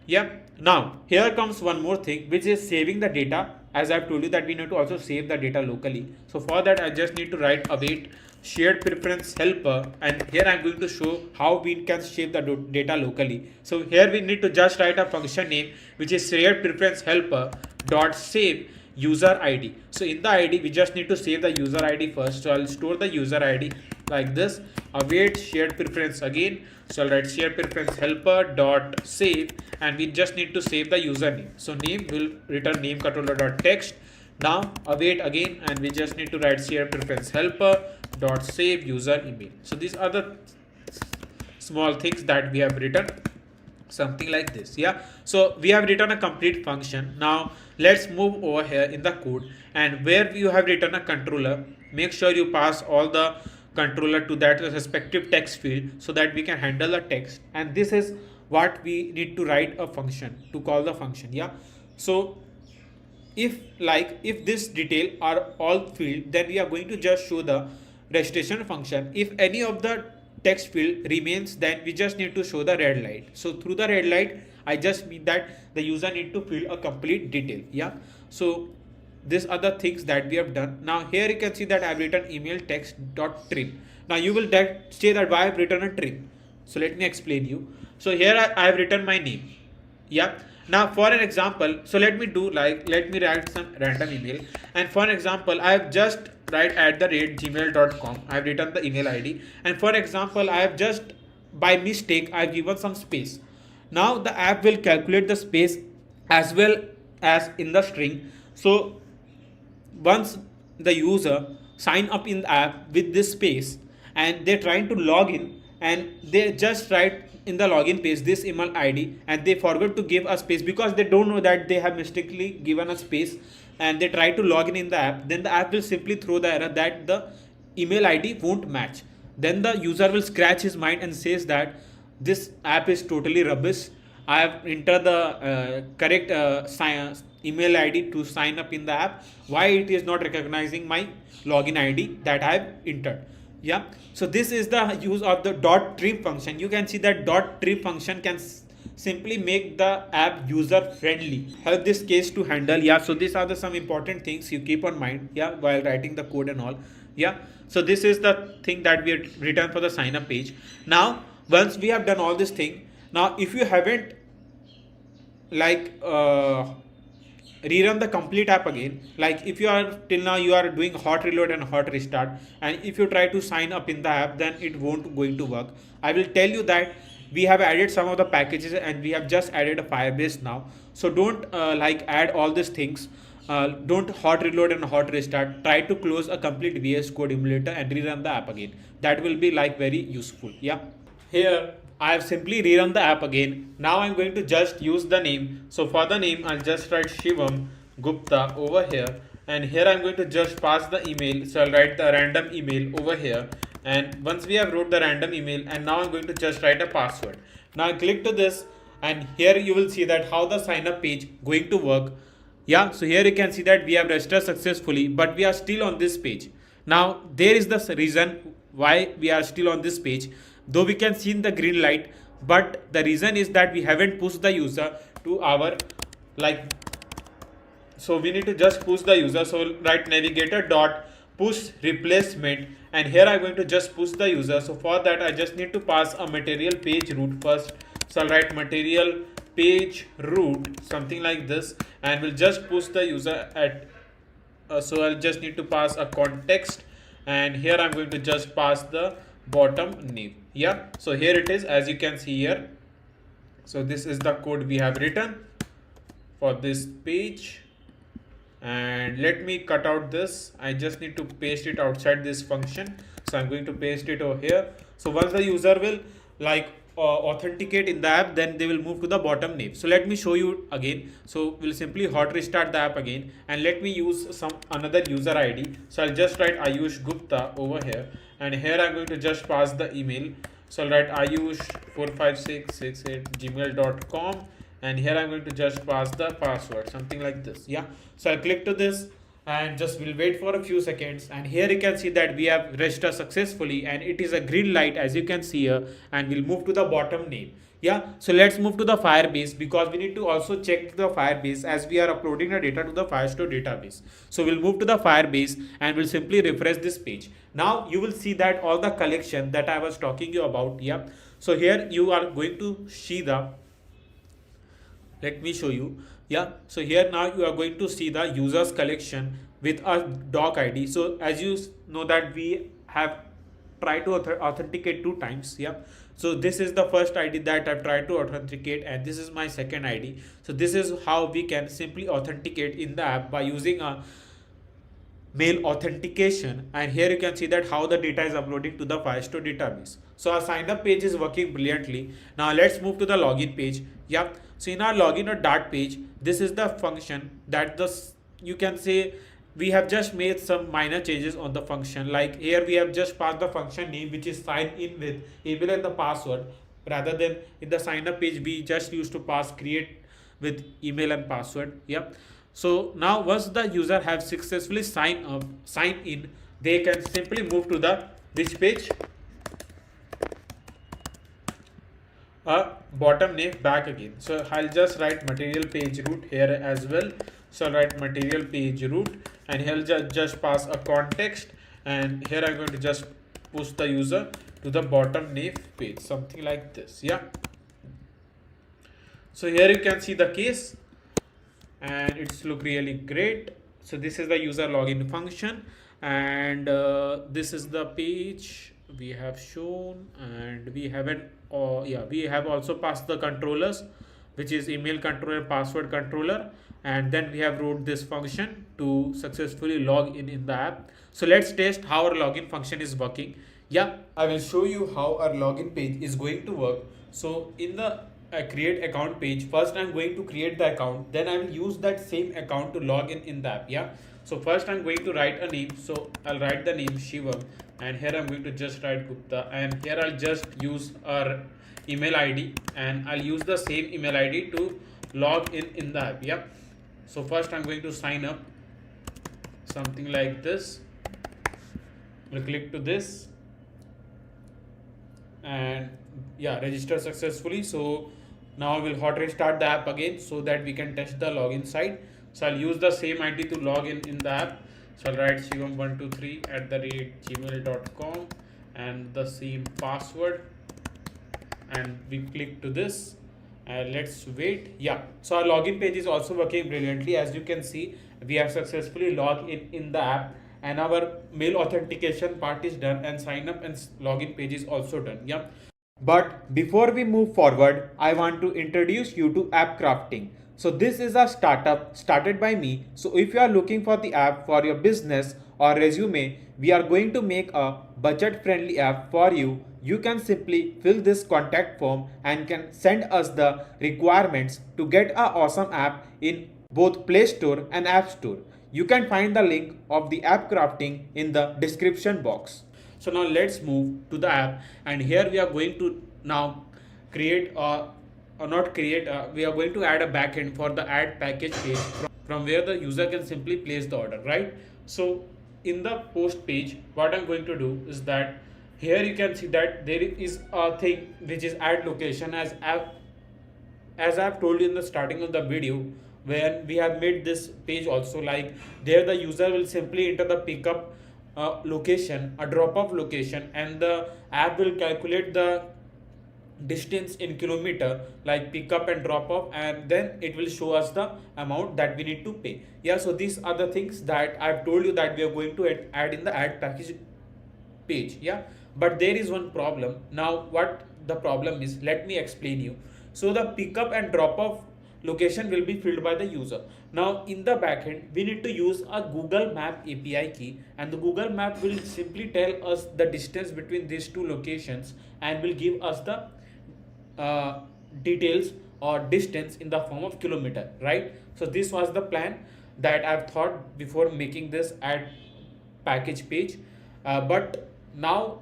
Yeah. Now here comes one more thing, which is saving the data. As I've told you that we need to also save the data locally. So for that I just need to write await shared preference helper, and here I'm going to show how we can save the data locally. So here we need to just write a function name, which is shared preference helper dot save user id. So in the id we just need to save the user id first. So I'll store the user id like this, await shared preference again. So I'll write shared preference helper dot save, and we just need to save the username. So name will return name controller dot text. Now await again, and we just need to write shared preference helper dot save user email. So these are the small things that we have written, something like this. Yeah. So we have written a complete function. Now let's move over here in the code, and where you have written a controller, make sure you pass all the controller to that respective text field so that we can handle the text. And this is what we need to write a function to call the function. Yeah. So if this detail are all field, then we are going to just show the registration function. If any of the text field remains, then we just need to show the red light. So through the red light, I just mean that the user need to fill a complete detail. Yeah. So these are the things that we have done. Now here you can see that I've written email text dot trim. Now you will say that why I've written a trim. So let me explain you. So here I have written my name. Yeah. Now for an example, so let me write some random email, and for an example I have just write @gmail.com. I have written the email ID, and for example I have just by mistake I have given some space. Now the app will calculate the space as well as in the string. So once the user sign up in the app with this space, and they're trying to log in, and they just write in the login page this email ID, and they forgot to give a space because they don't know that they have mistakenly given a space, and they try to log in the app, then the app will simply throw the error that the email ID won't match. Then the user will scratch his mind and says that this app is totally rubbish. I have entered the correct email ID to sign up in the app. Why it is not recognizing my login ID that I have entered? Yeah. So this is the use of the dot trim function. You can see that dot trim function can simply make the app user friendly, help this case to handle. Yeah. So these are the some important things you keep on mind. Yeah. While writing the code and all. Yeah. So this is the thing that we have written for the sign up page. Now once we have done all this thing, now if you haven't rerun the complete app again, like if you are till now you are doing hot reload and hot restart, and if you try to sign up in the app, then it won't going to work. I will tell you that we have added some of the packages, and we have just added a Firebase now. So don't add all these things don't hot reload and hot restart. Try to close a complete VS Code emulator and rerun the app again. That will be like very useful. Yeah. Here I have simply rerun the app again. Now I'm going to just use the name. So for the name, I'll just write Shivam Gupta over here. And here I'm going to just pass the email. So I'll write the random email over here. And once we have wrote the random email, and now I'm going to just write a password. Now I click to this, and here you will see that how the sign up page going to work. Yeah, so here you can see that we have registered successfully, but we are still on this page. Now there is the reason why we are still on this page, though we can see in the green light, but the reason is that we haven't pushed the user to our, like, so we need to just push the user. So write navigator dot push replacement, and here I'm going to just push the user. So for that I just need to pass a material page route first. So I'll write material page route, something like this, and we'll just push the user at so I'll just need to pass a context, and here I'm going to just pass the bottom name. Yeah, so here it is, as you can see here. So this is the code we have written for this page, and let me cut out this. I just need to paste it outside this function, so I'm going to paste it over here. So once the user will like authenticate in the app, then they will move to the bottom name. So let me show you again. So we'll simply hot restart the app again, and let me use some another user ID. So I'll just write Ayush Gupta over here, and here I'm going to just pass the email. So I'll write ayush45668@gmail.com, and here I'm going to just pass the password, something like this. Yeah, so I'll click to this, and just will wait for a few seconds, and here you can see that we have registered successfully, and it is a green light, as you can see here, and we'll move to the bottom name. Yeah, so let's move to the Firebase, because we need to also check the Firebase as we are uploading the data to the Firestore database. So we'll move to the Firebase, and we'll simply refresh this page. Now you will see that all the collection that I was talking you about. Yeah, so here you are going to see the, let me show you. Yeah, so here now you are going to see the users collection with a doc ID. So as you know that we have tried to authenticate 2 times. Yeah, so this is the first ID that I've tried to authenticate, and this is my second ID. So this is how we can simply authenticate in the app by using a mail authentication, and here you can see that how the data is uploading to the Firestore database. So our sign up page is working brilliantly. Now let's move to the login page. Yeah, so in our login or dart page, this is the function that you can say we have just made some minor changes on the function. Like here we have just passed the function name, which is sign in with email and the password, rather than in the sign up page we just used to pass create with email and password. Yep. So now once the user have successfully signed in, they can simply move to the which page, bottom name back again. So I'll just write material page route here as well. So I'll write material page route, and here I'll just pass a context, and here I'm going to just push the user to the bottom name page, something like this. Yeah, so here you can see the case, and it's look really great. So this is the user login function, and this is the page we have shown, and we haven't we have also passed the controllers, which is email controller, password controller, and then we have wrote this function to successfully log in the app. So let's test how our login function is working. Yeah, I will show you how our login page is going to work. So in the create account page, first I'm going to create the account, then I will use that same account to log in the app. Yeah, so first I'm going to write a name. So I'll write the name Shivam, and here I'm going to just write Gupta, and here I'll just use our email ID, and I'll use the same email ID to log in the app. Yeah, so first I'm going to sign up, something like this. We'll click to this, and yeah, register successfully. So now we'll hot restart the app again so that we can test the login side. So I'll use the same ID to log in the app. So I'll write shivam123@gmail.com and the same password, and we click to this, and let's wait. Yeah, so our login page is also working brilliantly. As you can see, we have successfully logged in the app, and our mail authentication part is done, and sign up and login page is also done. Yeah, but before we move forward, I want to introduce you to app crafting. So this is a startup started by me. So if you are looking for the app for your business or resume, we are going to make a budget friendly app for you. You can simply fill this contact form and can send us the requirements to get a awesome app in both Play Store and App Store. You can find the link of the app crafting in the description box. So now let's move to the app, and here we are going to now create or not create we are going to add a backend for the add package page from where the user can simply place the order, right? So in the post page, what I'm going to do is that here you can see that there is a thing which is add location as I've told you in the starting of the video, when we have made this page also, like there the user will simply enter the pickup location, a drop off location, and the app will calculate the distance in kilometer, like pick up and drop off, and then it will show us the amount that we need to pay. Yeah, so these are the things that I've told you that we are going to add in the add package page. Yeah, but there is one problem. Now what the problem is, let me explain you. So the pickup and drop off location will be filled by the user. Now in the backend we need to use a Google Map API key, and the Google Map will simply tell us the distance between these two locations and will give us the details or distance in the form of kilometer, right? So this was the plan that I've thought before making this add package page, but now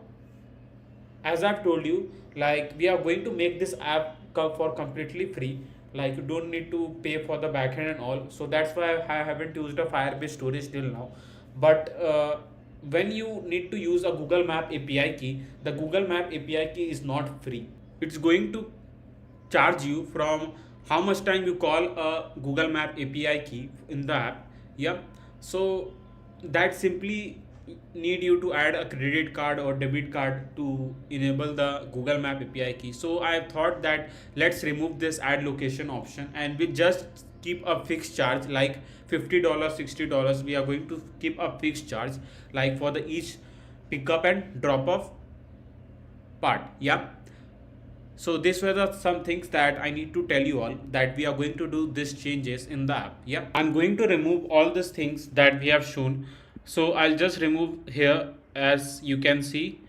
as I've told you, like we are going to make this app for completely free. Like you don't need to pay for the backend and all. So that's why I haven't used a Firebase storage till now. But when you need to use a Google Map API key, the Google Map API key is not free. It's going to charge you from how much time you call a Google Map API key in the app. Yeah. So that simply need you to add a credit card or debit card to enable the Google Map API key. So I thought that let's remove this add location option and we just keep a fixed charge like $50, $60. We are going to keep a fixed charge like for the each pickup and drop off part. Yeah. So these were the some things that I need to tell you all, that we are going to do these changes in the app. Yeah, I'm going to remove all these things that we have shown. So I'll just remove here, as you can see.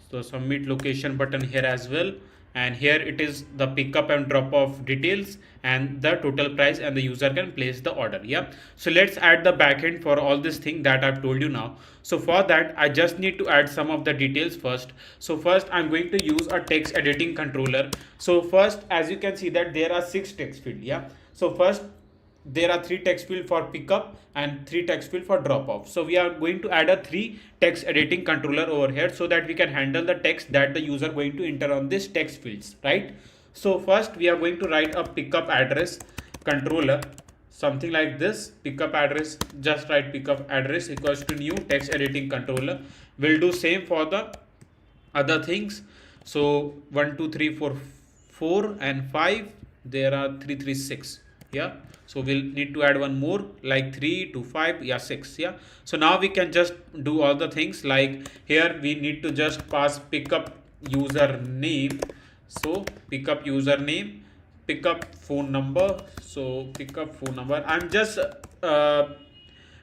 So submit location button here as well, and here it is the pickup and drop off details and the total price, and the user can place the order. Yeah, so let's add the backend for all this thing that I've told you now. So for that I just need to add some of the details first. So first I'm going to use a text editing controller. So first, as you can see that there are 6 text field. Yeah, so first there are 3 text field for pickup and 3 text field for drop off. So we are going to add a 3 text editing controller over here so that we can handle the text that the user going to enter on this text fields, right? So first we are going to write a pickup address controller, something like this. Pickup address, just write pickup address equals to new text editing controller. We'll do same for the other things. So 1 2 3 4 4 and 5, there are 3 3 6. Yeah, so we'll need to add one more like 3 to 5. Yeah, 6. Yeah, so now we can just do all the things. Like here we need to just pass pickup username. So pickup username, pickup phone number. So pickup phone number, I'm just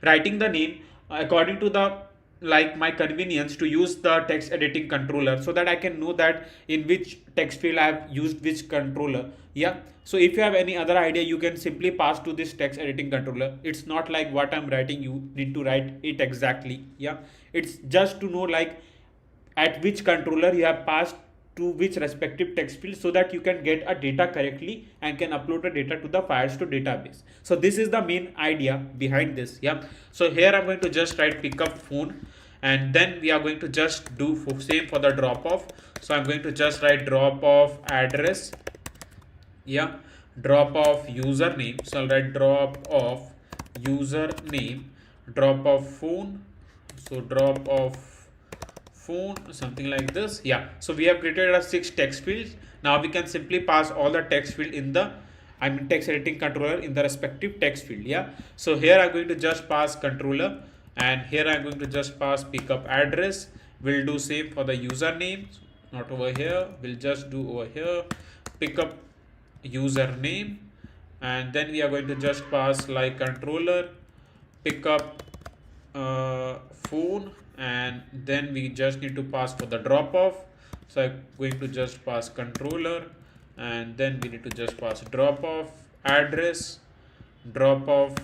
writing the name according to the like my convenience, to use the text editing controller so that I can know that in which text field I have used which controller. Yeah, so if you have any other idea, you can simply pass to this text editing controller. It's not like what I'm writing you need to write it exactly. Yeah, it's just to know like at which controller you have passed to which respective text field, so that you can get a data correctly and can upload the data to the Firestore database. So this is the main idea behind this. Yeah, so here I'm going to just write pickup phone, and then we are going to just do same for the drop off. So I'm going to just write drop off address. Yeah, drop off username. So I'll write drop off username, drop off phone. So drop off phone, something like this. Yeah, so we have created a 6 text fields. Now we can simply pass all the text field in the text editing controller in the respective text field. Yeah, so here I'm going to just pass controller, and here I'm going to just pass pickup address. We'll do same for the username, not over here, we'll just do over here pickup username, and then we are going to just pass like controller pickup phone, and then we just need to pass for the drop off. So I'm going to just pass controller, and then we need to just pass drop off address, drop off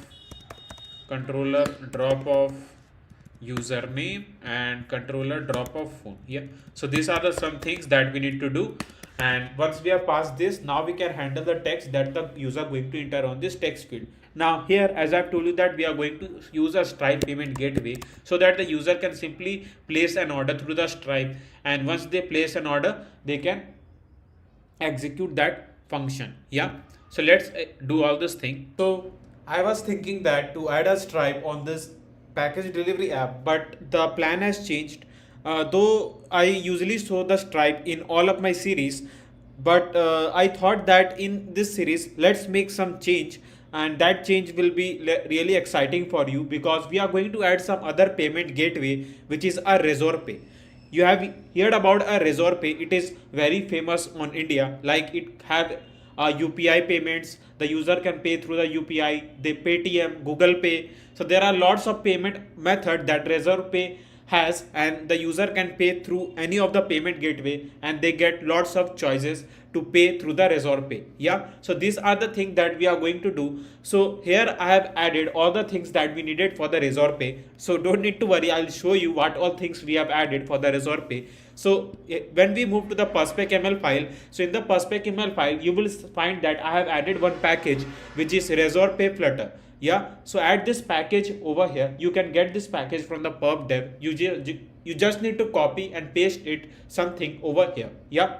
controller, drop off username, and controller drop off phone. Yeah, so these are the some things that we need to do. And once we have passed this, now we can handle the text that the user going to enter on this text field. Now here, as I've told you, that we are going to use a Stripe payment gateway so that the user can simply place an order through the Stripe, and once they place an order, they can execute that function. Yeah, so let's do all this thing. So I was thinking that to add a Stripe on this package delivery app, but the plan has changed. Though I usually show the Stripe in all of my series, but I thought that in this series, let's make some change, and that change will be really exciting for you, because we are going to add some other payment gateway, which is a Resorpay. You have heard about a Resorpay. It is very famous on India. Like, it have UPI payments. The user can pay through the UPI. They Paytm, Google Pay. So there are lots of payment method that Resorpay has, and the user can pay through any of the payment gateway, and they get lots of choices to pay through the Resorpay. Yeah, so these are the things that we are going to do. So here I have added all the things that we needed for the Resorpay. So don't need to worry, I'll show you what all things we have added for the Resorpay. So when we move to the perspec.ml file, so in the perspec.ml file, you will find that I have added one package, which is Resorpay Flutter. Yeah, so add this package over here. You can get this package from the perp dev. You just need to copy and paste it something over here. Yeah,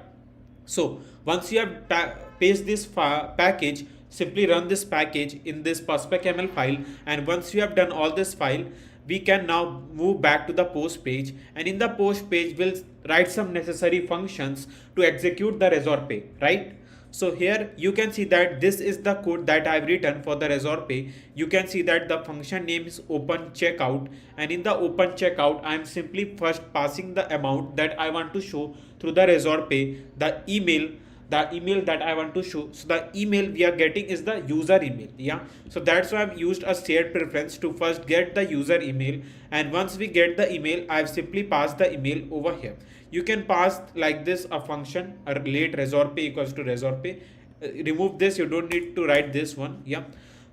so once you have paste this package, simply run this package in this perspec.ml file, and once you have done all this file, we can now move back to the post page, and in the post page we'll write some necessary functions to execute the Resorpay, right? So here you can see that this is the code that I've written for the Resorpay. You can see that the function name is open checkout, and in the open checkout I'm simply first passing the amount that I want to show through the Resorpay, the email that I want to show. So the email we are getting is the user email. Yeah, so that's why I've used a shared preference to first get the user email, and once we get the email, I've simply passed the email over here. You can pass like this a function, a relate Resorpay equals to Resorpay. Remove this, you don't need to write this one. Yeah,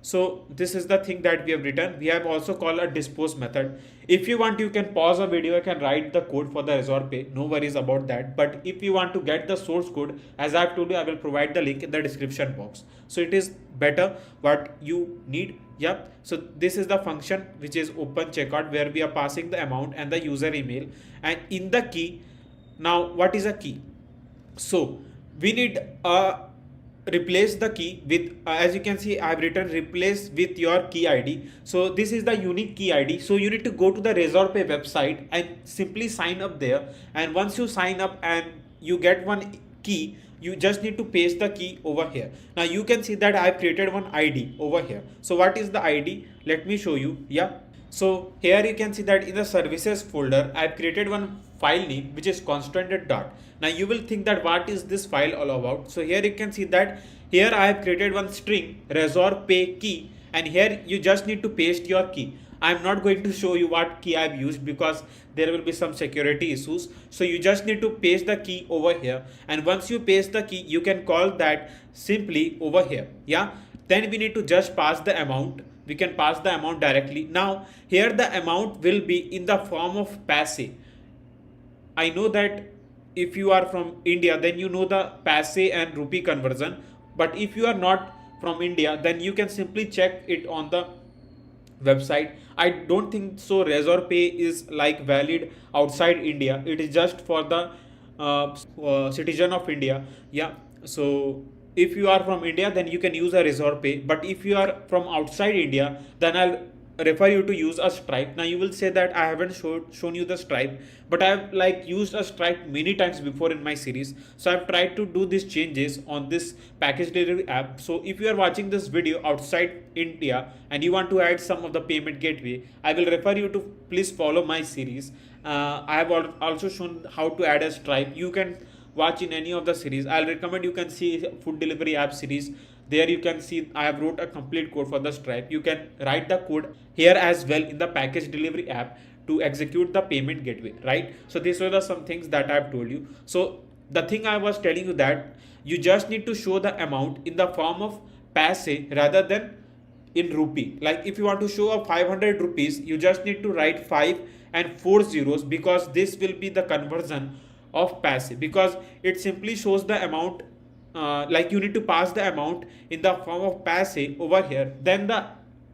so this is the thing that we have written. We have also called a dispose method. If you want, you can pause a video, you can write the code for the Resorpay, no worries about that. But if you want to get the source code, as I've told you, I will provide the link in the description box. So it is better what you need. Yeah, so this is the function which is open checkout, where we are passing the amount and the user email, and in the key. Now what is a key? So we need replace the key with as you can see, I have written replace with your key ID. So this is the unique key ID. So you need to go to the Resorpay website and simply sign up there, and once you sign up and you get one key, you just need to paste the key over here. Now you can see that I have created one ID over here. So what is the ID? Let me show you. Yeah, so here you can see that in the services folder, I've created one file name which is constrained dot. Now you will think that what is this file all about? So here you can see that here I have created one string Resorpay key, and here you just need to paste your key. I'm not going to show you what key I've used because there will be some security issues. So you just need to paste the key over here, and once you paste the key, you can call that simply over here. Yeah, then we need to just pass the amount. We can pass the amount directly. Now here the amount will be in the form of paise. I know that if you are from India, then you know the paise and rupee conversion, but if you are not from India, then you can simply check it on the website. I don't think so Resorpay is like valid outside India. It is just for the citizen of India. Yeah, so if you are from India, then you can use a Resorpay, but if you are from outside India, then I'll refer you to use a Stripe. Now you will say that I haven't shown you the Stripe, but I've like used a Stripe many times before in my series. So I've tried to do these changes on this package delivery app. So if you are watching this video outside India and you want to add some of the payment gateway, I will refer you to please follow my series. I have also shown how to add a Stripe. You can watch in any of the series. I'll recommend you can see food delivery app series. There you can see I have wrote a complete code for the Stripe. You can write the code here as well in the package delivery app to execute the payment gateway, right? So these were the some things that I've told you. So the thing I was telling you that you just need to show the amount in the form of paise rather than in rupee. Like if you want to show a 500 rupees, you just need to write 5 and 4 zeros, because this will be the conversion of paise, because it simply shows the amount, like you need to pass the amount in the form of paise over here, then the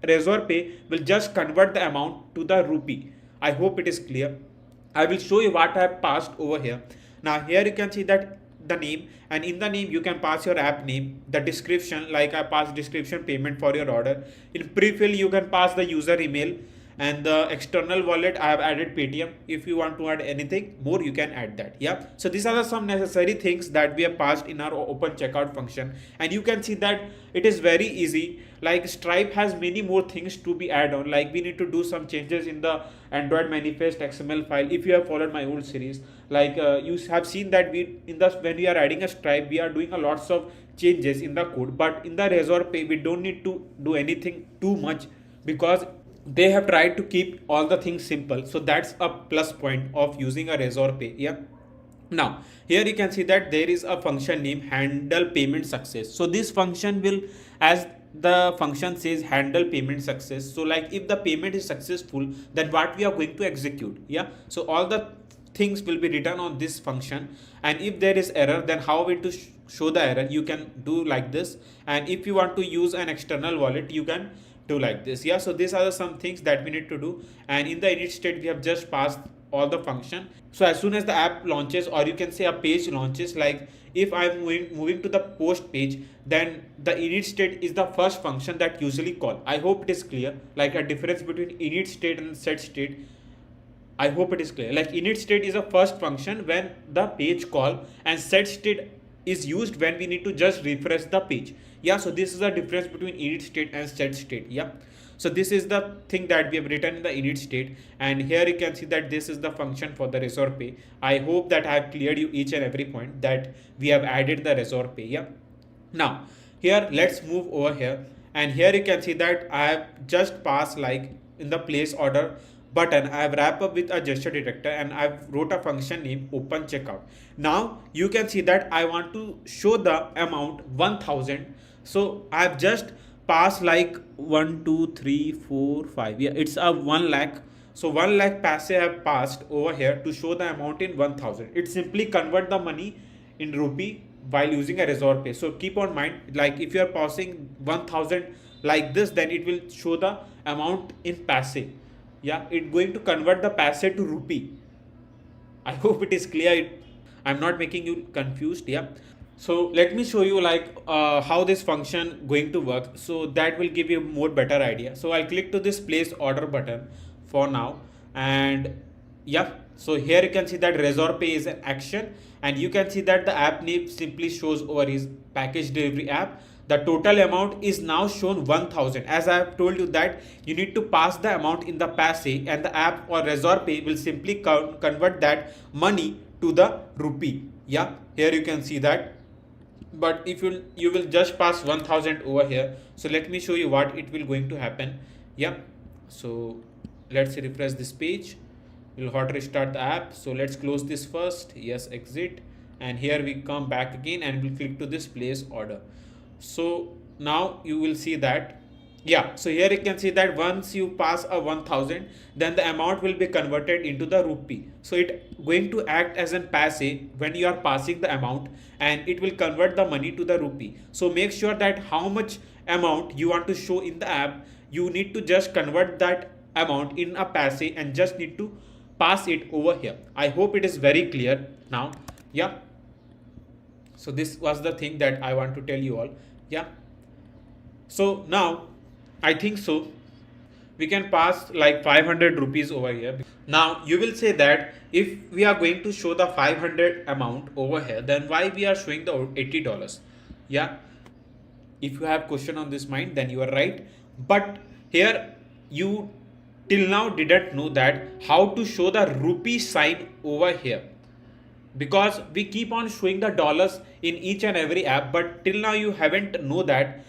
Razor Pay will just convert the amount to the rupee. I hope it is clear. I will show you what I have passed over here. Now here you can see that the name, and in the name you can pass your app name, the description, like I pass description payment for your order. In pre-fill you can pass the user email, and the external wallet I have added Paytm. If you want to add anything more you can add that. Yeah, so these are the some necessary things that we have passed in our open checkout function, and you can see that it is very easy. Like Stripe has many more things to be add on, like we need to do some changes in the Android manifest XML file. If you have followed my old series, like you have seen that we in the when we are adding a Stripe, we are doing a lots of changes in the code, but in the Razor Pay we don't need to do anything too much, because they have tried to keep all the things simple. So that's a plus point of using a Razor Pay. Yeah, now here you can see that there is a function named handle payment success. So this function will, as the function says, handle payment success. So like if the payment is successful, then what we are going to execute. Yeah, so all the things will be written on this function, and if there is error, then how we to show the error, you can do like this. And if you want to use an external wallet, you can do like this. Yeah, so these are the some things that we need to do, and in the init state we have just passed all the function. So as soon as the app launches, or you can say a page launches, like if I'm moving to the post page, then the init state is the first function that usually call. I hope it is clear, like a difference between init state and set state. I hope it is clear. Like init state is a first function when the page call, and set state is used when we need to just refresh the page. Yeah, so this is the difference between init state and set state. Yeah, so this is the thing that we have written in the init state, and here you can see that this is the function for the Razor Pay. I hope that I have cleared you each and every point that we have added the Razor Pay. Yeah, now here let's move over here, and here you can see that I have just passed, like in the place order button, I have wrapped up with a gesture detector, and I've wrote a function named open checkout. Now you can see that I want to show the amount 1000. So I've just passed like 1 2 3 4 5. Yeah, it's a 1 lakh. So 1 lakh paise I have passed over here to show the amount in 1000. It simply convert the money in rupee while using a Razor Pay. So keep on mind, like if you are passing 1000 like this, then it will show the amount in paise. Yeah, it's going to convert the paise to rupee. I hope it is clear. I'm not making you confused. Yeah, so let me show you like how this function going to work, so that will give you more better idea. So I'll click to this place order button for now, and yeah, so here you can see that Razor Pay is an action, and you can see that the app name simply shows over his package delivery app. The total amount is now shown 1000. As I have told you that you need to pass the amount in the paise, and the app or Razor Pay will simply convert that money to the rupee. Yeah, here you can see that. But if you will just pass 1000 over here, so let me show you what it will going to happen. Yeah, so let's refresh this page. We'll hot restart the app. So let's close this first. Yes, exit, and here we come back again, and we'll click to this place order. So now you will see that, yeah, so here you can see that once you pass a 1000, then the amount will be converted into the rupee. So it going to act as an paise when you are passing the amount, and it will convert the money to the rupee. So make sure that how much amount you want to show in the app, you need to just convert that amount in a paise and just need to pass it over here. I hope it is very clear now. Yeah, so this was the thing that I want to tell you all. Yeah, so now I think so we can pass like 500 rupees over here. Now you will say that if we are going to show the 500 amount over here, then why we are showing the $80? Yeah, if you have question on this mind, then you are right. But here you till now didn't know that how to show the rupee sign over here. because we keep on showing the dollars in each and every app, but till now you haven't know that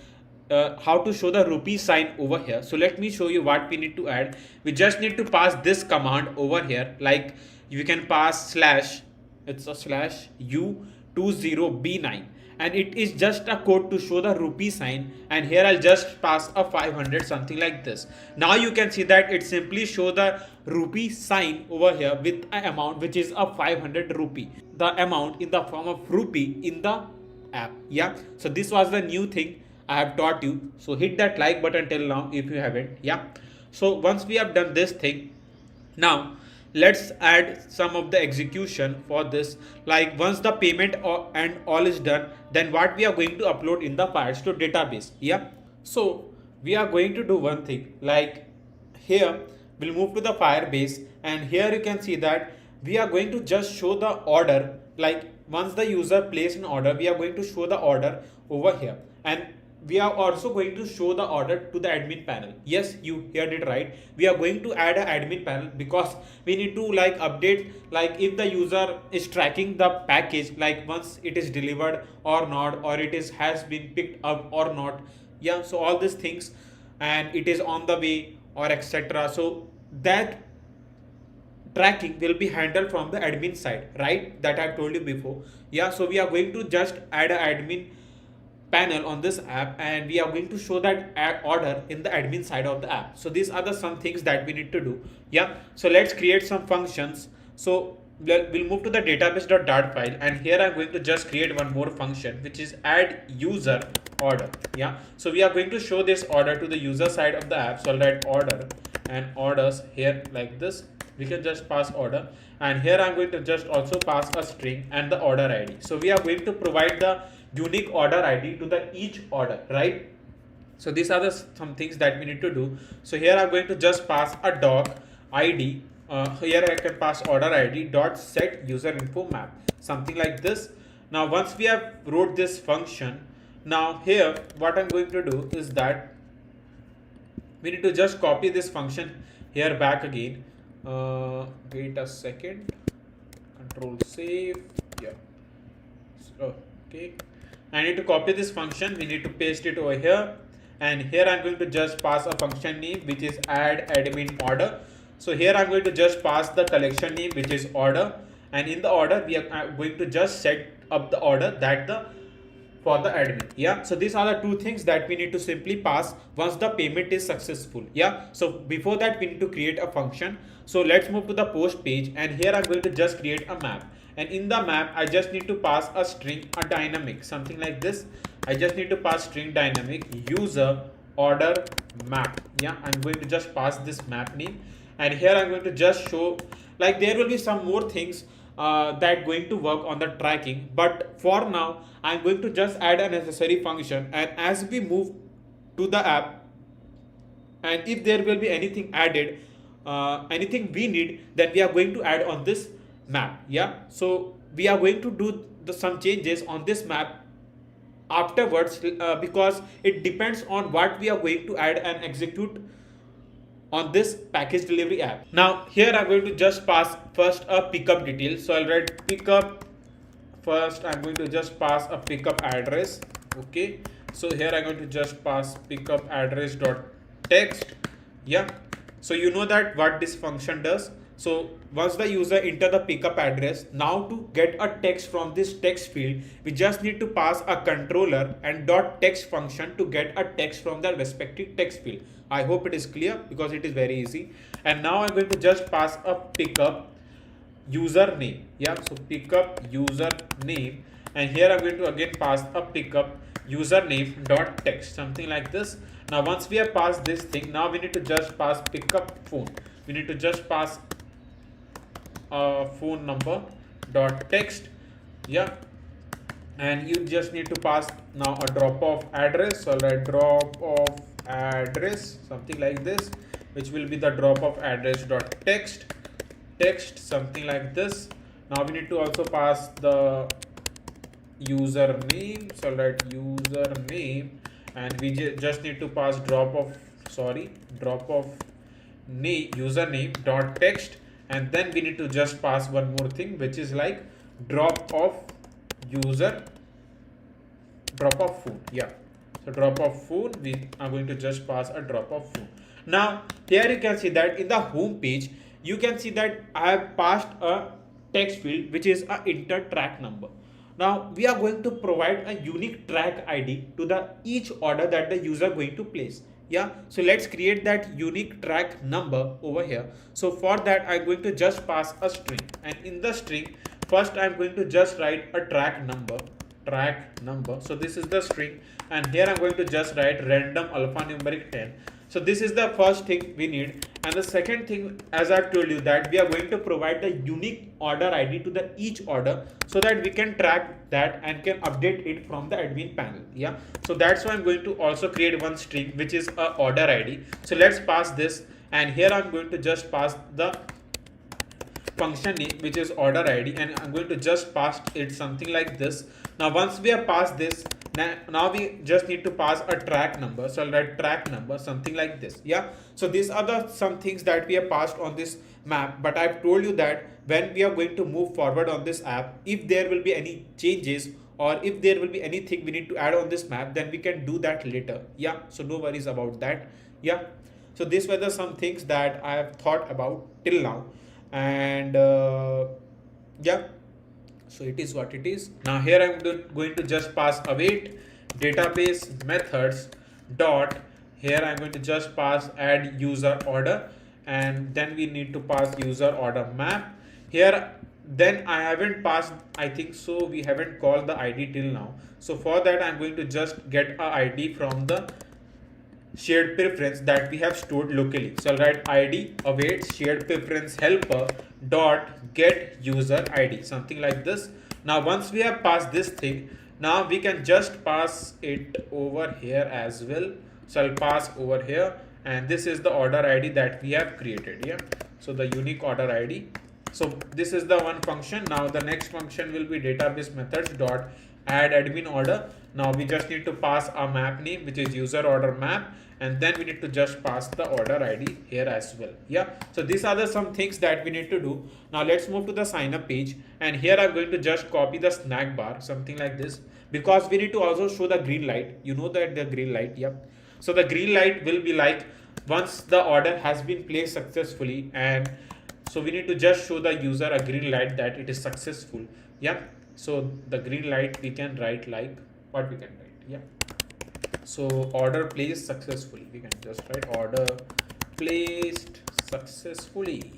how to show the rupee sign over here. So let me show you what we need to add. We just need to pass this command over here, like you can pass slash, it's a slash u20b9, and it is just a code to show the rupee sign, and here I'll just pass a 500, something like this. Now you can see that it simply show the rupee sign over here with an amount which is a 500 rupee, the amount in the form of rupee in the app. Yeah, so this was the new thing I have taught you. So hit that like button till now if you haven't. Yeah, so once we have done this thing, now let's add some of the execution for this. Like once the payment and all is done, then what we are going to upload in the files to database. Yeah, so we are going to do one thing, like here we'll move to the Firebase, and here you can see that we are going to just show the order. Like once the user place an order, we are going to show the order over here, and we are also going to show the order to the admin panel. Yes, you heard it right. We are going to add an admin panel because we need to like update, like if the user is tracking the package, like once it is delivered or not, or it is has been picked up or not. Yeah, so all these things, and it is on the way or etc. So that tracking will be handled from the admin side, right? That I've told you before. Yeah, so we are going to just add an admin panel on this app, and we are going to show that order in the admin side of the app. So these are the some things that we need to do. Yeah, so let's create some functions. So we'll move to the database.dart file, and here I'm going to just create one more function which is add user order. Yeah, so we are going to show this order to the user side of the app. So I'll write order and orders here like this. We can just pass order, and here I'm going to just also pass a string and the order ID. So we are going to provide the unique order ID to the each order, right? So these are the some things that we need to do. So here I'm going to just pass a doc ID. Here I can pass order ID dot set user info map, something like this. Now once we have wrote this function, now here what I'm going to do is that we need to just copy this function here back again. Wait a second, control save. Yeah, so, okay, I need to copy this function. We need to paste it over here, and here I'm going to just pass a function name which is add admin order. So here I'm going to just pass the collection name which is order, and in the order we are going to just set up the order that the for the admin. Yeah, so these are the two things that we need to simply pass once the payment is successful. Yeah, so before that we need to create a function. So let's move to the post page, and here I'm going to just create a map, and in the map I just need to pass a string, a dynamic, something like this. I just need to pass string dynamic user order map. Yeah, I'm going to just pass this map name, and here I'm going to just show, like there will be some more things that going to work on the tracking, but for now I'm going to just add a necessary function, and as we move to the app, and if there will be anything added, anything we need, then we are going to add on this map. Yeah, so we are going to do some changes on this map afterwards, because it depends on what we are going to add and execute on this package delivery app. Now here I'm going to just pass first a pickup detail. So I'll write pickup. First I'm going to just pass a pickup address. Okay, so here I'm going to just pass pickup address dot text. Yeah, so you know that what this function does. So once the user enter the pickup address, now to get a text from this text field, we just need to pass a controller and dot text function to get a text from the respective text field. I hope it is clear because it is very easy. And now I'm going to just pass a pickup username. Yeah, so pickup username, and here I'm going to again pass a pickup username dot text, something like this. Now once we have passed this thing, now we need to just pass pickup phone. We need to just pass phone number dot text. Yeah, and you just need to pass now a drop off address. So like drop off address, something like this, which will be the drop off address dot text, something like this. Now we need to also pass the username. So like username, and we just need to pass drop off username dot text, and then we need to just pass one more thing which is like drop of user, drop of food. Yeah, so drop of food, we are going to just pass a drop of food. Now here you can see that in the home page you can see that I have passed a text field which is a inter track number. Now we are going to provide a unique track ID to the each order that the user going to place. Yeah, so let's create that unique track number over here. So for that I'm going to just pass a string, and in the string first I'm going to just write a track number. So this is the string, and here I'm going to just write random alphanumeric 10. So this is the first thing we need, and the second thing, as I've told you, that we are going to provide the unique order ID to the each order so that we can track that and can update it from the admin panel. Yeah, so that's why I'm going to also create one string which is a order ID. So let's pass this, and here I'm going to just pass the function name which is order ID, and I'm going to just pass it something like this. Now once we have passed this, now we just need to pass a track number. So I'll write track number something like this. Yeah, so these are the some things that we have passed on this map, but I've told you that when we are going to move forward on this app, if there will be any changes or if there will be anything we need to add on this map, then we can do that later. Yeah, so no worries about that. Yeah, so these were the some things that I have thought about till now, and yeah, so it is what it is. Now here I'm going to just pass await database methods dot, here I'm going to just pass add user order, and then we need to pass user order map here. Then I haven't passed, I think so we haven't called the ID till now. So for that I'm going to just get a ID from the shared preference that we have stored locally. So I'll write id await shared preference helper dot get user id, something like this. Now once we have passed this thing, now we can just pass it over here as well. So I'll pass over here, and this is the order id that we have created. Yeah, so the unique order id. So this is the one function. Now the next function will be database methods dot add admin order. Now we just need to pass a map name which is user order map, and then we need to just pass the order ID here as well. Yeah, so these are the some things that we need to do. Now let's move to the sign up page, and here I'm going to just copy the snack bar something like this, because we need to also show the green light. You know that the green light. Yep, so the green light will be like once the order has been placed successfully, and so we need to just show the user a green light that it is successful. Yeah, so the green light we can write like what we can write. Yeah, so order placed successfully, we can just write order placed successfully.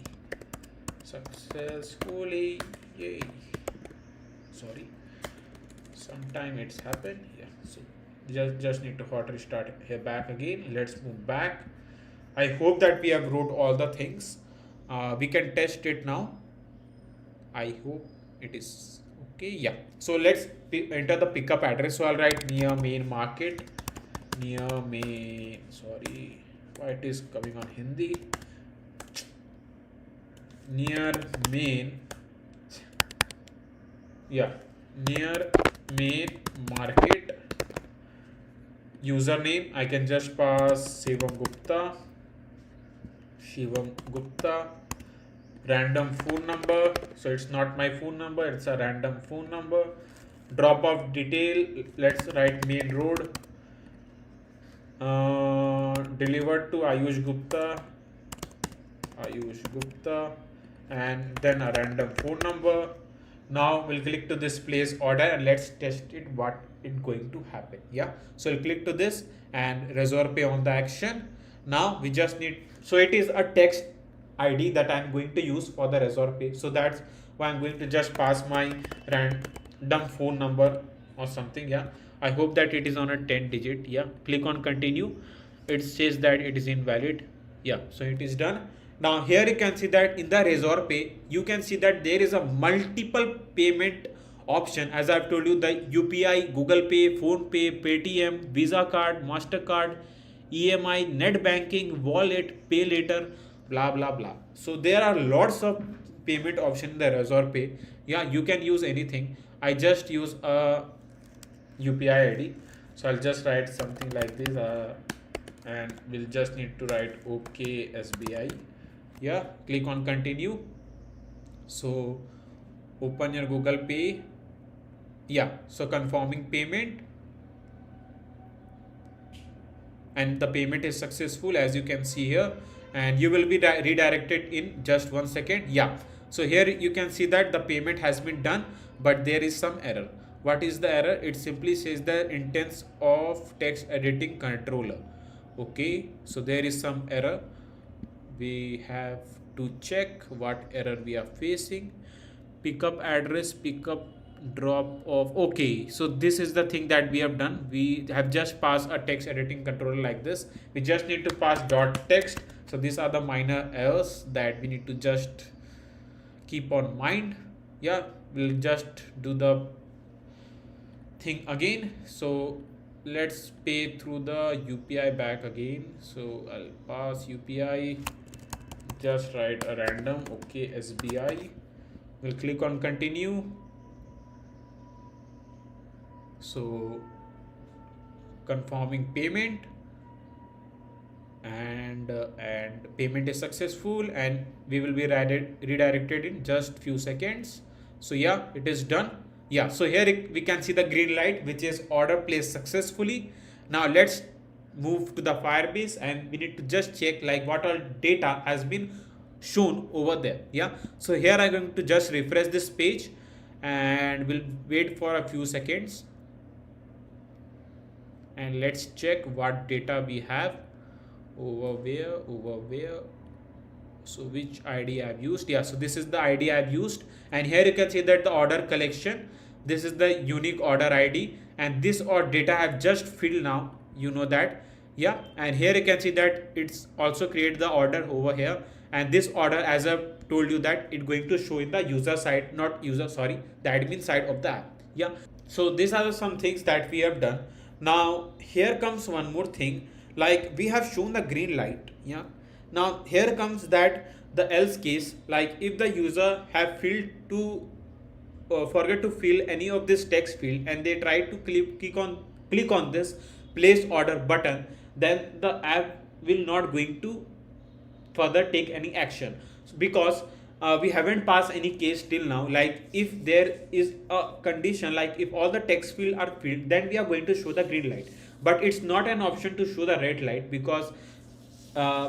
Yay, sorry, sometime it's happened. Yeah, so just need to hot restart here back again. Let's move back. I hope that we have wrote all the things. We can test it now. I hope it is okay. Yeah, so let's enter the pickup address. So I'll write near main market, near main, sorry why it is coming on Hindi, near main, yeah, near main market. Username I can just pass Shivam Gupta. Random phone number, so it's not my phone number, it's a random phone number. Drop off detail, let's write main road, delivered to Ayush Gupta, and then a random phone number. Now we'll click to this place order, and let's test it what it going to happen. Yeah, so we'll click to this and reserve pay on the action. Now we just need, so it is a text ID that I'm going to use for the reserve pay, so that's why I'm going to just pass my random phone number or something. Yeah, I hope that it is on a 10 digit. Yeah, click on continue, it says that it is invalid. Yeah, so it is done. Now here you can see that in the reserve pay you can see that there is a multiple payment option. As I've told you, the UPI, Google Pay, Phone Pay, Paytm, Visa card, Mastercard, EMI, net banking, wallet, pay later, blah blah blah. So there are lots of payment option in the reserve pay. Yeah, you can use anything. I just use a UPI ID, so I'll just write something like this, and we'll just need to write OK SBI. Yeah, click on continue. So Open your Google Pay. Yeah, so confirming payment, and the payment is successful as you can see here, and you will be redirected in just 1 second. Yeah, so here you can see that the payment has been done, but there is some error. What is the error? It simply says the instance of text editing controller. Okay, so there is some error. We have to check what error we are facing. Pickup address, pickup drop off. Okay, so this is the thing that we have done. We have just passed a text editing controller like this. We just need to pass dot text. So these are the minor errors that we need to just keep on mind. Yeah, we'll just do the thing again. So let's pay through the UPI back again. So I'll pass UPI, just write a random, okay, SBI. We'll click on continue. So confirming payment, and payment is successful, and we will be redirected in just few seconds. So yeah, it is done. Yeah, so here we can see the green light, which is order placed successfully. Now let's move to the Firebase, and we need to just check like what all data has been shown over there. Yeah, so here I'm going to just refresh this page, and we'll wait for a few seconds, and let's check what data we have over where. So which ID I've used? Yeah, so this is the ID I've used, and here you can see that the order collection, this is the unique order ID, and this or data I've just filled now, you know that. Yeah, and here you can see that it's also create the order over here, and this order, as I've told you, that it's going to show in the user side, not user, sorry, the admin side of the app. Yeah, so these are some things that we have done. Now here comes one more thing, like we have shown the green light. Yeah, now here comes that the else case, like if the user have failed to forget to fill any of this text field, and they try to click on this place order button, then the app will not going to further take any action, because we haven't passed any case till now. Like if there is a condition, like if all the text field are filled, then we are going to show the green light, but it's not an option to show the red light, because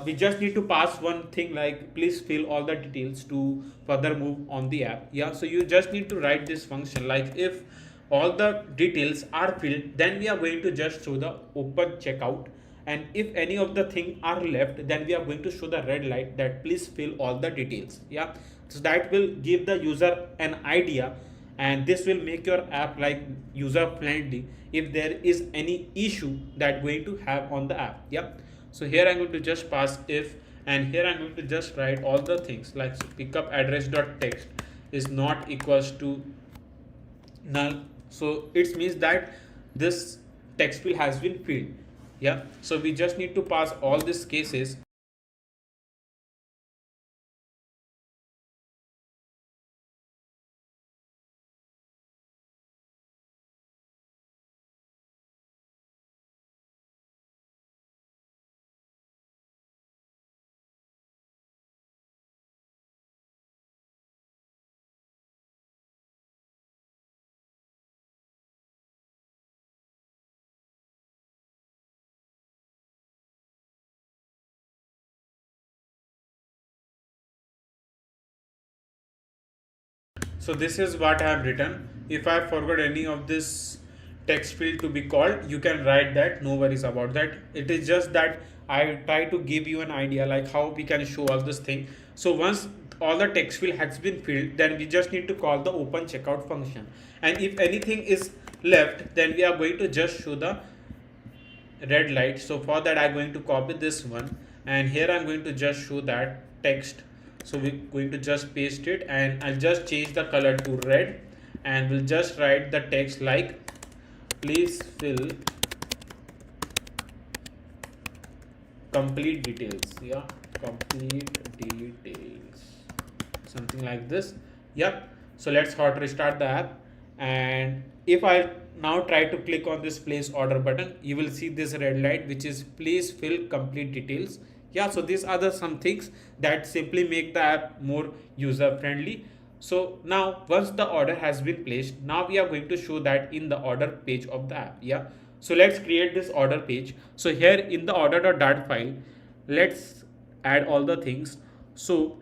we just need to pass one thing like please fill all the details to further move on the app. Yeah, so you just need to write this function, like if all the details are filled, then we are going to just show the open checkout, and if any of the thing are left, then we are going to show the red light that please fill all the details. Yeah, so that will give the user an idea, and this will make your app like user friendly if there is any issue that going to have on the app. Yeah, so here I'm going to just pass if, and here I'm going to just write all the things like pickup address dot text is not equals to null, so it means that this text field has been filled. Yeah, so we just need to pass all these cases. So this is what I have written. If I forgot any of this text field to be called, you can write that, no worries about that. It is just that I try to give you an idea like how we can show all this thing. So once all the text field has been filled, then we just need to call the open checkout function, and if anything is left, then we are going to just show the red light. So for that I'm going to copy this one, and here I'm going to just show that text. So we're going to just paste it, and I'll just change the color to red, and we'll just write the text like please fill complete details. Yeah, complete details, something like this. Yep, so let's hot restart the app, and if I now try to click on this place order button, you will see this red light which is please fill complete details. Yeah, so these are the some things that simply make the app more user friendly. So now once the order has been placed, now we are going to show that in the order page of the app. Yeah. So let's create this order page. So here in the order.dart file, let's add all the things. So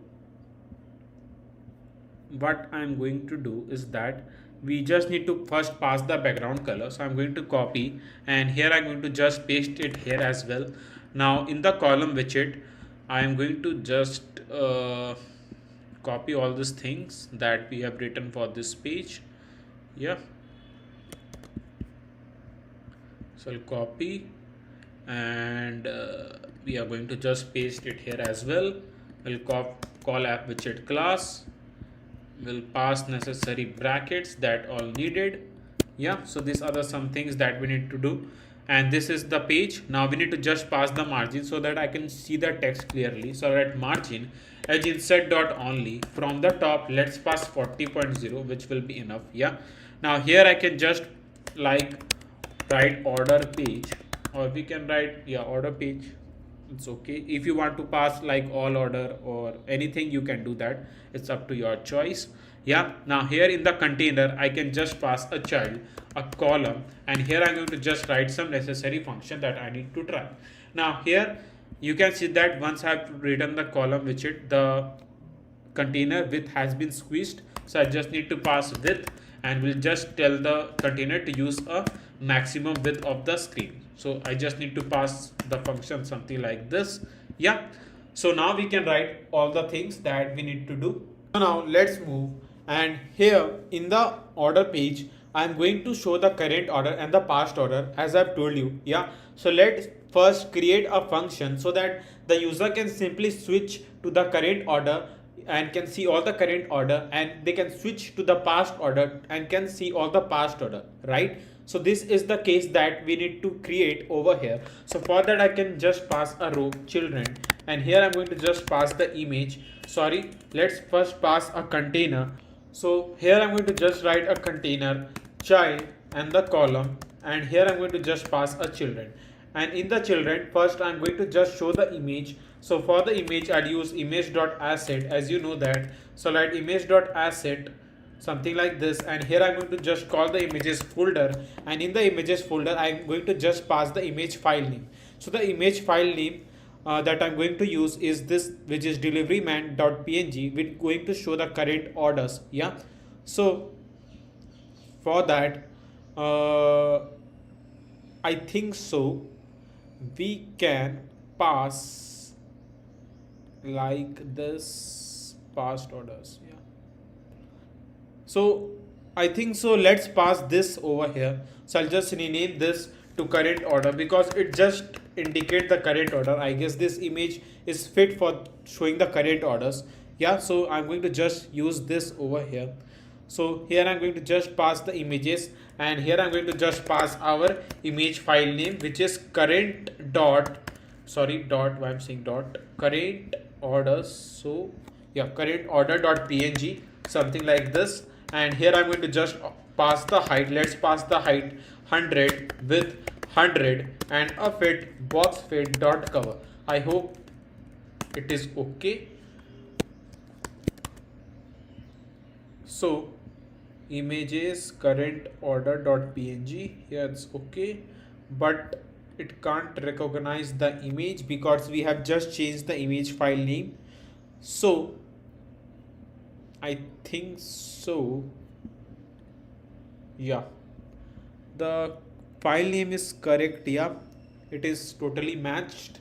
what I'm going to do is that we just need to first pass the background color. So I'm going to copy, and here I'm going to just paste it here as well. Now in the column widget, I am going to just copy all these things that we have written for this page. Yeah, so I'll copy, and we are going to just paste it here as well. We'll call app widget class, will pass necessary brackets that all needed. Yeah, so these are the some things that we need to do, and this is the page. Now we need to just pass the margin so that I can see the text clearly. So at margin edge insert dot only, from the top let's pass 40.0, which will be enough. Yeah, now here I can just like write order page, or we can write, yeah, order page. It's okay. If you want to pass like all order or anything, you can do that. It's up to your choice. Yeah, now here in the container I can just pass a child, a column, and here I'm going to just write some necessary function that I need to try. Now here you can see that once I've written the column widget, the container width has been squeezed. So I just need to pass width, and we'll just tell the container to use a maximum width of the screen. So I just need to pass the function something like this. Yeah, so now we can write all the things that we need to do. So now let's move, and here in the order page I'm going to show the current order and the past order as I've told you. Yeah, so let's first create a function so that the user can simply switch to the current order and can see all the current order, and they can switch to the past order and can see all the past order, right? So this is the case that we need to create over here. So for that I can just pass a row children, and here I'm going to just pass the image. Sorry, let's first pass a container. So here I'm going to just write a container child and the column, and here I'm going to just pass a children, and in the children first I'm going to just show the image. So for the image I'll use image.asset, as you know that. So write image.asset something like this, and here I'm going to just call the images folder, and in the images folder I'm going to just pass the image file name. So the image file name that I'm going to use is this, which is deliveryman.png. We're going to show the current orders. Yeah, so for that I think so we can pass like this past orders. Yeah, so I think so let's pass this over here. So I'll just rename this to current order because it just indicate the current order. I guess this image is fit for showing the current orders. Yeah, so I'm going to just use this over here. So here I'm going to just pass the images, and here I'm going to just pass our image file name, which is current dot, sorry dot, why I'm saying dot, current orders. So yeah, current order dot png, something like this. And here I'm going to just pass the height. Let's pass the height 100, width 100, and a fit box fit dot cover. I hope it is okay. So images current order dot png, yeah, it's okay, but it can't recognize the image because we have just changed the image file name. So I think so, yeah, the file name is correct. Yeah, it is totally matched.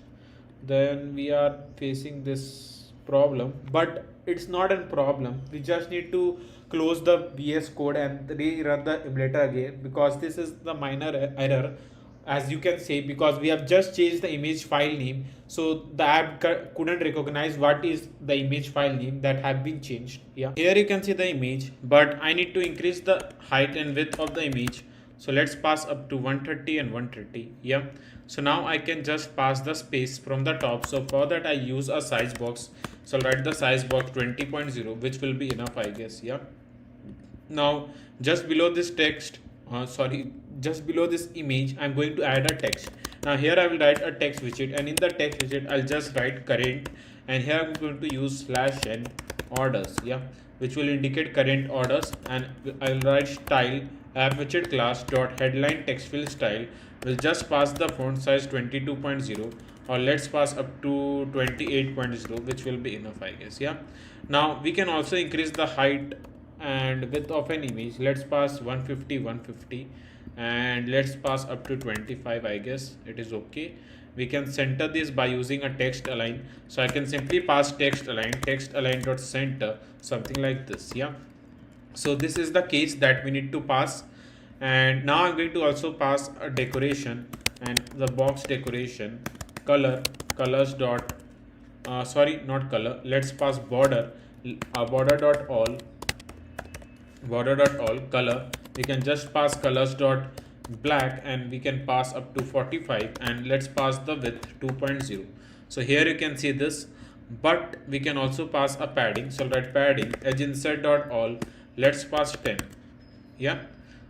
Then we are facing this problem, but it's not a problem. We just need to close the VS code and rerun the emulator again, because this is the minor error, as you can say, because we have just changed the image file name. So the app couldn't recognize what is the image file name that have been changed. Yeah, here you can see the image, but I need to increase the height and width of the image. So let's pass up to 130 and 130. Yeah, so now I can just pass the space from the top. So for that I use a size box. So I'll write the size box 20.0, which will be enough, I guess. Yeah, now just below this text, just below this image I'm going to add a text. Now here I will write a text widget, and in the text widget I'll just write current, and here I'm going to use /n orders, yeah, which will indicate current orders. And I'll write style app widget class dot headline text field style. Will just pass the font size 22.0, or let's pass up to 28.0, which will be enough, I guess. Yeah, now we can also increase the height and width of an image. Let's pass 150, and let's pass up to 25, I guess it is okay. We can center this by using a text align, so I can simply pass text align dot center, something like this. Yeah, so this is the case that we need to pass. And now I'm going to also pass a decoration, and the box decoration colors dot sorry, not color, let's pass border, border dot all color. We can just pass colors dot black, and we can pass up to 45, and let's pass the width 2.0. so here you can see this, but we can also pass a padding, so write padding edge insert dot all, let's pass 10. Yeah,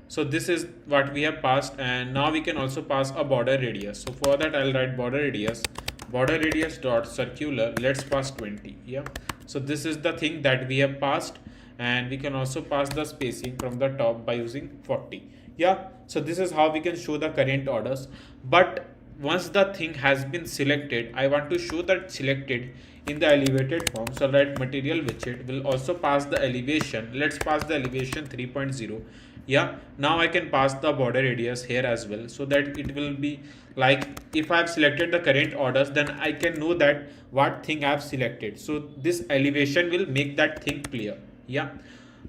so this is what we have passed. And now we can also pass a border radius, so for that I'll write border radius dot circular, let's pass 20. Yeah, so this is the thing that we have passed. And we can also pass the spacing from the top by using 40. Yeah, so this is how we can show the current orders. But once the thing has been selected, I want to show that selected in the elevated form, so write material widget will also pass the elevation, let's pass the elevation 3.0. Yeah, now I can pass the border radius here as well, so that it will be like, if I have selected the current orders, then I can know that what thing I have selected, so this elevation will make that thing clear. Yeah,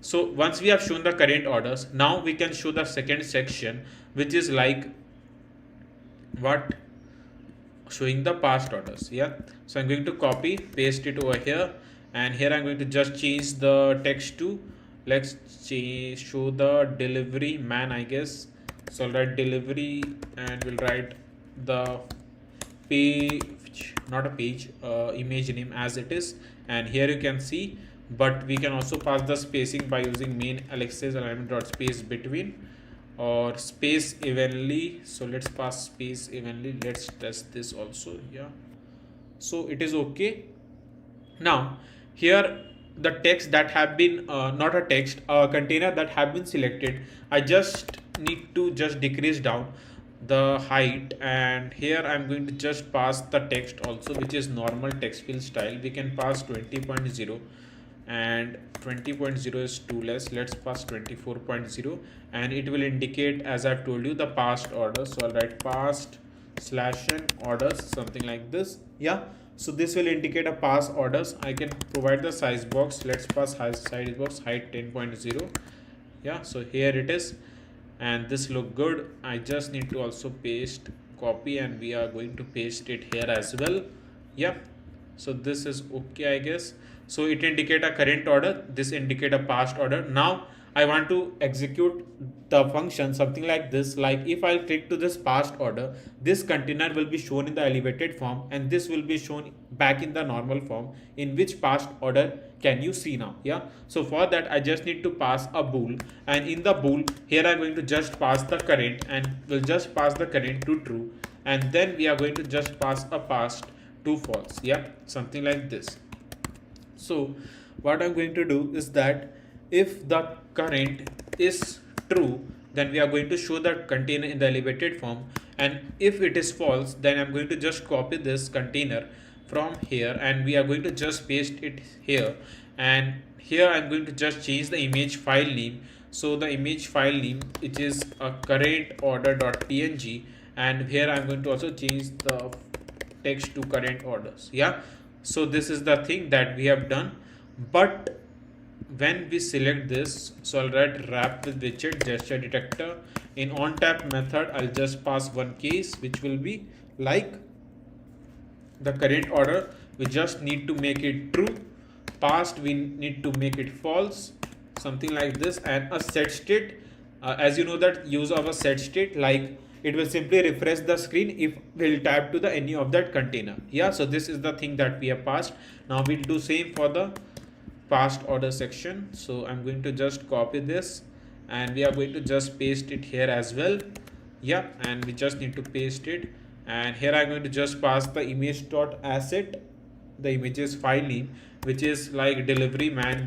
so once we have shown the current orders, now we can show the second section, which is like what, showing the past orders. Yeah, so I'm going to copy paste it over here, and here I'm going to just change the text to, let's show the delivery man, I guess. So I'll write delivery, and we'll write the page, not a page, image name as it is. And here you can see, but we can also pass the spacing by using main ellipsis alignment dot space between, or space evenly. So let's pass space evenly, let's test this also. Yeah, so it is okay. Now here the text that have been not a text, a container that have been selected, I just need to just decrease down the height, and here I'm going to just pass the text also, which is normal text field style. We can pass 20.0, and 20.0 is too less, let's pass 24.0, and it will indicate, as I've told you, the past orders. So I'll write past /n orders, something like this. Yeah, so this will indicate a past orders. I can provide the size box, let's pass size box height 10.0. Yeah, so here it is, and this look good. I just need to also paste, copy, and we are going to paste it here as well. Yeah, so this is okay, I guess. So it indicate a current order, this indicate a past order. Now I want to execute the function something like this, like if I'll click to this past order, this container will be shown in the elevated form, and this will be shown back in the normal form. In which past order can you see now? Yeah, so for that I just need to pass a bool, and in the bool here I'm going to just pass the current, and we'll just pass the current to true, and then we are going to just pass a past to false. Yeah, something like this. So what I'm going to do is that if the current is true, then we are going to show the container in the elevated form, and if it is false, then I'm going to just copy this container from here, and we are going to just paste it here. And here I'm going to just change the image file name. So the image file name, it is a current order.png, and here I'm going to also change the text to current orders. Yeah, so this is the thing that we have done. But when we select this, so I'll write wrap with widget gesture detector. In on tap method, I'll just pass one case, which will be like the current order. We just need to make it true. Past, we need to make it false, something like this. And a set state, as you know that use of a set state, like it will simply refresh the screen if we'll tap to the any of that container. Yeah, so this is the thing that we have passed. Now we'll do same for the past order section. So I'm going to just copy this, and we are going to just paste it here as well. Yeah, and we just need to paste it, and here I'm going to just pass the image.asset, the images file name, which is like delivery man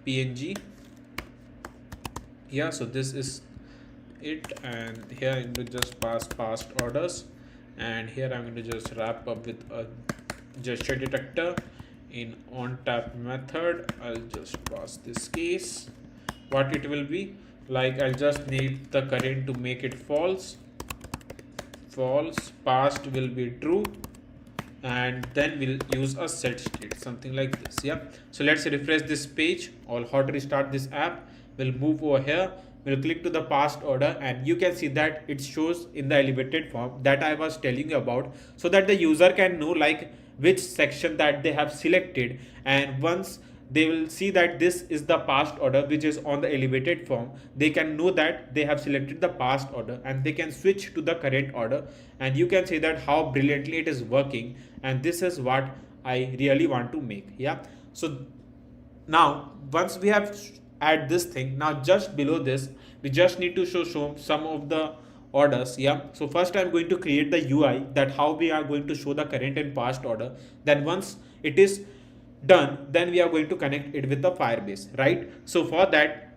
png. Yeah, so this is it, and here I'm going to just pass past orders, and here I'm going to just wrap up with a gesture detector in on tap method. I'll just pass this case. What it will be like, I'll just need the current to make it false, past will be true, and then we'll use a set state, something like this. Yeah, so let's refresh this page or how to restart this app. We'll move over here, we'll click to the past order, and you can see that it shows in the elevated form that I was telling you about, so that the user can know like which section that they have selected. And once they will see that this is the past order which is on the elevated form, they can know that they have selected the past order and they can switch to the current order. And you can see that how brilliantly it is working, and this is what I really want to make. Yeah, so now once we have add this thing, now just below this we just need to show some of the orders. Yeah, so first I'm going to create the UI that how we are going to show the current and past order. Then once it is done, then we are going to connect it with the Firebase, right? So for that,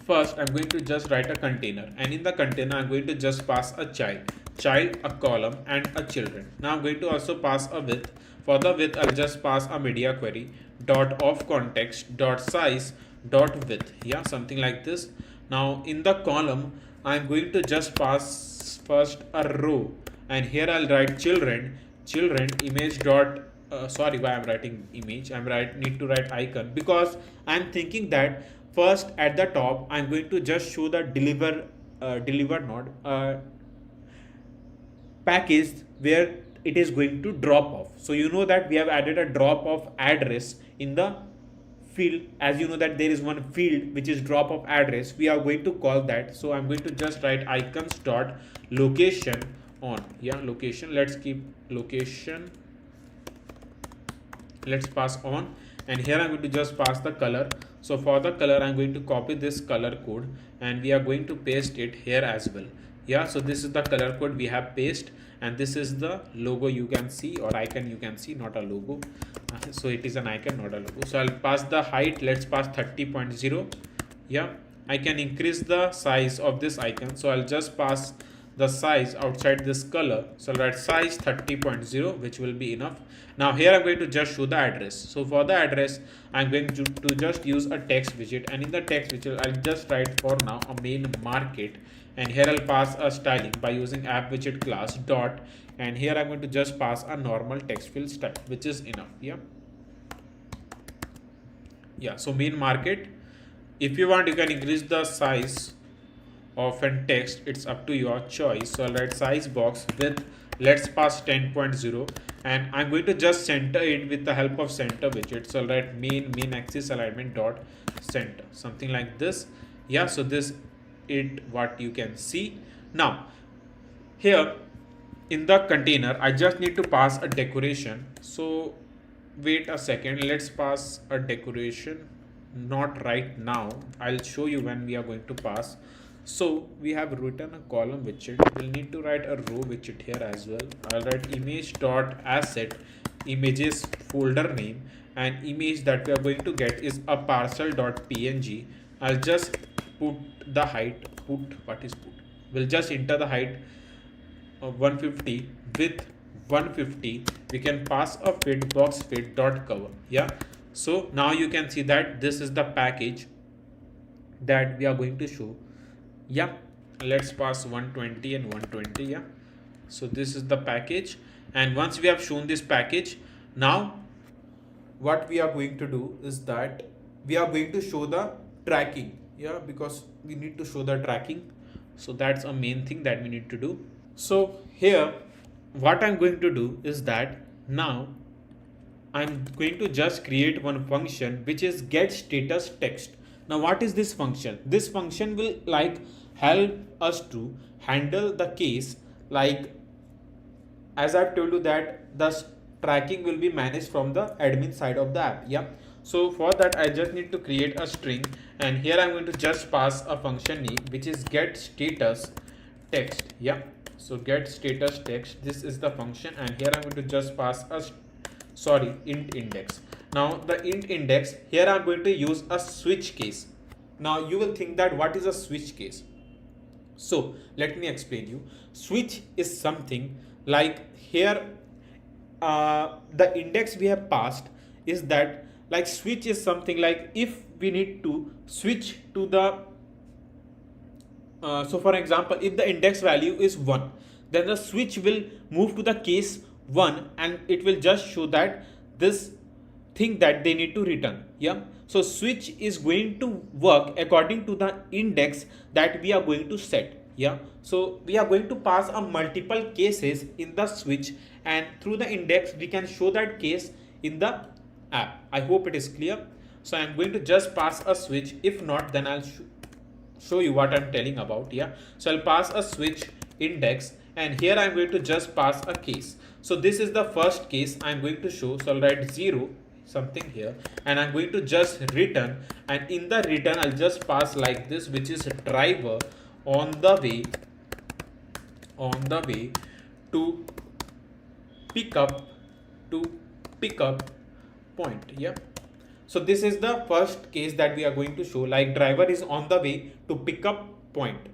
first I'm going to just write a container, and in the container I'm going to just pass a child, a column, and a children. Now I'm going to also pass a width. For the width I'll just pass a media query dot of context dot size dot width. Yeah, something like this. Now in the column I'm going to just pass first a row, and here I'll write children image dot sorry, why I'm writing image, need to write icon, because I'm thinking that first at the top I'm going to just show the deliver node package where it is going to drop off. So you know that we have added a drop off address in the field. As you know that there is one field which is drop off address, we are going to call that. So I'm going to just write icons dot location on. Yeah, location, let's keep location, let's pass on, and here I'm going to just pass the color. So for the color I'm going to copy this color code, and we are going to paste it here as well. Yeah, so this is the color code we have paste, and this is the logo you can see, or icon you can see, not a logo. So it is an icon, not a logo. So I'll pass the height, let's pass 30.0. Yeah, I can increase the size of this icon, so I'll just pass the size outside this color. So I'll write size 30.0, which will be enough. Now here I'm going to just show the address. So for the address I'm going to just use a text widget, and in the text widget I'll just write for now a main market, and here I'll pass a styling by using app widget class dot, and here I'm going to just pass a normal text field style, which is enough. Yeah, so main market. If you want, you can increase the size of an text, it's up to your choice. So I'll write size box with, let's pass 10.0, and I'm going to just center it with the help of center widget. So I'll write main axis alignment dot center, something like this. Yeah, so this it what you can see. Now here in the container I just need to pass a decoration. So wait a second, let's pass a decoration, not right now, I'll show you when we are going to pass. So we have written a column widget, we'll need to write a row widget here as well. I'll write image dot asset images folder name, and image that we are going to get is a parcel dot png. I'll just put the height, we'll just enter the height of 150 with 150. We can pass a fit box fit dot cover. Yeah, so now you can see that this is the package that we are going to show. Yeah, let's pass 120 and 120. Yeah, so this is the package, and once we have shown this package, now what we are going to do is that we are going to show the tracking. Yeah, because we need to show the tracking, so that's a main thing that we need to do. So here what I'm going to do is that now I'm going to just create one function which is get status text. Now what is this function? This function will like help us to handle the case, like as I've told you that the tracking will be managed from the admin side of the app. Yeah, so for that I just need to create a string, and here I'm going to just pass a function name which is get status text. Yeah, so get status text, this is the function, and here I'm going to just pass a int index. Now the int index, here I'm going to use a switch case. Now you will think that what is a switch case? So let me explain you. Switch is something like here, the index we have passed is that, like, switch is something like if we need to switch to the so for example, if the index value is 1, then the switch will move to the case 1 and it will just show that this thing that they need to return. Yeah, so switch is going to work according to the index that we are going to set. Yeah, so we are going to pass a multiple cases in the switch, and through the index we can show that case in the app. I hope it is clear. So I'm going to just pass a switch. If not, then I'll show you what I'm telling about. Yeah, so I'll pass a switch index, and here I'm going to just pass a case. So this is the first case I'm going to show. So I'll write 0 something here, and I'm going to just return, and in the return I'll just pass like this, which is driver on the way to pick up point. Yeah, so this is the first case that we are going to show, like driver is on the way to pick up point.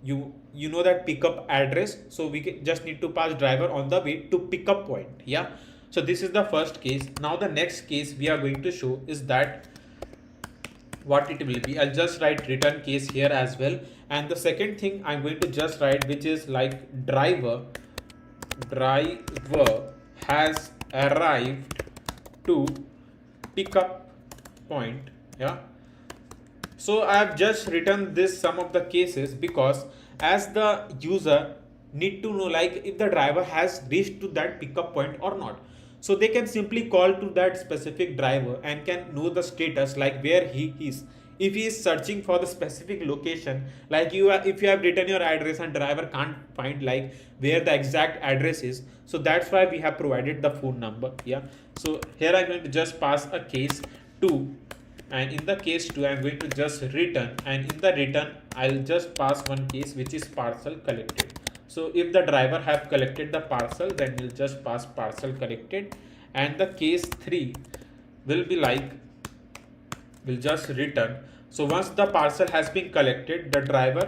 You know that pickup address, so we just need to pass driver on the way to pick up point. Yeah, so this is the first case. Now the next case we are going to show is that what it will be. I'll just write return case here as well, and the second thing I'm going to just write, which is like driver has arrived to pick up point. Yeah, so I have just written this some of the cases because as the user need to know like if the driver has reached to that pickup point or not. So they can simply call to that specific driver and can know the status, like where he is. If he is searching for the specific location, like if you have written your address and driver can't find like where the exact address is, so that's why we have provided the phone number. Yeah, so here I'm going to just pass a case 2, and in the case 2 I'm going to just return, and in the return I'll just pass one case, which is parcel collected. So if the driver have collected the parcel, then we'll just pass parcel collected, and the case 3 will be like, we'll just return. So once the parcel has been collected, the driver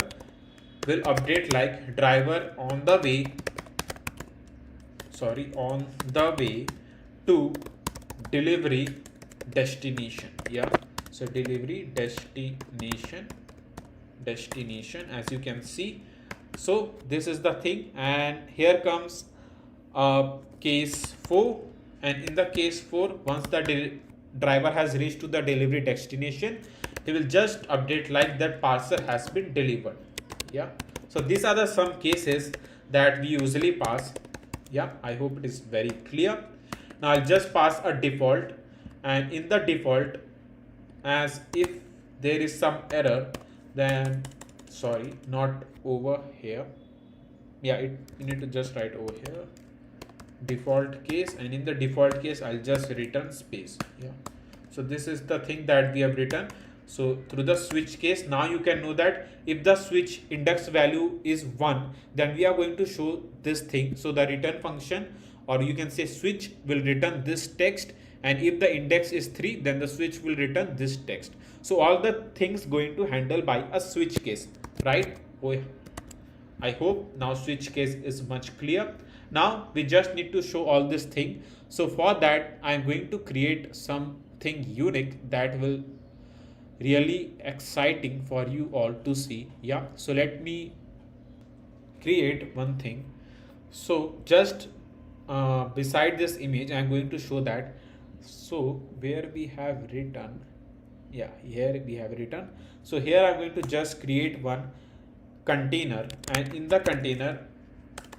will update like driver on the way to delivery destination. Yeah, so delivery destination, as you can see. So this is the thing, and here comes case 4, and in the case 4, once the driver has reached to the delivery destination, he will just update like that parcel has been delivered. Yeah, so these are the some cases that we usually pass. Yeah, I hope it is very clear. Now I'll just pass a default, and in the default, as if there is some error, then sorry, not over here. Yeah, you need to just write over here default case, and in the default case I'll just return space. Yeah, so this is the thing that we have written. So through the switch case, now you can know that if the switch index value is 1, then we are going to show this thing. So the return function, or you can say switch, will return this text, and if the index is 3, then the switch will return this text. So all the things going to handle by a switch case, right? Oh, I hope now switch case is much clear. Now we just need to show all this thing. So for that, I'm going to create something unique that will really exciting for you all to see. Yeah, so let me create one thing. So just beside this image, I'm going to show that. So where we have written, yeah, here we have written. So here I'm going to just create one container, and in the container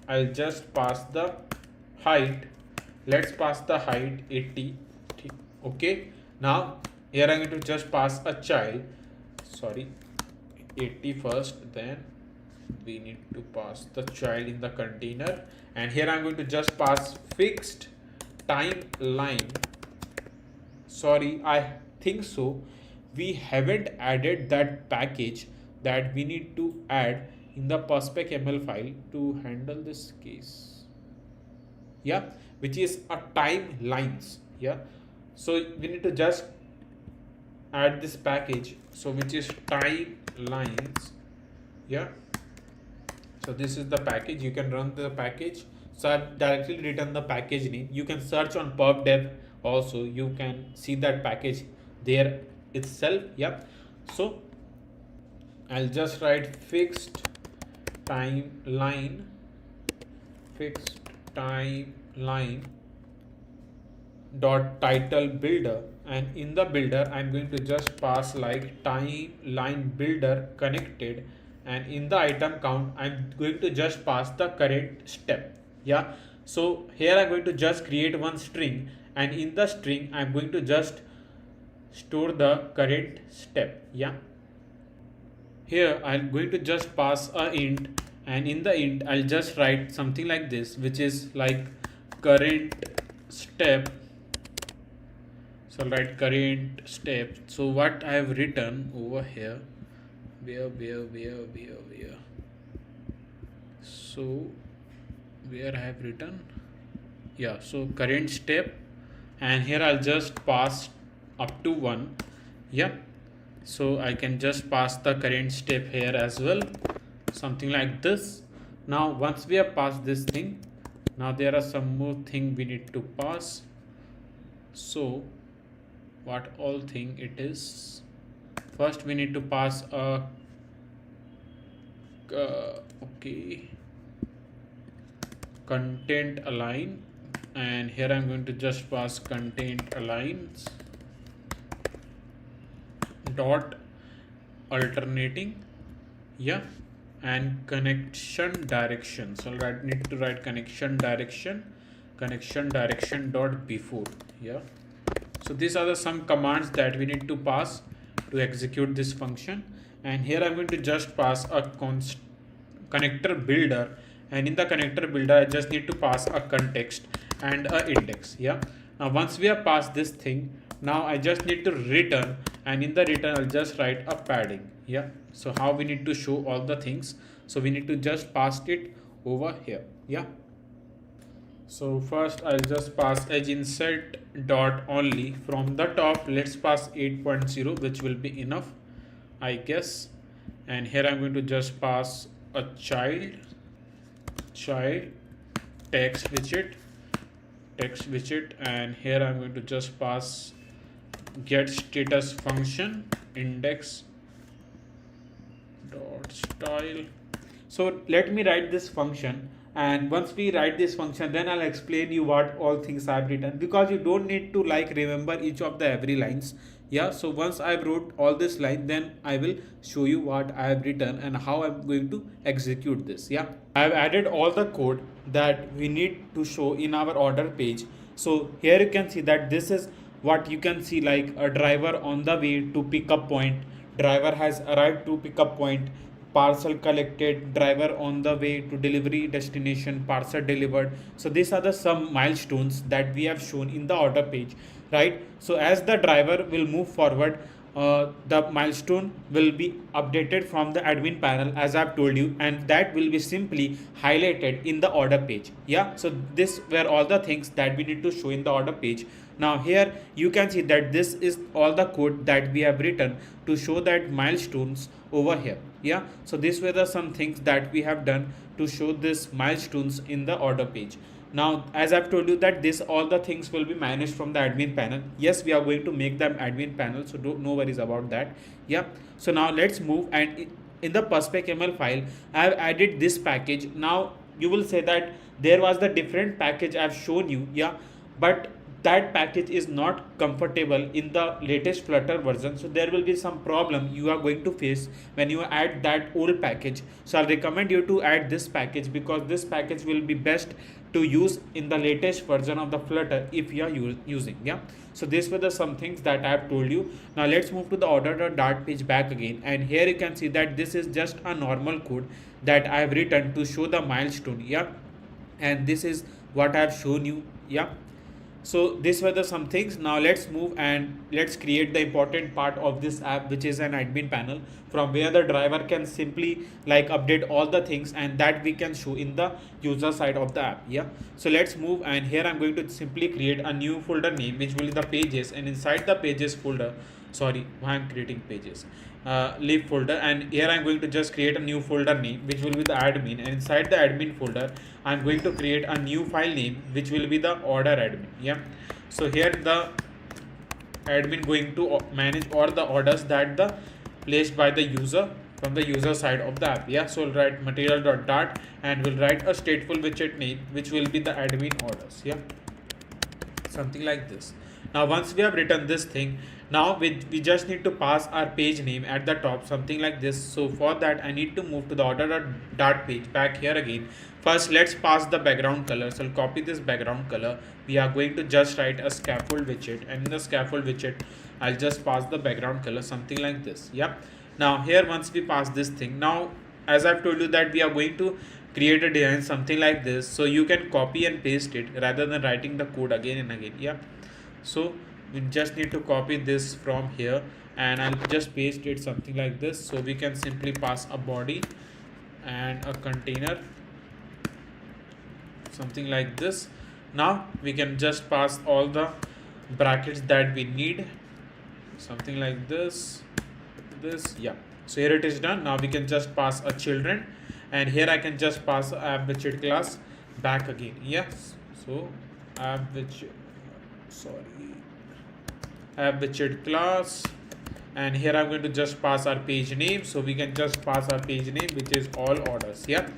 I'll just pass the height. Let's pass the height 80. Okay, now here I'm going to just pass a child, 80 first, then we need to pass the child in the container, and here I'm going to just pass fixed timeline. Sorry, I think so we haven't added that package that we need to add in the perspec ML file to handle this case. Yeah, which is a timelines. Yeah, So we need to just add this package, so which is timelines. Yeah, so this is the package. You can run the package. So I've directly written the package name. You can search on pubdev also, you can see that package there itself. Yeah, so I'll just write timeline fixed timeline dot title builder, and in the builder I'm going to just pass like timeline builder connected, and in the item count I'm going to just pass the current step. Yeah, so here I'm going to just create one string, and in the string I'm going to just store the current step. Yeah, here I'm going to just pass a int, and in the int I'll just write something like this, which is like current step. So I'll write current step. So what I have written over here, where so where I have written, yeah, so current step, and here I'll just pass up to 1. Yeah, so I can just pass the current step here as well, something like this. Now once we have passed this thing, now there are some more thing we need to pass. So what all thing it is, first we need to pass a okay, content align, and here I'm going to just pass content aligns dot alternating. Yeah, and connection direction. So I'll need to write connection direction dot before. Yeah, so these are the some commands that we need to pass to execute this function. And here I'm going to just pass a connector builder, and in the connector builder I just need to pass a context and a index. Yeah, now once we have passed this thing, now I just need to return, and in the return I'll just write a padding. Yeah, so how we need to show all the things, so we need to just pass it over here. Yeah, so first I'll just pass edge insert dot only from the top. Let's pass 8.0, which will be enough, I guess. And here I'm going to just pass a child text widget, and here I'm going to just pass get status function index dot style. So let me write this function, and once we write this function, then I'll explain you what all things I've written, because you don't need to like remember each of the every lines. Yeah, so once I wrote all this line, then I will show you what I have written and how I'm going to execute this. Yeah, I've added all the code that we need to show in our order page. So here you can see that this is what you can see, like a driver on the way to pickup point, driver has arrived to pickup point, parcel collected, driver on the way to delivery destination, parcel delivered. So these are the some milestones that we have shown in the order page, right? So as the driver will move forward, the milestone will be updated from the admin panel, as I've told you, and that will be simply highlighted in the order page. Yeah, so this were all the things that we need to show in the order page. Now here you can see that this is all the code that we have written to show that milestones over here. Yeah, so these were the some things that we have done to show this milestones in the order page. Now as I've told you that this all the things will be managed from the admin panel. Yes, we are going to make them admin panel, so no worries about that. Yeah, so now let's move, and in the perspec.ml file I have added this package. Now you will say that there was the different package I've shown you. Yeah, but that package is not comfortable in the latest Flutter version, so there will be some problem you are going to face when you add that old package. So I'll recommend you to add this package, because this package will be best to use in the latest version of the Flutter if you are using. Yeah, so these were the some things that I have told you. Now let's move to the order.dart page back again, and here you can see that this is just a normal code that I have written to show the milestone. Yeah, and this is what I have shown you. Yeah, So these were the some things. Now let's move and let's create the important part of this app, which is an admin panel, from where the driver can simply like update all the things, and that we can show in the user side of the app. Yeah, so let's move, and here I'm going to simply create a new folder name, which will be the pages, and inside the pages folder, sorry, why I'm creating pages, leave folder, and here I'm going to just create a new folder name, which will be the admin, and inside the admin folder I'm going to create a new file name, which will be the order admin. Yeah, so here the admin going to manage all the orders that the placed by the user from the user side of the app. Yeah, so we'll write material.dart, and we'll write a stateful widget name, which will be the admin orders. Yeah, something like this. Now once we have written this thing, now we just need to pass our page name at the top, something like this. So for that I need to move to the order.dart page, back here again. First let's pass the background color, so I'll copy this background color. We are going to just write a scaffold widget, and in the scaffold widget I'll just pass the background color, something like this. Yeah, now here once we pass this thing, now as I've told you that we are going to create a design something like this, so you can copy and paste it rather than writing the code again and again. Yeah, so we just need to copy this from here, and I'll just paste it something like this. So we can simply pass a body and a container, something like this. Now we can just pass all the brackets that we need, something like this, yeah. So here it is done. Now we can just pass a children, and here I can just pass a app widget class back again. Yes, so app widget, sorry, app widget class, and here I'm going to just pass our page name, so we can just pass our page name, which is all orders. Yeah,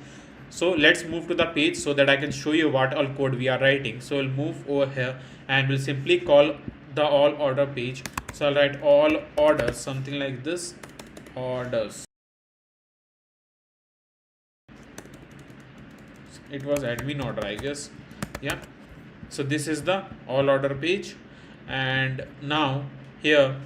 so let's move to the page so that I can show you what all code we are writing. So we'll move over here, and we'll simply call the all order page. So I'll write all orders, something like this, orders. It was admin order, I guess. Yeah, so this is the all order page, and now here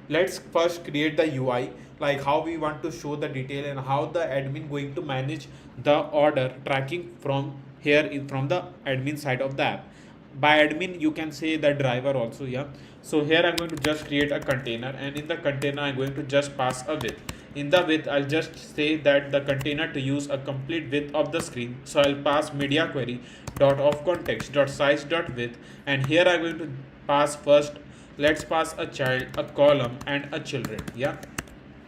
let's first create the UI, like how we want to show the detail and how the admin going to manage the order tracking from here from the admin side of the app. By admin you can say the driver also. Yeah, so here I'm going to just create a container, and in the container I'm going to just pass a width. In the width I'll just say that the container to use a complete width of the screen, so I'll pass media query dot of context dot size dot width, and here I'm going to pass first, let's pass a child, a column, and a children. Yeah,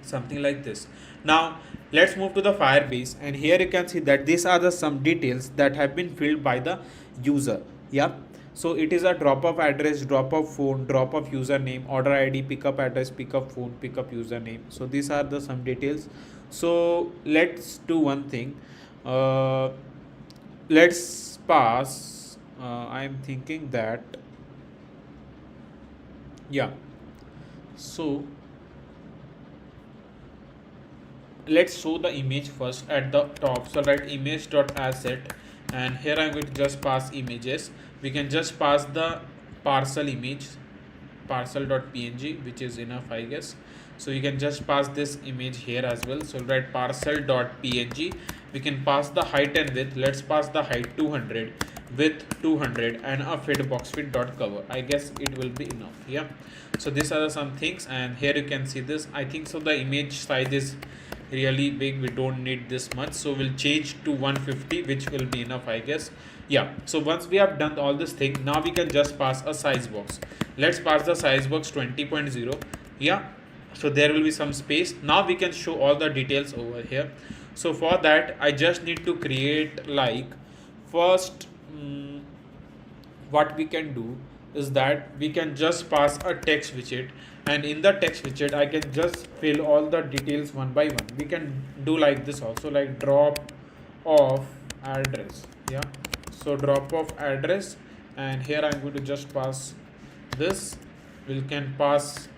something like this. Now let's move to the Firebase, and here you can see that these are the some details that have been filled by the user. Yeah, so it is a drop of address, drop of phone, drop of username, order ID, pickup address, pickup phone, pickup username. So these are the some details. So let's do one thing. Let's pass, I'm thinking that, yeah, so let's show the image first at the top. So write image.asset, and here I'm going to just pass images. We can just pass the parcel image, parcel.png, which is enough, I guess. So you can just pass this image here as well. So write parcel.png. We can pass the height and width. Let's pass the height 200, width 200, and a fit box fit dot cover. I guess it will be enough. Yeah, so these are some things, and here you can see this. I think so the image size is really big, we don't need this much, so we'll change to 150, which will be enough, I guess. Yeah, so once we have done all this thing, now we can just pass a size box. Let's pass the size box 20.0. yeah, so there will be some space. Now we can show all the details over here. So for that I just need to create, like, first what we can do is that we can just pass a text widget, and in the text widget I can just fill all the details one by one. We can do like this also, like drop off address. Yeah, so drop off address, and here I'm going to just pass this. We can pass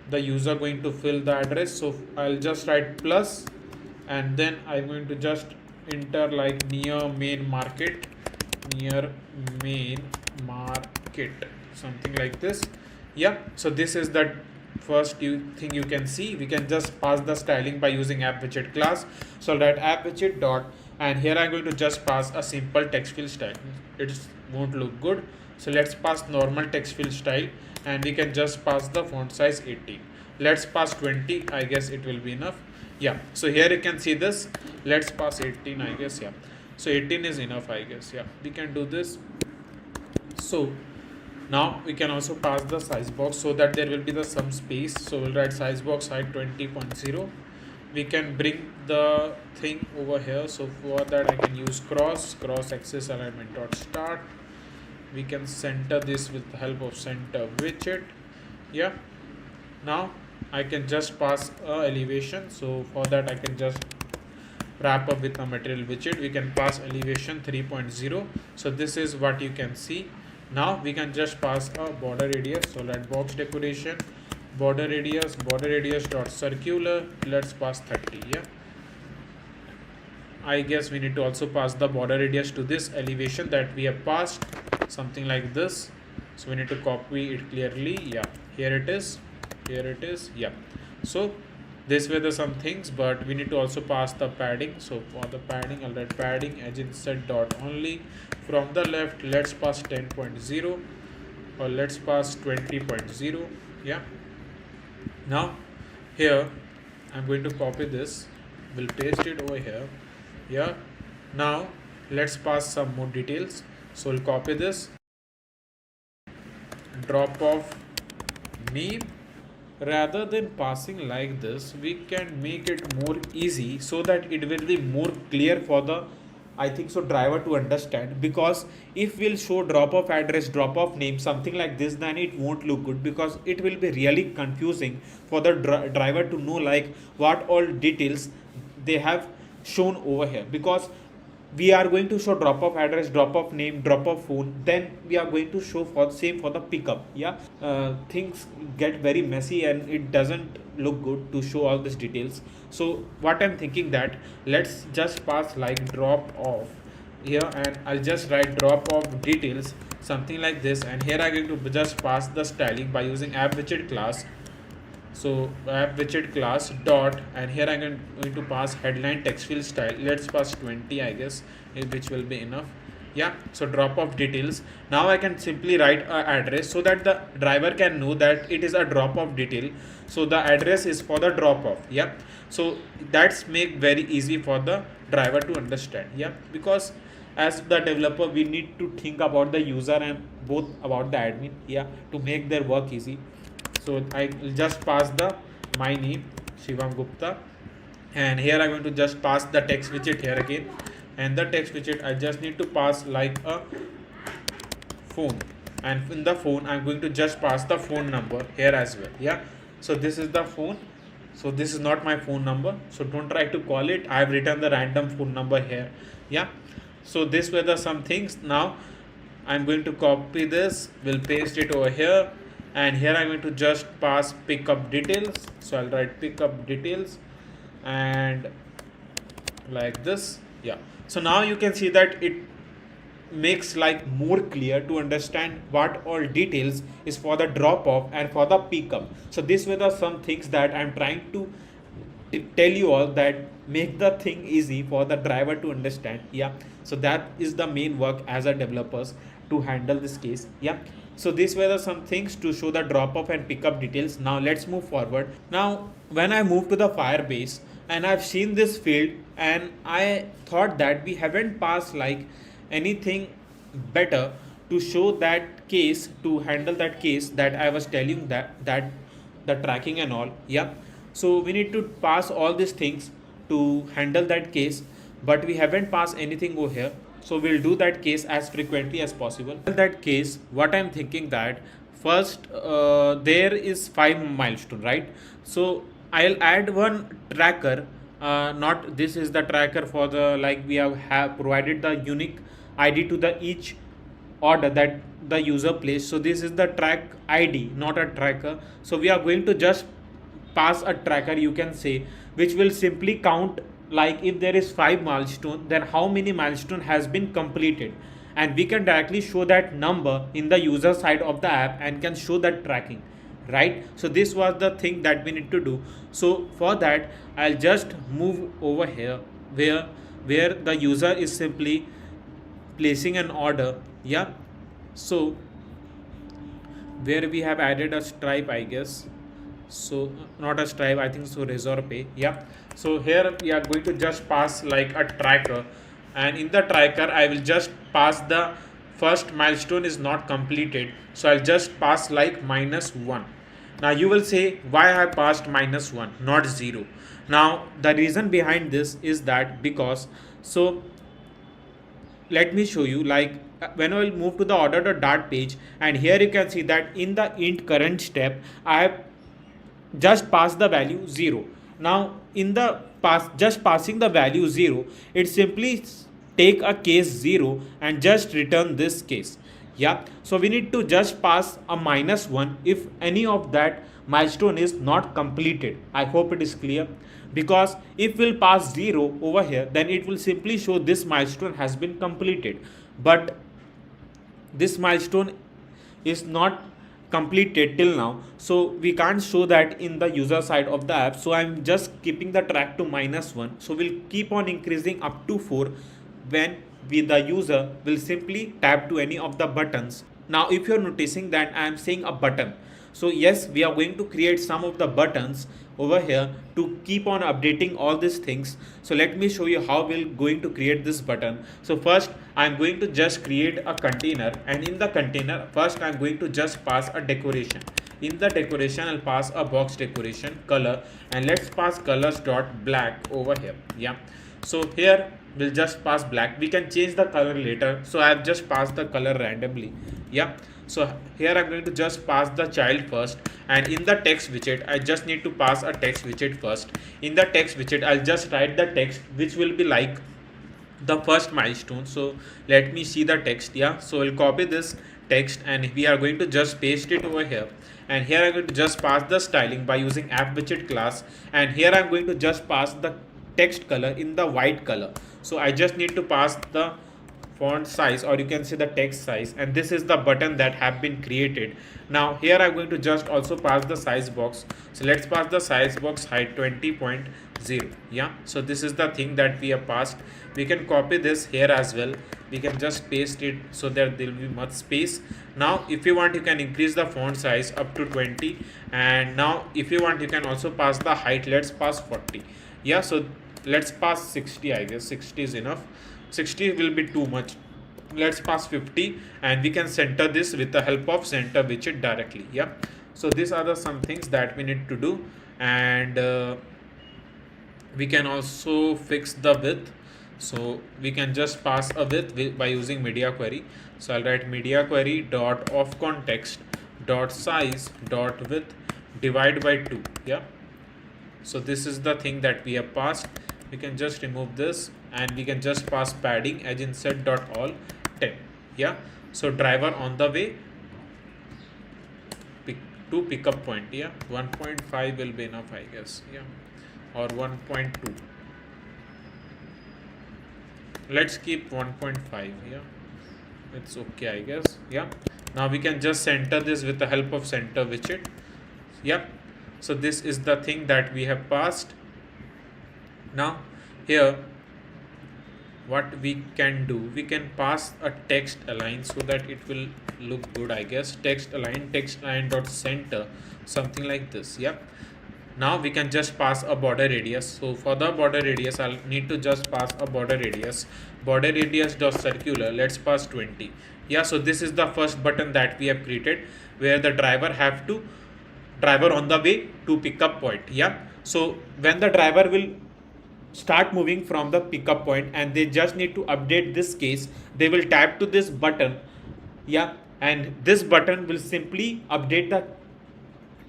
the user going to fill the address, so I'll just write plus, and then I'm going to just enter like near main market, something like this. Yeah, so this is the first thing you can see. We can just pass the styling by using app widget class. So that app widget dot, and here I'm going to just pass a simple text field style. It won't look good, So let's pass normal text field style, and we can just pass the font size 18. Let's pass 20, I guess it will be enough. Yeah, so here you can see this. Let's pass 18, I guess. Yeah, so 18 is enough, I guess. Yeah, we can do this. So now we can also pass the size box so that there will be the some space. So we'll write size box height 20.0. We can bring the thing over here. So for that I can use cross axis alignment dot start. We can center this with the help of center widget. Yeah, now I can just pass a elevation. So for that I can just wrap up with a material widget. We can pass elevation 3.0. So this is what you can see. Now we can just pass a border radius. So let box decoration border radius dot circular. Let's pass 30. Yeah, I guess we need to also pass the border radius to this elevation that we have passed, something like this. So we need to copy it clearly. Yeah, here it is. Yeah, so this were the some things, but we need to also pass the padding. So for the padding, I'll write padding edge inset dot only. From the left, let's pass 10.0 or let's pass 20.0. Yeah, now here I'm going to copy this, we'll paste it over here. Yeah, now let's pass some more details. So we'll copy this, drop off name. Rather than passing like this, we can make it more easy so that it will be more clear for the, I think so, driver to understand. Because if we'll show drop off address, drop off name, something like this, then it won't look good, because it will be really confusing for the driver to know like what all details they have shown over here. Because we are going to show drop off address, drop off name, drop off phone, then we are going to show for same for the pickup. Yeah, things get very messy and it doesn't look good to show all these details. So what I'm thinking that let's just pass like drop off here, and I'll just write drop off details, something like this. And here I'm going to just pass the styling by using app widget class. So app widget class dot, and here I'm going to pass headline text field style. Let's pass 20, I guess, which will be enough. Yeah, so drop off details. Now I can simply write a address so that the driver can know that it is a drop off detail. So the address is for the drop off. Yeah, so that's make very easy for the driver to understand. Yeah, because as the developer we need to think about the user and both about the admin. Yeah, to make their work easy. So I will just pass the my name Shivam Gupta, and here I'm going to just pass the text widget here again. And the text widget I just need to pass like a phone, and in the phone I'm going to just pass the phone number here as well. Yeah, so this is the phone. So this is not my phone number, so don't try to call it. I have written the random phone number here. Yeah, so this were the some things. Now I'm going to copy this, we'll paste it over here, and here I'm going to just pass pickup details. So I'll write pickup details and like this. Yeah, so now you can see that it makes like more clear to understand what all details is for the drop off and for the pickup. So these were the some things that I'm trying to tell you all, that make the thing easy for the driver to understand. Yeah, so that is the main work as a developers to handle this case. Yeah, so these were the some things to show the drop off and pickup details. Now let's move forward. Now when I move to the Firebase and I've seen this field, and I thought that we haven't passed like anything better to show that case, to handle that case that I was telling, that the tracking and all. Yeah, so we need to pass all these things to handle that case, but we haven't passed anything over here. So we'll do that case as frequently as possible. In that case, what I'm thinking that first there is 5 milestone, right? So I'll add one tracker. Not this is the tracker for the, like we have provided the unique ID to the each order that the user placed. So this is the track ID, not a tracker. So we are going to just pass a tracker, you can say, which will simply count, like if there is 5 milestone, then how many milestone has been completed, and we can directly show that number in the user side of the app and can show that tracking, right? So this was the thing that we need to do. So for that I'll just move over here where the user is simply placing an order. Yeah, so where we have added a stripe, I guess. So not a stripe, I think so, razor pay. Yeah, so here we are going to just pass like a tracker, and in the tracker I will just pass the first milestone is not completed, so I'll just pass like -1. Now you will say, why I passed -1 not 0? Now the reason behind this is that because, so let me show you, like when I will move to the order.dart page, and here you can see that in the int current step I have just pass the value 0. Now in the just passing the value 0, it simply take a case 0 and just return this case. Yeah, so we need to just pass a -1 if any of that milestone is not completed. I hope it is clear, because if we'll pass 0 over here, then it will simply show this milestone has been completed, but this milestone is not completed till now, so we can't show that in the user side of the app. So I'm just keeping the track to -1, so we'll keep on increasing up to 4 when the user will simply tap to any of the buttons. Now if you're noticing that I am saying a button, so yes, we are going to create some of the buttons over here to keep on updating all these things. So let me show you how we're going to create this button. So first I'm going to just create a container, and in the container first I'm going to just pass a decoration. In the decoration I'll pass a box decoration color, and let's pass colors dot black over here. Yeah, so here we'll just pass black. We can change the color later, so I've just passed the color randomly. Yeah, so here I'm going to just pass the child first, and in the text widget I just need to pass a text widget first. In the text widget I'll just write the text which will be like the first milestone. So let me see the text. Yeah, so we'll copy this text and we are going to just paste it over here, and here I'm going to just pass the styling by using app widget class, and here I'm going to just pass the text color in the white color. So I just need to pass the font size, or you can say the text size, and this is the button that have been created. Now here I'm going to just also pass the size box. So let's pass the size box height 20.0. Yeah, so this is the thing that we have passed. We can copy this here as well. We can just paste it so that there will be much space. Now if you want, you can increase the font size up to 20, and now if you want, you can also pass the height. Let's pass 40. Yeah, so let's pass 60. I guess 60 is enough. 60 will be too much. Let's pass 50, and we can center this with the help of center widget directly. Yeah, so these are the some things that we need to do, and we can also fix the width. So we can just pass a width by using media query. So I'll write media query dot of context dot size dot width divide by 2. Yeah, so this is the thing that we have passed. We can just remove this, and we can just pass padding edge insert dot all 10. Yeah, so driver on the way to pickup point. Yeah, 1.5 will be enough, I guess. Yeah, or 1.2. Let's keep 1.5. Yeah, it's okay, I guess. Yeah, now we can just center this with the help of center widget. Yeah, so this is the thing that we have passed. Now here what we can do, we can pass a text align so that it will look good, I guess. Text align dot center, something like this. Yeah, now we can just pass a border radius. So for the border radius I'll need to just pass a border radius dot circular. Let's pass 20. Yeah, so this is the first button that we have created, where the driver on the way to pickup point. Yeah, so when the driver will start moving from the pickup point and they just need to update this case, they will tap to this button. Yeah, and this button will simply update the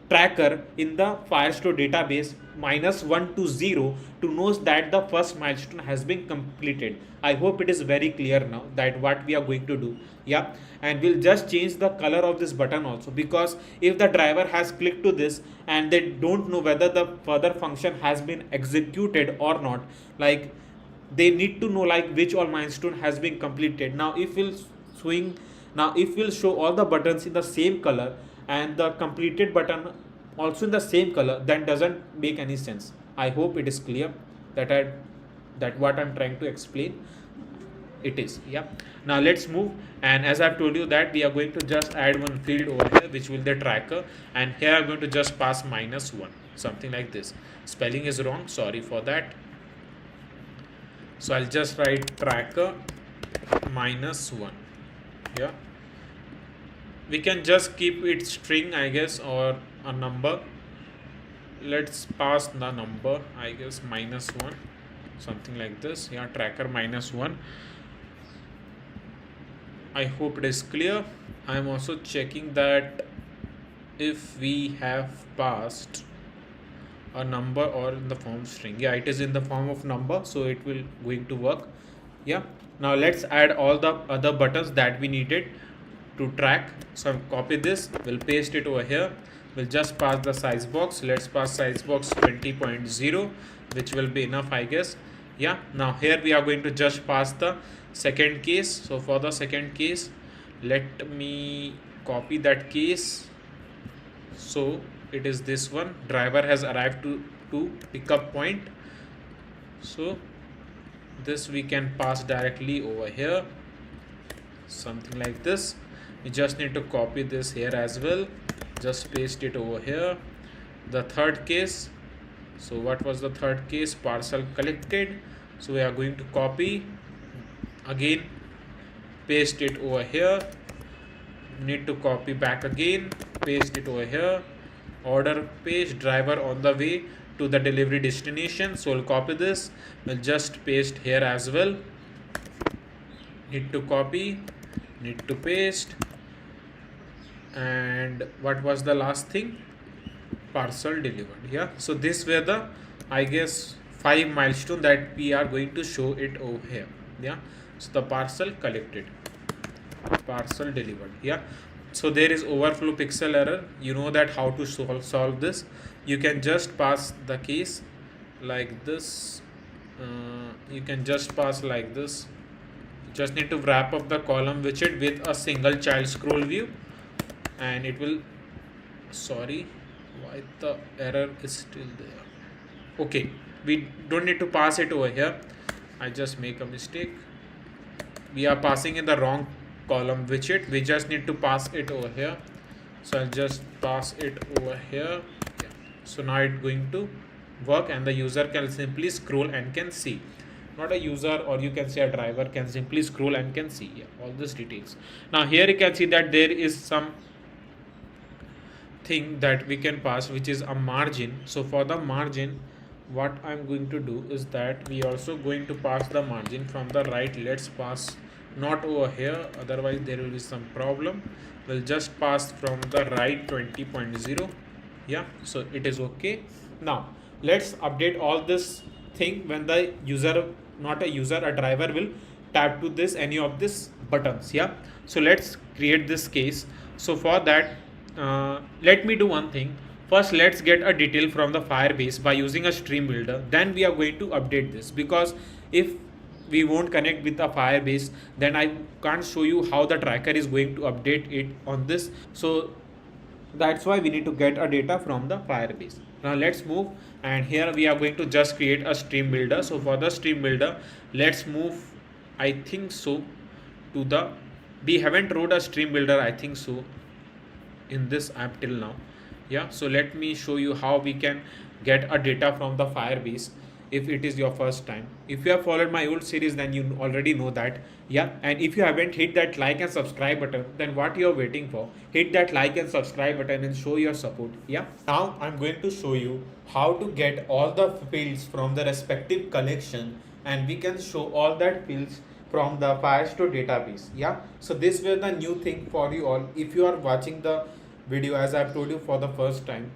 tracker in the Firestore database -1 to 0 to know that the first milestone has been completed. I hope it is very clear now that what we are going to do. Yeah, and we'll just change the color of this button also, because if the driver has clicked to this and they don't know whether the further function has been executed or not, like they need to know like which all milestone has been completed. Now if we'll show all the buttons in the same color and the completed button also in the same color, then doesn't make any sense. I hope it is clear that what I'm trying to explain. it is. Yeah, now let's move, and as I've told you that we are going to just add one field over here which will be the tracker, and here I'm going to just pass -1, something like this. Spelling is wrong, sorry for that. So I'll just write tracker -1. Yeah, we can just keep it string, I guess, or a number. Let's pass the number, I guess, -1, something like this. Yeah, tracker -1. I hope it is clear. I am also checking that if we have passed a number or in the form string. Yeah, it is in the form of number, so it will going to work. Yeah, now let's add all the other buttons that we needed to track. So I'll copy this, we'll paste it over here. We'll just pass the size box. Let's pass size box 20.0, which will be enough, I guess. Yeah, now here we are going to just pass the second case. So for the second case, let me copy that case. So it is this one. Driver has arrived to pickup point. So this we can pass directly over here, something like this. We just need to copy this here as well, just paste it over here. The third case, so what was the third case? Parcel collected. So we are going to copy again, paste it over here. Need to copy back again, paste it over here. Order page, driver on the way to the delivery destination. So we'll copy this, we'll just paste here as well. Need to copy, need to paste. And what was the last thing? Parcel delivered. Yeah, so this were the, I guess, 5 milestone that we are going to show it over here. Yeah, so the parcel collected, parcel delivered. Yeah, so there is overflow pixel error. You know that how to solve this. You can just pass the case like this. You can just pass like this. Just need to wrap up the column widget with a single child scroll view, and it will, sorry, why the error is still there. Okay, we don't need to pass it over here. I just make a mistake. We are passing in the wrong column widget. We just need to pass it over here. So I'll just pass it over here. Yeah. So now it's going to work, and the user can simply scroll and can see. Not a user, or you can say a driver, can simply scroll and can see, yeah, all these details. Now here you can see that there is some thing that we can pass, which is a margin. So for the margin, what I'm going to do is that we also going to pass the margin from the right. Let's pass not over here, otherwise there will be some problem. We'll just pass from the right 20.0. yeah, so it is okay. Now let's update all this thing when the user, not a user, a driver will tap to this any of these buttons. Yeah, so let's create this case. So for that, let me do one thing. First, let's get a detail from the Firebase by using a stream builder. Then we are going to update this, because if we won't connect with the Firebase, then I can't show you how the tracker is going to update it on this. So that's why we need to get a data from the Firebase. Now let's move, and here we are going to just create a stream builder. So for the stream builder, let's move, I think so, to the, we haven't wrote a stream builder, I think so, in this app till now. Yeah, so let me show you how we can get a data from the Firebase if it is your first time. If you have followed my old series, then you already know that. Yeah, and if you haven't hit that like and subscribe button, then what you're waiting for? Hit that like and subscribe button and show your support. Yeah, now I'm going to show you how to get all the fields from the respective collection, and we can show all that fields from the Firestore database. Yeah, so this was the new thing for you all if you are watching the video as I've told you for the first time.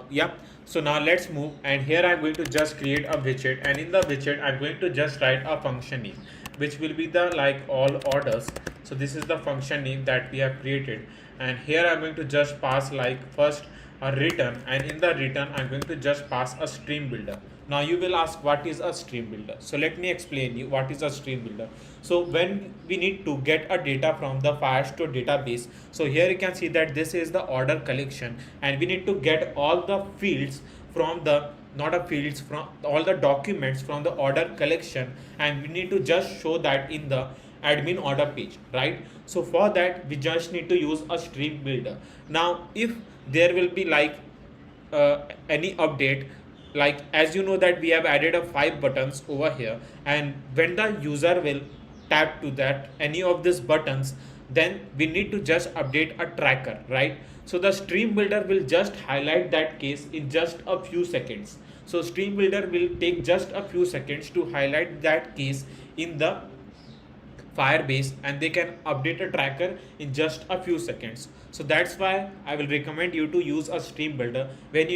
Yeah, so now let's move, and here I'm going to just create a widget, and in the widget I'm going to just write a function name, which will be the like all orders. So this is the function name that we have created, and here I'm going to just pass like first a return, and in the return I'm going to just pass a stream builder. Now you will ask, what is a stream builder? So let me explain you what is a stream builder. So when we need to get a data from the Firestore database, so here you can see that this is the order collection, and we need to get all the fields from the not a fields, from all the documents from the order collection, and we need to just show that in the admin order page, right? So for that we just need to use a stream builder. Now if there will be like any update, like as you know that we have added a 5 buttons over here, and when the user will tap to that any of these buttons, then we need to just update a tracker, right? So the stream builder will just highlight that case in just a few seconds. So stream builder will take just a few seconds to highlight that case in the Firebase, and they can update a tracker in just a few seconds. So that's why I will recommend you to use a stream builder when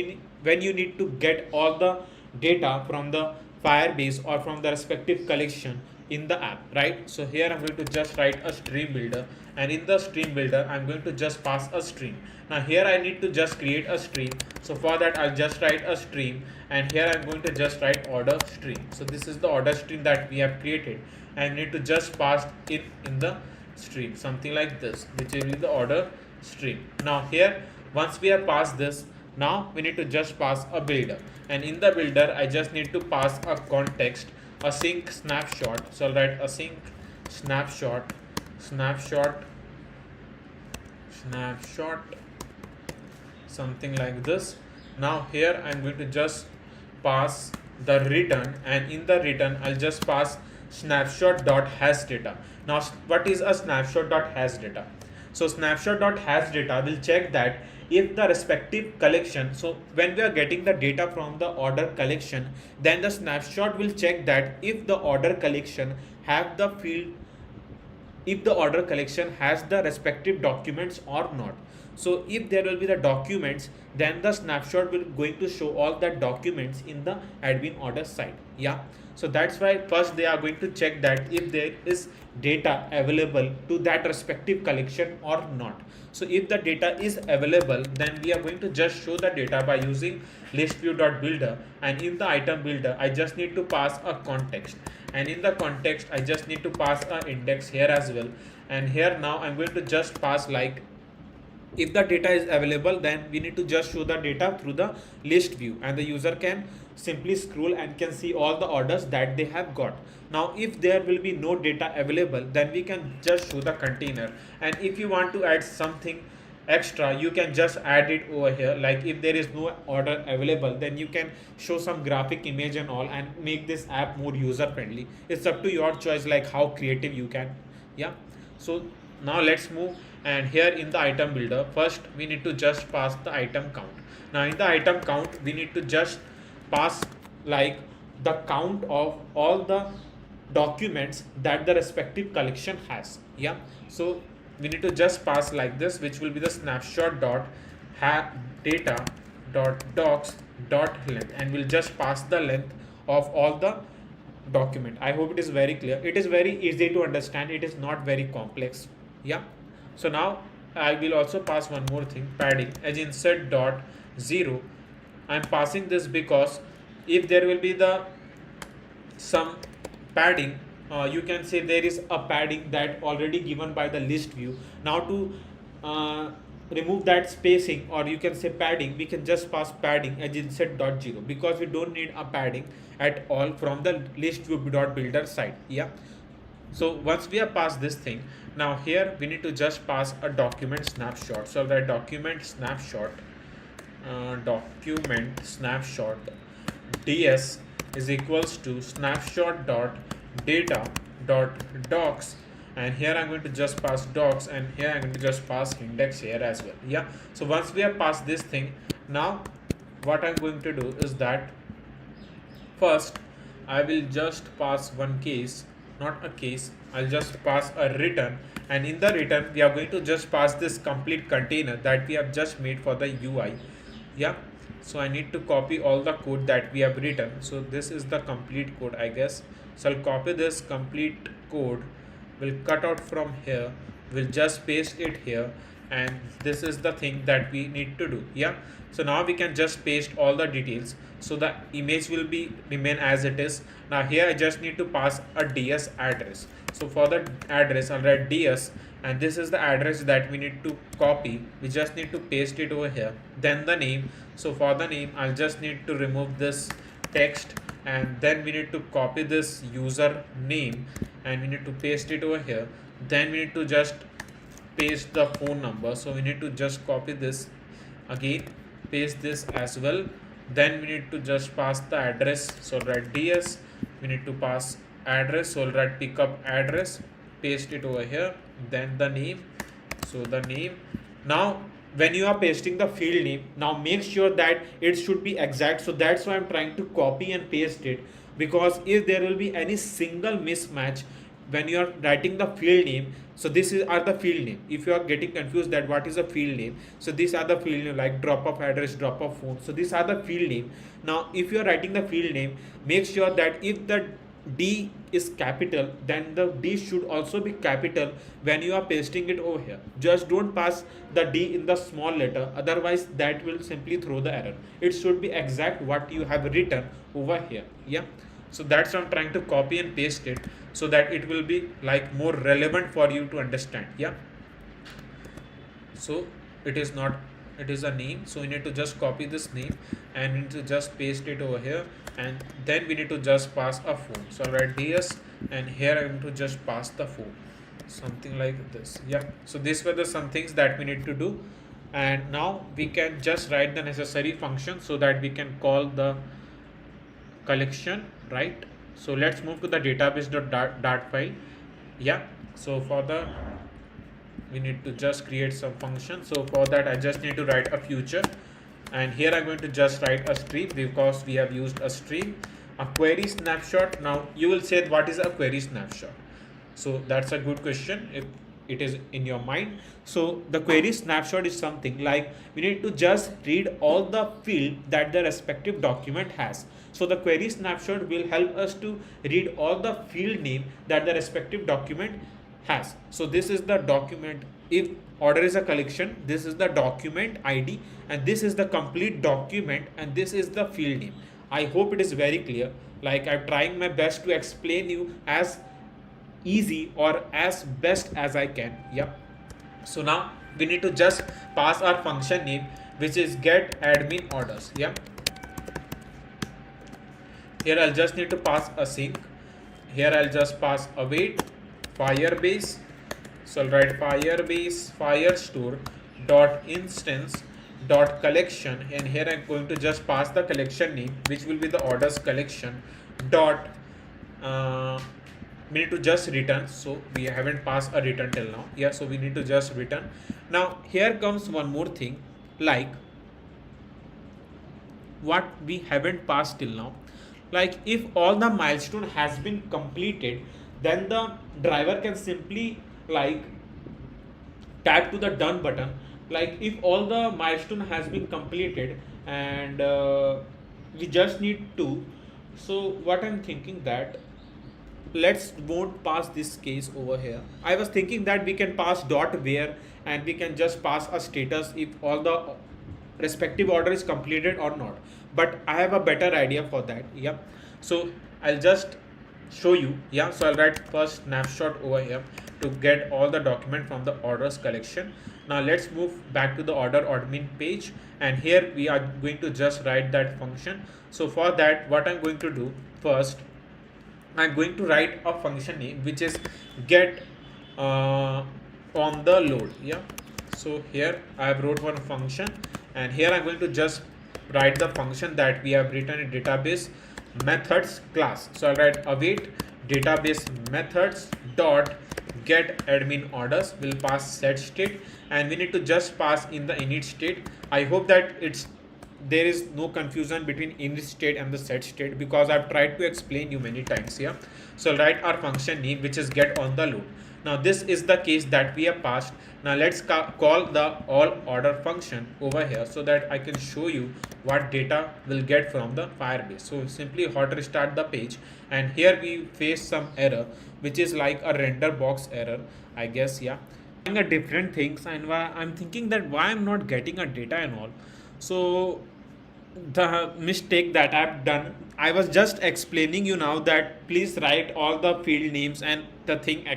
you need to get all the data from the Firebase or from the respective collection in the app, right? So here I'm going to just write a stream builder, and in the stream builder I'm going to just pass a stream. Now here I need to just create a stream, so for that I'll just write a stream, and here I'm going to just write order stream. So this is the order stream that we have created, and need to just pass it in the stream, something like this, which will be the order stream. Now here once we have passed this, now we need to just pass a builder, and in the builder I just need to pass a context, a sync snapshot. So I'll write a sync snapshot, snapshot, snapshot, something like this. Now here I'm going to just pass the return, and in the return I'll just pass snapshot.hasData. Now what is a snapshot.hasData? So snapshot.hasData will check that if the respective collection, so when we are getting the data from the order collection, then the snapshot will check that if the order collection have the field, if the order collection has the respective documents or not. So if there will be the documents, then the snapshot will going to show all the documents in the admin order side. Yeah, so that's why first they are going to check that if there is data available to that respective collection or not. So if the data is available, then we are going to just show the data by using listview.builder, and in the item builder I just need to pass a context, and in the context I just need to pass a index here as well. And here now I'm going to just pass like, if the data is available, then we need to just show the data through the list view, and the user can simply scroll and can see all the orders that they have got. Now if there will be no data available, then we can just show the container, and if you want to add something extra, you can just add it over here. Like if there is no order available, then you can show some graphic image and all, and make this app more user friendly. It's up to your choice, like how creative you can. Yeah, so now let's move, and here in the item builder first we need to just pass the item count. Now in the item count we need to just pass like the count of all the documents that the respective collection has. Yeah, so we need to just pass like this, which will be the snapshot dot data dot docs dot length, and we'll just pass the length of all the document. I hope it is very clear. It is very easy to understand, it is not very complex. Yeah, so now I will also pass one more thing, padding as insert dot 0. I'm passing this because if there will be the some padding, you can say there is a padding that already given by the list view. Now to remove that spacing, or you can say padding, we can just pass padding as insert dot 0, because we don't need a padding at all from the list view dot builder side. Yeah, so once we have passed this thing, now here we need to just pass a document snapshot. So the document snapshot ds is equals to snapshot dot data dot docs, and here I'm going to just pass docs, and here I'm going to just pass index here as well. Yeah, so once we have passed this thing, now what I'm going to do is that first I will just pass one case, not a case, I'll just pass a return, and in the return we are going to just pass this complete container that we have just made for the UI. Yeah, so I need to copy all the code that we have written. So this is the complete code, I guess. So I'll copy this complete code, we'll cut out from here, we'll just paste it here, and this is the thing that we need to do. Yeah, so now we can just paste all the details, so the image will be remain as it is. Now here I just need to pass a ds address. So for the address I'll write ds and this is the address that we need to copy. We just need to paste it over here. Then the name. So for the name, I'll just need to remove this text, and then we need to copy this user name and we need to paste it over here. Then we need to just paste the phone number. So we need to just copy this again, paste this as well. Then we need to just pass the address. So write ds, we need to pass address. So I'll write pickup address, paste it over here. Then the name. So the name. Now when you are pasting the field name, now make sure that it should be exact. So that's why I'm trying to copy and paste it, because if there will be any single mismatch when you are writing the field name, so this is are the field name. If you are getting confused that what is a field name, so these are the field name, like drop off address, drop off phone, so these are the field name. Now if you are writing the field name, make sure that if the D is capital, then the D should also be capital when you are pasting it over here. Just don't pass the D in the small letter, otherwise that will simply throw the error. It should be exact what you have written over here. Yeah, so that's why I'm trying to copy and paste it, so that it will be like more relevant for you to understand. Yeah, so it is not, it is a name, so we need to just copy this name and we need to just paste it over here, and then we need to just pass a phone. So I'll write ds, and here I'm going to just pass the phone, something like this. Yeah, so these were the some things that we need to do, and now we can just write the necessary function so that we can call the collection, right? So let's move to the database.dart file. Yeah, so for the, we need to just create some function. So for that I just need to write a future, and here I'm going to just write a stream because we have used a stream. A query snapshot. Now you will say, what is a query snapshot? So that's a good question if it is in your mind. So the query snapshot is something like we need to just read all the field that the respective document has. So the query snapshot will help us to read all the field name that the respective document has. So this is the document. If order is a collection, this is the document ID, and this is the complete document, and this is the field name. I hope it is very clear. Like, I'm trying my best to explain you as easy or as best as I can. Yep. So now we need to just pass our function name, which is get admin orders. Yeah, here I'll just need to pass a sync. Here I'll just pass await Firebase. So I'll write Firebase Firestore dot instance dot collection, and here I'm going to just pass the collection name, which will be the orders collection dot we need to just return. So we haven't passed a return till now. Yeah, so we need to just return. Now here comes one more thing, like what we haven't passed till now. Like, if all the milestone has been completed, then the driver can simply like tap to the done button. Like, if all the milestone has been completed, and we just need to, so what I'm thinking that let's won't pass this case over here. I was thinking that we can pass dot where, and we can just pass a status if all the respective order is completed or not, but I have a better idea for that. Yeah, so I'll just show you. Yeah, so I'll write first snapshot over here to get all the document from the orders collection. Now let's move back to the order admin page, and here we are going to just write that function. So for that, what I'm going to do first, I'm going to write a function name which is get on the load. Yeah, so here I have wrote one function, and here I'm going to just write the function that we have written in database methods class. So I'll write await database methods dot get admin orders, will pass set state, and we need to just pass in the init state. I hope that it's there is no confusion between init state and the set state, because I've tried to explain you many times here. So I'll write our function name, which is get on the load. Now this is the case that we have passed. Now let's call the all order function over here, so that I can show you what data will get from the Firebase. So simply hot restart the page, and here we face some error, which is like a render box error, I guess. Yeah, a different things, and why I'm thinking that why I'm not getting a data and all. So the mistake that I've done, I was just explaining you now that please write all the field names and the thing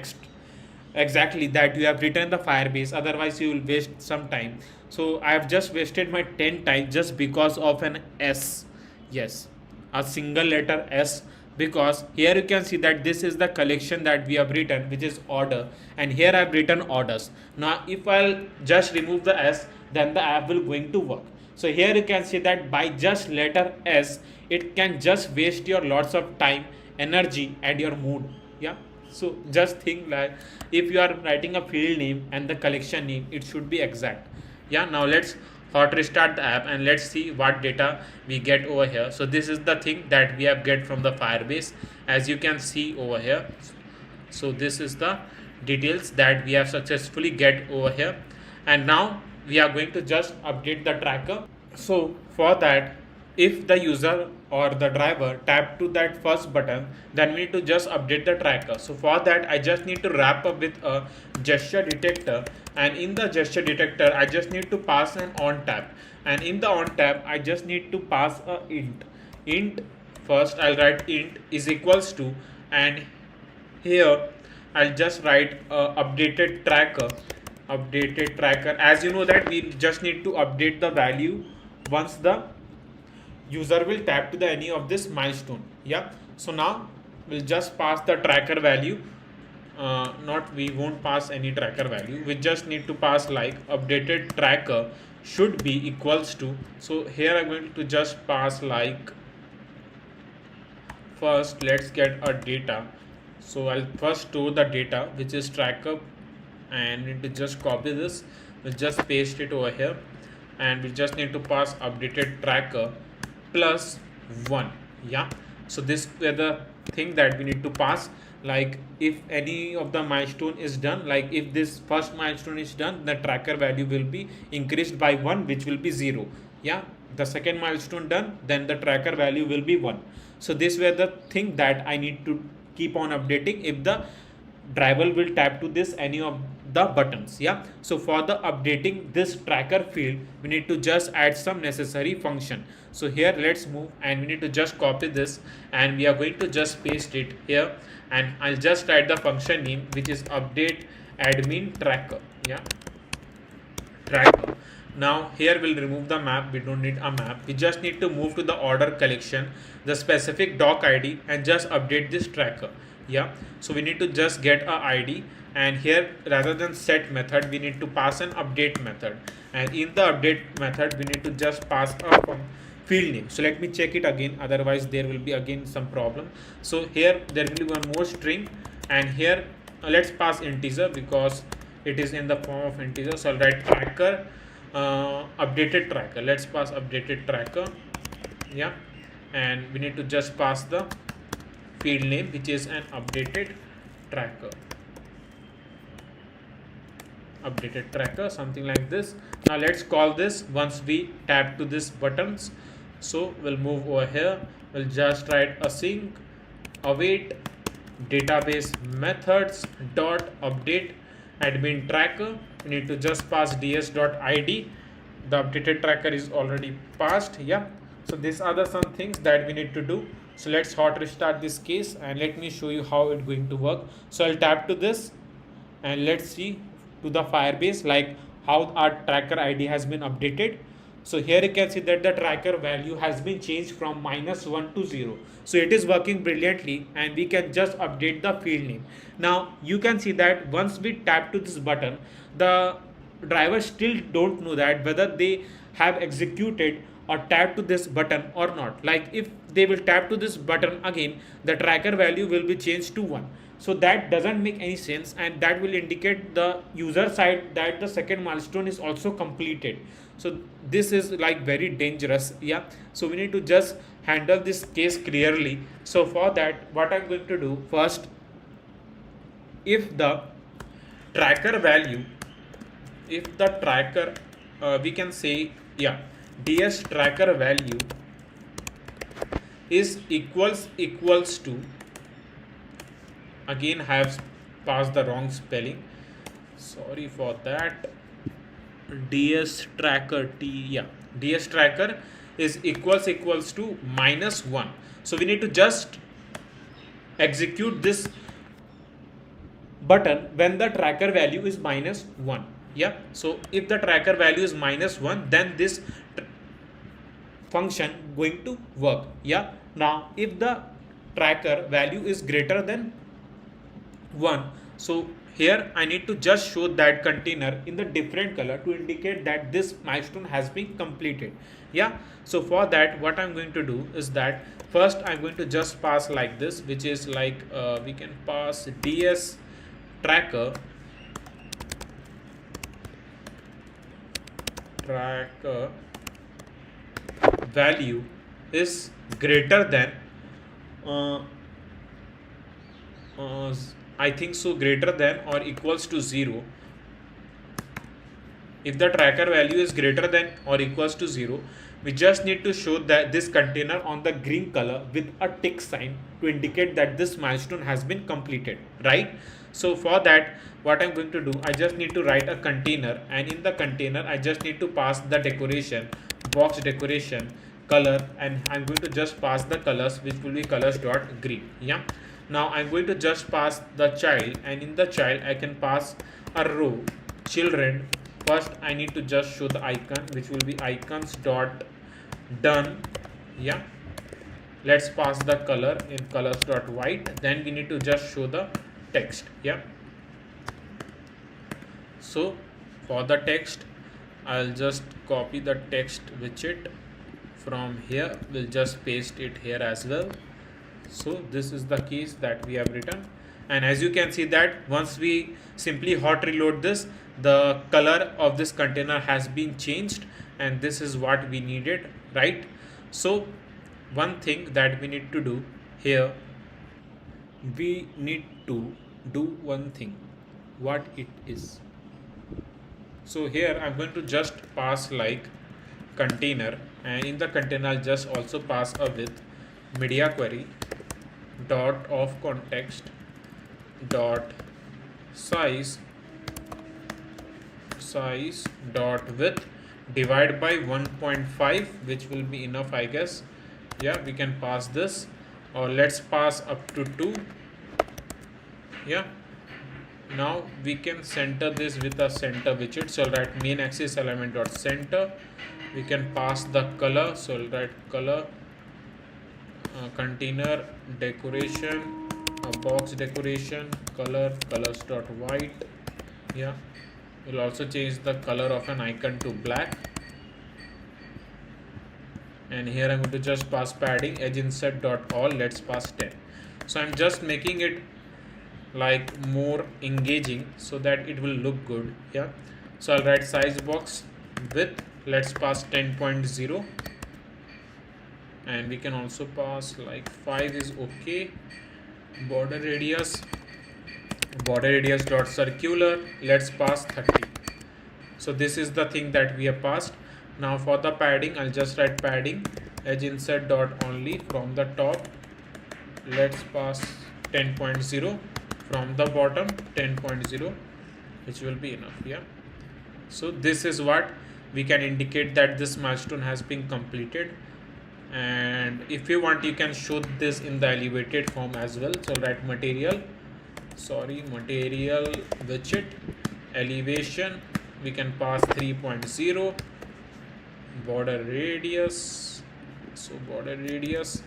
exactly that you have written the Firebase, otherwise you will waste some time. So I have just wasted my 10 time just because of an S. Yes, a single letter S, because here you can see that this is the collection that we have written, which is order, and here I have written orders. Now if I'll just remove the S, then the app will going to work. So here you can see that by just letter S, it can just waste your lots of time, energy, and your mood. Yeah, so just think like if you are writing a field name and the collection name, it should be exact. Yeah, now let's hot restart the app and let's see what data we get over here. So this is the thing that we have get from the Firebase, as you can see over here. So this is the details that we have successfully get over here, and now we are going to just update the tracker. So for that, if the user or the driver tap to that first button, then we need to just update the tracker. So for that, I just need to wrap up with a gesture detector, and in the gesture detector I just need to pass an on tap, and in the on tap I just need to pass a int. First I'll write int is equals to, and here I'll just write updated tracker. As you know that we just need to update the value once the user will tap to the any of this milestone. Yeah, so now we'll just pass the tracker value. Not we won't pass any tracker value, we just need to pass like updated tracker should be equals to. So here I'm going to just pass like, first let's get a data. So I'll first store the data, which is tracker, and need to just copy this, we'll just paste it over here, and we just need to pass updated tracker plus 1. Yeah, so this were the thing that we need to pass. Like if any of the milestone is done, like if this first milestone is done, the tracker value will be increased by 1, which will be 0. Yeah, the second milestone done, then the tracker value will be 1. So this were the thing that I need to keep on updating if the driver will tap to this any of the buttons. Yeah, so for the updating this tracker field, we need to just add some necessary function. So here let's move, and we need to just copy this, and we are going to just paste it here, and I'll just write the function name, which is update admin tracker. Yeah, tracker. Now here we'll remove the map, we don't need a map, we just need to move to the order collection, the specific doc id, and just update this tracker. Yeah, so we need to just get a id, and here rather than set method we need to pass an update method, and in the update method we need to just pass a field name. So let me check it again, otherwise there will be again some problem. So here there will be one more string, and here let's pass integer because it is in the form of integer. So I'll write tracker updated tracker, let's pass updated tracker. Yeah, and we need to just pass the field name, which is an updated tracker, something like this. Now let's call this once we tap to this buttons. So we'll move over here, we'll just write async await database methods dot update admin tracker. We need to just pass ds.id, the updated tracker is already passed. Yeah, so these are the some things that we need to do. So let's hot restart this case, and let me show you how it's going to work. So I'll tap to this, and let's see to the Firebase like how our tracker id has been updated. So here you can see that the tracker value has been changed from -1 to 0. So it is working brilliantly, and we can just update the field name. Now you can see that once we tap to this button, the driver still don't know that whether they have executed or tap to this button or not. Like if they will tap to this button again, the tracker value will be changed to 1. So that doesn't make any sense, and that will indicate the user side that the second milestone is also completed. So this is like very dangerous. Yeah, so we need to just handle this case clearly. So for that, what I'm going to do first, if the tracker value, if the tracker we can say, yeah, ds tracker value is equals to, again I have passed the wrong spelling, sorry for that, ds tracker ds tracker is equals to -1. So we need to just execute this button when the tracker value is -1. Yeah, so if the tracker value is -1, then this function going to work. Yeah, now if the tracker value is greater than 1, so here I need to just show that container in the different color to indicate that this milestone has been completed. Yeah, so for that what I'm going to do is that first I'm going to just pass like this, which is like we can pass ds tracker value is greater than uh, I think so, greater than or equals to 0. If the tracker value is greater than or equals to 0, we just need to show that this container on the green color with a tick sign to indicate that this milestone has been completed, right? So for that what I'm going to do, I just need to write a container, and in the container I just need to pass the decoration, box decoration, color, and I'm going to just pass the colors, which will be colors dot green. Yeah, now I'm going to just pass the child, and in the child I can pass a row children. First I need to just show the icon, which will be icons dot done. Yeah, let's pass the color in colors dot white. Then we need to just show the text. Yeah, so for the text I'll just copy the text widget from here, we'll just paste it here as well. So this is the keys that we have written, and as you can see that once we simply hot reload this, the color of this container has been changed, and this is what we needed, right? So one thing that we need to do here, we need to do one thing, what it is. So here I'm going to just pass like container, and in the container I'll just also pass a with media query dot of context dot size dot width divide by 1.5, which will be enough, I guess. Yeah, we can pass this, or let's pass up to 2. Yeah, now we can center this with a center widget. So I'll write main axis element dot center. We can pass the color, so I'll write color container decoration, box decoration, color colors dot white. Yeah, we'll also change the color of an icon to black, and here I'm going to just pass padding edge insert dot all. Let's pass 10. So I'm just making it like more engaging so that it will look good. Yeah, so I'll write size box width, let's pass 10.0, and we can also pass like 5 is okay. Border radius dot circular, let's pass 30. So this is the thing that we have passed. Now for the padding, I'll just write padding edge insert dot only from the top, let's pass 10.0, from the bottom 10.0, which will be enough. Yeah, so this is what we can indicate that this milestone has been completed. And if you want, you can show this in the elevated form as well. So write material widget elevation, we can pass 3.0, border radius, so border radius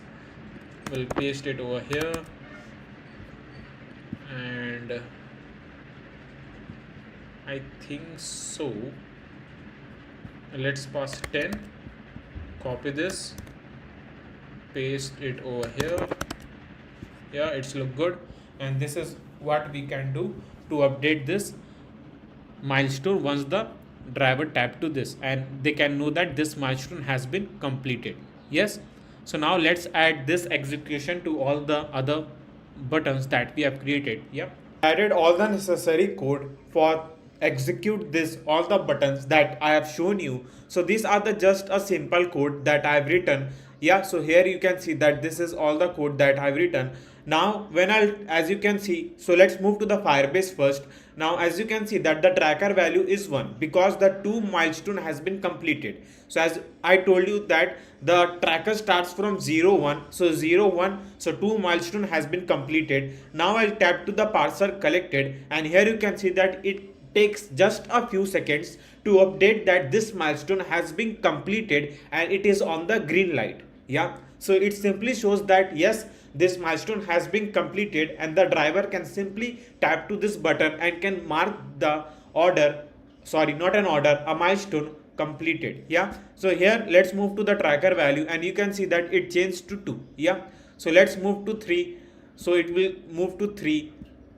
we'll paste it over here, and I think so let's pass 10, copy this, paste it over here. Yeah, it's look good, and this is what we can do to update this milestone once the driver tap to this, and they can know that this milestone has been completed. Yes, so now let's add this execution to all the other buttons that we have created. Yeah, added all the necessary code for execute this all the buttons that I have shown you. So these are the just a simple code that I have written. Yeah, so here you can see that this is all the code that I've written, Now as you can see, so let's move to the Firebase first. Now as you can see that the tracker value is 1 because the 2 milestone has been completed. So as I told you that the tracker starts from 0 1, so 0 1, so 2 milestone has been completed. Now I'll tap to the parcel collected, and here you can see that it takes just a few seconds to update that this milestone has been completed and it is on the green light. Yeah, so it simply shows that yes, this milestone has been completed, and the driver can simply tap to this button and can mark the order, sorry, not an order, a milestone completed. Yeah, so here let's move to the tracker value, and you can see that it changed to 2. Yeah, so let's move to 3, so it will move to 3.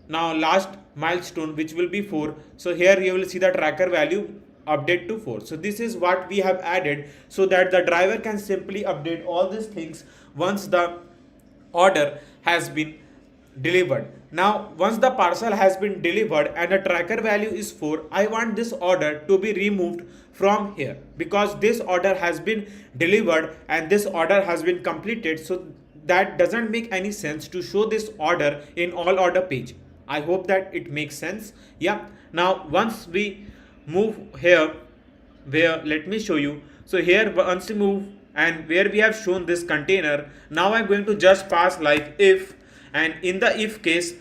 Now last milestone, which will be 4, so here you will see the tracker value update to 4. So this is what we have added so that the driver can simply update all these things once the order has been delivered. Now once the parcel has been delivered and the tracker value is 4, I want this order to be removed from here because this order has been delivered and this order has been completed, so that doesn't make any sense to show this order in all order page. I hope that it makes sense. Yeah, now once we move here, where let me show you, so here once we move and where we have shown this container, now I'm going to just pass like if, and in the if case,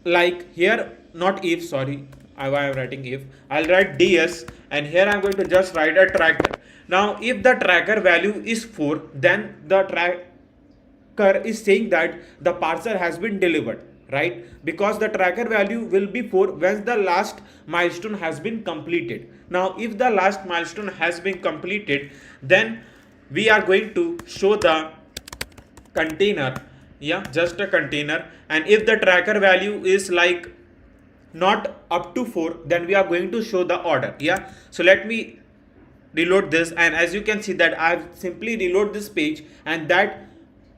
like here, not if, sorry, I am writing if, I'll write ds, and here I'm going to just write a tracker. Now if the tracker value is 4, then the tracker is saying that the parcel has been delivered, right? Because the tracker value will be 4 when the last milestone has been completed. Now if the last milestone has been completed, then we are going to show the container, yeah, just a container. And if the tracker value is like not up to 4, then we are going to show the order. Yeah, so let me reload this, and as you can see that I've simply reload this page, and that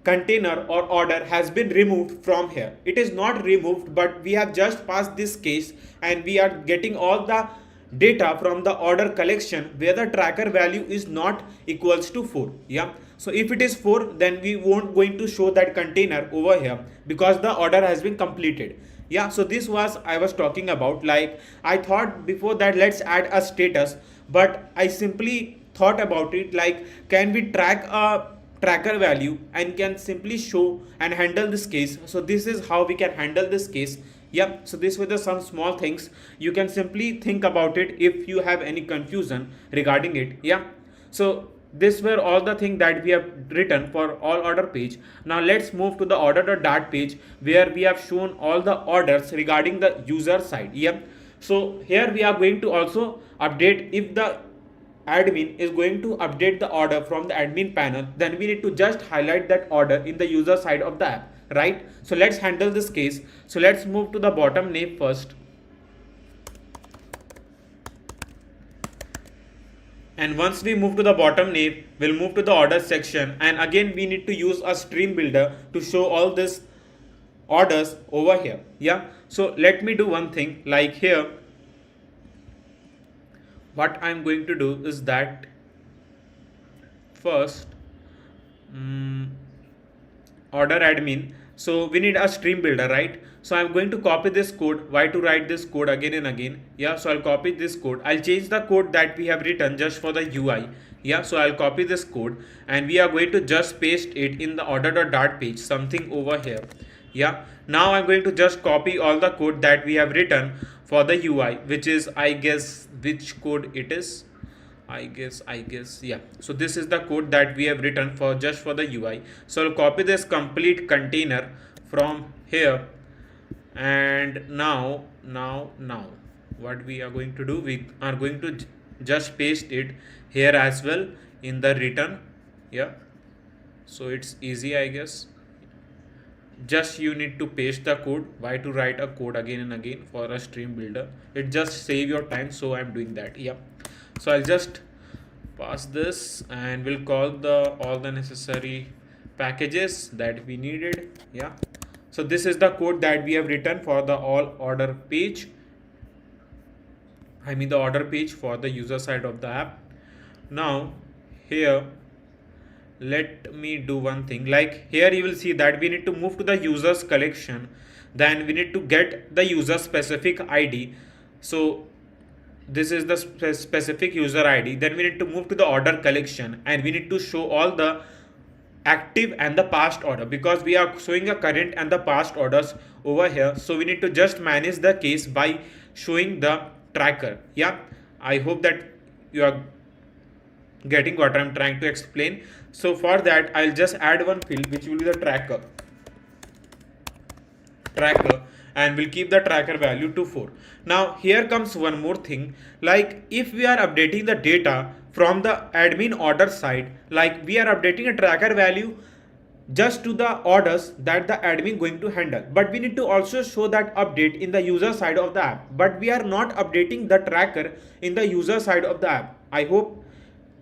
container or order has been removed from here. It is not removed, but we have just passed this case and we are getting all the data from the order collection where the tracker value is not equals to 4. Yeah, so if it is 4, then we won't going to show that container over here because the order has been completed. Yeah, so this was I was talking about. Like I thought before that let's add a status, but I simply thought about it like, can we track a tracker value and can simply show and handle this case? So this is how we can handle this case. Yeah, so this were the some small things. You can simply think about it if you have any confusion regarding it. Yeah, so this were all the things that we have written for all order page. Now let's move to the order.dart page where we have shown all the orders regarding the user side. Yeah, so here we are going to also update if the admin is going to update the order from the admin panel, then we need to just highlight that order in the user side of the app, right? So let's handle this case. So let's move to the bottom nave first, and once we move to the bottom nave, we'll move to the order section, and again we need to use a stream builder to show all these orders over here. Yeah, so let me do one thing. Like here, what I'm going to do is that first order admin, so we need a stream builder, right? So I'm going to copy this code. Why to write this code again and again? Yeah, so I'll copy this code. I'll change the code that we have written just for the UI. Yeah, so I'll copy this code and we are going to just paste it in the order.dart page, something over here. Yeah, now I'm going to just copy all the code that we have written for the UI, which is, I guess, which code it is, I guess, yeah. So this is the code that we have written for just for the UI. So I'll copy this complete container from here, and now what we are going to do, we are going to just paste it here as well in the return. Yeah, so it's easy, I guess. Just you need to paste the code. Why to write a code again and again for a stream builder? It just save your time, so I'm doing that. Yeah, so I'll just pass this and we'll call the all the necessary packages that we needed. Yeah, so this is the code that we have written for the all order page, I mean the order page for the user side of the app. Now here let me do one thing. Like here you will see that we need to move to the users collection, then we need to get the user specific ID. So this is the specific user ID. Then we need to move to the order collection, and we need to show all the active and the past order, because we are showing a current and the past orders over here. So we need to just manage the case by showing the tracker. Yeah, I hope that you are getting what I'm trying to explain. So for that I'll just add one field which will be the tracker, and we'll keep the tracker value to 4. Now here comes one more thing. Like if we are updating the data from the admin order side, like we are updating a tracker value just to the orders that the admin going to handle, but we need to also show that update in the user side of the app, but we are not updating the tracker in the user side of the app. I hope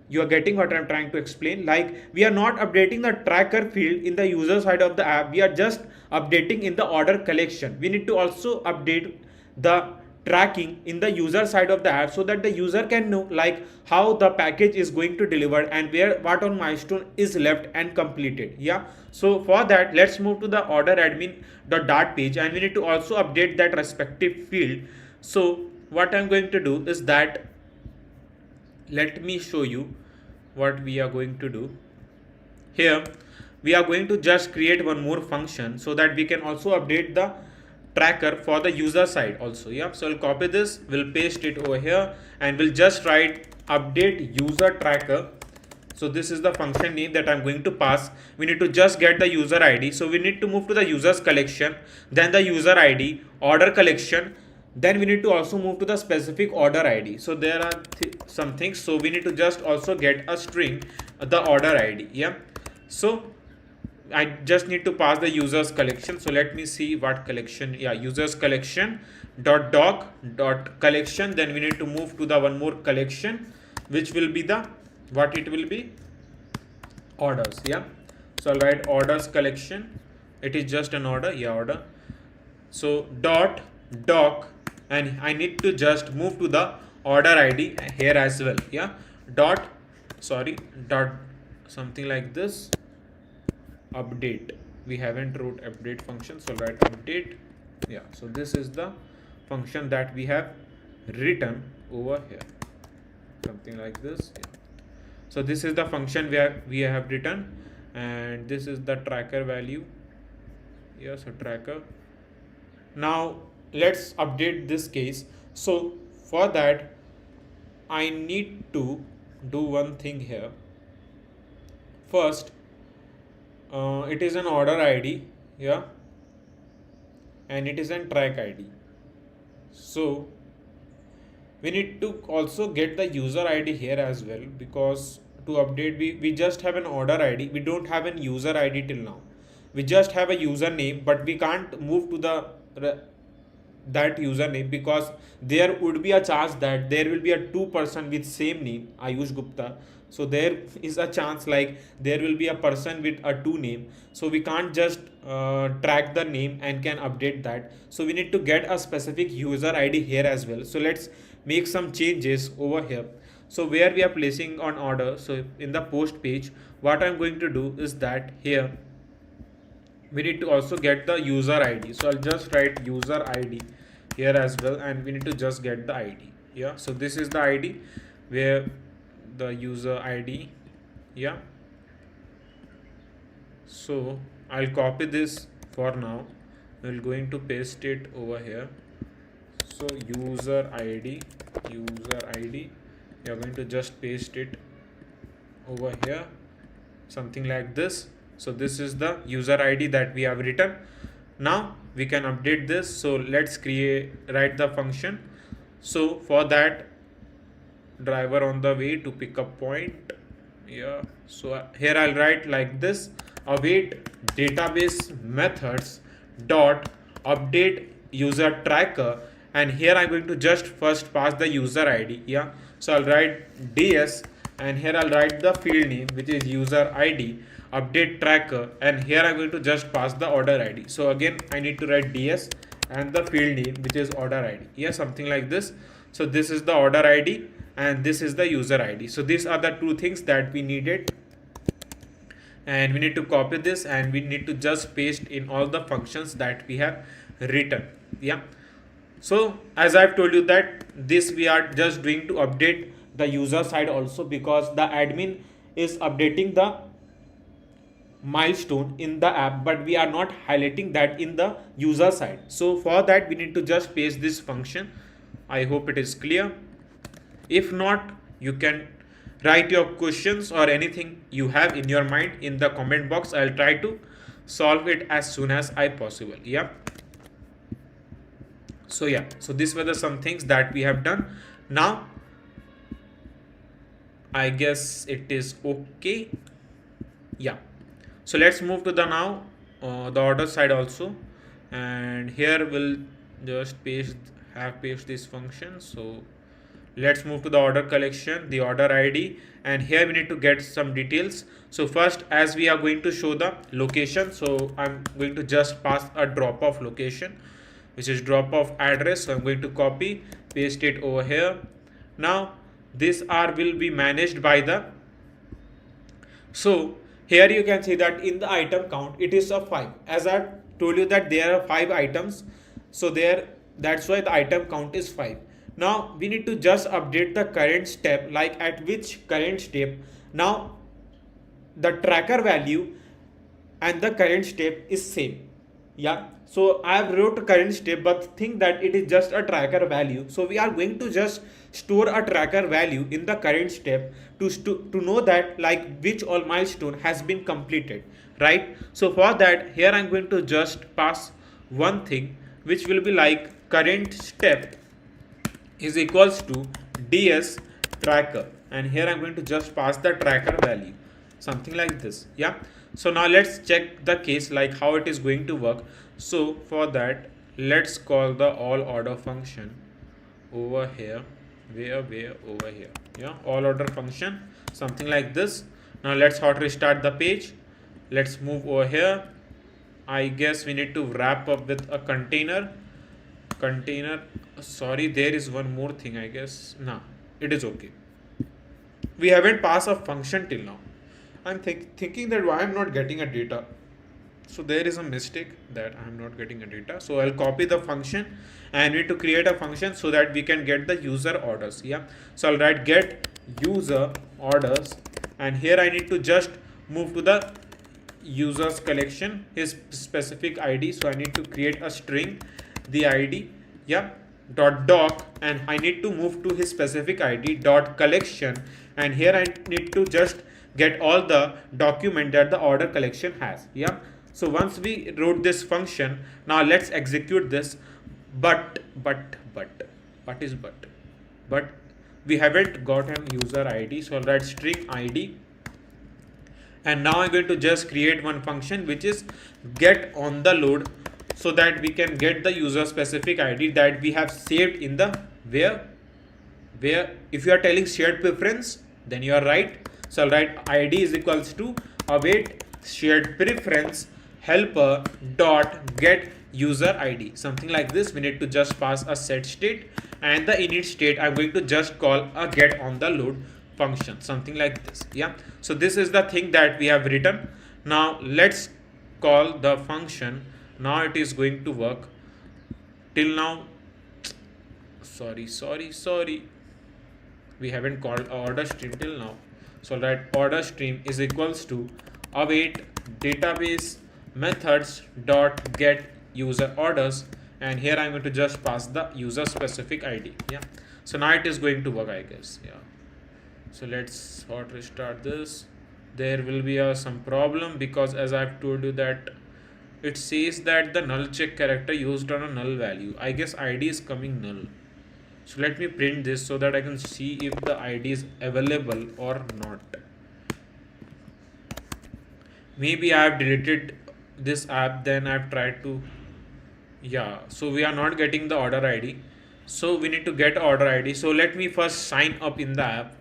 you are getting what I'm trying to explain. Like we are not updating the tracker field in the user side of the app, we are just updating in the order collection. We need to also update the tracking in the user side of the app, so that the user can know like how the package is going to deliver and where what on milestone is left and completed. Yeah, so for that let's move to the order admin.dart page, and we need to also update that respective field. So what I'm going to do is that, let me show you what we are going to do. Here we are going to just create one more function so that we can also update the tracker for the user side also. Yeah, so I'll copy this, we'll paste it over here, and we'll just write update user tracker. So this is the function name that I'm going to pass. We need to just get the user ID, so we need to move to the users collection, then the user ID, order collection, then we need to also move to the specific order ID. So there are some things, so we need to just also get a string, the order ID. Yeah, so I just need to pass the users collection. So let me see what collection. Yeah, users collection dot doc dot collection. Then we need to move to the one more collection, which will be the, what it will be, orders. Yeah, so I'll write orders collection. It is just an order. Yeah, order. So dot doc, and I need to just move to the order ID here as well. Yeah, dot, sorry, dot something like this, update. We haven't wrote update function, so write update. Yeah, so this is the function that we have written over here, something like this. Yeah. So this is the function where we have written, and this is the tracker value. Yes, a tracker. Now let's update this case. So for that I need to do one thing here. First, it is an order ID. Yeah, and it is an track ID. So we need to also get the user ID here as well, because to update we just have an order ID, we don't have an user ID till now. We just have a username, but we can't move to the that username, because there would be a chance that there will be a two person with same name, Ayush Gupta. So there is a chance like there will be a person with a two name, so we can't just track the name and can update that. So we need to get a specific user ID here as well. So let's make some changes over here. So where we are placing on order, so in the post page, what I'm going to do is that here we need to also get the user ID. So I'll just write user ID here as well, and we need to just get the ID. Yeah, so this is the ID where the user ID. Yeah, so I'll copy this for now. We're going to paste it over here. So user ID, you're going to just paste it over here, something like this. So this is the user ID that we have written. Now we can update this. So let's write the function. So for that, driver on the way to pickup point. Yeah, so here I'll write like this: await database methods dot update user tracker, and here I'm going to just first pass the user ID. Yeah, so I'll write ds, and here I'll write the field name, which is user ID update tracker, and here I'm going to just pass the order ID. So again I need to write ds and the field name, which is order ID. Yeah, something like this. So this is the order ID and this is the user ID. So these are the two things that we needed and we need to copy this and we need to just paste in all the functions that we have written. Yeah, so as I've told you that this we are just doing to update the user side also, because the admin is updating the milestone in the app, but we are not highlighting that in the user side. So for that we need to just paste this function. I hope it is clear. If not, you can write your questions or anything you have in your mind in the comment box. I'll try to solve it as soon as I possible. Yeah, so yeah, so these were the some things that we have done. Now I guess it is okay. Yeah, so let's move to the now the order side also, and here we'll just paste this function. So let's move to the order collection, the order id, and here we need to get some details. So first, as we are going to show the location, so I'm going to just pass a drop off location, which is drop off address. So I'm going to copy paste it over here. Now this r will be managed by the, so here you can see that in the item count it is of 5, as I told you that there are 5 items. So there, that's why the item count is 5. Now we need to just update the current step, like at which current step now the tracker value and the current step is same. Yeah, so I have wrote current step, but think that it is just a tracker value. So we are going to just store a tracker value in the current step to know that like which all milestone has been completed, right? So for that, here I'm going to just pass one thing which will be like current step is equals to ds tracker, and here I'm going to just pass the tracker value, something like this. Yeah, so now let's check the case like how it is going to work. So for that, let's call the all order function over here, where over here. Yeah, all order function, something like this. Now let's hot restart the page. Let's move over here. I guess we need to wrap up with a container. Sorry, there is one more thing, I guess. Nah, it is okay. We haven't passed a function till now. I'm thinking that why I'm not getting a data. So there is a mistake that I'm not getting a data. So I'll copy the function and need to create a function so that we can get the user orders. Yeah, so I'll write get user orders, and here I need to just move to the users collection, his specific id. So I need to create a string, the id. Yeah, dot doc, and I need to move to his specific id dot collection, and here I need to just get all the document that the order collection has. Yeah, so once we wrote this function, now let's execute this. But what is but we haven't got an user id, so I'll write string id, and now I'm going to just create one function which is get on the load, so that we can get the user specific id that we have saved in the where. If you are telling shared preference, then you are right. So I'll write id is equals to await shared preference helper dot get user id, something like this. We need to just pass a set state, and the init state I'm going to just call a get on the load function, something like this. Yeah, so this is the thing that we have written. Now let's call the function. Now it is going to work. Till now, sorry, we haven't called order stream till now. So that order stream is equals to await database methods dot get user orders, and here I'm going to just pass the user specific id. Yeah, so now it is going to work, I guess. Yeah, so let's hot restart this. There will be some problem, because as I've told you that it says that the null check character used on a null value. I guess id is coming null. So let me print this so that I can see if the id is available or not. Maybe I have deleted this app, then I've tried to, yeah, so we are not getting the order id. So we need to get order id. So let me first sign up in the app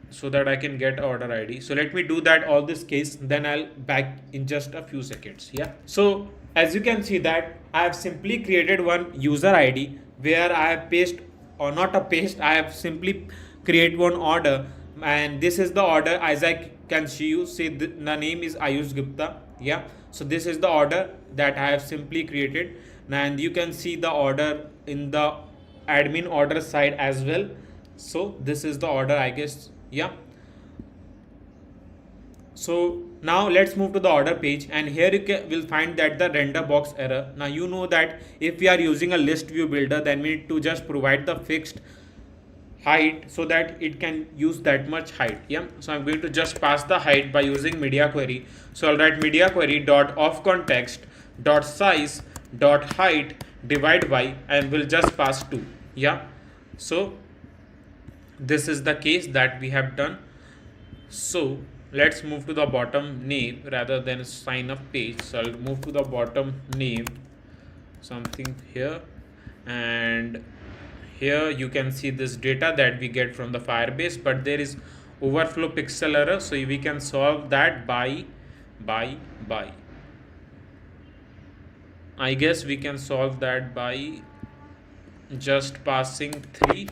so that I can get order id. So let me do that all this case, then I'll back in just a few seconds. Yeah, so as you can see that I have simply created one user id where I have paste, or not a paste, I have simply create one order, and this is the order as I can see you see the name is Ayush Gupta. Yeah, so this is the order that I have simply created, and you can see the order in the admin order side as well. So this is the order, I guess. Yeah, so now let's move to the order page, and here you will find that the render box error. Now you know that if we are using a list view builder, then we need to just provide the fixed height so that it can use that much height. Yeah, so I'm going to just pass the height by using media query. So I'll write media query dot of context dot size dot height divide by, and we'll just pass 2. Yeah, so this is the case that we have done. So let's move to the bottom name rather than sign up page. So I'll move to the bottom name, something here, and here you can see this data that we get from the Firebase, but there is overflow pixel error, so we can solve that by I guess we can solve that by just passing 3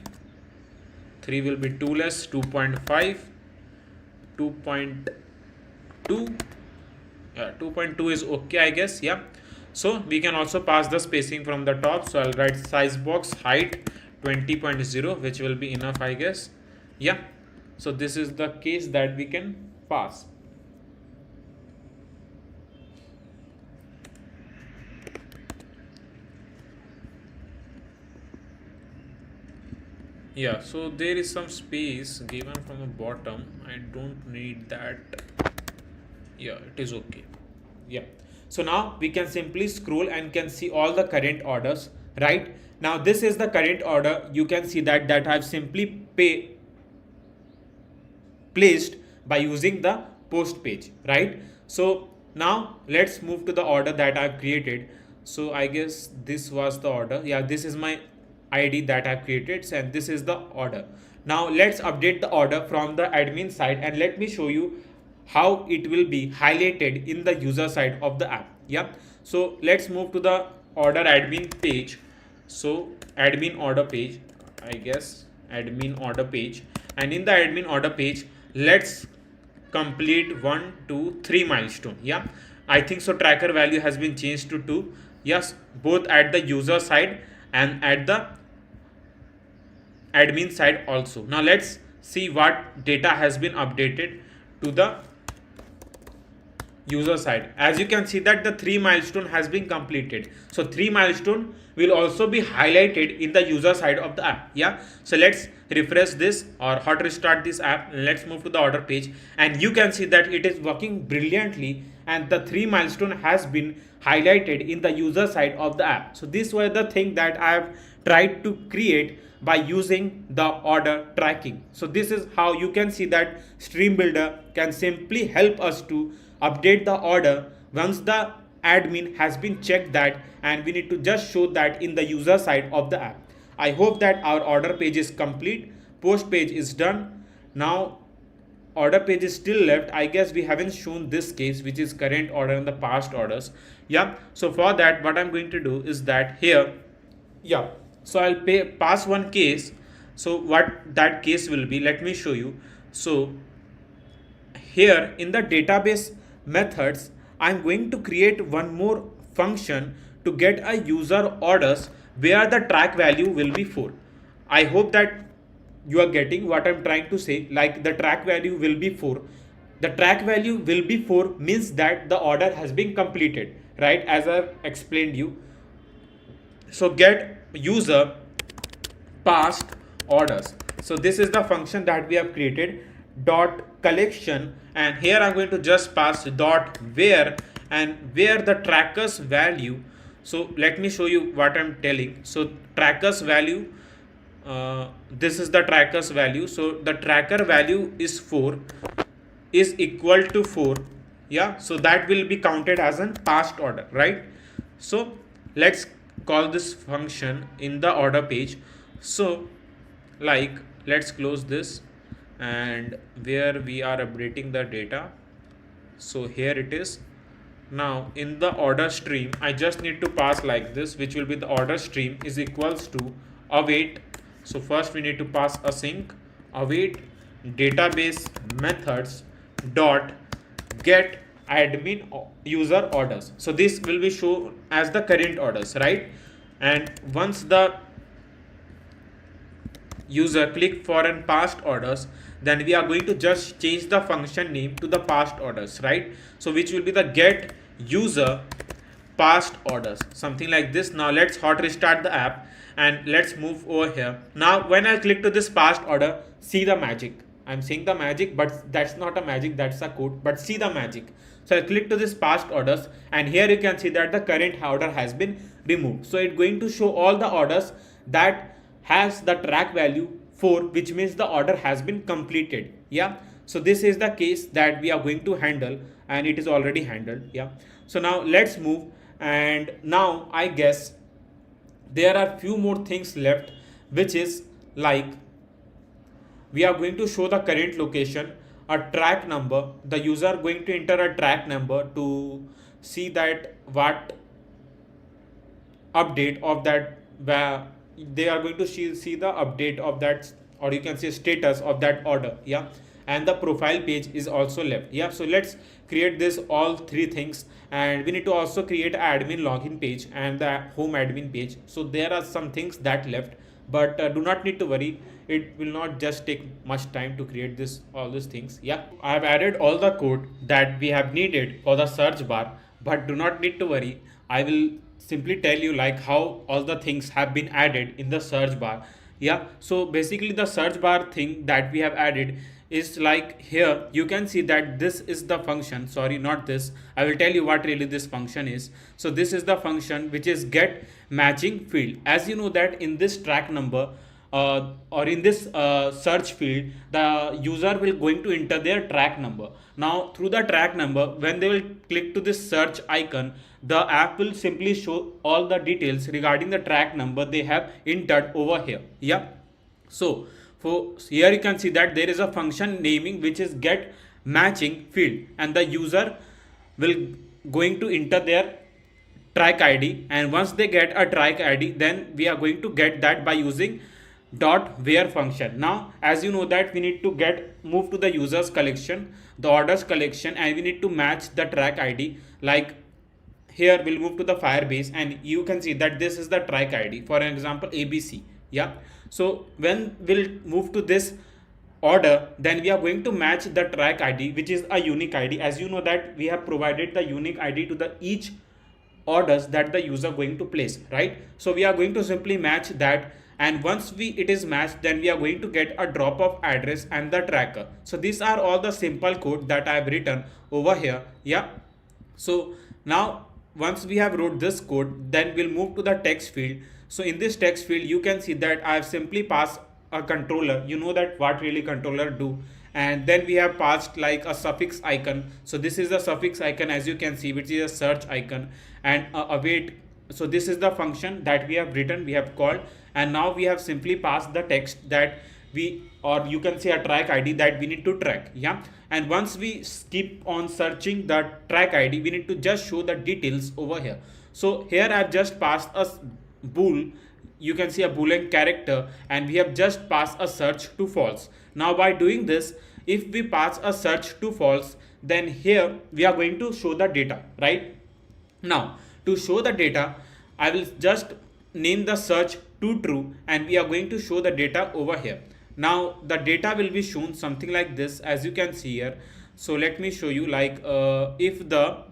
will be 2 less 2.5 2.2. Yeah, 2.2 is okay, I guess. Yeah, so we can also pass the spacing from the top. So I'll write size box height 20.0, which will be enough, I guess. Yeah, so this is the case that we can pass. Yeah, so there is some space given from the bottom. I don't need that. Yeah, it is okay. Yeah, so now we can simply scroll and can see all the current orders. Right now, this is the current order. You can see that I've simply placed by using the post page. Right, so now let's move to the order that I've created. So I guess this was the order. Yeah, this is my ID that I've created, and this is the order. Now let's update the order from the admin side, and let me show you how it will be highlighted in the user side of the app. Yeah, so let's move to the order admin page. So admin order page, I guess admin order page, and in the admin order page, let's complete 1 2 3 milestone. Yeah, I think so tracker value has been changed to 2. Yes, both at the user side and at the admin side also. Now let's see what data has been updated to the user side. As you can see that the 3 milestone has been completed, so 3 milestone will also be highlighted in the user side of the app. Yeah, so let's refresh this or hot restart this app, and let's move to the order page, and you can see that it is working brilliantly, and the 3 milestone has been highlighted in the user side of the app. So this was the thing that I have tried to create by using the order tracking. So this is how you can see that Stream Builder can simply help us to update the order once the admin has been checked that, and we need to just show that in the user side of the app. I hope that our order page is complete. Post page is done. Now order page is still left. I guess we haven't shown this case, which is current order and the past orders. Yeah, so for that what I'm going to do is that here, yeah, so I'll pass one case. So what that case will be, let me show you. So here in the database methods, I'm going to create one more function to get a user orders where the track value will be 4. I hope that you are getting what I'm trying to say. Like the track value will be 4. The track value will be 4 means that the order has been completed, right? As I explained you. So get user past orders. So this is the function that we have created, dot collection, and here I'm going to just pass dot where, and where the trackers value. So let me show you what I'm telling. So trackers value, this is the trackers value. So the tracker value is 4 is equal to 4. Yeah, so that will be counted as an past order, right? So let's call this function in the order page. So like let's close this, and where we are updating the data, so here it is. Now in the order stream, I just need to pass like this, which will be the order stream is equals to await. So first we need to pass async await database methods dot get admin user orders. So this will be shown as the current orders, right? And once the user click for an past orders, then we are going to just change the function name to the past orders, right? So which will be the get user past orders, something like this. Now let's hot restart the app and let's move over here. Now when I click to this past order, see the magic. I'm saying the magic, but that's not a magic, that's a code, but see the magic. So I click to this past orders and here you can see that the current order has been removed. So it's going to show all the orders that has the track value 4, which means the order has been completed. Yeah, so this is the case that we are going to handle and it is already handled. Yeah, so now let's move, and now I guess there are few more things left, which is like we are going to show the current location, a track number. The user going to enter a track number to see that what update of that, where they are going to see the update of that, or you can say status of that order. Yeah, and the profile page is also left. Yeah, so let's create this all three things, and we need to also create admin login page and the home admin page. So there are some things that left, but do not need to worry, it will not just take much time to create this all these things. Yeah, I have added all the code that we have needed for the search bar, but do not need to worry, I will simply tell you like how all the things have been added in the search bar. Yeah, so basically the search bar thing that we have added is like, here you can see that this is the function, sorry, not this, I will tell you what really this function is. So this is the function which is get matching field. As you know that in this track number or in this search field, the user will going to enter their track number. Now through the track number, when they will click to this search icon, the app will simply show all the details regarding the track number they have entered over here. Yeah, so for here you can see that there is a function naming which is get matching field, and the user will going to enter their track id, and once they get a track id, then we are going to get that by using dot where function. Now as you know that we need to get move to the users collection, the orders collection, and we need to match the track id. Like here we'll move to the Firebase and you can see that this is the track id, for example ABC. Yeah, so when we'll move to this order, then we are going to match the track id, which is a unique id. As you know that we have provided the unique id to the each orders that the user going to place, right? So we are going to simply match that, and once it is matched, then we are going to get a drop of address and the tracker. So these are all the simple code that I have written over here. Yeah, so now once we have wrote this code, then we'll move to the text field. So in this text field you can see that I have simply passed a controller. You know that what really controller do, and then we have passed like a suffix icon. So this is the suffix icon, as you can see, which is a search icon, and await. So this is the function that we have written, we have called, and now we have simply passed the text that we, or you can say a track id that we need to track. Yeah, and once we keep on searching the track id, we need to just show the details over here. So here I have just passed a bool, you can see a boolean character, and we have just passed a search to false. Now by doing this, if we pass a search to false, then here we are going to show the data, right? Now to show the data, I will just name the search to true, and we are going to show the data over here. Now the data will be shown something like this, as you can see here. So let me show you, like if the,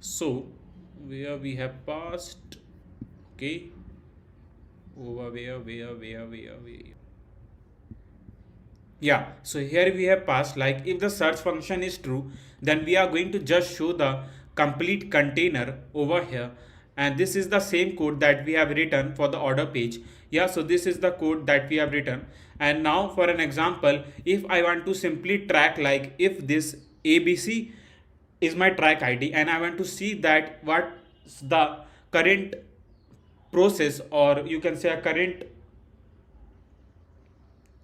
so where we have passed, okay, over where, yeah, so here we have passed, like if the search function is true, then we are going to just show the complete container over here, and this is the same code that we have written for the order page. Yeah, so this is the code that we have written. And now for an example, if I want to simply track, like if this ABC is my track id, and I want to see that what's the current process, or you can say a current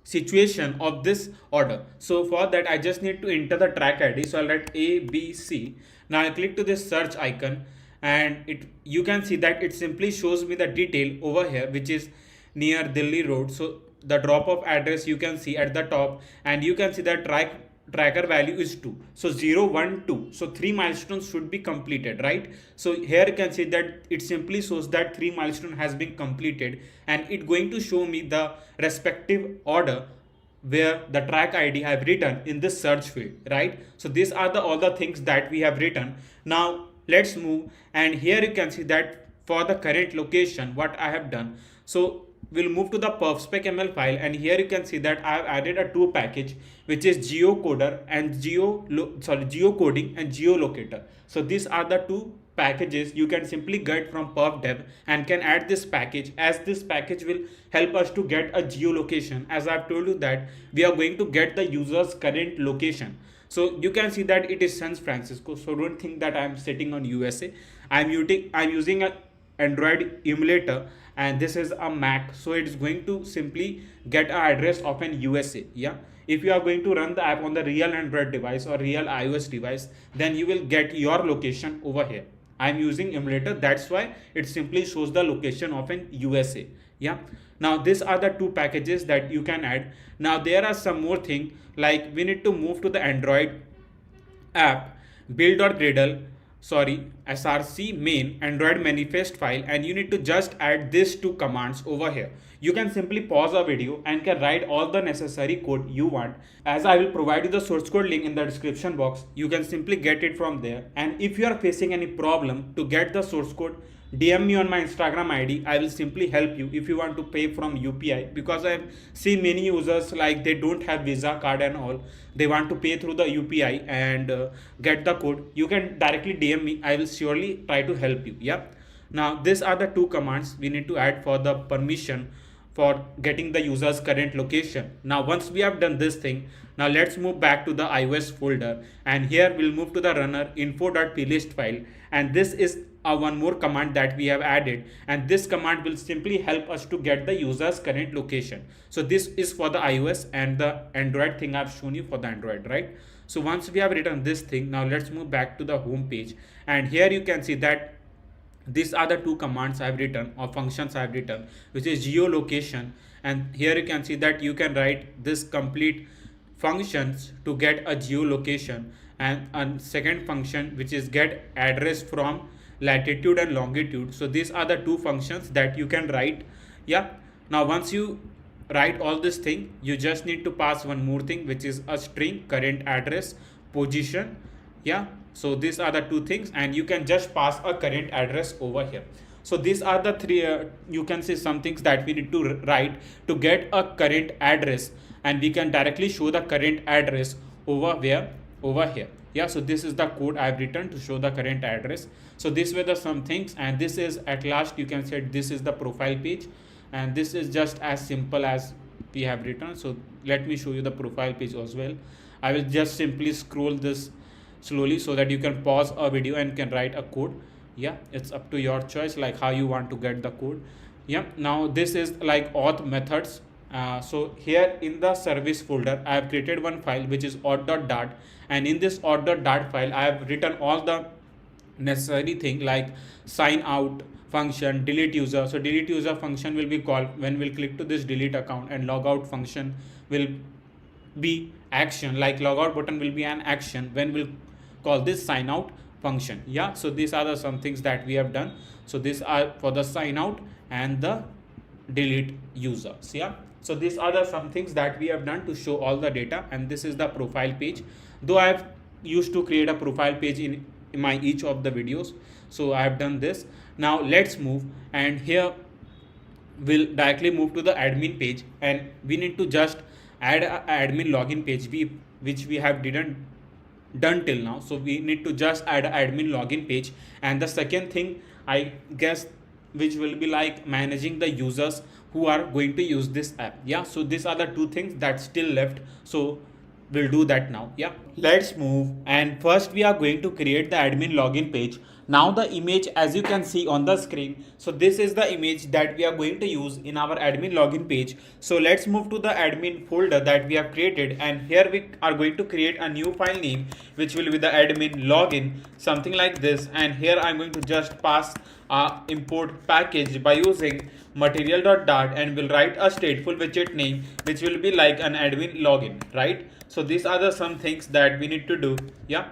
situation of this order. So for that I just need to enter the track id. So I'll write ABC. Now I click to this search icon, and you can see that it simply shows me the detail over here, which is near Delhi Road. So the drop of address you can see at the top, and you can see the track tracker value is 2. So 0, 1, 2. So 3 milestones should be completed, right? So here you can see that it simply shows that 3 milestone has been completed, and it going to show me the respective order where the track ID have written in this search field, right? So these are the all the things that we have written. Now let's move, and here you can see that for the current location what I have done. So we'll move to the perfspec.ml file, and here you can see that I have added a two package which is geocoder and geocoding and geolocator. So these are the two packages you can simply get from perfdev and can add this package, as this package will help us to get a geolocation. As I've told you that we are going to get the user's current location. So you can see that it is San Francisco. So don't think that I'm sitting on USA. I'm using a Android emulator, and this is a Mac, so it's going to simply get an address of an USA. Yeah, if you are going to run the app on the real Android device or real iOS device, then you will get your location over here. I'm using emulator, that's why it simply shows the location of an USA. Yeah, now these are the two packages that you can add. Now there are some more thing, like we need to move to the Android app build.gradle, sorry, src main android manifest file, and you need to just add these two commands over here. You can simply pause a video and can write all the necessary code you want, as I will provide you the source code link in the description box. You can simply get it from there, and if you are facing any problem to get the source code, DM me on my Instagram ID. I will simply help you if you want to pay from UPI, because I've seen many users like they don't have Visa card and all. They want to pay through the UPI and get the code. You can directly DM me. I will surely try to help you. Yeah. Now these are the two commands we need to add for the permission for getting the user's current location. Now once we have done this thing, now let's move back to the iOS folder, and here we'll move to the runner info.plist file, and this is one more command that we have added, and this command will simply help us to get the user's current location. So this is for the iOS, and the Android thing I've shown you for the Android, right? So once we have written this thing, now let's move back to the home page, and here you can see that these are the two commands I've written, or functions I've written, which is geolocation, and here you can see that you can write this complete functions to get a geolocation, and a second function which is get address from latitude and longitude. So these are the two functions that you can write. Yeah, now once you write all this thing, you just need to pass one more thing, which is a string current address position. Yeah, so these are the two things, and you can just pass a current address over here. So these are the three you can say some things that we need to write to get a current address, and we can directly show the current address over where, over here. Yeah, so this is the code I've written to show the current address. So these were the some things, and this is at last you can say this is the profile page, and this is just as simple as we have written. So let me show you the profile page as well. I will just simply scroll this slowly so that you can pause a video and can write a code. Yeah, it's up to your choice, like how you want to get the code. Yeah, now this is like auth methods. So here in the service folder, I have created one file which is auth.dart, and in this auth.dart file, I have written all the necessary thing like sign out function, delete user. So delete user function will be called when we'll click to this delete account, and logout function will be action, like logout button will be an action when we'll call this sign out function. Yeah, so these are the some things that we have done. So these are for the sign out and the delete users. Yeah, so these are the some things that we have done to show all the data, and this is the profile page. Though I have used to create a profile page in my each of the videos, so I have done this. Now let's move, and here we'll directly move to the admin page, and we need to just add a admin login page which we have didn't done till now. So we need to just add an admin login page, and the second thing I guess which will be like managing the users who are going to use this app. Yeah, so these are the two things that still left, so we'll do that now. Yeah, let's move, and first we are going to create the admin login page. Now the image, as you can see on the screen, so this is the image that we are going to use in our admin login page. So let's move to the admin folder that we have created, and here we are going to create a new file name which will be the admin login, something like this. And here I'm going to just pass a import package by using material.dart, and will write a stateful widget name which will be like an admin login, right? So these are the some things that we need to do. Yeah,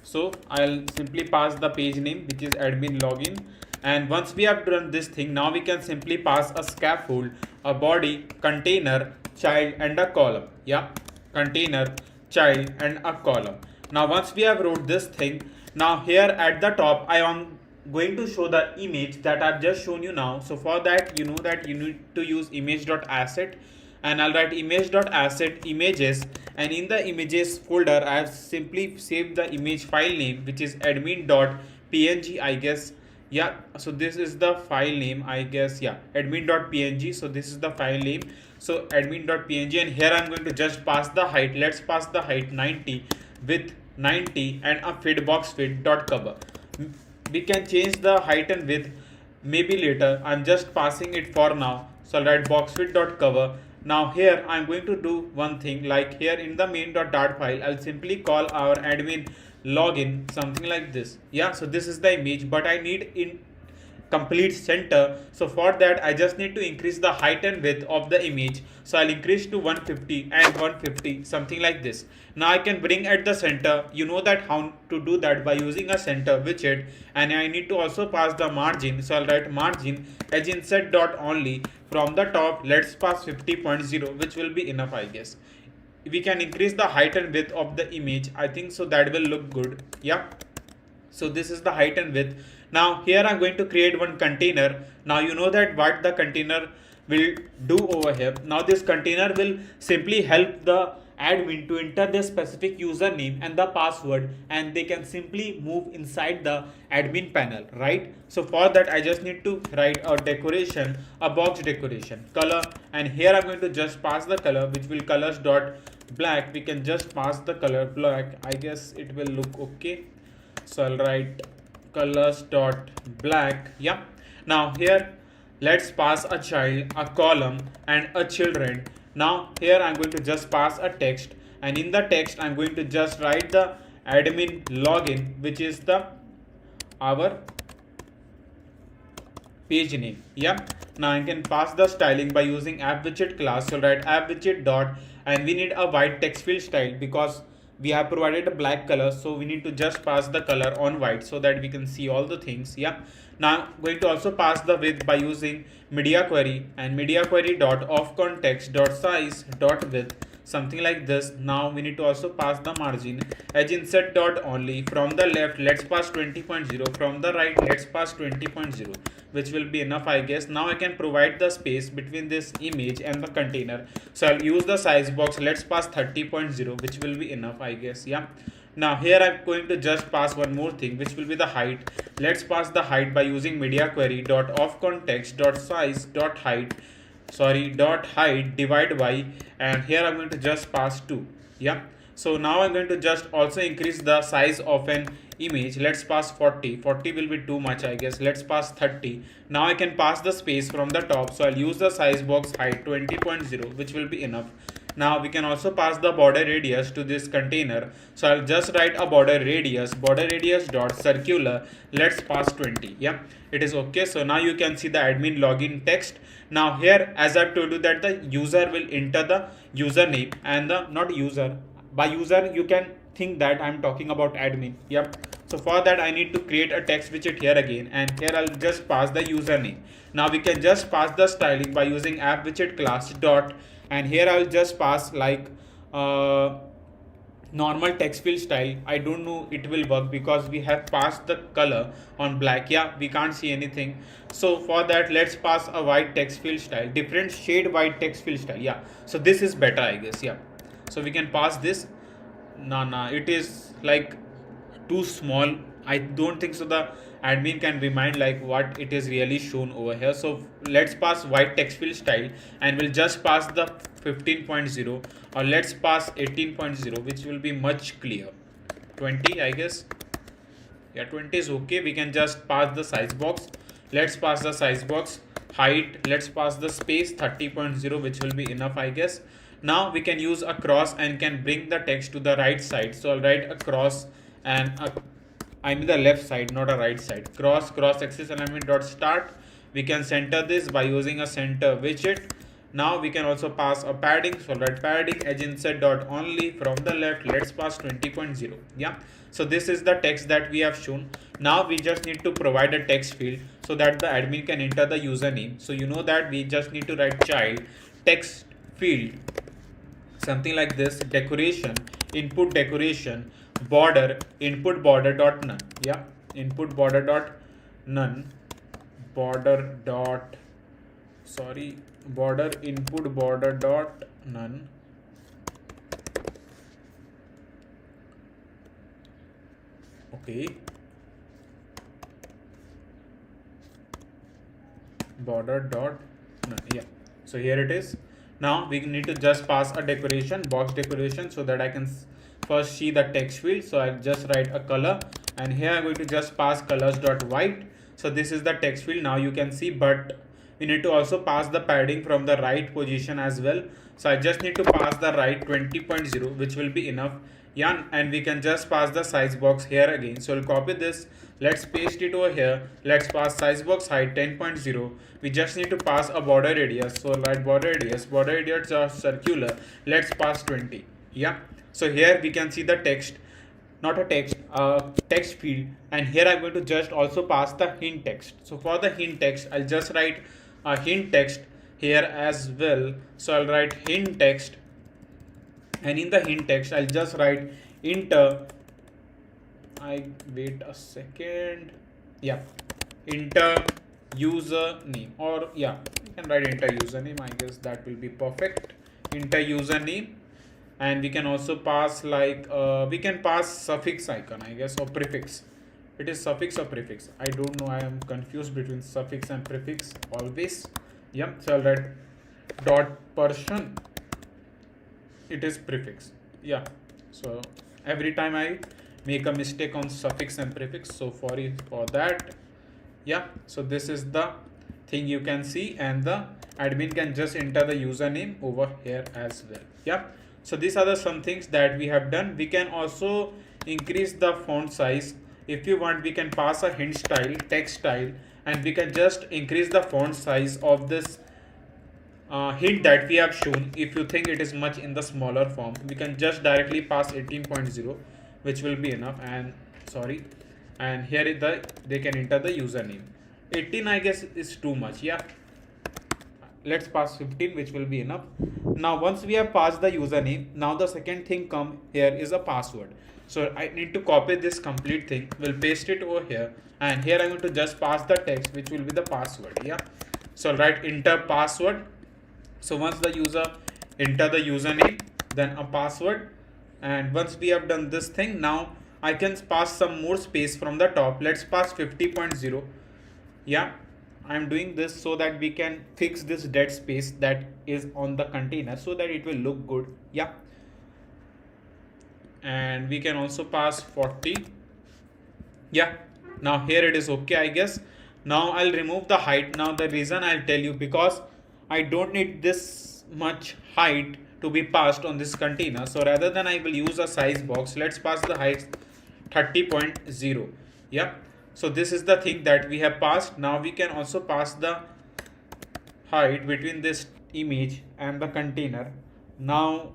so I'll simply pass the page name which is admin login, and once we have done this thing, now we can simply pass a scaffold, a body, container, child, and a column. Yeah, container, child, and a column. Now once we have wrote this thing, now here at the top I am going to show the image that I've just shown you now. So for that, you know that you need to use image.asset, and I'll write image.asset images, and in the images folder I have simply saved the image file name which is admin.png, I guess. Yeah, so this is the file name, I guess. Yeah, admin.png. So this is the file name, so admin.png, and here I'm going to just pass the height. Let's pass the height 90, width 90, and a feed box feed.cover. We can change the height and width maybe later. I'm just passing it for now, so I'll write boxfit.cover. Now here I'm going to do one thing, like here in the main.dart file I'll simply call our admin login, something like this. Yeah, so this is the image, but I need in complete center. So for that I just need to increase the height and width of the image, so I'll increase to 150 and 150, something like this. Now I can bring at the center. You know that how to do that by using a center widget, and I need to also pass the margin, so I'll write margin edge inset dot only. From the top let's pass 50.0, which will be enough, I guess. We can increase the height and width of the image, I think, so that will look good. Yeah, so this is the height and width. Now here I'm going to create one container. Now you know that what the container will do over here. Now this container will simply help the admin to enter their specific username and the password, and they can simply move inside the admin panel, right? So for that I just need to write a decoration, a box decoration, color, and here I'm going to just pass the color which will colors dot black. We can just pass the color black, I guess it will look okay. So I'll write colors dot black. Yeah, now here let's pass a child, a column, and a children. Now here I'm going to just pass a text, and in the text I'm going to just write the admin login, which is the our page name. Yeah, now I can pass the styling by using app widget class. So write app widget dot, and we need a white text field style because we have provided a black color, so we need to just pass the color on white so that we can see all the things. Yeah, now I'm going to also pass the width by using media query, and media query dot of context dot size dot width, something like this. Now we need to also pass the margin edge inset dot only. From the left let's pass 20.0, from the right let's pass 20.0, which will be enough, I guess. Now I can provide the space between this image and the container, so I'll use the size box. Let's pass 30.0, which will be enough, I guess. Yeah, now here I'm going to just pass one more thing, which will be the height. Let's pass the height by using media query dot of context dot size dot height, dot height divide by, and here I'm going to just pass 2. Yeah, so now I'm going to just also increase the size of an image. Let's pass 40. 40 will be too much, I guess. Let's pass 30. Now I can pass the space from the top, so I'll use the size box height 20.0, which will be enough. Now we can also pass the border radius to this container, so I'll just write a border radius dot circular. Let's pass 20. Yeah, it is okay. So now you can see the admin login text. Now here, as I've told you that the user will enter the username and the not user. By user you can think that I'm talking about admin. Yep. So for that I need to create a text widget here again, and here I'll just pass the username. Now we can just pass the styling by using app widget class dot, and here I'll just pass like normal text field style. I don't know it will work because we have passed the color on black. Yeah, we can't see anything. So for that let's pass a white text field style, different shade white text field style. Yeah, so this is better, I guess. Yeah, so we can pass this. Nah, it is like too small. I don't think so the admin can remind like what it is really shown over here. So let's pass white text field style, and we'll just pass the 15.0, or let's pass 18.0, which will be much clear. 20, I guess. Yeah, 20 is okay. We can just pass the size box. Let's pass the size box. Height, let's pass the space 30.0, which will be enough, I guess. Now we can use a cross and can bring the text to the right side. So I'll write a cross and I mean the left side, not a right side. Cross axis alignment dot start. We can center this by using a center widget. Now we can also pass a padding. So write padding edge insert dot only from the left. Let's pass 20.0. Yeah. So this is the text that we have shown. Now we just need to provide a text field so that the admin can enter the username. So you know that we just need to write child text field, something like this, decoration, input decoration, border, input border dot none. Yeah, input border dot none, border dot, sorry, border input border dot none. Okay, border dot none. Yeah, so here it is. Now we need to just pass a decoration, box decoration, so that I can first see the text field. So I just write a color, and here I'm going to just pass colors dot white. So this is the text field. Now you can see, but we need to also pass the padding from the right position as well. So I just need to pass the right 20.0, which will be enough. Yeah, and we can just pass the size box here again. So I'll copy this. Let's paste it over here. Let's pass size box height 10.0. We just need to pass a border radius. So write border radius are circular. Let's pass 20. Yeah. So here we can see the text, not a text, text field. And here I'm going to just also pass the hint text. So for the hint text, I'll just write a hint text here as well. So I'll write hint text, and in the hint text I'll just write enter, I wait a second, yeah, enter username, or yeah, you can write enter username, I guess that will be perfect. Enter username, and we can also pass like we can pass suffix icon, I guess, or prefix. It is suffix or prefix, I don't know, I am confused between suffix and prefix always. Yeah, so I'll write dot person, it is prefix. Yeah, so every time I make a mistake on suffix and prefix, so sorry for that. Yeah, so this is the thing you can see, and the admin can just enter the username over here as well. Yeah, so these are the some things that we have done. We can also increase the font size if you want. We can pass a hint style, text style, and we can just increase the font size of this hint that we have shown. If you think it is much in the smaller form, we can just directly pass 18.0, which will be enough. And sorry, and here is the, they can enter the username. 18 I guess is too much. Yeah, let's pass 15, which will be enough. Now once we have passed the username, now the second thing come here is a password. So I need to copy this complete thing, we'll paste it over here, and here I'm going to just pass the text, which will be the password. Yeah, so write enter password. So once the user enter the username, then a password, and once we have done this thing, now I can pass some more space from the top. Let's pass 50.0. Yeah, I'm doing this so that we can fix this dead space that is on the container, so that it will look good. Yeah, and we can also pass 40. Yeah, now here it is okay, I guess. Now I'll remove the height. Now the reason I'll tell you, because I don't need this much height to be passed on this container. So rather than I will use a size box, let's pass the height 30.0. Yeah, so this is the thing that we have passed. Now we can also pass the height between this image and the container. Now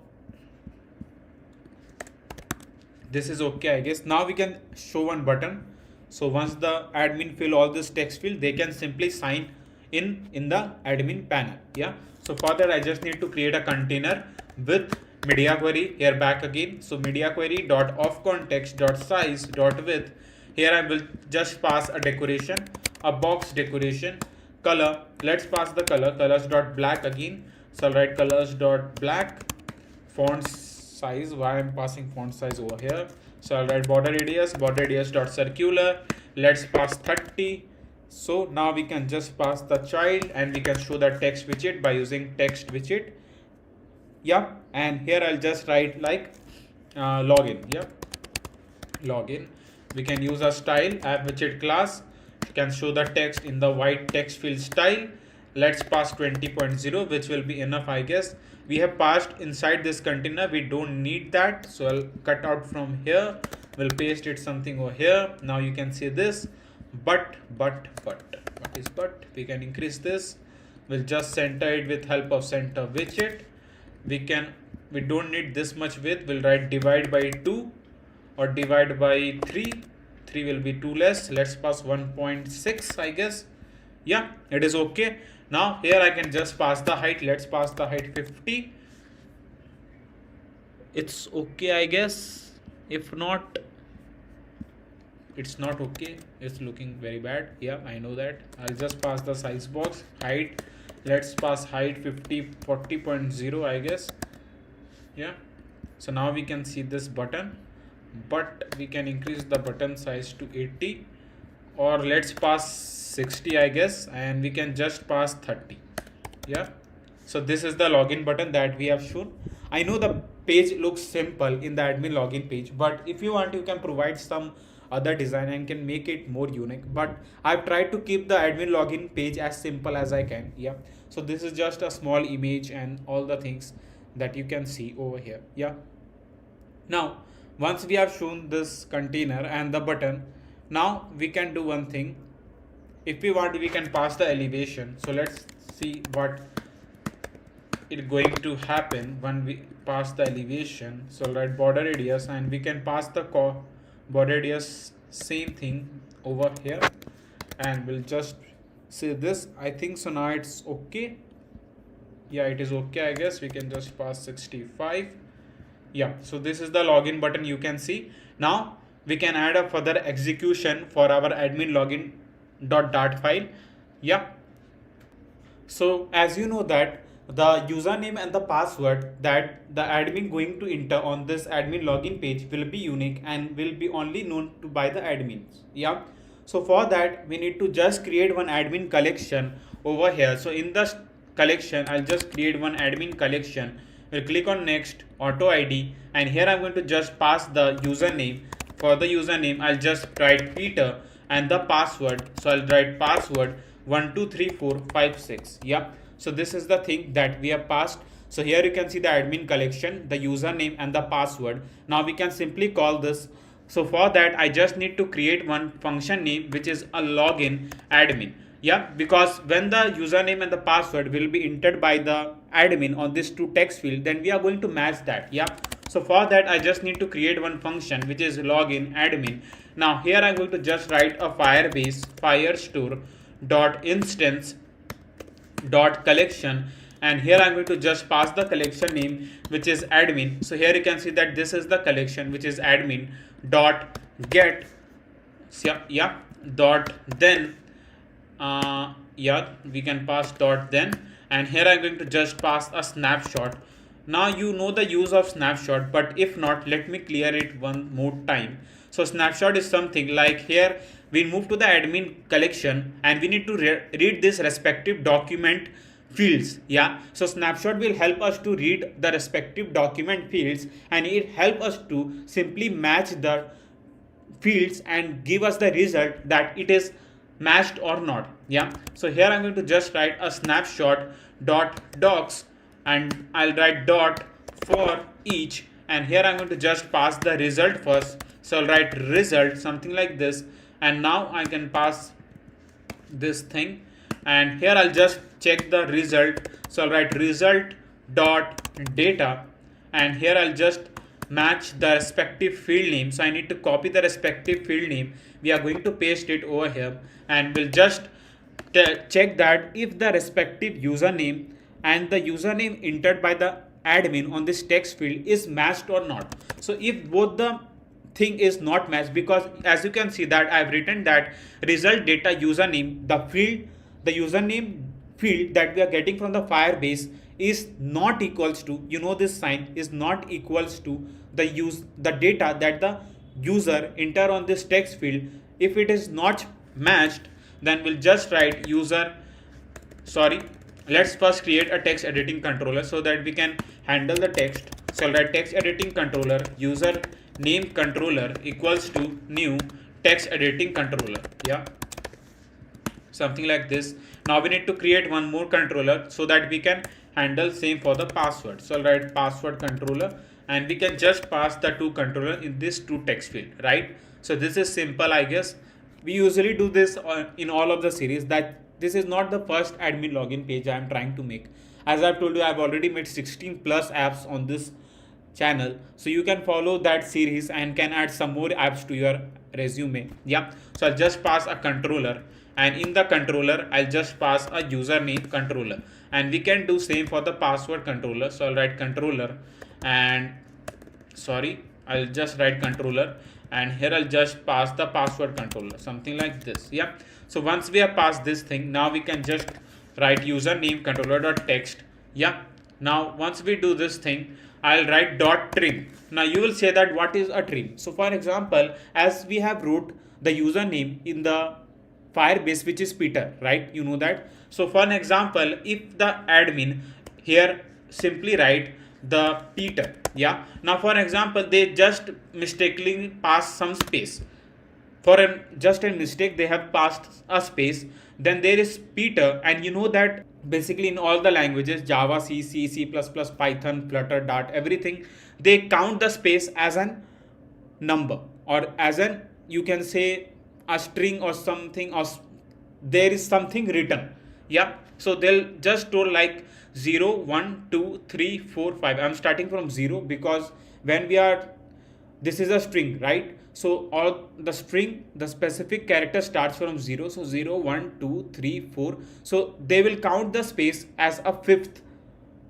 this is okay, I guess. Now we can show one button. So once the admin fill all this text field, they can simply sign in the admin panel. Yeah, so for that I just need to create a container with media query. Here back again, so media query dot of context dot size dot width. Here I will just pass a decoration, a box decoration, color. Let's pass the colors dot black again. So I'll write colors dot black, font size. Why I'm passing font size over here? So I'll write border radius dot circular. Let's pass 30. So now we can just pass the child and we can show the text widget by using text widget. Yeah, and here I'll just write like login. Yeah, login. We can use a style app widget class. You can show the text in the white text field style. Let's pass 20.0, which will be enough, I guess. We have passed inside this container. We don't need that, so I'll cut out from here. We'll paste it something over here. Now you can see this, but what is but? We can increase this. We'll just center it with help of center widget. We don't need this much width. We'll write divide by 2 or divide by 3. 3 will be too less. Let's pass 1.6, I guess. Yeah, it is okay. Now here I can just pass the height. Let's pass the height 50. It's okay, I guess. If not, it's not okay. It's looking very bad. Yeah, I know that. I'll just pass the size box height. Let's pass height 40.0, I guess. Yeah, so now we can see this button, but we can increase the button size to 80, or let's pass 60, I guess, and we can just pass 30. Yeah, so this is the login button that we have shown. I know the page looks simple in the admin login page, but if you want, you can provide some other design and can make it more unique, but I've tried to keep the admin login page as simple as I can. Yeah, so this is just a small image and all the things that you can see over here. Yeah, now once we have shown this container and the button, now we can do one thing. If we want, we can pass the elevation. So let's see what is going to happen when we pass the elevation. So I'll write border radius and we can pass the border radius, same thing over here, and we'll just say this. I think so now it's okay. Yeah, it is okay, I guess. We can just pass 65. Yeah, so this is the login button, you can see. Now we can add a further execution for our admin login.dart file. Yeah, so as you know that the username and the password that the admin going to enter on this admin login page will be unique and will be only known to by the admins. Yeah, so for that we need to just create one admin collection over here. So in the collection, I'll just create one admin collection. We'll click on next, auto ID, and here I'm going to just pass the username. For the username, I'll just write Peter and the password. So I'll write password 123456. Yeah, so this is the thing that we have passed. So here you can see the admin collection, the username and the password. Now we can simply call this. So for that, I just need to create one function name, which is a login admin. Yeah, because when the username and the password will be entered by the admin on this two text field, then we are going to match that. Yeah, so for that I just need to create one function which is login admin. Now here I'm going to just write a Firebase firestore dot instance dot collection, and here I'm going to just pass the collection name which is admin. So here you can see that this is the collection which is admin dot get dot then we can pass dot then, and here I'm going to just pass a snapshot. Now you know the use of snapshot, but if not, let me clear it one more time. So snapshot is something like here we move to the admin collection and we need to read this respective document fields. Yeah, so snapshot will help us to read the respective document fields, and it help us to simply match the fields and give us the result that it is matched or not. Yeah, so here I'm going to just write a snapshot dot docs, and I'll write dot for each, and here I'm going to just pass the result first. So I'll write result something like this, and now I can pass this thing, and here I'll just check the result. So I'll write result dot data, and here I'll just match the respective field name. So I need to copy the respective field name. We are going to paste it over here, and we'll just check that if the respective username and the username entered by the admin on this text field is matched or not. So if both the thing is not matched, because as you can see that I've written that result data username, the username field that we are getting from the Firebase is not equals to, you know, this sign is not equals to the data that the user enter on this text field. If it is not matched, then we'll just write user, sorry, let's first create a text editing controller so that we can handle the text. So I'll write text editing controller user name controller equals to new text editing controller. Yeah, something like this. Now we need to create one more controller so that we can handle same for the password. So I'll write password controller, and we can just pass the two controller in this two text field, right? So this is simple, I guess. We usually do this in all of the series. That this is not the first admin login page I am trying to make. As I've told you, I've already made 16 plus apps on this channel, so you can follow that series and can add some more apps to your resume. Yeah, so I'll just pass a controller, and in the controller I'll just pass a username controller, and we can do same for the password controller. So I'll write controller, and sorry, I'll just write controller, and here I'll just pass the password controller, something like this. Yeah, so once we have passed this thing, now we can just write username controller dot text. Yeah, now once we do this thing, I'll write dot trim. Now you will say that what is a trim? So for example, as we have wrote the username in the Firebase, which is Peter, right? You know that. So for an example, if the admin here simply write the Peter, yeah. Now for example, they just mistakenly pass some space. For just a mistake, they have passed a space. Then there is Peter, and you know that basically in all the languages, Java, C, C++, Python, Flutter, Dart, everything, they count the space as an number, or as an, you can say, a string or something, or there is something written. Yeah, so they'll just store like 0 1 2 3 4 5. I'm starting from 0 because when we are, this is a string, right? So all the string, the specific character starts from 0. So 0 1 2 3 4. So they will count the space as a fifth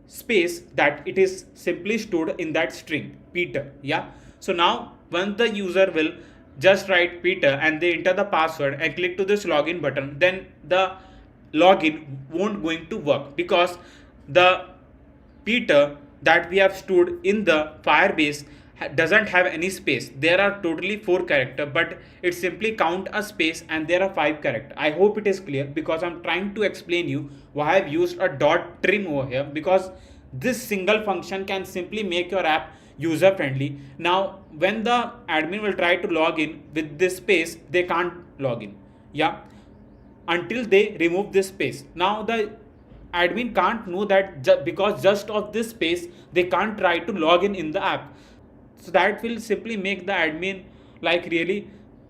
space that it is simply stored in that string Peter. Yeah, so now once the user will just write Peter and they enter the password and click to this login button, then the login won't going to work because the Peter that we have stored in the Firebase doesn't have any space. There are totally 4 characters, but it simply count a space and there are 5 characters. I hope it is clear because I'm trying to explain you why I've used a dot trim over here, because this single function can simply make your app user friendly. Now when the admin will try to log in with this space, they can't log in. Yeah, until they remove this space. Now the admin can't know that because just of this space they can't try to log in the app. So that will simply make the admin like really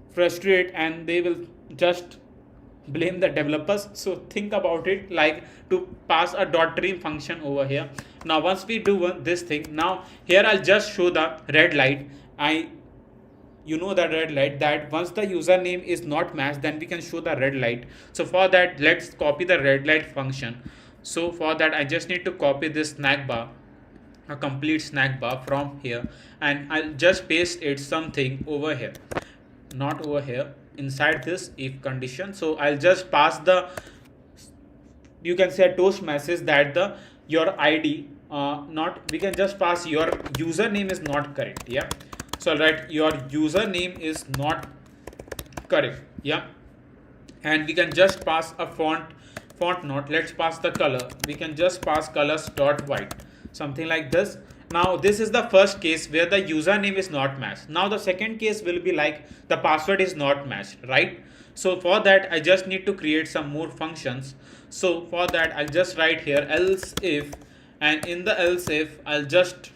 frustrate, and they will just blame the developers. So think about it, like to pass a dot trim function over here. Now once we do this thing, now here I'll just show the red light. You know the red light, that once the username is not matched, then we can show the red light. So for that, let's copy the red light function. So for that, I just need to copy this snack bar, a complete snack bar from here, and I'll just paste it something over here, not over here, inside this if condition. So I'll just pass the, you can say, a toast message that the your ID not, we can just pass your username is not correct. Yeah, so I'll write your username is not correct. Yeah, and we can just pass a font note. Let's pass the color. We can just pass colors dot white, something like this. Now this is the first case where the username is not matched. Now the second case will be like the password is not matched, right? So for that, I just need to create some more functions. So for that, I'll just write here else if, and in the else if, I'll just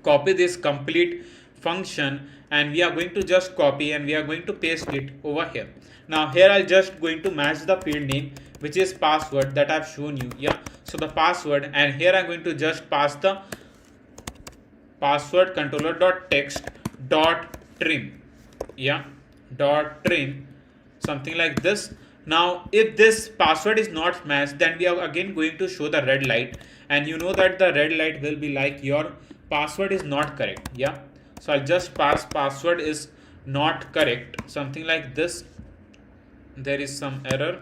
copy this complete function, and we are going to just copy and we are going to paste it over here. Now here I'll just going to match the field name, which is password that I've shown you. Yeah, so the password, and here I'm going to just pass the password controller dot text dot trim. Yeah, dot trim, something like this. Now if this password is not matched, then we are again going to show the red light, and you know that the red light will be like your password is not correct. Yeah, so I'll just pass password is not correct, something like this. There is some error,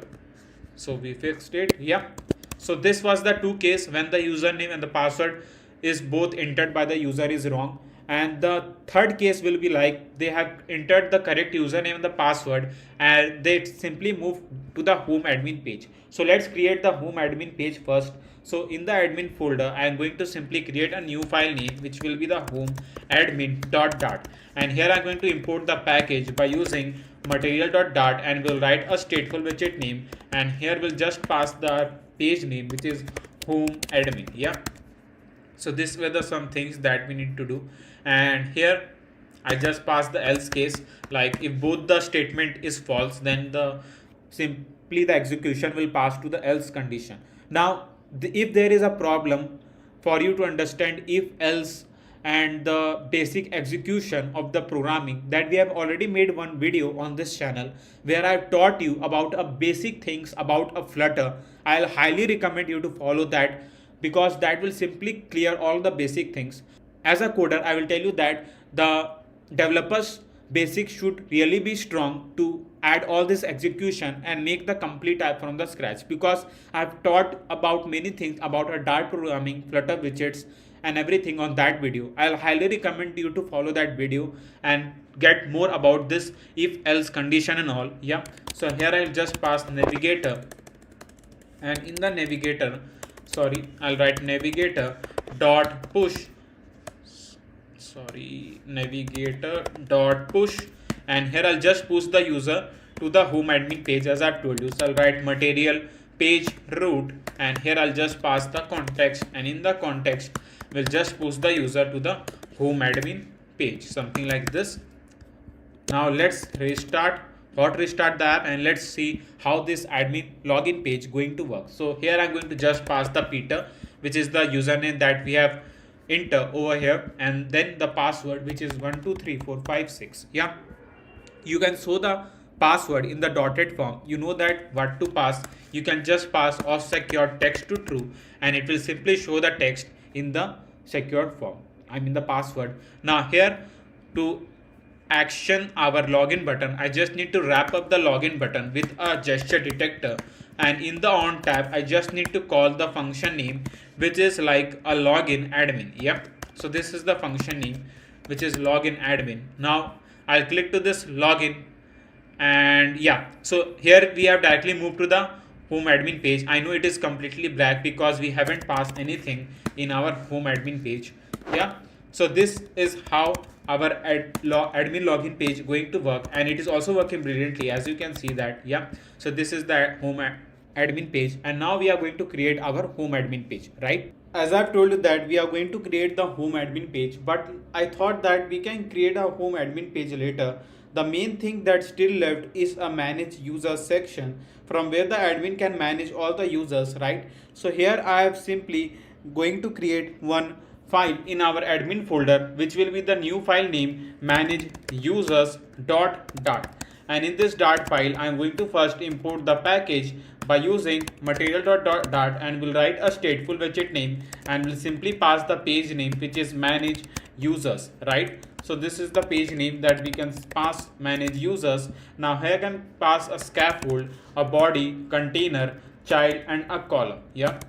so we fixed it. Yeah, so this was the two case when the username and the password is both entered by the user is wrong, and the third case will be like they have entered the correct username and the password, and they simply move to the home admin page. So let's create the home admin page first. So in the admin folder, I am going to simply create a new file name which will be the home admin dot, and here I'm going to import the package by using material.dart, and we'll write a stateful widget name, and here we'll just pass the page name which is home admin. Yeah, so this were the some things that we need to do, and here I just pass the else case, like if both the statement is false, then the simply the execution will pass to the else condition. Now if there is a problem for you to understand if else and the basic execution of the programming, that we have already made one video on this channel where I've taught you about a basic things about a Flutter. I'll highly recommend you to follow that, because that will simply clear all the basic things. As a coder, I will tell you that the developers basics should really be strong to add all this execution and make the complete app from the scratch, because I've taught about many things about a Dart programming, Flutter widgets and everything on that video. I'll highly recommend you to follow that video and get more about this if else condition and all. Yeah, so here I'll just pass navigator, and in the navigator, sorry, I'll write navigator dot push, navigator dot push, and here I'll just push the user to the home admin page as I've told you. So I'll write material page root, and here I'll just pass the context, and in the context we'll just push the user to the home admin page, something like this. Now let's restart the app, and let's see how this admin login page going to work. So here I'm going to just pass the Peter, which is the username that we have enter over here, and then the password, which is 123456. Yeah, you can show the password in the dotted form. You know that what to pass. You can just pass or secure text to true, and it will simply show the text in the secured form, I mean the password. Now here, to action our login button, I just need to wrap up the login button with a gesture detector, and in the on tab I just need to call the function name, which is like a login admin. Yep, so this is the function name, which is login admin. Now I'll click to this login, and yeah, so here we have directly moved to the home admin page. I know it is completely black because we haven't passed anything in our home admin page. Yeah, so this is how our admin login page going to work, and it is also working brilliantly, as you can see that. Yeah, so this is the home admin page, and now we are going to create our home admin page, right? As I've told you that we are going to create the home admin page, but I thought that we can create a home admin page later. The main thing that still left is a manage users section, from where the admin can manage all the users, right? So here I have simply going to create one file in our admin folder, which will be the new file name manage users dot, and in this dart file I am going to first import the package by using material.dart, and will write a stateful widget name, and will simply pass the page name, which is manage users, right? So this is the page name that we can pass manage users. Now here I can pass a scaffold, a body, container, child and a column. Yeah,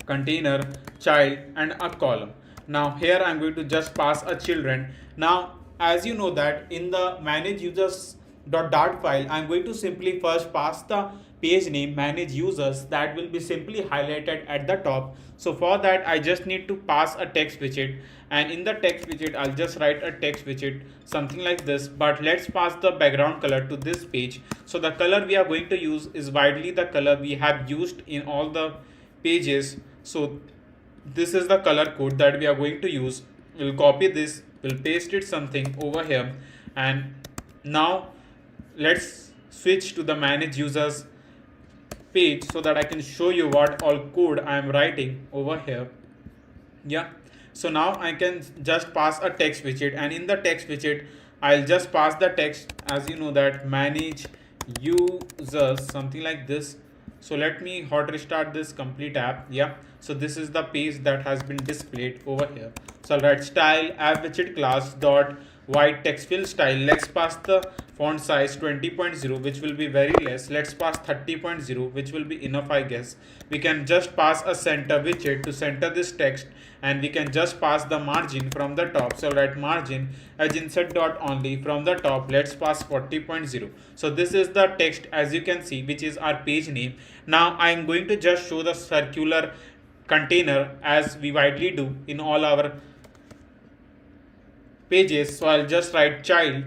container, child and a column. Now here I'm going to just pass a children. Now as you know that in the manage users dart file, I'm going to simply first pass the page name manage users, that will be simply highlighted at the top. So for that I just need to pass a text widget, and in the text widget I'll just write a text widget, something like this. But let's pass the background color to this page. So the color we are going to use is widely the color we have used in all the pages. So this is the color code that we are going to use. We'll copy this, we'll paste it something over here, and now let's switch to the manage users page so that I can show you what all code I am writing over here. Yeah, so now I can just pass a text widget, and in the text widget I'll just pass the text, as you know that manage users, something like this. So let me hot restart this complete app. Yeah, so this is the page that has been displayed over here. So I'll write style app widget class dot white text fill style. Let's pass the font size 20.0, which will be very less. Let's pass 30.0, which will be enough, I guess. We can just pass a center widget to center this text, and we can just pass the margin from the top. So write margin as insert dot only from the top. Let's pass 40.0. So this is the text, as you can see, which is our page name. Now I am going to just show the circular container as we widely do in all our pages. So I'll just write child.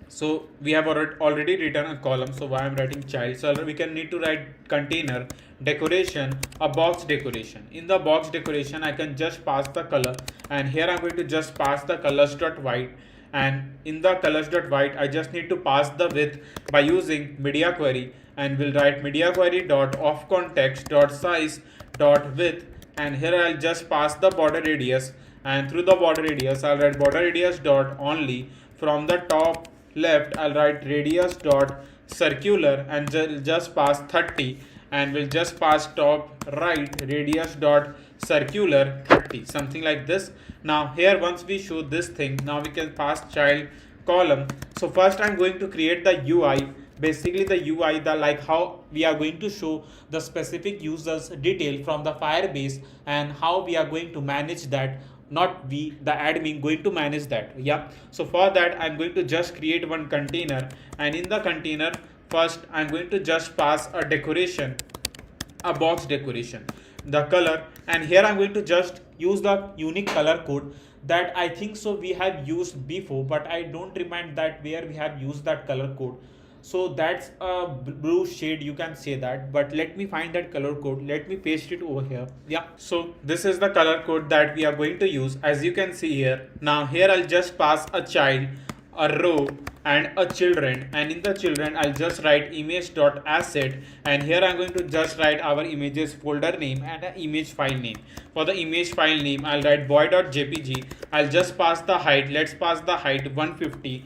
So we have already written a column, so why I'm writing child. So we can need to write container decoration, a box decoration. In the box decoration I can just pass the color, and here I'm going to just pass the colors.white, and in the colors.white I just need to pass the width by using media query, and we'll write media query dot of context dot size dot width, and here I'll just pass the border radius, and through the border radius I'll write border radius dot only. From the top left I'll write radius dot circular, and just pass 30, and we'll just pass top right radius dot circular 30, something like this. Now here once we show this thing, now we can pass child column. So first I'm going to create the UI. Basically the UI, the like how we are going to show the specific users detail from the Firebase, and how we are going to manage that. Not we, the admin, going to manage that. Yeah, so for that I'm going to just create one container, and in the container first I'm going to just pass a decoration, a box decoration, the color, and here I'm going to just use the unique color code that I think so we have used before, but I don't remind that where we have used that color code. So that's a blue shade, you can say that, but let me find that color code. Let me paste it over here. Yeah, so this is the color code that we are going to use, as you can see here. Now here I'll just pass a child, a row, and a children, and in the children I'll just write image.asset, and here I'm going to just write our images folder name and an image file name. For the image file name I'll write boy.jpg. I'll just pass the height. Let's pass the height 150,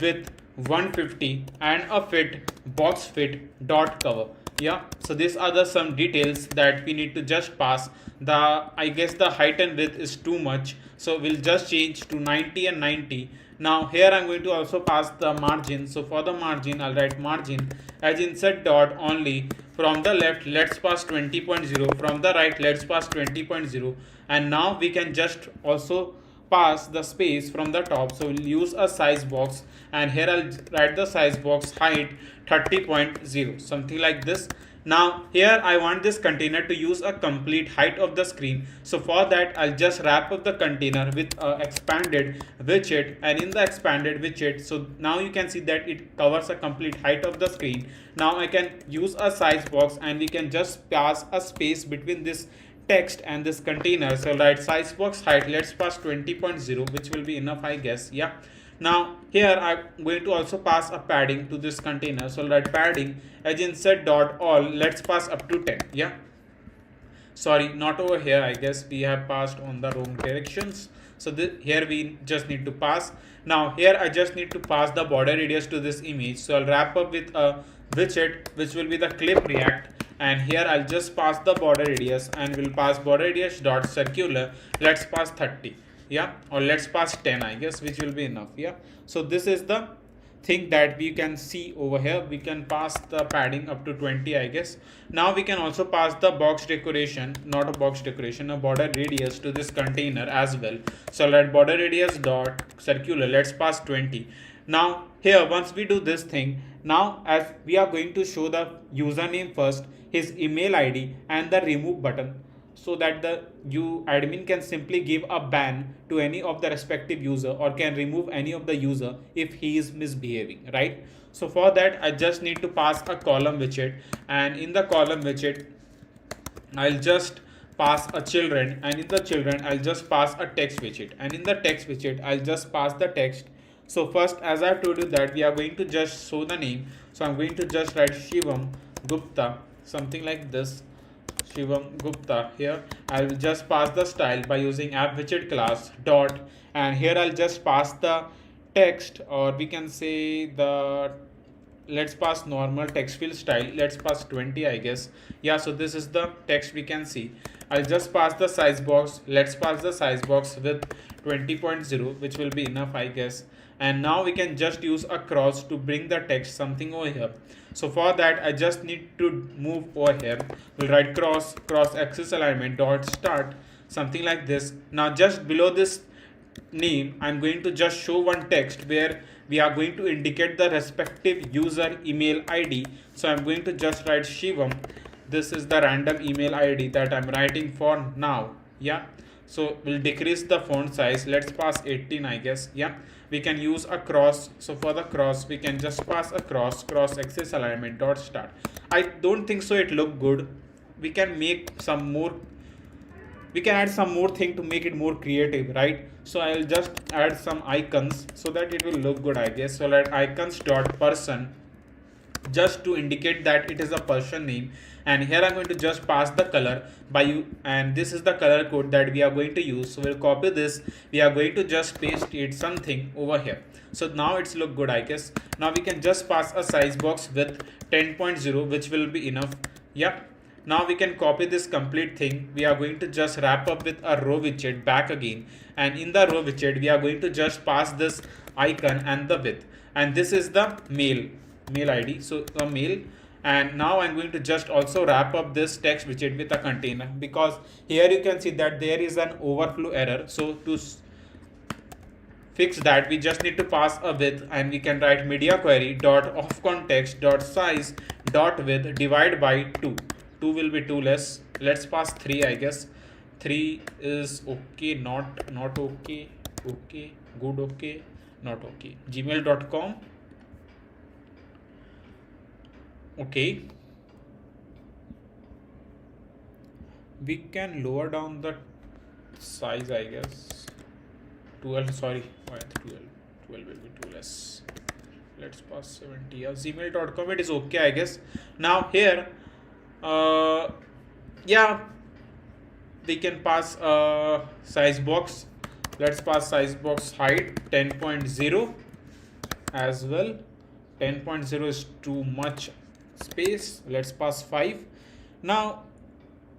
width 150, and a fit box fit dot cover. Yeah, so these are the some details that we need to just pass. I guess the height and width is too much, so we'll just change to 90 and 90. Now here I'm going to also pass the margin. So for the margin I'll write margin as insert dot only. From the left let's pass 20.0, from the right let's pass 20.0, and now we can just also pass the space from the top. So we'll use a size box, and here I'll write the size box height 30.0, something like this. Now here I want this container to use a complete height of the screen. So for that I'll just wrap up the container with a expanded widget, and in the expanded widget, so now you can see that it covers a complete height of the screen. Now I can use a size box, and we can just pass a space between this text and this container. So write size box height, let's pass 20.0, which will be enough, I guess. Yeah, now here I'm going to also pass a padding to this container. So write padding as insert dot all, let's pass up to 10. Yeah, sorry, not over here, I guess we have passed on the wrong directions. So here we just need to pass. Now here I just need to pass the border radius to this image. So I'll wrap up with a widget which will be the clip react, and here I'll just pass the border radius, and we'll pass border radius dot circular. Let's pass 30. Yeah, or let's pass 10, I guess, which will be enough. Yeah, so this is the thing that we can see over here. We can pass the padding up to 20, I guess. Now we can also pass the box decoration, not a box decoration, a border radius to this container as well. So let border radius dot circular, let's pass 20. Now here once we do this thing, now as we are going to show the username first, his email ID, and the remove button, so that the admin can simply give a ban to any of the respective user, or can remove any of the user if he is misbehaving, right? So for that I just need to pass a column widget, and in the column widget I'll just pass a children, and in the children I'll just pass a text widget, and in the text widget I'll just pass the text. So first, as I told you that we are going to just show the name, so I'm going to just write Shivam Gupta, something like this, Shivam Gupta. Here I will just pass the style by using app widget class dot, and here I'll just pass the text, or we can say the, let's pass normal text fill style, let's pass 20, I guess. Yeah, so this is the text we can see. I'll just pass the size box. Let's pass the size box with 20.0, which will be enough, I guess. And now we can just use a cross to bring the text something over here. So for that, I just need to move over here. We'll write cross axis alignment dot start, something like this. Now just below this name, I'm going to just show one text where we are going to indicate the respective user email ID. So I'm going to just write Shivam. This is the random email ID that I'm writing for now. Yeah. So we'll decrease the font size. Let's pass 18, I guess. Yeah. We can use a cross. So for the cross, we can just pass a cross axis alignment dot start. I don't think so it look good. We can make some more, we can add some more thing to make it more creative, right? So I'll just add some icons so that it will look good, I guess. So let icons dot person, just to indicate that it is a person name. And here I'm going to just pass the color by you, and this is the color code that we are going to use. So we'll copy this, we are going to just paste it something over here. So now it's look good, I guess. Now we can just pass a size box with 10.0, which will be enough. Yeah. Now we can copy this complete thing. We are going to just wrap up with a row widget back again, and in the row widget we are going to just pass this icon and the width, and this is the mail ID. So the mail. And now I'm going to just also wrap up this text widget with a container, because here you can see that there is an overflow error. So to fix that, we just need to pass a width, and we can write media query dot of context dot size dot width divide by 2. 2 will be 2 less. Let's pass 3, I guess. 3 is okay, not okay, okay, good, okay, not okay. gmail.com. Okay, we can lower down the size, I guess. 12, sorry, why 12 will be 2 less. Let's pass 70. Yeah, gmail.com, it is okay, I guess. Now here, yeah, we can pass size box. Let's pass size box height 10.0 as well. 10.0 is too much space. Let's pass 5. Now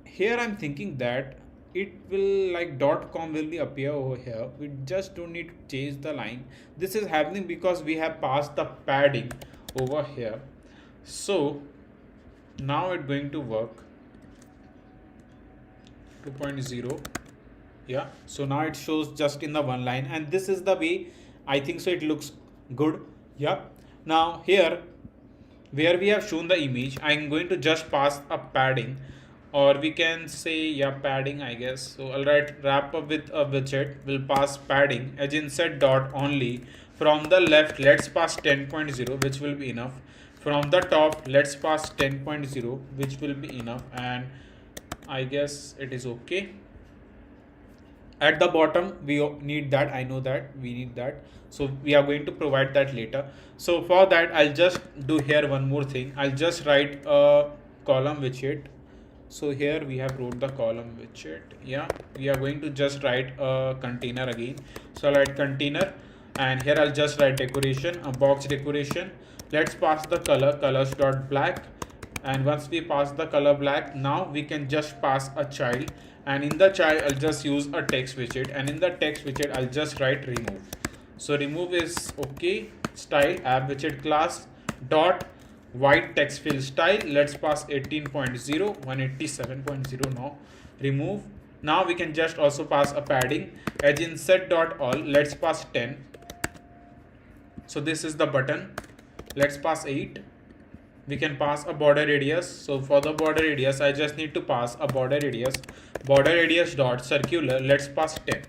here I'm thinking that it will like .com will be appear over here. We just don't need to change the line. This is happening because we have passed the padding over here. So now it's going to work. 2.0. Yeah, so now it shows just in the one line, and this is the way I think so it looks good. Yeah. Now here where we have shown the image, I'm going to just pass a padding, or we can say, yeah, padding, I guess. So I'll write wrap up with a widget, will pass padding edge inset dot only. From the left, let's pass 10.0, which will be enough. From the top, let's pass 10.0, which will be enough, and I guess it is okay. At the bottom we need that, I know that we need that, so we are going to provide that later. So for that, I'll just do here one more thing. I'll just write a column widget. So here we have wrote the column widget. Yeah, we are going to just write a container again. So I'll write container, and here I'll just write decoration, a box decoration. Let's pass the colors dot black, and once we pass the color black, now we can just pass a child, and in the child I'll just use a text widget, and in the text widget I'll just write remove. So remove is okay. Style app widget class dot white text fill style. Let's pass 18.0, 187.0 now. Remove. Now we can just also pass a padding edge inset dot all. Let's pass 10. So this is the button. Let's pass 8. We can pass a border radius. So for the border radius, I just need to pass a border radius dot circular. Let's pass 10.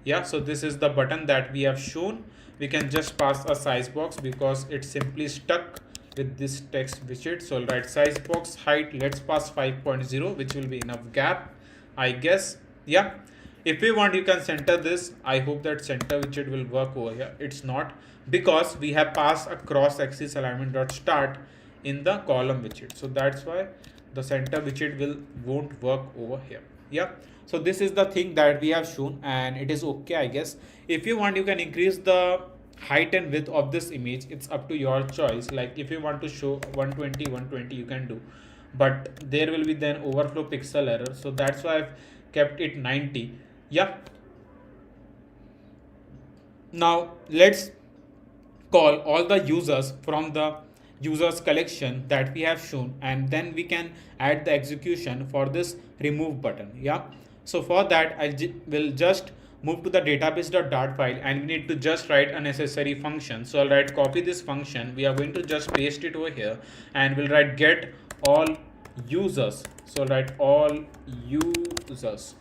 Yeah, so this is the button that we have shown. We can just pass a size box because it's simply stuck with this text widget. So I'll write size box height. Let's pass 5.0, which will be enough gap, I guess. Yeah, if we want, you can center this. I hope that center widget will work over here. It's not, because we have passed a cross axis alignment dot start in the column widget, so that's why the center widget won't work over here. Yeah, so this is the thing that we have shown, and it is okay, I guess. If you want, you can increase the height and width of this image. It's up to your choice. Like if you want to show 120, you can do, but there will be then overflow pixel error, so that's why I've kept it 90. Yeah, now let's call all the users from the users collection that we have shown, and then we can add the execution for this remove button. Yeah, so for that will just move to the database.dart file, and we need to just write a necessary function. So I'll write copy this function, we are going to just paste it over here, and we'll write get all users. So I'll write all users.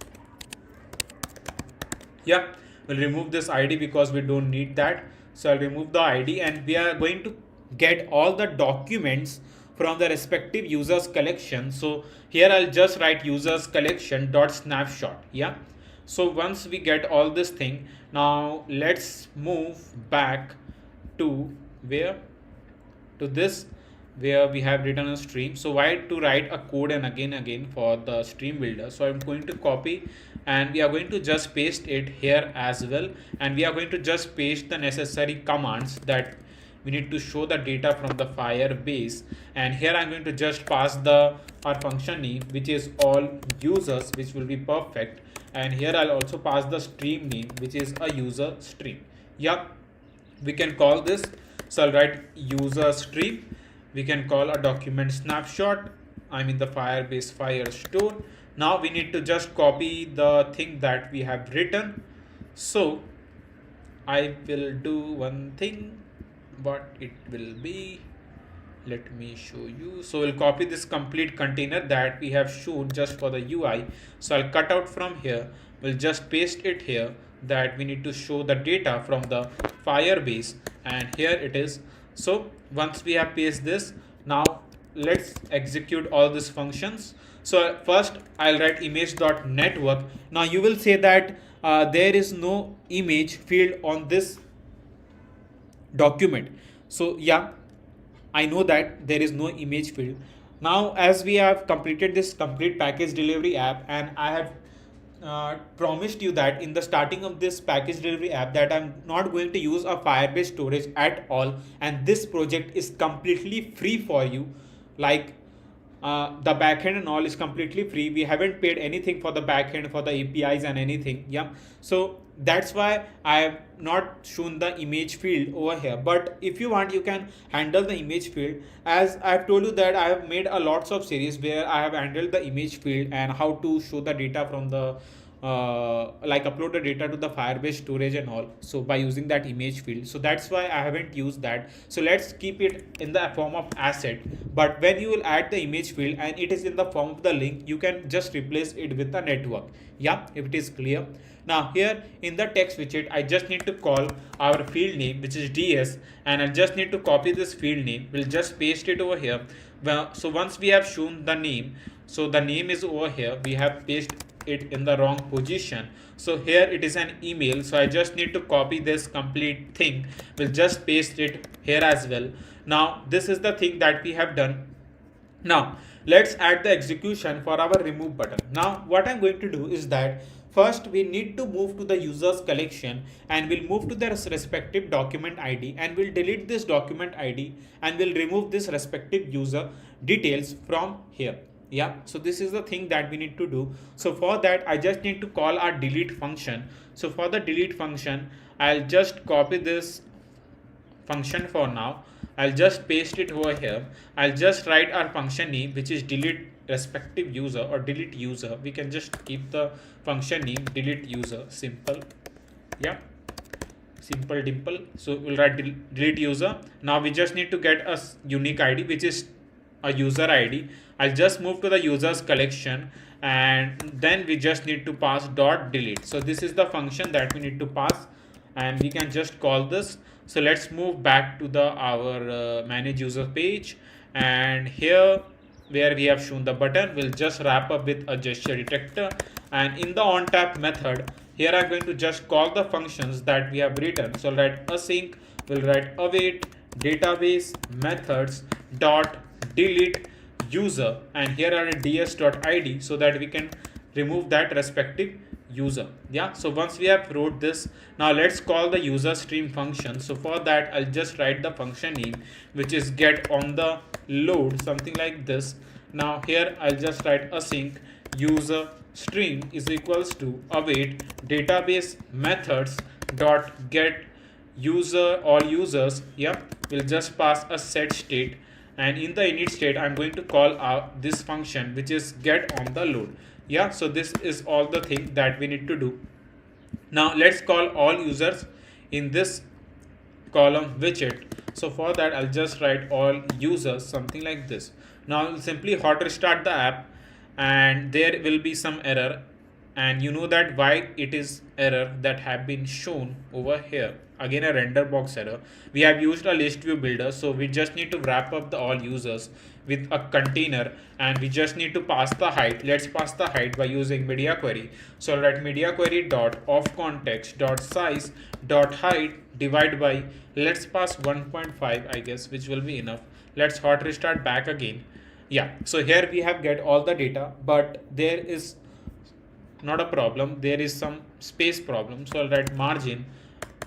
Yeah, we'll remove this id because we don't need that. So I'll remove the id, and we are going to get all the documents from the respective users collection. So here I'll just write users collection dot snapshot. Yeah, so once we get all this thing, now let's move back to where, to this, where we have written a stream. So why to write a code and again for the stream builder? So I'm going to copy, and we are going to just paste it here as well, and we are going to just paste the necessary commands that we need to show the data from the Firebase. And here I'm going to just pass the our function name, which is all users, which will be perfect. And here I'll also pass the stream name, which is a user stream. Yeah, we can call this. So I'll write user stream. We can call a document snapshot, I mean the Firebase Firestore. Now we need to just copy the thing that we have written. So I will do one thing, but it will be, let me show you. So we'll copy this complete container that we have shown just for the UI. So I'll cut out from here, we'll just paste it here, that we need to show the data from the Firebase, and here it is. So once we have pasted this, now let's execute all these functions. So first I'll write image.network. Now you will say that there is no image field on this document. So yeah, I know that there is no image field. Now as we have completed this complete package delivery app, and I have promised you that in the starting of this package delivery app that I'm not going to use a Firebase storage at all, and this project is completely free for you. Like the backend and all is completely free. We haven't paid anything for the backend, for the APIs and anything. Yeah, so that's why I have not shown the image field over here. But if you want, you can handle the image field. As I've told you that I have made a lots of series where I have handled the image field and how to show the data from the like upload the data to the Firebase storage and all, so by using that image field. So that's why I haven't used that. So let's keep it in the form of asset. But when you will add the image field and it is in the form of the link, you can just replace it with a network. Yeah, if it is clear. Now here in the text widget, I just need to call our field name, which is ds, and I just need to copy this field name. We'll just paste it over here. Well, so once we have shown the name, so the name is over here, we have pasted it in the wrong position. So here it is an email, so I just need to copy this complete thing. We'll just paste it here as well. Now this is the thing that we have done. Now let's add the execution for our remove button. Now what I'm going to do is that first we need to move to the users collection, and we'll move to their respective document ID, and we'll delete this document ID, and we'll remove this respective user details from here. Yeah, so this is the thing that we need to do. So for that I just need to call our delete function. So for the delete function, I'll just copy this function for now. I'll just paste it over here. I'll just write our function name, which is delete respective user or delete user. We can just keep the function name delete user, simple. Yeah, simple dimple. So we'll write delete user. Now we just need to get a unique ID, which is a user ID. I'll just move to the users collection, and then we just need to pass dot delete. So this is the function that we need to pass, and we can just call this. So let's move back to the our manage user page, and here where we have shown the button, we'll just wrap up with a gesture detector, and in the on tap method here I'm going to just call the functions that we have written. So I'll write async, we'll write await database methods dot delete user, and here are ds.id, so that we can remove that respective user. Yeah, so once we have wrote this, now let's call the user stream function. So for that I'll just write the function name, which is get on the load, something like this, Now here I'll just write async user stream is equals to await database methods dot get user or users. Yep, we'll just pass a set state, and in the init state I'm going to call out this function which is get on the load. Yeah, so this is all the thing that we need to do. Now let's call all users in this column widget. So for that I'll just write all users, something like this. Now I'll simply hot restart the app, and there will be some error, and you know that why it is error that have been shown over here. Again a render box error. We have used a list view builder, so we just need to wrap up the all users with a container, and we just need to pass the height. Let's pass the height by using media query. So I'll write media query dot of context dot size dot height divide by, let's pass 1.5 I guess, which will be enough. Let's hot restart back again. Yeah, so here we have get all the data, but there is not a problem, there is some space problem. So I'll write margin.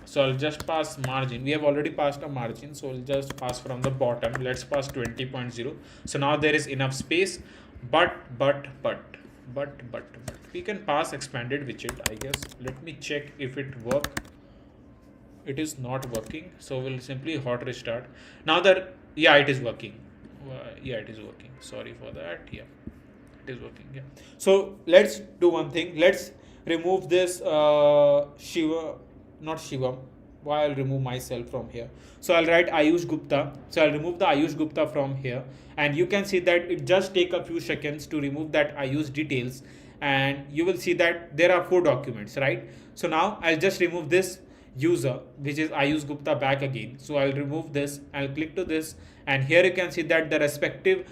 So I'll just pass margin. We have already passed a margin, so I'll just pass from the bottom. Let's pass 20.0. So now there is enough space, but we can pass expanded widget, I guess. Let me check if it work. It is not working, so we'll simply hot restart. Now that, yeah, it is working. Yeah, it is working. Sorry for that. Yeah, it is working. Yeah. So let's do one thing. Let's remove this Shiva, not Shivam. Why I'll remove myself from here. So I'll write Ayush Gupta. So I'll remove the Ayush Gupta from here, and you can see that it just take a few seconds to remove that Ayush details, and you will see that there are 4 documents, right? So now I'll just remove this user, which is Ayush Gupta, back again. So I'll remove this, I'll click to this, and here you can see that the respective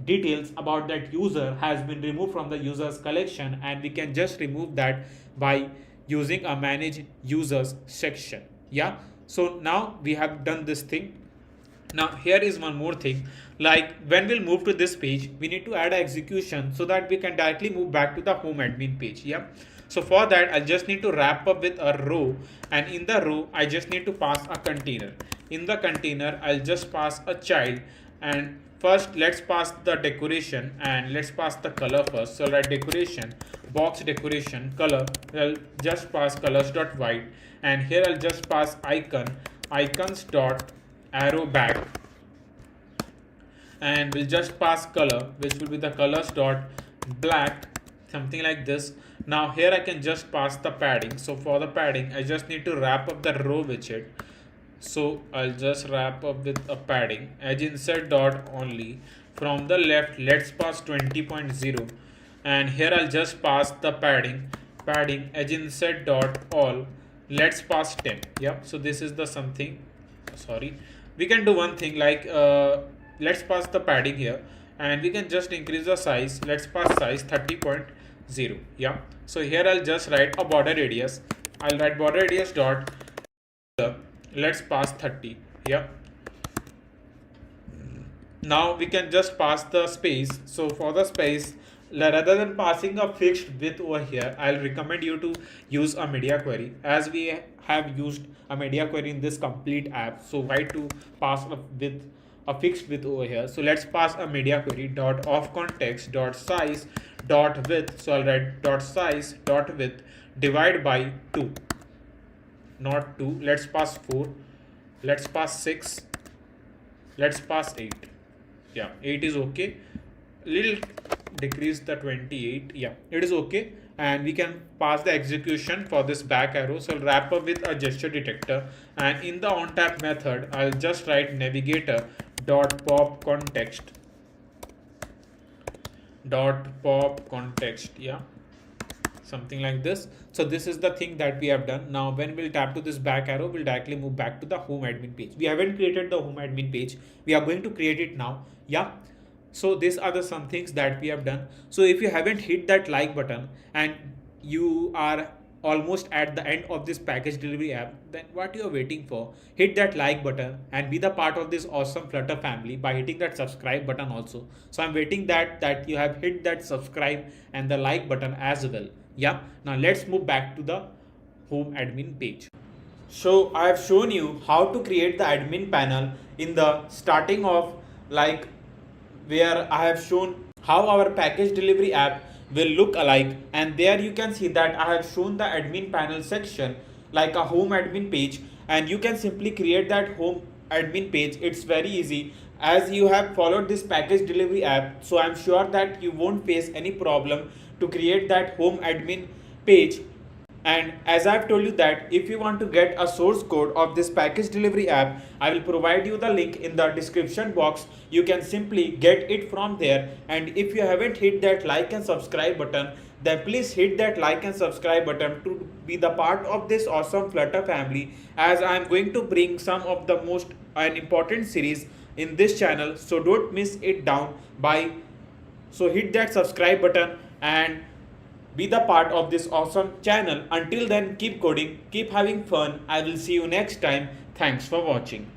details about that user has been removed from the users collection, and we can just remove that by using a manage users section. Yeah, so now we have done this thing. Now here is one more thing, like when we'll move to this page, we need to add an execution so that we can directly move back to the home admin page. Yeah, so for that I just need to wrap up with a row, and in the row I just need to pass a container. In the container I'll just pass a child, and first let's pass the decoration, and let's pass the color first. So write decoration box decoration color. I'll just pass colors dot white, and here I'll just pass icons dot arrow back, and we'll just pass color, which will be the colors dot black, something like this. Now here I can just pass the padding. So for the padding I just need to wrap up the row widget. So I'll just wrap up with a padding edge insert dot only. From the left let's pass 20.0, and here I'll just pass the padding edge insert dot all, let's pass 10. Yeah, so this is the something, sorry, we can do one thing, like let's pass the padding here, and we can just increase the size. Let's pass size 30.0. Yeah, so here I'll just write a border radius. I'll write border radius dot, let's pass 30. Yeah, now we can just pass the space. So for the space, rather than passing a fixed width over here, I'll recommend you to use a media query, as we have used a media query in this complete app. So why to pass a fixed width over here? So let's pass a media query dot of context dot size dot width. So I'll write dot size dot width divide by 2, not 2. Let's pass 4. Let's pass 6. Let's pass 8. Yeah, 8 is okay. Little decrease the 28. Yeah, it is okay, and we can pass the execution for this back arrow. So I'll wrap up with a gesture detector, and in the on tap method I'll just write navigator dot pop context dot pop context. Yeah, something like this. So this is the thing that we have done. Now when we'll tap to this back arrow, we'll directly move back to the home admin page. We haven't created the home admin page, we are going to create it now. Yeah, so these are the some things that we have done. So if you haven't hit that like button and you are almost at the end of this package delivery app, then what you are waiting for? Hit that like button and be the part of this awesome Flutter family by hitting that subscribe button also. So I'm waiting that you have hit that subscribe and the like button as well. Yeah, now let's move back to the home admin page. So I have shown you how to create the admin panel in the starting of like where I have shown how our package delivery app will look alike, and there you can see that I have shown the admin panel section like a home admin page, and you can simply create that home admin page. It's very easy as you have followed this package delivery app, so I'm sure that you won't face any problem to create that home admin page. And as I've told you that if you want to get a source code of this package delivery app, I will provide you the link in the description box. You can simply get it from there. And if you haven't hit that like and subscribe button, then please hit that like and subscribe button to be the part of this awesome Flutter family, as I am going to bring some of the most important series in this channel. So don't miss it down by so hit that subscribe button and be the part of this awesome channel. Until then, keep coding, keep having fun. I will see you next time. Thanks for watching.